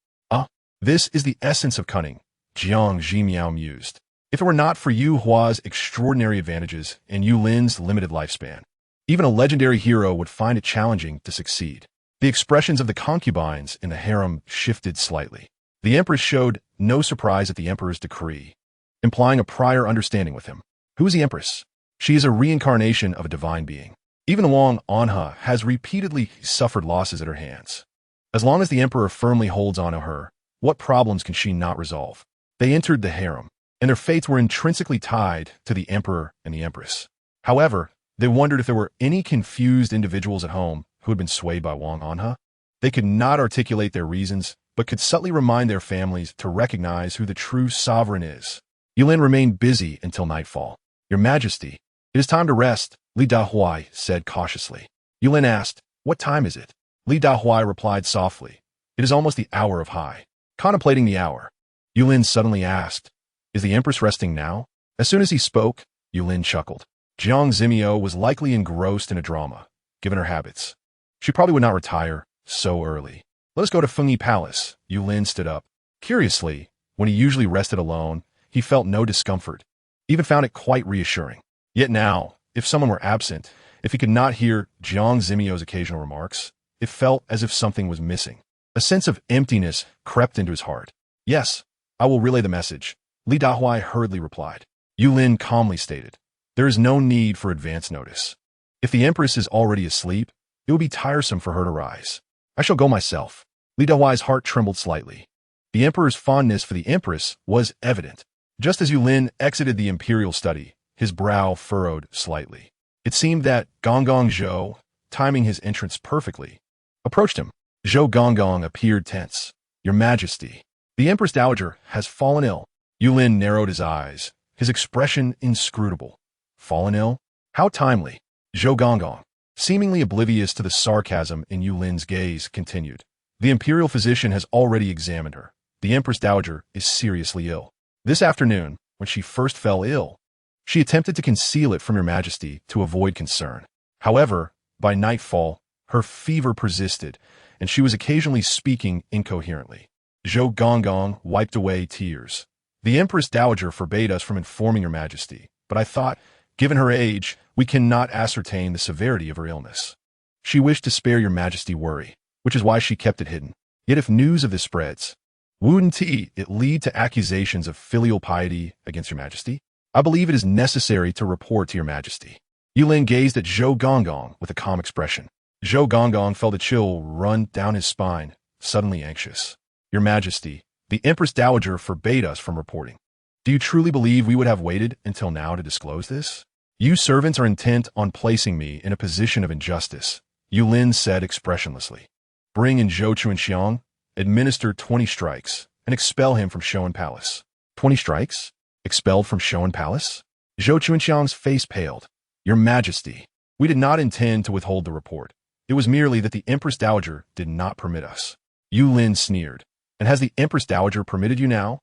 This is the essence of cunning, Jiang Zhimiao mused. If it were not for Yu Hua's extraordinary advantages and Yulin's limited lifespan, even a legendary hero would find it challenging to succeed. The expressions of the concubines in the harem shifted slightly. The empress showed no surprise at the emperor's decree, implying a prior understanding with him. Who is the empress? She is a reincarnation of a divine being. Even the Wang Anha has repeatedly suffered losses at her hands. As long as the emperor firmly holds on to her, what problems can she not resolve? They entered the harem, and their fates were intrinsically tied to the emperor and the empress. However, they wondered if there were any confused individuals at home who had been swayed by Wang Anha. They could not articulate their reasons, but could subtly remind their families to recognize who the true sovereign is. Yulin remained busy until nightfall. Your Majesty, it is time to rest, Li Dahuai said cautiously. Yulin asked, what time is it? Li Dahuai replied softly, it is almost the hour of high. Contemplating the hour, Yulin suddenly asked, is the empress resting now? As soon as he spoke, Yulin chuckled. Jiang Zhimiao was likely engrossed in a drama, given her habits. She probably would not retire so early. Let us go to Fengyi Palace. Yulin stood up. Curiously, when he usually rested alone, he felt no discomfort, even found it quite reassuring. Yet now, if someone were absent, if he could not hear Jiang Zhimiao's occasional remarks, it felt as if something was missing. A sense of emptiness crept into his heart. Yes, I will relay the message, Li Dahuai hurriedly replied. Yulin calmly stated, there is no need for advance notice. If the empress is already asleep, it would be tiresome for her to rise. I shall go myself. Li Dahuai's heart trembled slightly. The emperor's fondness for the empress was evident. Just as Yulin exited the imperial study, his brow furrowed slightly. It seemed that Gonggong Zhou, timing his entrance perfectly, approached him. Zhou Gonggong appeared tense. Your Majesty, the Empress Dowager has fallen ill. Yulin narrowed his eyes, his expression inscrutable. Fallen ill? How timely. Zhou Gonggong, seemingly oblivious to the sarcasm in Yulin's gaze, continued. The imperial physician has already examined her. The Empress Dowager is seriously ill. This afternoon, when she first fell ill, she attempted to conceal it from your Majesty to avoid concern. However, by nightfall, her fever persisted, and she was occasionally speaking incoherently. Zhou Gonggong wiped away tears. The Empress Dowager forbade us from informing your Majesty, but I thought, given her age, we cannot ascertain the severity of her illness. She wished to spare your Majesty worry, which is why she kept it hidden. Yet if news of this spreads, wouldn't it lead to accusations of filial piety against your Majesty? I believe it is necessary to report to your Majesty. Yulin gazed at Zhou Gonggong with a calm expression. Zhou Gonggong felt a chill run down his spine, suddenly anxious. Your Majesty, the Empress Dowager forbade us from reporting. Do you truly believe we would have waited until now to disclose this? You servants are intent on placing me in a position of injustice, Yulin said expressionlessly. Bring in Zhou Chuanxiang, administer 20 strikes, and expel him from Showdown Palace. 20 strikes? Expelled from Showdown Palace? Zhou Chuanxiang's face paled. Your Majesty, we did not intend to withhold the report. It was merely that the Empress Dowager did not permit us. Yulin sneered. And has the Empress Dowager permitted you now?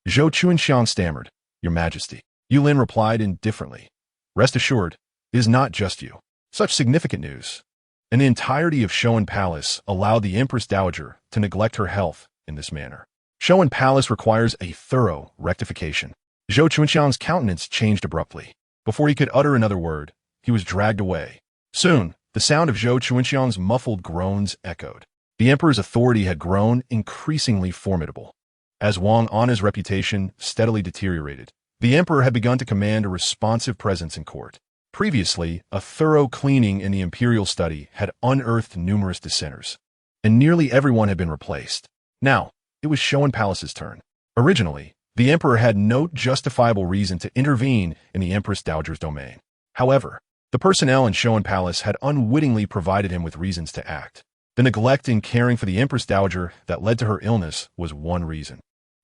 Zhou Chuanxiang stammered. Your Majesty. Yulin replied indifferently. Rest assured, it is not just you. Such significant news. And the entirety of Showdown Palace allowed the Empress Dowager to neglect her health in this manner. Showdown Palace requires a thorough rectification. Zhou Chuanxiang's countenance changed abruptly. Before he could utter another word, he was dragged away. Soon, the sound of Zhou Chuanxiang's muffled groans echoed. The emperor's authority had grown increasingly formidable. As Wang Anna's reputation steadily deteriorated, the emperor had begun to command a responsive presence in court. Previously, a thorough cleaning in the imperial study had unearthed numerous dissenters, and nearly everyone had been replaced. Now, it was Showdown Palace's turn. Originally, the emperor had no justifiable reason to intervene in the Empress Dowager's domain. However, the personnel in Showdown Palace had unwittingly provided him with reasons to act. The neglect in caring for the Empress Dowager that led to her illness was one reason.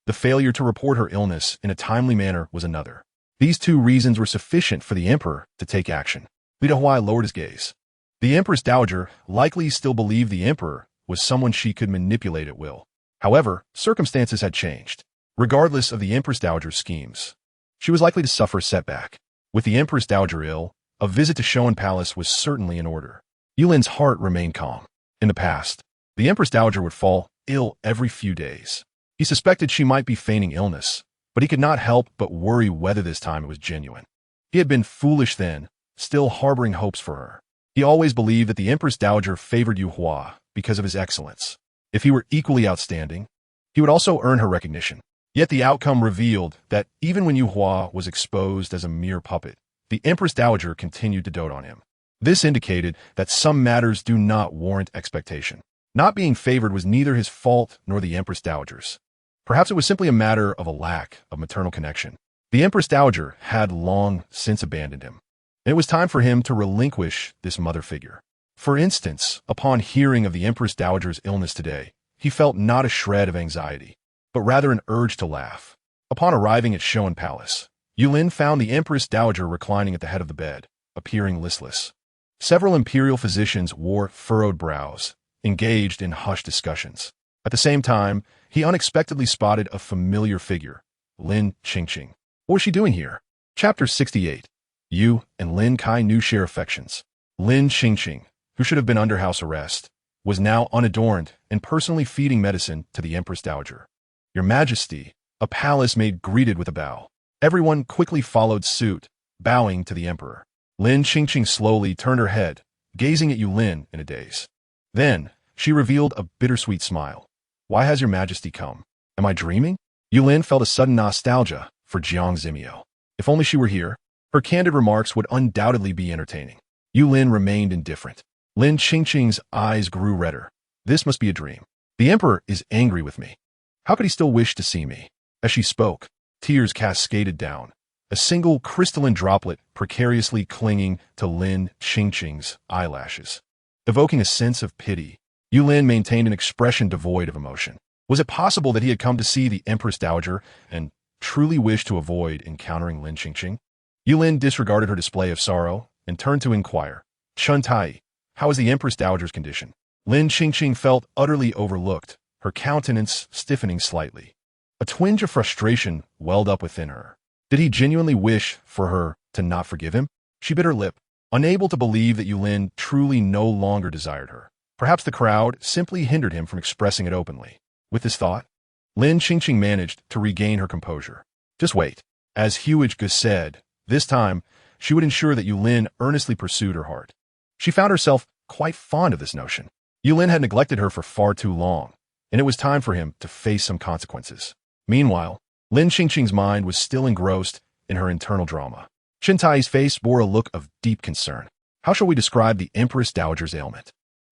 The failure to report her illness in a timely manner was another. These two reasons were sufficient for the emperor to take action. Li Dahuai lowered his gaze. The Empress Dowager likely still believed the emperor was someone she could manipulate at will. However, circumstances had changed. Regardless of the Empress Dowager's schemes, she was likely to suffer a setback. With the Empress Dowager ill, A visit to Showdown Palace was certainly in order. Yulin's heart remained calm. In the past, the Empress Dowager would fall ill every few days. He suspected she might be feigning illness, but he could not help but worry whether this time it was genuine. He had been foolish then, still harboring hopes for her. He always believed that the Empress Dowager favored Yu Hua because of his excellence. If he were equally outstanding, he would also earn her recognition. Yet the outcome revealed that even when Yu Hua was exposed as a mere puppet, the Empress Dowager continued to dote on him. This indicated that some matters do not warrant expectation. Not being favored was neither his fault nor the Empress Dowager's. Perhaps it was simply a matter of a lack of maternal connection. The Empress Dowager had long since abandoned him, and it was time for him to relinquish this mother figure. For instance, upon hearing of the Empress Dowager's illness today, he felt not a shred of anxiety, but rather an urge to laugh. Upon arriving at Showdown Palace, Yulin found the Empress Dowager reclining at the head of the bed, appearing listless. Several imperial physicians wore furrowed brows, engaged in hushed discussions. At the same time, he unexpectedly spotted a familiar figure, Lin Qingqing. What was she doing here? Chapter 68. Yu and Lin Kai-nu share affections. Lin Qingqing, who should have been under house arrest, was now unadorned and personally feeding medicine to the Empress Dowager. Your Majesty, a palace maid greeted with a bow. Everyone quickly followed suit, bowing to the emperor. Lin Qingqing slowly turned her head, gazing at Yulin in a daze. Then, she revealed a bittersweet smile. Why has your Majesty come? Am I dreaming? Yulin felt a sudden nostalgia for Jiang Zhimiao. If only she were here, her candid remarks would undoubtedly be entertaining. Yulin remained indifferent. Lin Qingqing's eyes grew redder. This must be a dream. The emperor is angry with me. How could he still wish to see me? As she spoke, tears cascaded down, a single crystalline droplet precariously clinging to Lin Qingqing's eyelashes. Evoking a sense of pity, Yulin maintained an expression devoid of emotion. Was it possible that he had come to see the Empress Dowager and truly wished to avoid encountering Lin Qingqing? Yulin disregarded her display of sorrow and turned to inquire, Chun Tai, how is the Empress Dowager's condition? Lin Qingqing felt utterly overlooked, her countenance stiffening slightly. A twinge of frustration welled up within her. Did he genuinely wish for her to not forgive him? She bit her lip, unable to believe that Yulin truly no longer desired her. Perhaps the crowd simply hindered him from expressing it openly. With this thought, Lin Qingqing managed to regain her composure. Just wait. As Huige said, this time, she would ensure that Yulin earnestly pursued her heart. She found herself quite fond of this notion. Yulin had neglected her for far too long, and it was time for him to face some consequences. Meanwhile, Lin Qingqing's mind was still engrossed in her internal drama. Chun Tai's face bore a look of deep concern. How shall we describe the Empress Dowager's ailment?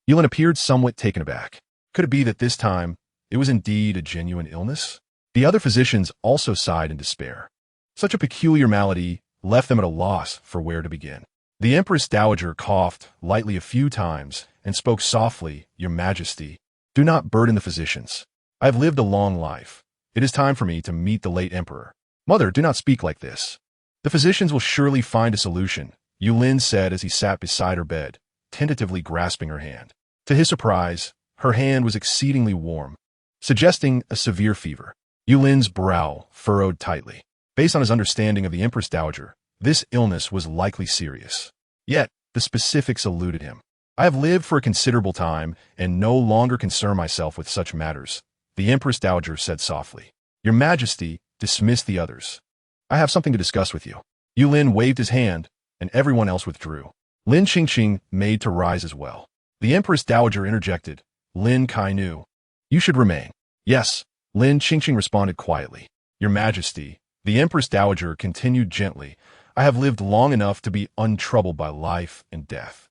Yulin appeared somewhat taken aback. Could it be that this time it was indeed a genuine illness? The other physicians also sighed in despair. Such a peculiar malady left them at a loss for where to begin. The Empress Dowager coughed lightly a few times and spoke softly, Your Majesty, do not burden the physicians. I have lived a long life. It is time for me to meet the late emperor. Mother, do not speak like this. The physicians will surely find a solution, Yulin said as he sat beside her bed, tentatively grasping her hand. To his surprise, her hand was exceedingly warm, suggesting a severe fever. Yulin's brow furrowed tightly. Based on his understanding of the Empress Dowager, this illness was likely serious. Yet, the specifics eluded him. I have lived for a considerable time and no longer concern myself with such matters, the Empress Dowager said softly. Your Majesty, dismiss the others. I have something to discuss with you. Yulin waved his hand, and everyone else withdrew. Lin Qingqing made to rise as well. The Empress Dowager interjected, Lin Kai-nu, you should remain. Yes, Lin Qingqing responded quietly. Your Majesty, the Empress Dowager continued gently, I have lived long enough to be untroubled by life and death.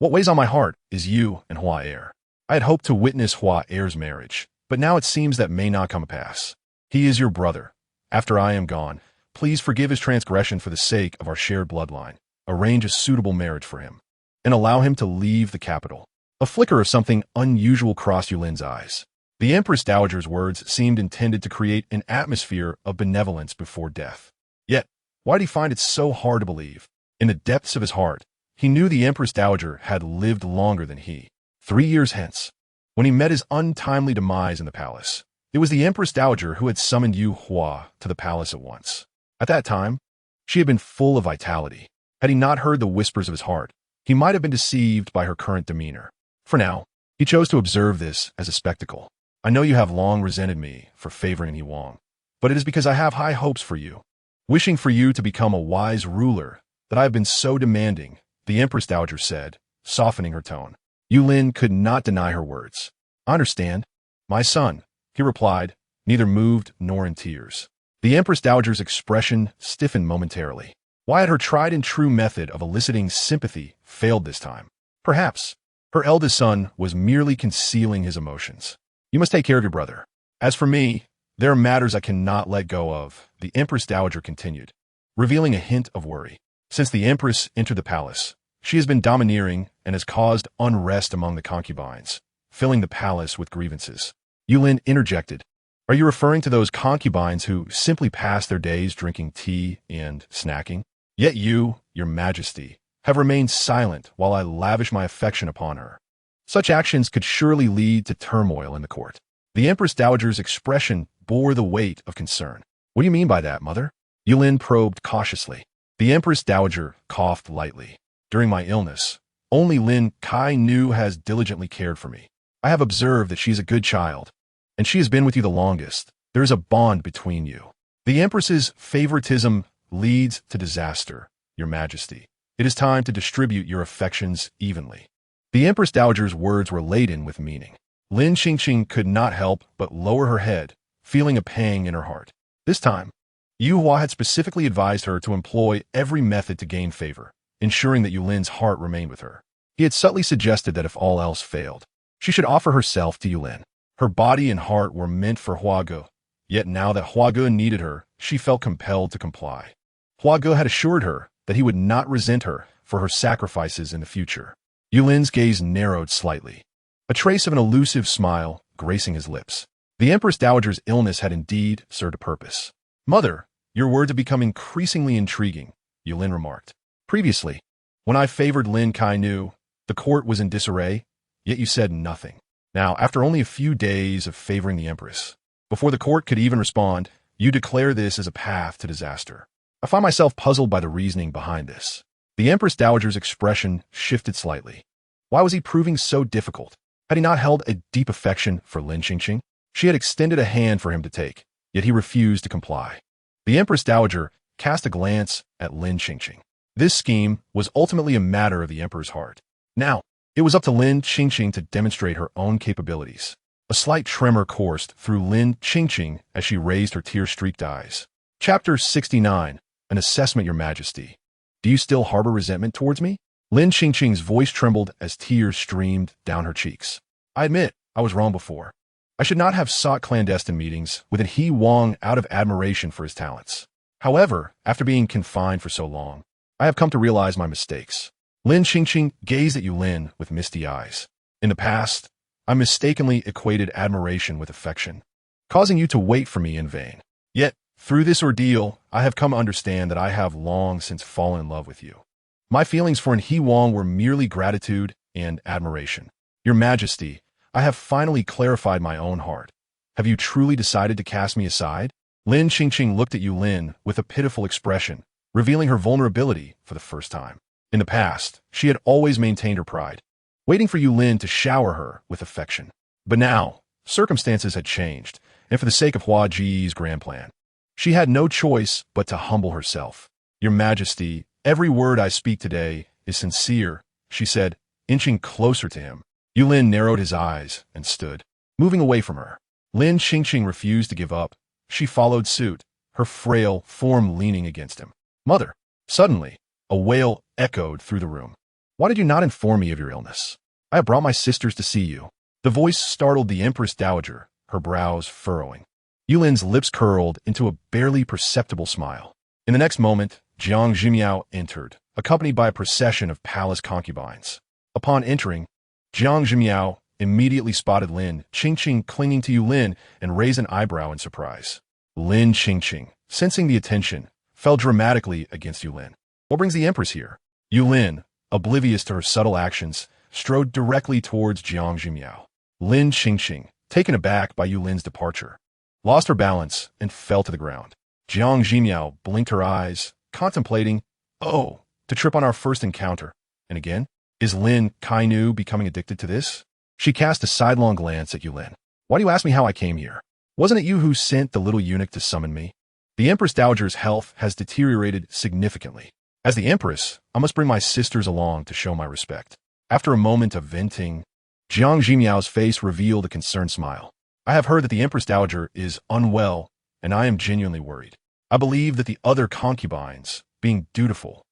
What weighs on my heart is you and Hua Er. I had hoped to witness Hua Er's marriage, but now it seems that may not come to pass. He is your brother. After I am gone, please forgive his transgression for the sake of our shared bloodline. Arrange a suitable marriage for him, and allow him to leave the capital. A flicker of something unusual crossed Yulin's eyes. The Empress Dowager's words seemed intended to create an atmosphere of benevolence before death. Yet, why did he find it so hard to believe? In the depths of his heart, he knew the Empress Dowager had lived longer than he. 3 years hence, when he met his untimely demise in the palace, it was the Empress Dowager who had summoned Yu Hua to the palace at once. At that time, she had been full of vitality. Had he not heard the whispers of his heart, he might have been deceived by her current demeanor. For now, he chose to observe this as a spectacle. I know you have long resented me for favoring He Wong, but it is because I have high hopes for you, wishing for you to become a wise ruler, that I have been so demanding, the Empress Dowager said, softening her tone. Yulin could not deny her words. I understand, my son, he replied, neither moved nor in tears. The Empress Dowager's expression stiffened momentarily. Why had her tried-and-true method of eliciting sympathy failed this time? Perhaps her eldest son was merely concealing his emotions. You must take care of your brother. As for me, there are matters I cannot let go of, the Empress Dowager continued, revealing a hint of worry. Since the Empress entered the palace, she has been domineering and has caused unrest among the concubines, filling the palace with grievances. Yulin interjected. Are you referring to those concubines who simply pass their days drinking tea and snacking? Yet you, your majesty, have remained silent while I lavish my affection upon her. Such actions could surely lead to turmoil in the court. The Empress Dowager's expression bore the weight of concern. What do you mean by that, mother? Yulin probed cautiously. The Empress Dowager coughed lightly. During my illness, only Lin Kai Nu has diligently cared for me. I have observed that she is a good child, and she has been with you the longest. There is a bond between you. The Empress's favoritism leads to disaster, your majesty. It is time to distribute your affections evenly. The Empress Dowager's words were laden with meaning. Lin Qingqing could not help but lower her head, feeling a pang in her heart. This time, Yu Hua had specifically advised her to employ every method to gain favor, ensuring that Yulin's heart remained with her. He had subtly suggested that if all else failed, she should offer herself to Yulin. Her body and heart were meant for Huage, yet now that Huage needed her, she felt compelled to comply. Huage had assured her that he would not resent her for her sacrifices in the future. Yulin's gaze narrowed slightly, a trace of an elusive smile gracing his lips. The Empress Dowager's illness had indeed served a purpose. Mother, your words have become increasingly intriguing, Yulin remarked. Previously, when I favored Lin Kai Nu, the court was in disarray, yet you said nothing. Now, after only a few days of favoring the Empress, before the court could even respond, you declare this as a path to disaster. I find myself puzzled by the reasoning behind this. The Empress Dowager's expression shifted slightly. Why was he proving so difficult? Had he not held a deep affection for Lin Qingqing? She had extended a hand for him to take, yet he refused to comply. The Empress Dowager cast a glance at Lin Qingqing. This scheme was ultimately a matter of the Emperor's heart. Now, it was up to Lin Qingqing to demonstrate her own capabilities. A slight tremor coursed through Lin Qingqing as she raised her tear-streaked eyes. Chapter 69. An Assessment, Your Majesty. Do you still harbor resentment towards me? Lin Qingqing's voice trembled as tears streamed down her cheeks. I admit, I was wrong before. I should not have sought clandestine meetings with an He Wong out of admiration for his talents. However, after being confined for so long, I have come to realize my mistakes. Lin Qingqing gazed at Yulin with misty eyes. In the past, I mistakenly equated admiration with affection, causing you to wait for me in vain. Yet, through this ordeal, I have come to understand that I have long since fallen in love with you. My feelings for an He Wong were merely gratitude and admiration. Your Majesty, I have finally clarified my own heart. Have you truly decided to cast me aside? Lin Qingqing looked at Yulin with a pitiful expression, revealing her vulnerability for the first time. In the past, she had always maintained her pride, waiting for Yulin to shower her with affection. But now, circumstances had changed, and for the sake of Hua Ji's grand plan, she had no choice but to humble herself. Your Majesty, every word I speak today is sincere, she said, inching closer to him. Yulin narrowed his eyes and stood, moving away from her. Lin Qingqing refused to give up. She followed suit, her frail form leaning against him. Mother! Suddenly, a wail echoed through the room. Why did you not inform me of your illness? I have brought my sisters to see you. The voice startled the Empress Dowager, her brows furrowing. Yulin's lips curled into a barely perceptible smile. In the next moment, Jiang Zhimiao entered, accompanied by a procession of palace concubines. Upon entering, Jiang Zhimiao immediately spotted Lin Qingqing clinging to Yulin and raised an eyebrow in surprise. Lin Qingqing, sensing the attention, fell dramatically against Yulin. What brings the Empress here? Yulin, oblivious to her subtle actions, strode directly towards Jiang Zhimiao. Lin Qingqing, taken aback by Yulin's departure, lost her balance and fell to the ground. Jiang Zhimiao blinked her eyes, contemplating, oh, to trip on our first encounter. And again, is Lin Kainu becoming addicted to this? She cast a sidelong glance at Yulin. Why do you ask me how I came here? Wasn't it you who sent the little eunuch to summon me? The Empress Dowager's health has deteriorated significantly. As the Empress, I must bring my sisters along to show my respect. After a moment of venting, Jiang Zhimiao's face revealed a concerned smile. I have heard that the Empress Dowager is unwell, and I am genuinely worried. I believe that the other concubines, being dutiful,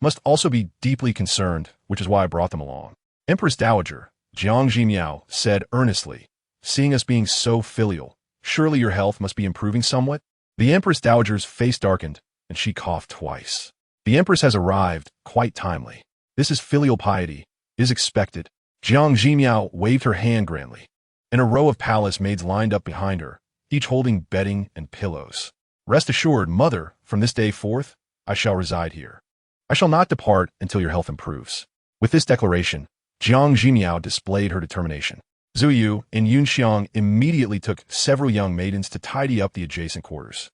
must also be deeply concerned, which is why I brought them along. Empress Dowager, Jiang Zhimiao said earnestly, seeing us being so filial, surely your health must be improving somewhat? The Empress Dowager's face darkened, and she coughed twice. The Empress has arrived, quite timely. This is filial piety, is expected. Jiang Zhimiao waved her hand grandly, and a row of palace maids lined up behind her, each holding bedding and pillows. Rest assured, mother, from this day forth, I shall reside here. I shall not depart until your health improves. With this declaration, Jiang Zhimiao displayed her determination. Zhu Yu and Yun Xiang immediately took several young maidens to tidy up the adjacent quarters.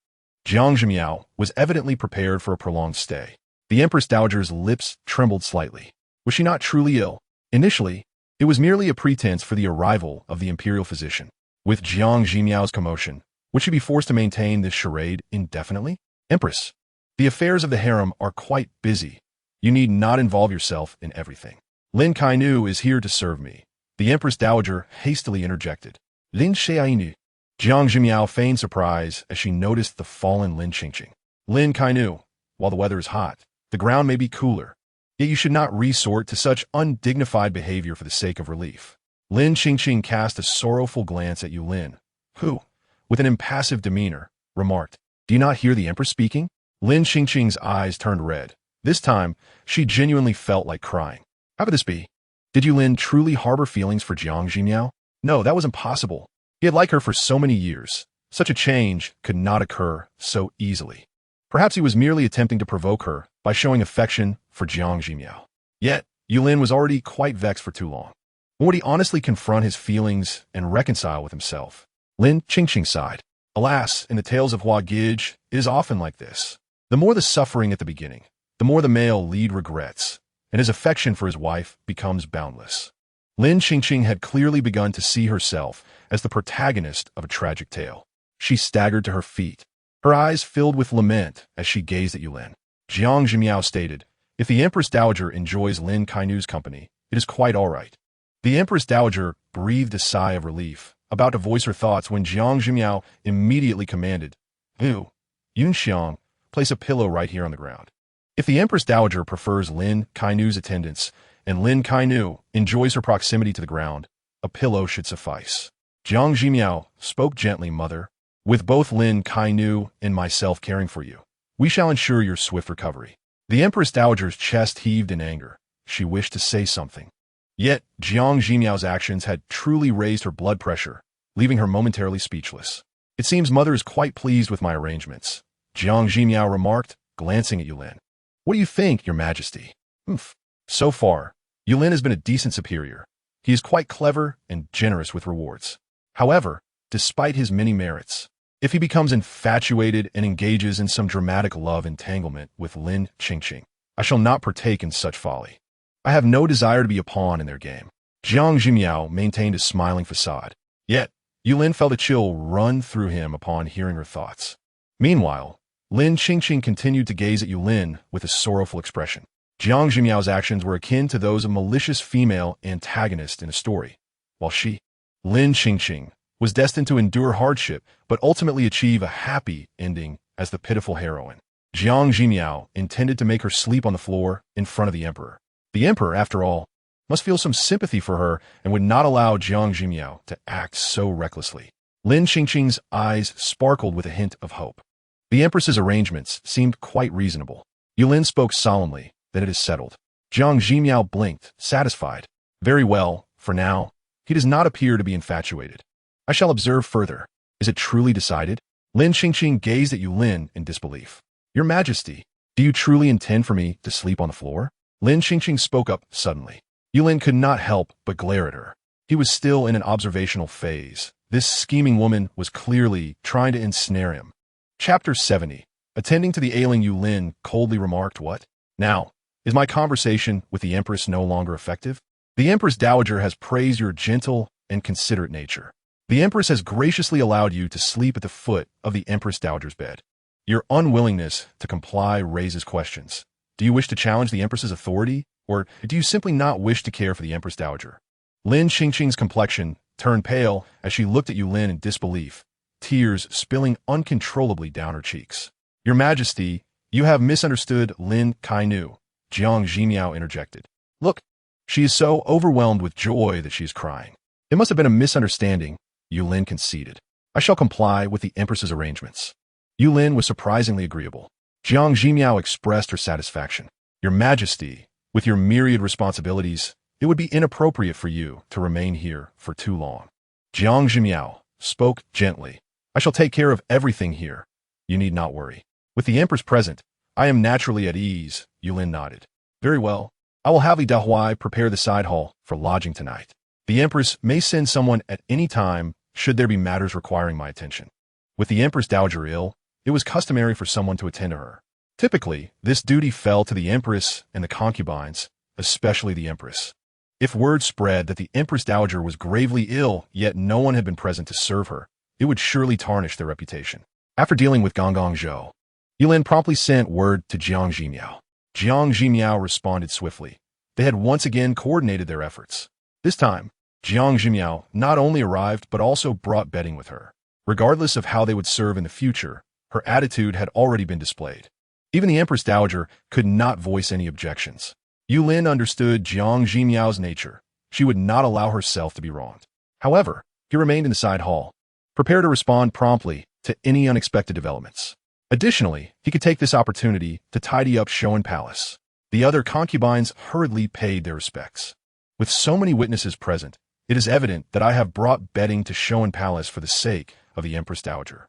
Jiang Zhimiao was evidently prepared for a prolonged stay. The Empress Dowager's lips trembled slightly. Was she not truly ill? Initially, it was merely a pretense for the arrival of the imperial physician. With Jiang Zhimiao's commotion, would she be forced to maintain this charade indefinitely? Empress, the affairs of the harem are quite busy. You need not involve yourself in everything. Lin Kainu is here to serve me. The Empress Dowager hastily interjected. Lin Xiainu. Jiang Zhimiao feigned surprise as she noticed the fallen Lin Qingqing. Lin Kainu, while the weather is hot, the ground may be cooler, yet you should not resort to such undignified behavior for the sake of relief. Lin Qingqing cast a sorrowful glance at Yulin, who, with an impassive demeanor, remarked, Do you not hear the Empress speaking? Lin Qingqing's eyes turned red. This time, she genuinely felt like crying. How could this be? Did Yulin truly harbor feelings for Jiang Zhimiao? No, that was impossible. He had liked her for so many years. Such a change could not occur so easily. Perhaps he was merely attempting to provoke her by showing affection for Jiang Zhimiao. Yet, Yulin was already quite vexed for too long. When would he honestly confront his feelings and reconcile with himself? Lin Qingqing sighed. Alas, in the tales of Hua Gij, it is often like this. The more the suffering at the beginning, the more the male lead regrets, and his affection for his wife becomes boundless. Lin Qingqing had clearly begun to see herself as the protagonist of a tragic tale. She staggered to her feet, her eyes filled with lament as she gazed at Yulin. Jiang Zhimiao stated, If the Empress Dowager enjoys Lin Kainu's company, it is quite all right. The Empress Dowager breathed a sigh of relief, about to voice her thoughts when Jiang Zhimiao immediately commanded, Yun Xiang, place a pillow right here on the ground. If the Empress Dowager prefers Lin Kainu's attendance and Lin Kainu enjoys her proximity to the ground, a pillow should suffice. Jiang Zhimiao spoke gently, Mother. With both Lin Kainu and myself caring for you, we shall ensure your swift recovery. The Empress Dowager's chest heaved in anger. She wished to say something. Yet, Jiang Zhimiao's actions had truly raised her blood pressure, leaving her momentarily speechless. It seems Mother is quite pleased with my arrangements, Jiang Zhimiao remarked, glancing at Yulin. What do you think, Your Majesty? So far, Yulin has been a decent superior. He is quite clever and generous with rewards. However, despite his many merits, if he becomes infatuated and engages in some dramatic love entanglement with Lin Qingqing, I shall not partake in such folly. I have no desire to be a pawn in their game. Jiang Zhimiao maintained a smiling facade. Yet, Yulin felt a chill run through him upon hearing her thoughts. Meanwhile, Lin Qingqing continued to gaze at Yulin with a sorrowful expression. Jiang Zhimiao's actions were akin to those of a malicious female antagonist in a story, while she, Lin Qingqing, was destined to endure hardship but ultimately achieve a happy ending as the pitiful heroine. Jiang Zhimiao intended to make her sleep on the floor in front of the emperor. The emperor, after all, must feel some sympathy for her and would not allow Jiang Zhimiao to act so recklessly. Lin Qingqing's eyes sparkled with a hint of hope. The empress's arrangements seemed quite reasonable. Yulin spoke solemnly, Then it is settled. Jiang Zhimiao blinked, satisfied. Very well, for now. He does not appear to be infatuated. I shall observe further. Is it truly decided? Lin Qingqing gazed at Yulin in disbelief. Your Majesty, do you truly intend for me to sleep on the floor? Lin Qingqing spoke up suddenly. Yulin could not help but glare at her. He was still in an observational phase. This scheming woman was clearly trying to ensnare him. Chapter 70. Attending to the ailing Yulin coldly remarked, What? Now, Is my conversation with the Empress no longer effective? The Empress Dowager has praised your gentle and considerate nature. The Empress has graciously allowed you to sleep at the foot of the Empress Dowager's bed. Your unwillingness to comply raises questions. Do you wish to challenge the Empress's authority, or do you simply not wish to care for the Empress Dowager? Lin Qingqing's complexion turned pale as she looked at Yulin in disbelief, tears spilling uncontrollably down her cheeks. Your Majesty, you have misunderstood Lin Kainu, Jiang Zhimiao interjected. Look, she is so overwhelmed with joy that she is crying. It must have been a misunderstanding, Yulin conceded. I shall comply with the Empress's arrangements. Yulin was surprisingly agreeable. Jiang Zhimiao expressed her satisfaction. Your Majesty, with your myriad responsibilities, it would be inappropriate for you to remain here for too long. Jiang Zhimiao spoke gently. I shall take care of everything here. You need not worry. With the Empress present, I am naturally at ease, Yulin nodded. Very well. I will have Li Dahuai prepare the side hall for lodging tonight. The Empress may send someone at any time should there be matters requiring my attention. With the Empress Dowager ill, it was customary for someone to attend to her. Typically, this duty fell to the Empress and the concubines, especially the Empress. If word spread that the Empress Dowager was gravely ill, yet no one had been present to serve her, it would surely tarnish their reputation. After dealing with Gonggong Zhou, Yulin promptly sent word to Jiang Zhimiao. Jiang Zhimiao responded swiftly. They had once again coordinated their efforts. This time, Jiang Zhimiao not only arrived but also brought bedding with her. Regardless of how they would serve in the future, her attitude had already been displayed. Even the Empress Dowager could not voice any objections. Yulin understood Jiang Zhimiao's nature. She would not allow herself to be wronged. However, he remained in the side hall, prepared to respond promptly to any unexpected developments. Additionally, he could take this opportunity to tidy up Showdown Palace. The other concubines hurriedly paid their respects. With so many witnesses present, it is evident that I have brought bedding to Showdown Palace for the sake of the Empress Dowager.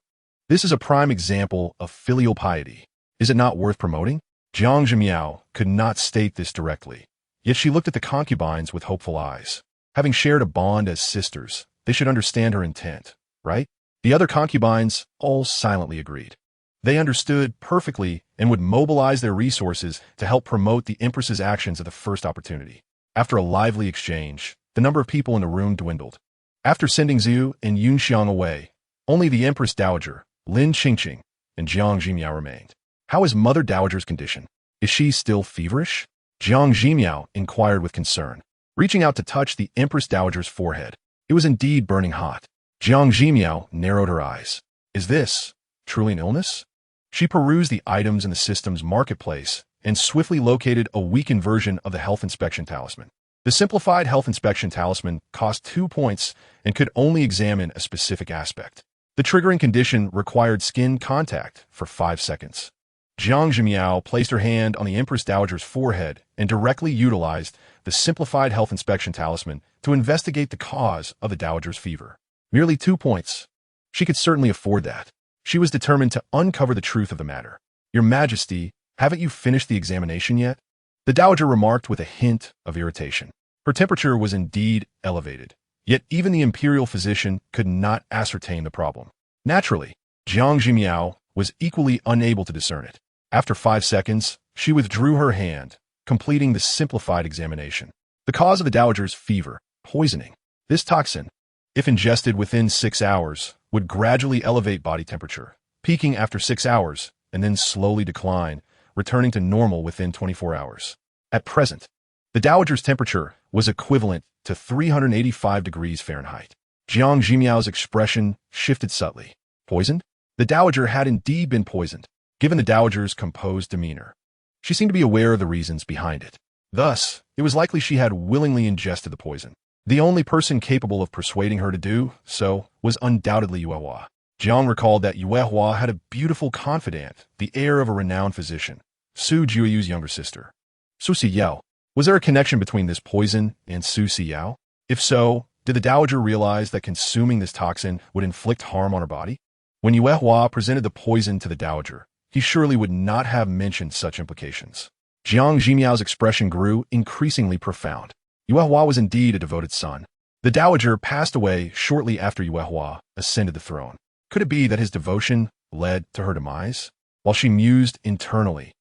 This is a prime example of filial piety. Is it not worth promoting? Jiang Zhimiao could not state this directly, yet she looked at the concubines with hopeful eyes. Having shared a bond as sisters, they should understand her intent, right? The other concubines all silently agreed. They understood perfectly and would mobilize their resources to help promote the Empress's actions at the first opportunity. After a lively exchange, the number of people in the room dwindled. After sending Zhu and Yunxiang away, only the Empress Dowager, Lin Qingqing, and Jiang Zhimiao remained. How is Mother Dowager's condition? Is she still feverish? Jiang Zhimiao inquired with concern, reaching out to touch the Empress Dowager's forehead. It was indeed burning hot. Jiang Zhimiao narrowed her eyes. Is this truly an illness? She perused the items in the system's marketplace and swiftly located a weakened version of the health inspection talisman. The simplified health inspection talisman cost 2 points and could only examine a specific aspect. The triggering condition required skin contact for 5 seconds. Jiang Zhimiao placed her hand on the Empress Dowager's forehead and directly utilized the simplified health inspection talisman to investigate the cause of the Dowager's fever. Merely 2 points. She could certainly afford that. She was determined to uncover the truth of the matter. Your Majesty, haven't you finished the examination yet? The Dowager remarked with a hint of irritation. Her temperature was indeed elevated, yet even the imperial physician could not ascertain the problem. Naturally, Jiang Zhimiao was equally unable to discern it. After 5 seconds, she withdrew her hand, completing the simplified examination. The cause of the Dowager's fever, poisoning. This toxin, if ingested within 6 hours, would gradually elevate body temperature, peaking after 6 hours, and then slowly decline, returning to normal within 24 hours. At present, the Dowager's temperature was equivalent to 385 degrees Fahrenheit. Jiang Zhimiao's expression shifted subtly. Poisoned? The Dowager had indeed been poisoned, given the Dowager's composed demeanor. She seemed to be aware of the reasons behind it. Thus, it was likely she had willingly ingested the poison. The only person capable of persuading her to do so was undoubtedly Yuehua. Jiang recalled that Yuehua had a beautiful confidant, the heir of a renowned physician, Su Jiuyu's younger sister. Su Siyao. Was there a connection between this poison and Su Siyao? If so, did the Dowager realize that consuming this toxin would inflict harm on her body? When Yuehua presented the poison to the Dowager, he surely would not have mentioned such implications. Jiang Zhimiao's expression grew increasingly profound. Yuehua was indeed a devoted son. The Dowager passed away shortly after Yuehua ascended the throne. Could it be that his devotion led to her demise? While she mused internally,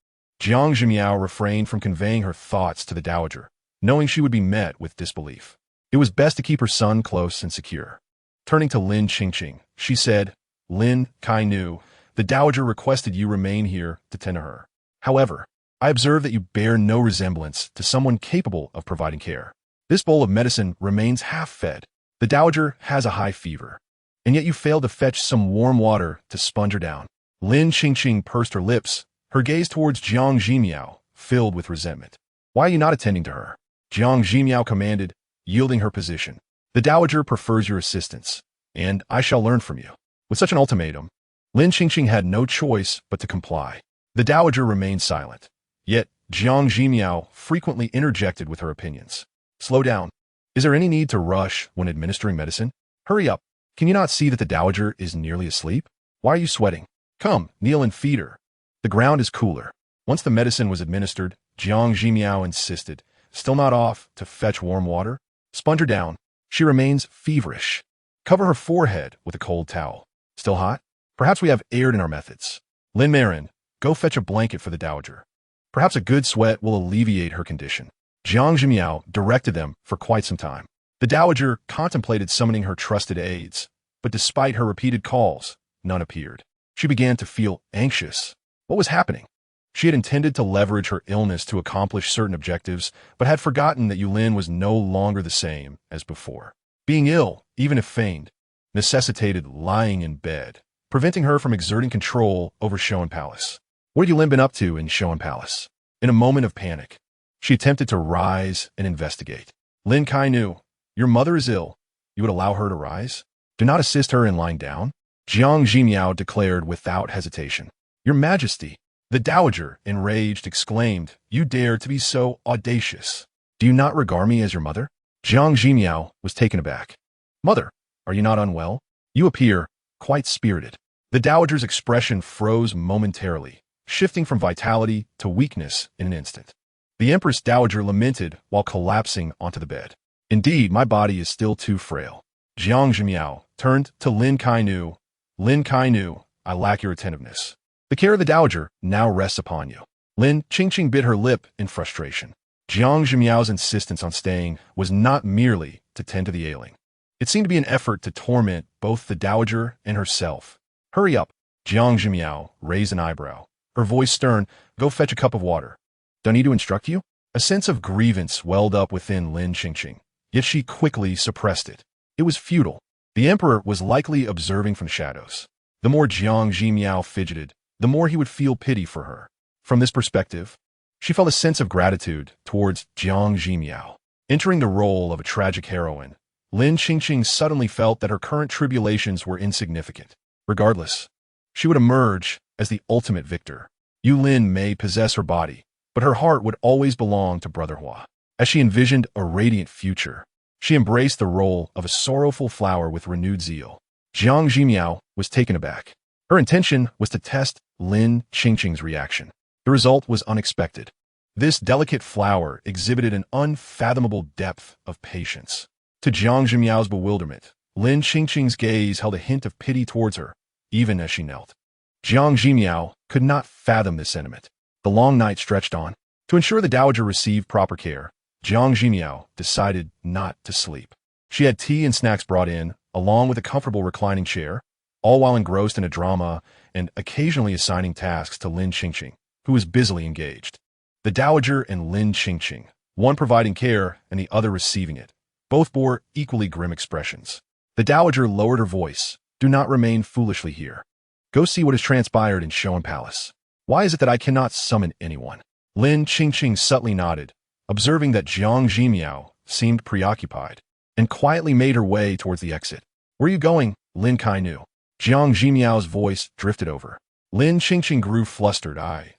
Jiang Zhimiao refrained from conveying her thoughts to the dowager, knowing she would be met with disbelief. It was best to keep her son close and secure. Turning to Lin Qingqing, she said, "Lin Kainu, the dowager requested you remain here to tend to her. However, I observe that you bear no resemblance to someone capable of providing care. This bowl of medicine remains half-fed. The dowager has a high fever, and yet you failed to fetch some warm water to sponge her down." Lin Qingqing pursed her lips, her gaze towards Jiang Zhimiao, filled with resentment. "Why are you not attending to her?" Jiang Zhimiao commanded, yielding her position. "The dowager prefers your assistance, and I shall learn from you." With such an ultimatum, Lin Qingqing had no choice but to comply. The dowager remained silent, yet Jiang Zhimiao frequently interjected with her opinions. "Slow down. Is there any need to rush when administering medicine? Hurry up. Can you not see that the dowager is nearly asleep? Why are you sweating? Come, kneel and feed her. The ground is cooler." Once the medicine was administered, Jiang Zhimiao insisted, "Still not off to fetch warm water? Sponge her down. She remains feverish. Cover her forehead with a cold towel. Still hot? Perhaps we have erred in our methods. Lin Marin, go fetch a blanket for the dowager. Perhaps a good sweat will alleviate her condition." Jiang Zhimiao directed them for quite some time. The dowager contemplated summoning her trusted aides, but despite her repeated calls, none appeared. She began to feel anxious. What was happening? She had intended to leverage her illness to accomplish certain objectives, but had forgotten that Yulin was no longer the same as before. Being ill, even if feigned, necessitated lying in bed, preventing her from exerting control over Showan Palace. What had Yulin been up to in Showan Palace? In a moment of panic, she attempted to rise and investigate. "Lin Kainu, your mother is ill. You would allow her to rise? Do not assist her in lying down?" Jiang Zhimiao declared without hesitation. "Your Majesty," the dowager, enraged, exclaimed, "You dare to be so audacious. Do you not regard me as your mother?" Jiang Zhimiao was taken aback. "Mother, are you not unwell? You appear quite spirited." The dowager's expression froze momentarily, shifting from vitality to weakness in an instant. The Empress Dowager lamented while collapsing onto the bed. "Indeed, my body is still too frail." Jiang Zhimiao turned to Lin Kainu. "Lin Kainu, I lack your attentiveness. The care of the dowager now rests upon you." Lin Qingqing bit her lip in frustration. Jiang Zhimiao's insistence on staying was not merely to tend to the ailing. It seemed to be an effort to torment both the dowager and herself. "Hurry up." Jiang Zhimiao raised an eyebrow, her voice stern. "Go fetch a cup of water." "Do I need to instruct you?" A sense of grievance welled up within Lin Qingqing, yet she quickly suppressed it. It was futile. The emperor was likely observing from the shadows. The more Jiang Zhimiao fidgeted, the more he would feel pity for her. From this perspective, she felt a sense of gratitude towards Jiang Zhimiao. Entering the role of a tragic heroine, Lin Qingqing suddenly felt that her current tribulations were insignificant. Regardless, she would emerge as the ultimate victor. Yulin may possess her body, but her heart would always belong to Brother Hua. As she envisioned a radiant future, she embraced the role of a sorrowful flower with renewed zeal. Jiang Zhimiao was taken aback. Her intention was to test Lin Qingqing's reaction. The result was unexpected. This delicate flower exhibited an unfathomable depth of patience. To Jiang Zhimiao's bewilderment, Lin Qingqing's gaze held a hint of pity towards her, even as she knelt. Jiang Zhimiao could not fathom this sentiment. The long night stretched on. To ensure the dowager received proper care, Jiang Zhimiao decided not to sleep. She had tea and snacks brought in, along with a comfortable reclining chair, all while engrossed in a drama and occasionally assigning tasks to Lin Qingqing, who was busily engaged. The dowager and Lin Qingqing, one providing care and the other receiving it, both bore equally grim expressions. The dowager lowered her voice. "Do not remain foolishly here. Go see what has transpired in Showan Palace. Why is it that I cannot summon anyone?" Lin Qingqing subtly nodded, observing that Jiang Zhimiao seemed preoccupied, and quietly made her way towards the exit. "Where are you going, Lin Kainu?" Jiang Zhimiao's voice drifted over. Lin Qingqing grew flustered. I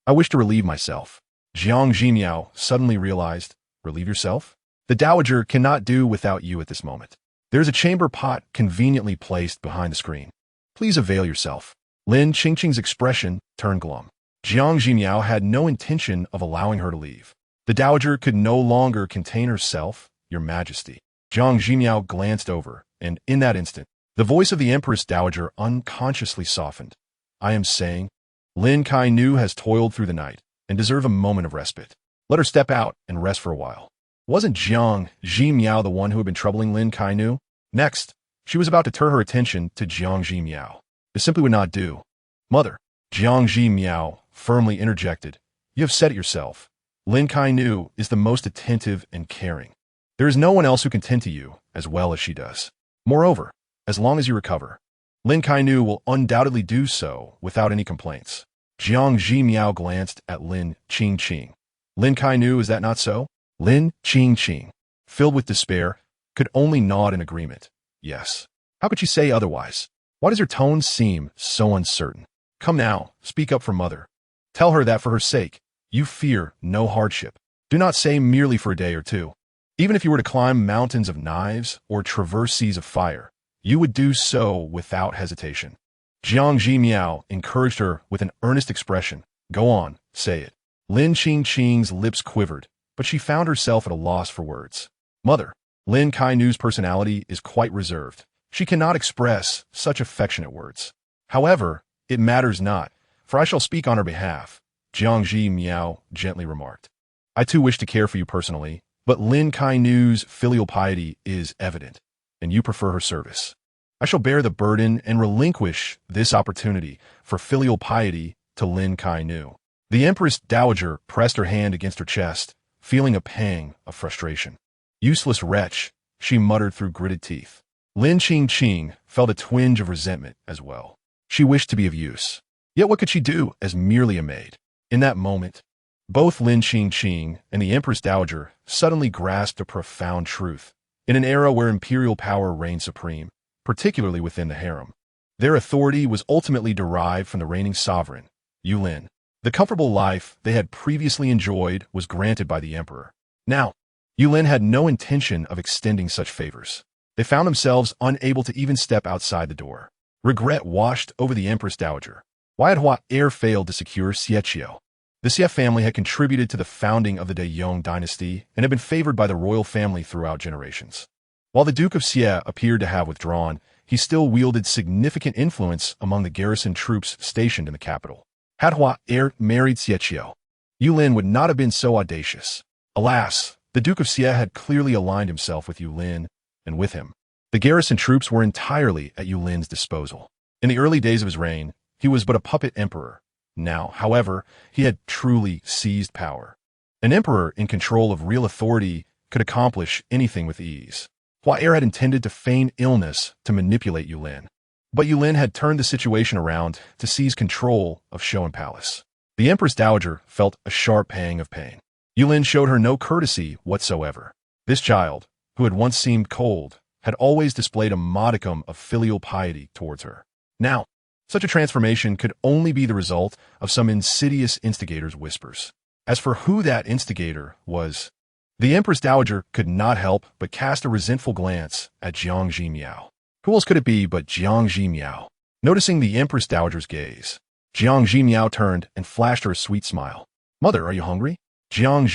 wish to relieve myself." Jiang Zhimiao suddenly realized, "Relieve yourself? The dowager cannot do without you at this moment. There is a chamber pot conveniently placed behind the screen. Please avail yourself." Lin Qingqing's expression turned glum. Jiang Zhimiao had no intention of allowing her to leave. The dowager could no longer contain herself. "Your Majesty." Jiang Zhimiao glanced over, and in that instant, the voice of the Empress Dowager unconsciously softened. "I am saying, Lin Kainu has toiled through the night, and deserve a moment of respite. Let her step out and rest for a while. Wasn't Jiang Zhimiao the one who had been troubling Lin Kainu? Next, she was about to turn her attention to Jiang Zhimiao. This simply would not do. Mother, Jiang Zhimiao firmly interjected. You have said it yourself. Lin Kainu is the most attentive and caring. There is no one else who can tend to you as well as she does. Moreover, as long as you recover, Lin Kainu will undoubtedly do so without any complaints. Jiang Zhimiao glanced at Lin Qingqing. Lin Kainu, is that not so? Lin Qingqing, filled with despair, could only nod in agreement. Yes. How could she say otherwise? Why does her tone seem so uncertain? Come now, speak up for mother. Tell her that for her sake, you fear no hardship. Do not say merely for a day or two. Even if you were to climb mountains of knives or traverse seas of fire, you would do so without hesitation. Jiang Zhimiao encouraged her with an earnest expression. Go on, say it. Lin Qingqing's lips quivered, but she found herself at a loss for words. Mother, Lin Kainu's personality is quite reserved. She cannot express such affectionate words. However, it matters not, for I shall speak on her behalf, Jiang Zhimiao gently remarked. I too wish to care for you personally, but Lin Kainu's filial piety is evident, and you prefer her service. I shall bear the burden and relinquish this opportunity for filial piety to Lin Kainu. The Empress Dowager pressed her hand against her chest, feeling a pang of frustration. Useless wretch, she muttered through gritted teeth. Lin Qingqing felt a twinge of resentment as well. She wished to be of use. Yet what could she do as merely a maid? In that moment, both Lin Qingqing and the Empress Dowager suddenly grasped a profound truth. In an era where imperial power reigned supreme, particularly within the harem, their authority was ultimately derived from the reigning sovereign, Yulin. The comfortable life they had previously enjoyed was granted by the emperor. Now, Yulin had no intention of extending such favors. They found themselves unable to even step outside the door. Regret washed over the Empress Dowager. Why had Hua Er failed to secure Xiechio? The Xie family had contributed to the founding of the Great Yong Dynasty and had been favored by the royal family throughout generations. While the Duke of Xie appeared to have withdrawn, he still wielded significant influence among the garrison troops stationed in the capital. Had Hua Er married Xiechio, Yulin would not have been so audacious. Alas, the Duke of Xie had clearly aligned himself with Yulin, and with him, the garrison troops were entirely at Yulin's disposal. In the early days of his reign, he was but a puppet emperor. Now, however, he had truly seized power. An emperor in control of real authority could accomplish anything with ease. Hua Er had intended to feign illness to manipulate Yulin, but Yulin had turned the situation around to seize control of Showdown Palace. The Empress Dowager felt a sharp pang of pain. Yulin showed her no courtesy whatsoever. This child, who had once seemed cold, had always displayed a modicum of filial piety towards her. Now, such a transformation could only be the result of some insidious instigator's whispers. As for who that instigator was, the Empress Dowager could not help but cast a resentful glance at Jiang Zhimiao. Who else could it be but Jiang Zhimiao? Noticing the Empress Dowager's gaze, Jiang Zhimiao turned and flashed her a sweet smile. Mother, are you hungry? Jiang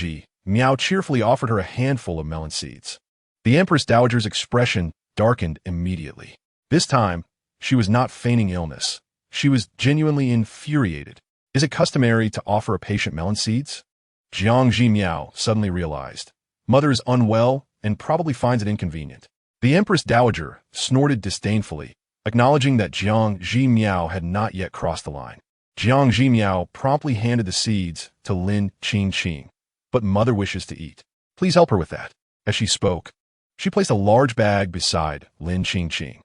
Zhimiao cheerfully offered her a handful of melon seeds. The Empress Dowager's expression darkened immediately. This time, she was not feigning illness. She was genuinely infuriated. Is it customary to offer a patient melon seeds? Jiang Zhimiao suddenly realized. Mother is unwell and probably finds it inconvenient. The Empress Dowager snorted disdainfully, acknowledging that Jiang Zhimiao had not yet crossed the line. Jiang Zhimiao promptly handed the seeds to Lin Qingqing. But mother wishes to eat. Please help her with that. As she spoke, she placed a large bag beside Lin Qingqing.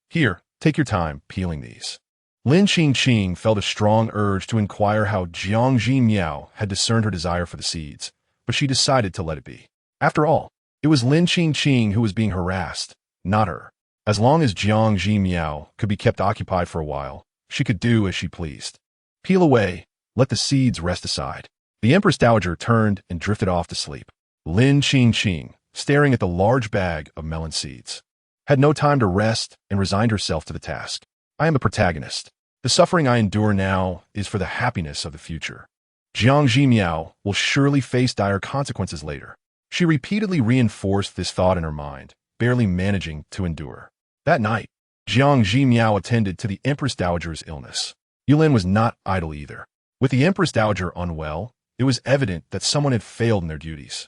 Here, take your time peeling these. Lin Qingqing felt a strong urge to inquire how Jiang Zhimiao had discerned her desire for the seeds, but she decided to let it be. After all, it was Lin Qingqing who was being harassed, not her. As long as Jiang Zhimiao could be kept occupied for a while, she could do as she pleased. Peel away, let the seeds rest aside. The Empress Dowager turned and drifted off to sleep. Lin Qingqing, staring at the large bag of melon seeds, had no time to rest and resigned herself to the task. I am a protagonist. The suffering I endure now is for the happiness of the future. Jiang Zhimiao will surely face dire consequences later. She repeatedly reinforced this thought in her mind, barely managing to endure. That night, Jiang Zhimiao attended to the Empress Dowager's illness. Yulin was not idle either. With the Empress Dowager unwell, it was evident that someone had failed in their duties.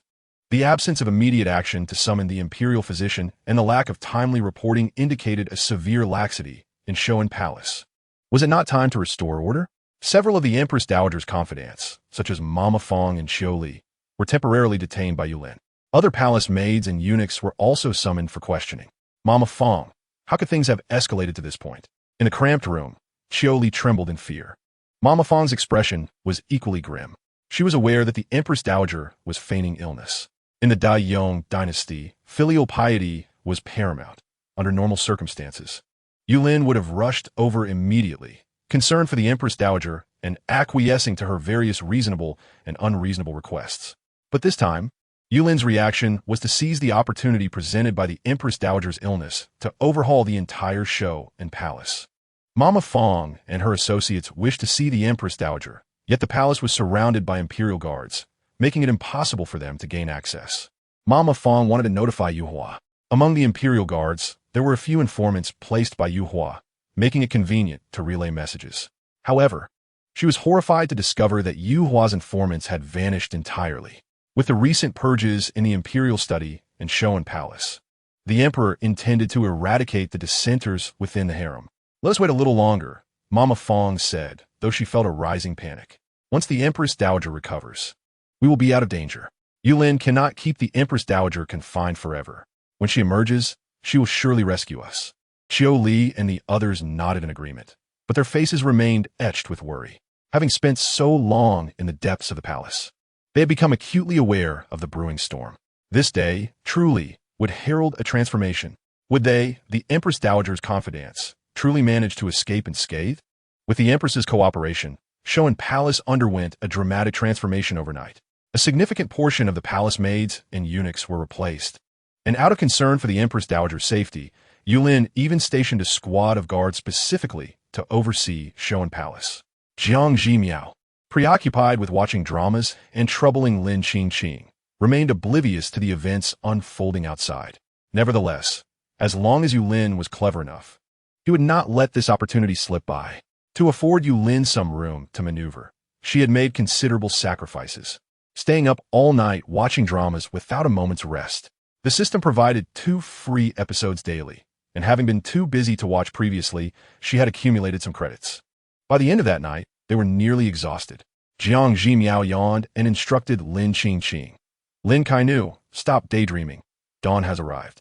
The absence of immediate action to summon the imperial physician and the lack of timely reporting indicated a severe laxity in Showdown Palace. Was it not time to restore order? Several of the Empress Dowager's confidants, such as Mama Fong and Xiu Li, were temporarily detained by Yulin. Other palace maids and eunuchs were also summoned for questioning. Mama Fong, how could things have escalated to this point? In the cramped room, Xiu Li trembled in fear. Mama Fong's expression was equally grim. She was aware that the Empress Dowager was feigning illness. In the Great Yong Dynasty, filial piety was paramount. Under normal circumstances, Yulin would have rushed over immediately, concerned for the Empress Dowager and acquiescing to her various reasonable and unreasonable requests. But this time, Yulin's reaction was to seize the opportunity presented by the Empress Dowager's illness to overhaul the entire show and palace. Mama Fong and her associates wished to see the Empress Dowager, yet the palace was surrounded by imperial guards, making it impossible for them to gain access. Mama Fong wanted to notify Yu Hua. Among the imperial guards, there were a few informants placed by Yu Hua, making it convenient to relay messages. However, she was horrified to discover that Yu Hua's informants had vanished entirely. With the recent purges in the imperial study and Showdown Palace, the emperor intended to eradicate the dissenters within the harem. Let us wait a little longer, Mama Fong said, though she felt a rising panic. Once the Empress Dowager recovers, we will be out of danger. Yulin cannot keep the Empress Dowager confined forever. When she emerges, she will surely rescue us. Xiu Li and the others nodded in agreement, but their faces remained etched with worry. Having spent so long in the depths of the palace, they had become acutely aware of the brewing storm. This day, truly, would herald a transformation. Would they, the Empress Dowager's confidants, truly manage to escape unscathed? With the Empress's cooperation, Showdown Palace underwent a dramatic transformation overnight. A significant portion of the palace maids and eunuchs were replaced. And out of concern for the Empress Dowager's safety, Yulin even stationed a squad of guards specifically to oversee Showdown Palace. Jiang Zhimiao, preoccupied with watching dramas and troubling Lin Qingqing, remained oblivious to the events unfolding outside. Nevertheless, as long as Yulin was clever enough, he would not let this opportunity slip by. To afford Yulin some room to maneuver, she had made considerable sacrifices, staying up all night watching dramas without a moment's rest. The system provided 2 free episodes daily, and having been too busy to watch previously, she had accumulated some credits. By the end of that night, they were nearly exhausted. Jiang Zhimiao yawned and instructed Lin Qingqing. Lin Kainu, stop daydreaming. Dawn has arrived.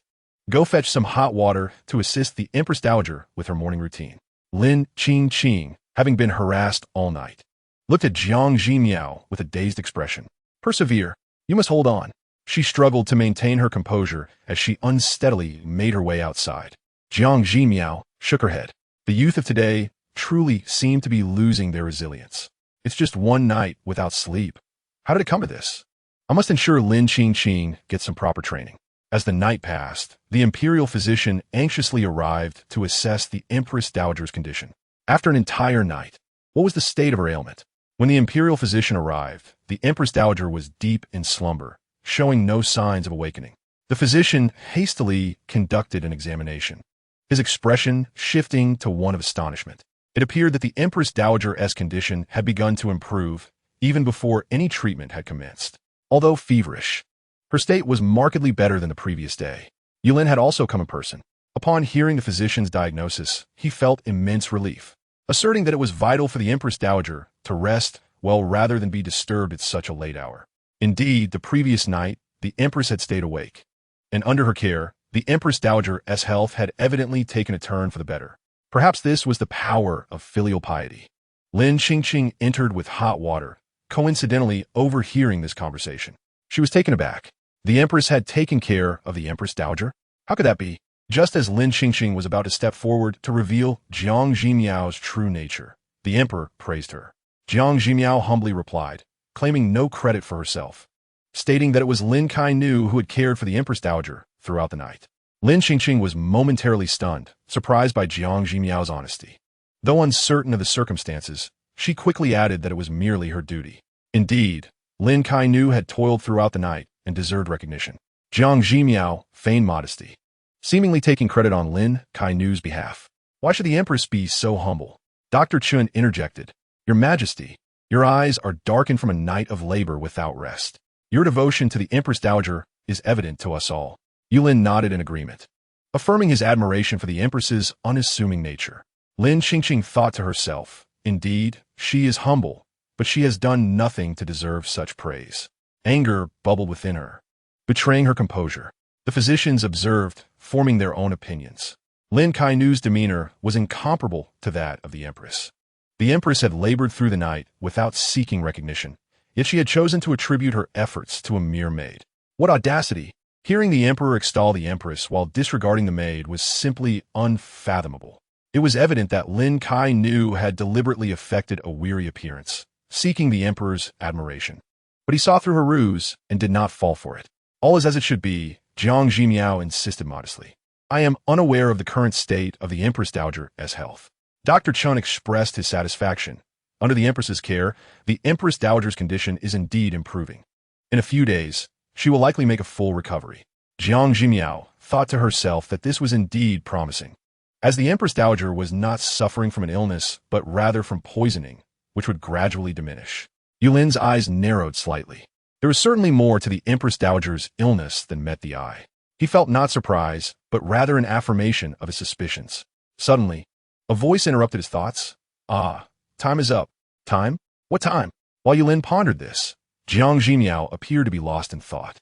Go fetch some hot water to assist the Empress Dowager with her morning routine. Lin Qingqing, having been harassed all night, looked at Jiang Zhimiao with a dazed expression. Persevere. You must hold on. She struggled to maintain her composure as she unsteadily made her way outside. Jiang Zhimiao shook her head. The youth of today truly seem to be losing their resilience. It's just one night without sleep. How did it come to this? I must ensure Lin Qingqing gets some proper training. As the night passed, the imperial physician anxiously arrived to assess the Empress Dowager's condition. After an entire night, what was the state of her ailment? When the imperial physician arrived, the Empress Dowager was deep in slumber, showing no signs of awakening. The physician hastily conducted an examination, his expression shifting to one of astonishment. It appeared that the Empress Dowager's condition had begun to improve even before any treatment had commenced. Although feverish, her state was markedly better than the previous day. Yulin had also come in person. Upon hearing the physician's diagnosis, he felt immense relief, asserting that it was vital for the Empress Dowager to rest well rather than be disturbed at such a late hour. Indeed, the previous night, the Empress had stayed awake, and under her care, the Empress Dowager's health had evidently taken a turn for the better. Perhaps this was the power of filial piety. Lin Qingqing entered with hot water, coincidentally overhearing this conversation. She was taken aback. The Empress had taken care of the Empress Dowager? How could that be? Just as Lin Qingqing was about to step forward to reveal Jiang Zhimiao's true nature, the Emperor praised her. Jiang Zhimiao humbly replied, claiming no credit for herself, stating that it was Lin Kainu who had cared for the Empress Dowager throughout the night. Lin Qingqing was momentarily stunned, surprised by Jiang Zhimiao's honesty. Though uncertain of the circumstances, she quickly added that it was merely her duty. Indeed, Lin Kainu had toiled throughout the night and deserved recognition. Jiang Zhimiao feigned modesty, seemingly taking credit on Lin Kainu's behalf. Why should the Empress be so humble? Dr. Chun interjected. Your Majesty, Your eyes are darkened from a night of labor without rest. Your devotion to the Empress Dowager is evident to us all. Yulin nodded in agreement, affirming his admiration for the Empress's unassuming nature. Lin Qingqing thought to herself, indeed, she is humble, but she has done nothing to deserve such praise. Anger bubbled within her, betraying her composure. The physicians observed, forming their own opinions. Lin Kainu's demeanor was incomparable to that of the Empress. The Empress had labored through the night without seeking recognition, yet she had chosen to attribute her efforts to a mere maid. What audacity! Hearing the Emperor extol the Empress while disregarding the maid was simply unfathomable. It was evident that Lin Kainu had deliberately affected a weary appearance, seeking the Emperor's admiration. But he saw through her ruse and did not fall for it. All is as it should be, Jiang Zhimiao insisted modestly. I am unaware of the current state of the Empress Dowager's health. Dr. Chun expressed his satisfaction. Under the Empress's care, the Empress Dowager's condition is indeed improving. In a few days, she will likely make a full recovery. Jiang Zhimiao thought to herself that this was indeed promising, as the Empress Dowager was not suffering from an illness, but rather from poisoning, which would gradually diminish. Yulin's eyes narrowed slightly. There was certainly more to the Empress Dowager's illness than met the eye. He felt not surprise, but rather an affirmation of his suspicions. Suddenly, a voice interrupted his thoughts. Ah, time is up. Time? What time? While Yulin pondered this, Jiang Zhimiao appeared to be lost in thought.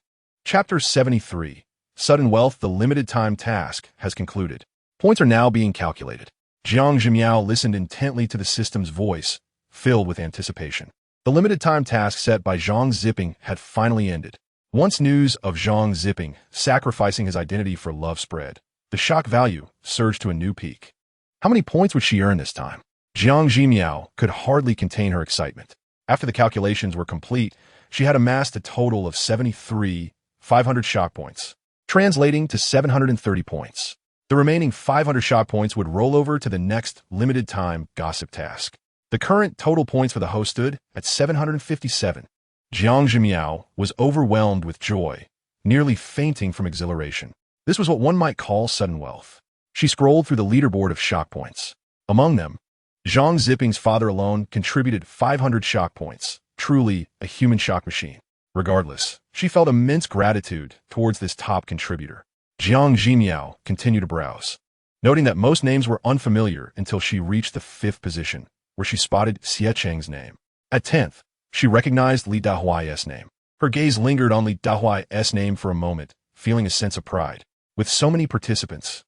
Chapter 73. Sudden Wealth. The limited time task has concluded. Points are now being calculated. Jiang Zhimiao listened intently to the system's voice, filled with anticipation. The limited time task set by Zhang Ziping had finally ended. Once news of Zhang Ziping sacrificing his identity for love spread, the shock value surged to a new peak. How many points would she earn this time? Jiang Zhimiao could hardly contain her excitement. After the calculations were complete, she had amassed a total of 73,500 shock points, translating to 730 points. The remaining 500 shock points would roll over to the next limited time gossip task. The current total points for the host stood at 757. Jiang Zhimiao was overwhelmed with joy, nearly fainting from exhilaration. This was what one might call sudden wealth. She scrolled through the leaderboard of shock points. Among them, Zhang Ziping's father alone contributed 500 shock points, truly a human shock machine. Regardless, she felt immense gratitude towards this top contributor. Jiang Zhimiao continued to browse, noting that most names were unfamiliar until she reached the 5th position, where she spotted Xie Cheng's name. At 10th, she recognized Li Dahuai's name. Her gaze lingered on Li Dahuai's name for a moment, feeling a sense of pride. With so many participants,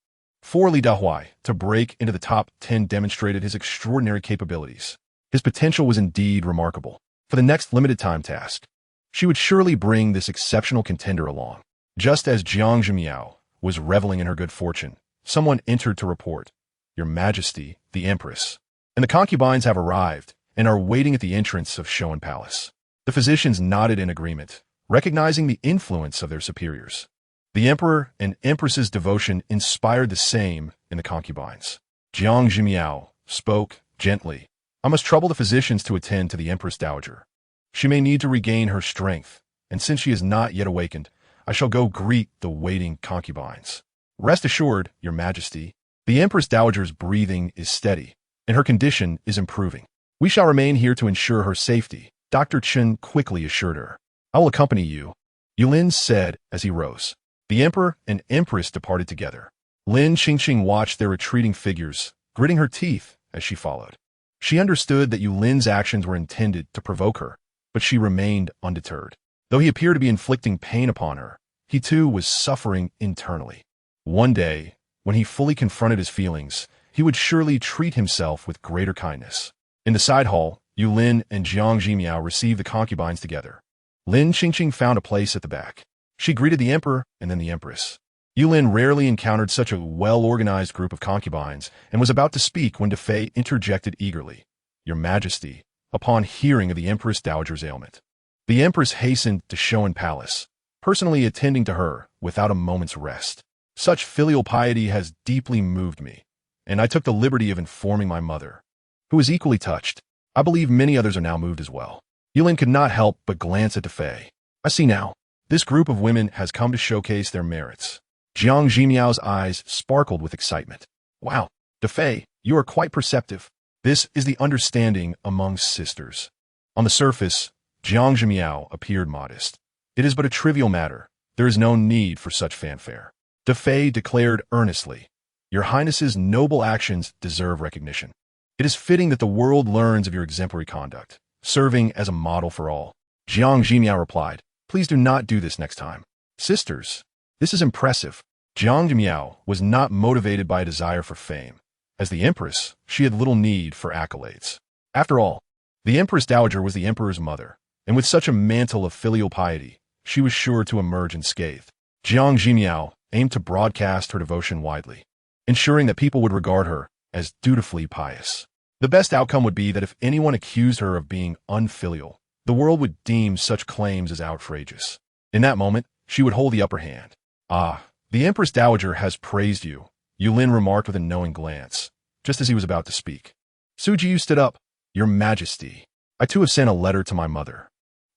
for Li Dahuai to break into the top 10 demonstrated his extraordinary capabilities. His potential was indeed remarkable. For the next limited time task, she would surely bring this exceptional contender along. Just as Jiang Zhimiao was reveling in her good fortune, someone entered to report, Your Majesty, the Empress, and the concubines have arrived and are waiting at the entrance of Showan Palace. The physicians nodded in agreement, recognizing the influence of their superiors. The Emperor and Empress's devotion inspired the same in the concubines. Jiang Zhimiao spoke gently. I must trouble the physicians to attend to the Empress Dowager. She may need to regain her strength, and since she is not yet awakened, I shall go greet the waiting concubines. Rest assured, Your Majesty, the Empress Dowager's breathing is steady, and her condition is improving. We shall remain here to ensure her safety, Dr. Chen quickly assured her. I will accompany you, Yulin said as he rose. The Emperor and Empress departed together. Lin Qingqing watched their retreating figures, gritting her teeth as she followed. She understood that Yulin's actions were intended to provoke her, but she remained undeterred. Though he appeared to be inflicting pain upon her, he too was suffering internally. One day, when he fully confronted his feelings, he would surely treat himself with greater kindness. In the side hall, Yulin and Jiang Zhimiao received the concubines together. Lin Qingqing found a place at the back. She greeted the Emperor and then the Empress. Yulin rarely encountered such a well-organized group of concubines and was about to speak when Defei interjected eagerly. Your Majesty, upon hearing of the Empress Dowager's ailment. The Empress hastened to Showan Palace, personally attending to her without a moment's rest. Such filial piety has deeply moved me, and I took the liberty of informing my mother, who was equally touched. I believe many others are now moved as well. Yulin could not help but glance at Defei. I see now. This group of women has come to showcase their merits. Jiang Zhimiao's eyes sparkled with excitement. Wow, Defei, you are quite perceptive. This is the understanding among sisters. On the surface, Jiang Zhimiao appeared modest. It is but a trivial matter. There is no need for such fanfare. De Fei declared earnestly, Your Highness's noble actions deserve recognition. It is fitting that the world learns of your exemplary conduct, serving as a model for all. Jiang Zhimiao replied, Please do not do this next time. Sisters, this is impressive. Jiang Zhimiao was not motivated by a desire for fame. As the empress, she had little need for accolades. After all, the Empress Dowager was the emperor's mother, and with such a mantle of filial piety, she was sure to emerge unscathed. Jiang Zhimiao aimed to broadcast her devotion widely, ensuring that people would regard her as dutifully pious. The best outcome would be that if anyone accused her of being unfilial, the world would deem such claims as outrageous. In that moment, she would hold the upper hand. Ah, the Empress Dowager has praised you, Yulin remarked with a knowing glance, just as he was about to speak. Su Jiu stood up. Your Majesty, I too have sent a letter to my mother,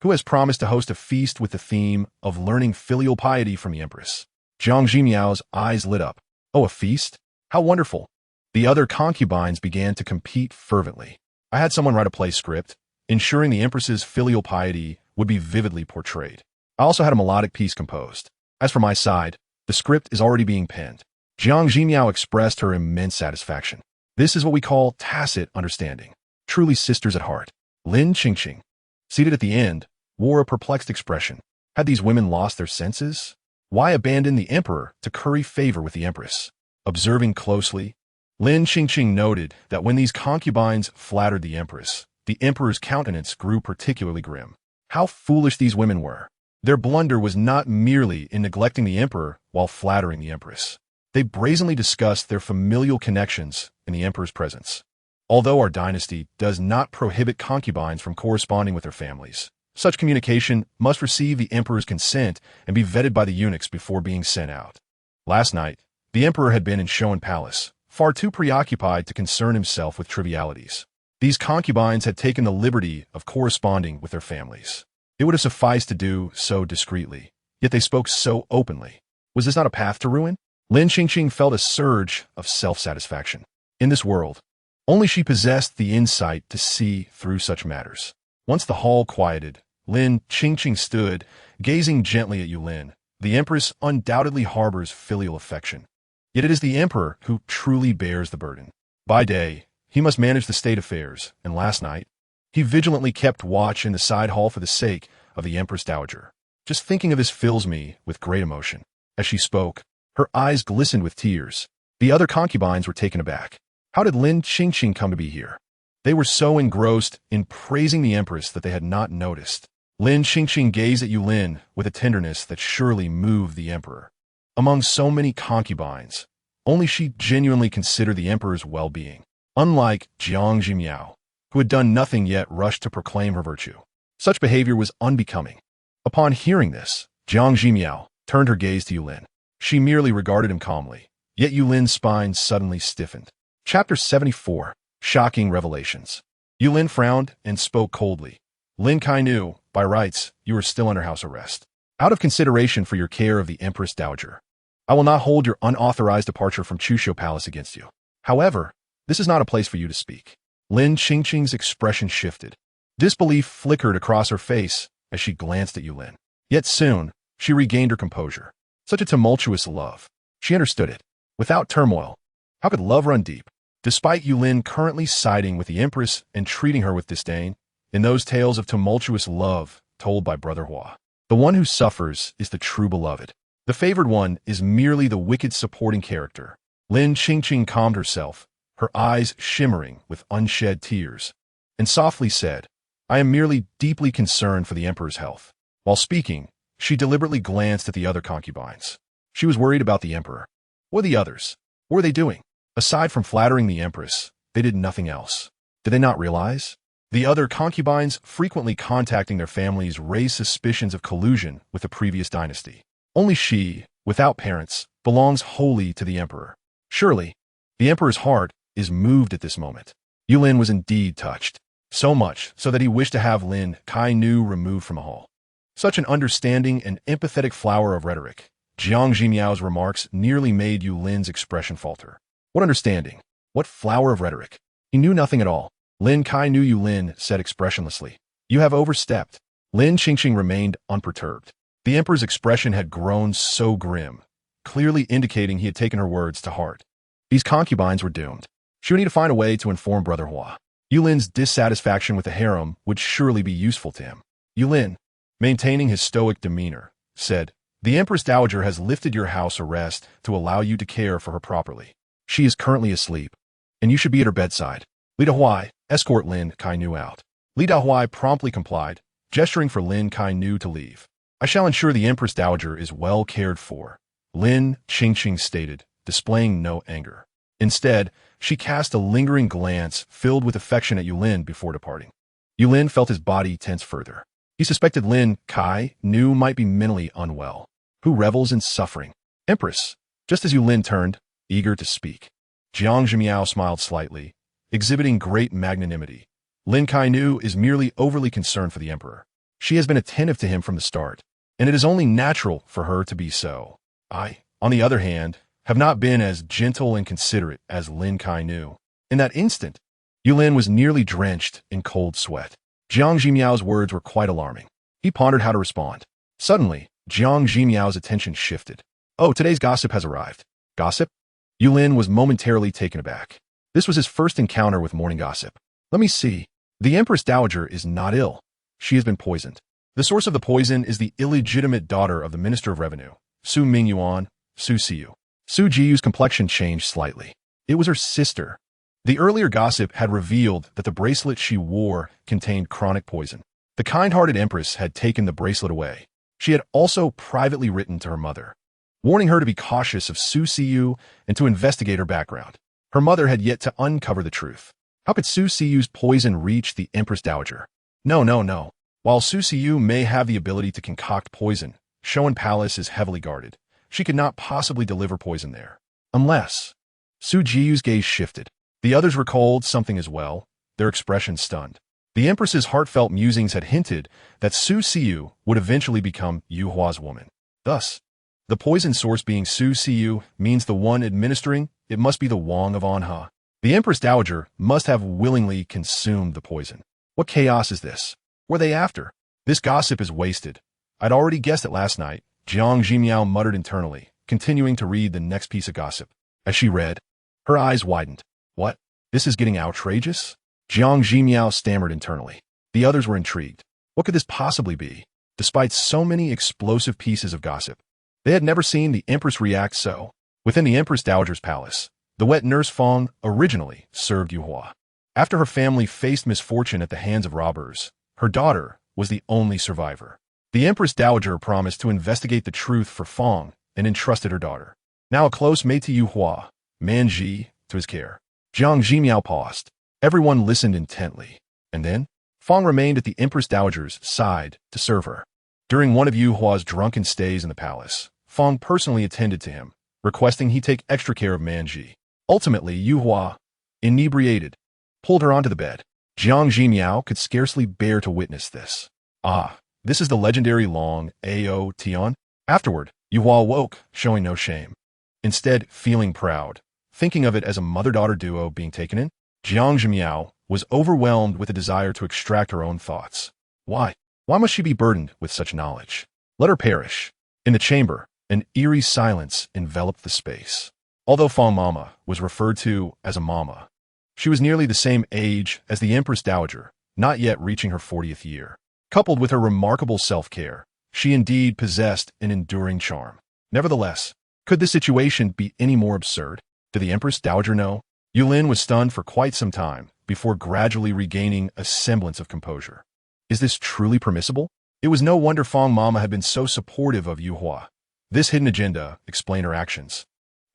who has promised to host a feast with the theme of learning filial piety from the Empress. Jiang Zhimiao's eyes lit up. Oh, a feast? How wonderful. The other concubines began to compete fervently. I had someone write a play script, ensuring the Empress's filial piety would be vividly portrayed. I also had a melodic piece composed. As for my side, the script is already being penned. Jiang Zhimiao expressed her immense satisfaction. This is what we call tacit understanding. Truly sisters at heart. Lin Qingqing, seated at the end, wore a perplexed expression. Had these women lost their senses? Why abandon the emperor to curry favor with the empress? Observing closely, Lin Qingqing noted that when these concubines flattered the emperor's countenance grew particularly grim. How foolish these women were. Their blunder was not merely in neglecting the emperor while flattering the empress. They brazenly discussed their familial connections in the emperor's presence. Although our dynasty does not prohibit concubines from corresponding with their families, such communication must receive the emperor's consent and be vetted by the eunuchs before being sent out. Last night, the emperor had been in Showan Palace, far too preoccupied to concern himself with trivialities. These concubines had taken the liberty of corresponding with their families. It would have sufficed to do so discreetly, yet they spoke so openly. Was this not a path to ruin? Lin Qingqing felt a surge of self-satisfaction. In this world, only she possessed the insight to see through such matters. Once the hall quieted, Lin Qingqing stood, gazing gently at Yulin. The empress undoubtedly harbors filial affection. Yet it is the emperor who truly bears the burden. By day, he must manage the state affairs, and last night, he vigilantly kept watch in the side hall for the sake of the Empress Dowager. Just thinking of this fills me with great emotion. As she spoke, her eyes glistened with tears. The other concubines were taken aback. How did Lin Qingqing come to be here? They were so engrossed in praising the empress that they had not noticed. Lin Qingqing gazed at Yulin with a tenderness that surely moved the emperor. Among so many concubines, only she genuinely considered the emperor's well-being. Unlike Jiang Zhimiao, who had done nothing yet rushed to proclaim her virtue. Such behavior was unbecoming. Upon hearing this, Jiang Zhimiao turned her gaze to Yulin. She merely regarded him calmly, yet Yulin's spine suddenly stiffened. Chapter 74. Shocking Revelations. Yulin frowned and spoke coldly. Lin Kainu, by rights, you are still under house arrest. Out of consideration for your care of the Empress Dowager, I will not hold your unauthorized departure from Chushu Palace against you. However, this is not a place for you to speak. Lin Qingqing's expression shifted. Disbelief flickered across her face as she glanced at Yulin. Yet soon, she regained her composure. Such a tumultuous love. She understood it. Without turmoil, how could love run deep? Despite Yulin currently siding with the Empress and treating her with disdain, in those tales of tumultuous love told by Brother Hua, the one who suffers is the true beloved. The favored one is merely the wicked supporting character. Lin Qingqing calmed herself, her eyes shimmering with unshed tears, and softly said, I am merely deeply concerned for the emperor's health. While speaking, she deliberately glanced at the other concubines. She was worried about the emperor. What were the others? What were they doing? Aside from flattering the empress, they did nothing else. Did they not realize? The other concubines frequently contacting their families raised suspicions of collusion with the previous dynasty. Only she, without parents, belongs wholly to the emperor. Surely, the emperor's heart is moved at this moment. Yulin was indeed touched, so much so that he wished to have Lin Kainu removed from the hall. Such an understanding and empathetic flower of rhetoric. Jiang Zhimiao's remarks nearly made Yulin's expression falter. What understanding? What flower of rhetoric? He knew nothing at all. Lin Kainu Yulin said expressionlessly. You have overstepped. Lin Qingqing remained unperturbed. The emperor's expression had grown so grim, clearly indicating he had taken her words to heart. These concubines were doomed. She would need to find a way to inform Brother Hua. Yulin's dissatisfaction with the harem would surely be useful to him. Yulin, maintaining his stoic demeanor, said, "The Empress Dowager has lifted your house arrest to allow you to care for her properly. She is currently asleep, and you should be at her bedside. Li Dahuai, escort Lin Kainu out." Li Dahuai promptly complied, gesturing for Lin Kainu to leave. "I shall ensure the Empress Dowager is well cared for," Lin Qingqing stated, displaying no anger. Instead, she cast a lingering glance filled with affection at Yulin before departing. Yulin felt his body tense further. He suspected Lin Kainu might be mentally unwell. Who revels in suffering? Empress, just as Yulin turned, eager to speak. Jiang Zhimiao smiled slightly, exhibiting great magnanimity. Lin Kainu is merely overly concerned for the emperor. She has been attentive to him from the start, and it is only natural for her to be so. I, on the other hand, have not been as gentle and considerate as Lin Kainu. In that instant, Yulin was nearly drenched in cold sweat. Jiang Zhimiao's words were quite alarming. He pondered how to respond. Suddenly, Jiang Zhimiao's attention shifted. "Oh, today's gossip has arrived." Gossip? Yulin was momentarily taken aback. This was his first encounter with morning gossip. "Let me see. The Empress Dowager is not ill. She has been poisoned. The source of the poison is the illegitimate daughter of the Minister of Revenue, Su Mingyuan, Su Siyu." Su Jiyu's complexion changed slightly. It was her sister. The earlier gossip had revealed that the bracelet she wore contained chronic poison. The kind-hearted empress had taken the bracelet away. She had also privately written to her mother, warning her to be cautious of Su Siyu and to investigate her background. Her mother had yet to uncover the truth. How could Su Siyu's poison reach the Empress Dowager? No. While Su Siyu may have the ability to concoct poison, Shoan Palace is heavily guarded. She could not possibly deliver poison there. Unless... Su Jiyu's gaze shifted. The others recalled something as well, their expressions stunned. The Empress's heartfelt musings had hinted that Su Siyu would eventually become Yu Hua's woman. Thus, the poison source being Su Siyu means the one administering it must be the Wang of Anha. The Empress Dowager must have willingly consumed the poison. What chaos is this? Were they after? This gossip is wasted. I'd already guessed it last night, Jiang Zhimiao muttered internally, continuing to read the next piece of gossip. As she read, her eyes widened. What? This is getting outrageous? Jiang Zhimiao stammered internally. The others were intrigued. What could this possibly be? Despite so many explosive pieces of gossip, they had never seen the Empress react so. Within the Empress Dowager's palace, the wet nurse Fong originally served Yu Hua. After her family faced misfortune at the hands of robbers, her daughter was the only survivor. The Empress Dowager promised to investigate the truth for Fong and entrusted her daughter, now a close mate to Yu Hua, Manji, to his care. Jiang Zhimiao paused. Everyone listened intently. And then, Fong remained at the Empress Dowager's side to serve her. During one of Yu Hua's drunken stays in the palace, Fong personally attended to him, requesting he take extra care of Manji. Ultimately, Yu Hua, inebriated, pulled her onto the bed. Jiang Zhimiao could scarcely bear to witness this. Ah, this is the legendary Long Ao Tian. Afterward, Yu Hua woke, showing no shame. Instead, feeling proud, thinking of it as a mother-daughter duo being taken in, Jiang Zhimiao was overwhelmed with a desire to extract her own thoughts. Why? Why must she be burdened with such knowledge? Let her perish. In the chamber, an eerie silence enveloped the space. Although Fong Mama was referred to as a mama, she was nearly the same age as the Empress Dowager, not yet reaching her 40th year. Coupled with her remarkable self-care, she indeed possessed an enduring charm. Nevertheless, could this situation be any more absurd? Did the Empress Dowager know? Yulin was stunned for quite some time before gradually regaining a semblance of composure. Is this truly permissible? It was no wonder Fong Mama had been so supportive of Yu Hua. This hidden agenda explained her actions.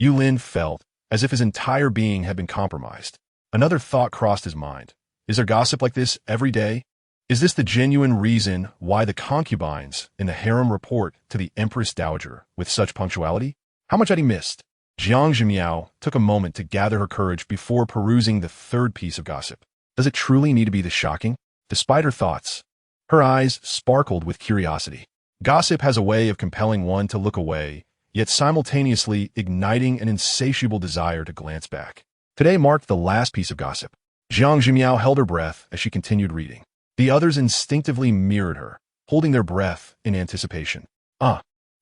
Yulin felt as if his entire being had been compromised. Another thought crossed his mind. Is there gossip like this every day? Is this the genuine reason why the concubines in the harem report to the Empress Dowager with such punctuality? How much had he missed? Jiang Zhimiao took a moment to gather her courage before perusing the third piece of gossip. Does it truly need to be this shocking? Despite her thoughts, her eyes sparkled with curiosity. Gossip has a way of compelling one to look away, yet simultaneously igniting an insatiable desire to glance back. Today marked the last piece of gossip. Jiang Zhimiao held her breath as she continued reading. The others instinctively mirrored her, holding their breath in anticipation.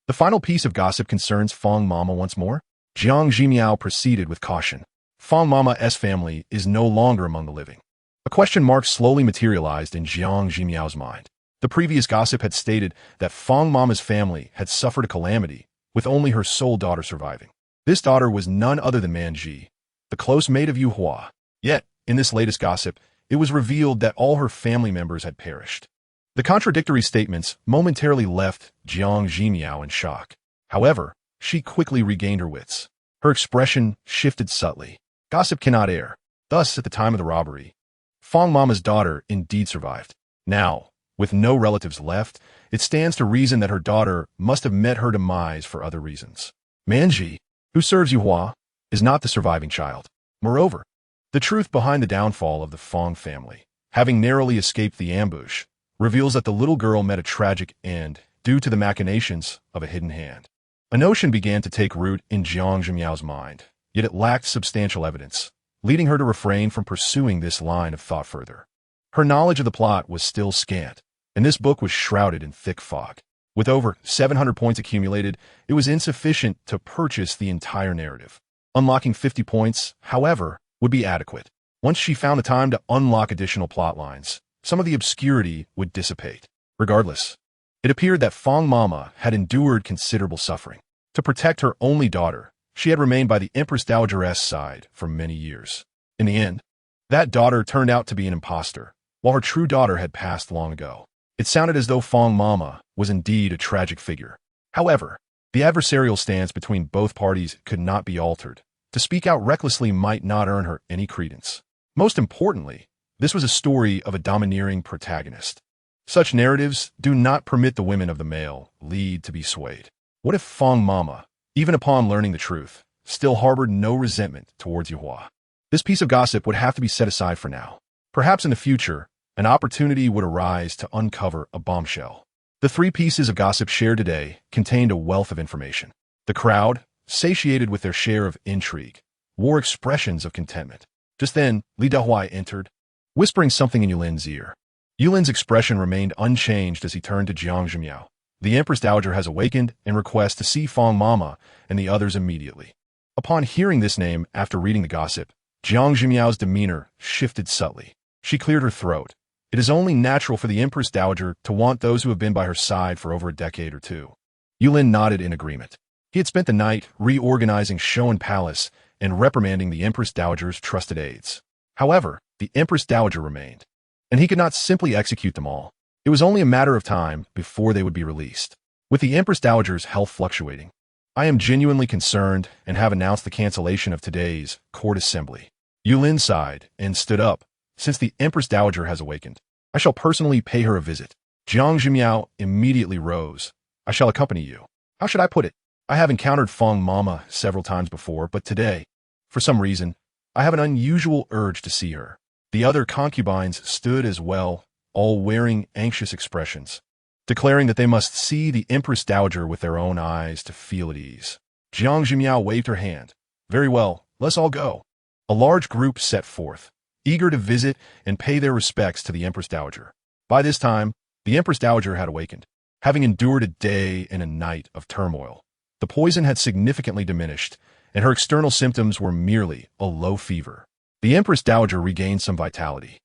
The final piece of gossip concerns Fong Mama once more. Jiang Zhimiao proceeded with caution. Fong Mama's family is no longer among the living. A question mark slowly materialized in Jiang Zhimiao's mind. The previous gossip had stated that Fong Mama's family had suffered a calamity, with only her sole daughter surviving. This daughter was none other than Man Ji, the close mate of Yu Hua. Yet, in this latest gossip, it was revealed that all her family members had perished. The contradictory statements momentarily left Jiang Zhimiao in shock. However, she quickly regained her wits. Her expression shifted subtly. Gossip cannot err. Thus, at the time of the robbery, Fong Mama's daughter indeed survived. Now, with no relatives left, it stands to reason that her daughter must have met her demise for other reasons. Man Ji, who serves Yu Hua, is not the surviving child. Moreover, the truth behind the downfall of the Fong family, having narrowly escaped the ambush, reveals that the little girl met a tragic end due to the machinations of a hidden hand. A notion began to take root in Jiang Zhimiao's mind, yet it lacked substantial evidence, leading her to refrain from pursuing this line of thought further. Her knowledge of the plot was still scant, and this book was shrouded in thick fog. With over 700 points accumulated, it was insufficient to purchase the entire narrative. Unlocking 50 points, however, would be adequate. Once she found the time to unlock additional plot lines, some of the obscurity would dissipate. Regardless, it appeared that Fong Mama had endured considerable suffering. To protect her only daughter, she had remained by the Empress Dowager's side for many years. In the end, that daughter turned out to be an imposter, while her true daughter had passed long ago. It sounded as though Fong Mama was indeed a tragic figure. However, the adversarial stance between both parties could not be altered. To speak out recklessly might not earn her any credence. Most importantly, this was a story of a domineering protagonist. Such narratives do not permit the women of the male lead to be swayed. What if Fong Mama, even upon learning the truth, still harbored no resentment towards Yu Hua? This piece of gossip would have to be set aside for now. Perhaps in the future, an opportunity would arise to uncover a bombshell. The three pieces of gossip shared today contained a wealth of information. The crowd, satiated with their share of intrigue, wore expressions of contentment. Just then, Li Dahuai entered, whispering something in Yulin's ear. Yulin's expression remained unchanged as he turned to Jiang Zhimiao. The Empress Dowager has awakened and requests to see Fong Mama and the others immediately. Upon hearing this name after reading the gossip, Jiang Zhimiao's demeanor shifted subtly. She cleared her throat. It is only natural for the Empress Dowager to want those who have been by her side for over a decade or two. Yulin nodded in agreement. He had spent the night reorganizing show and palace and reprimanding the Empress Dowager's trusted aides. However, the Empress Dowager remained, and he could not simply execute them all. It was only a matter of time before they would be released. With the Empress Dowager's health fluctuating, I am genuinely concerned and have announced the cancellation of today's court assembly. Yulin sighed and stood up. Since the Empress Dowager has awakened, I shall personally pay her a visit. Jiang Zhimiao immediately rose. I shall accompany you. How should I put it? I have encountered Fong Mama several times before, but today, for some reason, I have an unusual urge to see her. The other concubines stood as well, all wearing anxious expressions, declaring that they must see the Empress Dowager with their own eyes to feel at ease. Jiang Zhimiao waved her hand. Very well, let's all go. A large group set forth, eager to visit and pay their respects to the Empress Dowager. By this time, the Empress Dowager had awakened, having endured a day and a night of turmoil. The poison had significantly diminished, and her external symptoms were merely a low fever. The Empress Dowager regained some vitality,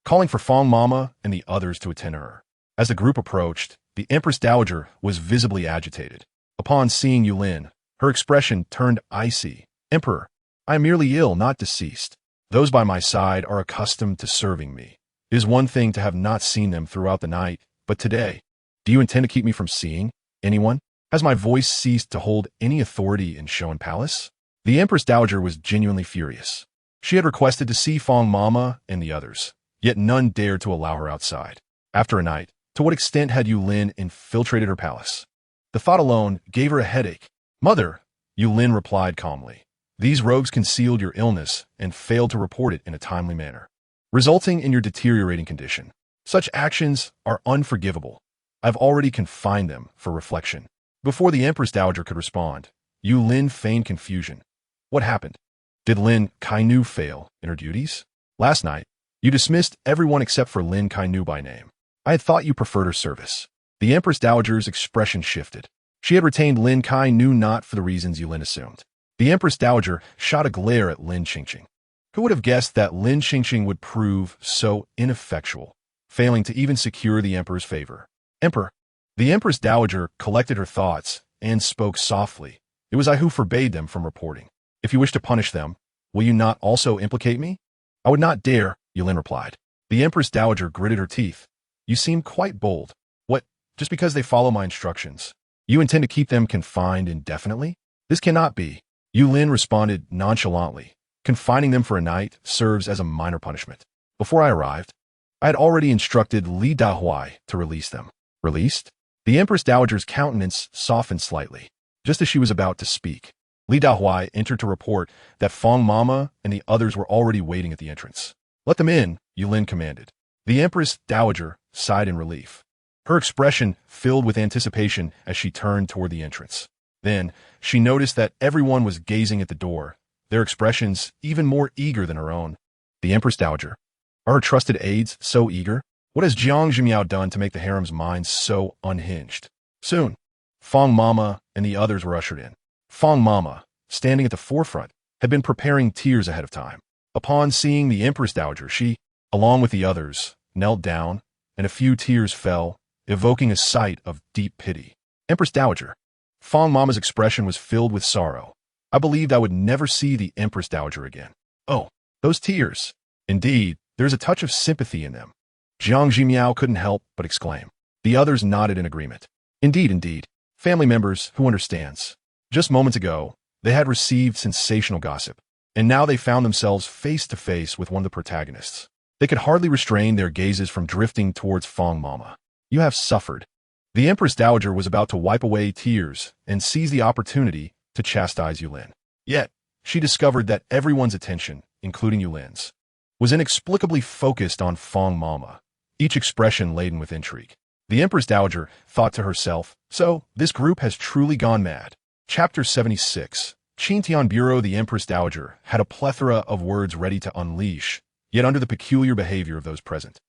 calling for Fong Mama and the others to attend her. As the group approached, the Empress Dowager was visibly agitated. Upon seeing Yulin, her expression turned icy. Emperor, I am merely ill, not deceased. Those by my side are accustomed to serving me. It is one thing to have not seen them throughout the night, but today, do you intend to keep me from seeing anyone? Has my voice ceased to hold any authority in show and palace? The Empress Dowager was genuinely furious. She had requested to see Fong Mama and the others, yet none dared to allow her outside. After a night, to what extent had Yulin infiltrated her palace? The thought alone gave her a headache. Mother, Yulin replied calmly. These rogues concealed your illness and failed to report it in a timely manner, resulting in your deteriorating condition. Such actions are unforgivable. I've already confined them for reflection. Before the Empress Dowager could respond, Yulin feigned confusion. What happened? Did Lin Kainu fail in her duties? Last night, You dismissed everyone except for Lin Kainu by name. I had thought you preferred her service. The Empress Dowager's expression shifted. She had retained Lin Kainu not for the reasons Yulin assumed. The Empress Dowager shot a glare at Lin Qingqing. Who would have guessed that Lin Qingqing would prove so ineffectual, failing to even secure the Emperor's favor? Emperor. The Empress Dowager collected her thoughts and spoke softly. It was I who forbade them from reporting. If you wish to punish them, will you not also implicate me? I would not dare, Yulin replied. The Empress Dowager gritted her teeth. You seem quite bold. What, just because they follow my instructions? You intend to keep them confined indefinitely? This cannot be. Yulin responded nonchalantly. Confining them for a night serves as a minor punishment. Before I arrived, I had already instructed Li Dahuai to release them. Released? The Empress Dowager's countenance softened slightly. Just as she was about to speak, Li Dahuai entered to report that Fong Mama and the others were already waiting at the entrance. Let them in, Yulin commanded. The Empress Dowager sighed in relief. Her expression filled with anticipation as she turned toward the entrance. Then, she noticed that everyone was gazing at the door, their expressions even more eager than her own. The Empress Dowager. Are her trusted aides so eager? What has Jiang Zhimiao done to make the harem's mind so unhinged? Soon, Fong Mama and the others were ushered in. Fong Mama, standing at the forefront, had been preparing tears ahead of time. Upon seeing the Empress Dowager, she, along with the others, knelt down, and a few tears fell, evoking a sight of deep pity. Empress Dowager. Fong Mama's expression was filled with sorrow. I believed I would never see the Empress Dowager again. Oh, those tears. Indeed, there is a touch of sympathy in them. Jiang Zhimiao couldn't help but exclaim. The others nodded in agreement. Indeed, indeed. Family members who understands. Just moments ago, they had received sensational gossip, and now they found themselves face to face with one of the protagonists. They could hardly restrain their gazes from drifting towards Fong Mama. You have suffered. The Empress Dowager was about to wipe away tears and seize the opportunity to chastise Yulin. Yet, she discovered that everyone's attention, including Yulin's, was inexplicably focused on Fong Mama, each expression laden with intrigue. The Empress Dowager thought to herself, so, this group has truly gone mad. Chapter 76. Qingtian Bureau. The Empress Dowager had a plethora of words ready to unleash, yet under the peculiar behavior of those present,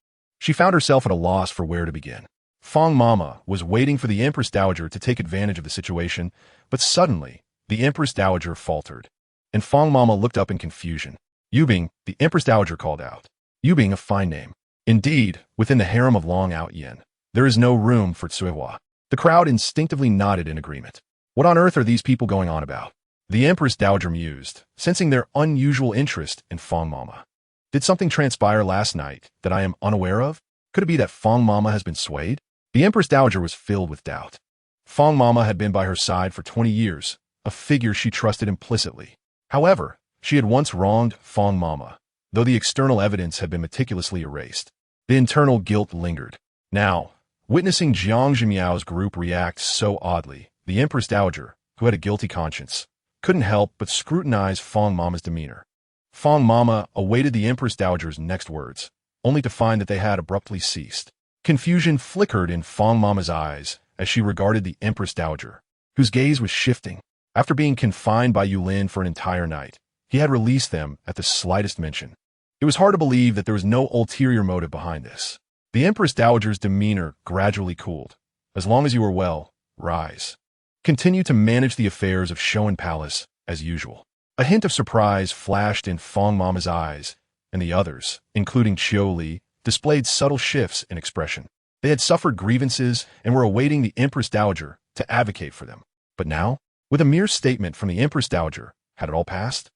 she found herself at a loss for where to begin. Fong Mama was waiting for the Empress Dowager to take advantage of the situation, but suddenly, the Empress Dowager faltered, and Fong Mama looked up in confusion. Yubing, the Empress Dowager called out. Yubing, a fine name. Indeed, within the harem of Long Out Yin, there is no room for Tsuihua. The crowd instinctively nodded in agreement. What on earth are these people going on about? The Empress Dowager mused, sensing their unusual interest in Fong Mama. Did something transpire last night that I am unaware of? Could it be that Fong Mama has been swayed? The Empress Dowager was filled with doubt. Fong Mama had been by her side for 20 years, a figure she trusted implicitly. However, she had once wronged Fong Mama, though the external evidence had been meticulously erased. The internal guilt lingered. Now, witnessing Jiang Zhimiao's group react so oddly, the Empress Dowager, who had a guilty conscience, couldn't help but scrutinize Fong Mama's demeanor. Fong Mama awaited the Empress Dowager's next words, only to find that they had abruptly ceased. Confusion flickered in Fong Mama's eyes as she regarded the Empress Dowager, whose gaze was shifting. After being confined by Yulin for an entire night, he had released them at the slightest mention. It was hard to believe that there was no ulterior motive behind this. The Empress Dowager's demeanor gradually cooled. As long as you are well, rise. Continue to manage the affairs of show and palace as usual. A hint of surprise flashed in Fong Mama's eyes, and the others, including Chiu Li, displayed subtle shifts in expression. They had suffered grievances and were awaiting the Empress Dowager to advocate for them. But now, with a mere statement from the Empress Dowager, had it all passed?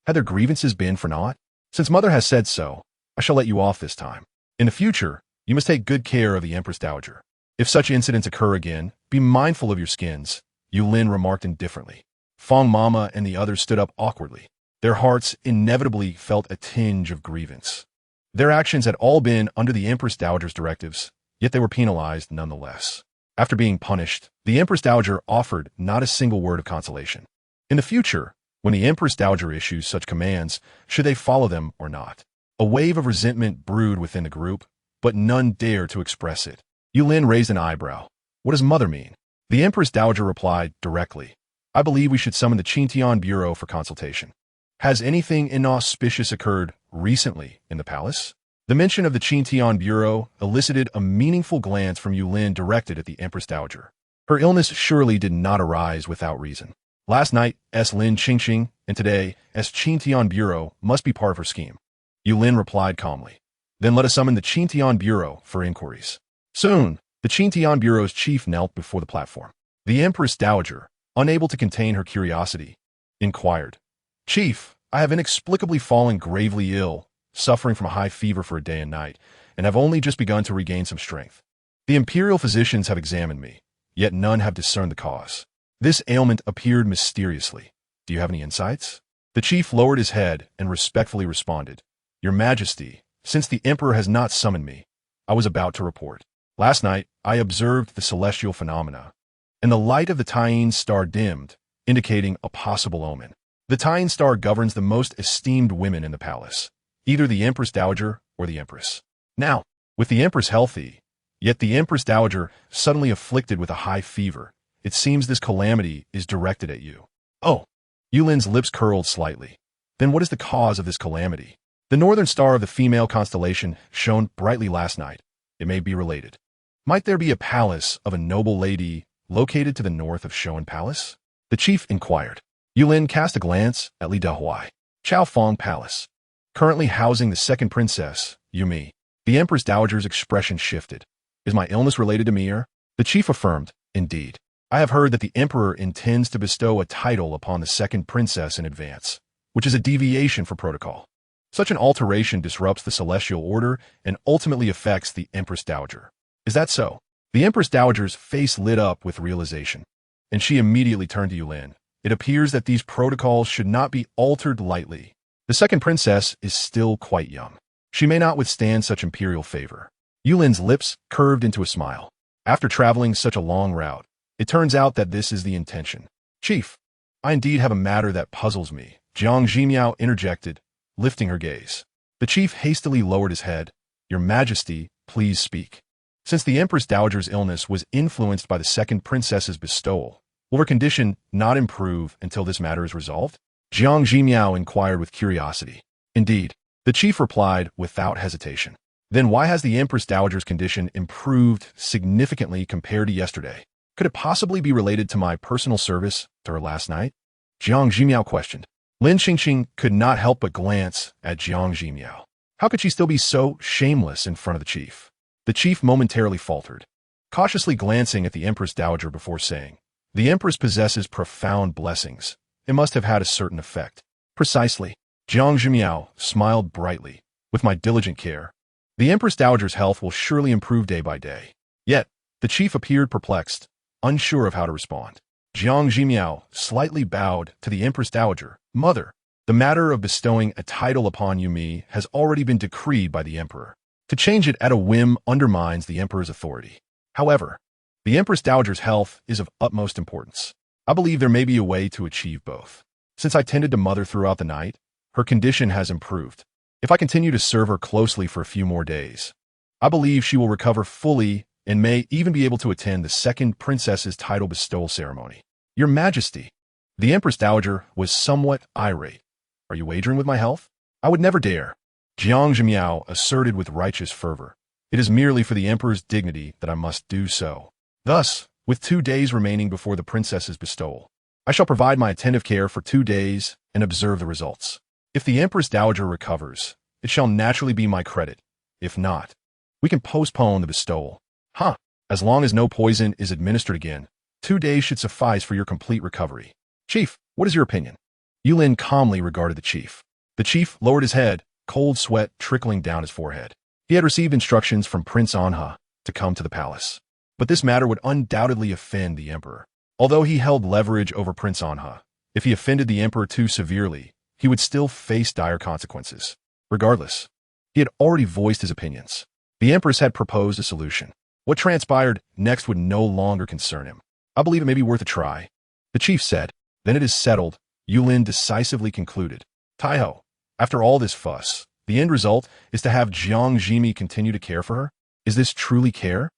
Had their grievances been for naught? Since Mother has said so, I shall let you off this time. In the future, you must take good care of the Empress Dowager. If such incidents occur again, be mindful of your skins, Yulin remarked indifferently. Fong Mama and the others stood up awkwardly. Their hearts inevitably felt a tinge of grievance. Their actions had all been under the Empress Dowager's directives, yet they were penalized nonetheless. After being punished, the Empress Dowager offered not a single word of consolation. In the future, when the Empress Dowager issues such commands, should they follow them or not? A wave of resentment brewed within the group, but none dared to express it. Yulin raised an eyebrow. What does Mother mean? The Empress Dowager replied directly. I believe we should summon the Qingtian Bureau for consultation. Has anything inauspicious occurred recently in the palace? The mention of the Qintian Bureau elicited a meaningful glance from Yulin directed at the Empress Dowager. Her illness surely did not arise without reason. Last night, Lin Qingxing, and today, Qintian Bureau must be part of her scheme. Yulin replied calmly. Then let us summon the Qintian Bureau for inquiries. Soon, the Qintian Bureau's chief knelt before the platform. The Empress Dowager, unable to contain her curiosity, inquired, Chief, I have inexplicably fallen gravely ill, suffering from a high fever for a day and night, and have only just begun to regain some strength. The imperial physicians have examined me, yet none have discerned the cause. This ailment appeared mysteriously. Do you have any insights? The chief lowered his head and respectfully responded, Your Majesty, since the Emperor has not summoned me, I was about to report. Last night, I observed the celestial phenomena, and the light of the Tyene star dimmed, indicating a possible omen. The Tyene star governs the most esteemed women in the palace, either the Empress Dowager or the Empress. Now, with the Empress healthy, yet the Empress Dowager suddenly afflicted with a high fever, it seems this calamity is directed at you. Oh, Yulin's lips curled slightly. Then what is the cause of this calamity? The northern star of the female constellation shone brightly last night. It may be related. Might there be a palace of a noble lady located to the north of Shoan Palace? The chief inquired. Yulin cast a glance at Li Dahuai. Chao Fong Palace. Currently housing the second princess, Yumi. The Empress Dowager's expression shifted. Is my illness related to me? The chief affirmed, Indeed. I have heard that the Emperor intends to bestow a title upon the second princess in advance, which is a deviation for protocol. Such an alteration disrupts the celestial order and ultimately affects the Empress Dowager. Is that so? The Empress Dowager's face lit up with realization, and she immediately turned to Yulin. It appears that these protocols should not be altered lightly. The second princess is still quite young. She may not withstand such imperial favor. Yulin's lips curved into a smile. After traveling such a long route, it turns out that this is the intention. Chief, I indeed have a matter that puzzles me, Jiang Zhimiao interjected, lifting her gaze. The chief hastily lowered his head. Your Majesty, please speak. Since the Empress Dowager's illness was influenced by the second princess's bestowal, will her condition not improve until this matter is resolved? Jiang Zhimiao inquired with curiosity. Indeed, the chief replied without hesitation. Then why has the Empress Dowager's condition improved significantly compared to yesterday? Could it possibly be related to my personal service to her last night? Jiang Zhimiao questioned. Lin Qingxing could not help but glance at Jiang Zhimiao. How could she still be so shameless in front of the chief? The chief momentarily faltered, cautiously glancing at the Empress Dowager before saying, The Empress possesses profound blessings. It must have had a certain effect. Precisely. Jiang Zhimiao smiled brightly. With my diligent care, the Empress Dowager's health will surely improve day by day. Yet, the chief appeared perplexed, unsure of how to respond. Jiang Zhimiao slightly bowed to the Empress Dowager. Mother, the matter of bestowing a title upon Yumi has already been decreed by the Emperor. To change it at a whim undermines the Emperor's authority. However, the Empress Dowager's health is of utmost importance. I believe there may be a way to achieve both. Since I tended to Mother throughout the night, her condition has improved. If I continue to serve her closely for a few more days, I believe she will recover fully and may even be able to attend the second princess's title bestowal ceremony. Your Majesty, the Empress Dowager was somewhat irate. Are you wagering with my health? I would never dare. Jiang Zhimiao asserted with righteous fervor. It is merely for the Emperor's dignity that I must do so. Thus, with 2 days remaining before the princess's bestowal, I shall provide my attentive care for 2 days and observe the results. If the Empress Dowager recovers, it shall naturally be my credit. If not, we can postpone the bestowal. As long as no poison is administered again, 2 days should suffice for your complete recovery. Chief, what is your opinion? Yulin calmly regarded the chief. The chief lowered his head, cold sweat trickling down his forehead. He had received instructions from Prince Anha to come to the palace. But this matter would undoubtedly offend the Emperor. Although he held leverage over Prince Anha, if he offended the Emperor too severely, he would still face dire consequences. Regardless, he had already voiced his opinions. The Empress had proposed a solution. What transpired next would no longer concern him. I believe it may be worth a try. The chief said. Then it is settled, Yulin decisively concluded. Taiho, after all this fuss, the end result is to have Jiang Zhimi continue to care for her? Is this truly care?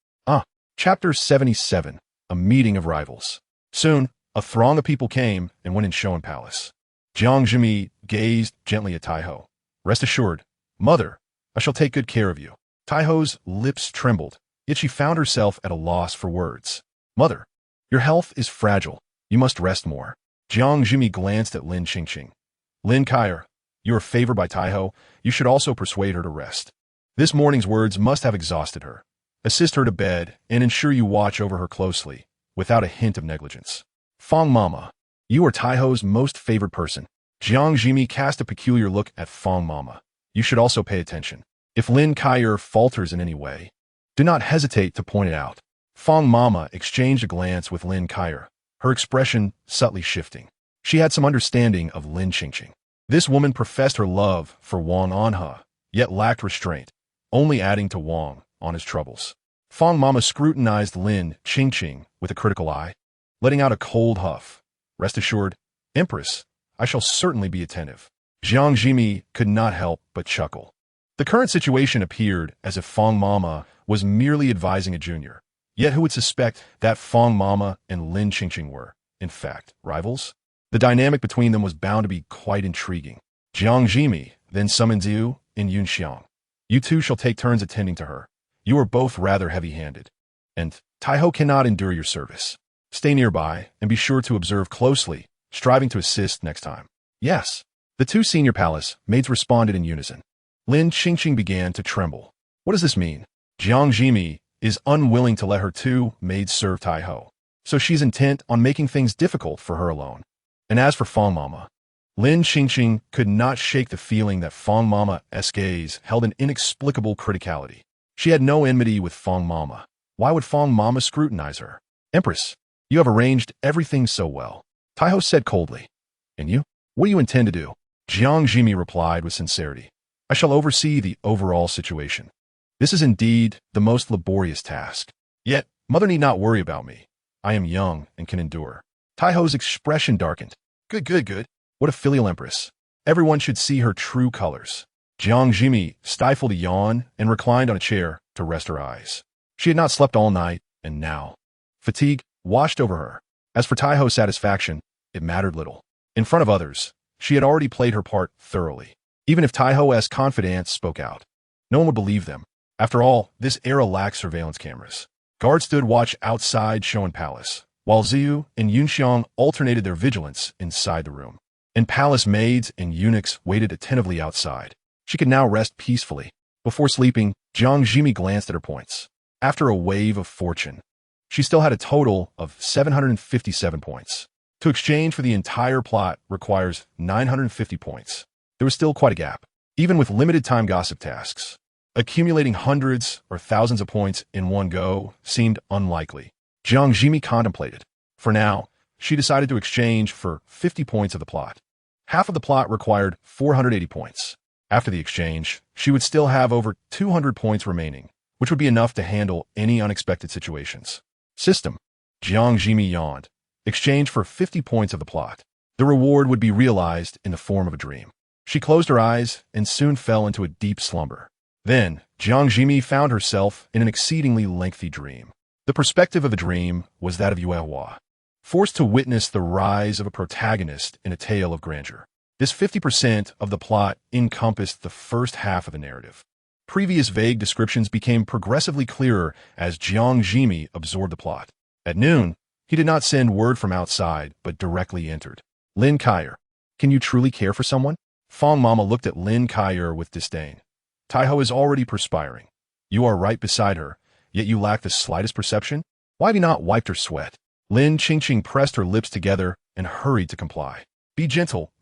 Chapter 77, A Meeting of Rivals. Soon, a throng of people came and went in Shoan Palace. Jiang Zhimi gazed gently at Taiho. Rest assured, Mother, I shall take good care of you. Taiho's lips trembled, yet she found herself at a loss for words. Mother, your health is fragile. You must rest more. Jiang Zhimiao glanced at Lin Qingqing. Lin Kaier, you are favored by Taiho. You should also persuade her to rest. This morning's words must have exhausted her. Assist her to bed and ensure you watch over her closely, without a hint of negligence. Fong Mama, you are Taiho's most favored person. Jiang Zhimiao cast a peculiar look at Fong Mama. You should also pay attention. If Lin Kaier falters in any way, do not hesitate to point it out. Fong Mama exchanged a glance with Lin Kaier, her expression subtly shifting. She had some understanding of Lin Qingqing. This woman professed her love for Wang Anhe, yet lacked restraint, only adding to Wang Anhe's troubles. Fong Mama scrutinized Lin Qingqing with a critical eye, letting out a cold huff. Rest assured, Empress, I shall certainly be attentive. Jiang Zhimiao could not help but chuckle. The current situation appeared as if Fong Mama was merely advising a junior. Yet who would suspect that Fong Mama and Lin Qingqing were, in fact, rivals? The dynamic between them was bound to be quite intriguing. Jiang Zhimiao then summoned Ziyu and Yunxiang. You two shall take turns attending to her. You are both rather heavy-handed. And Taiho cannot endure your service. Stay nearby and be sure to observe closely, striving to assist next time. Yes. The two senior palace maids responded in unison. Lin Qingqing began to tremble. What does this mean? Jiang Zhimiao is unwilling to let her two maids serve Taiho, so she's intent on making things difficult for her alone. And as for Fong Mama, Lin Qingqing could not shake the feeling that Fong Mama's gaze held an inexplicable criticality. She had no enmity with Fong Mama. Why would Fong Mama scrutinize her? Empress, you have arranged everything so well, Taiho said coldly. And you? What do you intend to do? Jiang Zhimiao replied with sincerity. I shall oversee the overall situation. This is indeed the most laborious task. Yet, Mother need not worry about me. I am young and can endure. Taiho's expression darkened. Good. What a filial empress. Everyone should see her true colors. Jiang Zhimiao stifled a yawn and reclined on a chair to rest her eyes. She had not slept all night, and now fatigue washed over her. As for Taiho's satisfaction, it mattered little. In front of others, she had already played her part thoroughly. Even if Taiho's confidants spoke out, no one would believe them. After all, this era lacked surveillance cameras. Guards stood watch outside Showan Palace, while Ziyu and Yunxiang alternated their vigilance inside the room. And palace maids and eunuchs waited attentively outside. She could now rest peacefully. Before sleeping, Jiang Zhimiao glanced at her points. After a wave of fortune, she still had a total of 757 points. To exchange for the entire plot requires 950 points. There was still quite a gap, even with limited time gossip tasks. Accumulating hundreds or thousands of points in one go seemed unlikely. Jiang Zhimiao contemplated. For now, she decided to exchange for 50 points of the plot. Half of the plot required 480 points. After the exchange, she would still have over 200 points remaining, which would be enough to handle any unexpected situations. System. Jiang Zhimiao yawned. Exchange for 50 points of the plot. The reward would be realized in the form of a dream. She closed her eyes and soon fell into a deep slumber. Then, Jiang Zhimiao found herself in an exceedingly lengthy dream. The perspective of the dream was that of Yuehua, forced to witness the rise of a protagonist in a tale of grandeur. This 50% of the plot encompassed the first half of the narrative. Previous vague descriptions became progressively clearer as Jiang Zhimiao absorbed the plot. At noon, he did not send word from outside, but directly entered. Lin Kaier, can you truly care for someone? Fong Mama looked at Lin Kaier with disdain. Taiho is already perspiring. You are right beside her, yet you lack the slightest perception? Why have you not wiped her sweat? Lin Qingqing pressed her lips together and hurried to comply. Be gentle.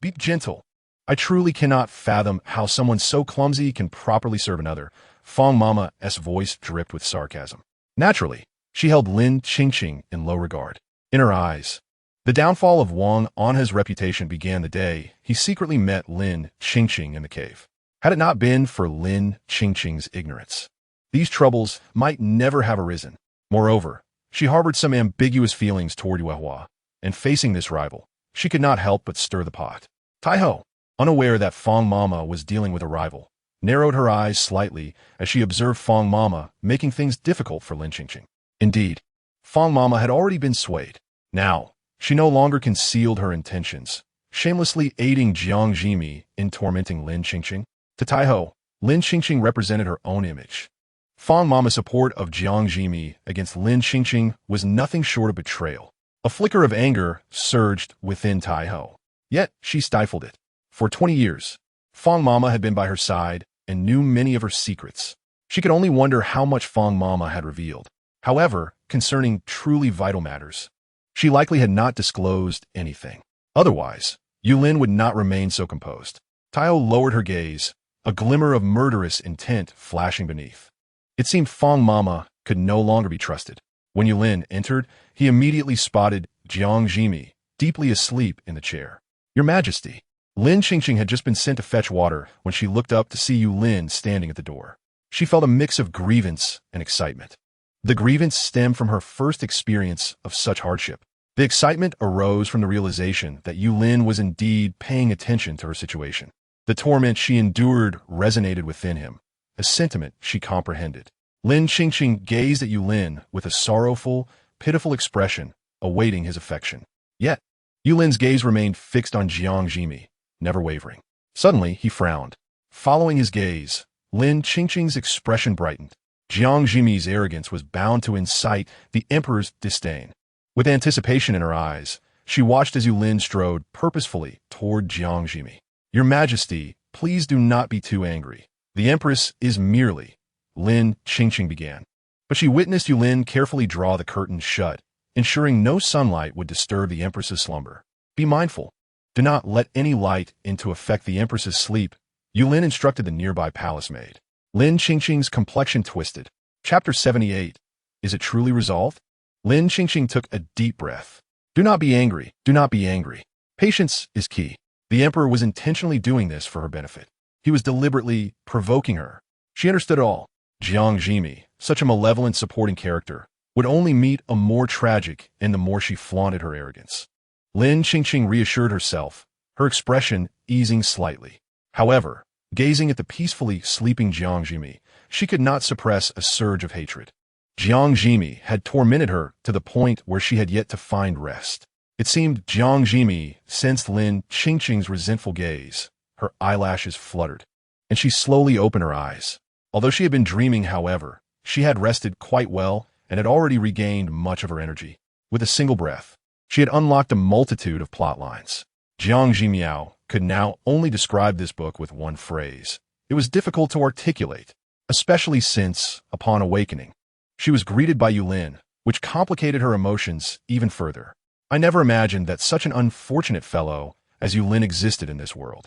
I truly cannot fathom how someone so clumsy can properly serve another. Fong Mama's voice dripped with sarcasm. Naturally, she held Lin Qingqing in low regard. In her eyes, the downfall of Wang Anhe's reputation began the day he secretly met Lin Qingqing in the cave. Had it not been for Lin Qingqing's ignorance, these troubles might never have arisen. Moreover, she harbored some ambiguous feelings toward Yuehua, and facing this rival, she could not help but stir the pot. Taiho, unaware that Fong Mama was dealing with a rival, narrowed her eyes slightly as she observed Fong Mama making things difficult for Lin Qingqing. Indeed, Fong Mama had already been swayed. Now, she no longer concealed her intentions, shamelessly aiding Jiang Zhimiao in tormenting Lin Qingqing. To Taiho, Lin Qingqing represented her own image. Fang Mama's support of Jiang Zhimiao against Lin Qingqing was nothing short of betrayal. A flicker of anger surged within Taiho. Yet she stifled it. For 20 years, Fang Mama had been by her side and knew many of her secrets. She could only wonder how much Fang Mama had revealed. However, concerning truly vital matters, she likely had not disclosed anything. Otherwise, Yulin would not remain so composed. Taiho lowered her gaze, a glimmer of murderous intent flashing beneath. It seemed Fang Mama could no longer be trusted. When Yulin entered, he immediately spotted Jiang Zhimiao, deeply asleep in the chair. "Your Majesty." Lin Qingqing had just been sent to fetch water when she looked up to see Yulin standing at the door. She felt a mix of grievance and excitement. The grievance stemmed from her first experience of such hardship. The excitement arose from the realization that Yulin was indeed paying attention to her situation. The torment she endured resonated within him, a sentiment she comprehended. Lin Qingqing gazed at Yulin with a sorrowful, pitiful expression, awaiting his affection. Yet, Yulin's gaze remained fixed on Jiang Zhimiao, never wavering. Suddenly, he frowned. Following his gaze, Lin Qingqing's expression brightened. Jiang Zhimiao's arrogance was bound to incite the emperor's disdain. With anticipation in her eyes, she watched as Yulin strode purposefully toward Jiang Zhimiao. "Your Majesty, please do not be too angry. The Empress is merely," Lin Qingqing began. But she witnessed Yulin carefully draw the curtains shut, ensuring no sunlight would disturb the Empress's slumber. "Be mindful. Do not let any light in to affect the Empress's sleep," Yulin instructed the nearby palace maid. Lin Qingqing's complexion twisted. Chapter 78. Is it truly resolved? Lin Qingqing took a deep breath. "Do not be angry. Do not be angry. Patience is key." The emperor was intentionally doing this for her benefit. He was deliberately provoking her. She understood it all. Jiang Zhimiao, such a malevolent supporting character, would only meet a more tragic end the more she flaunted her arrogance. Lin Qingqing reassured herself, her expression easing slightly. However, gazing at the peacefully sleeping Jiang Zhimiao, she could not suppress a surge of hatred. Jiang Zhimiao had tormented her to the point where she had yet to find rest. It seemed Jiang Zhimiao sensed Lin Qingqing's resentful gaze. Her eyelashes fluttered, and she slowly opened her eyes. Although she had been dreaming, however, she had rested quite well and had already regained much of her energy. With a single breath, she had unlocked a multitude of plot lines. Jiang Zhimiao could now only describe this book with one phrase. It was difficult to articulate, especially since, upon awakening, she was greeted by Yulin, which complicated her emotions even further. "I never imagined that such an unfortunate fellow as Yulin existed in this world."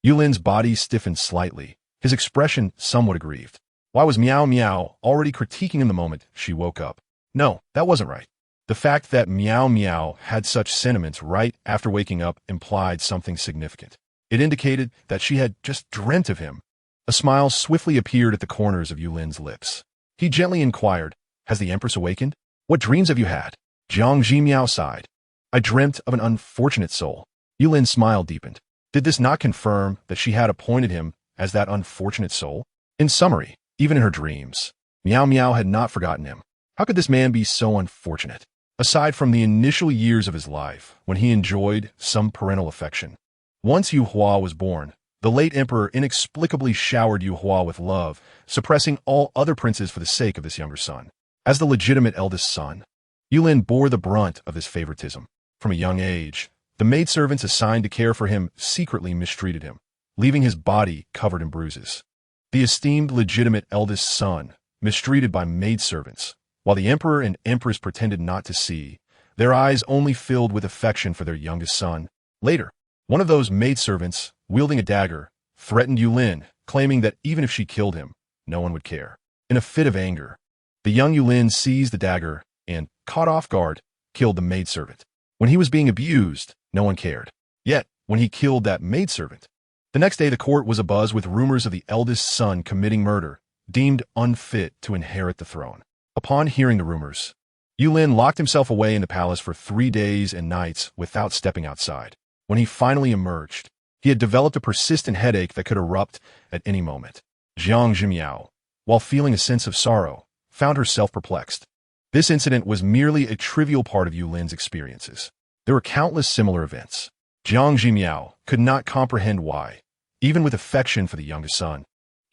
Yulin's body stiffened slightly, his expression somewhat aggrieved. Why was Miao Miao already critiquing in the moment she woke up? No, that wasn't right. The fact that Miao Miao had such sentiments right after waking up implied something significant. It indicated that she had just dreamt of him. A smile swiftly appeared at the corners of Yulin's lips. He gently inquired, "Has the Empress awakened? What dreams have you had?" Jiang Zhimiao sighed. "I dreamt of an unfortunate soul." Yulin's smile deepened. Did this not confirm that she had appointed him as that unfortunate soul? In summary, even in her dreams, Miao Miao had not forgotten him. How could this man be so unfortunate? Aside from the initial years of his life, when he enjoyed some parental affection. Once Yu Hua was born, the late emperor inexplicably showered Yu Hua with love, suppressing all other princes for the sake of this younger son. As the legitimate eldest son, Yulin bore the brunt of this favoritism. From a young age, the maidservants assigned to care for him secretly mistreated him, leaving his body covered in bruises. The esteemed legitimate eldest son, mistreated by maidservants, while the emperor and empress pretended not to see, their eyes only filled with affection for their youngest son. Later, one of those maidservants, wielding a dagger, threatened Yulin, claiming that even if she killed him, no one would care. In a fit of anger, the young Yulin seized the dagger and, caught off guard, killed the maidservant. When he was being abused, no one cared. Yet, when he killed that maidservant, the next day the court was abuzz with rumors of the eldest son committing murder, deemed unfit to inherit the throne. Upon hearing the rumors, Yulin locked himself away in the palace for 3 days and nights without stepping outside. When he finally emerged, he had developed a persistent headache that could erupt at any moment. Jiang Zhimiao, while feeling a sense of sorrow, found herself perplexed. This incident was merely a trivial part of Yulin's experiences. There were countless similar events. Jiang Zhimiao could not comprehend why, even with affection for the youngest son.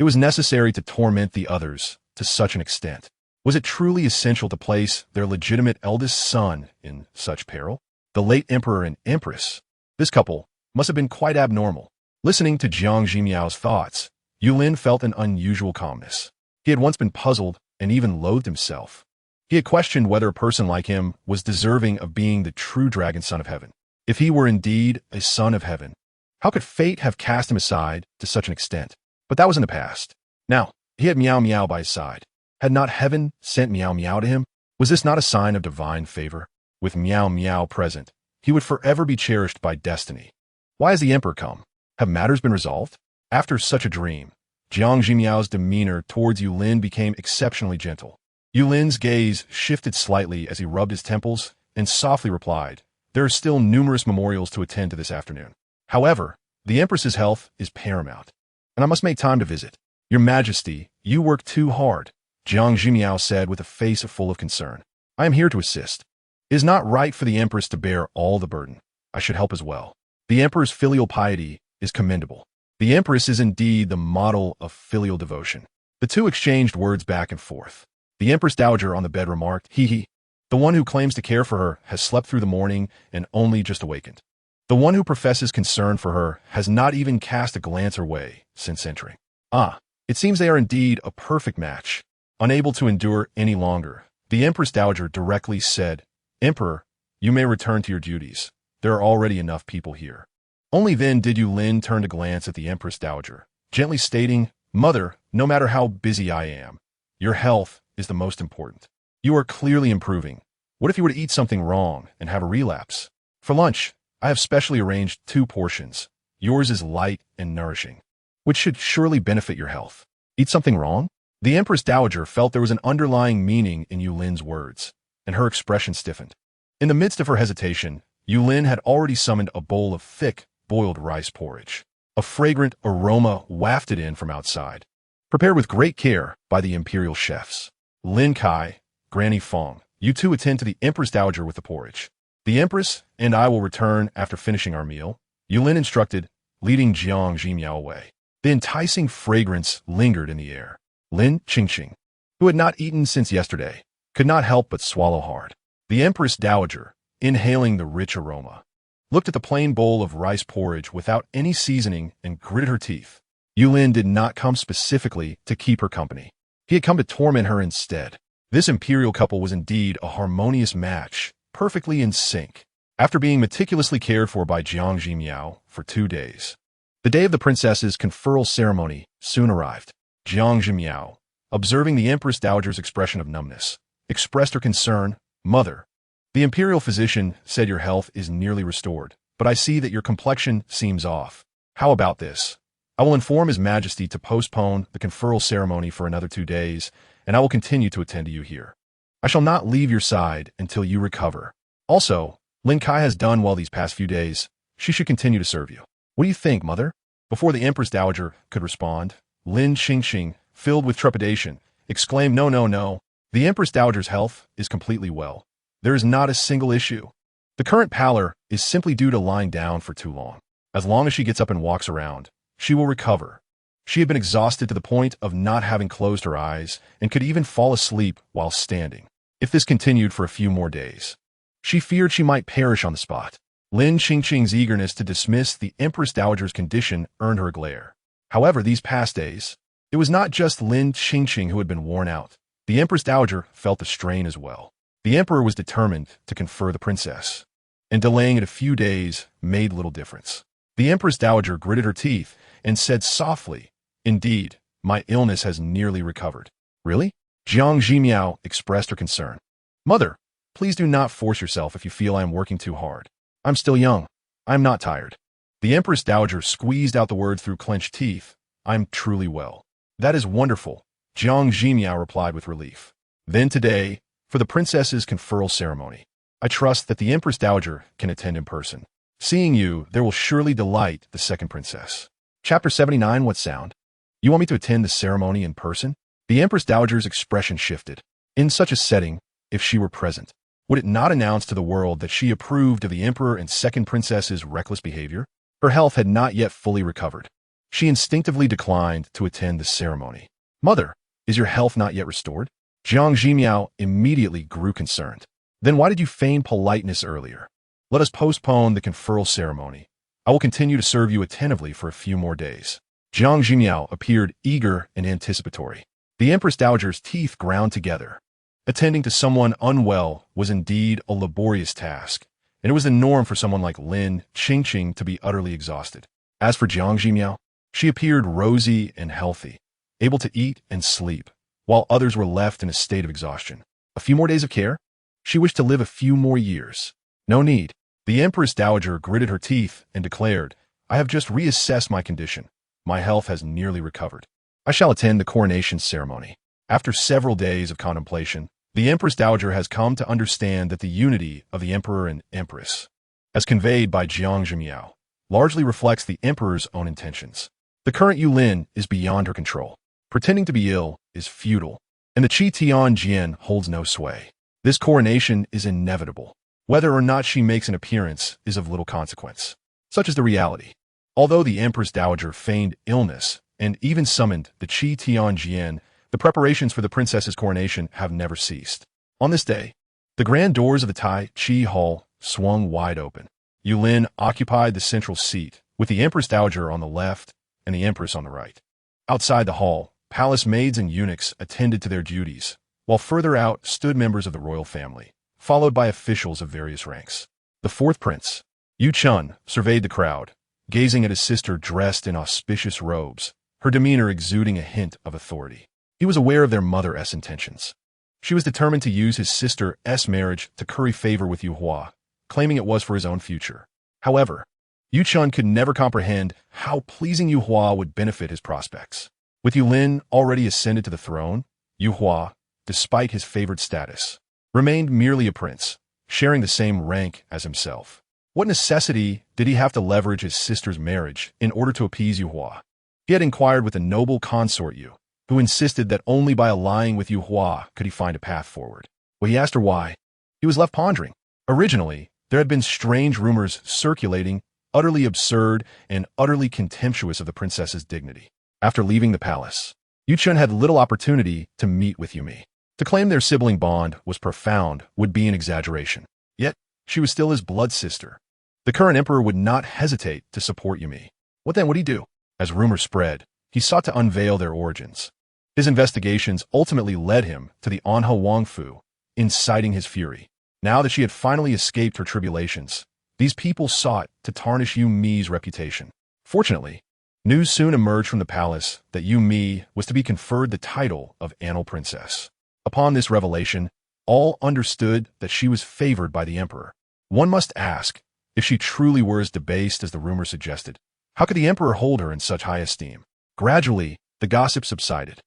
it was necessary to torment the others to such an extent? Was it truly essential to place their legitimate eldest son in such peril? The late emperor and empress. This couple must have been quite abnormal. Listening to Jiang Zhimiao's thoughts, Yulin felt an unusual calmness. He had once been puzzled and even loathed himself. He had questioned whether a person like him was deserving of being the true dragon son of heaven. If he were indeed a son of heaven, how could fate have cast him aside to such an extent? But that was in the past. Now, he had Miao Miao by his side. Had not heaven sent Miao Miao to him? Was this not a sign of divine favor? With Miao Miao present, he would forever be cherished by destiny. Why has the emperor come? Have matters been resolved? After such a dream, Jiang Zhimiao's demeanor towards Yulin became exceptionally gentle. Yulin's gaze shifted slightly as he rubbed his temples and softly replied, "There are still numerous memorials to attend to this afternoon. However, the empress's health is paramount, and I must make time to visit." "Your Majesty, you work too hard," Jiang Zhimiao said with a face full of concern. "I am here to assist. It is not right for the empress to bear all the burden. I should help as well. The emperor's filial piety is commendable. The empress is indeed the model of filial devotion." The two exchanged words back and forth. The Empress Dowager on the bed remarked, "Hee. The one who claims to care for her has slept through the morning and only just awakened. The one who professes concern for her has not even cast a glance her way since entering. Ah, it seems they are indeed a perfect match." Unable to endure any longer, the Empress Dowager directly said, "Emperor, you may return to your duties. There are already enough people here." Only then did Yulin turn to glance at the Empress Dowager, gently stating, "Mother, no matter how busy I am, your health is the most important. You are clearly improving. What if you were to eat something wrong and have a relapse? For lunch, I have specially arranged 2 portions. Yours is light and nourishing, which should surely benefit your health." Eat something wrong? The Empress Dowager felt there was an underlying meaning in Yulin's words, and her expression stiffened. In the midst of her hesitation, Yulin had already summoned a bowl of thick, boiled rice porridge. A fragrant aroma wafted in from outside, prepared with great care by the imperial chefs. "Lin Kai, Granny Fong, you two attend to the Empress Dowager with the porridge. The Empress and I will return after finishing our meal," Yulin instructed, leading Jiang Zhimiao away. The enticing fragrance lingered in the air. Lin Qingqing, who had not eaten since yesterday, could not help but swallow hard. The Empress Dowager, inhaling the rich aroma, looked at the plain bowl of rice porridge without any seasoning and gritted her teeth. Yulin did not come specifically to keep her company. He had come to torment her instead. This imperial couple was indeed a harmonious match, perfectly in sync. After being meticulously cared for by Jiang Zhimiao for 2 days, the day of the princess's conferral ceremony soon arrived. Jiang Zhimiao, observing the Empress Dowager's expression of numbness, expressed her concern. "Mother, the imperial physician said your health is nearly restored, but I see that your complexion seems off. How about this? I will inform His Majesty to postpone the conferral ceremony for another 2 days, and I will continue to attend to you here. I shall not leave your side until you recover. Also, Lin Kai has done well these past few days. She should continue to serve you. What do you think, Mother?" Before the Empress Dowager could respond, Lin Qingqing, filled with trepidation, exclaimed, No. The Empress Dowager's health is completely well. There is not a single issue. The current pallor is simply due to lying down for too long. As long as she gets up and walks around, she will recover. She had been exhausted to the point of not having closed her eyes and could even fall asleep while standing. If this continued for a few more days, she feared she might perish on the spot. Lin Qingqing's eagerness to dismiss the Empress Dowager's condition earned her a glare. However, these past days, it was not just Lin Qingqing who had been worn out. The Empress Dowager felt the strain as well. The emperor was determined to confer the princess, and delaying it a few days made little difference. The Empress Dowager gritted her teeth and said softly, "Indeed, my illness has nearly recovered." "Really?" Jiang Zhimiao expressed her concern. "Mother, please do not force yourself if you feel I am working too hard. I'm still young. I'm not tired." The Empress Dowager squeezed out the words through clenched teeth. "I'm truly well." "That is wonderful," Jiang Zhimiao replied with relief. "Then today, for the princess's conferral ceremony, I trust that the Empress Dowager can attend in person. Seeing you, there will surely delight the second princess." Chapter 79. What sound? "You want me to attend the ceremony in person?" The Empress Dowager's expression shifted. In such a setting, if she were present, would it not announce to the world that she approved of the emperor and second princess's reckless behavior? Her health had not yet fully recovered. She instinctively declined to attend the ceremony. "Mother, is your health not yet restored?" Jiang Zhimiao immediately grew concerned. "Then why did you feign politeness earlier? Let us postpone the conferral ceremony. I will continue to serve you attentively for a few more days." Jiang Zhimiao appeared eager and anticipatory. The Empress Dowager's teeth ground together. Attending to someone unwell was indeed a laborious task, and it was the norm for someone like Lin Qingqing to be utterly exhausted. As for Jiang Zhimiao, she appeared rosy and healthy, able to eat and sleep, while others were left in a state of exhaustion. A few more days of care? She wished to live a few more years. No need. The Empress Dowager gritted her teeth and declared, "I have just reassessed my condition. My health has nearly recovered. I shall attend the coronation ceremony." After several days of contemplation, the Empress Dowager has come to understand that the unity of the Emperor and Empress, as conveyed by Jiang Zhimiao, largely reflects the Emperor's own intentions. The current Yulin is beyond her control. Pretending to be ill is futile, and the Qi Tianjian holds no sway. This coronation is inevitable. Whether or not she makes an appearance is of little consequence. Such is the reality. Although the Empress Dowager feigned illness and even summoned the Qi Tianjian, the preparations for the princess's coronation have never ceased. On this day, the grand doors of the Tai Chi Hall swung wide open. Yulin occupied the central seat, with the Empress Dowager on the left and the Empress on the right. Outside the hall, palace maids and eunuchs attended to their duties, while further out stood members of the royal family, followed by officials of various ranks. The fourth prince, Yu Chun, surveyed the crowd, gazing at his sister dressed in auspicious robes, her demeanor exuding a hint of authority. He was aware of their mother's intentions. She was determined to use his sister's marriage to curry favor with Yu Hua, claiming it was for his own future. However, Yu Chun could never comprehend how pleasing Yu Hua would benefit his prospects. With Yulin already ascended to the throne, Yu Hua, despite his favored status, remained merely a prince, sharing the same rank as himself. What necessity did he have to leverage his sister's marriage in order to appease Yu Hua? He had inquired with the noble consort Yu, who insisted that only by allying with Yu Hua could he find a path forward. When he asked her why, he was left pondering. Originally, there had been strange rumors circulating, utterly absurd and utterly contemptuous of the princess's dignity. After leaving the palace, Yu Chun had little opportunity to meet with Yumi. To claim their sibling bond was profound would be an exaggeration. Yet, she was still his blood sister. The current emperor would not hesitate to support Yumi. What then would he do? As rumors spread, he sought to unveil their origins. His investigations ultimately led him to the Anhe Wangfu, inciting his fury. Now that she had finally escaped her tribulations, these people sought to tarnish Yu Mi's reputation. Fortunately, news soon emerged from the palace that Yu Mi was to be conferred the title of Annal Princess. Upon this revelation, all understood that she was favored by the emperor. One must ask, if she truly were as debased as the rumor suggested, how could the emperor hold her in such high esteem? Gradually, the gossip subsided.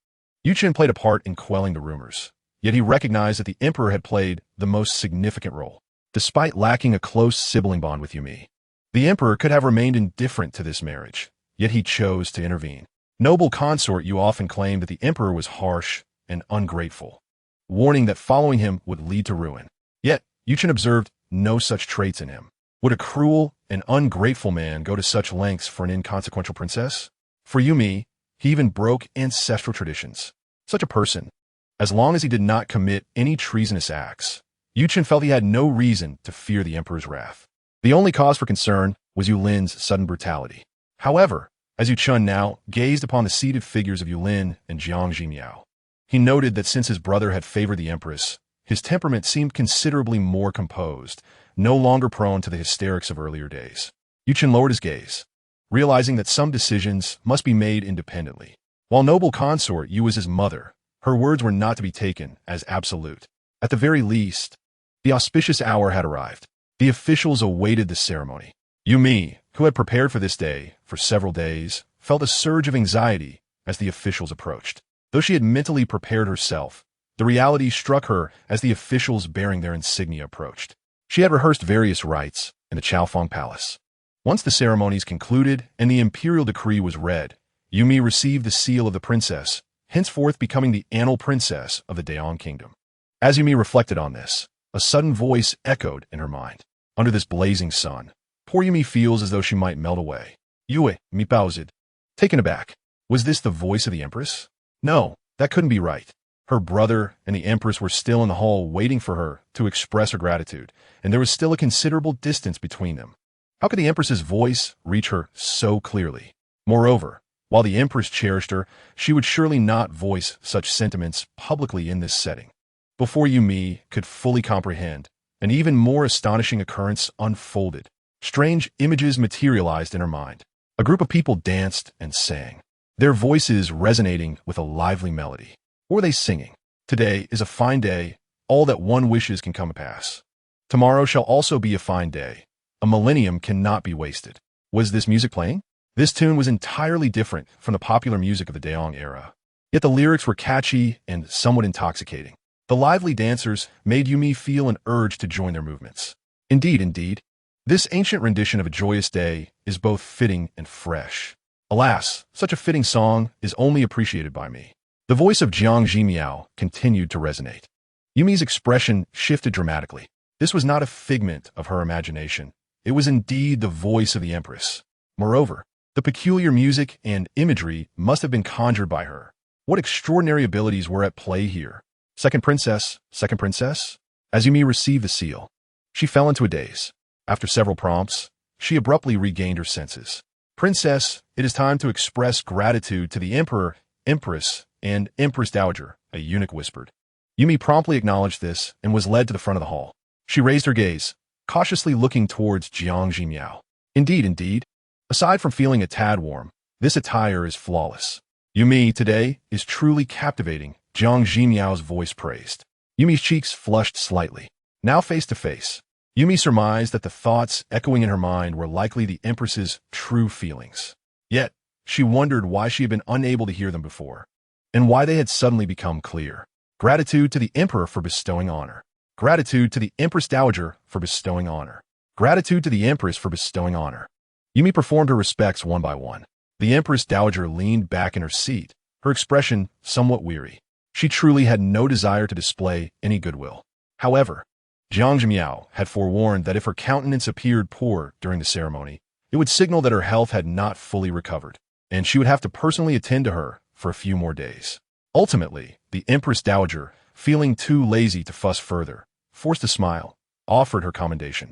Yu Chun played a part in quelling the rumors, yet he recognized that the emperor had played the most significant role. Despite lacking a close sibling bond with Yumi, the emperor could have remained indifferent to this marriage, yet he chose to intervene. Noble consort Yu often claimed that the emperor was harsh and ungrateful, warning that following him would lead to ruin. Yet, Yu Chun observed no such traits in him. Would a cruel and ungrateful man go to such lengths for an inconsequential princess? For Yumi, he even broke ancestral traditions. Such a person, as long as he did not commit any treasonous acts, Yu Chun felt he had no reason to fear the emperor's wrath. The only cause for concern was Yulin's sudden brutality. However, as Yu Chun now gazed upon the seated figures of Yulin and Jiang Zhimiao, he noted that since his brother had favored the empress, his temperament seemed considerably more composed, no longer prone to the hysterics of earlier days. Yu Chun lowered his gaze, realizing that some decisions must be made independently. While noble consort Yu was his mother, her words were not to be taken as absolute. At the very least, the auspicious hour had arrived. The officials awaited the ceremony. Yu Mi, who had prepared for this day for several days, felt a surge of anxiety as the officials approached. Though she had mentally prepared herself, the reality struck her as the officials bearing their insignia approached. She had rehearsed various rites in the Chaofeng Palace. Once the ceremonies concluded and the imperial decree was read, Yu Mi received the seal of the princess, henceforth becoming the Annal Princess of the Daong Kingdom. As Yu Mi reflected on this, a sudden voice echoed in her mind. Under this blazing sun, poor Yu Mi feels as though she might melt away. Yue, mi pauzid. Taken aback. Was this the voice of the Empress? No, that couldn't be right. Her brother and the Empress were still in the hall waiting for her to express her gratitude, and there was still a considerable distance between them. How could the Empress's voice reach her so clearly? Moreover, while the Empress cherished her, she would surely not voice such sentiments publicly in this setting. Before Yumi could fully comprehend, an even more astonishing occurrence unfolded. Strange images materialized in her mind. A group of people danced and sang, their voices resonating with a lively melody. Or were they singing? Today is a fine day. All that one wishes can come to pass. Tomorrow shall also be a fine day. A millennium cannot be wasted. Was this music playing? This tune was entirely different from the popular music of the Daong era. Yet the lyrics were catchy and somewhat intoxicating. The lively dancers made Yumi feel an urge to join their movements. Indeed, this ancient rendition of a joyous day is both fitting and fresh. Alas, such a fitting song is only appreciated by me. The voice of Jiang Zhimiao continued to resonate. Yumi's expression shifted dramatically. This was not a figment of her imagination. It was indeed the voice of the Empress. Moreover, the peculiar music and imagery must have been conjured by her. What extraordinary abilities were at play here? Second princess. As Yumi received the seal, she fell into a daze. After several prompts, she abruptly regained her senses. Princess, it is time to express gratitude to the Emperor, Empress, and Empress Dowager, a eunuch whispered. Yumi promptly acknowledged this and was led to the front of the hall. She raised her gaze, cautiously looking towards Jiang Zhimiao. Indeed, aside from feeling a tad warm, this attire is flawless. Yumi today is truly captivating, Jiang Zhimiao's voice praised. Yumi's cheeks flushed slightly. Now face to face, Yumi surmised that the thoughts echoing in her mind were likely the Empress's true feelings. Yet, she wondered why she had been unable to hear them before, and why they had suddenly become clear. Gratitude to the Emperor for bestowing honor. Gratitude to the Empress Dowager for bestowing honor. Gratitude to the Empress for bestowing honor. Yumi performed her respects one by one. The Empress Dowager leaned back in her seat, her expression somewhat weary. She truly had no desire to display any goodwill. However, Jiang Zhimiao had forewarned that if her countenance appeared poor during the ceremony, it would signal that her health had not fully recovered, and she would have to personally attend to her for a few more days. Ultimately, the Empress Dowager, feeling too lazy to fuss further, forced a smile, offered her commendation,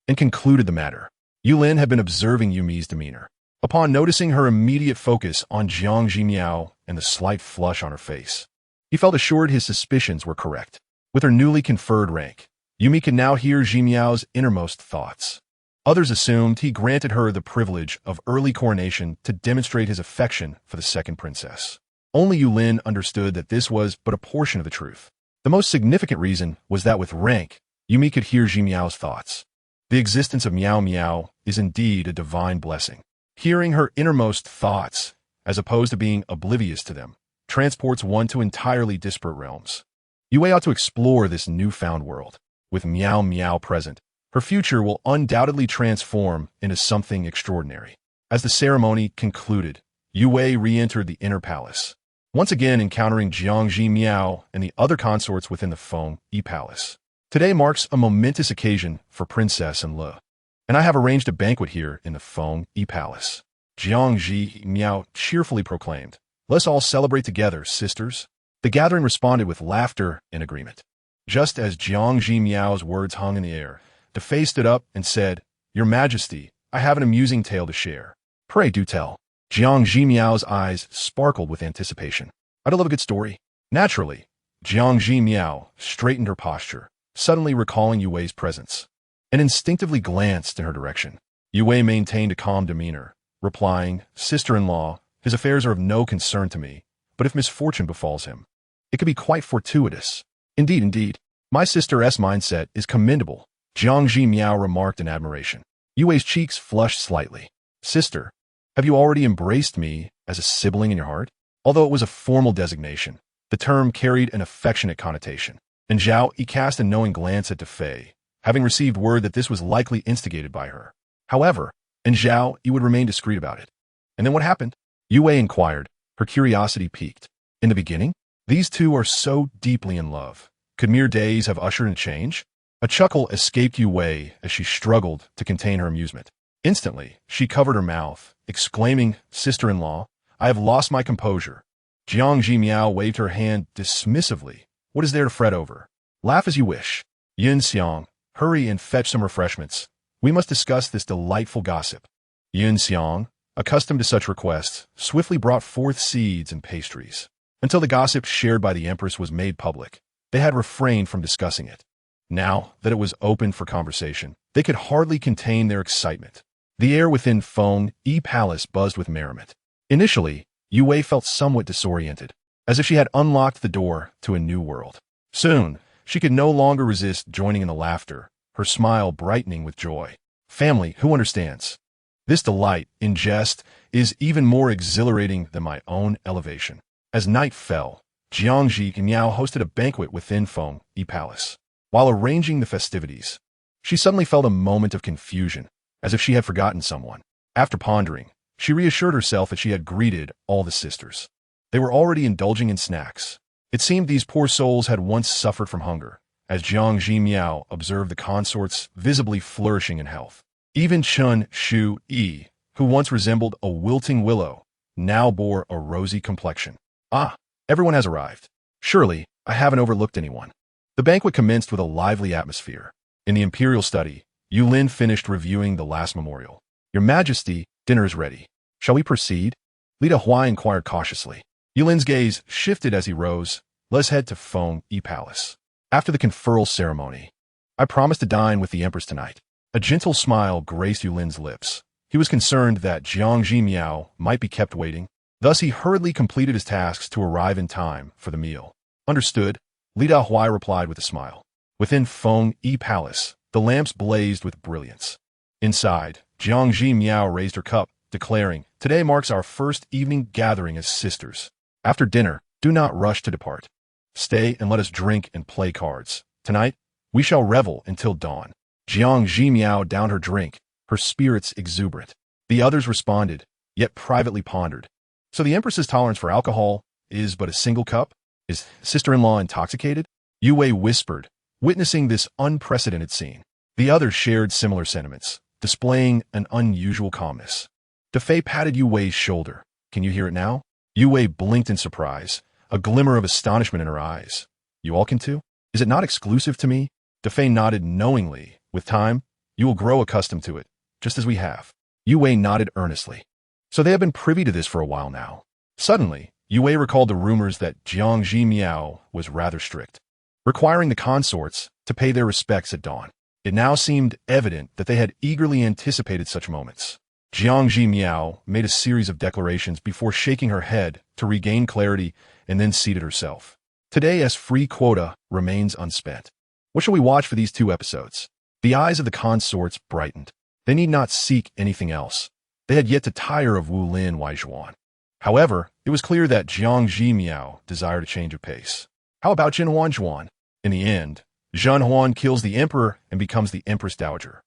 and concluded the matter. Yulin had been observing Yumi's demeanor. Upon noticing her immediate focus on Jiang Zhimiao and the slight flush on her face, he felt assured his suspicions were correct. With her newly conferred rank, Yumi could now hear Zhimiao's innermost thoughts. Others assumed he granted her the privilege of early coronation to demonstrate his affection for the second princess. Only Yulin understood that this was but a portion of the truth. The most significant reason was that with rank, Yumi could hear Zhimiao's thoughts. The existence of Miao Miao is indeed a divine blessing. Hearing her innermost thoughts, as opposed to being oblivious to them, transports one to entirely disparate realms. Yue ought to explore this newfound world. With Miao Miao present, her future will undoubtedly transform into something extraordinary. As the ceremony concluded, Yue re-entered the inner palace, once again encountering Jiang Zhimiao and the other consorts within the Feng Yi Palace. Today marks a momentous occasion for Princess and Le, and I have arranged a banquet here in the Feng Yi Palace. Jiang Zhimiao cheerfully proclaimed, "Let's all celebrate together, sisters." The gathering responded with laughter and agreement. Just as Jiang Zhimiao's words hung in the air, the Fei stood up and said, "Your Majesty, I have an amusing tale to share. Pray do tell." Jiang Zhimiao's eyes sparkled with anticipation. "I love a good story." Naturally, Jiang Zhimiao straightened her posture, suddenly recalling Yue's presence, and instinctively glanced in her direction. Yue maintained a calm demeanor, replying, "Sister-in-law, his affairs are of no concern to me, but if misfortune befalls him, it could be quite fortuitous." Indeed, my sister's mindset is commendable," Jiang Zhimiao remarked in admiration. Yue's cheeks flushed slightly. "Sister, have you already embraced me as a sibling in your heart?" Although it was a formal designation, the term carried an affectionate connotation. And Zhao Yi cast a knowing glance at Fei, having received word that this was likely instigated by her. However, and Zhao Yi would remain discreet about it. "And then what happened?" Yue inquired, her curiosity piqued. "In the beginning, these two are so deeply in love. Could mere days have ushered in change?" A chuckle escaped Yue as she struggled to contain her amusement. Instantly, she covered her mouth, exclaiming, "Sister-in-law, I have lost my composure. Jiang Zhimiao waved her hand dismissively. What is there to fret over? Laugh as you wish. Yin Xiang, hurry and fetch some refreshments. We must discuss this delightful gossip. Yin Xiang, accustomed to such requests, swiftly brought forth seeds and pastries. Until the gossip shared by the Empress was made public, they had refrained from discussing it. Now that it was open for conversation, they could hardly contain their excitement. The air within Feng Yi Palace buzzed with merriment. Initially, Yue Wei felt somewhat disoriented, as if she had unlocked the door to a new world. Soon, she could no longer resist joining in the laughter, her smile brightening with joy. Family, who understands? This delight in jest is even more exhilarating than my own elevation. As night fell, Jiang Zhimiao hosted a banquet within Feng Yi Palace. While arranging the festivities, she suddenly felt a moment of confusion, as if she had forgotten someone. After pondering, she reassured herself that she had greeted all the sisters. They were already indulging in snacks. It seemed these poor souls had once suffered from hunger, as Jiang Zhimiao observed the consorts visibly flourishing in health. Even Chun Shu Yi, who once resembled a wilting willow, now bore a rosy complexion. Ah, everyone has arrived. Surely, I haven't overlooked anyone. The banquet commenced with a lively atmosphere. In the imperial study, Yulin finished reviewing the last memorial. Your Majesty, dinner is ready. Shall we proceed? Lida Hua inquired cautiously. Yulin's gaze shifted as he rose. Let's head to Feng Yi Palace. After the conferral ceremony, I promised to dine with the Empress tonight. A gentle smile graced Yulin's lips. He was concerned that Jiang Zhimiao might be kept waiting. Thus he hurriedly completed his tasks to arrive in time for the meal. Understood, Lida Hua replied with a smile. Within Feng Yi Palace, the lamps blazed with brilliance. Inside, Jiang Zhimiao raised her cup, declaring, Today marks our first evening gathering as sisters. After dinner, do not rush to depart. Stay and let us drink and play cards. Tonight, we shall revel until dawn. Jiang Zhimiao downed her drink, her spirits exuberant. The others responded, yet privately pondered. So the Empress's tolerance for alcohol is but a single cup? Is sister-in-law intoxicated? Yue Wei whispered, witnessing this unprecedented scene. The others shared similar sentiments, displaying an unusual calmness. Defei patted Yue Wei's shoulder. Can you hear it now? Yue Wei blinked in surprise, a glimmer of astonishment in her eyes. You all can too? Is it not exclusive to me? Defei nodded knowingly. With time, you will grow accustomed to it, just as we have. Yue Wei nodded earnestly. So they have been privy to this for a while now. Suddenly, Yue Wei recalled the rumors that Jiang Zhimiao was rather strict, requiring the consorts to pay their respects at dawn. It now seemed evident that they had eagerly anticipated such moments. Jiang Zhimiao made a series of declarations before shaking her head to regain clarity and then seated herself. Today, as free quota remains unspent. What shall we watch for these 2 episodes? The eyes of the consorts brightened. They need not seek anything else. They had yet to tire of Wu Lin Waijuan. However, it was clear that Jiang Zhimiao desired a change of pace. How about Jin Huanjuan? In the end, Zhen Huan kills the emperor and becomes the Empress Dowager.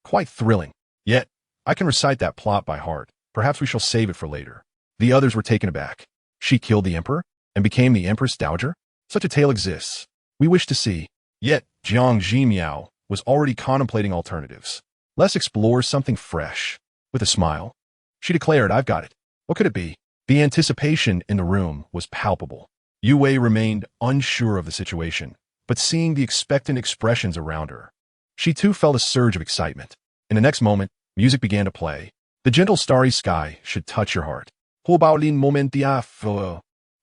Quite thrilling. Yet, I can recite that plot by heart. Perhaps we shall save it for later. The others were taken aback. She killed the emperor and became the Empress Dowager? Such a tale exists. We wish to see. Yet, Jiang Zhimiao was already contemplating alternatives. Let's explore something fresh. With a smile, she declared, I've got it. What could it be? The anticipation in the room was palpable. Yue Wei remained unsure of the situation, but seeing the expectant expressions around her, she too felt a surge of excitement. In the next moment, music began to play. The gentle starry sky should touch your heart.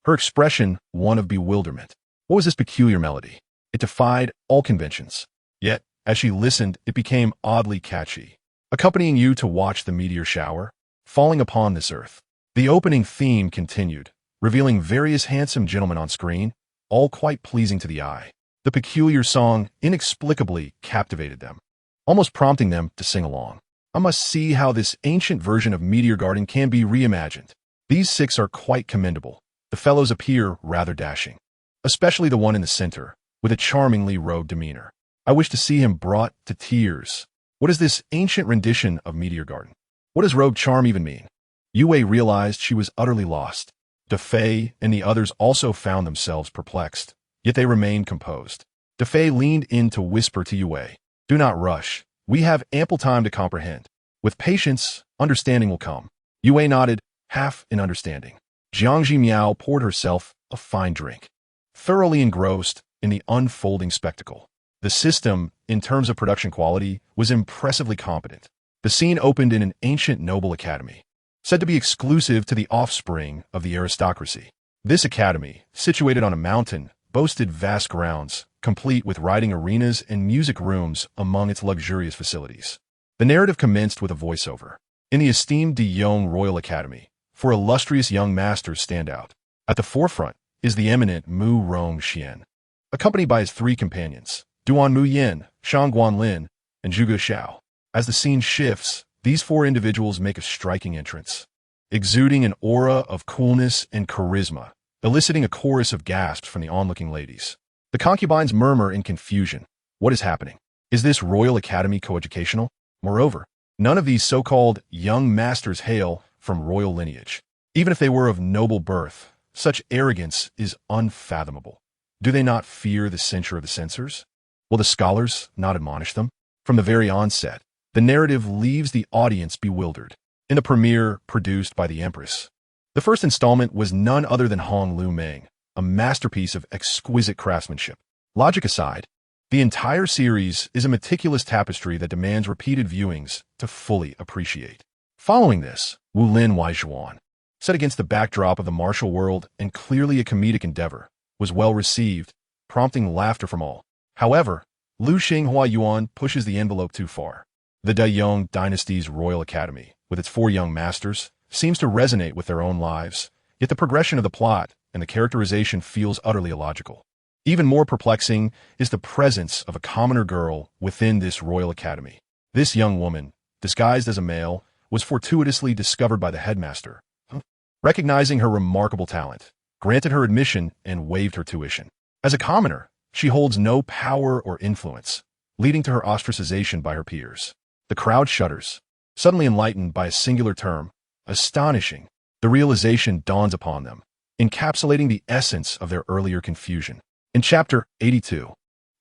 Her expression, one of bewilderment. What was this peculiar melody? It defied all conventions. Yet, as she listened, it became oddly catchy, accompanying you to watch the meteor shower, falling upon this earth. The opening theme continued, revealing various handsome gentlemen on screen, all quite pleasing to the eye. The peculiar song inexplicably captivated them, almost prompting them to sing along. I must see how this ancient version of Meteor Garden can be reimagined. These 6 are quite commendable. The fellows appear rather dashing, especially the one in the center, with a charmingly robed demeanor. I wish to see him brought to tears. What is this ancient rendition of Meteor Garden? What does robe charm even mean? Yue Wei realized she was utterly lost. Defei and the others also found themselves perplexed, yet they remained composed. Defei leaned in to whisper to Yue Wei, Do not rush. We have ample time to comprehend. With patience, understanding will come. Yue Wei nodded, half in understanding. Jiang Zhimiao poured herself a fine drink, thoroughly engrossed in the unfolding spectacle. The system, in terms of production quality, was impressively competent. The scene opened in an ancient noble academy, said to be exclusive to the offspring of the aristocracy. This academy, situated on a mountain, boasted vast grounds, complete with riding arenas and music rooms among its luxurious facilities. The narrative commenced with a voiceover. In the esteemed De Yong Royal Academy, four illustrious young masters stand out. At the forefront is the eminent Mu Rongxian, accompanied by his three companions, Duan Muyin, Shang Guanlin, and Zhuge Xiao. As the scene shifts, these four individuals make a striking entrance, exuding an aura of coolness and charisma, eliciting a chorus of gasps from the onlooking ladies. The concubines murmur in confusion. What is happening? Is this Royal Academy coeducational? Moreover, none of these so-called young masters hail from royal lineage. Even if they were of noble birth, such arrogance is unfathomable. Do they not fear the censure of the censors? Will the scholars not admonish them? From the very onset, the narrative leaves the audience bewildered. In the premiere produced by the Empress, the first installment was none other than Hong Lu Meng, a masterpiece of exquisite craftsmanship. Logic aside, the entire series is a meticulous tapestry that demands repeated viewings to fully appreciate. Following this, Wulin Waijuan, set against the backdrop of the martial world and clearly a comedic endeavor, was well received, prompting laughter from all. However, Lu Xinghua Yuan pushes the envelope too far. The Great Yong Dynasty's Royal Academy, with its four young masters, seems to resonate with their own lives, yet the progression of the plot and the characterization feels utterly illogical. Even more perplexing is the presence of a commoner girl within this Royal Academy. This young woman, disguised as a male, was fortuitously discovered by the headmaster, recognizing her remarkable talent, granted her admission and waived her tuition. As a commoner, she holds no power or influence, leading to her ostracization by her peers. The crowd shudders, suddenly enlightened by a singular term, astonishing. The realization dawns upon them, encapsulating the essence of their earlier confusion. In Chapter 82,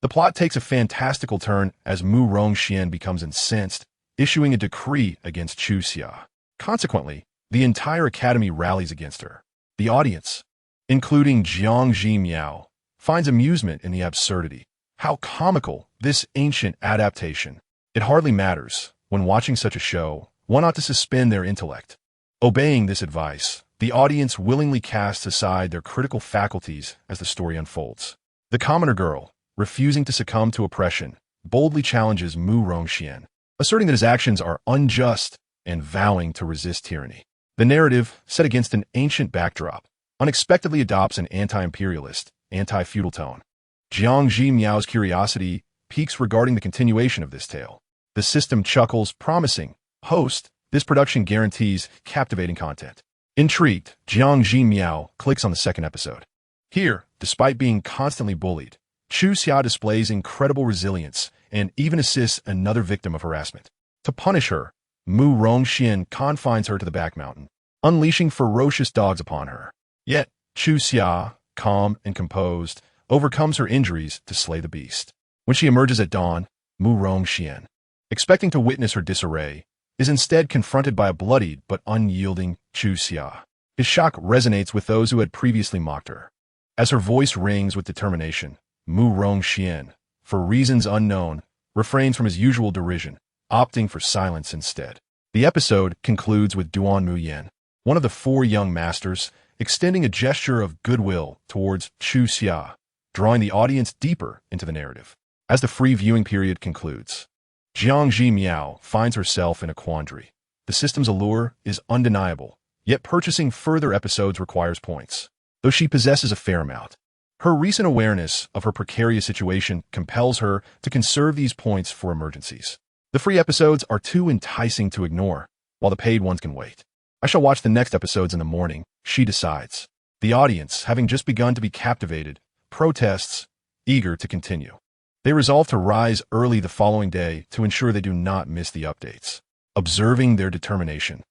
the plot takes a fantastical turn as Mu Rongxian becomes incensed, issuing a decree against Chu Xia. Consequently, the entire academy rallies against her. The audience, including Jiang Zhimiao, finds amusement in the absurdity. How comical this ancient adaptation. It hardly matters. When watching such a show, one ought to suspend their intellect. Obeying this advice, the audience willingly casts aside their critical faculties as the story unfolds. The commoner girl, refusing to succumb to oppression, boldly challenges Mu Rongxian, asserting that his actions are unjust and vowing to resist tyranny. The narrative, set against an ancient backdrop, unexpectedly adopts an anti-imperialist, anti-feudal tone. Jiang Zhimiao's curiosity piques regarding the continuation of this tale. The system chuckles, promising, "Host, this production guarantees captivating content." Intrigued, Jiang Zhimiao clicks on the second episode. Here, despite being constantly bullied, Chu Xia displays incredible resilience and even assists another victim of harassment. To punish her, Mu Rongxian confines her to the back mountain, unleashing ferocious dogs upon her. Yet, Chu Xia, calm and composed, overcomes her injuries to slay the beast. When she emerges at dawn, Mu Rongxian, expecting to witness her disarray, is instead confronted by a bloodied but unyielding Chu Xia. His shock resonates with those who had previously mocked her. As her voice rings with determination, Mu Rongxian, for reasons unknown, refrains from his usual derision, opting for silence instead. The episode concludes with Duan Muyin, one of the four young masters, extending a gesture of goodwill towards Chu Xia, drawing the audience deeper into the narrative. As the free viewing period concludes, Jiang Zhimiao finds herself in a quandary. The system's allure is undeniable, yet purchasing further episodes requires points. Though she possesses a fair amount, her recent awareness of her precarious situation compels her to conserve these points for emergencies. The free episodes are too enticing to ignore, while the paid ones can wait. I shall watch the next episodes in the morning, she decides. The audience, having just begun to be captivated, protests, eager to continue. They resolve to rise early the following day to ensure they do not miss the updates. Observing their determination,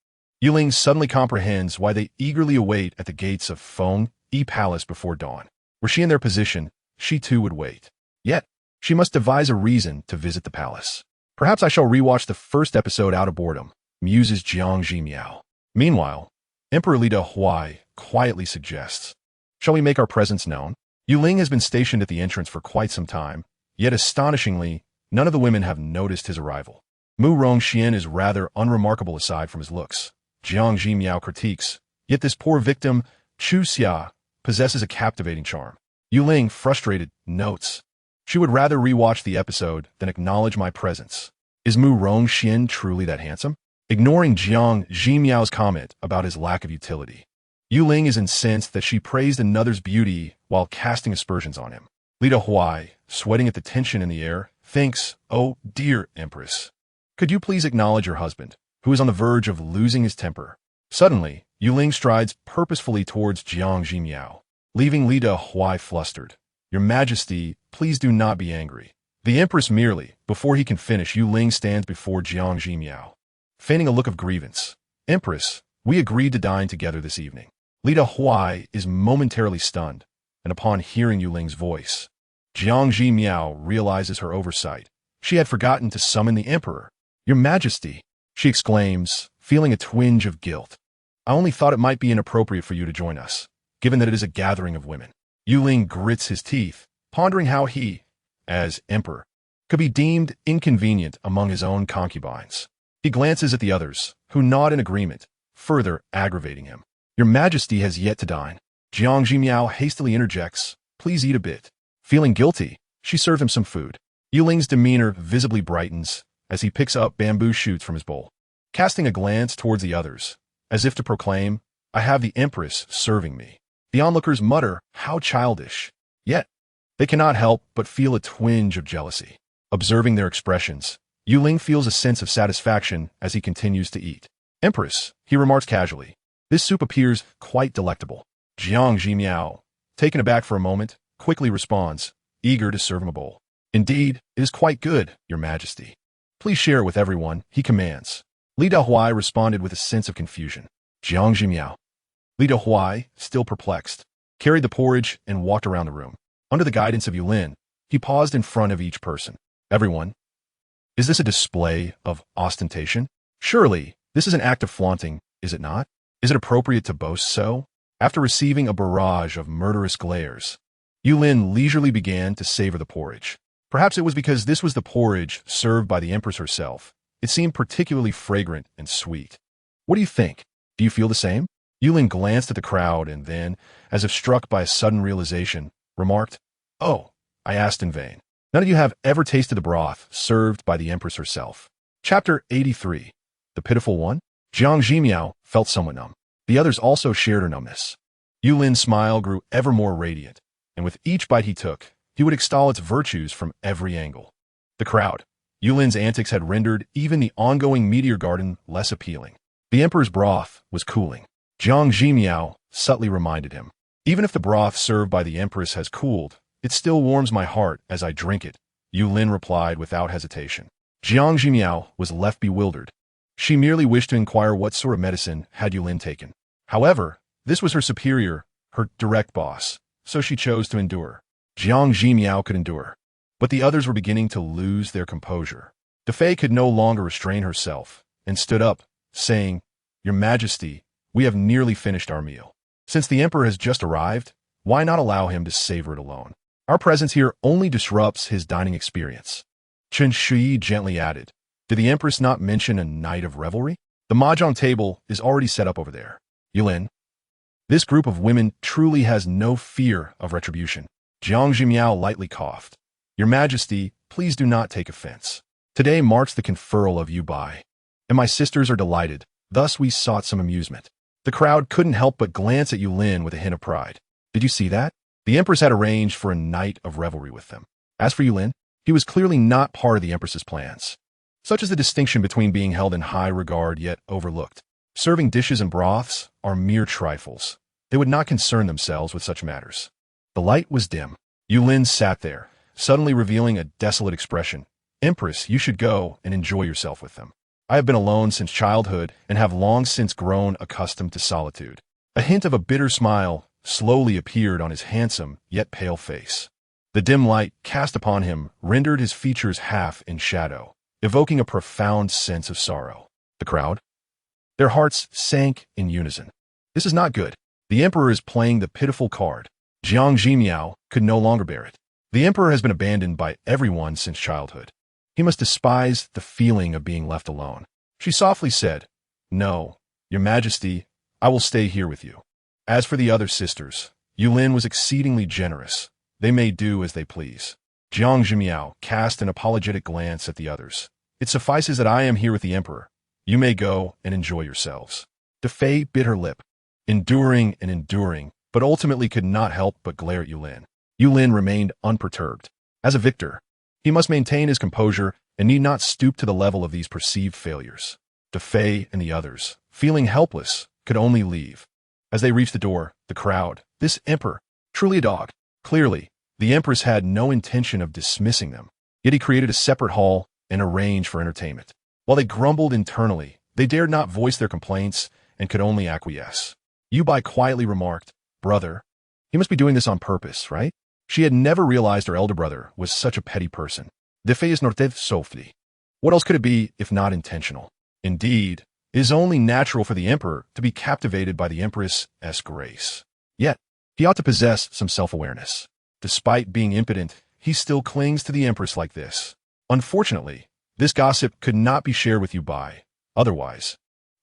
Yiling suddenly comprehends why they eagerly await at the gates of Feng Yi Palace before dawn. Were she in their position, she too would wait. Yet, she must devise a reason to visit the palace. Perhaps I shall rewatch the first episode out of boredom, muses Jiang Zhimiao. Meanwhile, Emperor Li Huai quietly suggests. Shall we make our presence known? Yu Ling has been stationed at the entrance for quite some time, yet astonishingly, none of the women have noticed his arrival. Mu Rongxian is rather unremarkable aside from his looks. Jiang Zhimiao critiques, yet this poor victim, Chu Xia, possesses a captivating charm. Yu Ling, frustrated, notes. She would rather rewatch the episode than acknowledge my presence. Is Mu Rongxian truly that handsome? Ignoring Jiang Zhimiao's comment about his lack of utility, Yu Ling is incensed that she praised another's beauty while casting aspersions on him. Li Huai, sweating at the tension in the air, thinks, "Oh, dear Empress, could you please acknowledge your husband, who is on the verge of losing his temper?" Suddenly, Yu Ling strides purposefully towards Jiang Zhimiao, leaving Li Huai flustered. "Your Majesty, please do not be angry." The Empress merely, before he can finish, Yu Ling stands before Jiang Zhimiao, feigning a look of grievance. "Empress, we agreed to dine together this evening." Li Huai is momentarily stunned, and upon hearing Yu Ling's voice, Jiang Zhimiao realizes her oversight. She had forgotten to summon the Emperor. "Your Majesty," she exclaims, feeling a twinge of guilt. "I only thought it might be inappropriate for you to join us, given that it is a gathering of women." Yu Ling grits his teeth, pondering how he, as Emperor, could be deemed inconvenient among his own concubines. He glances at the others, who nod in agreement, further aggravating him. "Your Majesty has yet to dine." Jiang Zhimiao hastily interjects, "Please eat a bit." Feeling guilty, she serves him some food. Yu Ling's demeanor visibly brightens as he picks up bamboo shoots from his bowl, casting a glance towards the others, as if to proclaim, "I have the Empress serving me." The onlookers mutter, "How childish." Yet, they cannot help but feel a twinge of jealousy. Observing their expressions, Yu Ling feels a sense of satisfaction as he continues to eat. "Empress," he remarks casually, "this soup appears quite delectable." Jiang Zhimiao, taken aback for a moment, quickly responds, eager to serve him a bowl. "Indeed, it is quite good, Your Majesty." "Please share it with everyone," he commands. Li Huai responded with a sense of confusion. Jiang Zhimiao. Li Huai, still perplexed, carried the porridge and walked around the room. Under the guidance of Yu Lin, he paused in front of each person. "Everyone, is this a display of ostentation? Surely, this is an act of flaunting, is it not? Is it appropriate to boast so?" After receiving a barrage of murderous glares, Yu Lin leisurely began to savor the porridge. Perhaps it was because this was the porridge served by the Empress herself. It seemed particularly fragrant and sweet. "What do you think? Do you feel the same?" Yu Lin glanced at the crowd and then, as if struck by a sudden realization, remarked, "Oh, I asked in vain. None of you have ever tasted the broth served by the Empress herself." Chapter 83. The Pitiful One? Jiang Zhimiao felt somewhat numb. The others also shared her numbness. Yu Lin's smile grew ever more radiant, and with each bite he took, he would extol its virtues from every angle. The crowd. Yu Lin's antics had rendered even the ongoing meteor garden less appealing. The Emperor's broth was cooling. Jiang Zhimiao subtly reminded him, "Even if the broth served by the Empress has cooled, it still warms my heart as I drink it," Yu Lin replied without hesitation. Jiang Zhimiao was left bewildered. She merely wished to inquire what sort of medicine had Yu Lin taken. However, this was her superior, her direct boss, so she chose to endure. Jiang Zhimiao could endure, but the others were beginning to lose their composure. Defei could no longer restrain herself and stood up, saying, "Your Majesty, we have nearly finished our meal. Since the Emperor has just arrived, why not allow him to savor it alone? Our presence here only disrupts his dining experience." Chen Shui gently added, "Did the Empress not mention a night of revelry? The Mahjong table is already set up over there." Yu Lin. This group of women truly has no fear of retribution. Jiang Zhimiao lightly coughed. "Your Majesty, please do not take offense. Today marks the conferral of Yu Bai, and my sisters are delighted. Thus we sought some amusement." The crowd couldn't help but glance at Yu Lin with a hint of pride. Did you see that? The Empress had arranged for a night of revelry with them. As for Yu Lin, he was clearly not part of the Empress's plans. Such is the distinction between being held in high regard yet overlooked. Serving dishes and broths are mere trifles. They would not concern themselves with such matters. The light was dim. Yu Lin sat there, suddenly revealing a desolate expression. "Empress, you should go and enjoy yourself with them. I have been alone since childhood and have long since grown accustomed to solitude." A hint of a bitter smile slowly appeared on his handsome yet pale face. The dim light cast upon him rendered his features half in shadow, evoking a profound sense of sorrow. The crowd? Their hearts sank in unison. This is not good. The emperor is playing the pitiful card. Jiang Zhimiao could no longer bear it. The emperor has been abandoned by everyone since childhood. He must despise the feeling of being left alone. She softly said, "No, your majesty, I will stay here with you." As for the other sisters, Yulin was exceedingly generous. They may do as they please. Jiang Zhimiao cast an apologetic glance at the others. "It suffices that I am here with the emperor. You may go and enjoy yourselves." Fei bit her lip, enduring and enduring, but ultimately could not help but glare at Yulin. Yulin remained unperturbed. As a victor, he must maintain his composure and need not stoop to the level of these perceived failures. Fei and the others, feeling helpless, could only leave. As they reached the door, the crowd, this emperor, truly a dog. Clearly, the empress had no intention of dismissing them, yet he created a separate hall and arranged for entertainment. While they grumbled internally, they dared not voice their complaints and could only acquiesce. Yu Bai quietly remarked, "Brother, he must be doing this on purpose, right?" She had never realized her elder brother was such a petty person. Fei is nortev sofli. What else could it be if not intentional? Indeed, it is only natural for the emperor to be captivated by the empress's grace. Yet, he ought to possess some self-awareness. Despite being impotent, he still clings to the empress like this. Unfortunately, this gossip could not be shared with Yu Bai. Otherwise,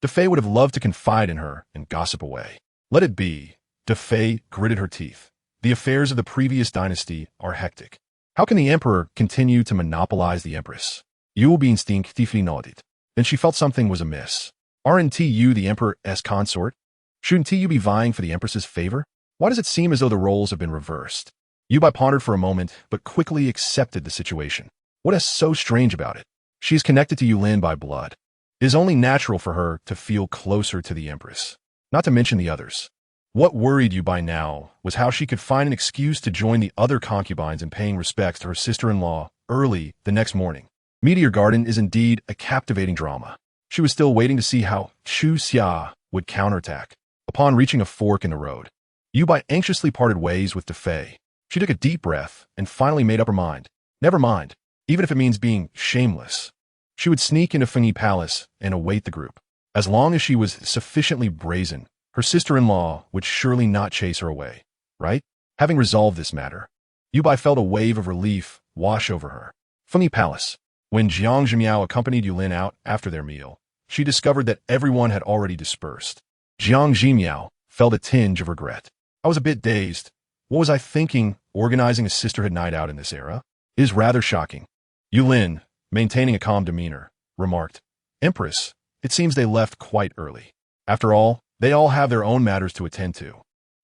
Fei would have loved to confide in her and gossip away. Let it be. Fei gritted her teeth. The affairs of the previous dynasty are hectic. How can the emperor continue to monopolize the empress? Yu Bai instinctively nodded. Then she felt something was amiss. Aren't you the emperor's consort? Shouldn't you be vying for the empress's favor? Why does it seem as though the roles have been reversed? Yu Bai pondered for a moment, but quickly accepted the situation. What is so strange about it? She is connected to Yulin by blood. It is only natural for her to feel closer to the empress, not to mention the others. What worried Yu Bai now was how she could find an excuse to join the other concubines in paying respects to her sister-in-law early the next morning. Meteor Garden is indeed a captivating drama. She was still waiting to see how Chu Xia would counterattack. Upon reaching a fork in the road, Yu Bai anxiously parted ways with Fei. She took a deep breath and finally made up her mind. Never mind, even if it means being shameless. She would sneak into Fengyi Palace and await the group. As long as she was sufficiently brazen, her sister-in-law would surely not chase her away, right? Having resolved this matter, Yu Bai felt a wave of relief wash over her. Fengyi Palace. When Jiang Zhimiao accompanied Yulin out after their meal, she discovered that everyone had already dispersed. Jiang Zhimiao felt a tinge of regret. "I was a bit dazed. What was I thinking organizing a sisterhood night out in this era? It is rather shocking." Yulin, maintaining a calm demeanor, remarked, "Empress, it seems they left quite early. After all, they all have their own matters to attend to."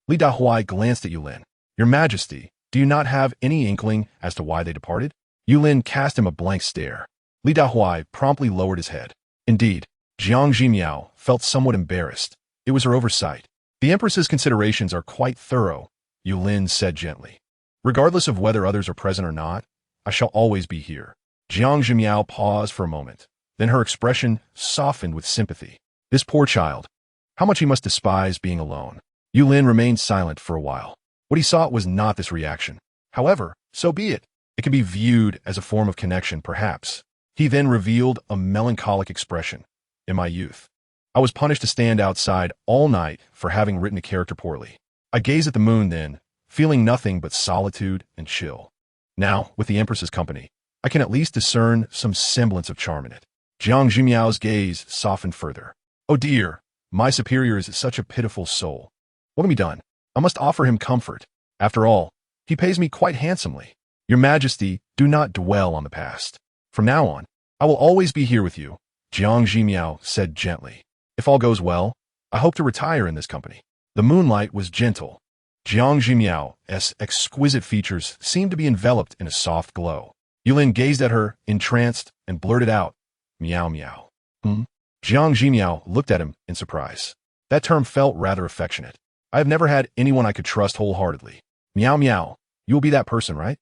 Li Dahuai glanced at Yulin. "Your Majesty, do you not have any inkling as to why they departed?" Yulin cast him a blank stare. Li Dahuai promptly lowered his head. Indeed, Jiang Zhimiao felt somewhat embarrassed. It was her oversight. "The Empress's considerations are quite thorough," Yulin said gently. "Regardless of whether others are present or not, I shall always be here." Jiang Zhimiao paused for a moment. Then her expression softened with sympathy. This poor child. How much he must despise being alone. Yulin remained silent for a while. What he sought was not this reaction. However, so be it. It can be viewed as a form of connection, perhaps. He then revealed a melancholic expression. "In my youth, I was punished to stand outside all night for having written a character poorly. I gazed at the moon then, feeling nothing but solitude and chill. Now, with the Empress's company, I can at least discern some semblance of charm in it." Jiang Zhimiao's gaze softened further. "Oh dear, my superior is such a pitiful soul. What can be done? I must offer him comfort. After all, he pays me quite handsomely. Your Majesty, do not dwell on the past. From now on, I will always be here with you," Jiang Zhimiao said gently. "If all goes well, I hope to retire in this company." The moonlight was gentle. Jiang Zhimiao's exquisite features seemed to be enveloped in a soft glow. Yulin gazed at her, entranced, and blurted out, "Meow meow." Jiang Zhimiao looked at him in surprise. That term felt rather affectionate. "I have never had anyone I could trust wholeheartedly." "Meow meow, you will be that person, right?"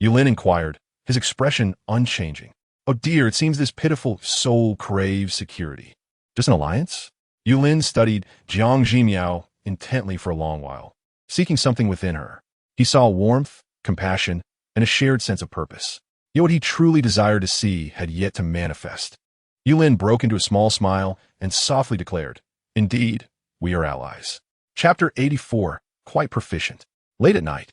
Yulin inquired, his expression unchanging. "Oh dear, it seems this pitiful soul craves security." "Just an alliance?" Yulin studied Jiang Zhimiao intently for a long while, seeking something within her. He saw warmth, compassion, and a shared sense of purpose. Yet what he truly desired to see had yet to manifest. Yulin broke into a small smile and softly declared, "Indeed, we are allies." Chapter 84, Quite Proficient. Late at night,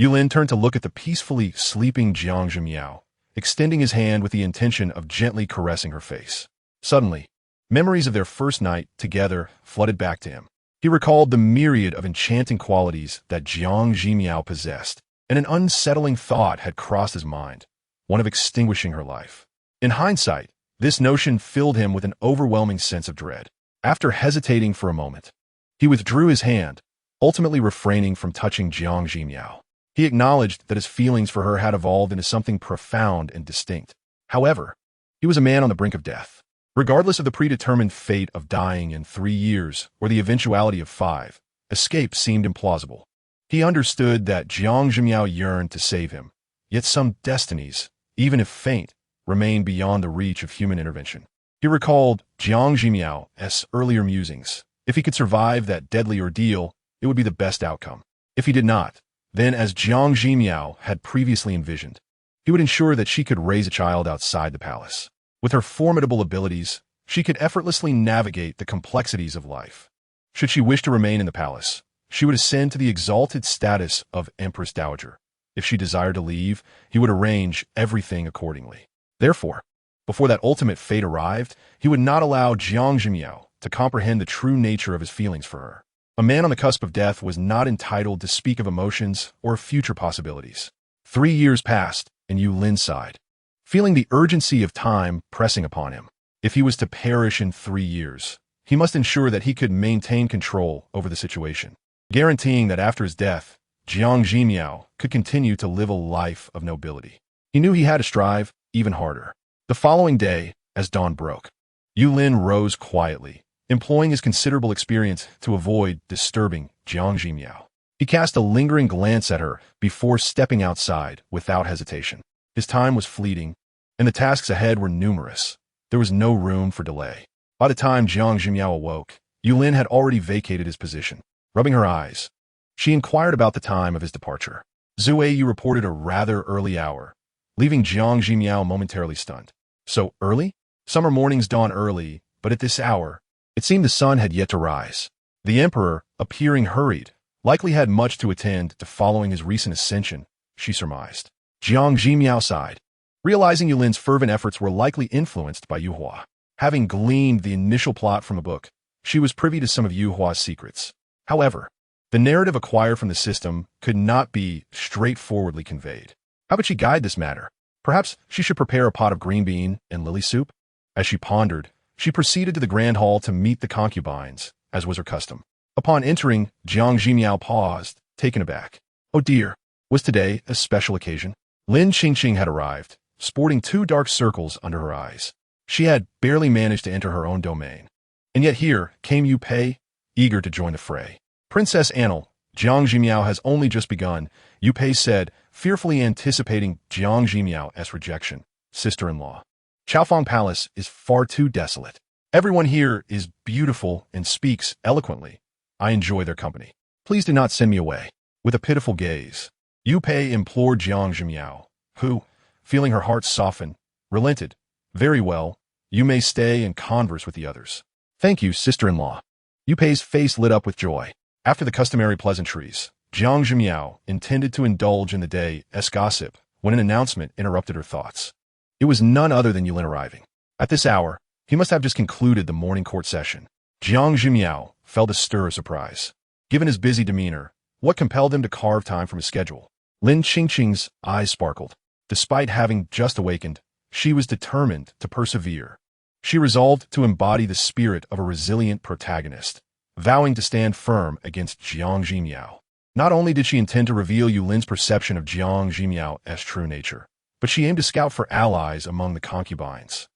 Yulin turned to look at the peacefully sleeping Jiang Zhimiao, extending his hand with the intention of gently caressing her face. Suddenly, memories of their first night together flooded back to him. He recalled the myriad of enchanting qualities that Jiang Zhimiao possessed, and an unsettling thought had crossed his mind, one of extinguishing her life. In hindsight, this notion filled him with an overwhelming sense of dread. After hesitating for a moment, he withdrew his hand, ultimately refraining from touching Jiang Zhimiao. He acknowledged that his feelings for her had evolved into something profound and distinct. However, he was a man on the brink of death. Regardless of the predetermined fate of dying in 3 years or the eventuality of 5, escape seemed implausible. He understood that Jiang Zhimiao yearned to save him, yet some destinies, even if faint, remained beyond the reach of human intervention. He recalled Jiang Zhimiao's earlier musings. If he could survive that deadly ordeal, it would be the best outcome. If he did not, then as Jiang Zhimiao had previously envisioned, he would ensure that she could raise a child outside the palace. With her formidable abilities, she could effortlessly navigate the complexities of life. Should she wish to remain in the palace, she would ascend to the exalted status of Empress Dowager. If she desired to leave, he would arrange everything accordingly. Therefore, before that ultimate fate arrived, he would not allow Jiang Zhimiao to comprehend the true nature of his feelings for her. A man on the cusp of death was not entitled to speak of emotions or future possibilities. 3 years passed, and Yulin sighed, feeling the urgency of time pressing upon him. If he was to perish in 3 years, he must ensure that he could maintain control over the situation, guaranteeing that after his death, Jiang Zhimiao could continue to live a life of nobility. He knew he had to strive even harder. The following day, as dawn broke, Yulin rose quietly, employing his considerable experience to avoid disturbing Jiang Zhimiao. He cast a lingering glance at her before stepping outside without hesitation. His time was fleeting, and the tasks ahead were numerous. There was no room for delay. By the time Jiang Zhimiao awoke, Yulin had already vacated his position. Rubbing her eyes, she inquired about the time of his departure. Zhuai Yu reported a rather early hour, leaving Jiang Zhimiao momentarily stunned. So early? Summer mornings dawn early, but at this hour, it seemed the sun had yet to rise. The emperor, appearing hurried, likely had much to attend to following his recent ascension, she surmised. Jiang Zhimiao sighed, realizing Yulin's fervent efforts were likely influenced by Yu Hua. Having gleaned the initial plot from a book, she was privy to some of Yu Hua's secrets. However, the narrative acquired from the system could not be straightforwardly conveyed. How could she guide this matter? Perhaps she should prepare a pot of green bean and lily soup? As she pondered, she proceeded to the grand hall to meet the concubines, as was her custom. Upon entering, Jiang Zhimiao paused, taken aback. Oh dear, was today a special occasion? Lin Qingqing had arrived, sporting 2 dark circles under her eyes. She had barely managed to enter her own domain. And yet here came Yu Pei, eager to join the fray. Princess Annal, Jiang Zhimiao has only just begun, Yu Pei said, fearfully anticipating Jiang Zhimiao's rejection. Sister-in-law. Chaofeng Palace is far too desolate. Everyone here is beautiful and speaks eloquently. I enjoy their company. Please do not send me away. With a pitiful gaze, Yu Pei implored Jiang Zhimiao, who, feeling her heart soften, relented. Very well, you may stay and converse with the others. Thank you, sister-in-law. Yu Pei's face lit up with joy. After the customary pleasantries, Jiang Zhimiao intended to indulge in the day's gossip when an announcement interrupted her thoughts. It was none other than Yulin arriving. At this hour, he must have just concluded the morning court session. Jiang Zhimiao felt a stir of surprise. Given his busy demeanor, what compelled him to carve time from his schedule? Lin Qingqing's eyes sparkled. Despite having just awakened, she was determined to persevere. She resolved to embody the spirit of a resilient protagonist, vowing to stand firm against Jiang Zhimiao. Not only did she intend to reveal Yulin's perception of Jiang Zhimiao's true nature, but she aimed to scout for allies among the concubines.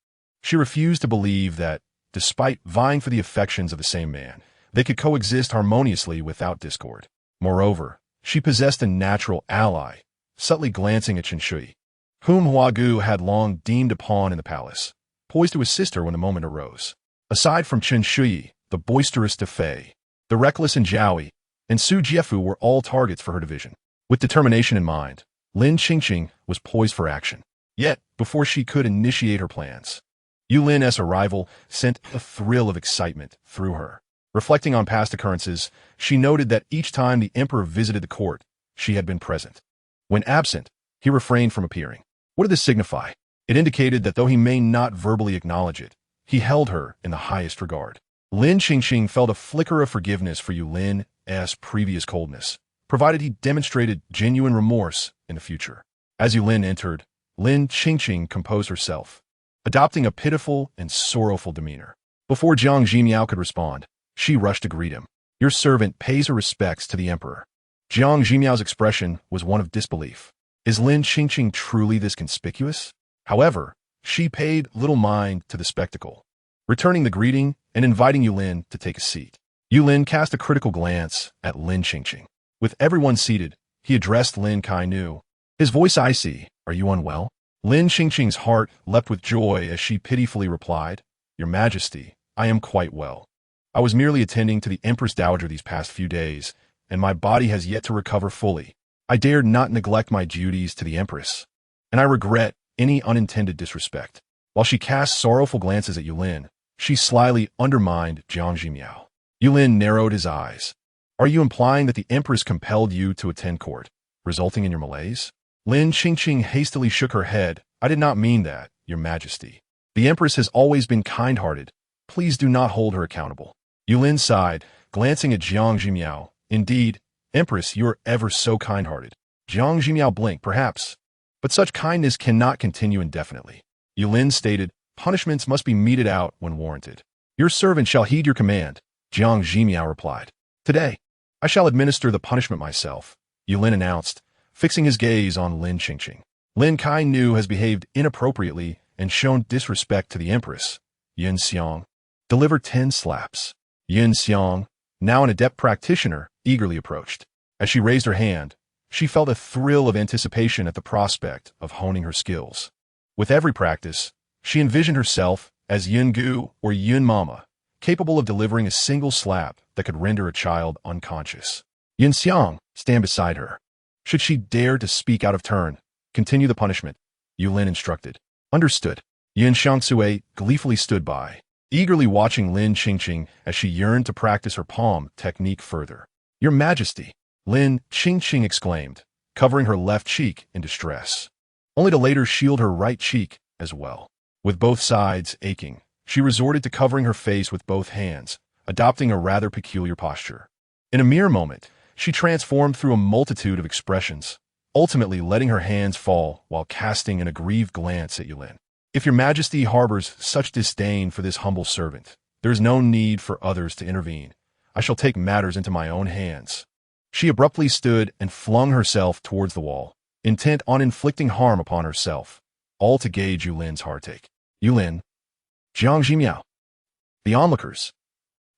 She refused to believe that, despite vying for the affections of the same man, they could coexist harmoniously without discord. Moreover, she possessed a natural ally, subtly glancing at Chen Shui, whom Huagu had long deemed a pawn in the palace, poised to assist her when the moment arose. Aside from Chen Shui, the boisterous Defei, the reckless Jiaoyi, and Su Jiefu were all targets for her division. With determination in mind, Lin Qingqing was poised for action. Yet, before she could initiate her plans, Yulin's arrival sent a thrill of excitement through her. Reflecting on past occurrences, she noted that each time the emperor visited the court, she had been present. When absent, he refrained from appearing. What did this signify? It indicated that though he may not verbally acknowledge it, he held her in the highest regard. Lin Qingqing felt a flicker of forgiveness for Yulin's previous coldness, provided he demonstrated genuine remorse in the future. As Yulin entered, Lin Qingqing composed herself, adopting a pitiful and sorrowful demeanor. Before Jiang Zhimiao could respond, she rushed to greet him. Your servant pays her respects to the emperor. Jiang Zhimiao's expression was one of disbelief. Is Lin Qingqing truly this conspicuous? However, she paid little mind to the spectacle, returning the greeting and inviting Yulin to take a seat. Yulin cast a critical glance at Lin Qingqing. With everyone seated, he addressed Lin Kainu. His voice icy. Are you unwell? Lin Qingqing's heart leapt with joy as she pitifully replied, Your Majesty, I am quite well. I was merely attending to the Empress Dowager these past few days, and my body has yet to recover fully. I dared not neglect my duties to the Empress, and I regret any unintended disrespect. While she cast sorrowful glances at Yulin, she slyly undermined Jiang Zhimiao. Yulin narrowed his eyes. Are you implying that the Empress compelled you to attend court, resulting in your malaise? Lin Qingqing hastily shook her head. I did not mean that, Your Majesty. The Empress has always been kind-hearted. Please do not hold her accountable. Yulin sighed, glancing at Jiang Zhimiao. Indeed, Empress, you are ever so kind-hearted. Jiang Zhimiao blinked, perhaps. But such kindness cannot continue indefinitely. Yulin stated, punishments must be meted out when warranted. Your servant shall heed your command, Jiang Zhimiao replied. Today, I shall administer the punishment myself, Yulin announced, fixing his gaze on Lin Qingqing. Lin Kainu has behaved inappropriately and shown disrespect to the Empress. Yin Xiang, deliver 10 slaps. Yin Xiang, now an adept practitioner, eagerly approached. As she raised her hand, she felt a thrill of anticipation at the prospect of honing her skills. With every practice, she envisioned herself as Yin Gu or Yin Mama, capable of delivering a single slap that could render a child unconscious. Yin Xiang, stand beside her. Should she dare to speak out of turn, continue the punishment, Yulin instructed. Understood. Yin Xiangsui gleefully stood by, eagerly watching Lin Qingqing as she yearned to practice her palm technique further. Your Majesty, Lin Qingqing exclaimed, covering her left cheek in distress, only to later shield her right cheek as well. With both sides aching, she resorted to covering her face with both hands, adopting a rather peculiar posture. In a mere moment, she transformed through a multitude of expressions, ultimately letting her hands fall while casting an aggrieved glance at Yulin. If your Majesty harbors such disdain for this humble servant, there is no need for others to intervene. I shall take matters into my own hands. She abruptly stood and flung herself towards the wall, intent on inflicting harm upon herself, all to gauge Yulin's heartache. Yulin, Jiang Zhimiao, the onlookers.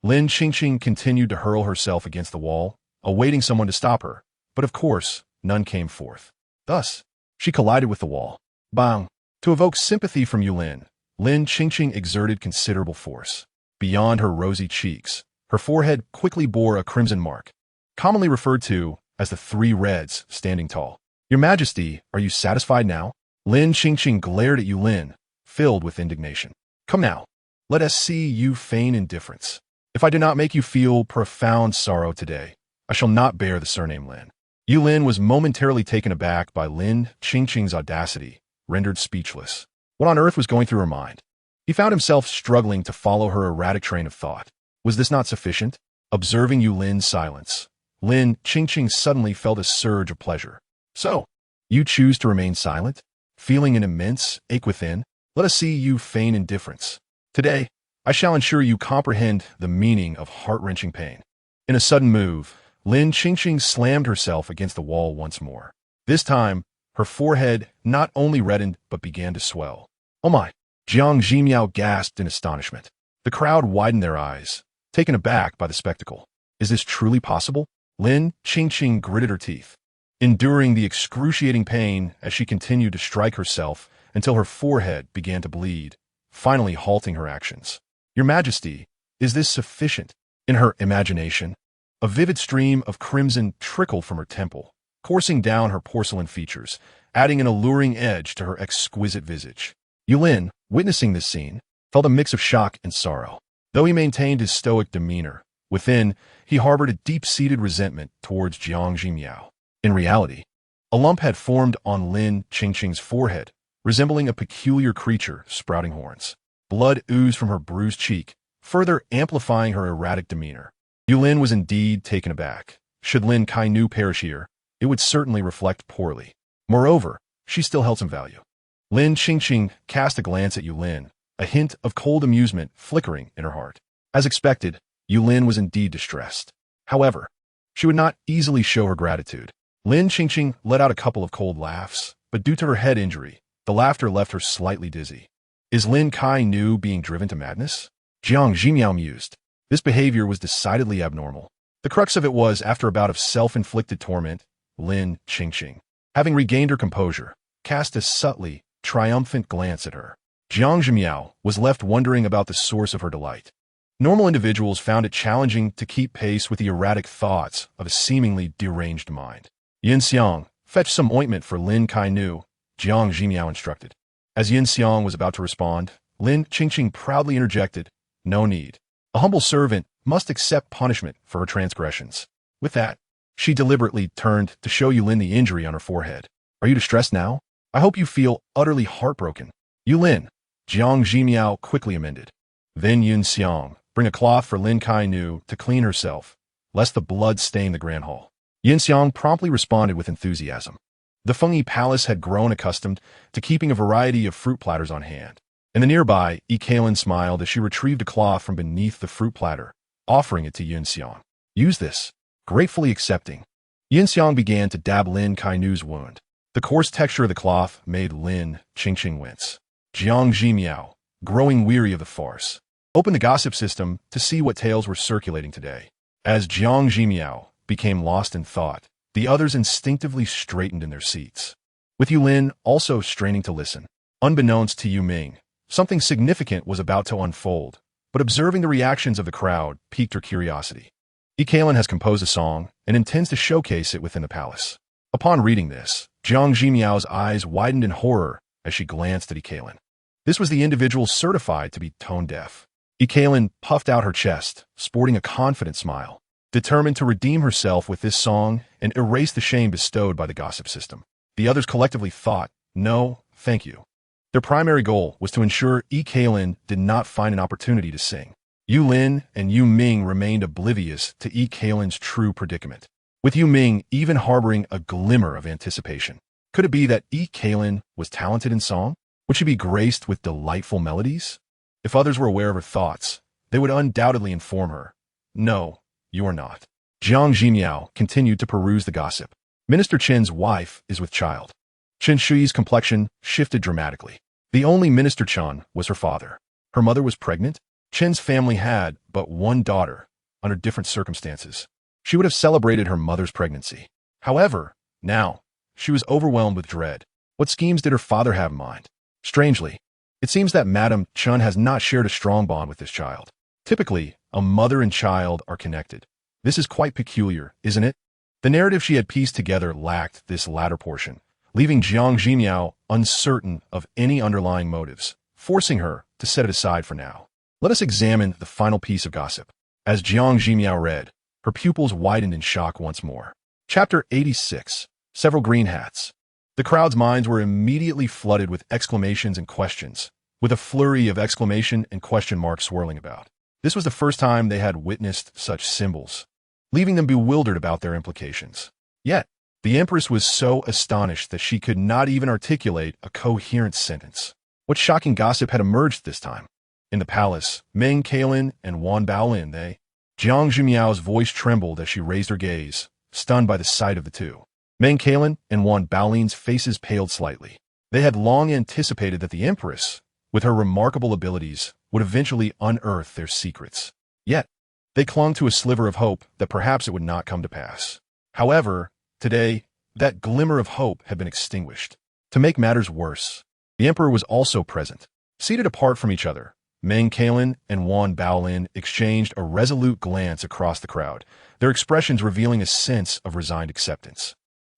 Lin Qingqing continued to hurl herself against the wall, awaiting someone to stop her, but of course, none came forth. Thus, she collided with the wall. Bang! To evoke sympathy from Yulin, Lin Qingqing exerted considerable force. Beyond her rosy cheeks, her forehead quickly bore a crimson mark, commonly referred to as the 3 reds standing tall. Your Majesty, are you satisfied now? Lin Qingqing glared at Yulin, filled with indignation. Come now, let us see you feign indifference. If I do not make you feel profound sorrow today, I shall not bear the surname Lin. Yulin was momentarily taken aback by Lin Qingqing's audacity, rendered speechless. What on earth was going through her mind? He found himself struggling to follow her erratic train of thought. Was this not sufficient? Observing Yulin's silence, Lin Qingqing suddenly felt a surge of pleasure. So, you choose to remain silent? Feeling an immense ache within? Let us see you feign indifference. Today, I shall ensure you comprehend the meaning of heart-wrenching pain. In a sudden move, Lin Qingqing slammed herself against the wall once more. This time, her forehead not only reddened but began to swell. Oh my! Jiang Zhimiao gasped in astonishment. The crowd widened their eyes, taken aback by the spectacle. Is this truly possible? Lin Qingqing gritted her teeth, enduring the excruciating pain as she continued to strike herself until her forehead began to bleed, finally halting her actions. Your Majesty, is this sufficient? In her imagination, a vivid stream of crimson trickled from her temple, coursing down her porcelain features, adding an alluring edge to her exquisite visage. Yulin, witnessing this scene, felt a mix of shock and sorrow. Though he maintained his stoic demeanor, Within, he harbored a deep-seated resentment towards Jiang Zhimiao. In reality, a lump had formed on Lin Qingqing's forehead, resembling a peculiar creature sprouting horns. Blood oozed from her bruised cheek, further amplifying her erratic demeanor. Yulin was indeed taken aback. Should Lin Kainu perish here, it would certainly reflect poorly. Moreover, she still held some value. Lin Qingqing cast a glance at Yulin, a hint of cold amusement flickering in her heart. As expected, Yulin was indeed distressed. However, she would not easily show her gratitude. Lin Qingqing let out a couple of cold laughs, but due to her head injury, the laughter left her slightly dizzy. Is Lin Kainu being driven to madness? Jiang Zhimiao mused. This behavior was decidedly abnormal. The crux of it was, after a bout of self-inflicted torment, Lin Qingqing, having regained her composure, cast a subtly triumphant glance at her. Jiang Zhimiao was left wondering about the source of her delight. Normal individuals found it challenging to keep pace with the erratic thoughts of a seemingly deranged mind. Yin Xiang, fetch some ointment for Lin Kainu, Jiang Zhimiao instructed. As Yin Xiang was about to respond, Lin Qingqing proudly interjected, "No need. A humble servant must accept punishment for her transgressions." With that, she deliberately turned to show Yulin the injury on her forehead. "Are you distressed now? I hope you feel utterly heartbroken." "Yulin," Jiang Zhimiao quickly amended. Then Yin Xiang, bring a cloth for Lin Kainu to clean herself, lest the blood stain the grand hall. Yin Xiang promptly responded with enthusiasm. The Fengyi Palace had grown accustomed to keeping a variety of fruit platters on hand. In the nearby, Yi Kailin smiled as she retrieved a cloth from beneath the fruit platter, offering it to Yin Xiang. "Use this," gratefully accepting. Yin Xiang began to dab Lin Kainu's wound. The coarse texture of the cloth made Lin Qingqing wince. Jiang Zhimiao, growing weary of the farce, opened the gossip system to see what tales were circulating today. As Jiang Zhimiao became lost in thought, the others instinctively straightened in their seats, with Yulin also straining to listen. Unbeknownst to Yu Ming, something significant was about to unfold, but observing the reactions of the crowd piqued her curiosity. Yi Kailin has composed a song and intends to showcase it within the palace. Upon reading this, Jiang Zhimiao's eyes widened in horror as she glanced at Yi Kailin. This was the individual certified to be tone-deaf. Yi Kailin puffed out her chest, sporting a confident smile, determined to redeem herself with this song and erase the shame bestowed by the gossip system. The others collectively thought, "No, thank you." Their primary goal was to ensure Yi Kailin did not find an opportunity to sing. Yu Lin and Yu Ming remained oblivious to Yi Kailin's true predicament, with Yu Ming even harboring a glimmer of anticipation. Could it be that Yi Kailin was talented in song? Would she be graced with delightful melodies? If others were aware of her thoughts, they would undoubtedly inform her. "No, you are not." Jiang Zhimiao continued to peruse the gossip. Minister Qin's wife is with child. Qin Shui's complexion shifted dramatically. The only Minister Chen was her father. Her mother was pregnant. Qin's family had but one daughter. Under different circumstances, she would have celebrated her mother's pregnancy. However, now, she was overwhelmed with dread. What schemes did her father have in mind? Strangely, it seems that Madame Chen has not shared a strong bond with this child. Typically, a mother and child are connected. This is quite peculiar, isn't it? The narrative she had pieced together lacked this latter portion, leaving Jiang Zhimiao uncertain of any underlying motives, forcing her to set it aside for now. Let us examine the final piece of gossip. As Jiang Zhimiao read, her pupils widened in shock once more. Chapter 86. Several green hats. The crowd's minds were immediately flooded with exclamations and questions, with a flurry of exclamation and question marks swirling about. This was the first time they had witnessed such symbols, leaving them bewildered about their implications. Yet, the Empress was so astonished that she could not even articulate a coherent sentence. What shocking gossip had emerged this time? In the palace, Meng Kailin and Wan Baolin, Jiang Zhimiao's voice trembled as she raised her gaze, stunned by the sight of the two. Meng Kailin and Wan Baolin's faces paled slightly. They had long anticipated that the Empress, with her remarkable abilities, would eventually unearth their secrets. Yet, they clung to a sliver of hope that perhaps it would not come to pass. However, today, that glimmer of hope had been extinguished. To make matters worse, the Emperor was also present. Seated apart from each other, Meng Kailin and Wan Baolin exchanged a resolute glance across the crowd, their expressions revealing a sense of resigned acceptance.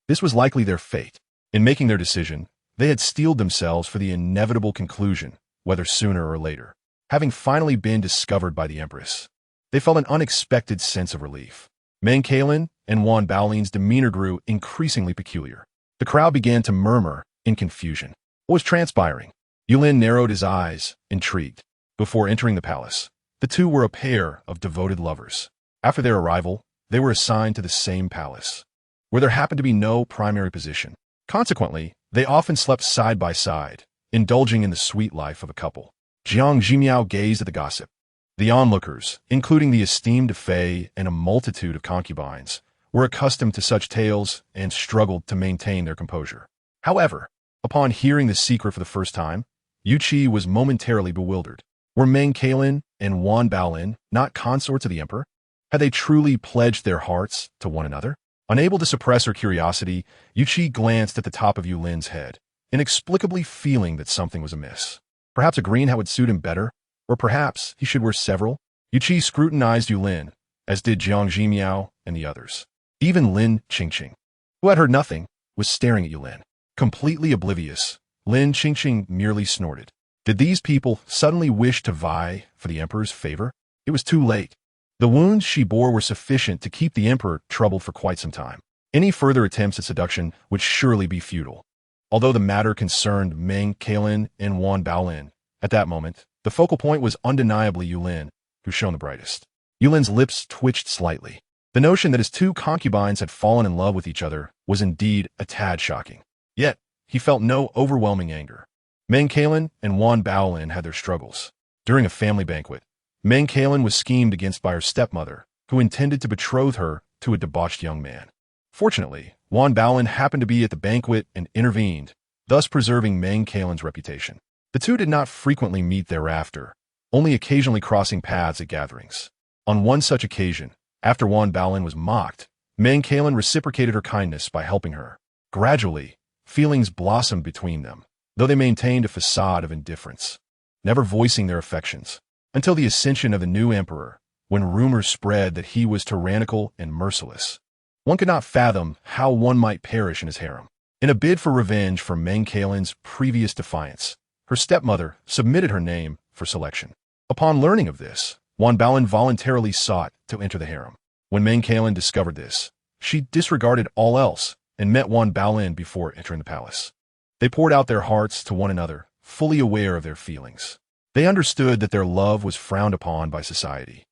This was likely their fate. In making their decision, they had steeled themselves for the inevitable conclusion, whether sooner or later. Having finally been discovered by the Empress, They felt an unexpected sense of relief. Meng Kelin and Wan Baolin's demeanor grew increasingly peculiar. The crowd began to murmur in confusion. What was transpiring? Yulin narrowed his eyes, intrigued. Before entering the palace, the two were a pair of devoted lovers. After their arrival, they were assigned to the same palace, where there happened to be no primary position. Consequently, they often slept side by side, indulging in the sweet life of a couple. Jiang Zhimiao gazed at the gossip. The onlookers, including the esteemed Fei and a multitude of concubines, were accustomed to such tales and struggled to maintain their composure. However, upon hearing the secret for the first time, Yu Qi was momentarily bewildered. Were Meng Kelin and Wan Baolin not consorts of the emperor? Had they truly pledged their hearts to one another? Unable to suppress her curiosity, Yu Qi glanced at the top of Yulin's head, inexplicably feeling that something was amiss. Perhaps a green hat would suit him better, or perhaps he should wear several. Yu Qi scrutinized Yulin, as did Jiang Zhimiao and the others. Even Lin Qingqing, who had heard nothing, was staring at Yulin. Completely oblivious, Lin Qingqing merely snorted. Did these people suddenly wish to vie for the emperor's favor? It was too late. The wounds she bore were sufficient to keep the emperor troubled for quite some time. Any further attempts at seduction would surely be futile. Although the matter concerned Meng Kelin and Wan Baolin, at that moment, the focal point was undeniably Yulin, who shone the brightest. Yulin's lips twitched slightly. The notion that his two concubines had fallen in love with each other was indeed a tad shocking. Yet, he felt no overwhelming anger. Meng Kelin and Wan Baolin had their struggles. During a family banquet, Meng Kelin was schemed against by her stepmother, who intended to betroth her to a debauched young man. Fortunately, Wan Baolin happened to be at the banquet and intervened, thus preserving Meng Kelin's reputation. The two did not frequently meet thereafter, only occasionally crossing paths at gatherings. On one such occasion, after Wan Baolin was mocked, Meng Kelin reciprocated her kindness by helping her. Gradually, feelings blossomed between them, though they maintained a facade of indifference, never voicing their affections, until the ascension of the new emperor, when rumors spread that he was tyrannical and merciless. One could not fathom how one might perish in his harem. In a bid for revenge for Meng Kelin's previous defiance, her stepmother submitted her name for selection. Upon learning of this, Wan Baolin voluntarily sought to enter the harem. When Meng Kelin discovered this, she disregarded all else and met Wan Baolin before entering the palace. They poured out their hearts to one another, fully aware of their feelings. They understood that their love was frowned upon by society,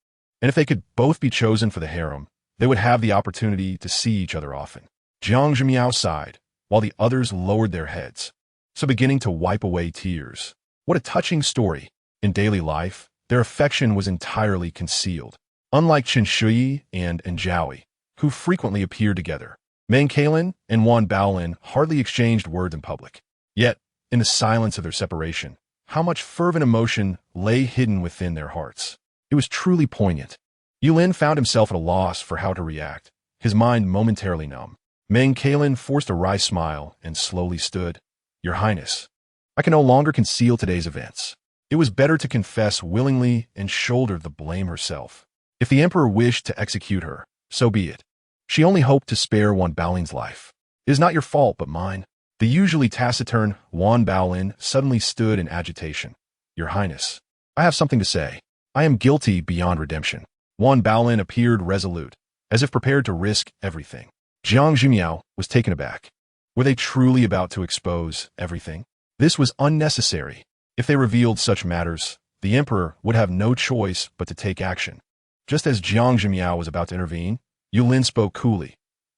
and if they could both be chosen for the harem, they would have the opportunity to see each other often. Jiang Zhimiao sighed, while the others lowered their heads, so beginning to wipe away tears. What a touching story. In daily life, their affection was entirely concealed. Unlike Chen Shuyi and Zhaoyi, who frequently appeared together, Meng Kelin and Wan Baolin hardly exchanged words in public. Yet, in the silence of their separation, how much fervent emotion lay hidden within their hearts. It was truly poignant. Yulin found himself at a loss for how to react, his mind momentarily numb. Meng Kelin forced a wry smile and slowly stood. Your Highness, I can no longer conceal today's events. It was better to confess willingly and shoulder the blame herself. If the emperor wished to execute her, so be it. She only hoped to spare Wan Baolin's life. It is not your fault, but mine. The usually taciturn Wan Baolin suddenly stood in agitation. Your Highness, I have something to say. I am guilty beyond redemption. Wan Baolin appeared resolute, as if prepared to risk everything. Jiang Zhimiao was taken aback. Were they truly about to expose everything? This was unnecessary. If they revealed such matters, the emperor would have no choice but to take action. Just as Jiang Zhimiao was about to intervene, Yulin spoke coolly.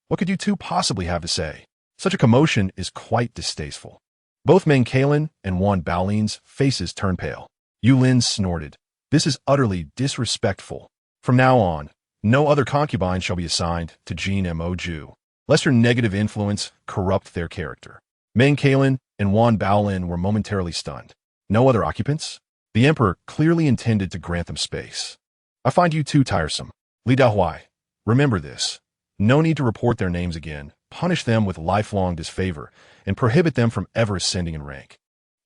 What could you two possibly have to say? Such a commotion is quite distasteful. Both Meng Kelin and Wan Baolin's faces turned pale. Yulin snorted. This is utterly disrespectful. From now on, no other concubine shall be assigned to Jin Mo Ju, lest her negative influence corrupt their character. Meng Kelin and Wan Baolin were momentarily stunned. No other occupants? The emperor clearly intended to grant them space. I find you too tiresome. Li Daohuai, remember this. No need to report their names again, punish them with lifelong disfavor, and prohibit them from ever ascending in rank.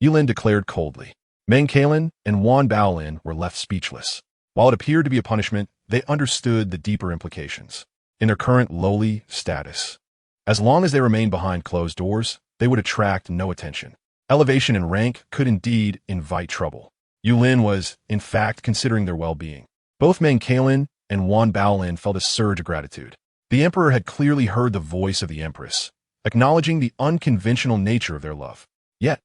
Yulin declared coldly. Meng Kelin and Wan Baolin were left speechless. While it appeared to be a punishment, they understood the deeper implications. In their current lowly status, as long as they remained behind closed doors, they would attract no attention. Elevation in rank could indeed invite trouble. Yulin was, in fact, considering their well-being. Both Meng Kaolin and Wan Baolin felt a surge of gratitude. The emperor had clearly heard the voice of the empress, acknowledging the unconventional nature of their love. Yet,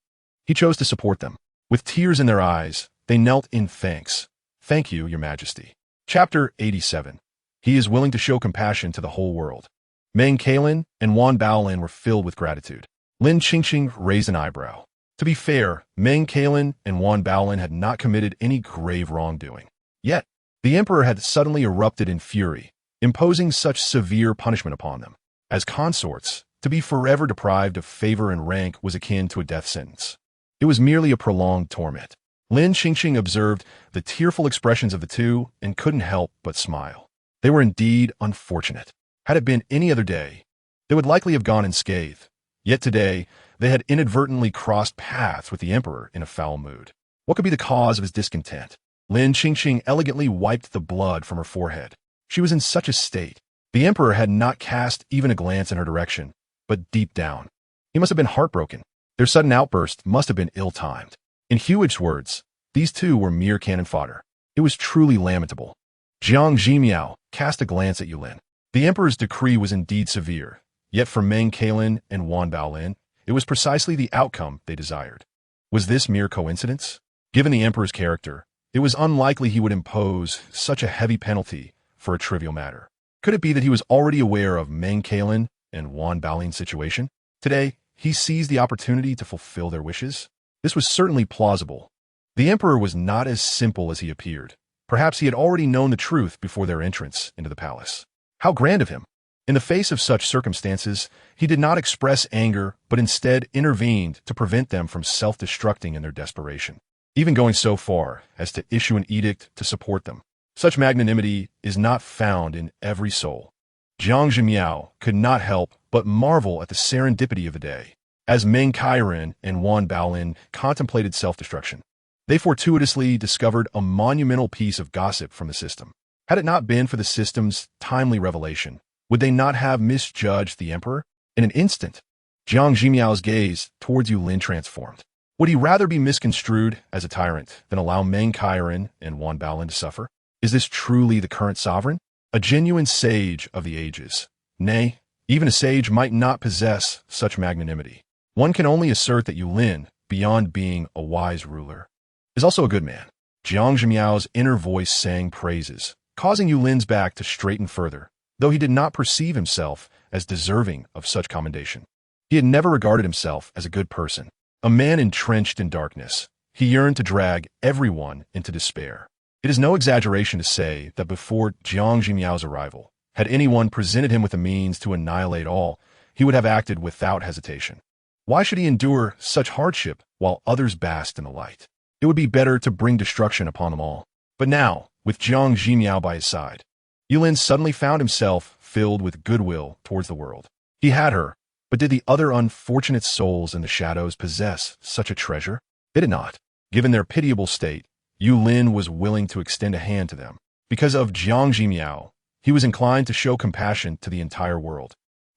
he chose to support them. With tears in their eyes, they knelt in thanks. Thank you, your majesty. Chapter 87. He is willing to show compassion to the whole world. Meng Kaolin and Wan Baolin were filled with gratitude. Lin Qingqing raised an eyebrow. To be fair, Meng Kaolin and Wan Baolin had not committed any grave wrongdoing. Yet, the emperor had suddenly erupted in fury, imposing such severe punishment upon them. As consorts, to be forever deprived of favor and rank was akin to a death sentence. It was merely a prolonged torment. Lin Qingqing observed the tearful expressions of the two and couldn't help but smile. They were indeed unfortunate. Had it been any other day, they would likely have gone unscathed. Yet today, they had inadvertently crossed paths with the emperor in a foul mood. What could be the cause of his discontent? Lin Qingqing elegantly wiped the blood from her forehead. She was in such a state. The emperor had not cast even a glance in her direction, but deep down, he must have been heartbroken. Their sudden outburst must have been ill-timed. In Hewitt's words, these two were mere cannon fodder. It was truly lamentable. Jiang Zhimiao cast a glance at Yulin. The emperor's decree was indeed severe, yet for Meng Kaolin and Wan Baolin, it was precisely the outcome they desired. Was this mere coincidence? Given the emperor's character, it was unlikely he would impose such a heavy penalty for a trivial matter. Could it be that he was already aware of Meng Kaolin and Wan Baolin's situation? Today, he seized the opportunity to fulfill their wishes? This was certainly plausible. The emperor was not as simple as he appeared. Perhaps he had already known the truth before their entrance into the palace. How grand of him! In the face of such circumstances, he did not express anger, but instead intervened to prevent them from self-destructing in their desperation, even going so far as to issue an edict to support them. Such magnanimity is not found in every soul. Jiang Zhimiao could not help but marvel at the serendipity of the day. As Meng Kaolin and Wan Baolin contemplated self-destruction, they fortuitously discovered a monumental piece of gossip from the system. Had it not been for the system's timely revelation, would they not have misjudged the emperor? In an instant, Jiang Zhimiao's gaze towards Yulin transformed. Would he rather be misconstrued as a tyrant than allow Meng Kaolin and Wan Baolin to suffer? Is this truly the current sovereign? A genuine sage of the ages. Nay, even a sage might not possess such magnanimity. One can only assert that Yulin, beyond being a wise ruler, is also a good man. Jiang Zhimiao's inner voice sang praises, causing Yulin's back to straighten further, though he did not perceive himself as deserving of such commendation. He had never regarded himself as a good person. A man entrenched in darkness, he yearned to drag everyone into despair. It is no exaggeration to say that before Jiang Zhimiao's arrival, had anyone presented him with a means to annihilate all, he would have acted without hesitation. Why should he endure such hardship while others basked in the light? It would be better to bring destruction upon them all. But now, with Jiang Zhimiao by his side, Yulin suddenly found himself filled with goodwill towards the world. He had her, but did the other unfortunate souls in the shadows possess such a treasure? They did not. Given their pitiable state, Yulin was willing to extend a hand to them. Because of Jiang Zhimiao, he was inclined to show compassion to the entire world.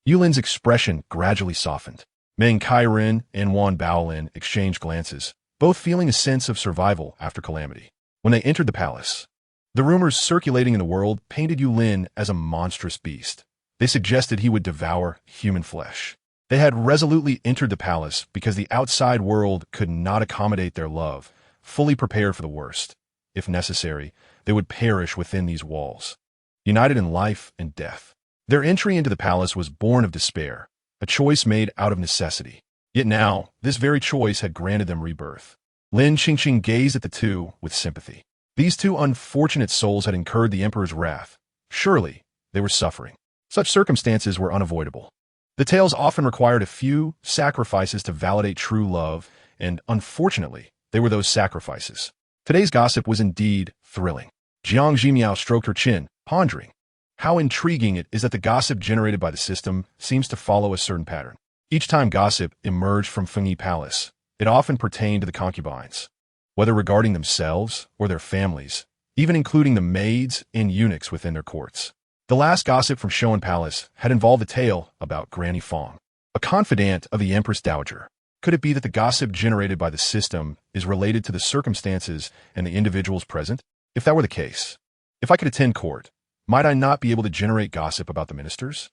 Yulin's expression gradually softened. Meng Kaolin and Wan Baolin exchanged glances, both feeling a sense of survival after calamity. When they entered the palace, the rumors circulating in the world painted Yulin as a monstrous beast. They suggested he would devour human flesh. They had resolutely entered the palace because the outside world could not accommodate their love, fully prepared for the worst. If necessary, they would perish within these walls, united in life and death. Their entry into the palace was born of despair, a choice made out of necessity. Yet now, this very choice had granted them rebirth. Lin Qingqing gazed at the two with sympathy. These two unfortunate souls had incurred the emperor's wrath. Surely, they were suffering. Such circumstances were unavoidable. The tales often required a few sacrifices to validate true love, and unfortunately, they were those sacrifices. Today's gossip was indeed thrilling. Jiang Zhimiao stroked her chin, pondering. How intriguing it is that the gossip generated by the system seems to follow a certain pattern. Each time gossip emerged from Fengyi Palace, it often pertained to the concubines, whether regarding themselves or their families, even including the maids and eunuchs within their courts. The last gossip from Showdown Palace had involved a tale about Granny Fong, a confidant of the Empress Dowager. Could it be that the gossip generated by the system is related to the circumstances and the individuals present? If that were the case, If I could attend court, might I not be able to generate gossip about the ministers?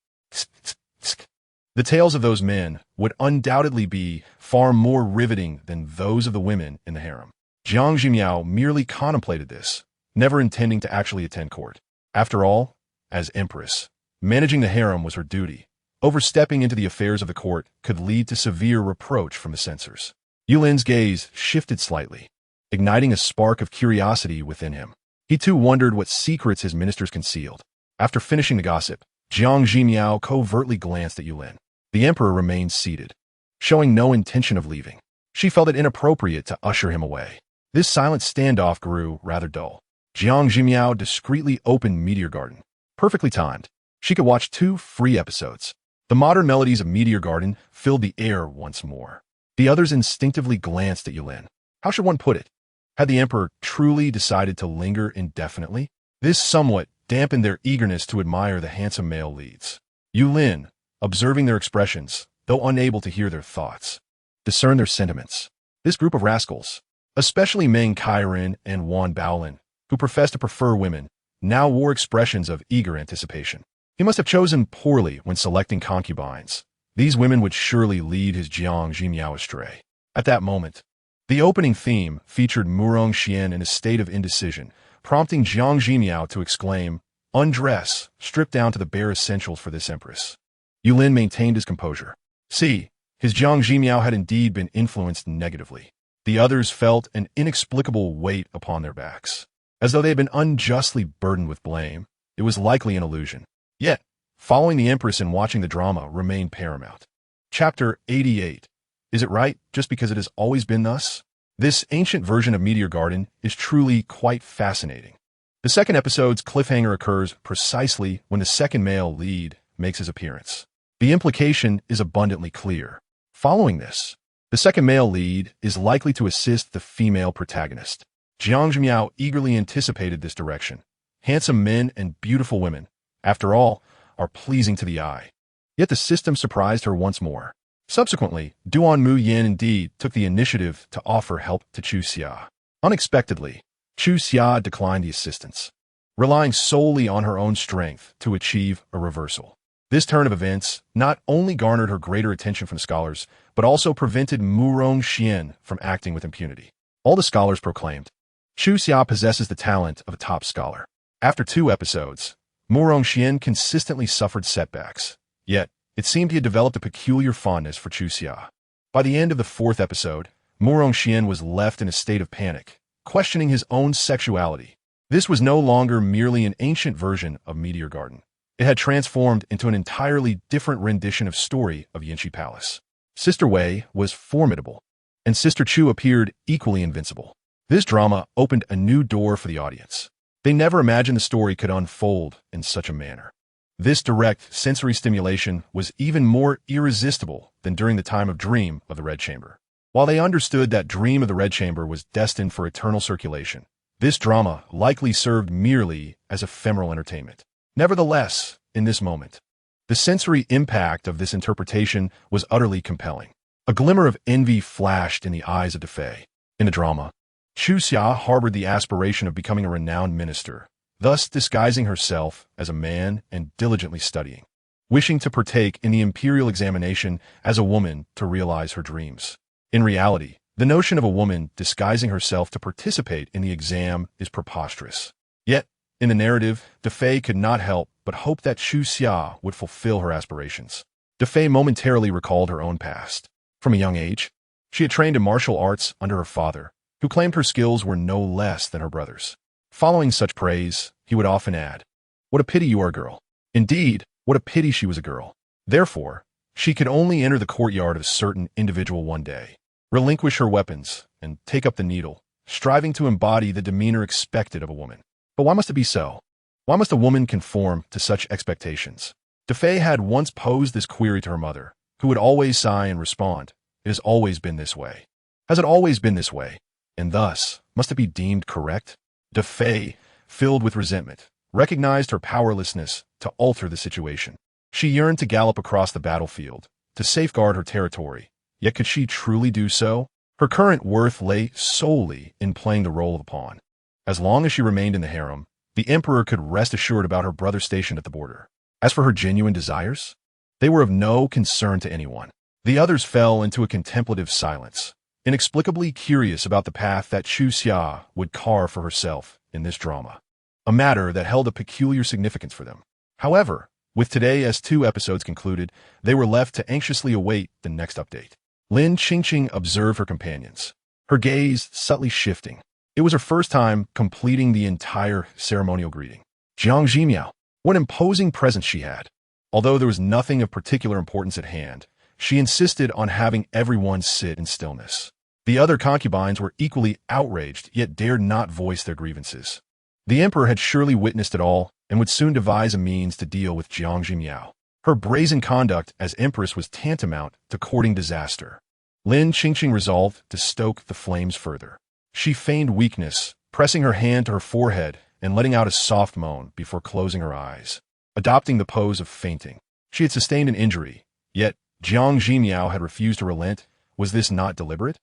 The tales of those men would undoubtedly be far more riveting than those of the women in the harem. Jiang Zhimiao merely contemplated this, never intending to actually attend court. After all, as empress, managing the harem was her duty. Overstepping into the affairs of the court could lead to severe reproach from the censors. Yulin's gaze shifted slightly, igniting a spark of curiosity within him. He too wondered what secrets his ministers concealed. After finishing the gossip, Jiang Zhimiao covertly glanced at Yulin. The emperor remained seated, showing no intention of leaving. She felt it inappropriate to usher him away. This silent standoff grew rather dull. Jiang Zhimiao discreetly opened Meteor Garden. Perfectly timed. She could watch 2 free episodes. The modern melodies of Meteor Garden filled the air once more. The others instinctively glanced at Yulin. How should one put it? Had the emperor truly decided to linger indefinitely? This somewhat dampened their eagerness to admire the handsome male leads. Yulin, observing their expressions, though unable to hear their thoughts, discerned their sentiments. This group of rascals, especially Meng Kairin and Wan Baolin, who professed to prefer women, now wore expressions of eager anticipation. He must have chosen poorly when selecting concubines. These women would surely lead his Jiang Zhimiao astray. At that moment, the opening theme featured Murong Xian in a state of indecision, prompting Jiang Zhimiao to exclaim, "Undress, stripped down to the bare essentials for this empress." Yulin maintained his composure. See, his Jiang Zhimiao had indeed been influenced negatively. The others felt an inexplicable weight upon their backs, as though they had been unjustly burdened with blame. It was likely an illusion. Yet, following the empress and watching the drama remained paramount. Chapter 88. Is it right just because it has always been thus? This ancient version of Meteor Garden is truly quite fascinating. The second episode's cliffhanger occurs precisely when the second male lead makes his appearance. The implication is abundantly clear. Following this, the second male lead is likely to assist the female protagonist. Jiang Zhimiao eagerly anticipated this direction. Handsome men and beautiful women, after all, are pleasing to the eye. Yet the system surprised her once more. Subsequently, Duan Mu Yan indeed took the initiative to offer help to Chu Xia. Unexpectedly, Chu Xia declined the assistance, relying solely on her own strength to achieve a reversal. This turn of events not only garnered her greater attention from the scholars, but also prevented Murong Xian from acting with impunity. All the scholars proclaimed, Chu Xia possesses the talent of a top scholar. After 2 episodes, Murong Xian consistently suffered setbacks, yet it seemed he had developed a peculiar fondness for Chu Xia. By the end of the 4th episode, Murong Xian was left in a state of panic, questioning his own sexuality. This was no longer merely an ancient version of Meteor Garden. It had transformed into an entirely different rendition of story of Yanxi Palace. Sister Wei was formidable, and Sister Chu appeared equally invincible. This drama opened a new door for the audience. They never imagined the story could unfold in such a manner. This direct sensory stimulation was even more irresistible than during the time of Dream of the Red Chamber. While they understood that Dream of the Red Chamber was destined for eternal circulation, this drama likely served merely as ephemeral entertainment. Nevertheless, in this moment, the sensory impact of this interpretation was utterly compelling. A glimmer of envy flashed in the eyes of Defei. In the drama, Chu Xia harbored the aspiration of becoming a renowned minister, thus disguising herself as a man and diligently studying, wishing to partake in the imperial examination as a woman to realize her dreams. In reality, the notion of a woman disguising herself to participate in the exam is preposterous. Yet, in the narrative, Defei could not help but hope that Chu Xia would fulfill her aspirations. Defei momentarily recalled her own past. From a young age, she had trained in martial arts under her father, who claimed her skills were no less than her brother's. Following such praise, he would often add, "What a pity you are a girl." Indeed, what a pity she was a girl. Therefore, she could only enter the courtyard of a certain individual one day, relinquish her weapons, and take up the needle, striving to embody the demeanor expected of a woman. But why must it be so? Why must a woman conform to such expectations? Defei had once posed this query to her mother, who would always sigh and respond, "It has always been this way." Has it always been this way? And thus, must it be deemed correct? Defei, filled with resentment, recognized her powerlessness to alter the situation. She yearned to gallop across the battlefield, to safeguard her territory, yet could she truly do so? Her current worth lay solely in playing the role of a pawn. As long as she remained in the harem, the emperor could rest assured about her brother stationed at the border. As for her genuine desires, they were of no concern to anyone. The others fell into a contemplative silence, inexplicably curious about the path that Chu Xia would carve for herself in this drama, a matter that held a peculiar significance for them. However, with today as 2 episodes concluded, they were left to anxiously await the next update. Lin Qingqing observed her companions, her gaze subtly shifting. It was her first time completing the entire ceremonial greeting. Jiang Zhimiao, what an imposing presence she had. Although there was nothing of particular importance at hand, she insisted on having everyone sit in stillness. The other concubines were equally outraged, yet dared not voice their grievances. The emperor had surely witnessed it all and would soon devise a means to deal with Jiang Zhimiao. Her brazen conduct as empress was tantamount to courting disaster. Lin Qingqing resolved to stoke the flames further. She feigned weakness, pressing her hand to her forehead and letting out a soft moan before closing her eyes, adopting the pose of fainting. She had sustained an injury, yet Jiang Zhimiao had refused to relent. Was this not deliberate?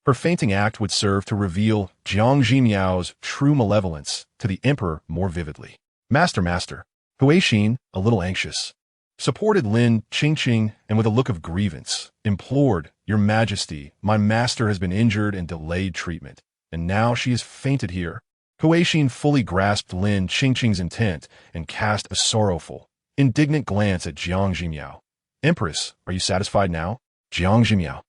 Her fainting act would serve to reveal Jiang Zhimiao's true malevolence to the emperor more vividly. Master, Huixin, a little anxious, supported Lin Qingqing and with a look of grievance, implored, "Your Majesty, my master has been injured and delayed treatment, and now she has fainted here." Huixin fully grasped Lin Qingqing's intent and cast a sorrowful, indignant glance at Jiang Zhimiao. "Empress, are you satisfied now?" Jiang Zhimiao.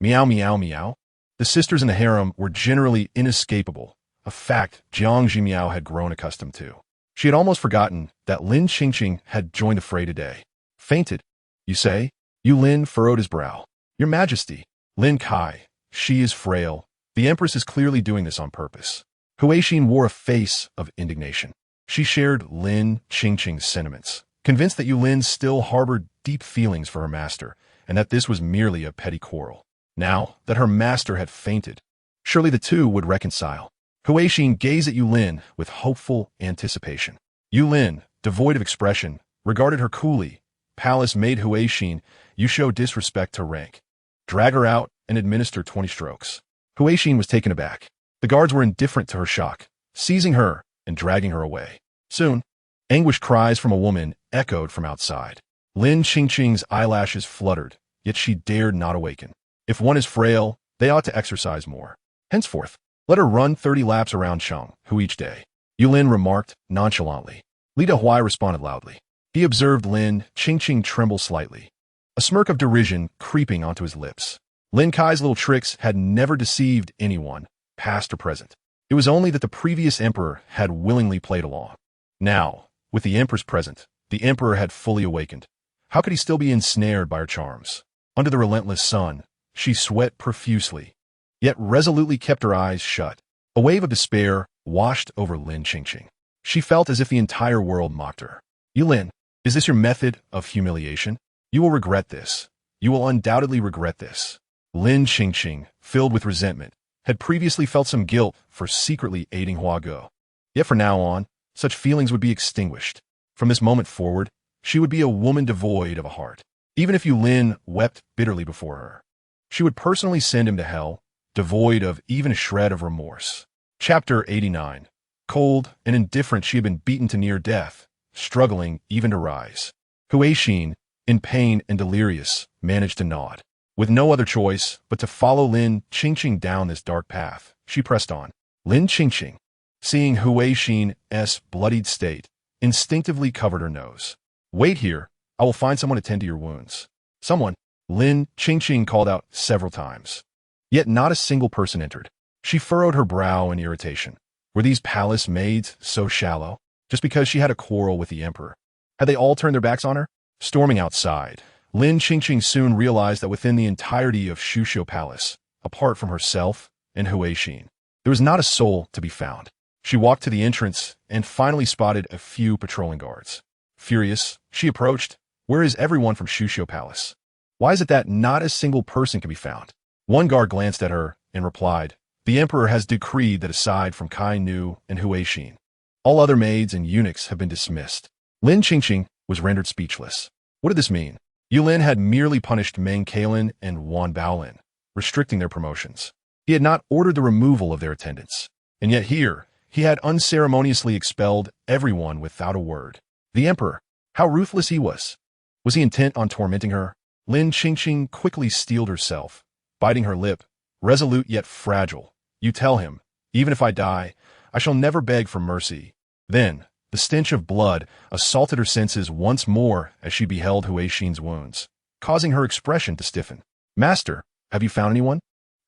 Meow meow meow. The sisters in the harem were generally inescapable, a fact Jiang Zhimiao had grown accustomed to. She had almost forgotten that Lin Qingqing had joined the fray today. "Fainted, you say?" Yu Lin furrowed his brow. "Your Majesty, Lin Kai, she is frail. The Empress is clearly doing this on purpose." Huixin wore a face of indignation. She shared Lin Qingqing's sentiments, convinced that Yu Lin still harbored deep feelings for her master, and that this was merely a petty quarrel. Now that her master had fainted, surely the two would reconcile. Huixin gazed at Yu Lin with hopeful anticipation. Yu Lin, devoid of expression, regarded her coolly. "Palace maid Huixin, you show disrespect to rank. Drag her out and administer 20 strokes." Huixin was taken aback. The guards were indifferent to her shock, seizing her and dragging her away. Soon, anguished cries from a woman echoed from outside. Lin Qingqing's eyelashes fluttered, yet she dared not awaken. If one is frail, they ought to exercise more. Henceforth, let her run 30 laps around Chenghu each day, Yu Lin remarked nonchalantly. Li Dehuai responded loudly. He observed Lin Qingqing tremble slightly, a smirk of derision creeping onto his lips. Lin Kai's little tricks had never deceived anyone, past or present. It was only that the previous emperor had willingly played along. Now, with the empress present, the emperor had fully awakened. How could he still be ensnared by her charms? Under the relentless sun, she sweat profusely, yet resolutely kept her eyes shut. A wave of despair washed over Lin Qingqing. She felt as if the entire world mocked her. Yu Lin, is this your method of humiliation? You will regret this. You will undoubtedly regret this. Lin Qingqing, filled with resentment, had previously felt some guilt for secretly aiding Hua Ge. Yet from now on, such feelings would be extinguished. From this moment forward, she would be a woman devoid of a heart. Even if Yu Lin wept bitterly before her, she would personally send him to hell, devoid of even a shred of remorse. Chapter 89. Cold and indifferent, she had been beaten to near death, struggling even to rise. Huixin, in pain and delirious, managed to nod. With no other choice but to follow Lin Qingqing down this dark path, she pressed on. Lin Qingqing, seeing Huixin's bloodied state, instinctively covered her nose. Wait here, I will find someone to tend to your wounds. Someone, Lin Qingqing called out several times. Yet not a single person entered. She furrowed her brow in irritation. Were these palace maids so shallow? Just because she had a quarrel with the emperor, had they all turned their backs on her? Storming outside, Lin Qingqing soon realized that within the entirety of Shushu Palace, apart from herself and Huixin, there was not a soul to be found. She walked to the entrance and finally spotted a few patrolling guards. Furious, she approached. Where is everyone from Shushu Palace? Why is it that not a single person can be found? One guard glanced at her and replied, The emperor has decreed that aside from Kai Nu and Huixin, all other maids and eunuchs have been dismissed. Lin Qingqing was rendered speechless. What did this mean? Yu Lin had merely punished Meng Kailin and Wan Baolin, restricting their promotions. He had not ordered the removal of their attendants. And yet here, He had unceremoniously expelled everyone without a word. The emperor, how ruthless he was! Was he intent on tormenting her? Lin Qingqing quickly steeled herself, biting her lip, resolute yet fragile. You tell him, even if I die, I shall never beg for mercy. Then, the stench of blood assaulted her senses once more as she beheld Huixin's wounds, causing her expression to stiffen. Master, have you found anyone?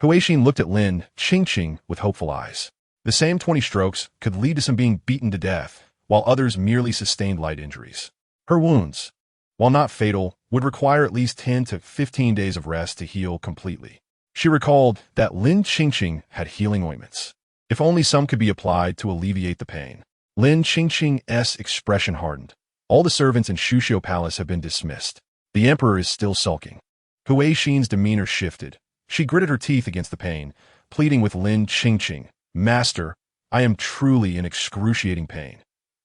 Huixin looked at Lin Qingqing with hopeful eyes. The same 20 strokes could lead to some being beaten to death, while others merely sustained light injuries. Her wounds, while not fatal, would require at least 10 to 15 days of rest to heal completely. She recalled that Lin Qingqing had healing ointments. If only some could be applied to alleviate the pain. Lin Qingqing's expression hardened. All the servants in Shuxiu Palace have been dismissed. The emperor is still sulking. Huixin's demeanor shifted. She gritted her teeth against the pain, pleading with Lin Qingqing. Master, I am truly in excruciating pain.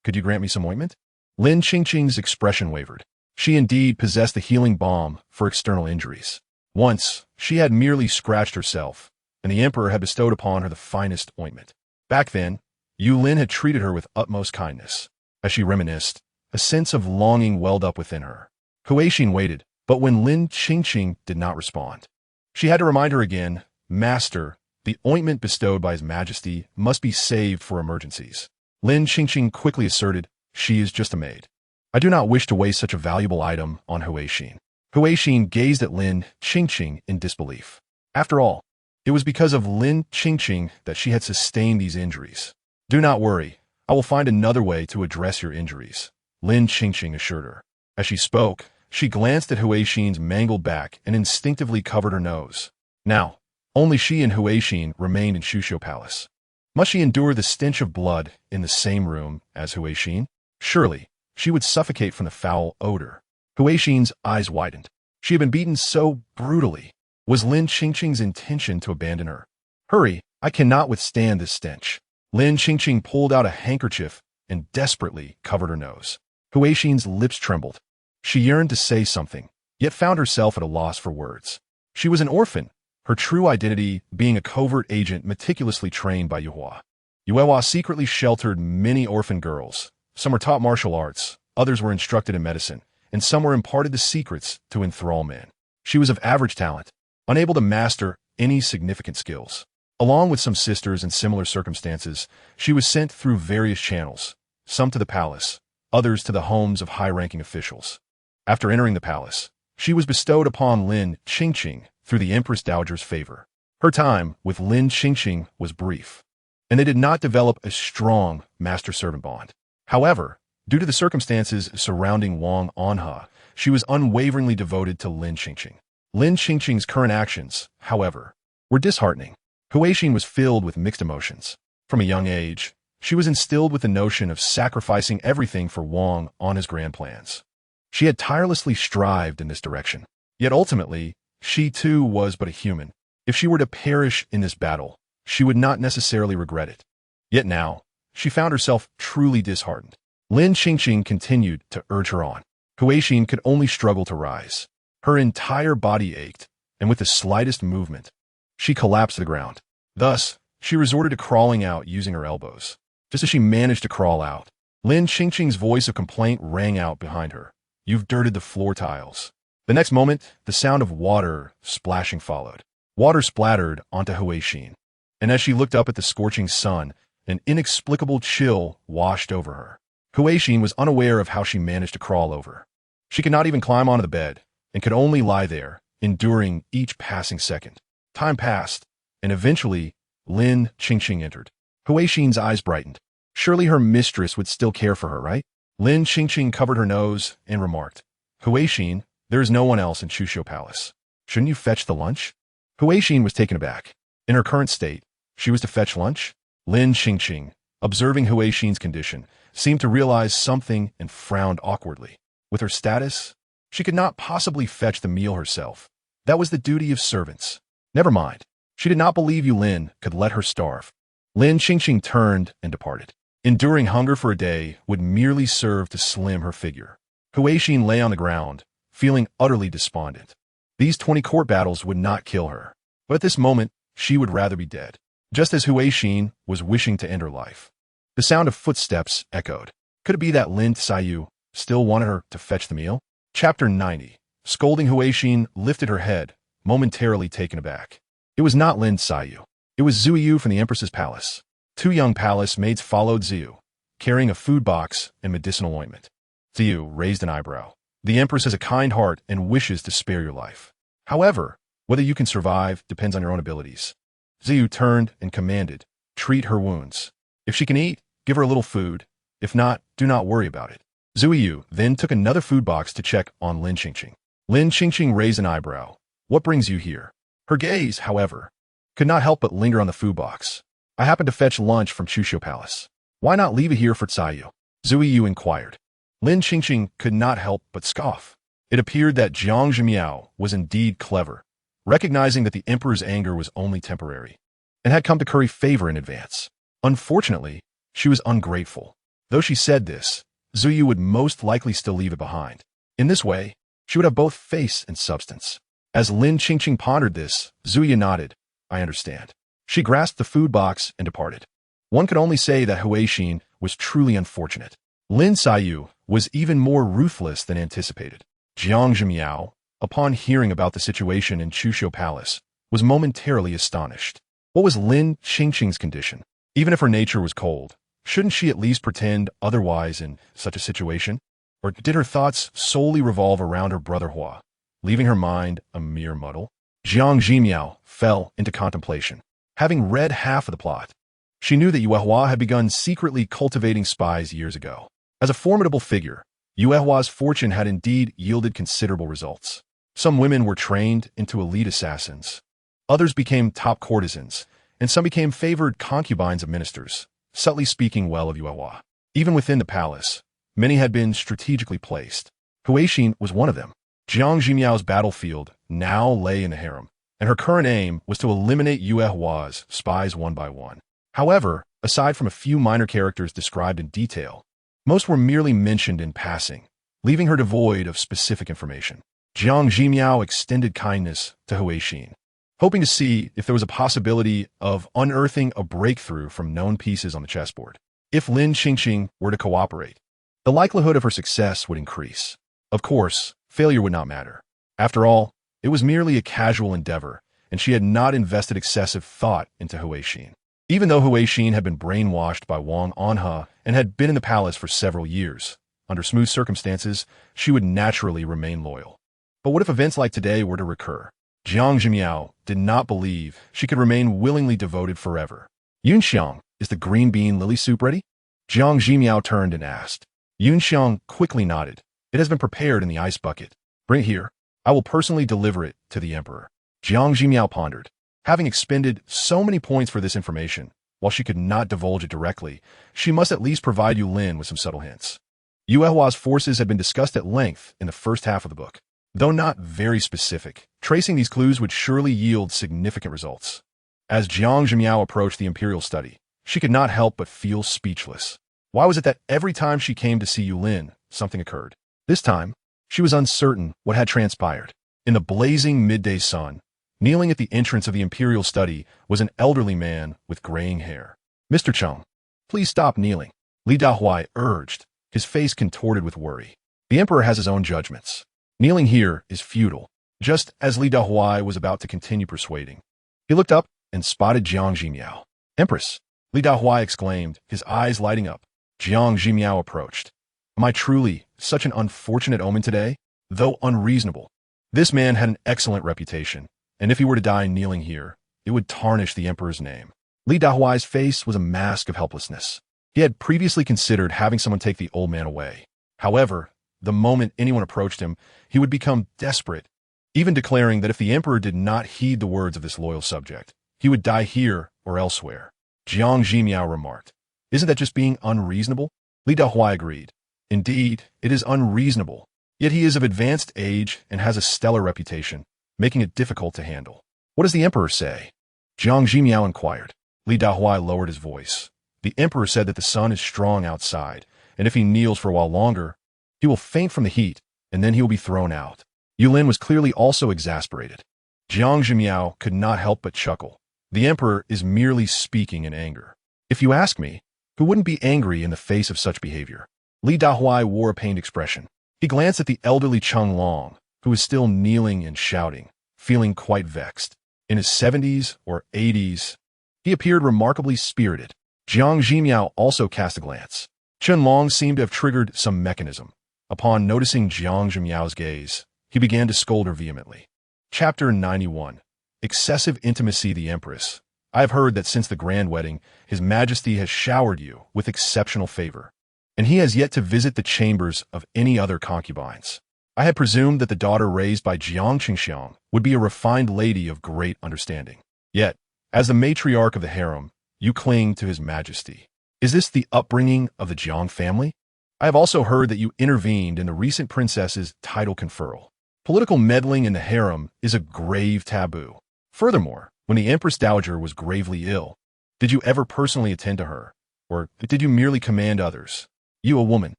Could you grant me some ointment? Lin Qingqing's expression wavered. She indeed possessed the healing balm for external injuries. Once, she had merely scratched herself, and the emperor had bestowed upon her the finest ointment. Back then, Yu Lin had treated her with utmost kindness. As she reminisced, a sense of longing welled up within her. Huixin waited, but when Lin Qingqing did not respond, she had to remind her again, Master, the ointment bestowed by His Majesty must be saved for emergencies. Lin Qingqing quickly asserted, she is just a maid. I do not wish to waste such a valuable item on Huixin. Huixin gazed at Lin Qingqing in disbelief. After all, it was because of Lin Qingqing that she had sustained these injuries. Do not worry, I will find another way to address your injuries, Lin Qingqing assured her. As she spoke, she glanced at Huixin's mangled back and instinctively covered her nose. Now, only she and Huixin remained in Shuxiu Palace. Must she endure the stench of blood in the same room as Huixin? Surely, she would suffocate from the foul odor. Huixin's eyes widened. She had been beaten so brutally. Was Lin Qingqing's intention to abandon her? Hurry, I cannot withstand this stench. Lin Qingqing pulled out a handkerchief and desperately covered her nose. Huixin's lips trembled. She yearned to say something, yet found herself at a loss for words. She was an orphan, her true identity being a covert agent meticulously trained by Yuhua. Yuehua secretly sheltered many orphan girls. Some were taught martial arts, others were instructed in medicine, and some were imparted the secrets to enthrall men. She was of average talent, unable to master any significant skills. Along with some sisters in similar circumstances, she was sent through various channels, some to the palace, others to the homes of high-ranking officials. After entering the palace, she was bestowed upon Lin Qingqing through the Empress Dowager's favor. Her time with Lin Qingqing was brief, and they did not develop a strong master-servant bond. However, due to the circumstances surrounding Wang Anha, she was unwaveringly devoted to Lin Qingqing. Lin Qingqing's current actions, however, were disheartening. Huixin was filled with mixed emotions. From a young age, she was instilled with the notion of sacrificing everything for Wang Anha's grand plans. She had tirelessly strived in this direction. Yet ultimately, she too was but a human. If she were to perish in this battle, she would not necessarily regret it. Yet now, she found herself truly disheartened. Lin Qingqing continued to urge her on. Huixin could only struggle to rise. Her entire body ached, and with the slightest movement, she collapsed to the ground. Thus, she resorted to crawling out using her elbows. Just as she managed to crawl out, Lin Qingqing's voice of complaint rang out behind her. You've dirted the floor tiles. The next moment, the sound of water splashing followed. Water splattered onto Huixin, and as she looked up at the scorching sun, an inexplicable chill washed over her. Huixin was unaware of how she managed to crawl over. She could not even climb onto the bed, and could only lie there, enduring each passing second. Time passed, and eventually, Lin Qingqing entered. Huixin's eyes brightened. Surely her mistress would still care for her, right? Lin Qingqing covered her nose and remarked, Huixin, there is no one else in Shuxiu Palace. Shouldn't you fetch the lunch? Huixin was taken aback. In her current state, she was to fetch lunch? Lin Qingqing, observing Huixin's condition, seemed to realize something and frowned awkwardly. With her status, she could not possibly fetch the meal herself. That was the duty of servants. Never mind. She did not believe Yu Lin could let her starve. Lin Qingqing turned and departed. Enduring hunger for a day would merely serve to slim her figure. Huixin lay on the ground, feeling utterly despondent. These 20 court battles would not kill her, but at this moment, she would rather be dead. Just as Huixin was wishing to end her life, The sound of footsteps echoed. Could it be that Lin Xiyu still wanted her to fetch the meal? Chapter 90. Scolding Huixin lifted her head, momentarily taken aback. It was not Lin Xiyu. It was Zuiyu from the Empress's palace. Two young palace maids followed Ziyu, carrying a food box and medicinal ointment. Ziyu raised an eyebrow. The Empress has a kind heart and wishes to spare your life. However, whether you can survive depends on your own abilities. Ziyu turned and commanded, treat her wounds. If she can eat, give her a little food. If not, do not worry about it. Zuiyu then took another food box to check on Lin Qingqing. Lin Qingqing raised an eyebrow. What brings you here? Her gaze, however, could not help but linger on the food box. I happened to fetch lunch from Chuxiu Palace. Why not leave it here for Ziyu? Zuiyu inquired. Lin Qingqing could not help but scoff. It appeared that Jiang Zhimiao was indeed clever, recognizing that the emperor's anger was only temporary, and had come to curry favor in advance. Unfortunately, she was ungrateful. Though she said this, Zuiyu would most likely still leave it behind. In this way, she would have both face and substance. As Lin Qingqing pondered this, Zuiyu nodded. I understand. She grasped the food box and departed. One could only say that Huixin was truly unfortunate. Lin Xiyu was even more ruthless than anticipated. Jiang Zhimiao, upon hearing about the situation in Chuxiu Palace, was momentarily astonished. What was Lin Qingqing's condition? Even if her nature was cold, shouldn't she at least pretend otherwise in such a situation? Or did her thoughts solely revolve around her brother Hua, leaving her mind a mere muddle? Jiang Zhimiao fell into contemplation. Having read half of the plot, she knew that Yue Hua had begun secretly cultivating spies years ago. As a formidable figure, Yue Hua's fortune had indeed yielded considerable results. Some women were trained into elite assassins. Others became top courtesans, and some became favored concubines of ministers, subtly speaking well of Yue Hua. Even within the palace, many had been strategically placed. Huixin was one of them. Jiang Zhimiao's battlefield now lay in the harem, and her current aim was to eliminate Yue Hua's spies one by one. However, aside from a few minor characters described in detail, most were merely mentioned in passing, leaving her devoid of specific information. Jiang Zhimiao extended kindness to Huixin, hoping to see if there was a possibility of unearthing a breakthrough from known pieces on the chessboard. If Lin Qingqing were to cooperate, the likelihood of her success would increase. Of course, failure would not matter. After all, it was merely a casual endeavor, and she had not invested excessive thought into Huixin. Even though Huixin had been brainwashed by Wang Anhe and had been in the palace for several years, under smooth circumstances, she would naturally remain loyal. But what if events like today were to recur? Jiang Zhimiao did not believe she could remain willingly devoted forever. Yunxiang, is the green bean lily soup ready? Jiang Zhimiao turned and asked. Yunxiang quickly nodded. It has been prepared in the ice bucket. Bring it here. I will personally deliver it to the emperor. Jiang Zhimiao pondered. Having expended so many points for this information, while she could not divulge it directly, she must at least provide Yu Lin with some subtle hints. Yue Hua's forces had been discussed at length in the first half of the book. Though not very specific, tracing these clues would surely yield significant results. As Jiang Zhimiao approached the imperial study, she could not help but feel speechless. Why was it that every time she came to see Yu Lin, something occurred? This time, she was uncertain what had transpired. In the blazing midday sun, kneeling at the entrance of the imperial study was an elderly man with graying hair. Mr. Cheng, please stop kneeling, Li Dahuai urged, his face contorted with worry. The emperor has his own judgments. Kneeling here is futile. Just as Li Dahuai was about to continue persuading, he looked up and spotted Jiang Zhimiao. Empress, Li Dahuai exclaimed, his eyes lighting up. Jiang Zhimiao approached. Am I truly such an unfortunate omen today? Though unreasonable, this man had an excellent reputation, and if he were to die kneeling here, it would tarnish the emperor's name. Li Dahuai's face was a mask of helplessness. He had previously considered having someone take the old man away. However, the moment anyone approached him, he would become desperate, even declaring that if the emperor did not heed the words of this loyal subject, he would die here or elsewhere. Jiang Zhimiao remarked, Isn't that just being unreasonable? Li Dahuai agreed. Indeed, it is unreasonable. Yet he is of advanced age and has a stellar reputation, making it difficult to handle. What does the emperor say? Jiang Zhimiao inquired. Li Dahuai lowered his voice. The emperor said that the sun is strong outside, and if he kneels for a while longer, he will faint from the heat, and then he will be thrown out. Yu Lin was clearly also exasperated. Jiang Zhimiao could not help but chuckle. The emperor is merely speaking in anger. If you ask me, Who wouldn't be angry in the face of such behavior? Li Dahuai wore a pained expression. He glanced at the elderly Cheng Long, who was still kneeling and shouting, feeling quite vexed. In his 70s or 80s, he appeared remarkably spirited. Jiang Zhimiao also cast a glance. Chen Long seemed to have triggered some mechanism. Upon noticing Jiang Zhimiao's gaze, he began to scold her vehemently. Chapter 91. Excessive Intimacy. The Empress. I have heard that since the grand wedding, His Majesty has showered you with exceptional favor, and he has yet to visit the chambers of any other concubines. I had presumed that the daughter raised by Jiang Qingxiang would be a refined lady of great understanding. Yet, as the matriarch of the harem, you cling to His Majesty. Is this the upbringing of the Jiang family? I have also heard that you intervened in the recent princess's title conferral. Political meddling in the harem is a grave taboo. Furthermore, when the Empress Dowager was gravely ill, did you ever personally attend to her, or did you merely command others? You, a woman,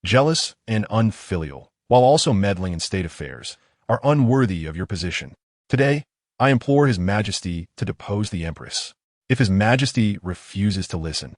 jealous and unfilial, while also meddling in state affairs, are unworthy of your position. Today, I implore His Majesty to depose the Empress. If His Majesty refuses to listen,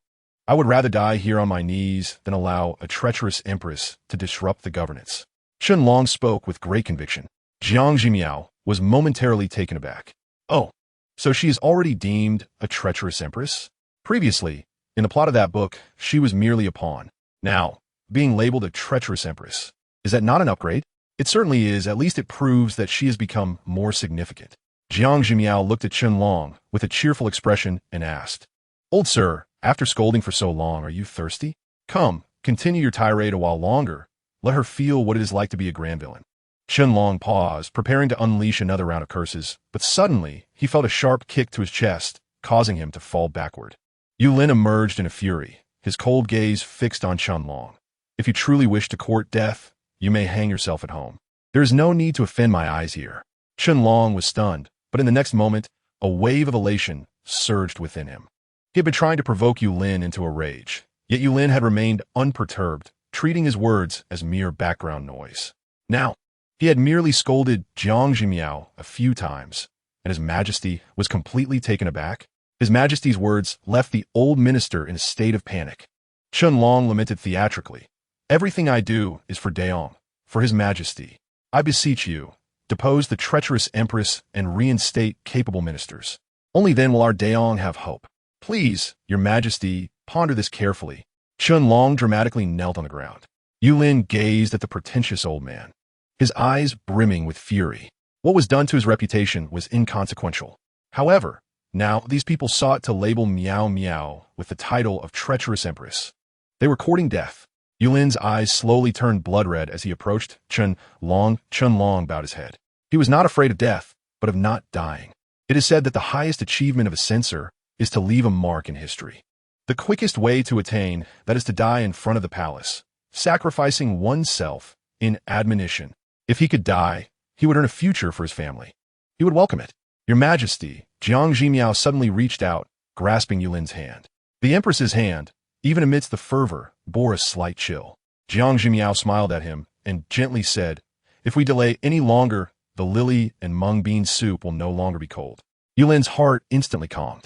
I would rather die here on my knees than allow a treacherous Empress to disrupt the governance. Chen Long spoke with great conviction. Jiang Zhimiao was momentarily taken aback. Oh, so she is already deemed a treacherous Empress? Previously, in the plot of that book, she was merely a pawn. Now, being labeled a treacherous Empress, is that not an upgrade? It certainly is. At least it proves that she has become more significant. Jiang Zhimiao looked at Chen Long with a cheerful expression and asked, Old sir, after scolding for so long, are you thirsty? Come, continue your tirade a while longer. Let her feel what it is like to be a grand villain. Chen Long paused, preparing to unleash another round of curses, but suddenly he felt a sharp kick to his chest, causing him to fall backward. Yu Lin emerged in a fury, his cold gaze fixed on Chen Long. If you truly wish to court death, you may hang yourself at home. There is no need to offend my eyes here. Chen Long was stunned, but in the next moment, a wave of elation surged within him. He had been trying to provoke Yu Lin into a rage, yet Yu Lin had remained unperturbed, treating his words as mere background noise. Now, he had merely scolded Jiang Zhimiao a few times, and His Majesty was completely taken aback. His Majesty's words left the old minister in a state of panic. Chen Long lamented theatrically. Everything I do is for Daong, for His Majesty. I beseech you, depose the treacherous Empress and reinstate capable ministers. Only then will our Daong have hope. Please, Your Majesty, ponder this carefully. Chen Long dramatically knelt on the ground. Yu Lin gazed at the pretentious old man, his eyes brimming with fury. What was done to his reputation was inconsequential. However, now these people sought to label Miao Miao with the title of treacherous Empress. They were courting death. Yu Lin's eyes slowly turned blood red as he approached Chen Long. Chen Long bowed his head. He was not afraid of death, but of not dying. It is said that the highest achievement of a censor is to leave a mark in history. The quickest way to attain that is to die in front of the palace, sacrificing oneself in admonition. If he could die, he would earn a future for his family. He would welcome it. Your Majesty, Jiang Zhimiao suddenly reached out, grasping Yu Lin's hand. The Empress's hand, even amidst the fervor, bore a slight chill. Jiang Zhimiao smiled at him and gently said, If we delay any longer, the lily and mung bean soup will no longer be cold. Yu Lin's heart instantly calmed.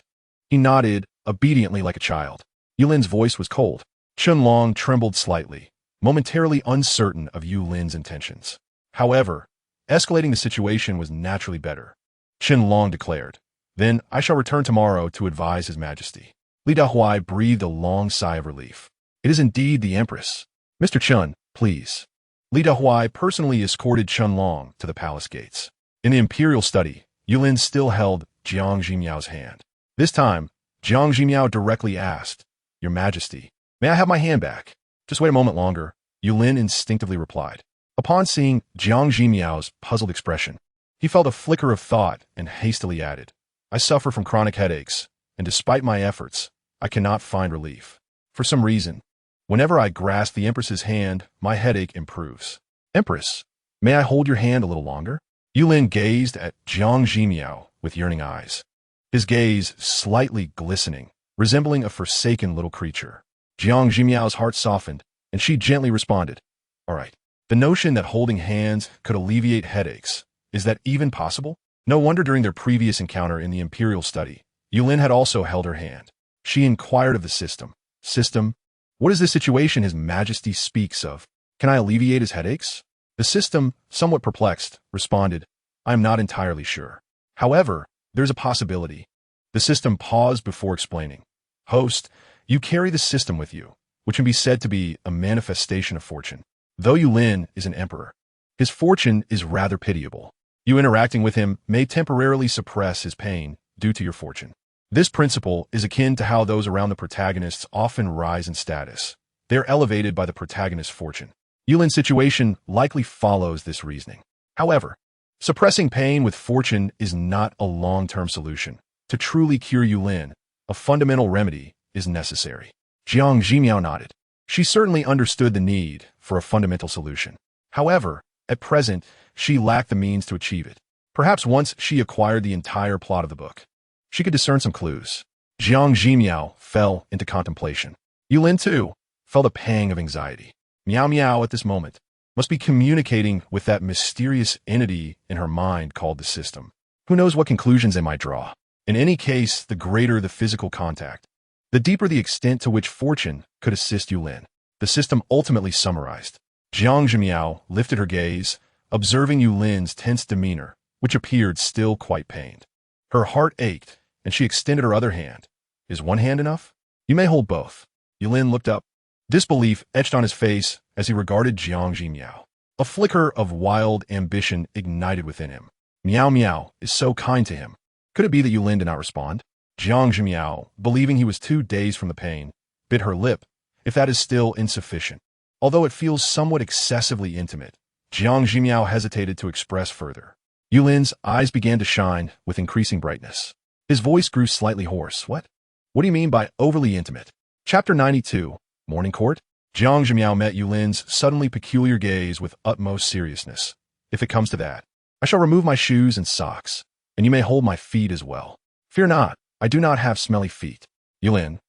He nodded, obediently like a child. Yu Lin's voice was cold. Chen Long trembled slightly, momentarily uncertain of Yu Lin's intentions. However, escalating the situation was naturally better. Chen Long declared, Then I shall return tomorrow to advise His Majesty. Li Dahuai breathed a long sigh of relief. It is indeed the Empress. Mr. Chen, please. Li Dahuai personally escorted Chen Long to the palace gates. In the imperial study, Yu Lin still held Jiang Zhimiao's hand. This time, Jiang Zhimiao directly asked, Your Majesty, may I have my hand back? Just wait a moment longer, Yu Lin instinctively replied. Upon seeing Jiang Zhimiao's puzzled expression, he felt a flicker of thought and hastily added, I suffer from chronic headaches, and despite my efforts, I cannot find relief. For some reason, whenever I grasp the Empress's hand, my headache improves. Empress, may I hold your hand a little longer? Yu Lin gazed at Jiang Zhimiao with yearning eyes, his gaze slightly glistening, resembling a forsaken little creature. Jiang Zhimiao's heart softened, and she gently responded, All right. The notion that holding hands could alleviate headaches, is that even possible? No wonder during their previous encounter in the imperial study, Yu Lin had also held her hand. She inquired of the system. System, what is this situation His Majesty speaks of? Can I alleviate his headaches? The system, somewhat perplexed, responded, I am not entirely sure. However, there's a possibility. The system paused before explaining. Host, you carry the system with you, which can be said to be a manifestation of fortune. Though Yulin is an emperor, his fortune is rather pitiable. You interacting with him may temporarily suppress his pain due to your fortune. This principle is akin to how those around the protagonists often rise in status. They are elevated by the protagonist's fortune. Yulin's situation likely follows this reasoning. However, suppressing pain with fortune is not a long-term solution. To truly cure Yulin, a fundamental remedy is necessary. Jiang Zhimiao nodded. She certainly understood the need for a fundamental solution. However, at present, she lacked the means to achieve it. Perhaps once she acquired the entire plot of the book, she could discern some clues. Jiang Zhimiao fell into contemplation. Yulin, too, felt a pang of anxiety. Miao Miao at this moment must be communicating with that mysterious entity in her mind called the system. Who knows what conclusions they might draw? In any case, the greater the physical contact, the deeper the extent to which fortune could assist Yulin. The system ultimately summarized. Jiang Zhimiao lifted her gaze, observing Yulin's tense demeanor, which appeared still quite pained. Her heart ached, and she extended her other hand. Is one hand enough? You may hold both. Yulin looked up. Disbelief etched on his face as he regarded Jiang Zhimiao. A flicker of wild ambition ignited within him. Miao Miao is so kind to him. Could it be that Yulin did not respond? Jiang Zhimiao, believing he was too dazed from the pain, bit her lip, if that is still insufficient. Although it feels somewhat excessively intimate, Jiang Zhimiao hesitated to express further. Yulin's eyes began to shine with increasing brightness. His voice grew slightly hoarse. What? What do you mean by overly intimate? Chapter 92, Morning Court? Jiang Zhimiao met Yulin's suddenly peculiar gaze with utmost seriousness. If it comes to that, I shall remove my shoes and socks, and you may hold my feet as well. Fear not, I do not have smelly feet. Yulin.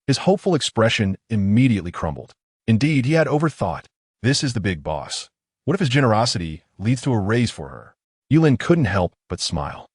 His hopeful expression immediately crumbled. Indeed, he had overthought. This is the big boss. What if his generosity leads to a raise for her? Yulin couldn't help but smile.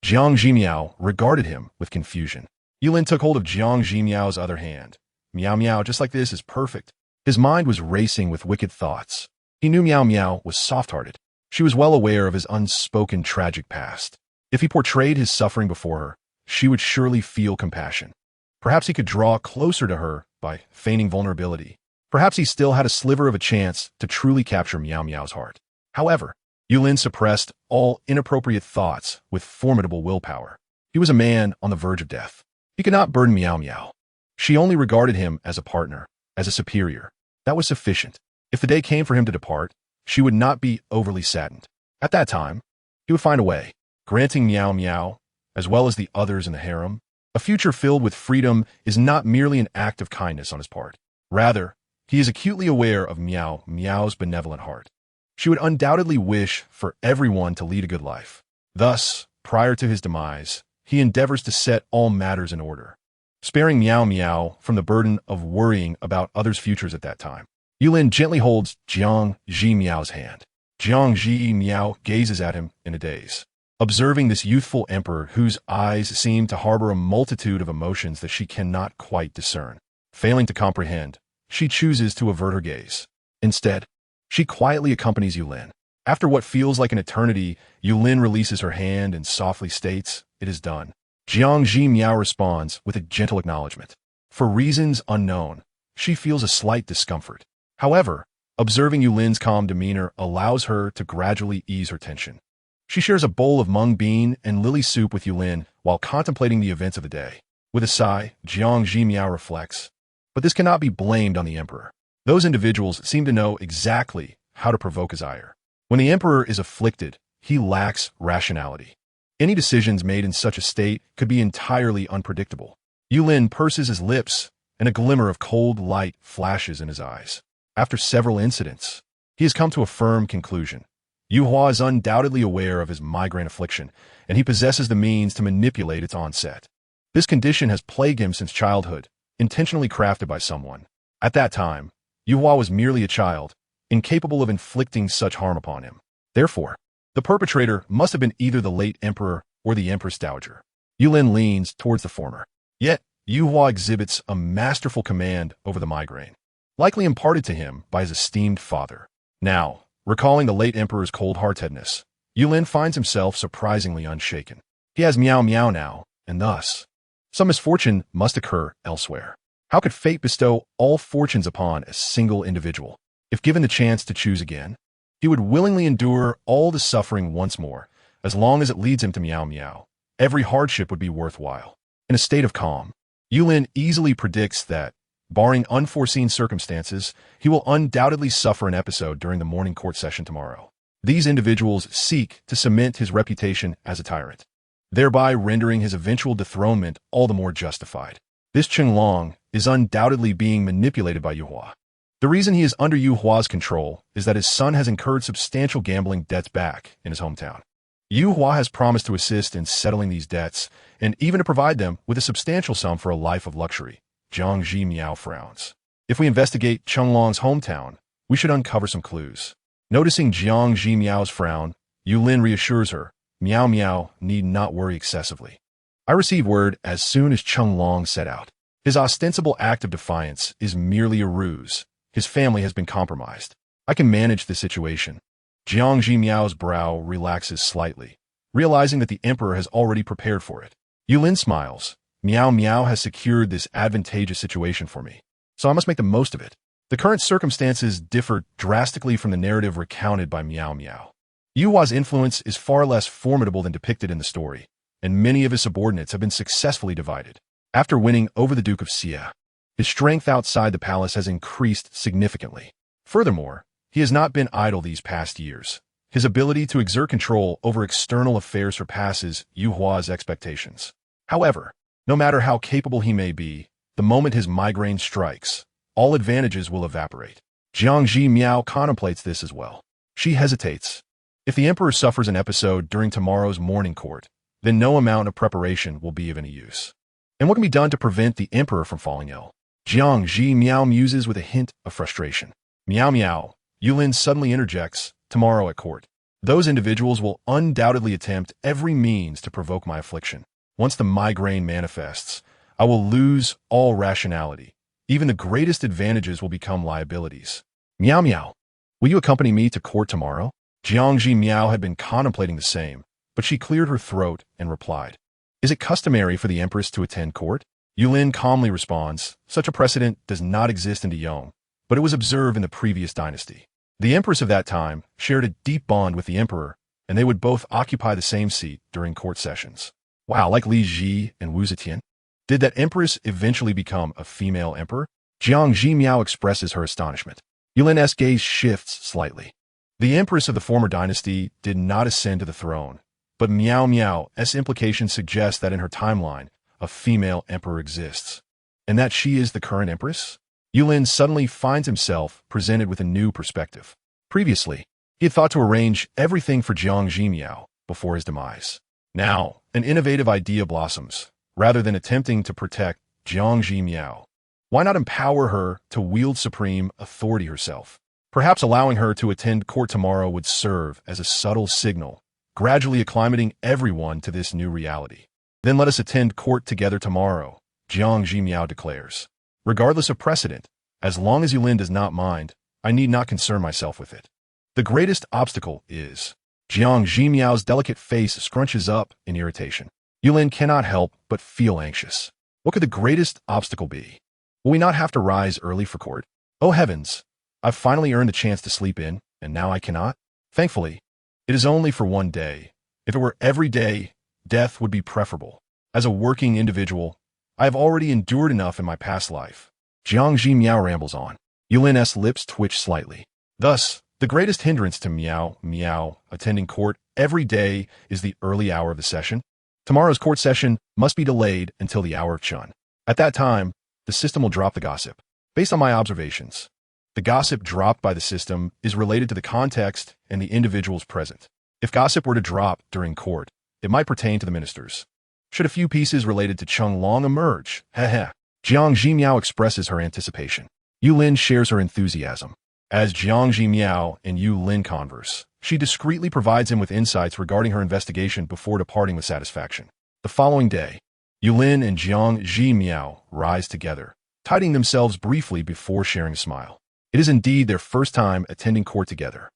Jiang Zhimiao regarded him with confusion. Yulin took hold of Jiang Zhimiao's other hand. Miao Miao, just like this, is perfect. His mind was racing with wicked thoughts. He knew Miao Miao was soft-hearted. She was well aware of his unspoken tragic past. If he portrayed his suffering before her, she would surely feel compassion. Perhaps he could draw closer to her by feigning vulnerability. Perhaps he still had a sliver of a chance to truly capture Miao Miao's heart. However, Yulin suppressed all inappropriate thoughts with formidable willpower. He was a man on the verge of death. He could not burden Miao Miao. She only regarded him as a partner, as a superior. That was sufficient. If the day came for him to depart, she would not be overly saddened. At that time, he would find a way, granting Miao Miao, as well as the others in the harem, a future filled with freedom is not merely an act of kindness on his part. Rather, he is acutely aware of Miao Miao's benevolent heart. She would undoubtedly wish for everyone to lead a good life. Thus, prior to his demise, he endeavors to set all matters in order, sparing Miao Miao from the burden of worrying about others' futures at that time. Yulin gently holds Jiang Zhimiao's hand. Jiang Zhimiao gazes at him in a daze, observing this youthful emperor whose eyes seem to harbor a multitude of emotions that she cannot quite discern. Failing to comprehend, she chooses to avert her gaze. Instead, she quietly accompanies Yulin. After what feels like an eternity, Yulin releases her hand and softly states, "It is done." Jiang Zhimiao responds with a gentle acknowledgement. For reasons unknown, she feels a slight discomfort. However, observing Yulin's calm demeanor allows her to gradually ease her tension. She shares a bowl of mung bean and lily soup with Yulin while contemplating the events of the day. With a sigh, Jiang Zhimiao reflects, but this cannot be blamed on the emperor. Those individuals seem to know exactly how to provoke his ire. When the emperor is afflicted, he lacks rationality. Any decisions made in such a state could be entirely unpredictable. Yulin purses his lips, and a glimmer of cold light flashes in his eyes. After several incidents, he has come to a firm conclusion. Yu Hua is undoubtedly aware of his migraine affliction, and he possesses the means to manipulate its onset. This condition has plagued him since childhood, intentionally crafted by someone. At that time, Yu Hua was merely a child, incapable of inflicting such harm upon him. Therefore, the perpetrator must have been either the late emperor or the Empress Dowager. Yulin leans towards the former. Yet, Yu Hua exhibits a masterful command over the migraine, likely imparted to him by his esteemed father. Now, recalling the late emperor's cold-heartedness, Yulin finds himself surprisingly unshaken. He has Miao Miao now, and thus, some misfortune must occur elsewhere. How could fate bestow all fortunes upon a single individual? If given the chance to choose again, he would willingly endure all the suffering once more, as long as it leads him to Miao Miao. Every hardship would be worthwhile. In a state of calm, Yulin easily predicts that, barring unforeseen circumstances, he will undoubtedly suffer an episode during the morning court session tomorrow. These individuals seek to cement his reputation as a tyrant, thereby rendering his eventual dethronement all the more justified. This Qinglong is undoubtedly being manipulated by Yu Hua. The reason he is under Yu Hua's control is that his son has incurred substantial gambling debts back in his hometown. Yu Hua has promised to assist in settling these debts and even to provide them with a substantial sum for a life of luxury. Jiang Zhimiao frowns. If we investigate Qinglong's hometown, we should uncover some clues. Noticing Jiang Zhimiao's frown, Yulin reassures her, Miao Miao need not worry excessively. I receive word as soon as Qinglong set out. His ostensible act of defiance is merely a ruse. His family has been compromised. I can manage the situation. Jiang Zhimiao's brow relaxes slightly, realizing that the emperor has already prepared for it. Yulin smiles. Miao Miao has secured this advantageous situation for me, so I must make the most of it. The current circumstances differ drastically from the narrative recounted by Miao Miao. Yu Hua's influence is far less formidable than depicted in the story, and many of his subordinates have been successfully divided. After winning over the Duke of Xia, his strength outside the palace has increased significantly. Furthermore, he has not been idle these past years. His ability to exert control over external affairs surpasses Yu Hua's expectations. However, no matter how capable he may be, the moment his migraine strikes, all advantages will evaporate. Jiang Zhimiao contemplates this as well. She hesitates. If the emperor suffers an episode during tomorrow's morning court, then no amount of preparation will be of any use. And what can be done to prevent the emperor from falling ill? Jiang Zhimiao muses with a hint of frustration. Miao Miao, Yulin suddenly interjects, tomorrow at court. Those individuals will undoubtedly attempt every means to provoke my affliction. Once the migraine manifests, I will lose all rationality. Even the greatest advantages will become liabilities. Miao Miao, will you accompany me to court tomorrow? Jiang Zhimiao had been contemplating the same, but she cleared her throat and replied, Is it customary for the empress to attend court? Yulin calmly responds, Such a precedent does not exist in Yong, but it was observed in the previous dynasty. The empress of that time shared a deep bond with the emperor, and they would both occupy the same seat during court sessions. Wow, like Li Ji and Wu Zetian? Did that empress eventually become a female emperor? Jiang Zhimiao expresses her astonishment. Yulin's gaze shifts slightly. The empress of the former dynasty did not ascend to the throne, but Miao Miao's implication suggests that in her timeline, a female emperor exists, and that she is the current empress? Yulin suddenly finds himself presented with a new perspective. Previously, he had thought to arrange everything for Jiang Zhimiao before his demise. Now, an innovative idea blossoms. Rather than attempting to protect Jiang Zhimiao, why not empower her to wield supreme authority herself? Perhaps allowing her to attend court tomorrow would serve as a subtle signal, gradually acclimating everyone to this new reality. Then let us attend court together tomorrow, Jiang Zhimiao declares. Regardless of precedent, as long as Yulin does not mind, I need not concern myself with it. The greatest obstacle is... Jiang Zhimiao's delicate face scrunches up in irritation. Yulin cannot help but feel anxious. What could the greatest obstacle be? Will we not have to rise early for court? Oh heavens! I've finally earned the chance to sleep in, and now I cannot? Thankfully, it is only for one day. If it were every day, death would be preferable. As a working individual, I have already endured enough in my past life. Jiang Zhimiao rambles on. Yulin's lips twitch slightly. Thus, the greatest hindrance to Miao Miao attending court every day is the early hour of the session. Tomorrow's court session must be delayed until the hour of Chun. At that time, the system will drop the gossip. Based on my observations, the gossip dropped by the system is related to the context and the individuals present. If gossip were to drop during court, it might pertain to the ministers. Should a few pieces related to Qinglong emerge? Heh. Jiang Zhimiao expresses her anticipation. Yulin shares her enthusiasm. As Jiang Zhimiao and Yulin converse, she discreetly provides him with insights regarding her investigation before departing with satisfaction. The following day, Yulin and Jiang Zhimiao rise together, tidying themselves briefly before sharing a smile. It is indeed their first time attending court together.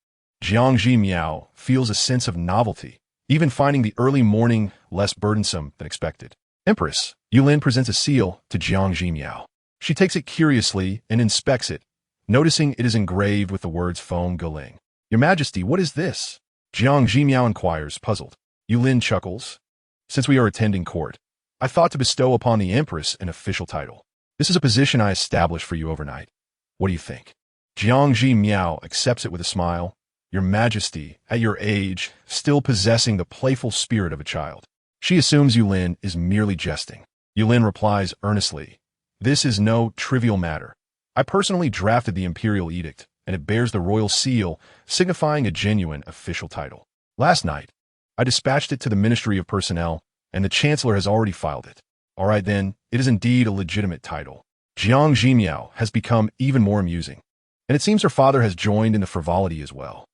Jiang Zhimiao feels a sense of novelty, even finding the early morning less burdensome than expected. Empress, Yulin presents a seal to Jiang Zhimiao. She takes it curiously and inspects it, noticing it is engraved with the words Feng Guling. Your Majesty, what is this? Jiang Zhimiao inquires, puzzled. Yulin chuckles. Since we are attending court, I thought to bestow upon the Empress an official title. This is a position I established for you overnight. What do you think? Jiang Zhimiao accepts it with a smile. Your Majesty, at your age, still possessing the playful spirit of a child. She assumes Yulin is merely jesting. Yulin replies earnestly, this is no trivial matter. I personally drafted the imperial edict, and it bears the royal seal, signifying a genuine official title. Last night, I dispatched it to the Ministry of Personnel, and the Chancellor has already filed it. All right then, it is indeed a legitimate title. Jiang Zhimiao has become even more amusing, and it seems her father has joined in the frivolity as well.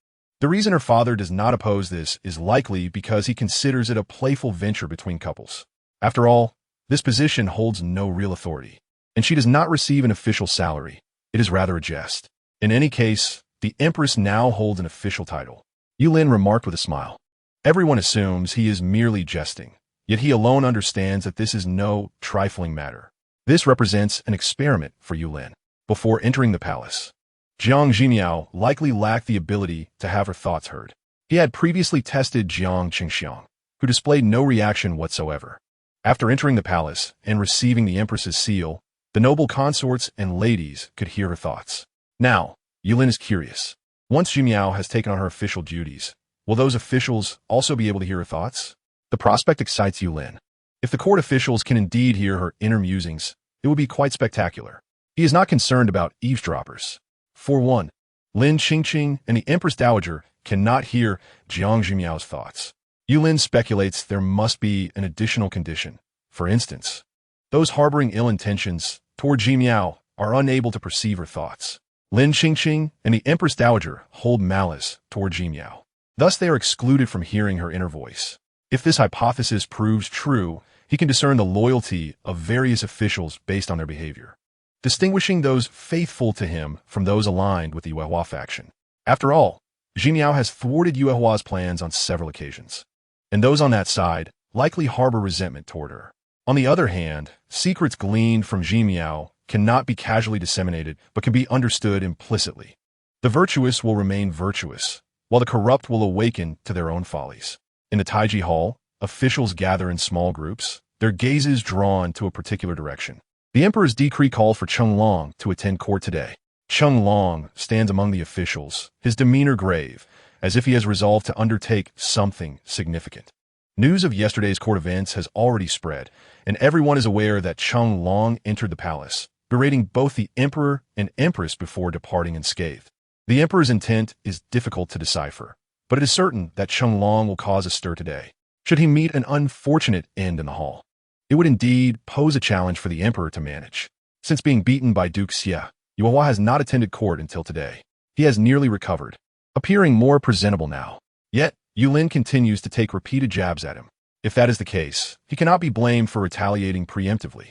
The reason her father does not oppose this is likely because he considers it a playful venture between couples. After all, this position holds no real authority, and she does not receive an official salary. It is rather a jest. In any case, the Empress now holds an official title. Yulin remarked with a smile. Everyone assumes he is merely jesting, yet he alone understands that this is no trifling matter. This represents an experiment for Yulin. Before entering the palace, Jiang Zhimiao likely lacked the ability to have her thoughts heard. He had previously tested Jiang Qingxiang, who displayed no reaction whatsoever. After entering the palace and receiving the Empress's seal, the noble consorts and ladies could hear her thoughts. Now, Yulin is curious. Once Zhimiao has taken on her official duties, will those officials also be able to hear her thoughts? The prospect excites Yulin. If the court officials can indeed hear her inner musings, it would be quite spectacular. He is not concerned about eavesdroppers. For one, Lin Qingqing and the Empress Dowager cannot hear Jiang Zhimiao's thoughts. Yulin speculates there must be an additional condition. For instance, those harboring ill intentions toward Zhimiao are unable to perceive her thoughts. Lin Qingqing and the Empress Dowager hold malice toward Zhimiao. Thus they are excluded from hearing her inner voice. If this hypothesis proves true, he can discern the loyalty of various officials based on their behavior, distinguishing those faithful to him from those aligned with the Yuehua faction. After all, Zhimiao has thwarted Yuehua's plans on several occasions, and those on that side likely harbor resentment toward her. On the other hand, secrets gleaned from Zhimiao cannot be casually disseminated but can be understood implicitly. The virtuous will remain virtuous, while the corrupt will awaken to their own follies. In the Taiji Hall, officials gather in small groups, their gazes drawn to a particular direction. The emperor's decree called for Cheng Long to attend court today. Cheng Long stands among the officials, his demeanor grave, as if he has resolved to undertake something significant. News of yesterday's court events has already spread, and everyone is aware that Cheng Long entered the palace, berating both the emperor and empress before departing unscathed. The emperor's intent is difficult to decipher, but it is certain that Cheng Long will cause a stir today, should he meet an unfortunate end in the hall. It would indeed pose a challenge for the emperor to manage. Since being beaten by Duke Xie, Yuehua has not attended court until today. He has nearly recovered, appearing more presentable now. Yet, Yulin continues to take repeated jabs at him. If that is the case, he cannot be blamed for retaliating preemptively.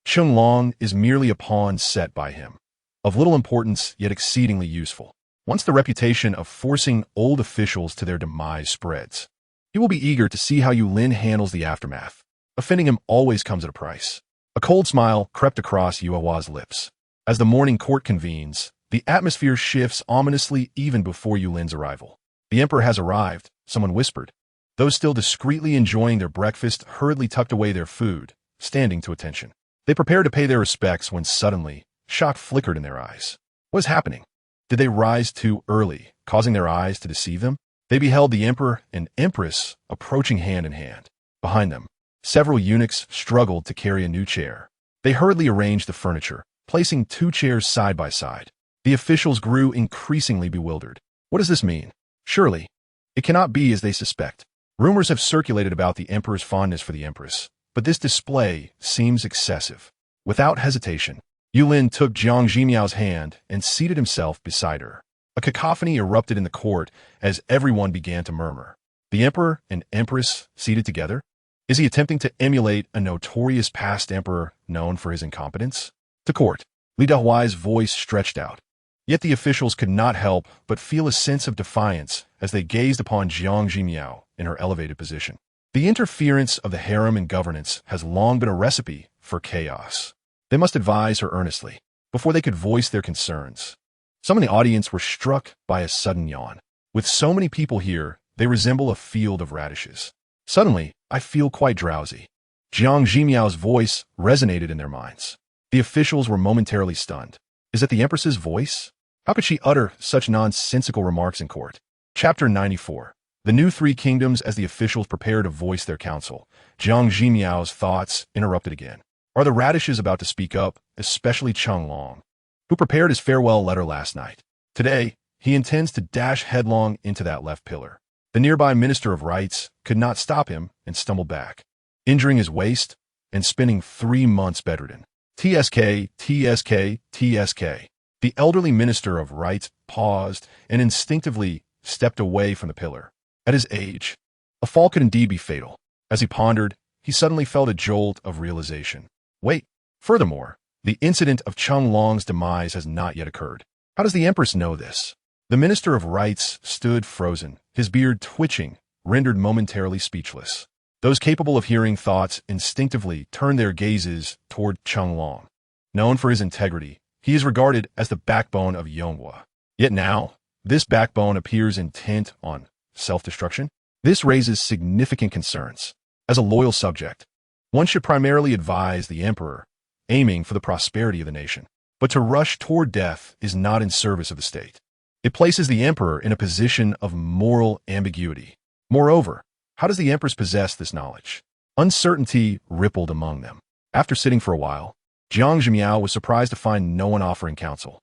Cheng Long is merely a pawn set by him, of little importance yet exceedingly useful. Once the reputation of forcing old officials to their demise spreads, he will be eager to see how Yulin handles the aftermath. Offending him always comes at a price. A cold smile crept across Yuehua's lips. As the morning court convenes, the atmosphere shifts ominously even before Yulin's arrival. The emperor has arrived, someone whispered. Those still discreetly enjoying their breakfast hurriedly tucked away their food, standing to attention. They prepared to pay their respects when suddenly, shock flickered in their eyes. What is happening? Did they rise too early, causing their eyes to deceive them? They beheld the emperor and empress approaching hand in hand. Behind them, several eunuchs struggled to carry a new chair. They hurriedly arranged the furniture, placing two chairs side by side. The officials grew increasingly bewildered. What does this mean? Surely, it cannot be as they suspect. Rumors have circulated about the emperor's fondness for the empress, but this display seems excessive. Without hesitation, Yulin took Jiang Zhimiao's hand and seated himself beside her. A cacophony erupted in the court as everyone began to murmur. The emperor and empress seated together? Is he attempting to emulate a notorious past emperor known for his incompetence? To court, Li Dahuai's voice stretched out. Yet the officials could not help but feel a sense of defiance as they gazed upon Jiang Zhimiao in her elevated position. The interference of the harem in governance has long been a recipe for chaos. They must advise her earnestly before they could voice their concerns. Some in the audience were struck by a sudden yawn. With so many people here, they resemble a field of radishes. Suddenly, I feel quite drowsy. Jiang Zhimiao's voice resonated in their minds. The officials were momentarily stunned. Is it the Empress's voice? How could she utter such nonsensical remarks in court? Chapter 94. The new three kingdoms. As the officials prepare to voice their counsel, Jiang Zhimiao's thoughts interrupted again. Are the radishes about to speak up, especially Cheng Long, who prepared his farewell letter last night? Today, he intends to dash headlong into that left pillar. The nearby Minister of Rights could not stop him and stumbled back, injuring his waist and spending 3 months bedridden. TSK, TSK, TSK. The elderly Minister of Rights paused and instinctively stepped away from the pillar. At his age, a fall could indeed be fatal. As he pondered, he suddenly felt a jolt of realization. Wait, furthermore, the incident of Cheng Long's demise has not yet occurred. How does the Empress know this? The Minister of Rights stood frozen, his beard twitching, rendered momentarily speechless. Those capable of hearing thoughts instinctively turned their gazes toward Cheng Long. Known for his integrity, he is regarded as the backbone of Yonghua. Yet now, this backbone appears intent on self-destruction. This raises significant concerns. As a loyal subject, one should primarily advise the emperor, aiming for the prosperity of the nation. But to rush toward death is not in service of the state. It places the emperor in a position of moral ambiguity. Moreover, how does the Empress possess this knowledge? Uncertainty rippled among them. After sitting for a while, Jiang Zhimiao was surprised to find no one offering counsel.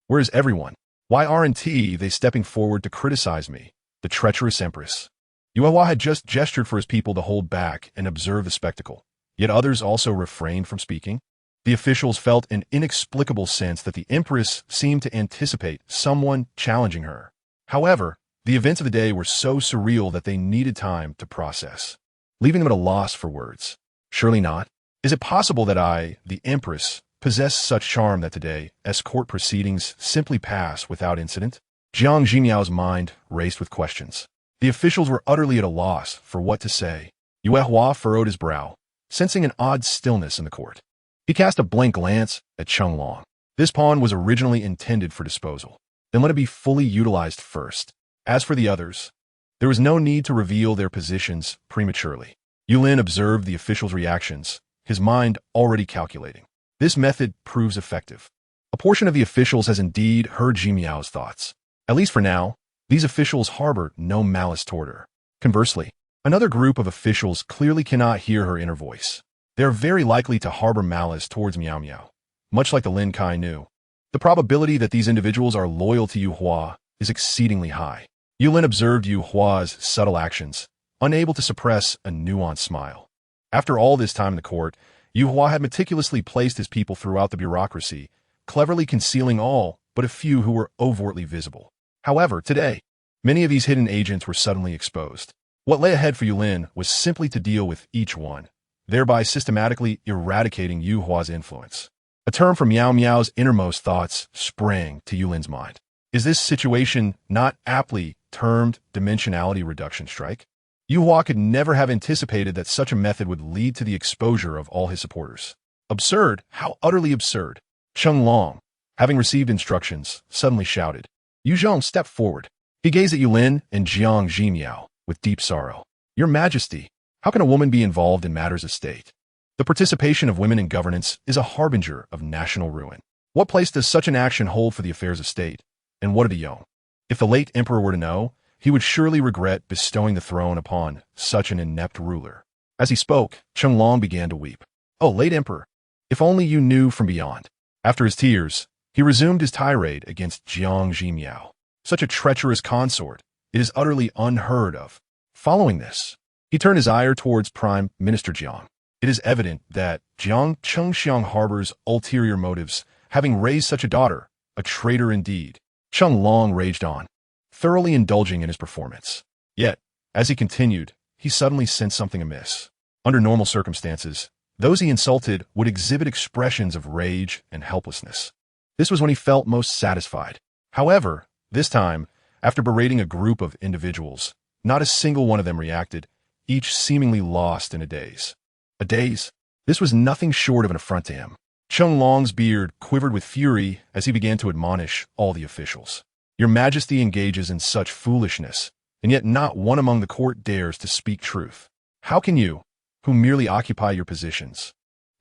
Where is everyone? Why aren't they stepping forward to criticize me, the treacherous Empress? Yuehua had just gestured for his people to hold back and observe the spectacle, yet others also refrained from speaking. The officials felt an inexplicable sense that the Empress seemed to anticipate someone challenging her. However, the events of the day were so surreal that they needed time to process, leaving them at a loss for words. Surely not. Is it possible that I, the Empress, possess such charm that today, as court proceedings simply pass without incident? Jiang Zhimiao's mind raced with questions. The officials were utterly at a loss for what to say. Yuehua furrowed his brow, sensing an odd stillness in the court. He cast a blank glance at Cheng Long. This pawn was originally intended for disposal. Then let it be fully utilized first. As for the others, there was no need to reveal their positions prematurely. Yulin observed the officials' reactions, his mind already calculating. This method proves effective. A portion of the officials has indeed heard Zhimiao's thoughts. At least for now, these officials harbor no malice toward her. Conversely, another group of officials clearly cannot hear her inner voice. They are very likely to harbor malice towards Miao Miao, much like the Lin Kai knew. The probability that these individuals are loyal to Yuehua is exceedingly high. Yulin observed Yuehua's subtle actions, unable to suppress a nuanced smile. After all this time in the court, Yuehua had meticulously placed his people throughout the bureaucracy, cleverly concealing all but a few who were overtly visible. However, today, many of these hidden agents were suddenly exposed. What lay ahead for Yulin was simply to deal with each one, thereby systematically eradicating Yuehua's influence. A term from Miao Miao's innermost thoughts sprang to Yulin's mind. Is this situation not aptly termed dimensionality reduction strike? Yuehua could never have anticipated that such a method would lead to the exposure of all his supporters. Absurd! How utterly absurd! Cheng Long, having received instructions, suddenly shouted. Yu Zhong stepped forward. He gazed at Yulin and Jiang Zhimiao with deep sorrow. Your Majesty, how can a woman be involved in matters of state? The participation of women in governance is a harbinger of national ruin. What place does such an action hold for the affairs of state? And what of the young? If the late emperor were to know, he would surely regret bestowing the throne upon such an inept ruler. As he spoke, Cheng Long began to weep. Oh, late emperor, if only you knew from beyond. After his tears, he resumed his tirade against Jiang Zhimiao. Such a treacherous consort, it is utterly unheard of. Following this, he turned his ire towards Prime Minister Jiang. It is evident that Jiang Chengxiang harbors ulterior motives, having raised such a daughter, a traitor indeed. Cheng Long raged on, thoroughly indulging in his performance. Yet, as he continued, he suddenly sensed something amiss. Under normal circumstances, those he insulted would exhibit expressions of rage and helplessness. This was when he felt most satisfied. However, this time, after berating a group of individuals, not a single one of them reacted, each seemingly lost in a daze. A daze? This was nothing short of an affront to him. Qiang Long's beard quivered with fury as he began to admonish all the officials. Your Majesty engages in such foolishness, and yet not one among the court dares to speak truth. How can you, who merely occupy your positions,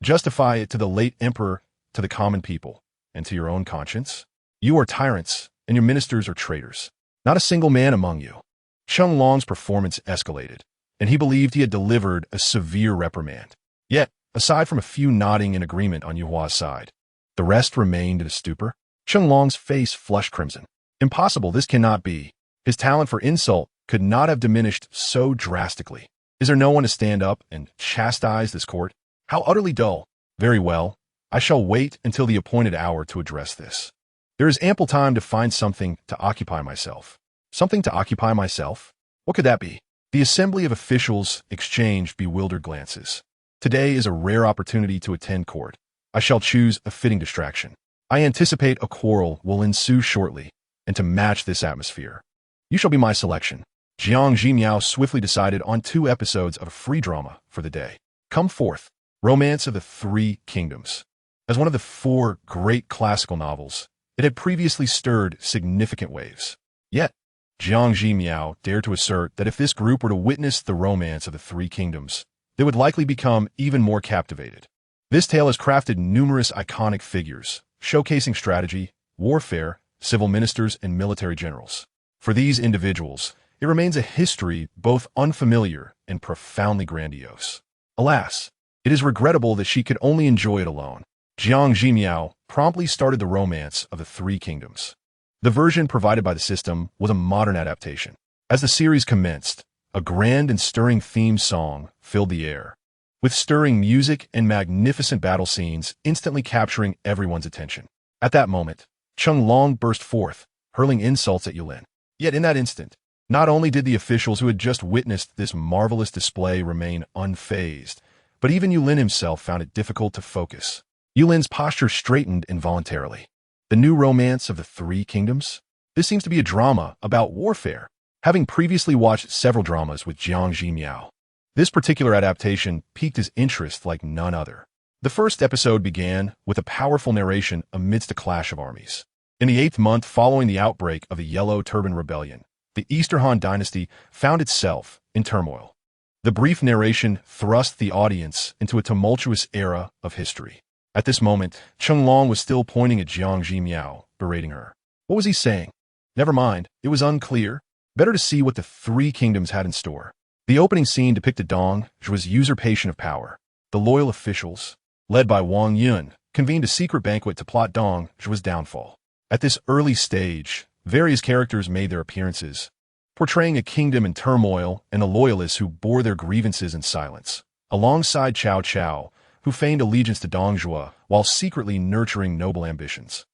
justify it to the late emperor, to the common people, and to your own conscience? You are tyrants, and your ministers are traitors. Not a single man among you. Qiang Long's performance escalated, and he believed he had delivered a severe reprimand. Yet, aside from a few nodding in agreement on Yuhua's side, the rest remained in a stupor. Qiang Long's face flushed crimson. Impossible, this cannot be. His talent for insult could not have diminished so drastically. Is there no one to stand up and chastise this court? How utterly dull. Very well, I shall wait until the appointed hour to address this. There is ample time to find something to occupy myself. Something to occupy myself? What could that be? The assembly of officials exchanged bewildered glances. Today is a rare opportunity to attend court. I shall choose a fitting distraction. I anticipate a quarrel will ensue shortly, and to match this atmosphere, you shall be my selection. Jiang Zhimiao swiftly decided on 2 episodes of a free drama for the day. Come forth, Romance of the Three Kingdoms. As one of the 4 great classical novels, it had previously stirred significant waves. Yet, Jiang Zhimiao dared to assert that if this group were to witness the romance of the Three Kingdoms, they would likely become even more captivated. This tale has crafted numerous iconic figures, showcasing strategy, warfare, civil ministers, and military generals. For these individuals, it remains a history both unfamiliar and profoundly grandiose. Alas, it is regrettable that she could only enjoy it alone. Jiang Zhimiao promptly started the romance of the Three Kingdoms. The version provided by the system was a modern adaptation. As the series commenced, a grand and stirring theme song filled the air, with stirring music and magnificent battle scenes instantly capturing everyone's attention. At that moment, Qiang Long burst forth, hurling insults at Yulin. Yet in that instant, not only did the officials who had just witnessed this marvelous display remain unfazed, but even Yulin himself found it difficult to focus. Yulin's posture straightened involuntarily. The new romance of the Three Kingdoms? This seems to be a drama about warfare. Having previously watched several dramas with Jiang Zhimiao, this particular adaptation piqued his interest like none other. The first episode began with a powerful narration amidst a clash of armies. In the 8th month following the outbreak of the Yellow Turban Rebellion, the Eastern Han Dynasty found itself in turmoil. The brief narration thrust the audience into a tumultuous era of history. At this moment, Qiang Long was still pointing at Jiang Zhimiao, berating her. What was he saying? Never mind, it was unclear. Better to see what the Three Kingdoms had in store. The opening scene depicted Dong Zhuo's usurpation of power. The loyal officials, led by Wang Yun, convened a secret banquet to plot Dong Zhuo's downfall. At this early stage, various characters made their appearances, portraying a kingdom in turmoil and the loyalists who bore their grievances in silence, alongside Cao Cao, who feigned allegiance to Dong Zhuo while secretly nurturing noble ambitions.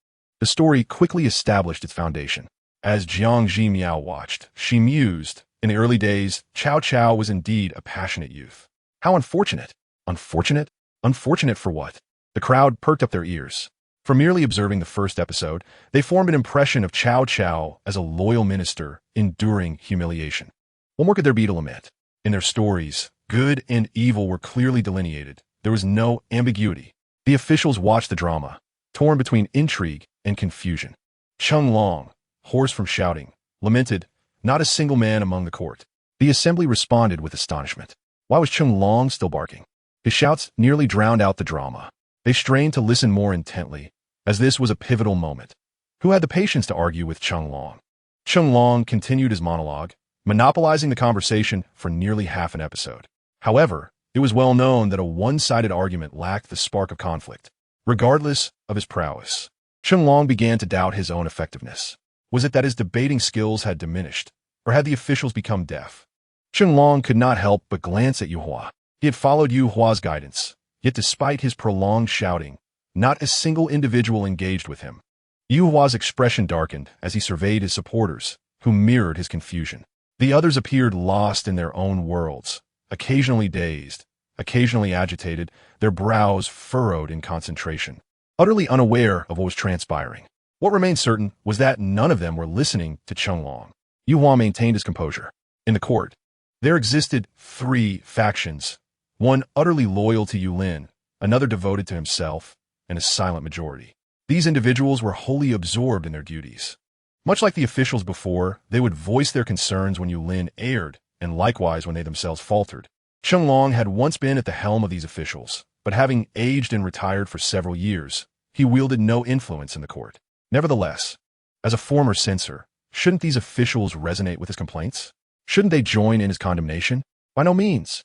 The story quickly established its foundation. As Jiang Zhimiao watched, she mused, in the early days, Cao Cao was indeed a passionate youth. How unfortunate! Unfortunate? Unfortunate for what? The crowd perked up their ears. From merely observing the first episode, they formed an impression of Cao Cao as a loyal minister enduring humiliation. What more could there be to lament? In their stories, good and evil were clearly delineated. There was no ambiguity. The officials watched the drama, torn between intrigue and confusion. Qiang Long, hoarse from shouting, lamented, not a single man among the court. The assembly responded with astonishment. Why was Qiang Long still barking? His shouts nearly drowned out the drama. They strained to listen more intently, as this was a pivotal moment. Who had the patience to argue with Qiang Long? Qiang Long continued his monologue, monopolizing the conversation for nearly half an episode. However, it was well known that a one-sided argument lacked the spark of conflict. Regardless of his prowess, Qiang Long began to doubt his own effectiveness. Was it that his debating skills had diminished, or had the officials become deaf? Qiang Long could not help but glance at Yuhua. He had followed Yuhua's guidance, yet despite his prolonged shouting, not a single individual engaged with him. Yuhua's expression darkened as he surveyed his supporters, who mirrored his confusion. The others appeared lost in their own worlds, occasionally dazed, occasionally agitated, their brows furrowed in concentration, utterly unaware of what was transpiring. What remained certain was that none of them were listening to Chenglong. Yu Hua maintained his composure. In the court, there existed 3 factions, one utterly loyal to Yulin, another devoted to himself, and a silent majority. These individuals were wholly absorbed in their duties. Much like the officials before, they would voice their concerns when Yulin erred, and likewise when they themselves faltered. Chenglong had once been at the helm of these officials, but having aged and retired for several years, he wielded no influence in the court. Nevertheless, as a former censor, shouldn't these officials resonate with his complaints? Shouldn't they join in his condemnation? By no means.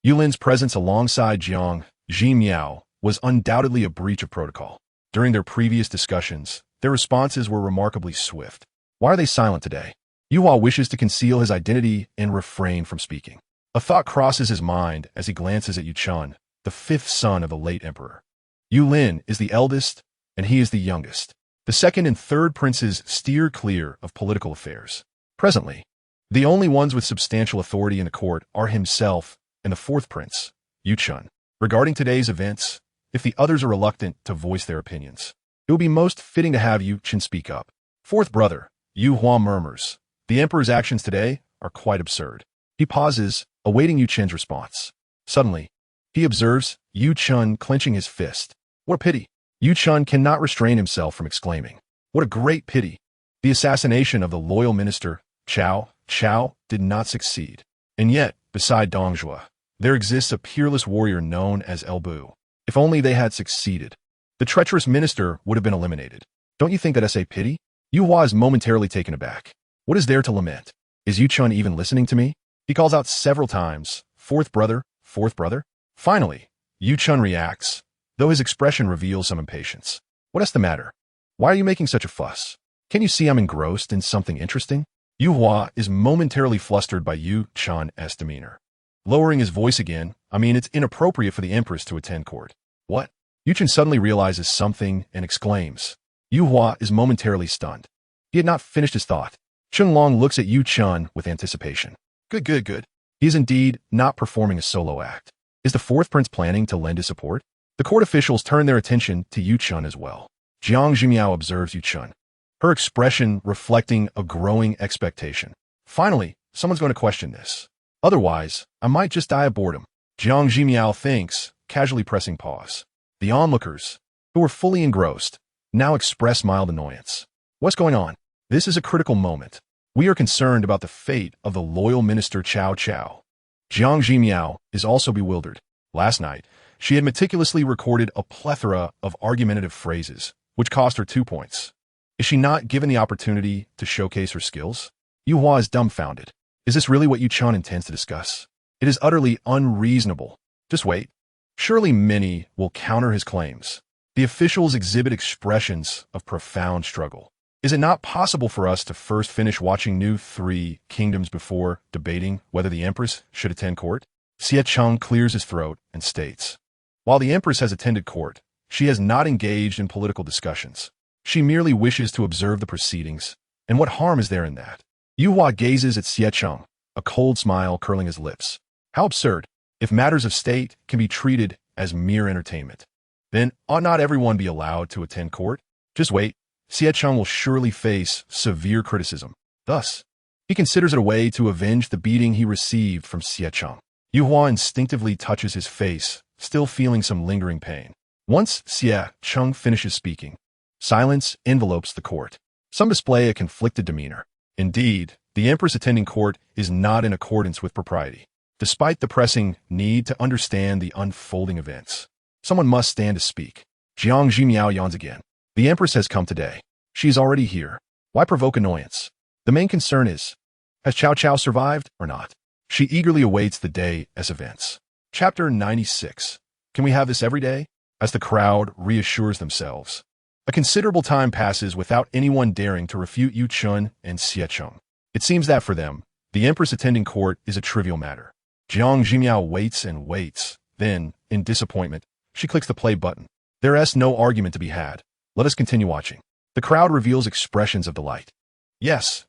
Yulin's presence alongside Jiang Zhimiao was undoubtedly a breach of protocol. During their previous discussions, their responses were remarkably swift. Why are they silent today? Yu Hua wishes to conceal his identity and refrain from speaking. A thought crosses his mind as he glances at Yu Chun, the 5th son of the late emperor. Yulin is the eldest, and he is the youngest. The 2nd and 3rd princes steer clear of political affairs. Presently, the only ones with substantial authority in the court are himself and the 4th prince, Yu Chun. Regarding today's events, if the others are reluctant to voice their opinions, it would be most fitting to have Yu Chun speak up. 4th brother, Yu Hua murmurs, the emperor's actions today are quite absurd. He pauses, awaiting Yu Chun's response. Suddenly, he observes Yu Chun clenching his fist. What a pity! Yu Chun cannot restrain himself from exclaiming. What a great pity! The assassination of the loyal minister, Chao did not succeed. And yet, beside Dongjue, there exists a peerless warrior known as El Bu. If only they had succeeded, the treacherous minister would have been eliminated. Don't you think that's a pity? Yu Hua is momentarily taken aback. What is there to lament? Is Yu Chun even listening to me? He calls out several times, 4th brother, 4th brother. Finally, Yu Chun reacts, though his expression reveals some impatience. What's the matter? Why are you making such a fuss? Can't you see I'm engrossed in something interesting? Yu Hua is momentarily flustered by Yu Chun's demeanor. Lowering his voice again, it's inappropriate for the empress to attend court. What? Yu Chun suddenly realizes something and exclaims. Yu Hua is momentarily stunned. He had not finished his thought. Chenglong looks at Yu Chun with anticipation. Good. He is indeed not performing a solo act. Is the 4th prince planning to lend his support? The court officials turn their attention to Yu Chun as well. Jiang Zhimiao observes Yu Chun, her expression reflecting a growing expectation. Finally, someone's going to question this. Otherwise, I might just die of boredom. Jiang Zhimiao thinks, casually pressing pause. The onlookers, who were fully engrossed, now express mild annoyance. What's going on? This is a critical moment. We are concerned about the fate of the loyal minister Cao. Jiang Zhimiao is also bewildered. Last night, she had meticulously recorded a plethora of argumentative phrases, which cost her 2 points. Is she not given the opportunity to showcase her skills? Yu Hua is dumbfounded. Is this really what Yu Chun intends to discuss? It is utterly unreasonable. Just wait. Surely many will counter his claims. The officials exhibit expressions of profound struggle. Is it not possible for us to first finish watching New 3 Kingdoms before debating whether the Empress should attend court? Xie Cheng clears his throat and states, while the Empress has attended court, she has not engaged in political discussions. She merely wishes to observe the proceedings, and what harm is there in that? Yu Hua gazes at Xie Cheng, a cold smile curling his lips. How absurd! If matters of state can be treated as mere entertainment, then ought not everyone be allowed to attend court? Just wait. Xie Cheng will surely face severe criticism. Thus, he considers it a way to avenge the beating he received from Xie Cheng. Yu Hua instinctively touches his face, still feeling some lingering pain. Once Xie Cheng finishes speaking, silence envelopes the court. Some display a conflicted demeanor. Indeed, the Empress attending court is not in accordance with propriety. Despite the pressing need to understand the unfolding events, someone must stand to speak. Jiang Zhimiao yawns again. The Empress has come today. She is already here. Why provoke annoyance? The main concern is, has Cao survived or not? She eagerly awaits the day as events. Chapter 96. Can we have this every day? As the crowd reassures themselves, a considerable time passes without anyone daring to refute Yu Chun and Xie Cheng. It seems that for them, the Empress attending court is a trivial matter. Jiang Zhimiao waits and waits. Then, in disappointment, she clicks the play button. There is no argument to be had. Let us continue watching. The crowd reveals expressions of delight. Yes,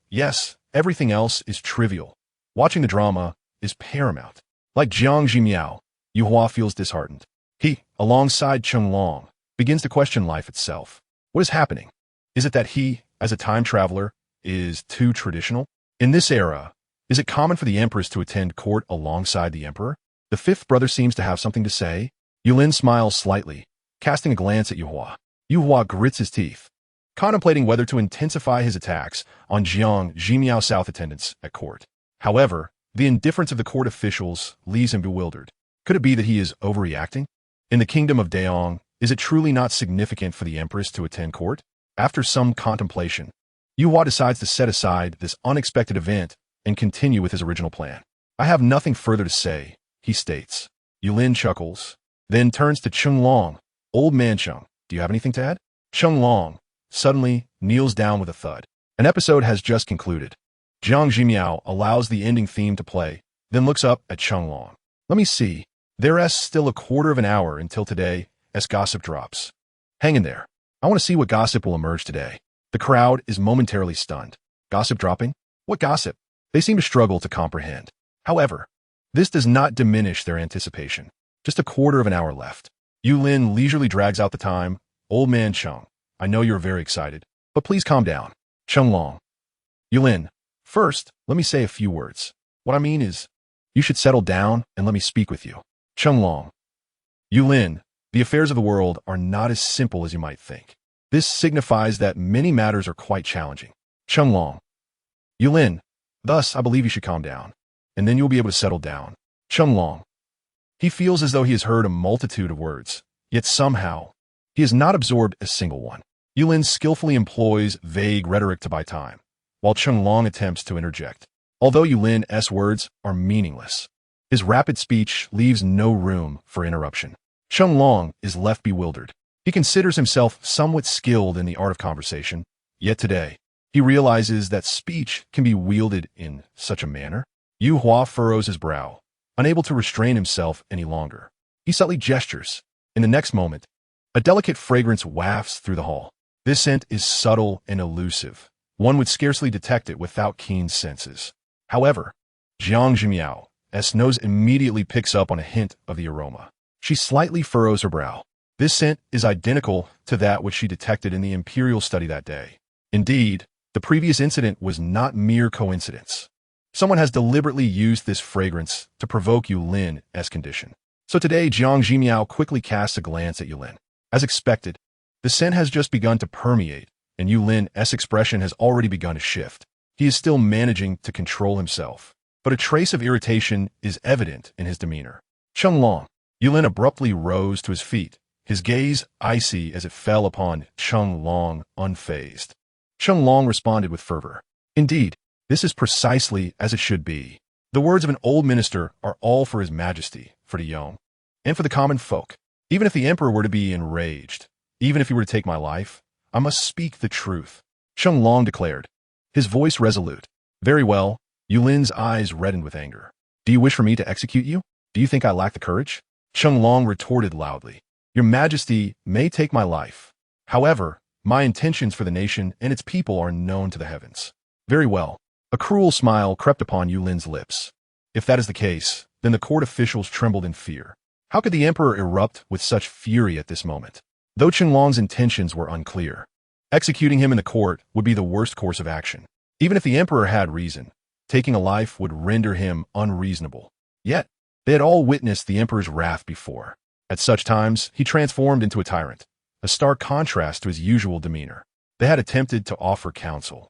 everything else is trivial. Watching the drama is paramount. Like Jiang Zhimiao, Yu Hua feels disheartened. He, alongside Cheng Long, begins to question life itself. What is happening? Is it that he, as a time traveler, is too traditional? In this era, is it common for the empress to attend court alongside the emperor? The fifth brother seems to have something to say. Yulin smiles slightly, casting a glance at Yu Hua. Yu Hua grits his teeth, contemplating whether to intensify his attacks on Jiang Zhimiao South attendants at court. However, the indifference of the court officials leaves him bewildered. Could it be that he is overreacting? In the kingdom of Daong, is it truly not significant for the empress to attend court? After some contemplation, Yu Hua decides to set aside this unexpected event and continue with his original plan. I have nothing further to say, he states. Yulin chuckles, then turns to Cheng Long. Old man Cheng, do you have anything to add? Cheng Long suddenly kneels down with a thud. An episode has just concluded. Jiang Zhimiao allows the ending theme to play, then looks up at Cheng Long. Let me see. There's still a quarter of an hour until today as gossip drops. Hang in there. I want to see what gossip will emerge today. The crowd is momentarily stunned. Gossip dropping? What gossip? They seem to struggle to comprehend. However, this does not diminish their anticipation. Just a quarter of an hour left. Yulin leisurely drags out the time. Old man Cheng, I know you're very excited, but please calm down. Cheng Long. Yulin, first, let me say a few words. What I mean is, you should settle down and let me speak with you. Cheng Long. Yulin, the affairs of the world are not as simple as you might think. This signifies that many matters are quite challenging. Cheng Long. Yulin, thus I believe you should calm down, and then you'll be able to settle down. Cheng Long. He feels as though he has heard a multitude of words, yet somehow, he has not absorbed a single one. Yulin skillfully employs vague rhetoric to buy time, while Cheng Long attempts to interject. Although Yulin's words are meaningless, his rapid speech leaves no room for interruption. Cheng Long is left bewildered. He considers himself somewhat skilled in the art of conversation, yet today, he realizes that speech can be wielded in such a manner. Yu Hua furrows his brow, unable to restrain himself any longer. He subtly gestures. In the next moment, a delicate fragrance wafts through the hall. This scent is subtle and elusive. One would scarcely detect it without keen senses. However, Jiang Zhimiao's nose immediately picks up on a hint of the aroma. She slightly furrows her brow. This scent is identical to that which she detected in the imperial study that day. Indeed, the previous incident was not mere coincidence. Someone has deliberately used this fragrance to provoke Yulin's condition. So today, Jiang Zhimiao quickly casts a glance at Yulin. As expected, the scent has just begun to permeate, and Yulin's expression has already begun to shift. He is still managing to control himself, but a trace of irritation is evident in his demeanor. Cheng Long. Yulin abruptly rose to his feet, his gaze icy as it fell upon Cheng Long unfazed. Cheng Long responded with fervor. Indeed, this is precisely as it should be. The words of an old minister are all for His Majesty, for the young, and for the common folk. Even if the emperor were to be enraged, even if he were to take my life, I must speak the truth. Cheng Long declared, his voice resolute. Very well. Yulin's eyes reddened with anger. Do you wish for me to execute you? Do you think I lack the courage? Cheng Long retorted loudly. Your Majesty may take my life. However, my intentions for the nation and its people are known to the heavens. Very well. A cruel smile crept upon Yulin's lips. If that is the case, then the court officials trembled in fear. How could the emperor erupt with such fury at this moment? Though Cheng Long's intentions were unclear, executing him in the court would be the worst course of action. Even if the emperor had reason, taking a life would render him unreasonable. Yet, they had all witnessed the emperor's wrath before. At such times, he transformed into a tyrant, a stark contrast to his usual demeanor. They had attempted to offer counsel,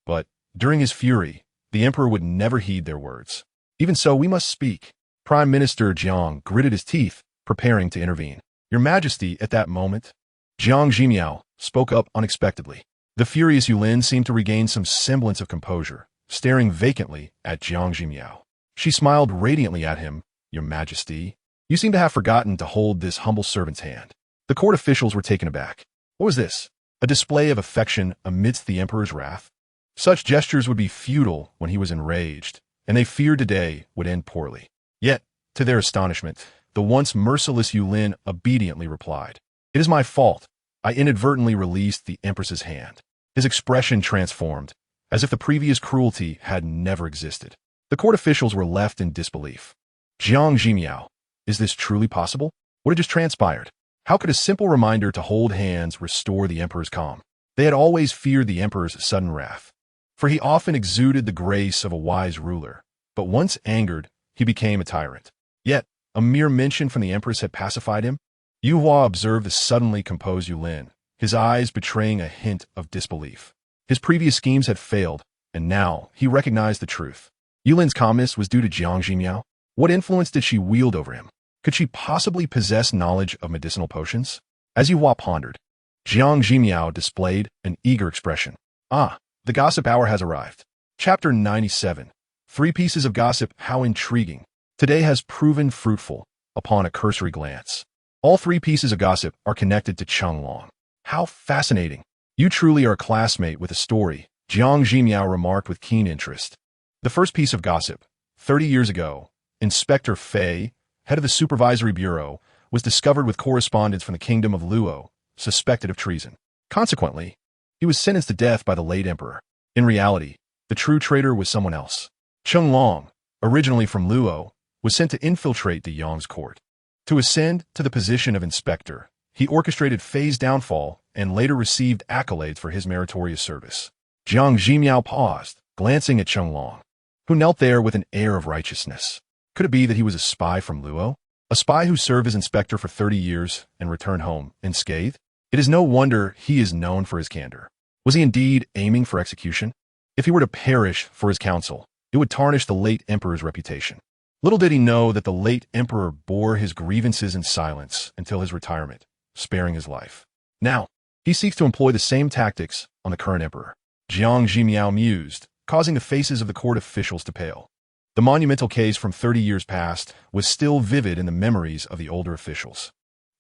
but during his fury, the emperor would never heed their words. Even so, we must speak. Prime Minister Jiang gritted his teeth, preparing to intervene. Your Majesty, at that moment, Jiang Zhimiao spoke up unexpectedly. The furious Yulin seemed to regain some semblance of composure, staring vacantly at Jiang Zhimiao. She smiled radiantly at him. Your Majesty, you seem to have forgotten to hold this humble servant's hand. The court officials were taken aback. What was this? A display of affection amidst the emperor's wrath? Such gestures would be futile when he was enraged, and they feared today would end poorly. Yet, to their astonishment, the once merciless Yulin obediently replied, It is my fault. I inadvertently released the empress's hand. His expression transformed, as if the previous cruelty had never existed. The court officials were left in disbelief. Jiang Zhimiao, Is this truly possible? What had just transpired? How could a simple reminder to hold hands restore the emperor's calm? They had always feared the emperor's sudden wrath, for he often exuded the grace of a wise ruler. But once angered, he became a tyrant. Yet, a mere mention from the empress had pacified him. Yu Hua observed the suddenly composed Yulin, his eyes betraying a hint of disbelief. His previous schemes had failed, and now he recognized the truth. Yulin's calmness was due to Jiang Zhimiao. What influence did she wield over him? Could she possibly possess knowledge of medicinal potions? As Yu Hua pondered, Jiang Zhimiao displayed an eager expression. Ah, the gossip hour has arrived. Chapter 97. 3 pieces of gossip, how intriguing. Today has proven fruitful upon a cursory glance. All 3 pieces of gossip are connected to Chenglong. How fascinating. You truly are a classmate with a story, Jiang Zhimiao remarked with keen interest. The first piece of gossip. 30 years ago, Inspector Fei, head of the Supervisory Bureau, was discovered with correspondence from the kingdom of Luo, suspected of treason. Consequently, he was sentenced to death by the late emperor. In reality, the true traitor was someone else. Chenglong, originally from Luo, was sent to infiltrate the Yong's court. To ascend to the position of inspector, he orchestrated Fei's downfall and later received accolades for his meritorious service. Jiang Zhimiao paused, glancing at Chenglong, who knelt there with an air of righteousness. Could it be that he was a spy from Luo? A spy who served as inspector for 30 years and returned home unscathed? It is no wonder he is known for his candor. Was he indeed aiming for execution? If he were to perish for his counsel, it would tarnish the late emperor's reputation. Little did he know that the late emperor bore his grievances in silence until his retirement, sparing his life. Now, he seeks to employ the same tactics on the current emperor. Jiang Zhimiao mused, causing the faces of the court officials to pale. The monumental case from 30 years past was still vivid in the memories of the older officials.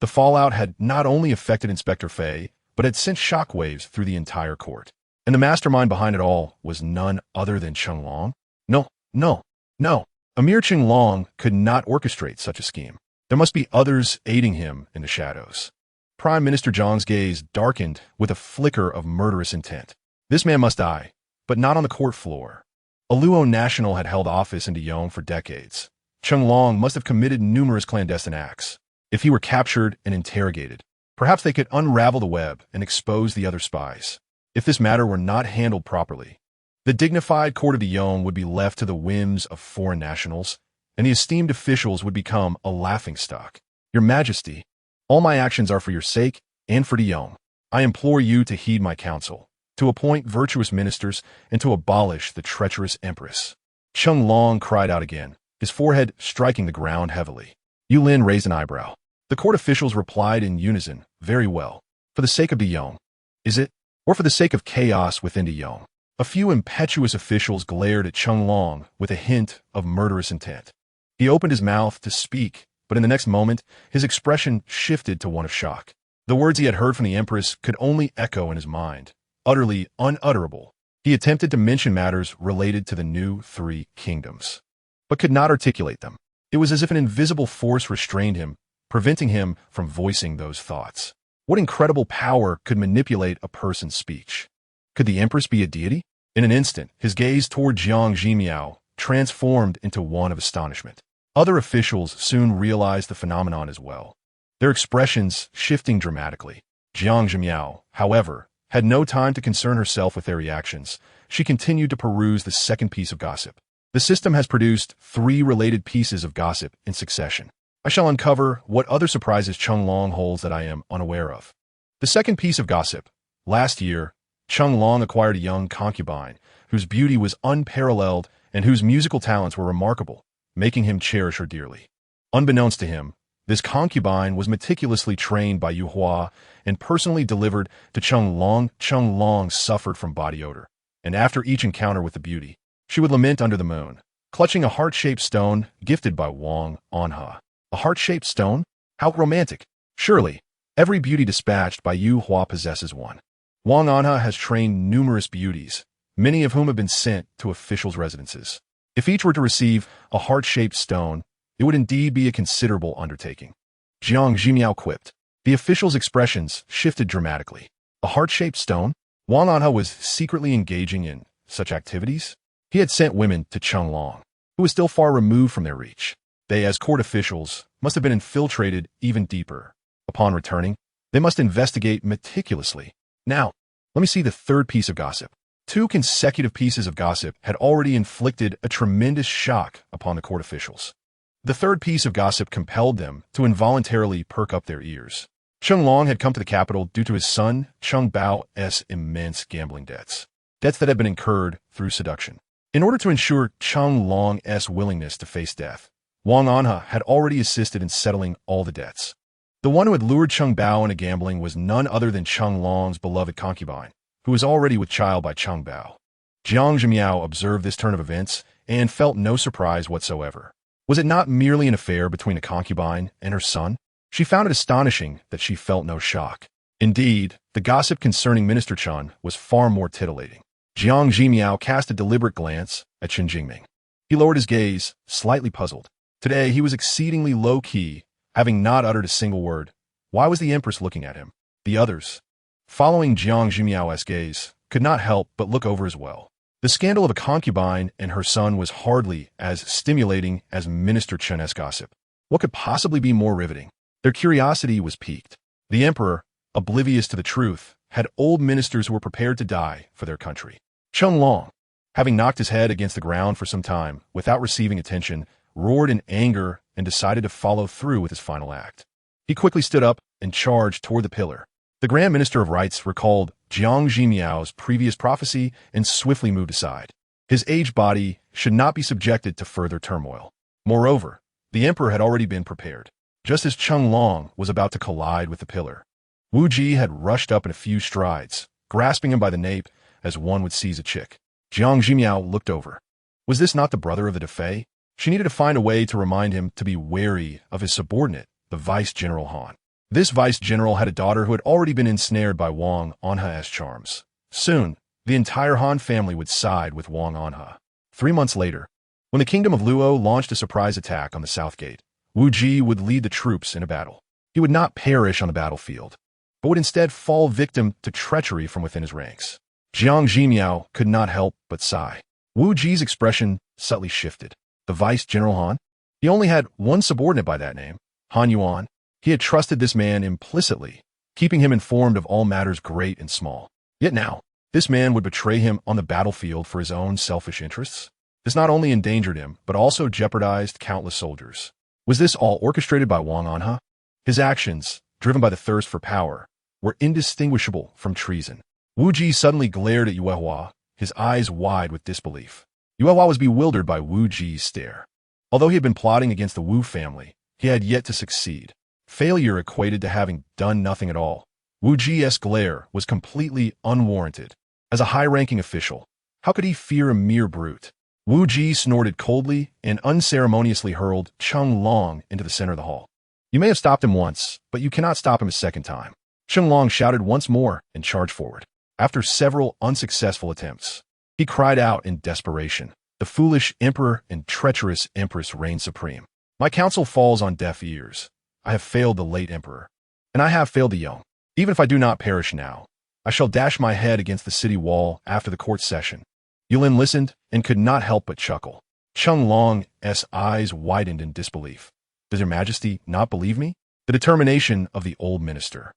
The fallout had not only affected Inspector Fei, but had sent shockwaves through the entire court. And the mastermind behind it all was none other than Chenglong? No. A mere Chenglong could not orchestrate such a scheme. There must be others aiding him in the shadows. Prime Minister Zhang's gaze darkened with a flicker of murderous intent. This man must die, but not on the court floor. A Luo national had held office in Yong for decades. Chenglong must have committed numerous clandestine acts. If he were captured and interrogated, perhaps they could unravel the web and expose the other spies. If this matter were not handled properly, the dignified court of Yong would be left to the whims of foreign nationals, and the esteemed officials would become a laughingstock. Your Majesty, all my actions are for your sake and for Yong. I implore you to heed my counsel, to appoint virtuous ministers, and to abolish the treacherous empress. Chenglong cried out again, his forehead striking the ground heavily. Yulin raised an eyebrow. The court officials replied in unison, very well. For the sake of Yong, is it? Or for the sake of chaos within Yong? A few impetuous officials glared at Chenglong with a hint of murderous intent. He opened his mouth to speak, but in the next moment, his expression shifted to one of shock. The words he had heard from the empress could only echo in his mind, utterly unutterable. He attempted to mention matters related to the new 3 kingdoms, but could not articulate them. It was as if an invisible force restrained him, preventing him from voicing those thoughts. What incredible power could manipulate a person's speech? Could the empress be a deity? In an instant, his gaze toward Jiang Zhimiao transformed into one of astonishment. Other officials soon realized the phenomenon as well, their expressions shifting dramatically. Jiang Zhimiao, however, had no time to concern herself with their reactions. She continued to peruse the second piece of gossip. The system has produced 3 related pieces of gossip in succession. I shall uncover what other surprises Chenglong holds that I am unaware of. The second piece of gossip. Last year, Chenglong acquired a young concubine whose beauty was unparalleled and whose musical talents were remarkable, making him cherish her dearly. Unbeknownst to him, this concubine was meticulously trained by Yu Hua and personally delivered to Chenglong. Chenglong suffered from body odor, and after each encounter with the beauty, she would lament under the moon, clutching a heart-shaped stone gifted by Wang Anha. A heart-shaped stone? How romantic! Surely, every beauty dispatched by Yu Hua possesses one. Wang Anha has trained numerous beauties, many of whom have been sent to officials' residences. If each were to receive a heart-shaped stone, it would indeed be a considerable undertaking. Jiang Zhimiao quipped. The officials' expressions shifted dramatically. A heart-shaped stone? Wang Anha was secretly engaging in such activities? He had sent women to Chenglong, who was still far removed from their reach. They, as court officials, must have been infiltrated even deeper. Upon returning, they must investigate meticulously. Now, let me see the third piece of gossip. 2 consecutive pieces of gossip had already inflicted a tremendous shock upon the court officials. The third piece of gossip compelled them to involuntarily perk up their ears. Cheng Long had come to the capital due to his son Cheng Bao's immense gambling debts that had been incurred through seduction. In order to ensure Cheng Long's willingness to face death, Wang Anha had already assisted in settling all the debts. The one who had lured Cheng Bao into gambling was none other than Cheng Long's beloved concubine, who was already with child by Cheng Bao. Jiang Zhimiao observed this turn of events and felt no surprise whatsoever. Was it not merely an affair between a concubine and her son? She found it astonishing that she felt no shock. Indeed, the gossip concerning Minister Chen was far more titillating. Jiang Zhimiao cast a deliberate glance at Chen Jingming. He lowered his gaze, slightly puzzled. Today he was exceedingly low-key, having not uttered a single word. Why was the Empress looking at him? The others, following Jiang Zhimiao's gaze, could not help but look over as well. The scandal of a concubine and her son was hardly as stimulating as Minister Chen's gossip. What could possibly be more riveting? Their curiosity was piqued. The emperor, oblivious to the truth, had old ministers who were prepared to die for their country. Cheng Long, having knocked his head against the ground for some time without receiving attention, roared in anger and decided to follow through with his final act. He quickly stood up and charged toward the pillar. The Grand Minister of Rites recalled Jiang Zhimiao's previous prophecy and swiftly moved aside. His aged body should not be subjected to further turmoil. Moreover, the emperor had already been prepared. Just as Cheng Long was about to collide with the pillar, Wu Ji had rushed up in a few strides, grasping him by the nape as one would seize a chick. Jiang Zhimiao looked over. Was this not the brother of the Defei? She needed to find a way to remind him to be wary of his subordinate, the Vice-General Han. This vice-general had a daughter who had already been ensnared by Wang Anha's charms. Soon, the entire Han family would side with Wang Anha. 3 months later, when the kingdom of Luo launched a surprise attack on the south gate, Wu Ji would lead the troops in a battle. He would not perish on the battlefield, but would instead fall victim to treachery from within his ranks. Jiang Zhimiao could not help but sigh. Wu Ji's expression subtly shifted. The Vice-General Han? He only had one subordinate by that name, Han Yuan. He had trusted this man implicitly, keeping him informed of all matters great and small. Yet now, this man would betray him on the battlefield for his own selfish interests? This not only endangered him, but also jeopardized countless soldiers. Was this all orchestrated by Wang Anha? His actions, driven by the thirst for power, were indistinguishable from treason. Wu Ji suddenly glared at Yuehua, his eyes wide with disbelief. Yuehua was bewildered by Wu Ji's stare. Although he had been plotting against the Wu family, he had yet to succeed. Failure equated to having done nothing at all. Wu Ji's glare was completely unwarranted. As a high-ranking official, how could he fear a mere brute? Wu Ji snorted coldly and unceremoniously hurled Cheng Long into the center of the hall. You may have stopped him once, but you cannot stop him a second time. Cheng Long shouted once more and charged forward. After several unsuccessful attempts, he cried out in desperation. The foolish emperor and treacherous empress reign supreme. My counsel falls on deaf ears. I have failed the late emperor, and I have failed the young. Even if I do not perish now, I shall dash my head against the city wall after the court session. Yulin listened and could not help but chuckle. Cheng Long's eyes widened in disbelief. Does your majesty not believe me? The determination of the old minister,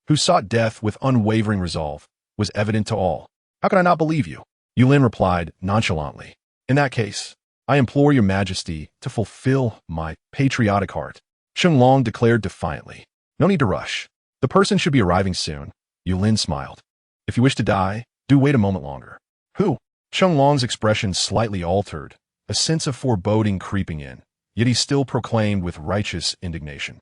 who sought death with unwavering resolve, was evident to all. How can I not believe you? Yulin replied nonchalantly. In that case, I implore your majesty to fulfill my patriotic heart. Cheng Long declared defiantly. No need to rush. The person should be arriving soon. Yulin smiled. If you wish to die, do wait a moment longer. Who? Cheng Long's expression slightly altered, a sense of foreboding creeping in, yet he still proclaimed with righteous indignation.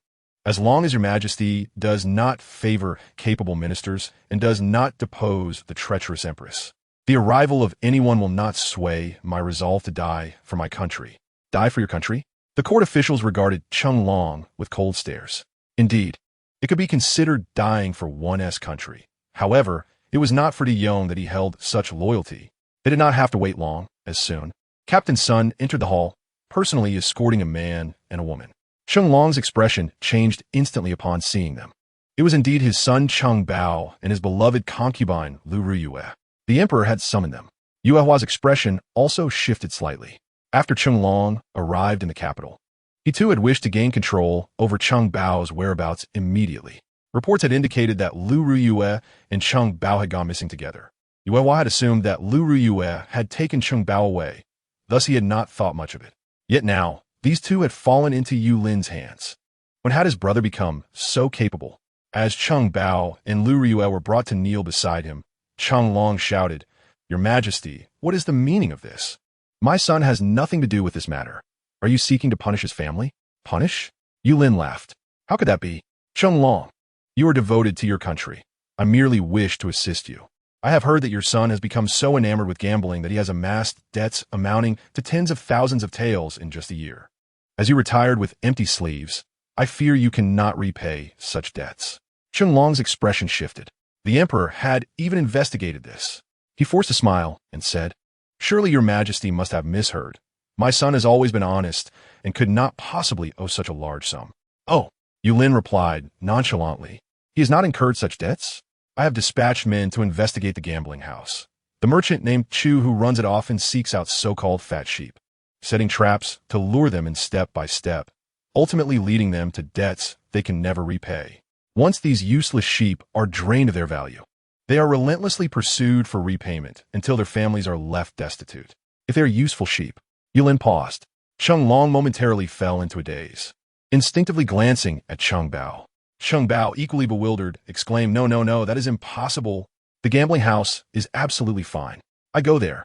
As long as your majesty does not favor capable ministers and does not depose the treacherous empress, the arrival of anyone will not sway my resolve to die for my country. Die for your country? The court officials regarded Cheng Long with cold stares. Indeed, it could be considered dying for one's country. However, it was not for De Yong that he held such loyalty. They did not have to wait long, as soon. Captain Sun entered the hall, personally escorting a man and a woman. Cheng Long's expression changed instantly upon seeing them. It was indeed his son Cheng Bao and his beloved concubine Lu Ruyue. The emperor had summoned them. Yuehua's expression also shifted slightly. After Cheng Long arrived in the capital, He too had wished to gain control over Cheng Bao's whereabouts immediately. Reports had indicated that Lu Ruyue and Cheng Bao had gone missing together. Yuehua had assumed that Lu Ruyue had taken Cheng Bao away, thus he had not thought much of it. Yet now, these two had fallen into Yu Lin's hands. When had his brother become so capable? As Cheng Bao and Lu Ruyue were brought to kneel beside him, Cheng Long shouted, "Your Majesty, what is the meaning of this? My son has nothing to do with this matter. Are you seeking to punish his family?" "Punish?" Yu Lin laughed. "How could that be? Cheng Long, you are devoted to your country. I merely wish to assist you. I have heard that your son has become so enamored with gambling that he has amassed debts amounting to tens of thousands of taels in just a year. As you retired with empty sleeves, I fear you cannot repay such debts." Cheng Long's expression shifted. The emperor had even investigated this. He forced a smile and said, "Surely your Majesty must have misheard. My son has always been honest and could not possibly owe such a large sum." "Oh," Yu Lin replied nonchalantly, "he has not incurred such debts. I have dispatched men to investigate the gambling house. The merchant named Chu who runs it often seeks out so-called fat sheep, setting traps to lure them in step by step, ultimately leading them to debts they can never repay. Once these useless sheep are drained of their value, they are relentlessly pursued for repayment until their families are left destitute. If they are useful sheep." Yu Lin paused. Cheng Long momentarily fell into a daze, instinctively glancing at Cheng Bao. Cheng Bao, equally bewildered, exclaimed, No, that is impossible. The gambling house is absolutely fine. I go there.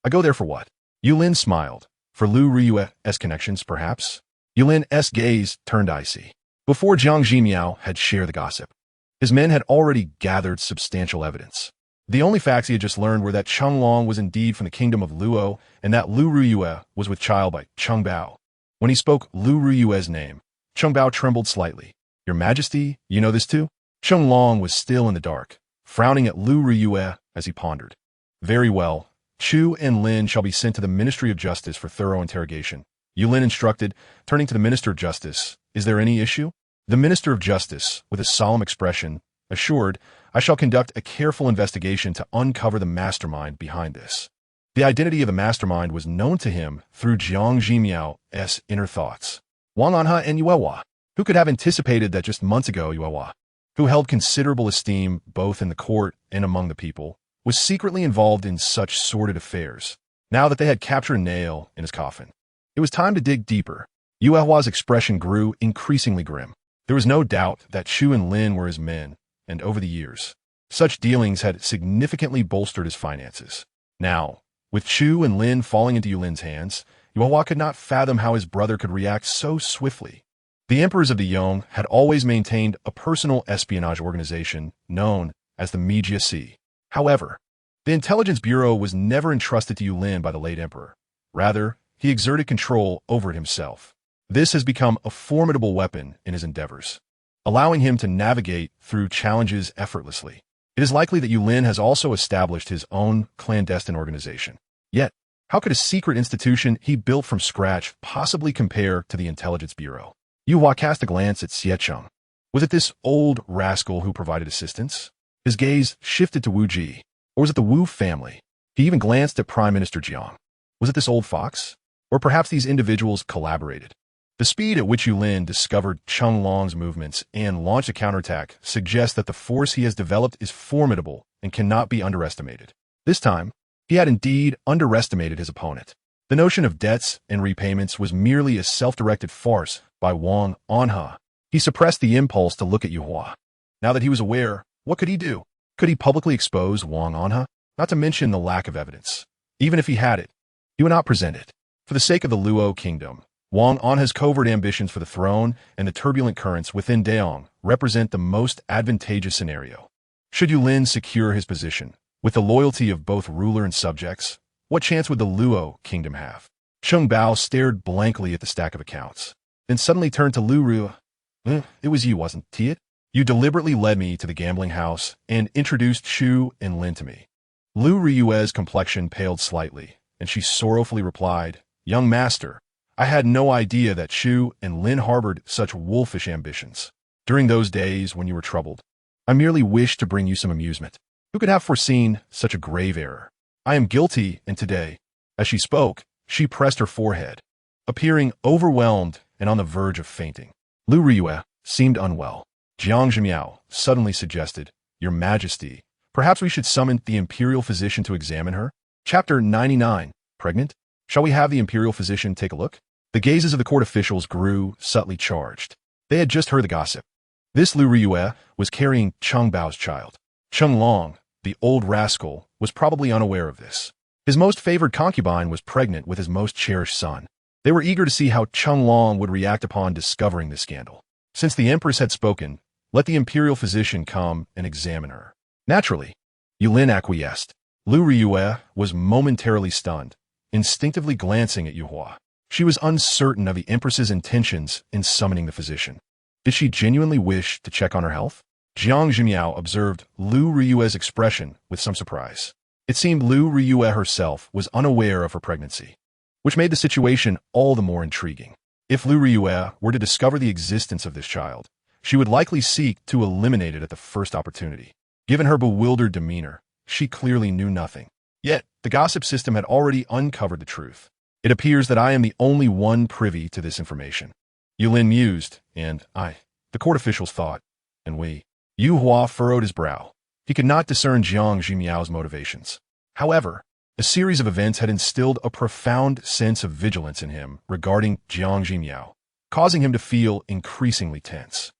I go there for what?" Yu Lin smiled. "For Lu Ruyue's connections, perhaps?" Yu Lin's gaze turned icy. Before Jiang Zhimiao had shared the gossip, his men had already gathered substantial evidence. The only facts he had just learned were that Cheng Long was indeed from the kingdom of Luo and that Lu Ruyue was with child by Cheng Bao. When he spoke Lu Ruyue's name, Cheng Bao trembled slightly. "Your Majesty, you know this too?" Cheng Long was still in the dark, frowning at Lu Ruyue as he pondered. "Very well. Chu and Lin shall be sent to the Ministry of Justice for thorough interrogation," Yu Lin instructed, turning to the Minister of Justice. "Is there any issue?" The Minister of Justice, with a solemn expression, assured, "I shall conduct a careful investigation to uncover the mastermind behind this." The identity of the mastermind was known to him through Jiang Zhimiao's inner thoughts. Wang Anhe and Yuehua. Who could have anticipated that just months ago Yuehua, who held considerable esteem both in the court and among the people, was secretly involved in such sordid affairs, now that they had captured a nail in his coffin? It was time to dig deeper. Yuehua's expression grew increasingly grim. There was no doubt that Chu and Lin were his men, and over the years, such dealings had significantly bolstered his finances. Now, with Chu and Lin falling into Yu Lin's hands, Yuehua could not fathom how his brother could react so swiftly. The emperors of the Yong had always maintained a personal espionage organization known as the Mahjong. However, the intelligence bureau was never entrusted to Yu Lin by the late emperor. Rather, he exerted control over it himself. This has become a formidable weapon in his endeavors, allowing him to navigate through challenges effortlessly. It is likely that Yu Lin has also established his own clandestine organization. Yet, how could a secret institution he built from scratch possibly compare to the intelligence bureau? Yuehua cast a glance at Xiecheng. Was it this old rascal who provided assistance? His gaze shifted to Wu Ji. Or was it the Wu family? He even glanced at Prime Minister Jiang. Was it this old fox? Or perhaps these individuals collaborated? The speed at which Yu Lin discovered Cheng Long's movements and launched a counterattack suggests that the force he has developed is formidable and cannot be underestimated. This time, he had indeed underestimated his opponent. The notion of debts and repayments was merely a self-directed farce by Wang Anhe. He suppressed the impulse to look at Yuehua. Now that he was aware, what could he do? Could he publicly expose Wang Anhe? Not to mention the lack of evidence. Even if he had it, he would not present it. For the sake of the Luo kingdom, Wang Anhe's covert ambitions for the throne and the turbulent currents within Daong represent the most advantageous scenario. Should Yu Lin secure his position, with the loyalty of both ruler and subjects, what chance would the Luo kingdom have? Cheng Bao stared blankly at the stack of accounts, then suddenly turned to Lu Ruyue. It was you, wasn't it? You deliberately led me to the gambling house and introduced Chu and Lin to me. Lu Ruyue's complexion paled slightly, and she sorrowfully replied, "Young master, I had no idea that Chu and Lin harbored such wolfish ambitions. During those days when you were troubled, I merely wished to bring you some amusement. Who could have foreseen such a grave error? I am guilty, and today," as she spoke, she pressed her forehead, appearing overwhelmed and on the verge of fainting. Lu Riyue seemed unwell. Jiang Zhimiao suddenly suggested, "Your Majesty, perhaps we should summon the imperial physician to examine her?" Chapter 99. Pregnant? Shall we have the imperial physician take a look? The gazes of the court officials grew subtly charged. They had just heard the gossip. This Lu Riyue was carrying Cheng Bao's child. Cheng Long, the old rascal, was probably unaware of this. His most favored concubine was pregnant with his most cherished son. They were eager to see how Cheng Long would react upon discovering this scandal. Since the empress had spoken, let the imperial physician come and examine her. Naturally, Yulin acquiesced. Lu Riyue was momentarily stunned, instinctively glancing at Yuhua. She was uncertain of the empress's intentions in summoning the physician. Did she genuinely wish to check on her health? Jiang Zhimiao observed Lu Riyue's expression with some surprise. It seemed Lu Riyue herself was unaware of her pregnancy, which made the situation all the more intriguing. If Lu Riyue were to discover the existence of this child, she would likely seek to eliminate it at the first opportunity. Given her bewildered demeanor, she clearly knew nothing. Yet, the gossip system had already uncovered the truth. It appears that I am the only one privy to this information. Yulin mused, and the court officials thought, and we. Yu Hua furrowed his brow. He could not discern Jiang Zhimiao's motivations. However, a series of events had instilled a profound sense of vigilance in him regarding Jiang Zhimiao, causing him to feel increasingly tense.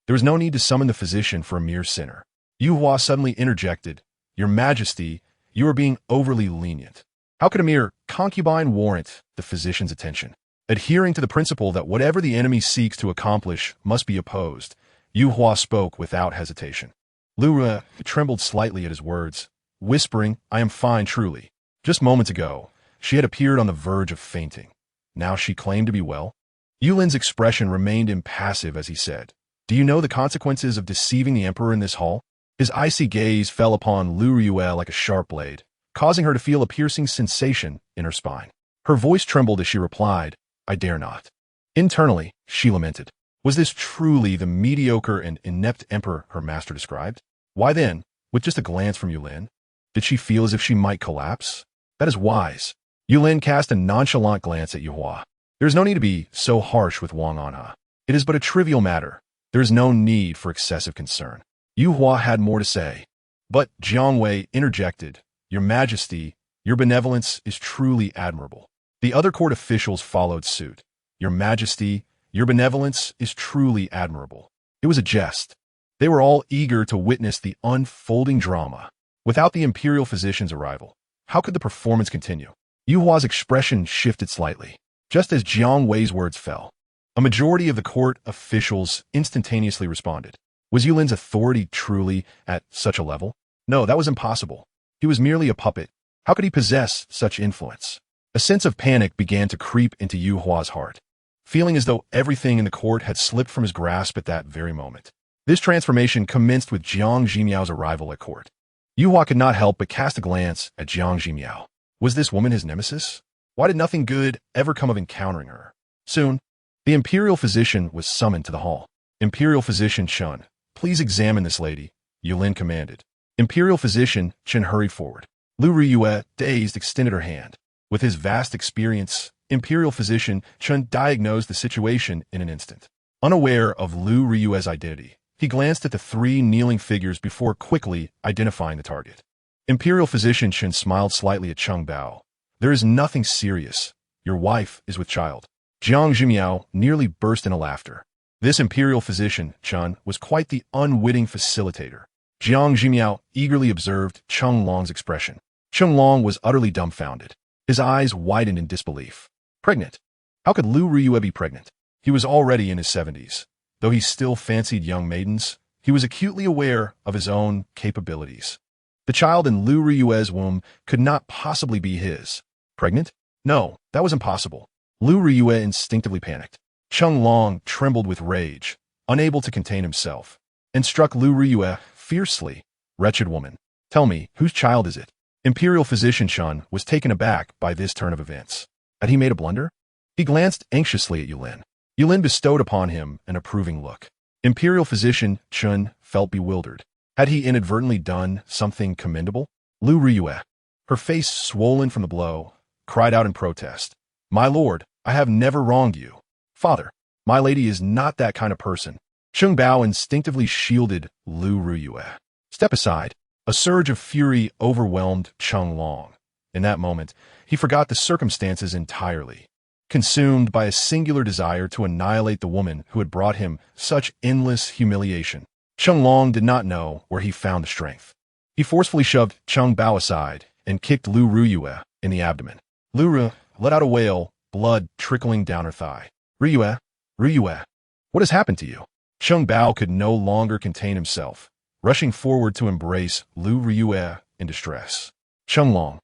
There was no need to summon the physician for a mere sinner. Yu Hua suddenly interjected, "Your Majesty, you are being overly lenient. How could a mere concubine warrant the physician's attention?" Adhering to the principle that whatever the enemy seeks to accomplish must be opposed, Yu Hua spoke without hesitation. Lu Riyue trembled slightly at his words, whispering, "I am fine, truly." Just moments ago, she had appeared on the verge of fainting. Now she claimed to be well. Yulin's expression remained impassive as he said, "Do you know the consequences of deceiving the emperor in this hall?" His icy gaze fell upon Lu Riyue like a sharp blade, causing her to feel a piercing sensation in her spine. Her voice trembled as she replied, "I dare not." Internally, she lamented. Was this truly the mediocre and inept emperor her master described? Why then, with just a glance from Yulin, did she feel as if she might collapse? That is wise. Yulin cast a nonchalant glance at Yuhua. There is no need to be so harsh with Wang Anha. It is but a trivial matter. There is no need for excessive concern. Yuhua had more to say. But Jiang Wei interjected, "Your Majesty, your benevolence is truly admirable." The other court officials followed suit. "Your Majesty, your benevolence is truly admirable." It was a jest. They were all eager to witness the unfolding drama. Without the imperial physician's arrival, how could the performance continue? Yuhua's expression shifted slightly, just as Jiang Wei's words fell. A majority of the court officials instantaneously responded. Was Yulin's authority truly at such a level? No, that was impossible. He was merely a puppet. How could he possess such influence? A sense of panic began to creep into Yu Hua's heart, feeling as though everything in the court had slipped from his grasp at that very moment. This transformation commenced with Jiang Zhimiao's arrival at court. Yu Hua could not help but cast a glance at Jiang Zhimiao. Was this woman his nemesis? Why did nothing good ever come of encountering her? Soon, the imperial physician was summoned to the hall. "Imperial physician Chen, please examine this lady," Yulin commanded. Imperial physician Chen hurried forward. Lu Riyue, dazed, extended her hand. With his vast experience, imperial physician Chen diagnosed the situation in an instant. Unaware of Lu Riyue's identity, he glanced at the three kneeling figures before quickly identifying the target. Imperial physician Chen smiled slightly at Cheng Bao. "There is nothing serious. Your wife is with child." Jiang Zhimiao nearly burst into laughter. This imperial physician, Chen, was quite the unwitting facilitator. Jiang Zhimiao eagerly observed Cheng Long's expression. Cheng Long was utterly dumbfounded. His eyes widened in disbelief. Pregnant? How could Lu Riyue be pregnant? He was already in his 70s. Though he still fancied young maidens, he was acutely aware of his own capabilities. The child in Lu Riyue's womb could not possibly be his. Pregnant? No, that was impossible. Lu Riyue instinctively panicked. Cheng Long trembled with rage, unable to contain himself, and struck Lu Riyue fiercely. "Wretched woman, tell me, whose child is it?" Imperial physician Chen was taken aback by this turn of events. Had he made a blunder? He glanced anxiously at Yulin. Yulin bestowed upon him an approving look. Imperial physician Chen felt bewildered. Had he inadvertently done something commendable? Lu Riyue, her face swollen from the blow, cried out in protest. "My lord, I have never wronged you." "Father, My lady is not that kind of person. Cheng Bao instinctively shielded Lu Ruyue. Step aside. A surge of fury overwhelmed Cheng Long. In that moment, he forgot the circumstances entirely. Consumed by a singular desire to annihilate the woman who had brought him such endless humiliation, Cheng Long did not know where he found the strength. He forcefully shoved Cheng Bao aside and kicked Lu Ruyue in the abdomen. Lu Ruyue let out a wail, blood trickling down her thigh. Ruyue, Ruyue, what has happened to you? Cheng Bao could no longer contain himself, rushing forward to embrace Lu Ruyue in distress. Cheng Long.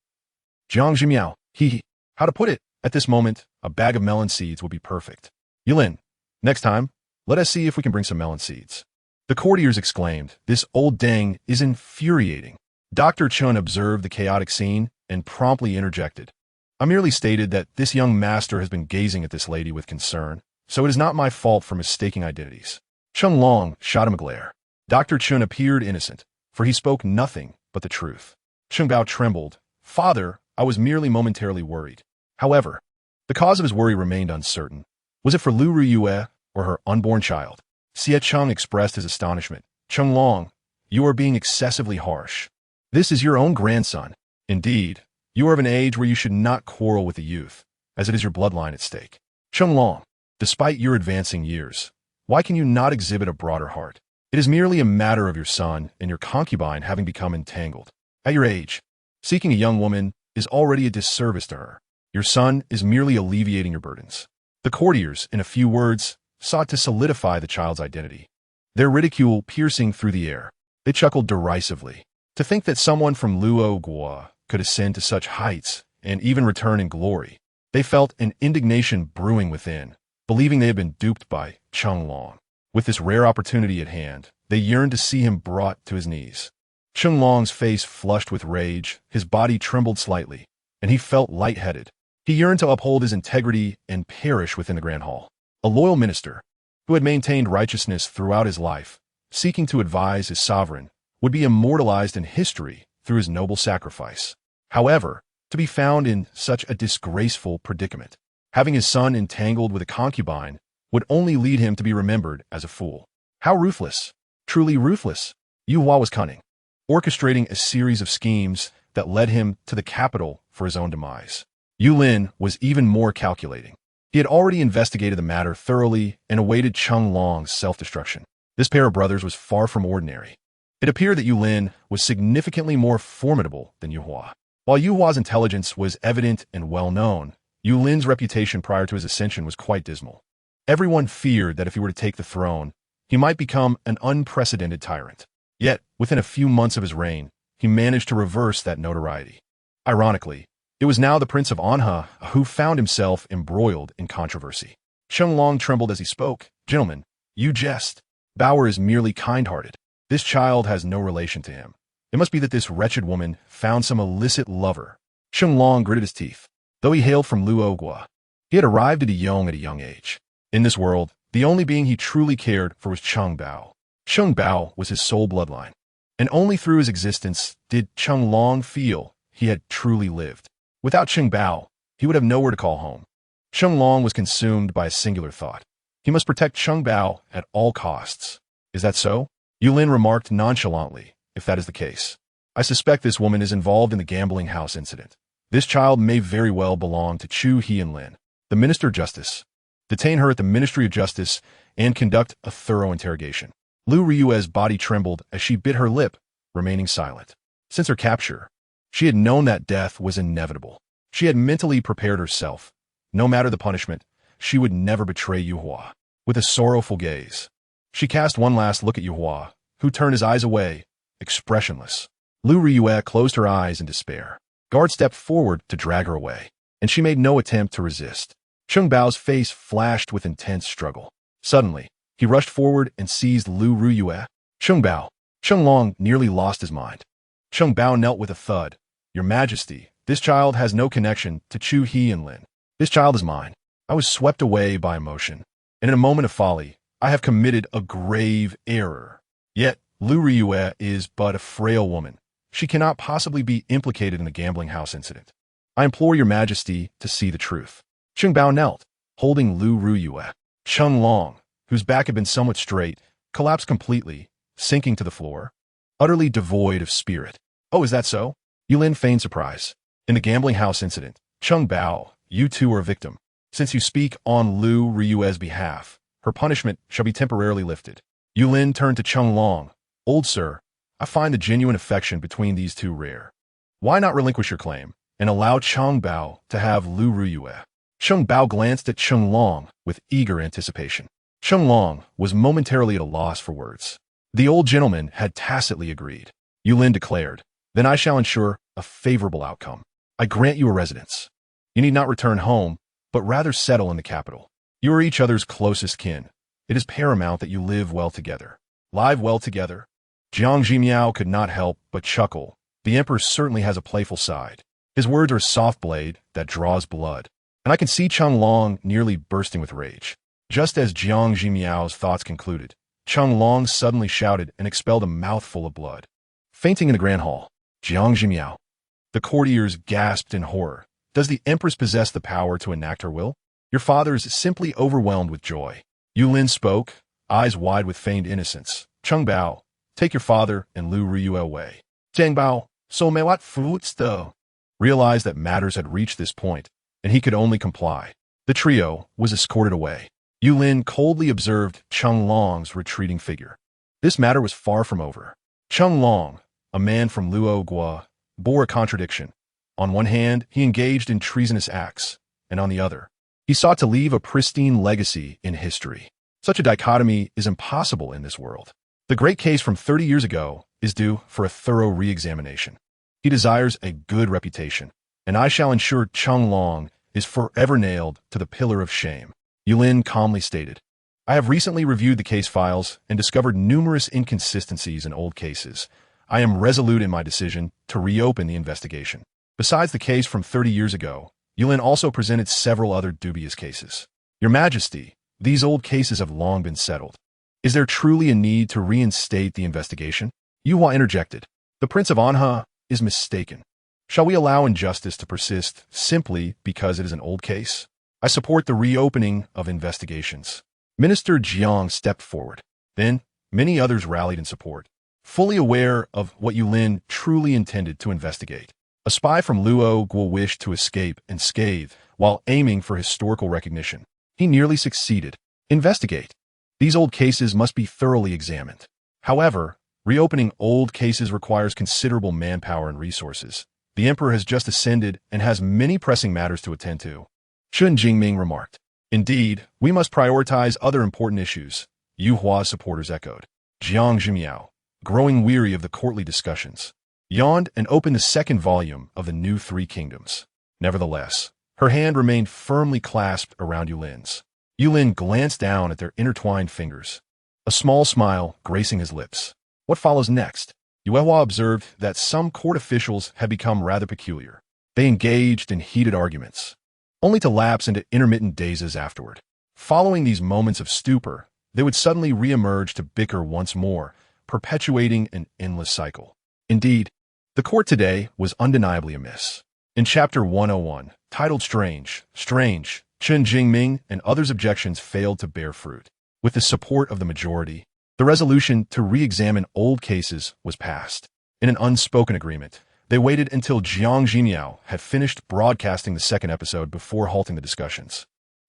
Jiang Zhimiao, how to put it? At this moment, a bag of melon seeds would be perfect. Yulin, next time, let us see if we can bring some melon seeds. The courtiers exclaimed, this old dang is infuriating. Dr. Chun observed the chaotic scene and promptly interjected. I merely stated that this young master has been gazing at this lady with concern, so it is not my fault for mistaking identities. Cheng Long shot him a glare. Dr. Chun appeared innocent, for he spoke nothing but the truth. Cheng Bao trembled. Father, I was merely momentarily worried. However, the cause of his worry remained uncertain. Was it for Lu Ruyue or her unborn child? Xie Cheng expressed his astonishment. Cheng Long, you are being excessively harsh. This is your own grandson. Indeed, you are of an age where you should not quarrel with the youth, as it is your bloodline at stake. Cheng Long, despite your advancing years, why can you not exhibit a broader heart? It is merely a matter of your son and your concubine having become entangled. At your age, seeking a young woman is already a disservice to her. Your son is merely alleviating your burdens. The courtiers, in a few words, sought to solidify the child's identity. Their ridicule piercing through the air, they chuckled derisively. To think that someone from Luo Guo could ascend to such heights and even return in glory. They felt an indignation brewing within, believing they had been duped by Cheng Long. With this rare opportunity at hand, they yearned to see him brought to his knees. Cheng Long's face flushed with rage, his body trembled slightly, and he felt lightheaded. He yearned to uphold his integrity and perish within the Grand Hall. A loyal minister, who had maintained righteousness throughout his life, seeking to advise his sovereign, would be immortalized in history through his noble sacrifice. However, to be found in such a disgraceful predicament, having his son entangled with a concubine, would only lead him to be remembered as a fool. How ruthless, truly ruthless. Yu Hua was cunning, orchestrating a series of schemes that led him to the capital for his own demise. Yu Lin was even more calculating. He had already investigated the matter thoroughly and awaited Cheng Long's self-destruction. This pair of brothers was far from ordinary. It appeared that Yu Lin was significantly more formidable than Yu Hua. While Yu Hua's intelligence was evident and well-known, Yu Lin's reputation prior to his ascension was quite dismal. Everyone feared that if he were to take the throne, he might become an unprecedented tyrant. Yet, within a few months of his reign, he managed to reverse that notoriety. Ironically, it was now the Prince of Anha who found himself embroiled in controversy. Cheng Long trembled as he spoke. Gentlemen, you jest. Bauer is merely kind-hearted. This child has no relation to him. It must be that this wretched woman found some illicit lover. Cheng Long gritted his teeth. Though he hailed from Luo Guo, he had arrived at Yong at a young age. In this world, the only being he truly cared for was Cheng Bao. Cheng Bao was his sole bloodline, and only through his existence did Cheng Long feel he had truly lived. Without Cheng Bao, he would have nowhere to call home. Cheng Long was consumed by a singular thought. He must protect Cheng Bao at all costs. Is that so? Yu Lin remarked nonchalantly. If that is the case, I suspect this woman is involved in the gambling house incident. This child may very well belong to Chu He and Lin, the Minister of Justice. Detain her at the Ministry of Justice and conduct a thorough interrogation. Lu Riyue's body trembled as she bit her lip, remaining silent. Since her capture, she had known that death was inevitable. She had mentally prepared herself. No matter the punishment, she would never betray Yu Hua. With a sorrowful gaze, she cast one last look at Yu Hua, who turned his eyes away, expressionless. Lu Riyue closed her eyes in despair. Guards stepped forward to drag her away, and she made no attempt to resist. Cheng Bao's face flashed with intense struggle. Suddenly, he rushed forward and seized Lu Riyue. Cheng Bao. Cheng Long nearly lost his mind. Cheng Bao knelt with a thud. Your Majesty, this child has no connection to Chu He and Lin. This child is mine. I was swept away by emotion, and in a moment of folly, I have committed a grave error. Yet, Lu Riyue is but a frail woman. She cannot possibly be implicated in the gambling house incident. I implore your Majesty to see the truth. Cheng Bao knelt, holding Lu Riyue. Chung Long, whose back had been somewhat straight, collapsed completely, sinking to the floor, utterly devoid of spirit. "Oh, is that so?" Yulin feigned surprise. "In the gambling house incident, Chung Bao, you too are a victim. Since you speak on Lu Ryue's behalf, her punishment shall be temporarily lifted." Yulin turned to Chung Long. "Old sir, I find the genuine affection between these two rare. Why not relinquish your claim and allow Chung Bao to have Lu Ryue?" Chung Bao glanced at Chung Long with eager anticipation. Chung Long was momentarily at a loss for words. The old gentleman had tacitly agreed. Yulin declared, "Then I shall ensure a favorable outcome. I grant you a residence. You need not return home, but rather settle in the capital. You are each other's closest kin. It is paramount that you live well together." "Live well together?" Jiang Zhimiao could not help but chuckle. The emperor certainly has a playful side. His words are a soft blade that draws blood. And I can see Chung Long nearly bursting with rage. Just as Jiang Zhimiao's thoughts concluded, Chung Long suddenly shouted and expelled a mouthful of blood. Fainting in the grand hall, Jiang Zhimiao. The courtiers gasped in horror. Does the empress possess the power to enact her will? Your father is simply overwhelmed with joy. Yulin spoke, eyes wide with feigned innocence. Chung Bao, take your father and Lu Ryue away. Jiang Bao, so may what fruits though? Realized that matters had reached this point, and he could only comply. The trio was escorted away. Yulin coldly observed Chung Long's retreating figure. This matter was far from over. Chung Long, a man from Luo Gua, bore a contradiction. On one hand, he engaged in treasonous acts, and on the other, he sought to leave a pristine legacy in history. Such a dichotomy is impossible in this world. The great case from 30 years ago is due for a thorough re-examination. He desires a good reputation, and I shall ensure Chung Long is forever nailed to the pillar of shame. Yulin calmly stated, I have recently reviewed the case files and discovered numerous inconsistencies in old cases. I am resolute in my decision to reopen the investigation. Besides the case from 30 years ago, Yulin also presented several other dubious cases. Your Majesty, these old cases have long been settled. Is there truly a need to reinstate the investigation? Yuhua interjected. The Prince of Anha is mistaken. Shall we allow injustice to persist simply because it is an old case? I support the reopening of investigations. Minister Jiang stepped forward. Then, many others rallied in support, fully aware of what Yulin truly intended to investigate. A spy from Luo Guo wished to escape and scathe while aiming for historical recognition. He nearly succeeded. Investigate. These old cases must be thoroughly examined. However, reopening old cases requires considerable manpower and resources. The emperor has just ascended and has many pressing matters to attend to. Chun Jingming remarked. Indeed, we must prioritize other important issues, Yu Hua's supporters echoed. Jiang Zhimiao, growing weary of the courtly discussions, yawned and opened the second volume of the New Three Kingdoms. Nevertheless, her hand remained firmly clasped around Yulin's. Yulin glanced down at their intertwined fingers, a small smile gracing his lips. What follows next? Yuehua observed that some court officials had become rather peculiar. They engaged in heated arguments, only to lapse into intermittent dazes afterward. Following these moments of stupor, they would suddenly re-emerge to bicker once more, perpetuating an endless cycle. Indeed, the court today was undeniably amiss. In Chapter 101, titled Strange, Chun Jingming and others' objections failed to bear fruit. With the support of the majority, the resolution to re-examine old cases was passed. In an unspoken agreement, they waited until Jiang Zhimiao had finished broadcasting the second episode before halting the discussions.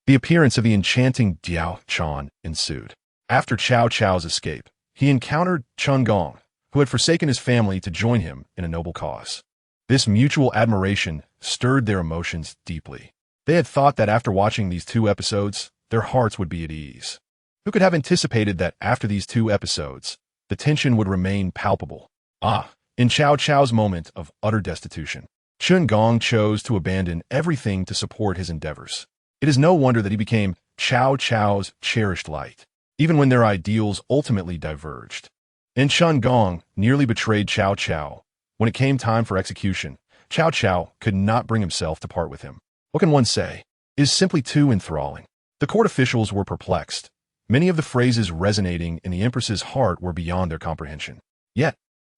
The appearance of the enchanting Diao Chan ensued. After Cao Cao's escape, he encountered Chun Gong, who had forsaken his family to join him in a noble cause. This mutual admiration stirred their emotions deeply. They had thought that after watching these two episodes, their hearts would be at ease. Who could have anticipated that after these two episodes, the tension would remain palpable? In Cao Cao's moment of utter destitution, Chun Gong chose to abandon everything to support his endeavors. It is no wonder that he became Cao Cao's cherished light, even when their ideals ultimately diverged. And Chun Gong nearly betrayed Cao Cao. When it came time for execution, Cao Cao could not bring himself to part with him. What can one say? It is simply too enthralling. The court officials were perplexed. Many of the phrases resonating in the Empress's heart were beyond their comprehension. Yet,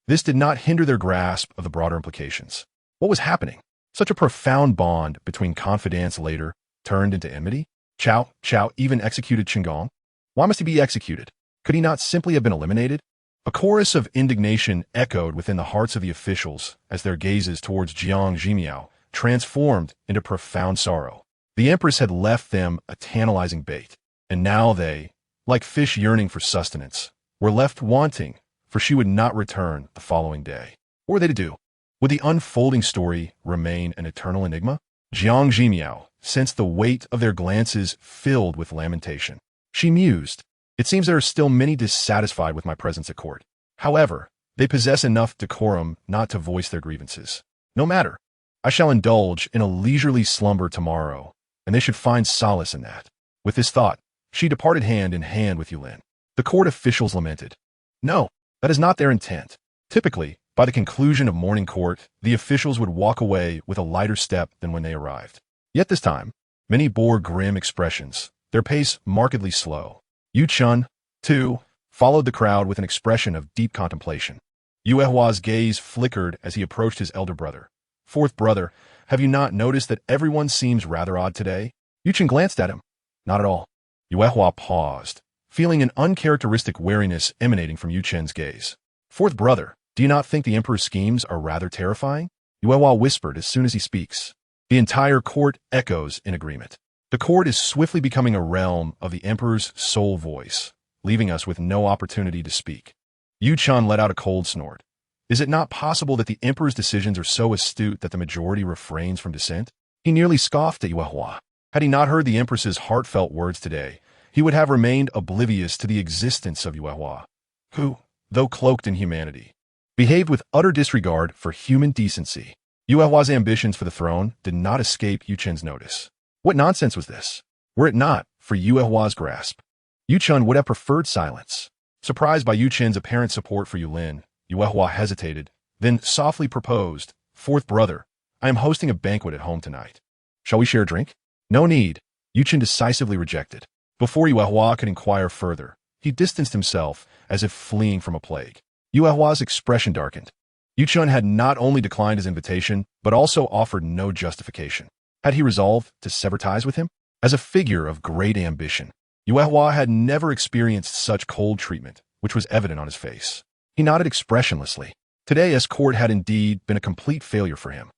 this did not hinder their grasp of the broader implications. What was happening? Such a profound bond between confidants later turned into enmity? Chow even executed Qinggong? Why must he be executed? Could he not simply have been eliminated? A chorus of indignation echoed within the hearts of the officials as their gazes towards Jiang Zhimiao transformed into profound sorrow. The empress had left them a tantalizing bait, and now they, like fish yearning for sustenance, were left wanting, for she would not return the following day. What were they to do? Would the unfolding story remain an eternal enigma? Jiang Zhimiao sensed the weight of their glances filled with lamentation. She mused, "It seems there are still many dissatisfied with my presence at court. However, they possess enough decorum not to voice their grievances. No matter. I shall indulge in a leisurely slumber tomorrow, and they should find solace in that." With this thought, she departed hand in hand with Yulin. The court officials lamented. No, that is not their intent. Typically, by the conclusion of morning court, the officials would walk away with a lighter step than when they arrived. Yet this time, many bore grim expressions, their pace markedly slow. Yu Chun, too, followed the crowd with an expression of deep contemplation. Yu Ehua's gaze flickered as he approached his elder brother. "Fourth brother, have you not noticed that everyone seems rather odd today?" Yu Chun glanced at him. "Not at all." Yu Ehua paused, feeling an uncharacteristic wariness emanating from Yu Chen's gaze. "Fourth brother, do you not think the emperor's schemes are rather terrifying?" Yu Ehua whispered as soon as he speaks. The entire court echoes in agreement. The court is swiftly becoming a realm of the emperor's sole voice, leaving us with no opportunity to speak. Yu Chun let out a cold snort. Is it not possible that the emperor's decisions are so astute that the majority refrains from dissent? He nearly scoffed at Yu Ehua. Had he not heard the empress's heartfelt words today, he would have remained oblivious to the existence of Yu Ehua, who, though cloaked in humanity, behaved with utter disregard for human decency. Yu Ehua's ambitions for the throne did not escape Yu Chen's notice. What nonsense was this? Were it not for Yu Ehua's grasp, Yu Chun would have preferred silence. Surprised by Yu Chen's apparent support for Yulin, Yu Ehua hesitated, then softly proposed, "Fourth brother, I am hosting a banquet at home tonight. Shall we share a drink?" "No need," Yu Chen decisively rejected. Before Yu Ehua could inquire further, he distanced himself as if fleeing from a plague. Yu Ehua's expression darkened. Yu Chun had not only declined his invitation, but also offered no justification. Had he resolved to sever ties with him? As a figure of great ambition, Yu Ehua had never experienced such cold treatment, which was evident on his face. He nodded expressionlessly. Today's court had indeed been a complete failure for him.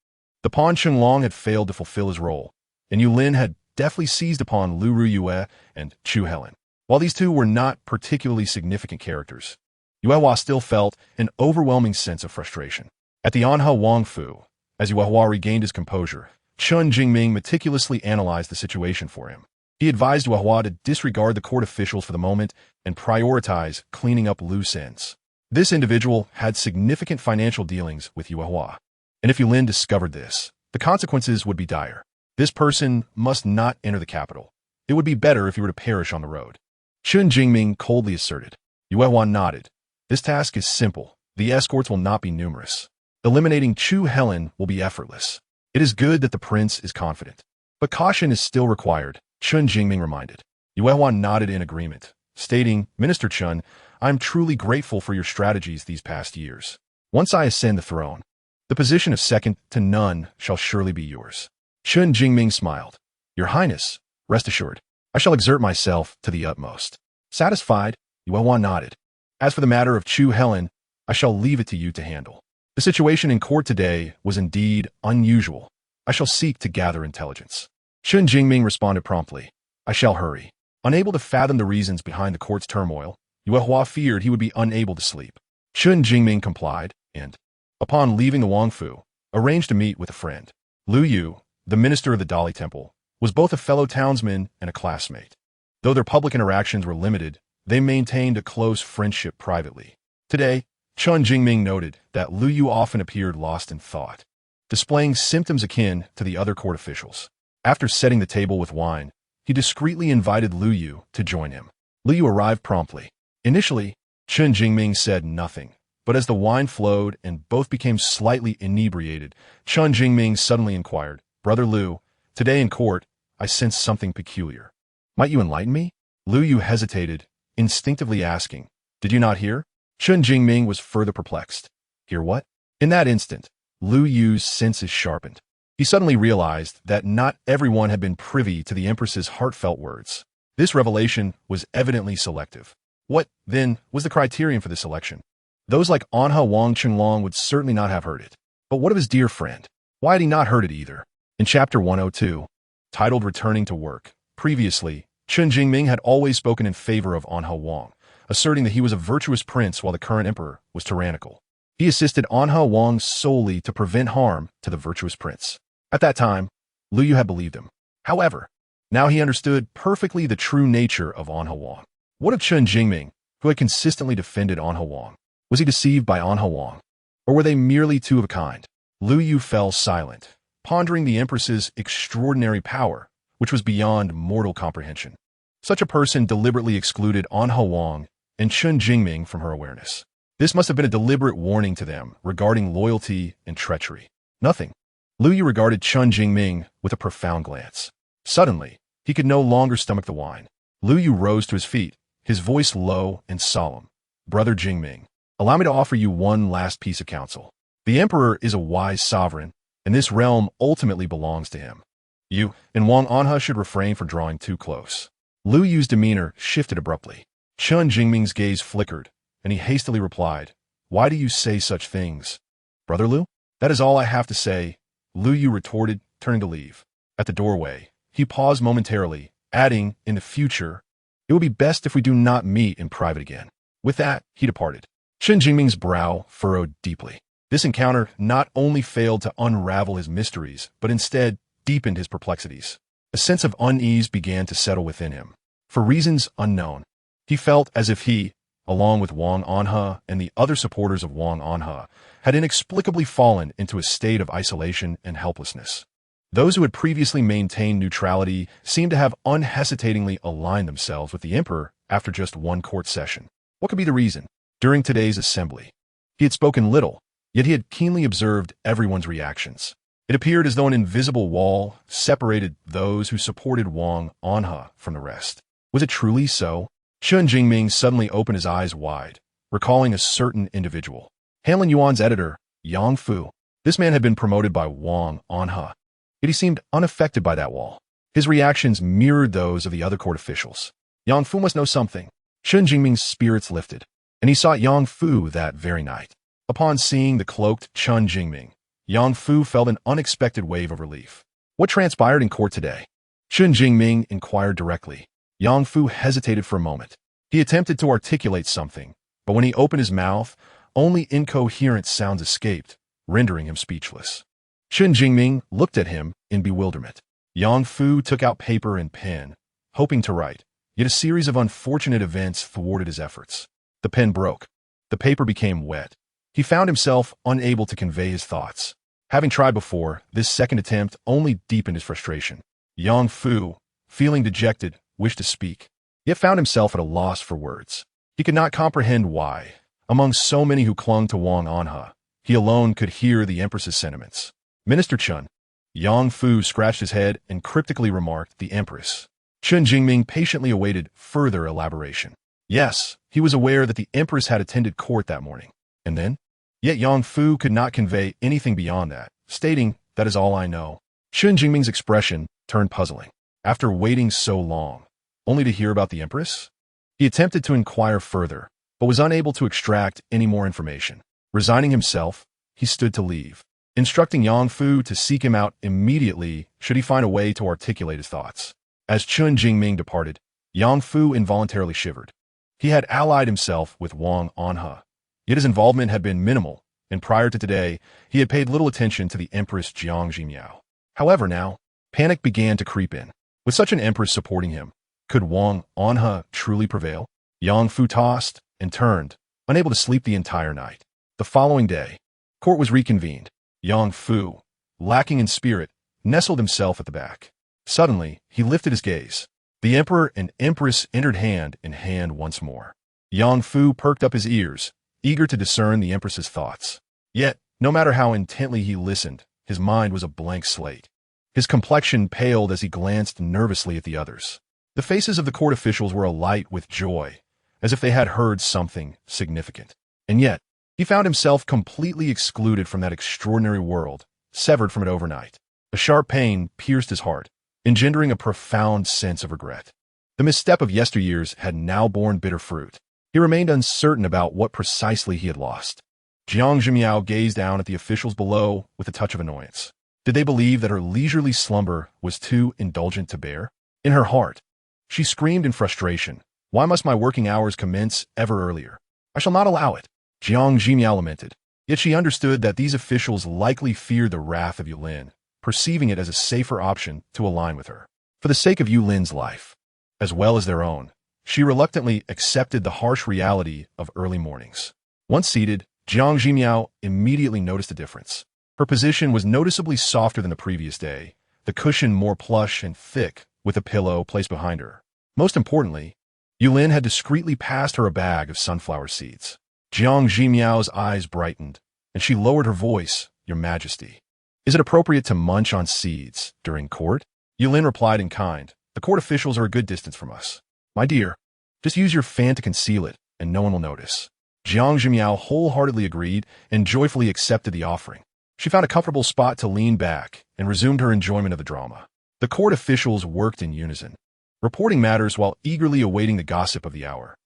The pawn Qinglong had failed to fulfill his role, and Yulin had deftly seized upon Lu Ruyue and Chu Helen. While these two were not particularly significant characters, Yu Ehua still felt an overwhelming sense of frustration. At the Anhe Wangfu, as Yu Ehua regained his composure, Chun Jingming meticulously analyzed the situation for him. He advised Yu Ehua to disregard the court officials for the moment and prioritize cleaning up loose ends. This individual had significant financial dealings with Yu Ehua, and if Yulin discovered this, the consequences would be dire. This person must not enter the capital. It would be better if he were to perish on the road. Chun Jingming coldly asserted. Yu Ehua nodded. This task is simple. The escorts will not be numerous. Eliminating Chu Helen will be effortless. It is good that the prince is confident. But caution is still required, Chun Jingming reminded. Yu Ehua nodded in agreement, stating, "Minister Chun, I am truly grateful for your strategies these past years. Once I ascend the throne, the position of second to none shall surely be yours." Chun Jingming smiled. "Your Highness, rest assured, I shall exert myself to the utmost." Satisfied, Yu Ehua nodded. "As for the matter of Chu Helen, I shall leave it to you to handle. The situation in court today was indeed unusual. I shall seek to gather intelligence." Chun Jingming responded promptly. "I shall hurry." Unable to fathom the reasons behind the court's turmoil, Yu Ehua feared he would be unable to sleep. Chun Jingming complied, and, upon leaving the Wangfu, arranged to meet with a friend. Lu Yu, the minister of the Dali Temple, was both a fellow townsman and a classmate. Though their public interactions were limited, they maintained a close friendship privately. Today, Chun Jingming noted that Lu Yu often appeared lost in thought, displaying symptoms akin to the other court officials. After setting the table with wine, he discreetly invited Lu Yu to join him. Lu Yu arrived promptly. Initially, Chun Jingming said nothing, but as the wine flowed and both became slightly inebriated, Chun Jingming suddenly inquired, "Brother Lu, today in court, I sense something peculiar. Might you enlighten me?" Lu Yu hesitated, instinctively asking, "Did you not hear?" Chun Jingming was further perplexed. "Hear what?" In that instant, Lu Yu's senses sharpened. He suddenly realized that not everyone had been privy to the Empress's heartfelt words. This revelation was evidently selective. What, then, was the criterion for this selection? Those like Anha Wang Qinglong would certainly not have heard it. But what of his dear friend? Why had he not heard it either? In Chapter 102, titled Returning to Work, previously, Chen Jingming had always spoken in favor of Anha Wang, asserting that he was a virtuous prince while the current emperor was tyrannical. He assisted Anha Wang solely to prevent harm to the virtuous prince. At that time, Lu Yu had believed him. However, now he understood perfectly the true nature of Anha Wang. What of Chen Jingming, who had consistently defended Anha Wang? Was he deceived by Anha Wang? Or were they merely two of a kind? Lu Yu fell silent, pondering the Empress's extraordinary power, which was beyond mortal comprehension. Such a person deliberately excluded Anha Wang and Chen Jingming from her awareness. This must have been a deliberate warning to them regarding loyalty and treachery. Nothing. Lu Yu regarded Chen Jingming with a profound glance. Suddenly, he could no longer stomach the wine. Lu Yu rose to his feet, his voice low and solemn. Brother Jingming, allow me to offer you one last piece of counsel. The emperor is a wise sovereign, and this realm ultimately belongs to him. You and Wang Anha should refrain from drawing too close. Lu Yu's demeanor shifted abruptly. Chen Jingming's gaze flickered, and he hastily replied, "Why do you say such things? Brother Lu? That is all I have to say," Lu Yu retorted, turning to leave. At the doorway, he paused momentarily, adding, "In the future, it would be best if we do not meet in private again." With that, he departed. Chen Jingming's brow furrowed deeply. This encounter not only failed to unravel his mysteries, but instead deepened his perplexities. A sense of unease began to settle within him. For reasons unknown, he felt as if he, along with Wang Anha and the other supporters of Wang Anha, had inexplicably fallen into a state of isolation and helplessness. Those who had previously maintained neutrality seemed to have unhesitatingly aligned themselves with the emperor after just one court session. What could be the reason? During today's assembly, he had spoken little, yet he had keenly observed everyone's reactions. It appeared as though an invisible wall separated those who supported Wang Anha from the rest. Was it truly so? Chen Jingming suddenly opened his eyes wide, recalling a certain individual. Hanlin Yuan's editor, Yang Fu. This man had been promoted by Wang Anha, yet he seemed unaffected by that wall. His reactions mirrored those of the other court officials. Yang Fu must know something. Chen Jingming's spirits lifted, and he sought Yang Fu that very night. Upon seeing the cloaked Chen Jingming, Yang Fu felt an unexpected wave of relief. What transpired in court today? Chen Jingming inquired directly. Yang Fu hesitated for a moment. He attempted to articulate something, but when he opened his mouth, only incoherent sounds escaped, rendering him speechless. Chen Jingming looked at him in bewilderment. Yang Fu took out paper and pen, hoping to write, yet a series of unfortunate events thwarted his efforts. The pen broke. The paper became wet. He found himself unable to convey his thoughts. Having tried before, this second attempt only deepened his frustration. Yang Fu, feeling dejected, wished to speak, yet found himself at a loss for words. He could not comprehend why, among so many who clung to Wang Anha, he alone could hear the Empress's sentiments. Minister Chen. Yang Fu scratched his head and cryptically remarked, "The Empress." Chen Jingming patiently awaited further elaboration. Yes, he was aware that the Empress had attended court that morning. And then? Yet Yang Fu could not convey anything beyond that, stating, "That is all I know." Chen Jingming's expression turned puzzling. After waiting so long, only to hear about the Empress? He attempted to inquire further, but was unable to extract any more information. Resigning himself, he stood to leave, instructing Yang Fu to seek him out immediately should he find a way to articulate his thoughts. As Chen Jingming departed, Yang Fu involuntarily shivered. He had allied himself with Wang Anha, yet his involvement had been minimal, and prior to today, he had paid little attention to the Empress Jiang Zhimiao. However now, panic began to creep in. With such an empress supporting him, could Wang Anha truly prevail? Yang Fu tossed and turned, unable to sleep the entire night. The following day, court was reconvened. Yang Fu, lacking in spirit, nestled himself at the back. Suddenly, he lifted his gaze. The emperor and empress entered hand in hand once more. Yang Fu perked up his ears, eager to discern the empress's thoughts. Yet, no matter how intently he listened, his mind was a blank slate. His complexion paled as he glanced nervously at the others. The faces of the court officials were alight with joy, as if they had heard something significant. And yet, he found himself completely excluded from that extraordinary world, severed from it overnight. A sharp pain pierced his heart, engendering a profound sense of regret. The misstep of yesteryears had now borne bitter fruit. He remained uncertain about what precisely he had lost. Jiang Zhimiao gazed down at the officials below with a touch of annoyance. Did they believe that her leisurely slumber was too indulgent to bear? In her heart, she screamed in frustration, "Why must my working hours commence ever earlier? I shall not allow it." Jiang Zhimiao lamented. Yet she understood that these officials likely feared the wrath of Yulin, perceiving it as a safer option to align with her. For the sake of Yulin's life, as well as their own, she reluctantly accepted the harsh reality of early mornings. Once seated, Jiang Zhimiao immediately noticed a difference. Her position was noticeably softer than the previous day, the cushion more plush and thick, with a pillow placed behind her. Most importantly, Yulin had discreetly passed her a bag of sunflower seeds. Jiang Zhimiao's eyes brightened, and she lowered her voice, "Your Majesty, is it appropriate to munch on seeds during court?" Yulin replied in kind, "The court officials are a good distance from us. My dear, just use your fan to conceal it, and no one will notice." Jiang Zhimiao wholeheartedly agreed and joyfully accepted the offering. She found a comfortable spot to lean back and resumed her enjoyment of the drama. The court officials worked in unison, reporting matters while eagerly awaiting the gossip of the hour.